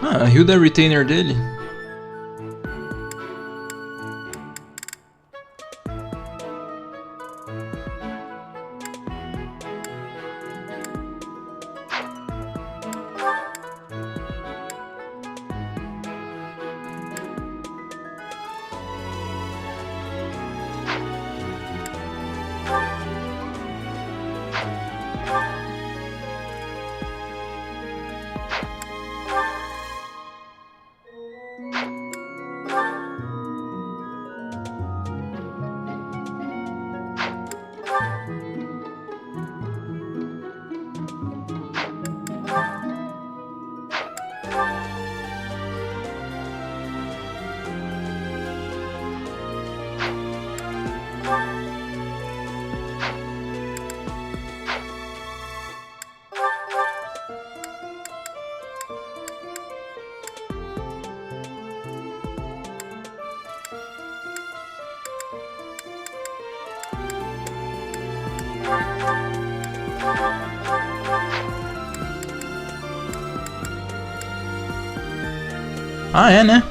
A Hilda é retainer dele. É, né?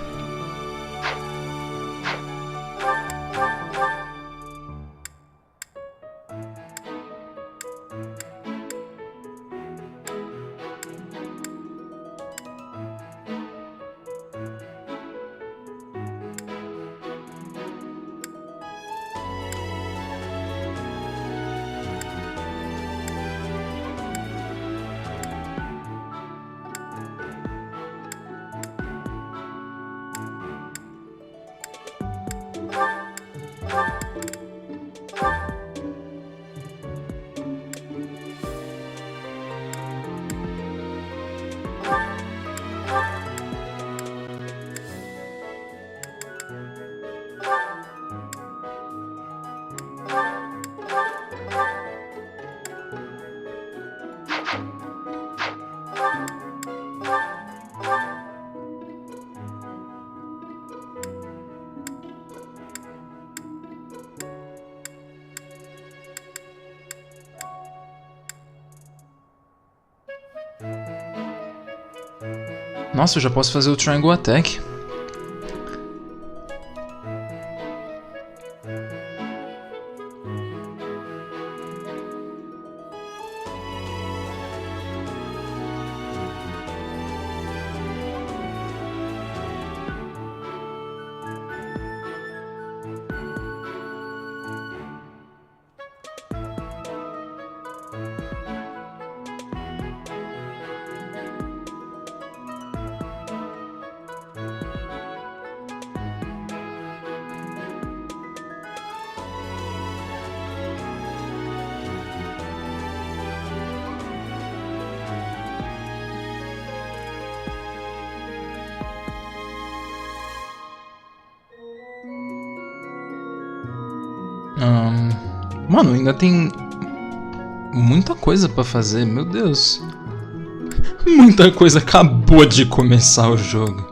Nossa, eu já posso fazer o Triangle Attack. Mano, ainda tem muita coisa pra fazer, meu Deus. Muita coisa, acabou de começar o jogo.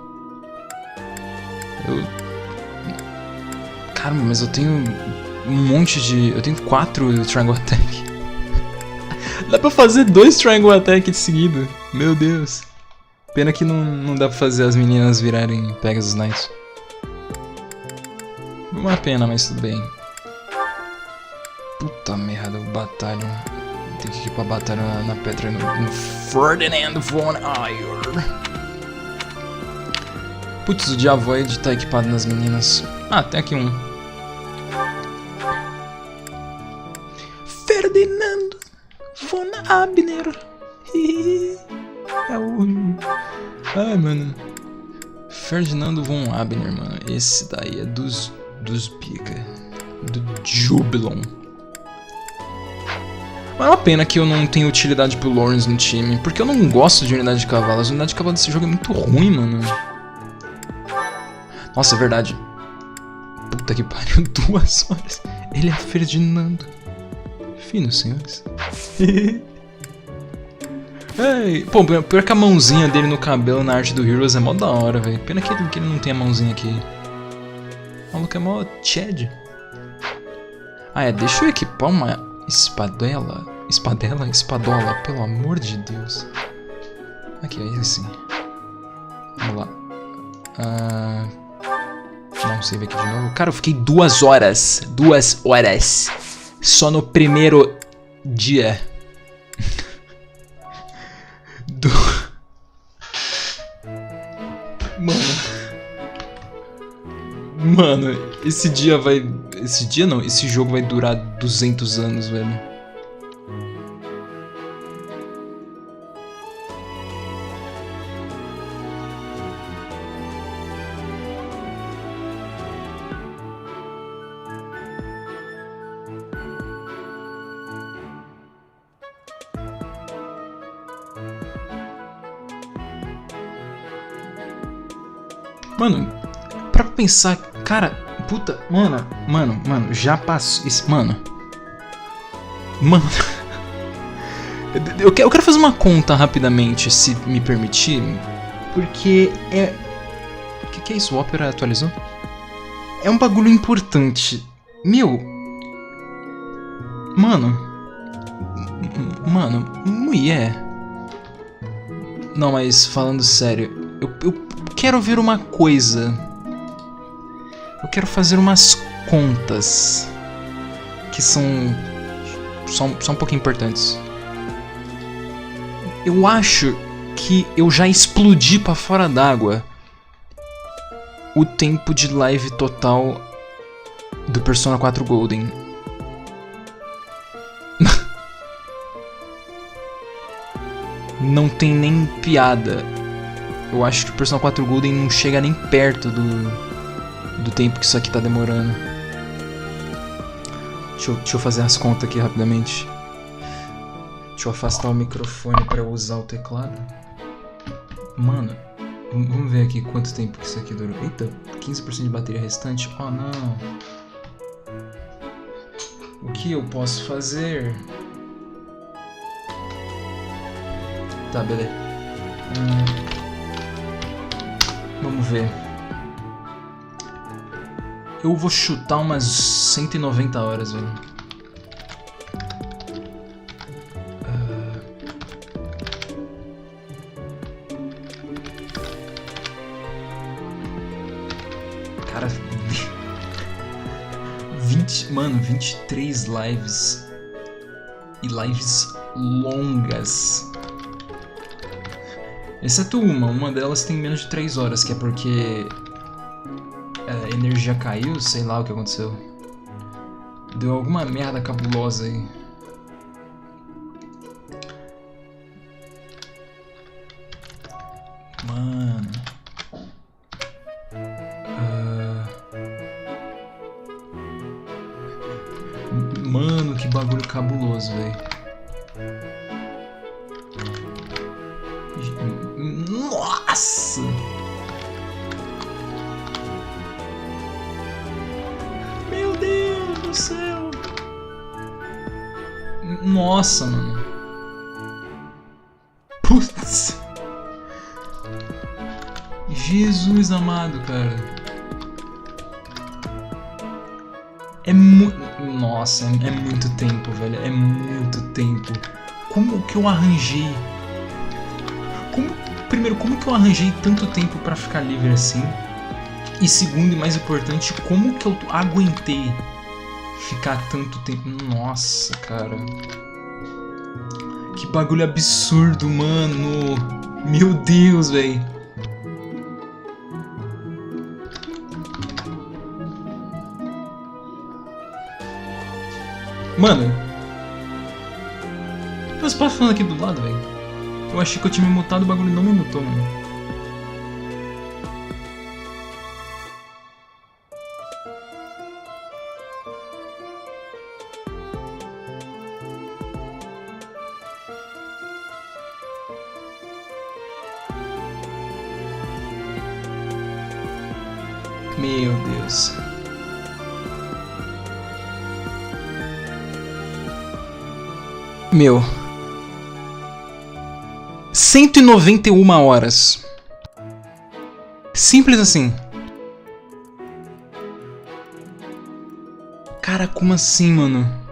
Caramba, mas eu tenho um monte de... Eu tenho 4 Triangle Attack. Dá pra fazer 2 Triangle Attack de seguida. Meu Deus. Pena que não dá pra fazer as meninas virarem Pegasus Knights. Uma pena, mas tudo bem. Puta merda, o batalhão. Tem que ir pra batalha na Petra no Ferdinand von Ayer. Putz, o Diavoid tá equipado nas meninas. Tem aqui um. Ferdinand von Abner. É o... Ai, mano. Ferdinando von Abner, mano. Esse daí é dos pica. Do Jubilon. Mas é uma pena que eu não tenho utilidade pro Lawrence no time, porque eu não gosto de unidade de cavalo. As unidades de cavalo desse jogo é muito ruim, mano. Nossa, é verdade. Puta que pariu, 2 horas. Ele é Ferdinando. Finos, senhores. Ei, pô, pior que a mãozinha dele no cabelo na arte do Heroes é mó da hora, velho. Pena que ele não tem a mãozinha aqui. O maluco é mó Chad. Ah, é, deixa eu equipar uma espadela. Espadola, pelo amor de Deus. Aqui, aí sim. Vamos lá. Dá um save aqui de novo. Cara, eu fiquei 2 horas. 2 horas. Só no primeiro dia. Mano, esse dia vai... Esse dia não, esse jogo vai durar 200 anos, velho. Mano, pra pensar, cara, puta, mano, já passou, mano, eu quero fazer uma conta rapidamente, se me permitir, porque é, que é isso, o Opera atualizou? É um bagulho importante, meu, mano, mulher, não, mas falando sério, eu quero ver uma coisa. Eu quero fazer umas contas que são um pouco importantes. Eu acho que eu já explodi pra fora d'água o tempo de live total do Persona 4 Golden. Não tem nem piada. Eu acho que o Persona 4 Golden não chega nem perto do tempo que isso aqui tá demorando. Deixa eu fazer as contas aqui rapidamente. Deixa eu afastar o microfone pra eu usar o teclado. Mano, vamos ver aqui quanto tempo que isso aqui durou. Eita, 15% de bateria restante. Oh, não. O que eu posso fazer? Tá, beleza. Vamos ver. Eu vou chutar umas 190 horas, velho. Cara, 23 lives. E lives longas. Exceto uma delas tem menos de 3 horas, que é porque a energia caiu, sei lá o que aconteceu. Deu alguma merda cabulosa aí. Mano. Mano, que bagulho cabuloso, velho. Nossa! Meu Deus do céu! Nossa, mano. Putz! Jesus amado, cara. Nossa, é muito tempo, velho. É muito tempo. Como que eu arranjei? Primeiro, como que eu arranjei tanto tempo pra ficar livre assim? E segundo, e mais importante, como que eu aguentei ficar tanto tempo? Nossa, cara. Que bagulho absurdo, mano. Meu Deus, velho. Mano. Mas passa falando aqui do lado, velho. Eu achei que eu tinha me mutado, o bagulho não me mutou, mano. Meu Deus. Meu. 191 horas. Simples assim. Cara, como assim, mano?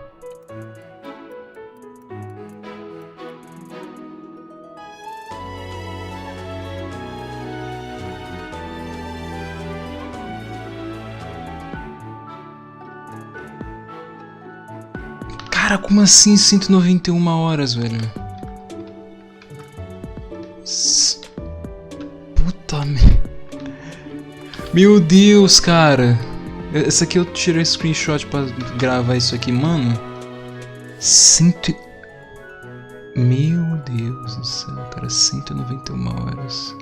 Cara, como assim 191 horas, velho? Puta merda. Meu Deus, cara. Essa aqui eu tirei screenshot pra gravar isso aqui, mano. Meu Deus do céu, cara. 191 horas.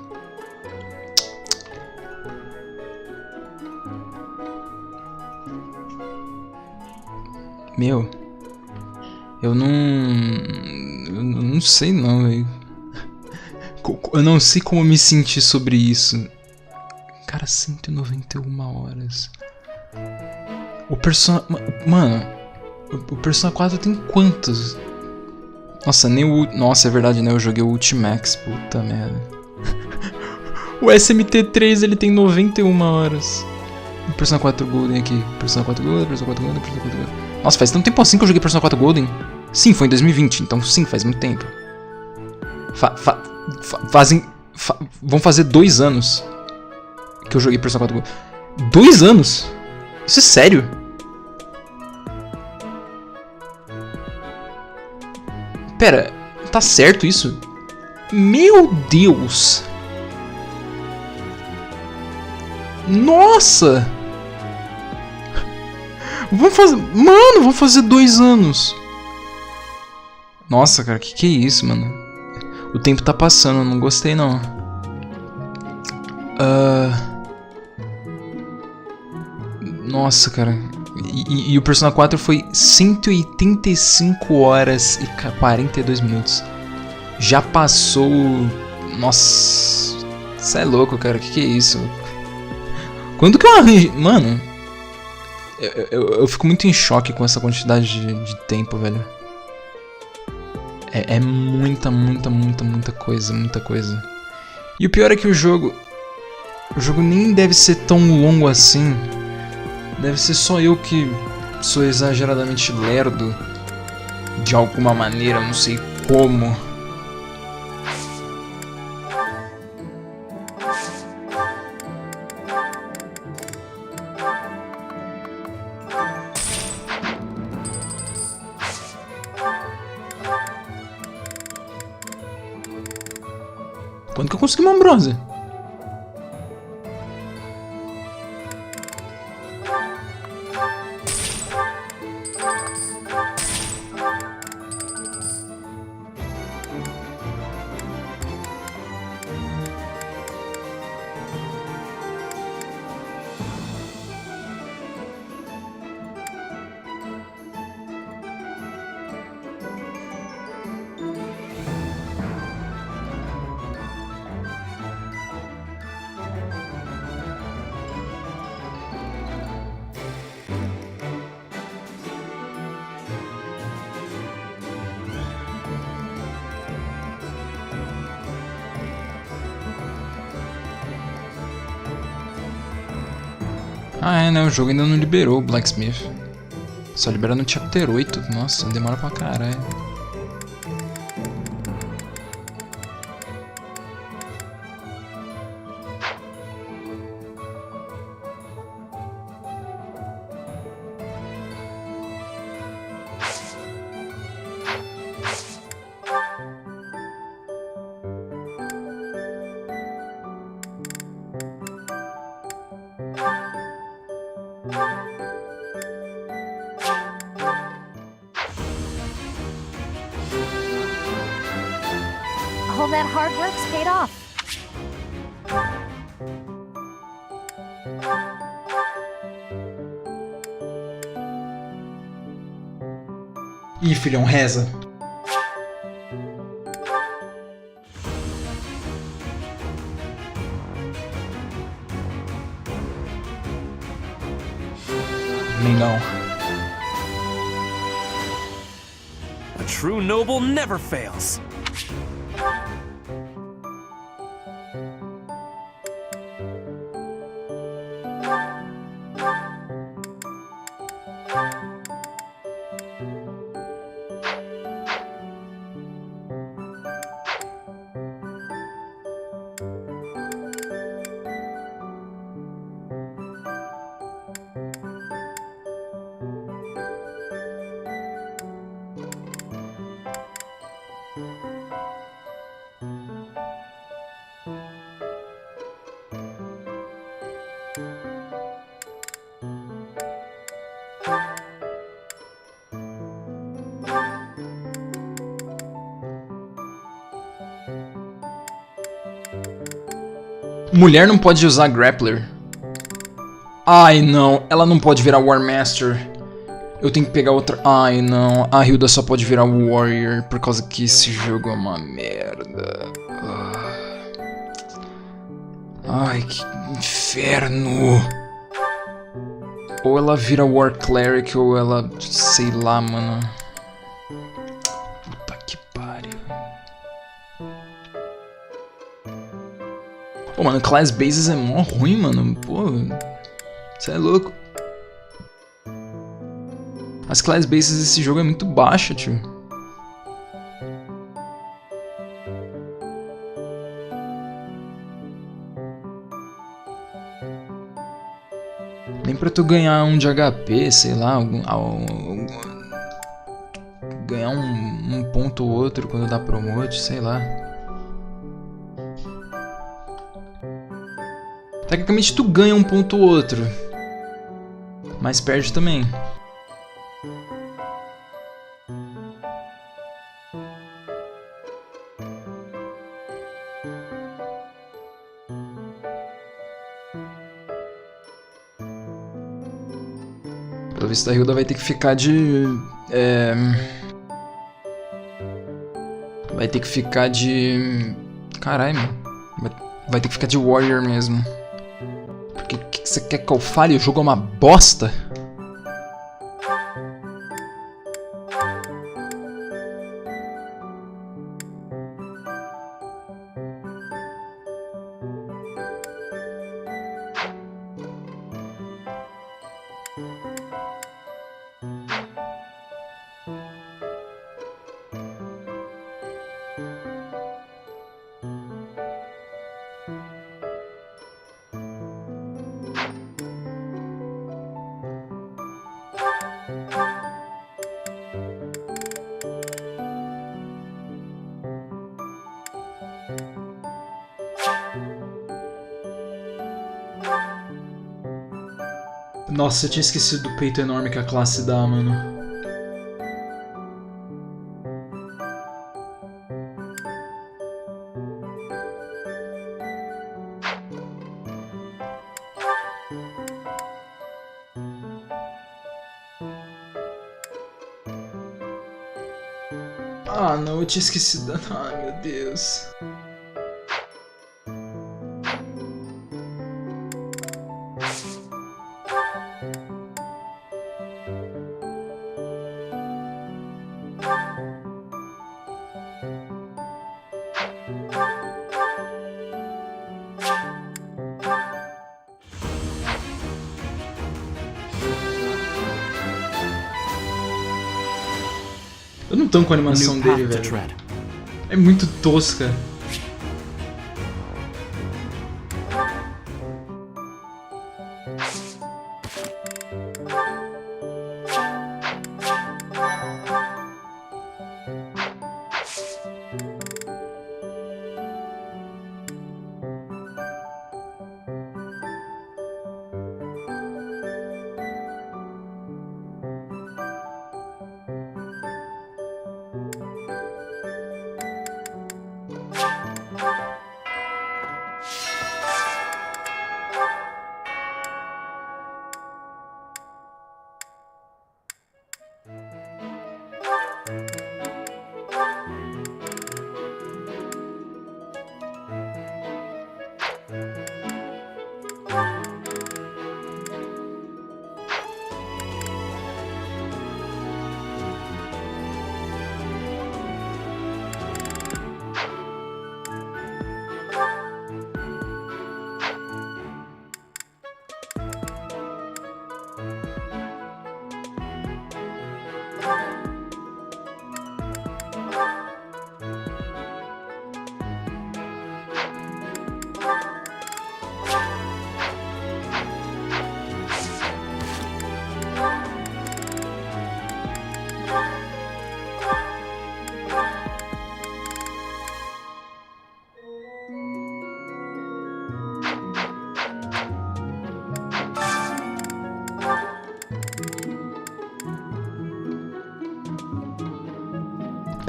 Meu. Eu não sei não, velho. Eu não sei como me sentir sobre isso. Cara, 191 horas. O Persona... Mano, o Persona 4 tem quantos? Nossa, nem o... Nossa, é verdade, né? Eu joguei o Ultimax. Puta merda. O SMT3, ele tem 91 horas. O Persona 4 Golden aqui. Persona 4 Golden, Persona 4 Golden, Persona 4 Golden. Nossa, faz tanto tempo assim que eu joguei Persona 4 Golden. Sim, foi em 2020, então sim, faz muito tempo. Vão fazer 2 anos que eu joguei Persona 4 Golden. 2 anos? Isso é sério? Pera, tá certo isso? Meu Deus! Nossa! Vamos fazer... Mano, vamos fazer 2 anos. Nossa, cara, que é isso, mano? O tempo tá passando, eu não gostei, não. Nossa, cara. E o Persona 4 foi 185 horas e 42 minutos. Já passou... Nossa... Você é louco, cara, que é isso? Quando que eu arranjei... Mano... Eu fico muito em choque com essa quantidade de tempo, velho. É muita coisa, muita coisa. E o pior é que o jogo nem deve ser tão longo assim. Deve ser só eu que sou exageradamente lerdo. De alguma maneira, não sei como. Quando que eu consegui uma Ambrose? Ah, é, né? O jogo ainda não liberou o Blacksmith. Só libera no Chapter 8. Nossa, demora pra caralho. All that hard work's paid off. Ih, filhão, reza. também não. A true noble never fails. Mulher não pode usar grappler. Ai não, ela não pode virar War Master. Eu tenho que pegar outra. Ai não, a Hilda só pode virar Warrior por causa que esse jogo é uma merda. Ai, que inferno. Ou ela vira War Cleric ou ela, sei lá, mano. Puta que pariu. Pô, mano, Class Bases é mó ruim, mano. Pô, você é louco. As Class Bases desse jogo é muito baixa, tio. Nem pra tu ganhar um de HP, sei lá, ganhar um ponto ou outro quando dá promote, sei lá. Tecnicamente tu ganha um ponto ou outro, mas perde também. Pelo visto a Hilda vai ter que ficar de... vai ter que ficar de... Caralho, mano. Vai ter que ficar de Warrior mesmo. Porque o que você quer que eu fale? O jogo é uma bosta? Nossa, eu tinha esquecido do peito enorme que a classe dá, mano. Ah, não, eu tinha esquecido. Ai, meu Deus. Eu não tô com a animação dele, velho. É muito tosca.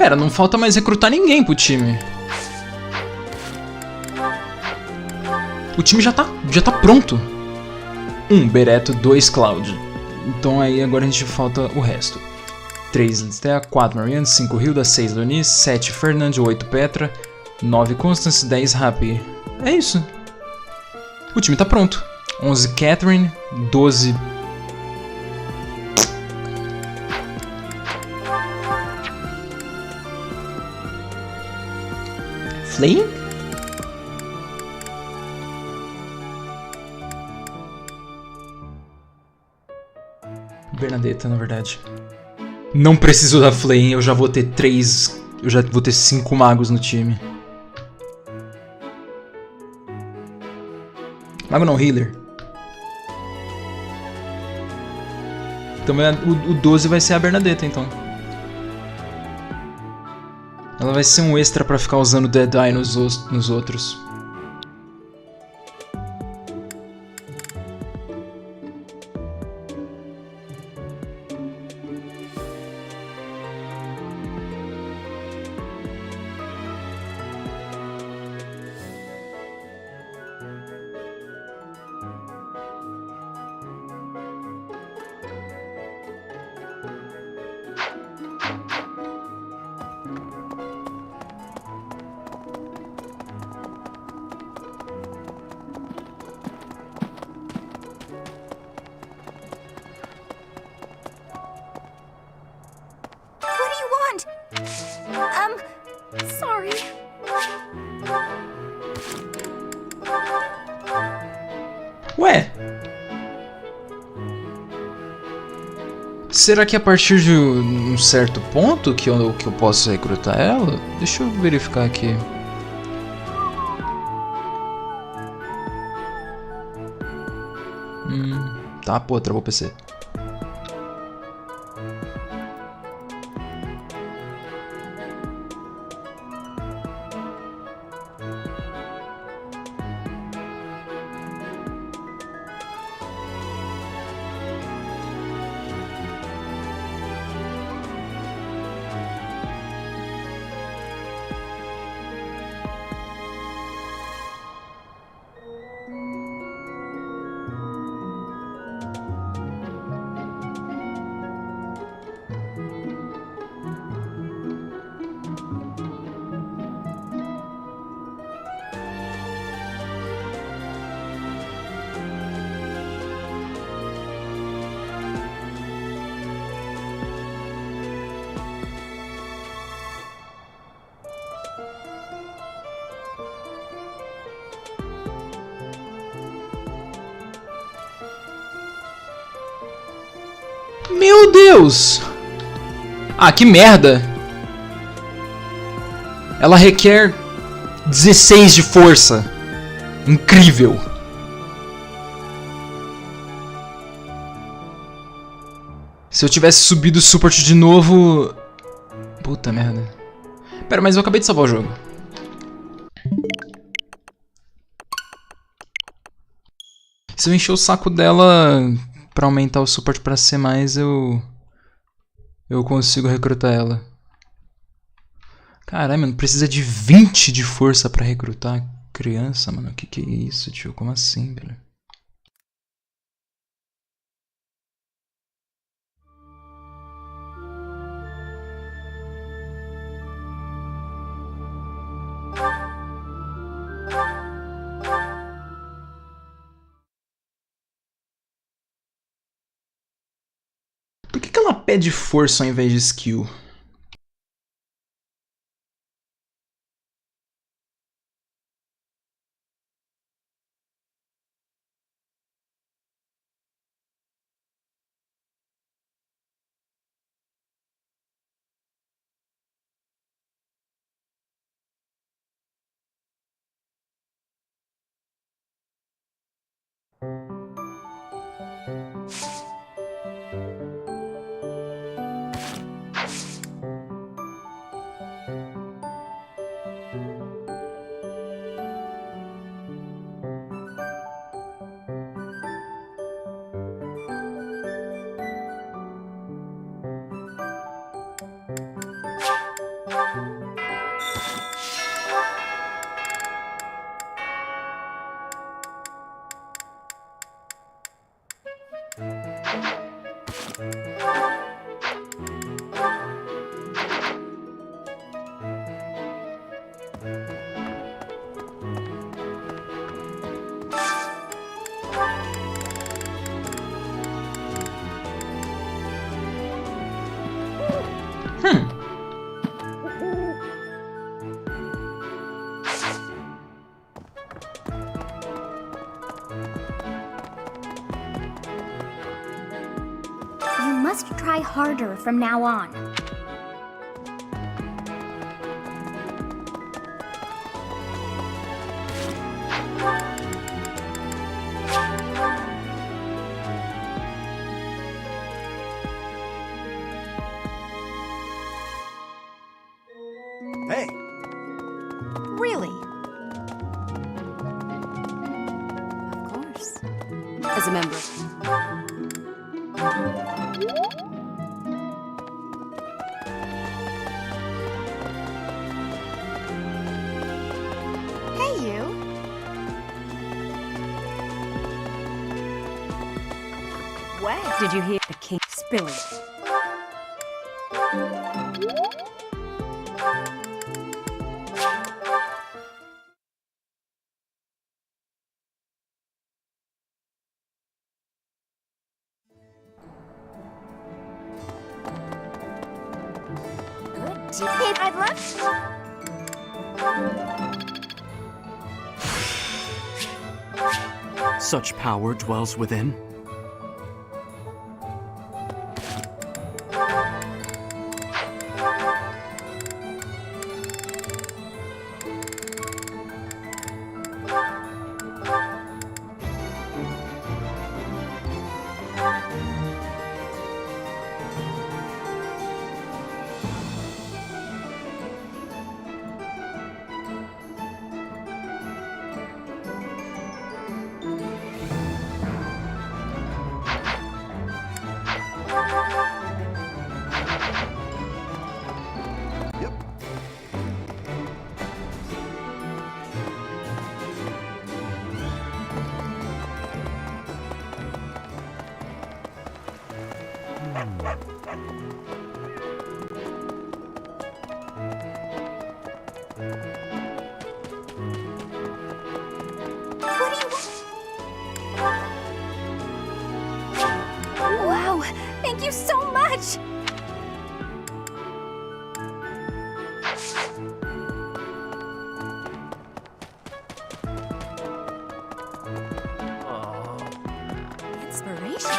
Pera, não falta mais recrutar ninguém pro time. O time já tá pronto. 1 Bereto, 2 Cloud. Então aí agora a gente falta o resto. 3 Listea, 4 Marianne, 5 Hilda, 6 Leonice, 7 Fernand, 8 Petra, 9 Constance, 10 Happy. É isso. O time tá pronto. 11 Catherine, 12... Flame? Bernadetta, na verdade. Não preciso da Flame, eu já vou ter 3... Eu já vou ter 5 magos no time. Mago não, healer. Então o 12 vai ser a Bernadetta, então. Ela vai ser um extra pra ficar usando Dead Eye nos outros. Sorry. Ué? Será que a partir de um certo ponto que eu posso recrutar ela? Deixa eu verificar aqui. Tá, pô, travou o PC. Meu Deus! Ah, que merda! Ela requer 16 de força. Incrível! Se eu tivesse subido o support de novo... Puta merda. Pera, mas eu acabei de salvar o jogo. Se eu encher o saco dela pra aumentar o support pra ser mais, eu consigo recrutar ela. Caralho, mano, precisa de 20 de força pra recrutar criança, mano. Que é isso, tio? Como assim, velho? Por que ela pede força ao invés de skill? You must try harder from now on. Hey! Really? Of course. As a member. Hey, you. Well, did you hear the king spilling? Hey, I'd love. Such power dwells within. Wow, thank you so much! Inspiration.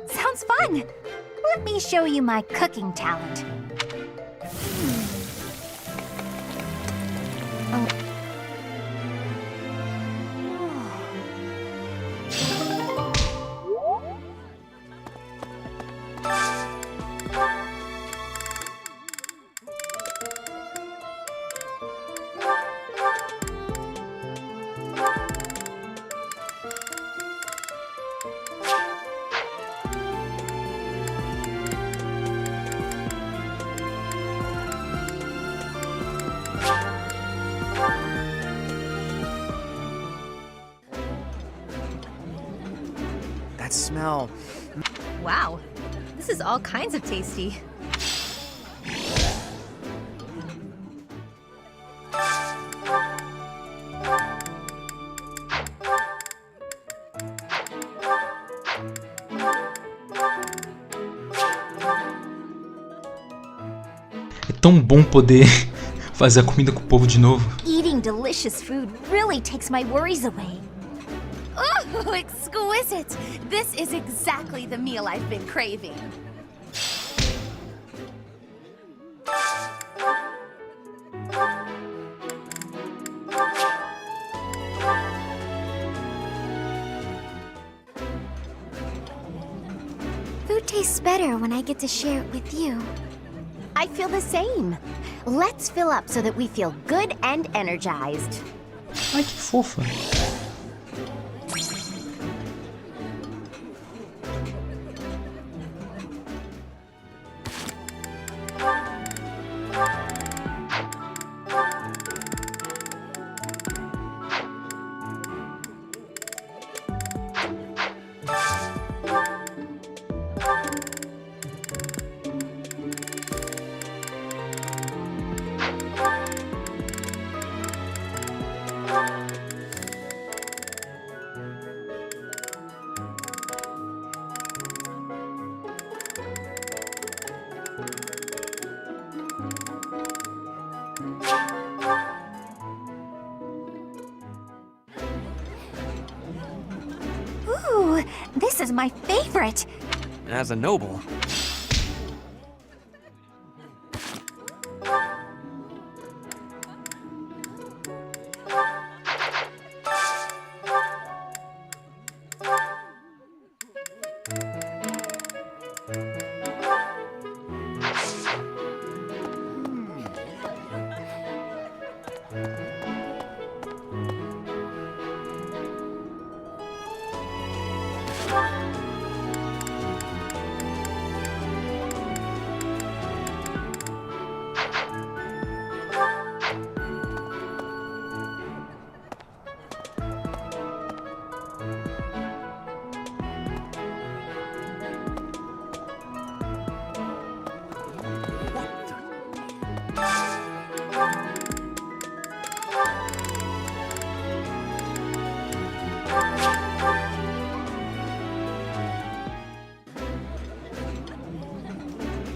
Sounds fun! Let me show you my cooking talent. That smell. Wow, this is all kinds of tasty. É tão bom poder fazer a comida com o povo de novo. Eating delicious food really takes my worries away. Oh, exquisite! This is exactly the meal I've been craving. better when I get to share it with you. I feel the same. Let's fill up so that we feel good and energized. Ai, que fofa. Ooh, this is my favorite. As a noble.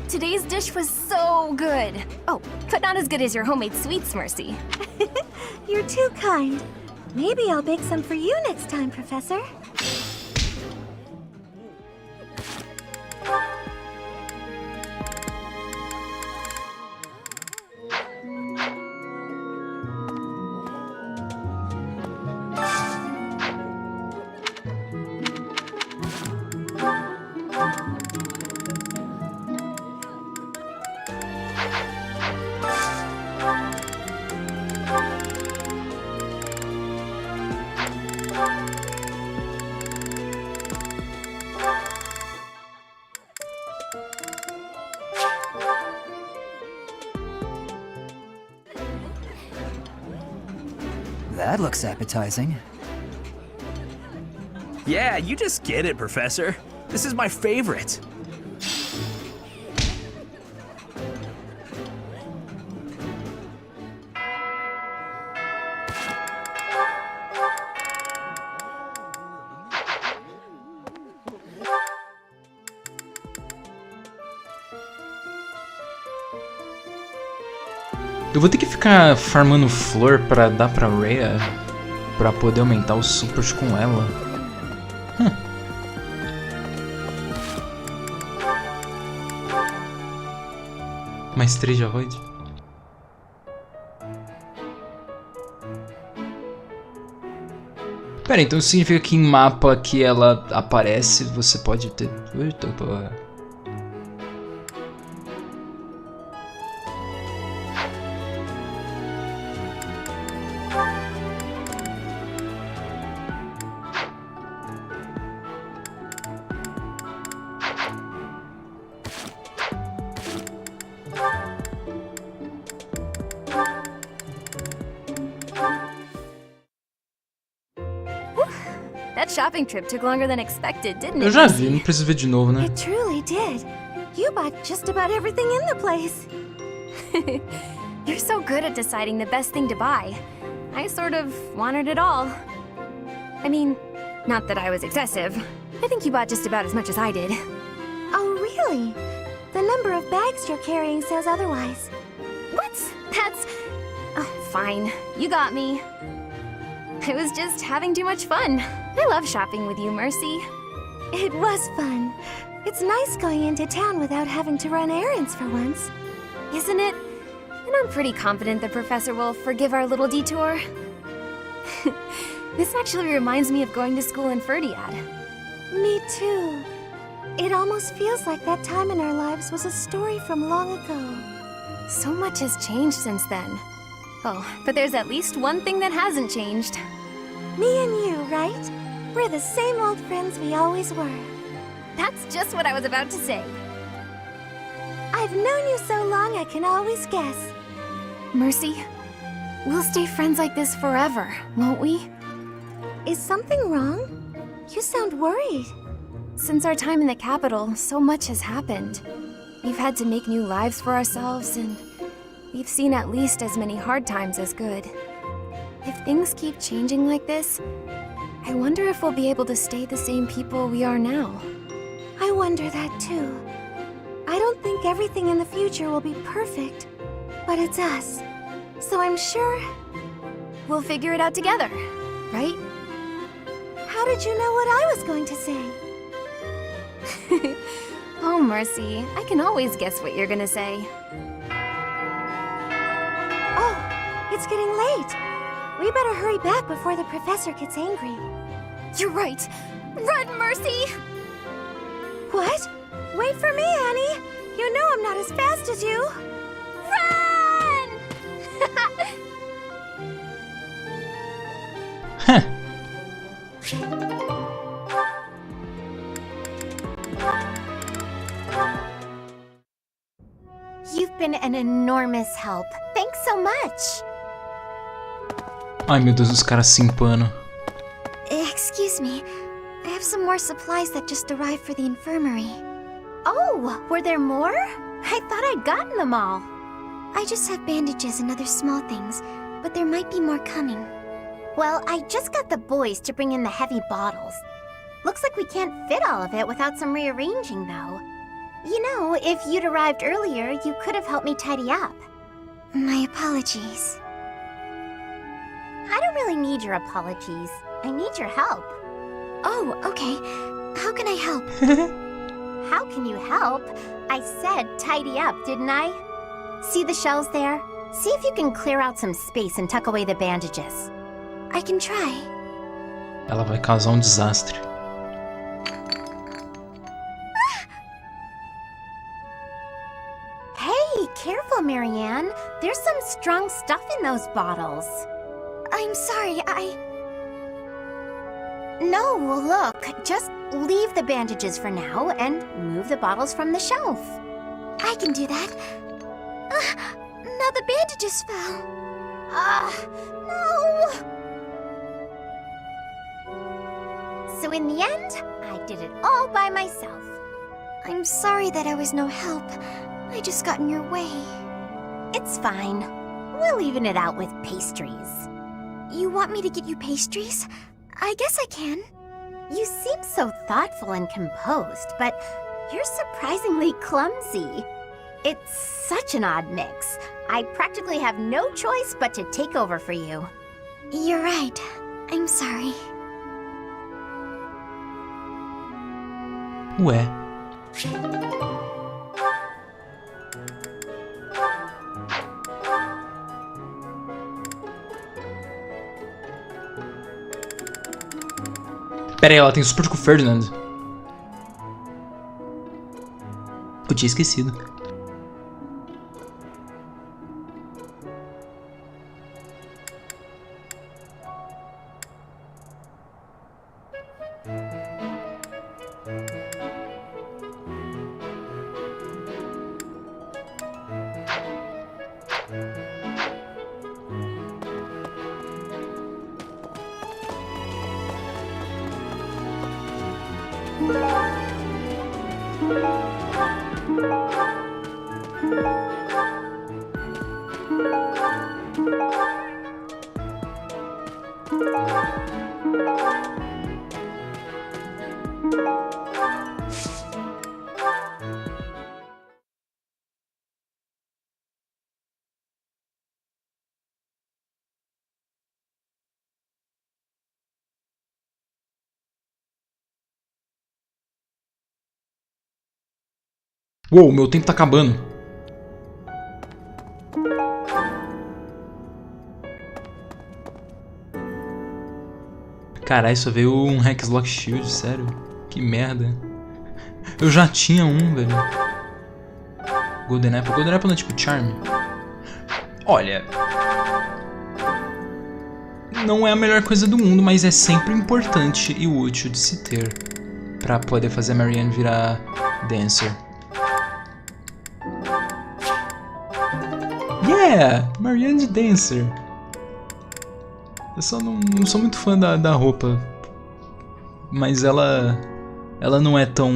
Today's dish was so good. Oh, but not as good as your homemade sweets, Mercy. You're too kind. Maybe I'll bake some for you next time, Professor. That looks appetizing. Yeah, you just get it, Professor. This is my favorite. Eu vou ter que ficar farmando flor pra dar pra Rhea, pra poder aumentar os supers com ela. Mais 3 de avoid. Pera, então significa que em mapa que ela aparece, você pode ter... Eita, porra. That shopping trip took longer than expected, didn't it? Eu já vi, não preciso ver de novo, né? It truly did. You bought just about everything in the place. You're so good at deciding the best thing to buy. I sort of wanted it all. I mean, not that I was excessive. I think you bought just about as much as I did. Oh, really? The number of bags you're carrying says otherwise. What? That's... Oh, fine. You got me. I was just having too much fun. I love shopping with you, Mercy. It was fun. It's nice going into town without having to run errands for once. Isn't it? And I'm pretty confident the Professor will forgive our little detour. This actually reminds me of going to school in Ferdiad. Me too. It almost feels like that time in our lives was a story from long ago. So much has changed since then. Oh, but there's at least one thing that hasn't changed. Me and you, right? We're the same old friends we always were. That's just what I was about to say. I've known you so long I can always guess. Mercy, we'll stay friends like this forever, won't we? Is something wrong? You sound worried. Since our time in the capital, so much has happened. We've had to make new lives for ourselves, and we've seen at least as many hard times as good. If things keep changing like this, I wonder if we'll be able to stay the same people we are now. I wonder that too. I don't think everything in the future will be perfect, but it's us. So I'm sure we'll figure it out together, right? How did you know what I was going to say? Oh, Mercy, I can always guess what you're gonna say. Oh, it's getting late. We better hurry back before the professor gets angry. You're right. Run, Mercy! What? Wait for me, Annie. You know I'm not as fast as you. Run! You've been an enormous help. Thanks so much. Ai meu Deus, os caras se empanam. Excuse me. I have some more supplies that just arrived for the infirmary. Oh, were there more? I thought I'd gotten them all. I just have bandages and other small things, but there might be more coming. Well, I just got the boys to bring in the heavy bottles. Looks like we can't fit all of it without some rearranging, though. You know, if you'd arrived earlier, you could have helped me tidy up. My apologies. I don't really need your apologies. I need your help. Oh, okay. How can I help? How can you help? I said tidy up, didn't I? See the shelves there? See if you can clear out some space and tuck away the bandages. I can try. Ela vai causar desastre. Hey, careful, Marianne. There's some strong stuff in those bottles. I'm sorry, No, look, just leave the bandages for now and move the bottles from the shelf. I can do that. Now the bandages fell. No! So in the end, I did it all by myself. I'm sorry that I was no help. I just got in your way. It's fine. We'll even it out with pastries. You want me to get you pastries? I guess I can. You seem so thoughtful and composed, but you're surprisingly clumsy. It's such an odd mix. I practically have no choice but to take over for you. You're right. I'm sorry. Ué. Pera aí, ela tem super com o Ferdinand. Eu tinha esquecido. Uou, meu tempo tá acabando. Caralho, só veio um Hexlock Shield, sério? Que merda. Eu já tinha um, velho. Golden Apple. Golden Apple não é tipo Charm? Olha... Não é a melhor coisa do mundo, mas é sempre importante e útil de se ter. Pra poder fazer a Marianne virar Dancer. Yeah! Marianne de Dancer. Eu só não sou muito fã da roupa. Mas ela não é tão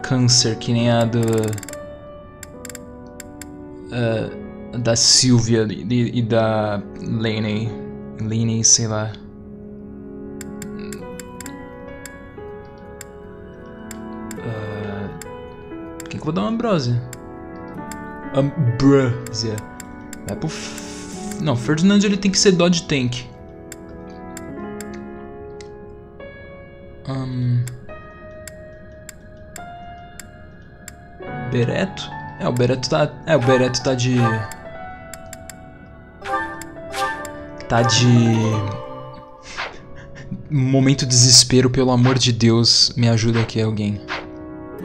câncer que nem a da Sylvia e da Lainey, sei lá. Quem que eu vou dar uma ambrósia? Ambrósia. Vai pro... Não, Ferdinand ele tem que ser Dodge Tank. Bereto? O Bereto tá... o Bereto tá de... Momento desespero, pelo amor de Deus, me ajuda aqui alguém.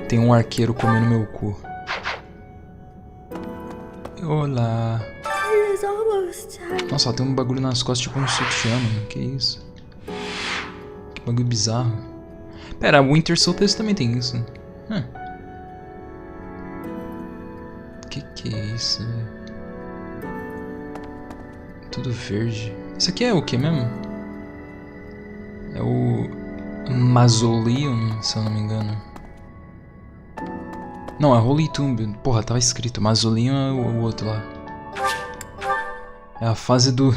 Tem um arqueiro comendo meu cu. Olá. Nossa, ela tem um bagulho nas costas tipo um sutiã, mano. Que isso? Que bagulho bizarro. Pera, a Winter Solstice também tem isso. Que é isso, velho? Tudo verde. Isso aqui é o que mesmo? É o Mausoleum, se eu não me engano. Não, é Holy Tomb. Porra, tava escrito. Mausoleum é o outro lá. É a fase do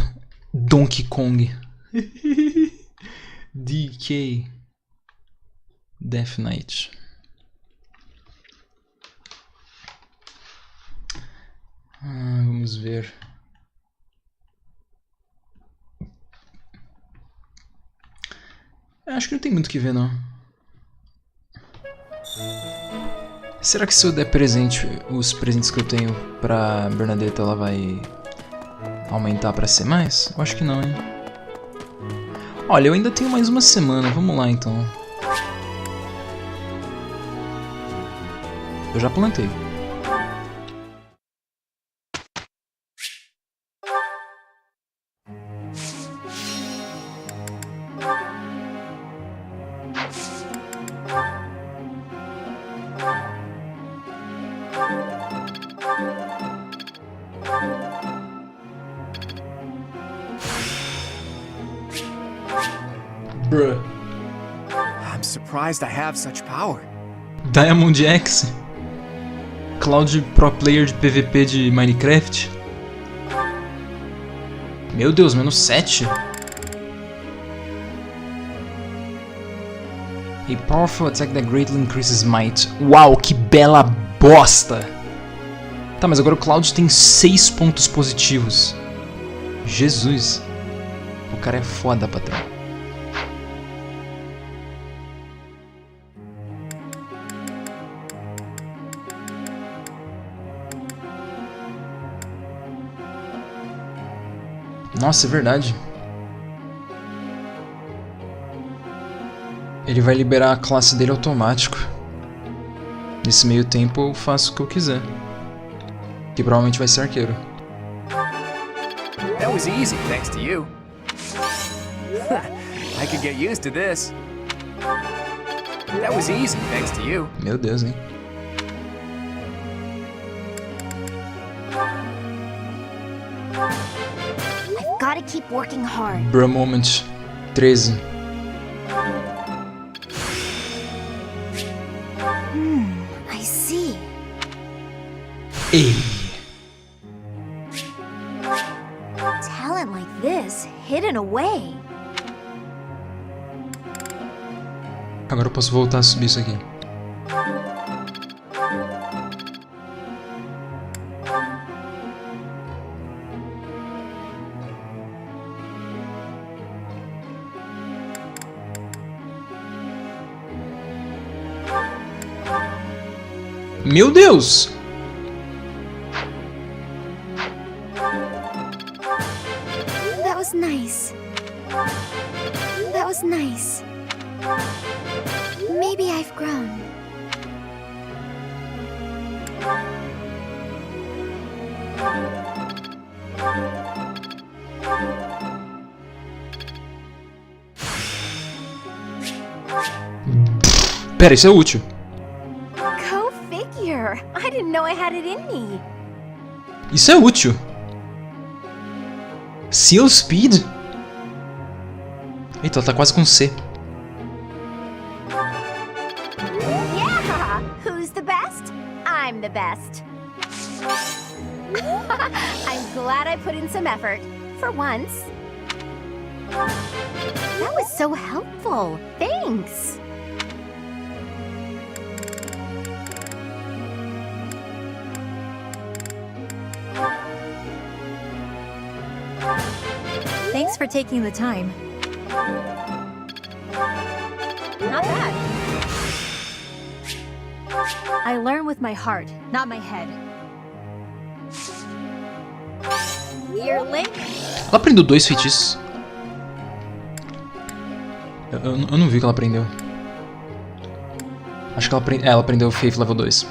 Donkey Kong. DK. Death Knight. Vamos ver. Acho que não tem muito o que ver, não. Será que se eu der presente, os presentes que eu tenho pra Bernadette, ela vai aumentar pra ser mais? Eu acho que não, hein? Olha, eu ainda tenho mais uma semana. Vamos lá, então. Eu já plantei. Bruh. I'm surprised I have such power. Diamond X. Cloud Pro Player de PVP de Minecraft. Meu Deus, menos 7. A powerful attack that greatly increases might. Uau, que bela bosta! Tá, mas agora o Cloud tem 6 pontos positivos. Jesus. O cara é foda, patrão. Nossa, é verdade. Ele vai liberar a classe dele automático. Nesse meio tempo eu faço o que eu quiser. Que provavelmente vai ser arqueiro. That was easy, thanks to you. I could get used to this. That was easy, thanks to you. Meu Deus, hein? Gotta keep working hard. Bruh moment 13. I see. Ei. Talent like this, hidden away. Agora eu posso voltar a subir isso aqui. Meu Deus! That was nice. That was nice. Maybe I've grown. Pera, isso é útil. Go figure. I didn't know I had it in me. Isso é útil. Seal Speed? Eita, ela tá quase com C. Yeah! Who's the best? I'm the best. I'm glad I put in some effort. For once. That was so helpful. Thanks. Thanks for taking the time. Not bad. I learn with my heart, not my head. You're late. Ela aprendeu 2 feitiços. Eu não vi o que ela aprendeu. Acho que ela aprendeu Faith level 2.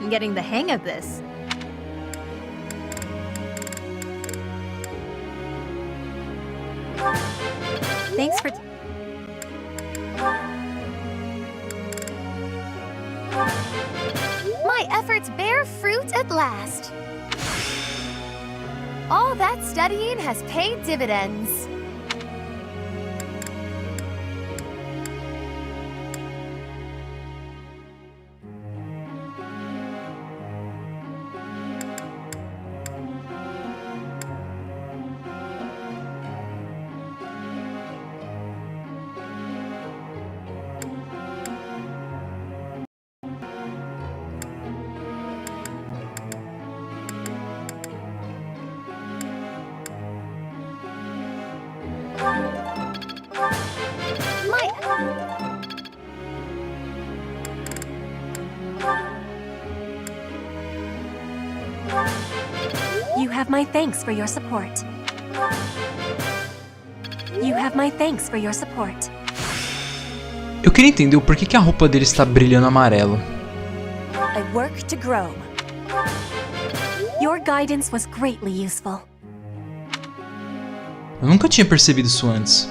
I'm getting the hang of this. Thanks for... My efforts bear fruit at last. All that studying has paid dividends. You have my thanks for your support. You have my thanks for your support. Eu queria entender o porquê que a roupa dele está brilhando amarelo. I work to grow. Your guidance was greatly useful. Eu nunca tinha percebido isso antes.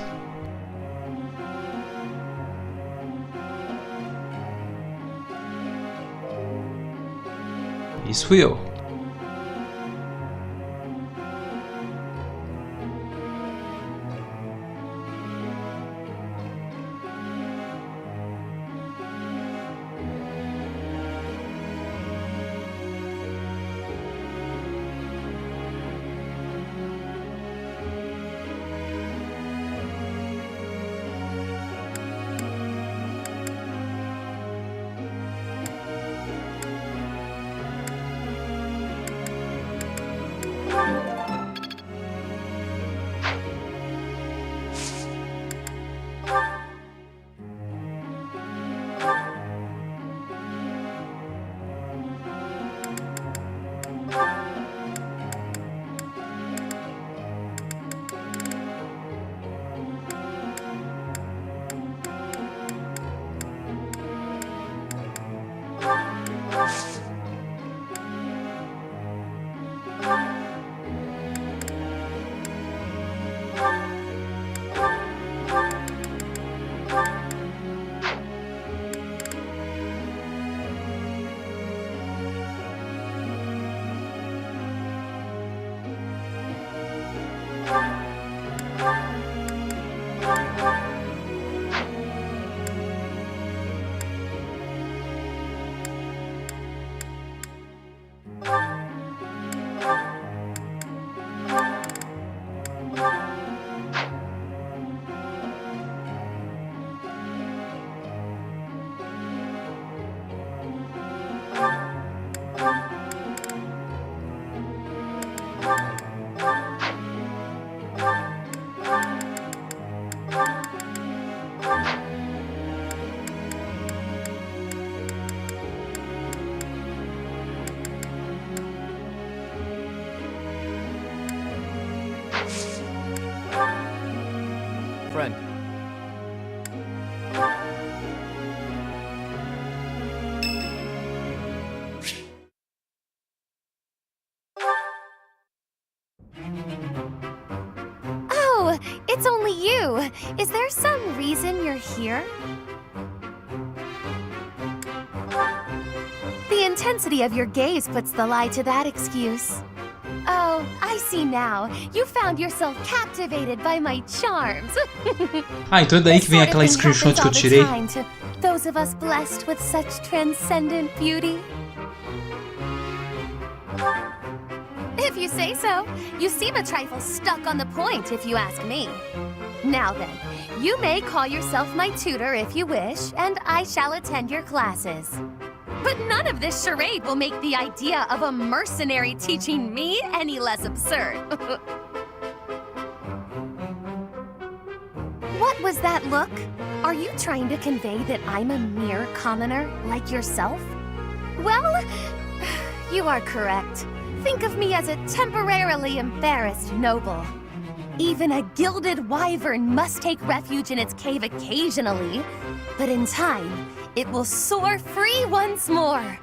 Isso fui eu. Friend, you. Is there some reason you're here? The intensity of your gaze puts the lie to that excuse. Oh, I see now. You found yourself captivated by my charms. Ah, então é daí que vem aquela screenshot que eu tirei. To those of us blessed with such transcendent beauty. If you say so. You seem a trifle stuck on the point, if you ask me. Now then, you may call yourself my tutor if you wish, and I shall attend your classes. But none of this charade will make the idea of a mercenary teaching me any less absurd. What was that look? Are you trying to convey that I'm a mere commoner like yourself? Well, you are correct. Think of me as a temporarily embarrassed noble. Even a gilded wyvern must take refuge in its cave occasionally, but in time, it will soar free once more.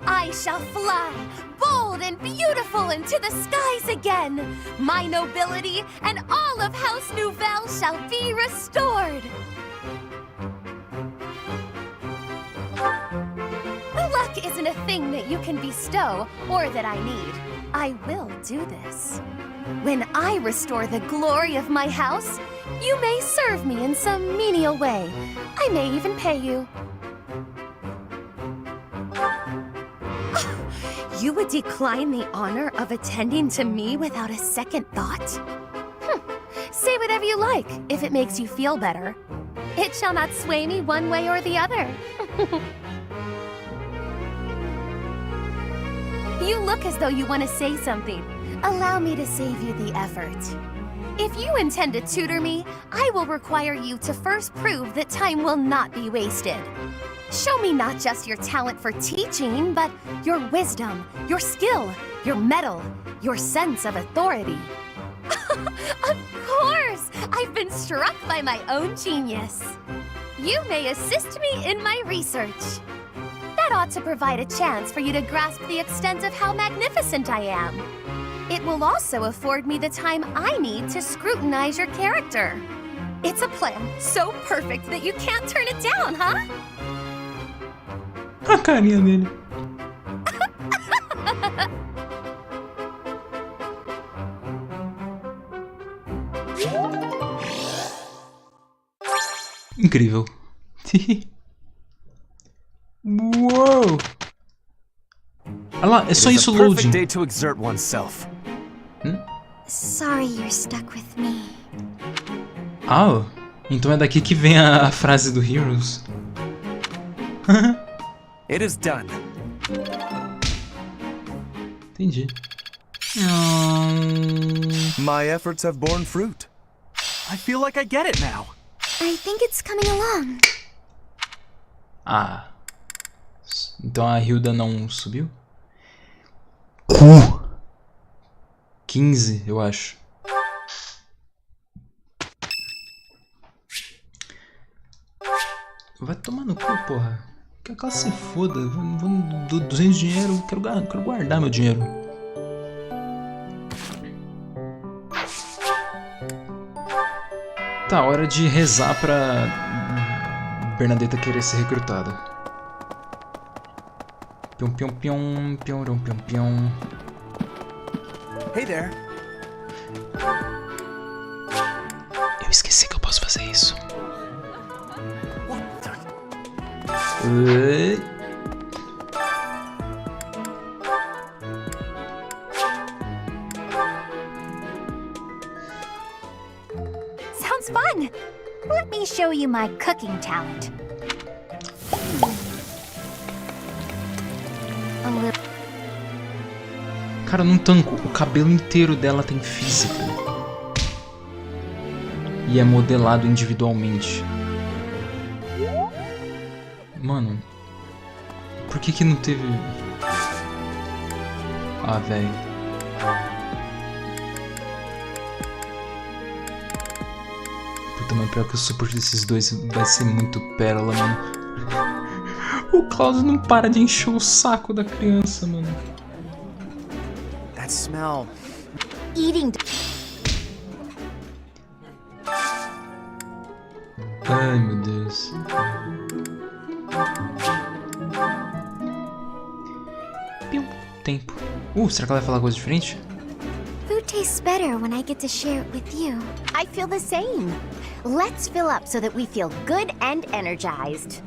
I shall fly, bold and beautiful, into the skies again. My nobility and all of House Nouvelle shall be restored. Luck isn't a thing that you can bestow or that I need. I will do this. When I restore the glory of my house, you may serve me in some menial way. I may even pay you. You would decline the honor of attending to me without a second thought? Say whatever you like, if it makes you feel better. It shall not sway me one way or the other. You look as though you want to say something. Allow me to save you the effort. If you intend to tutor me, I will require you to first prove that time will not be wasted. Show me not just your talent for teaching, but your wisdom, your skill, your mettle, your sense of authority. Of course! I've been struck by my own genius. You may assist me in my research. That ought to provide a chance for you to grasp the extent of how magnificent I am. It will also afford me the time I need to scrutinize your character. It's a plan so perfect that you can't turn it down, huh? A carinha dele. Incrível. Uou! Olha lá, é só isso o loading. Day to exert oneself. Sorry you're stuck with me. Ah, então é daqui que vem a frase do Heroes. It is done. Entendi. My efforts have borne fruit. I feel like I get it now. I think it's coming along. Ah. Então a Hilda não subiu? 15, eu acho. Vai tomar no cu, porra. Que a classe se foda. Vou 200 de dinheiro. Quero guardar meu dinheiro. Tá, hora de rezar pra Bernadetta querer ser recrutada. Pium, pium, pium, pium, pium, pium. Hey there. Eu esqueci que eu posso fazer isso. Sounds fun! Let me show you my cooking talent. Cara, não tanco. O cabelo inteiro dela tem física. E é modelado individualmente. Mano. Por que não teve... Ah, velho. Puta, mas pior que o suporte desses dois vai ser muito pérola, mano. O Klaus não para de encher o saco da criança, mano. That smell. Eating. Ai, meu Deus. Piu. Tempo. Será que ela vai falar coisa diferente? Food tastes better when I get to share it with you. I feel the same. Let's fill up so that we feel good and energized.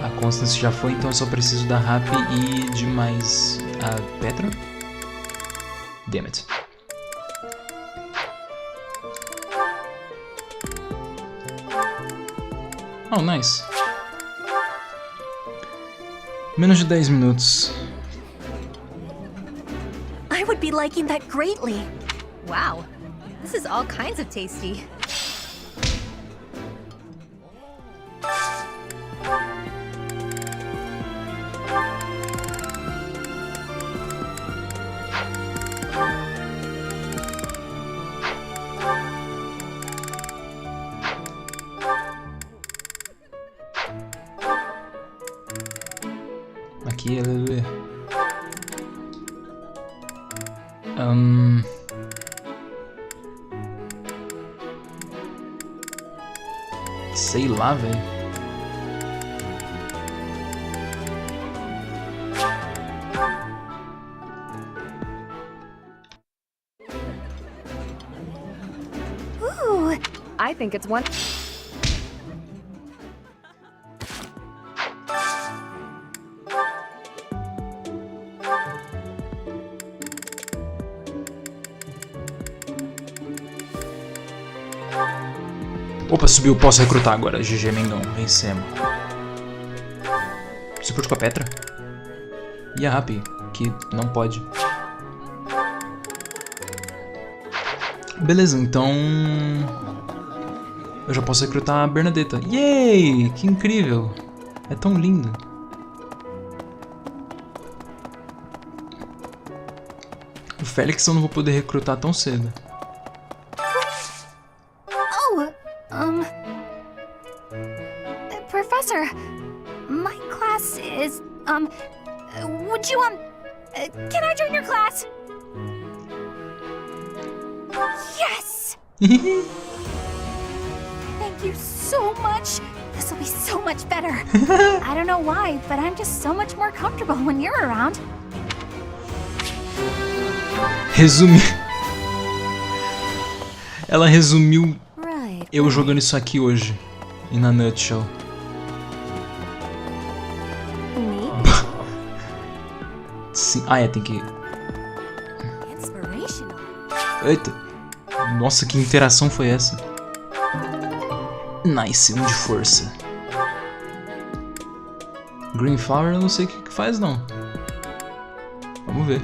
A Constance já foi, então eu só preciso da Happy e de mais a Petra. Damn it. Oh, nice. Menos de 10 minutos. I would be liking that greatly. Wow, this is all kinds of tasty. Aqui, aleluia. Sei lá, velho. Ooh, I think it's one. Opa, subiu. Posso recrutar agora. GG, Mengão. Vencemos. Suporte com a Petra. E a Happy, que não pode. Beleza, então... eu já posso recrutar a Bernadetta. Yay! Que incrível! É tão lindo. O Félix eu não vou poder recrutar tão cedo. Professor, my class is, would you, can I join your class? Yes! Thank you so much. This will be so much better. I don't know why, but I'm just so much more comfortable when you're around. Ela resumiu eu jogando isso aqui hoje. In a nutshell. Sim. Ah, tem que... Eita. Nossa, que interação foi essa? Nice, de força. Green Flower eu não sei o que faz, não. Vamos ver.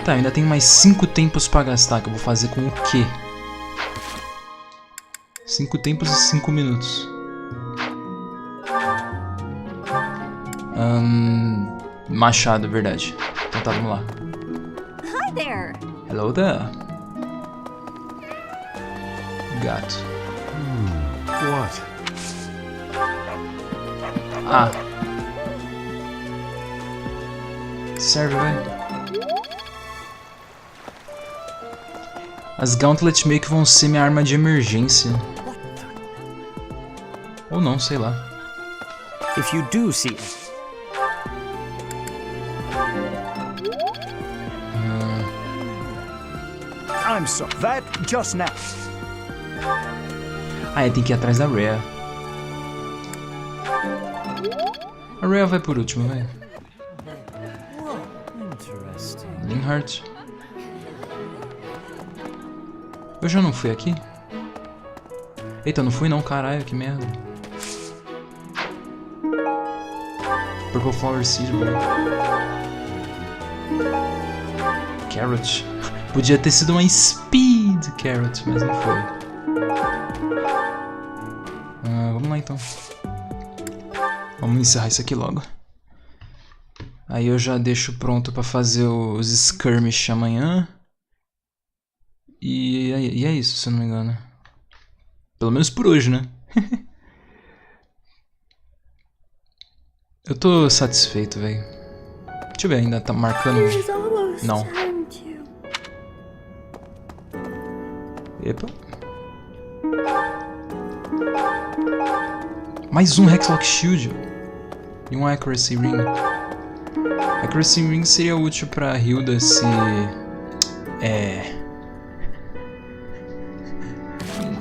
Tá, ainda tem mais 5 tempos pra gastar, que eu vou fazer com o quê? 5 tempos e 5 minutos. Machado, verdade. Então tá, vamos lá. Hi there. Hello there. Gato. What? Ah. Serve, velho. As Gauntlets meio que vão ser minha arma de emergência. Ou não, sei lá. If you do see it. I'm so that just now. Ah, tem que ir atrás da Rhea. A Rhea vai por último, velho. Linhardt. Eu já não fui aqui? Eita, não fui não, caralho, que merda. Purple Flower Seed, bro. Carrot. Podia ter sido uma Speed Carrot, mas não foi. Vamos lá então. Vamos encerrar isso aqui logo. Aí eu já deixo pronto pra fazer os skirmish amanhã. E é isso, se eu não me engano. Pelo menos por hoje, né? Eu tô satisfeito, velho. Deixa eu ver, ainda tá marcando... Não. Epa. Mais um Hexlock Shield. E um Accuracy Ring. Accuracy Ring seria útil pra Hilda se...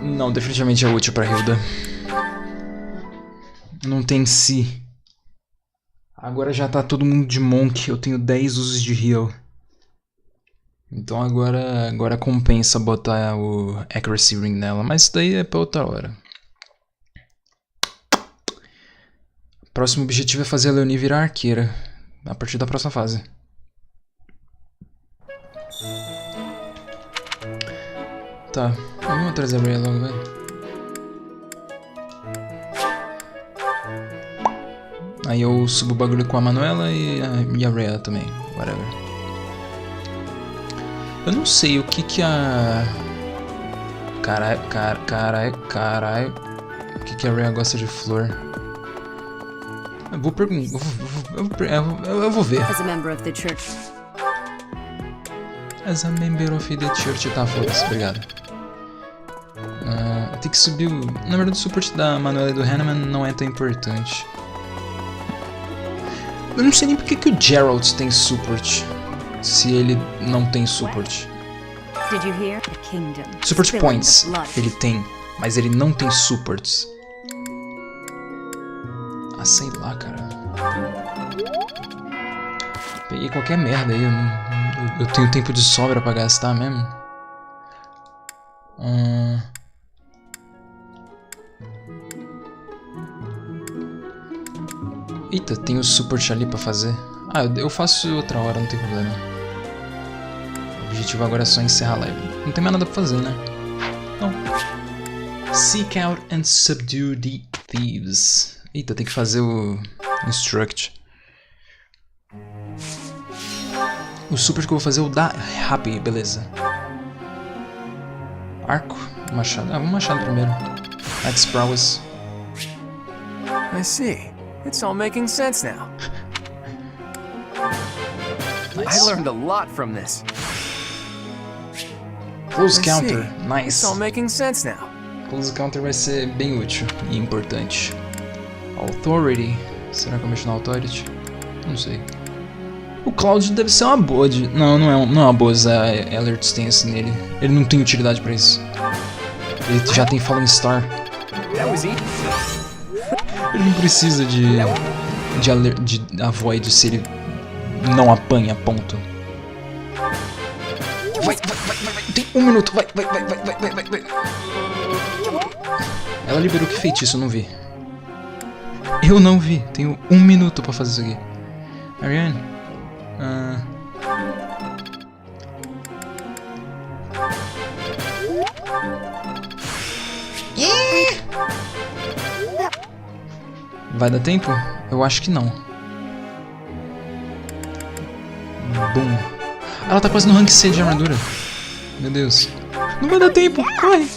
Não, definitivamente é útil pra Hilda. Não tem si. Agora já tá todo mundo de Monk. Eu tenho 10 usos de heal. Então agora compensa botar o Accuracy Ring nela. Mas isso daí é pra outra hora. Próximo objetivo é fazer a Leonie virar arqueira. A partir da próxima fase. Tá, vamos trazer a Rhea logo, velho. Aí eu subo o bagulho com a Manuela e a Rhea também, whatever. Eu não sei o que a... Caralho. O que a Rhea gosta de flor? Eu vou perguntar. Eu vou ver. As a member of the church. As a member of the church. Tá, foda-se, obrigado. Eu tenho que subir o... Na verdade o suporte da Manuela e do Hanneman não é tão importante. Eu não sei nem porque que o Geralt tem support. Se ele não tem support. Did you hear? The kingdom. Support points ele tem, mas ele não tem supports. Ah, sei lá, cara. Peguei qualquer merda aí. Eu tenho tempo de sobra pra gastar mesmo. Eita, tem o support ali pra fazer. Ah, eu faço outra hora, não tem problema. O objetivo agora é só encerrar a live. Não tem mais nada pra fazer, né? Não. Seek out and subdue the thieves. Eita, tem que fazer o Instruct. O support que eu vou fazer é o da Happy, beleza. Arco, machado. Ah, vamos machado primeiro. Axe Prowess. I see. It's all making sense now. Nice. I learned a lot from this. Close Counter, nice. It's all making sense now. Close Counter vai ser bem útil e importante. Authority. Será que eu mexo na Authority? Não sei. O Cloud deve ser uma boa de... Não é uma boa usar Alert Stance nele. Ele não tem utilidade pra isso. Ele já tem Fallen Star. Ele não precisa de Avoid se ele não apanha, ponto. Vai. Tem 1 minuto, vai. Ela liberou que feitiço, eu não vi. Eu não vi, tenho 1 minuto pra fazer isso aqui. Ariane? Vai dar tempo? Eu acho que não. Boom. Ela tá quase no rank C de armadura. Meu Deus. Não vai dar tempo, corre!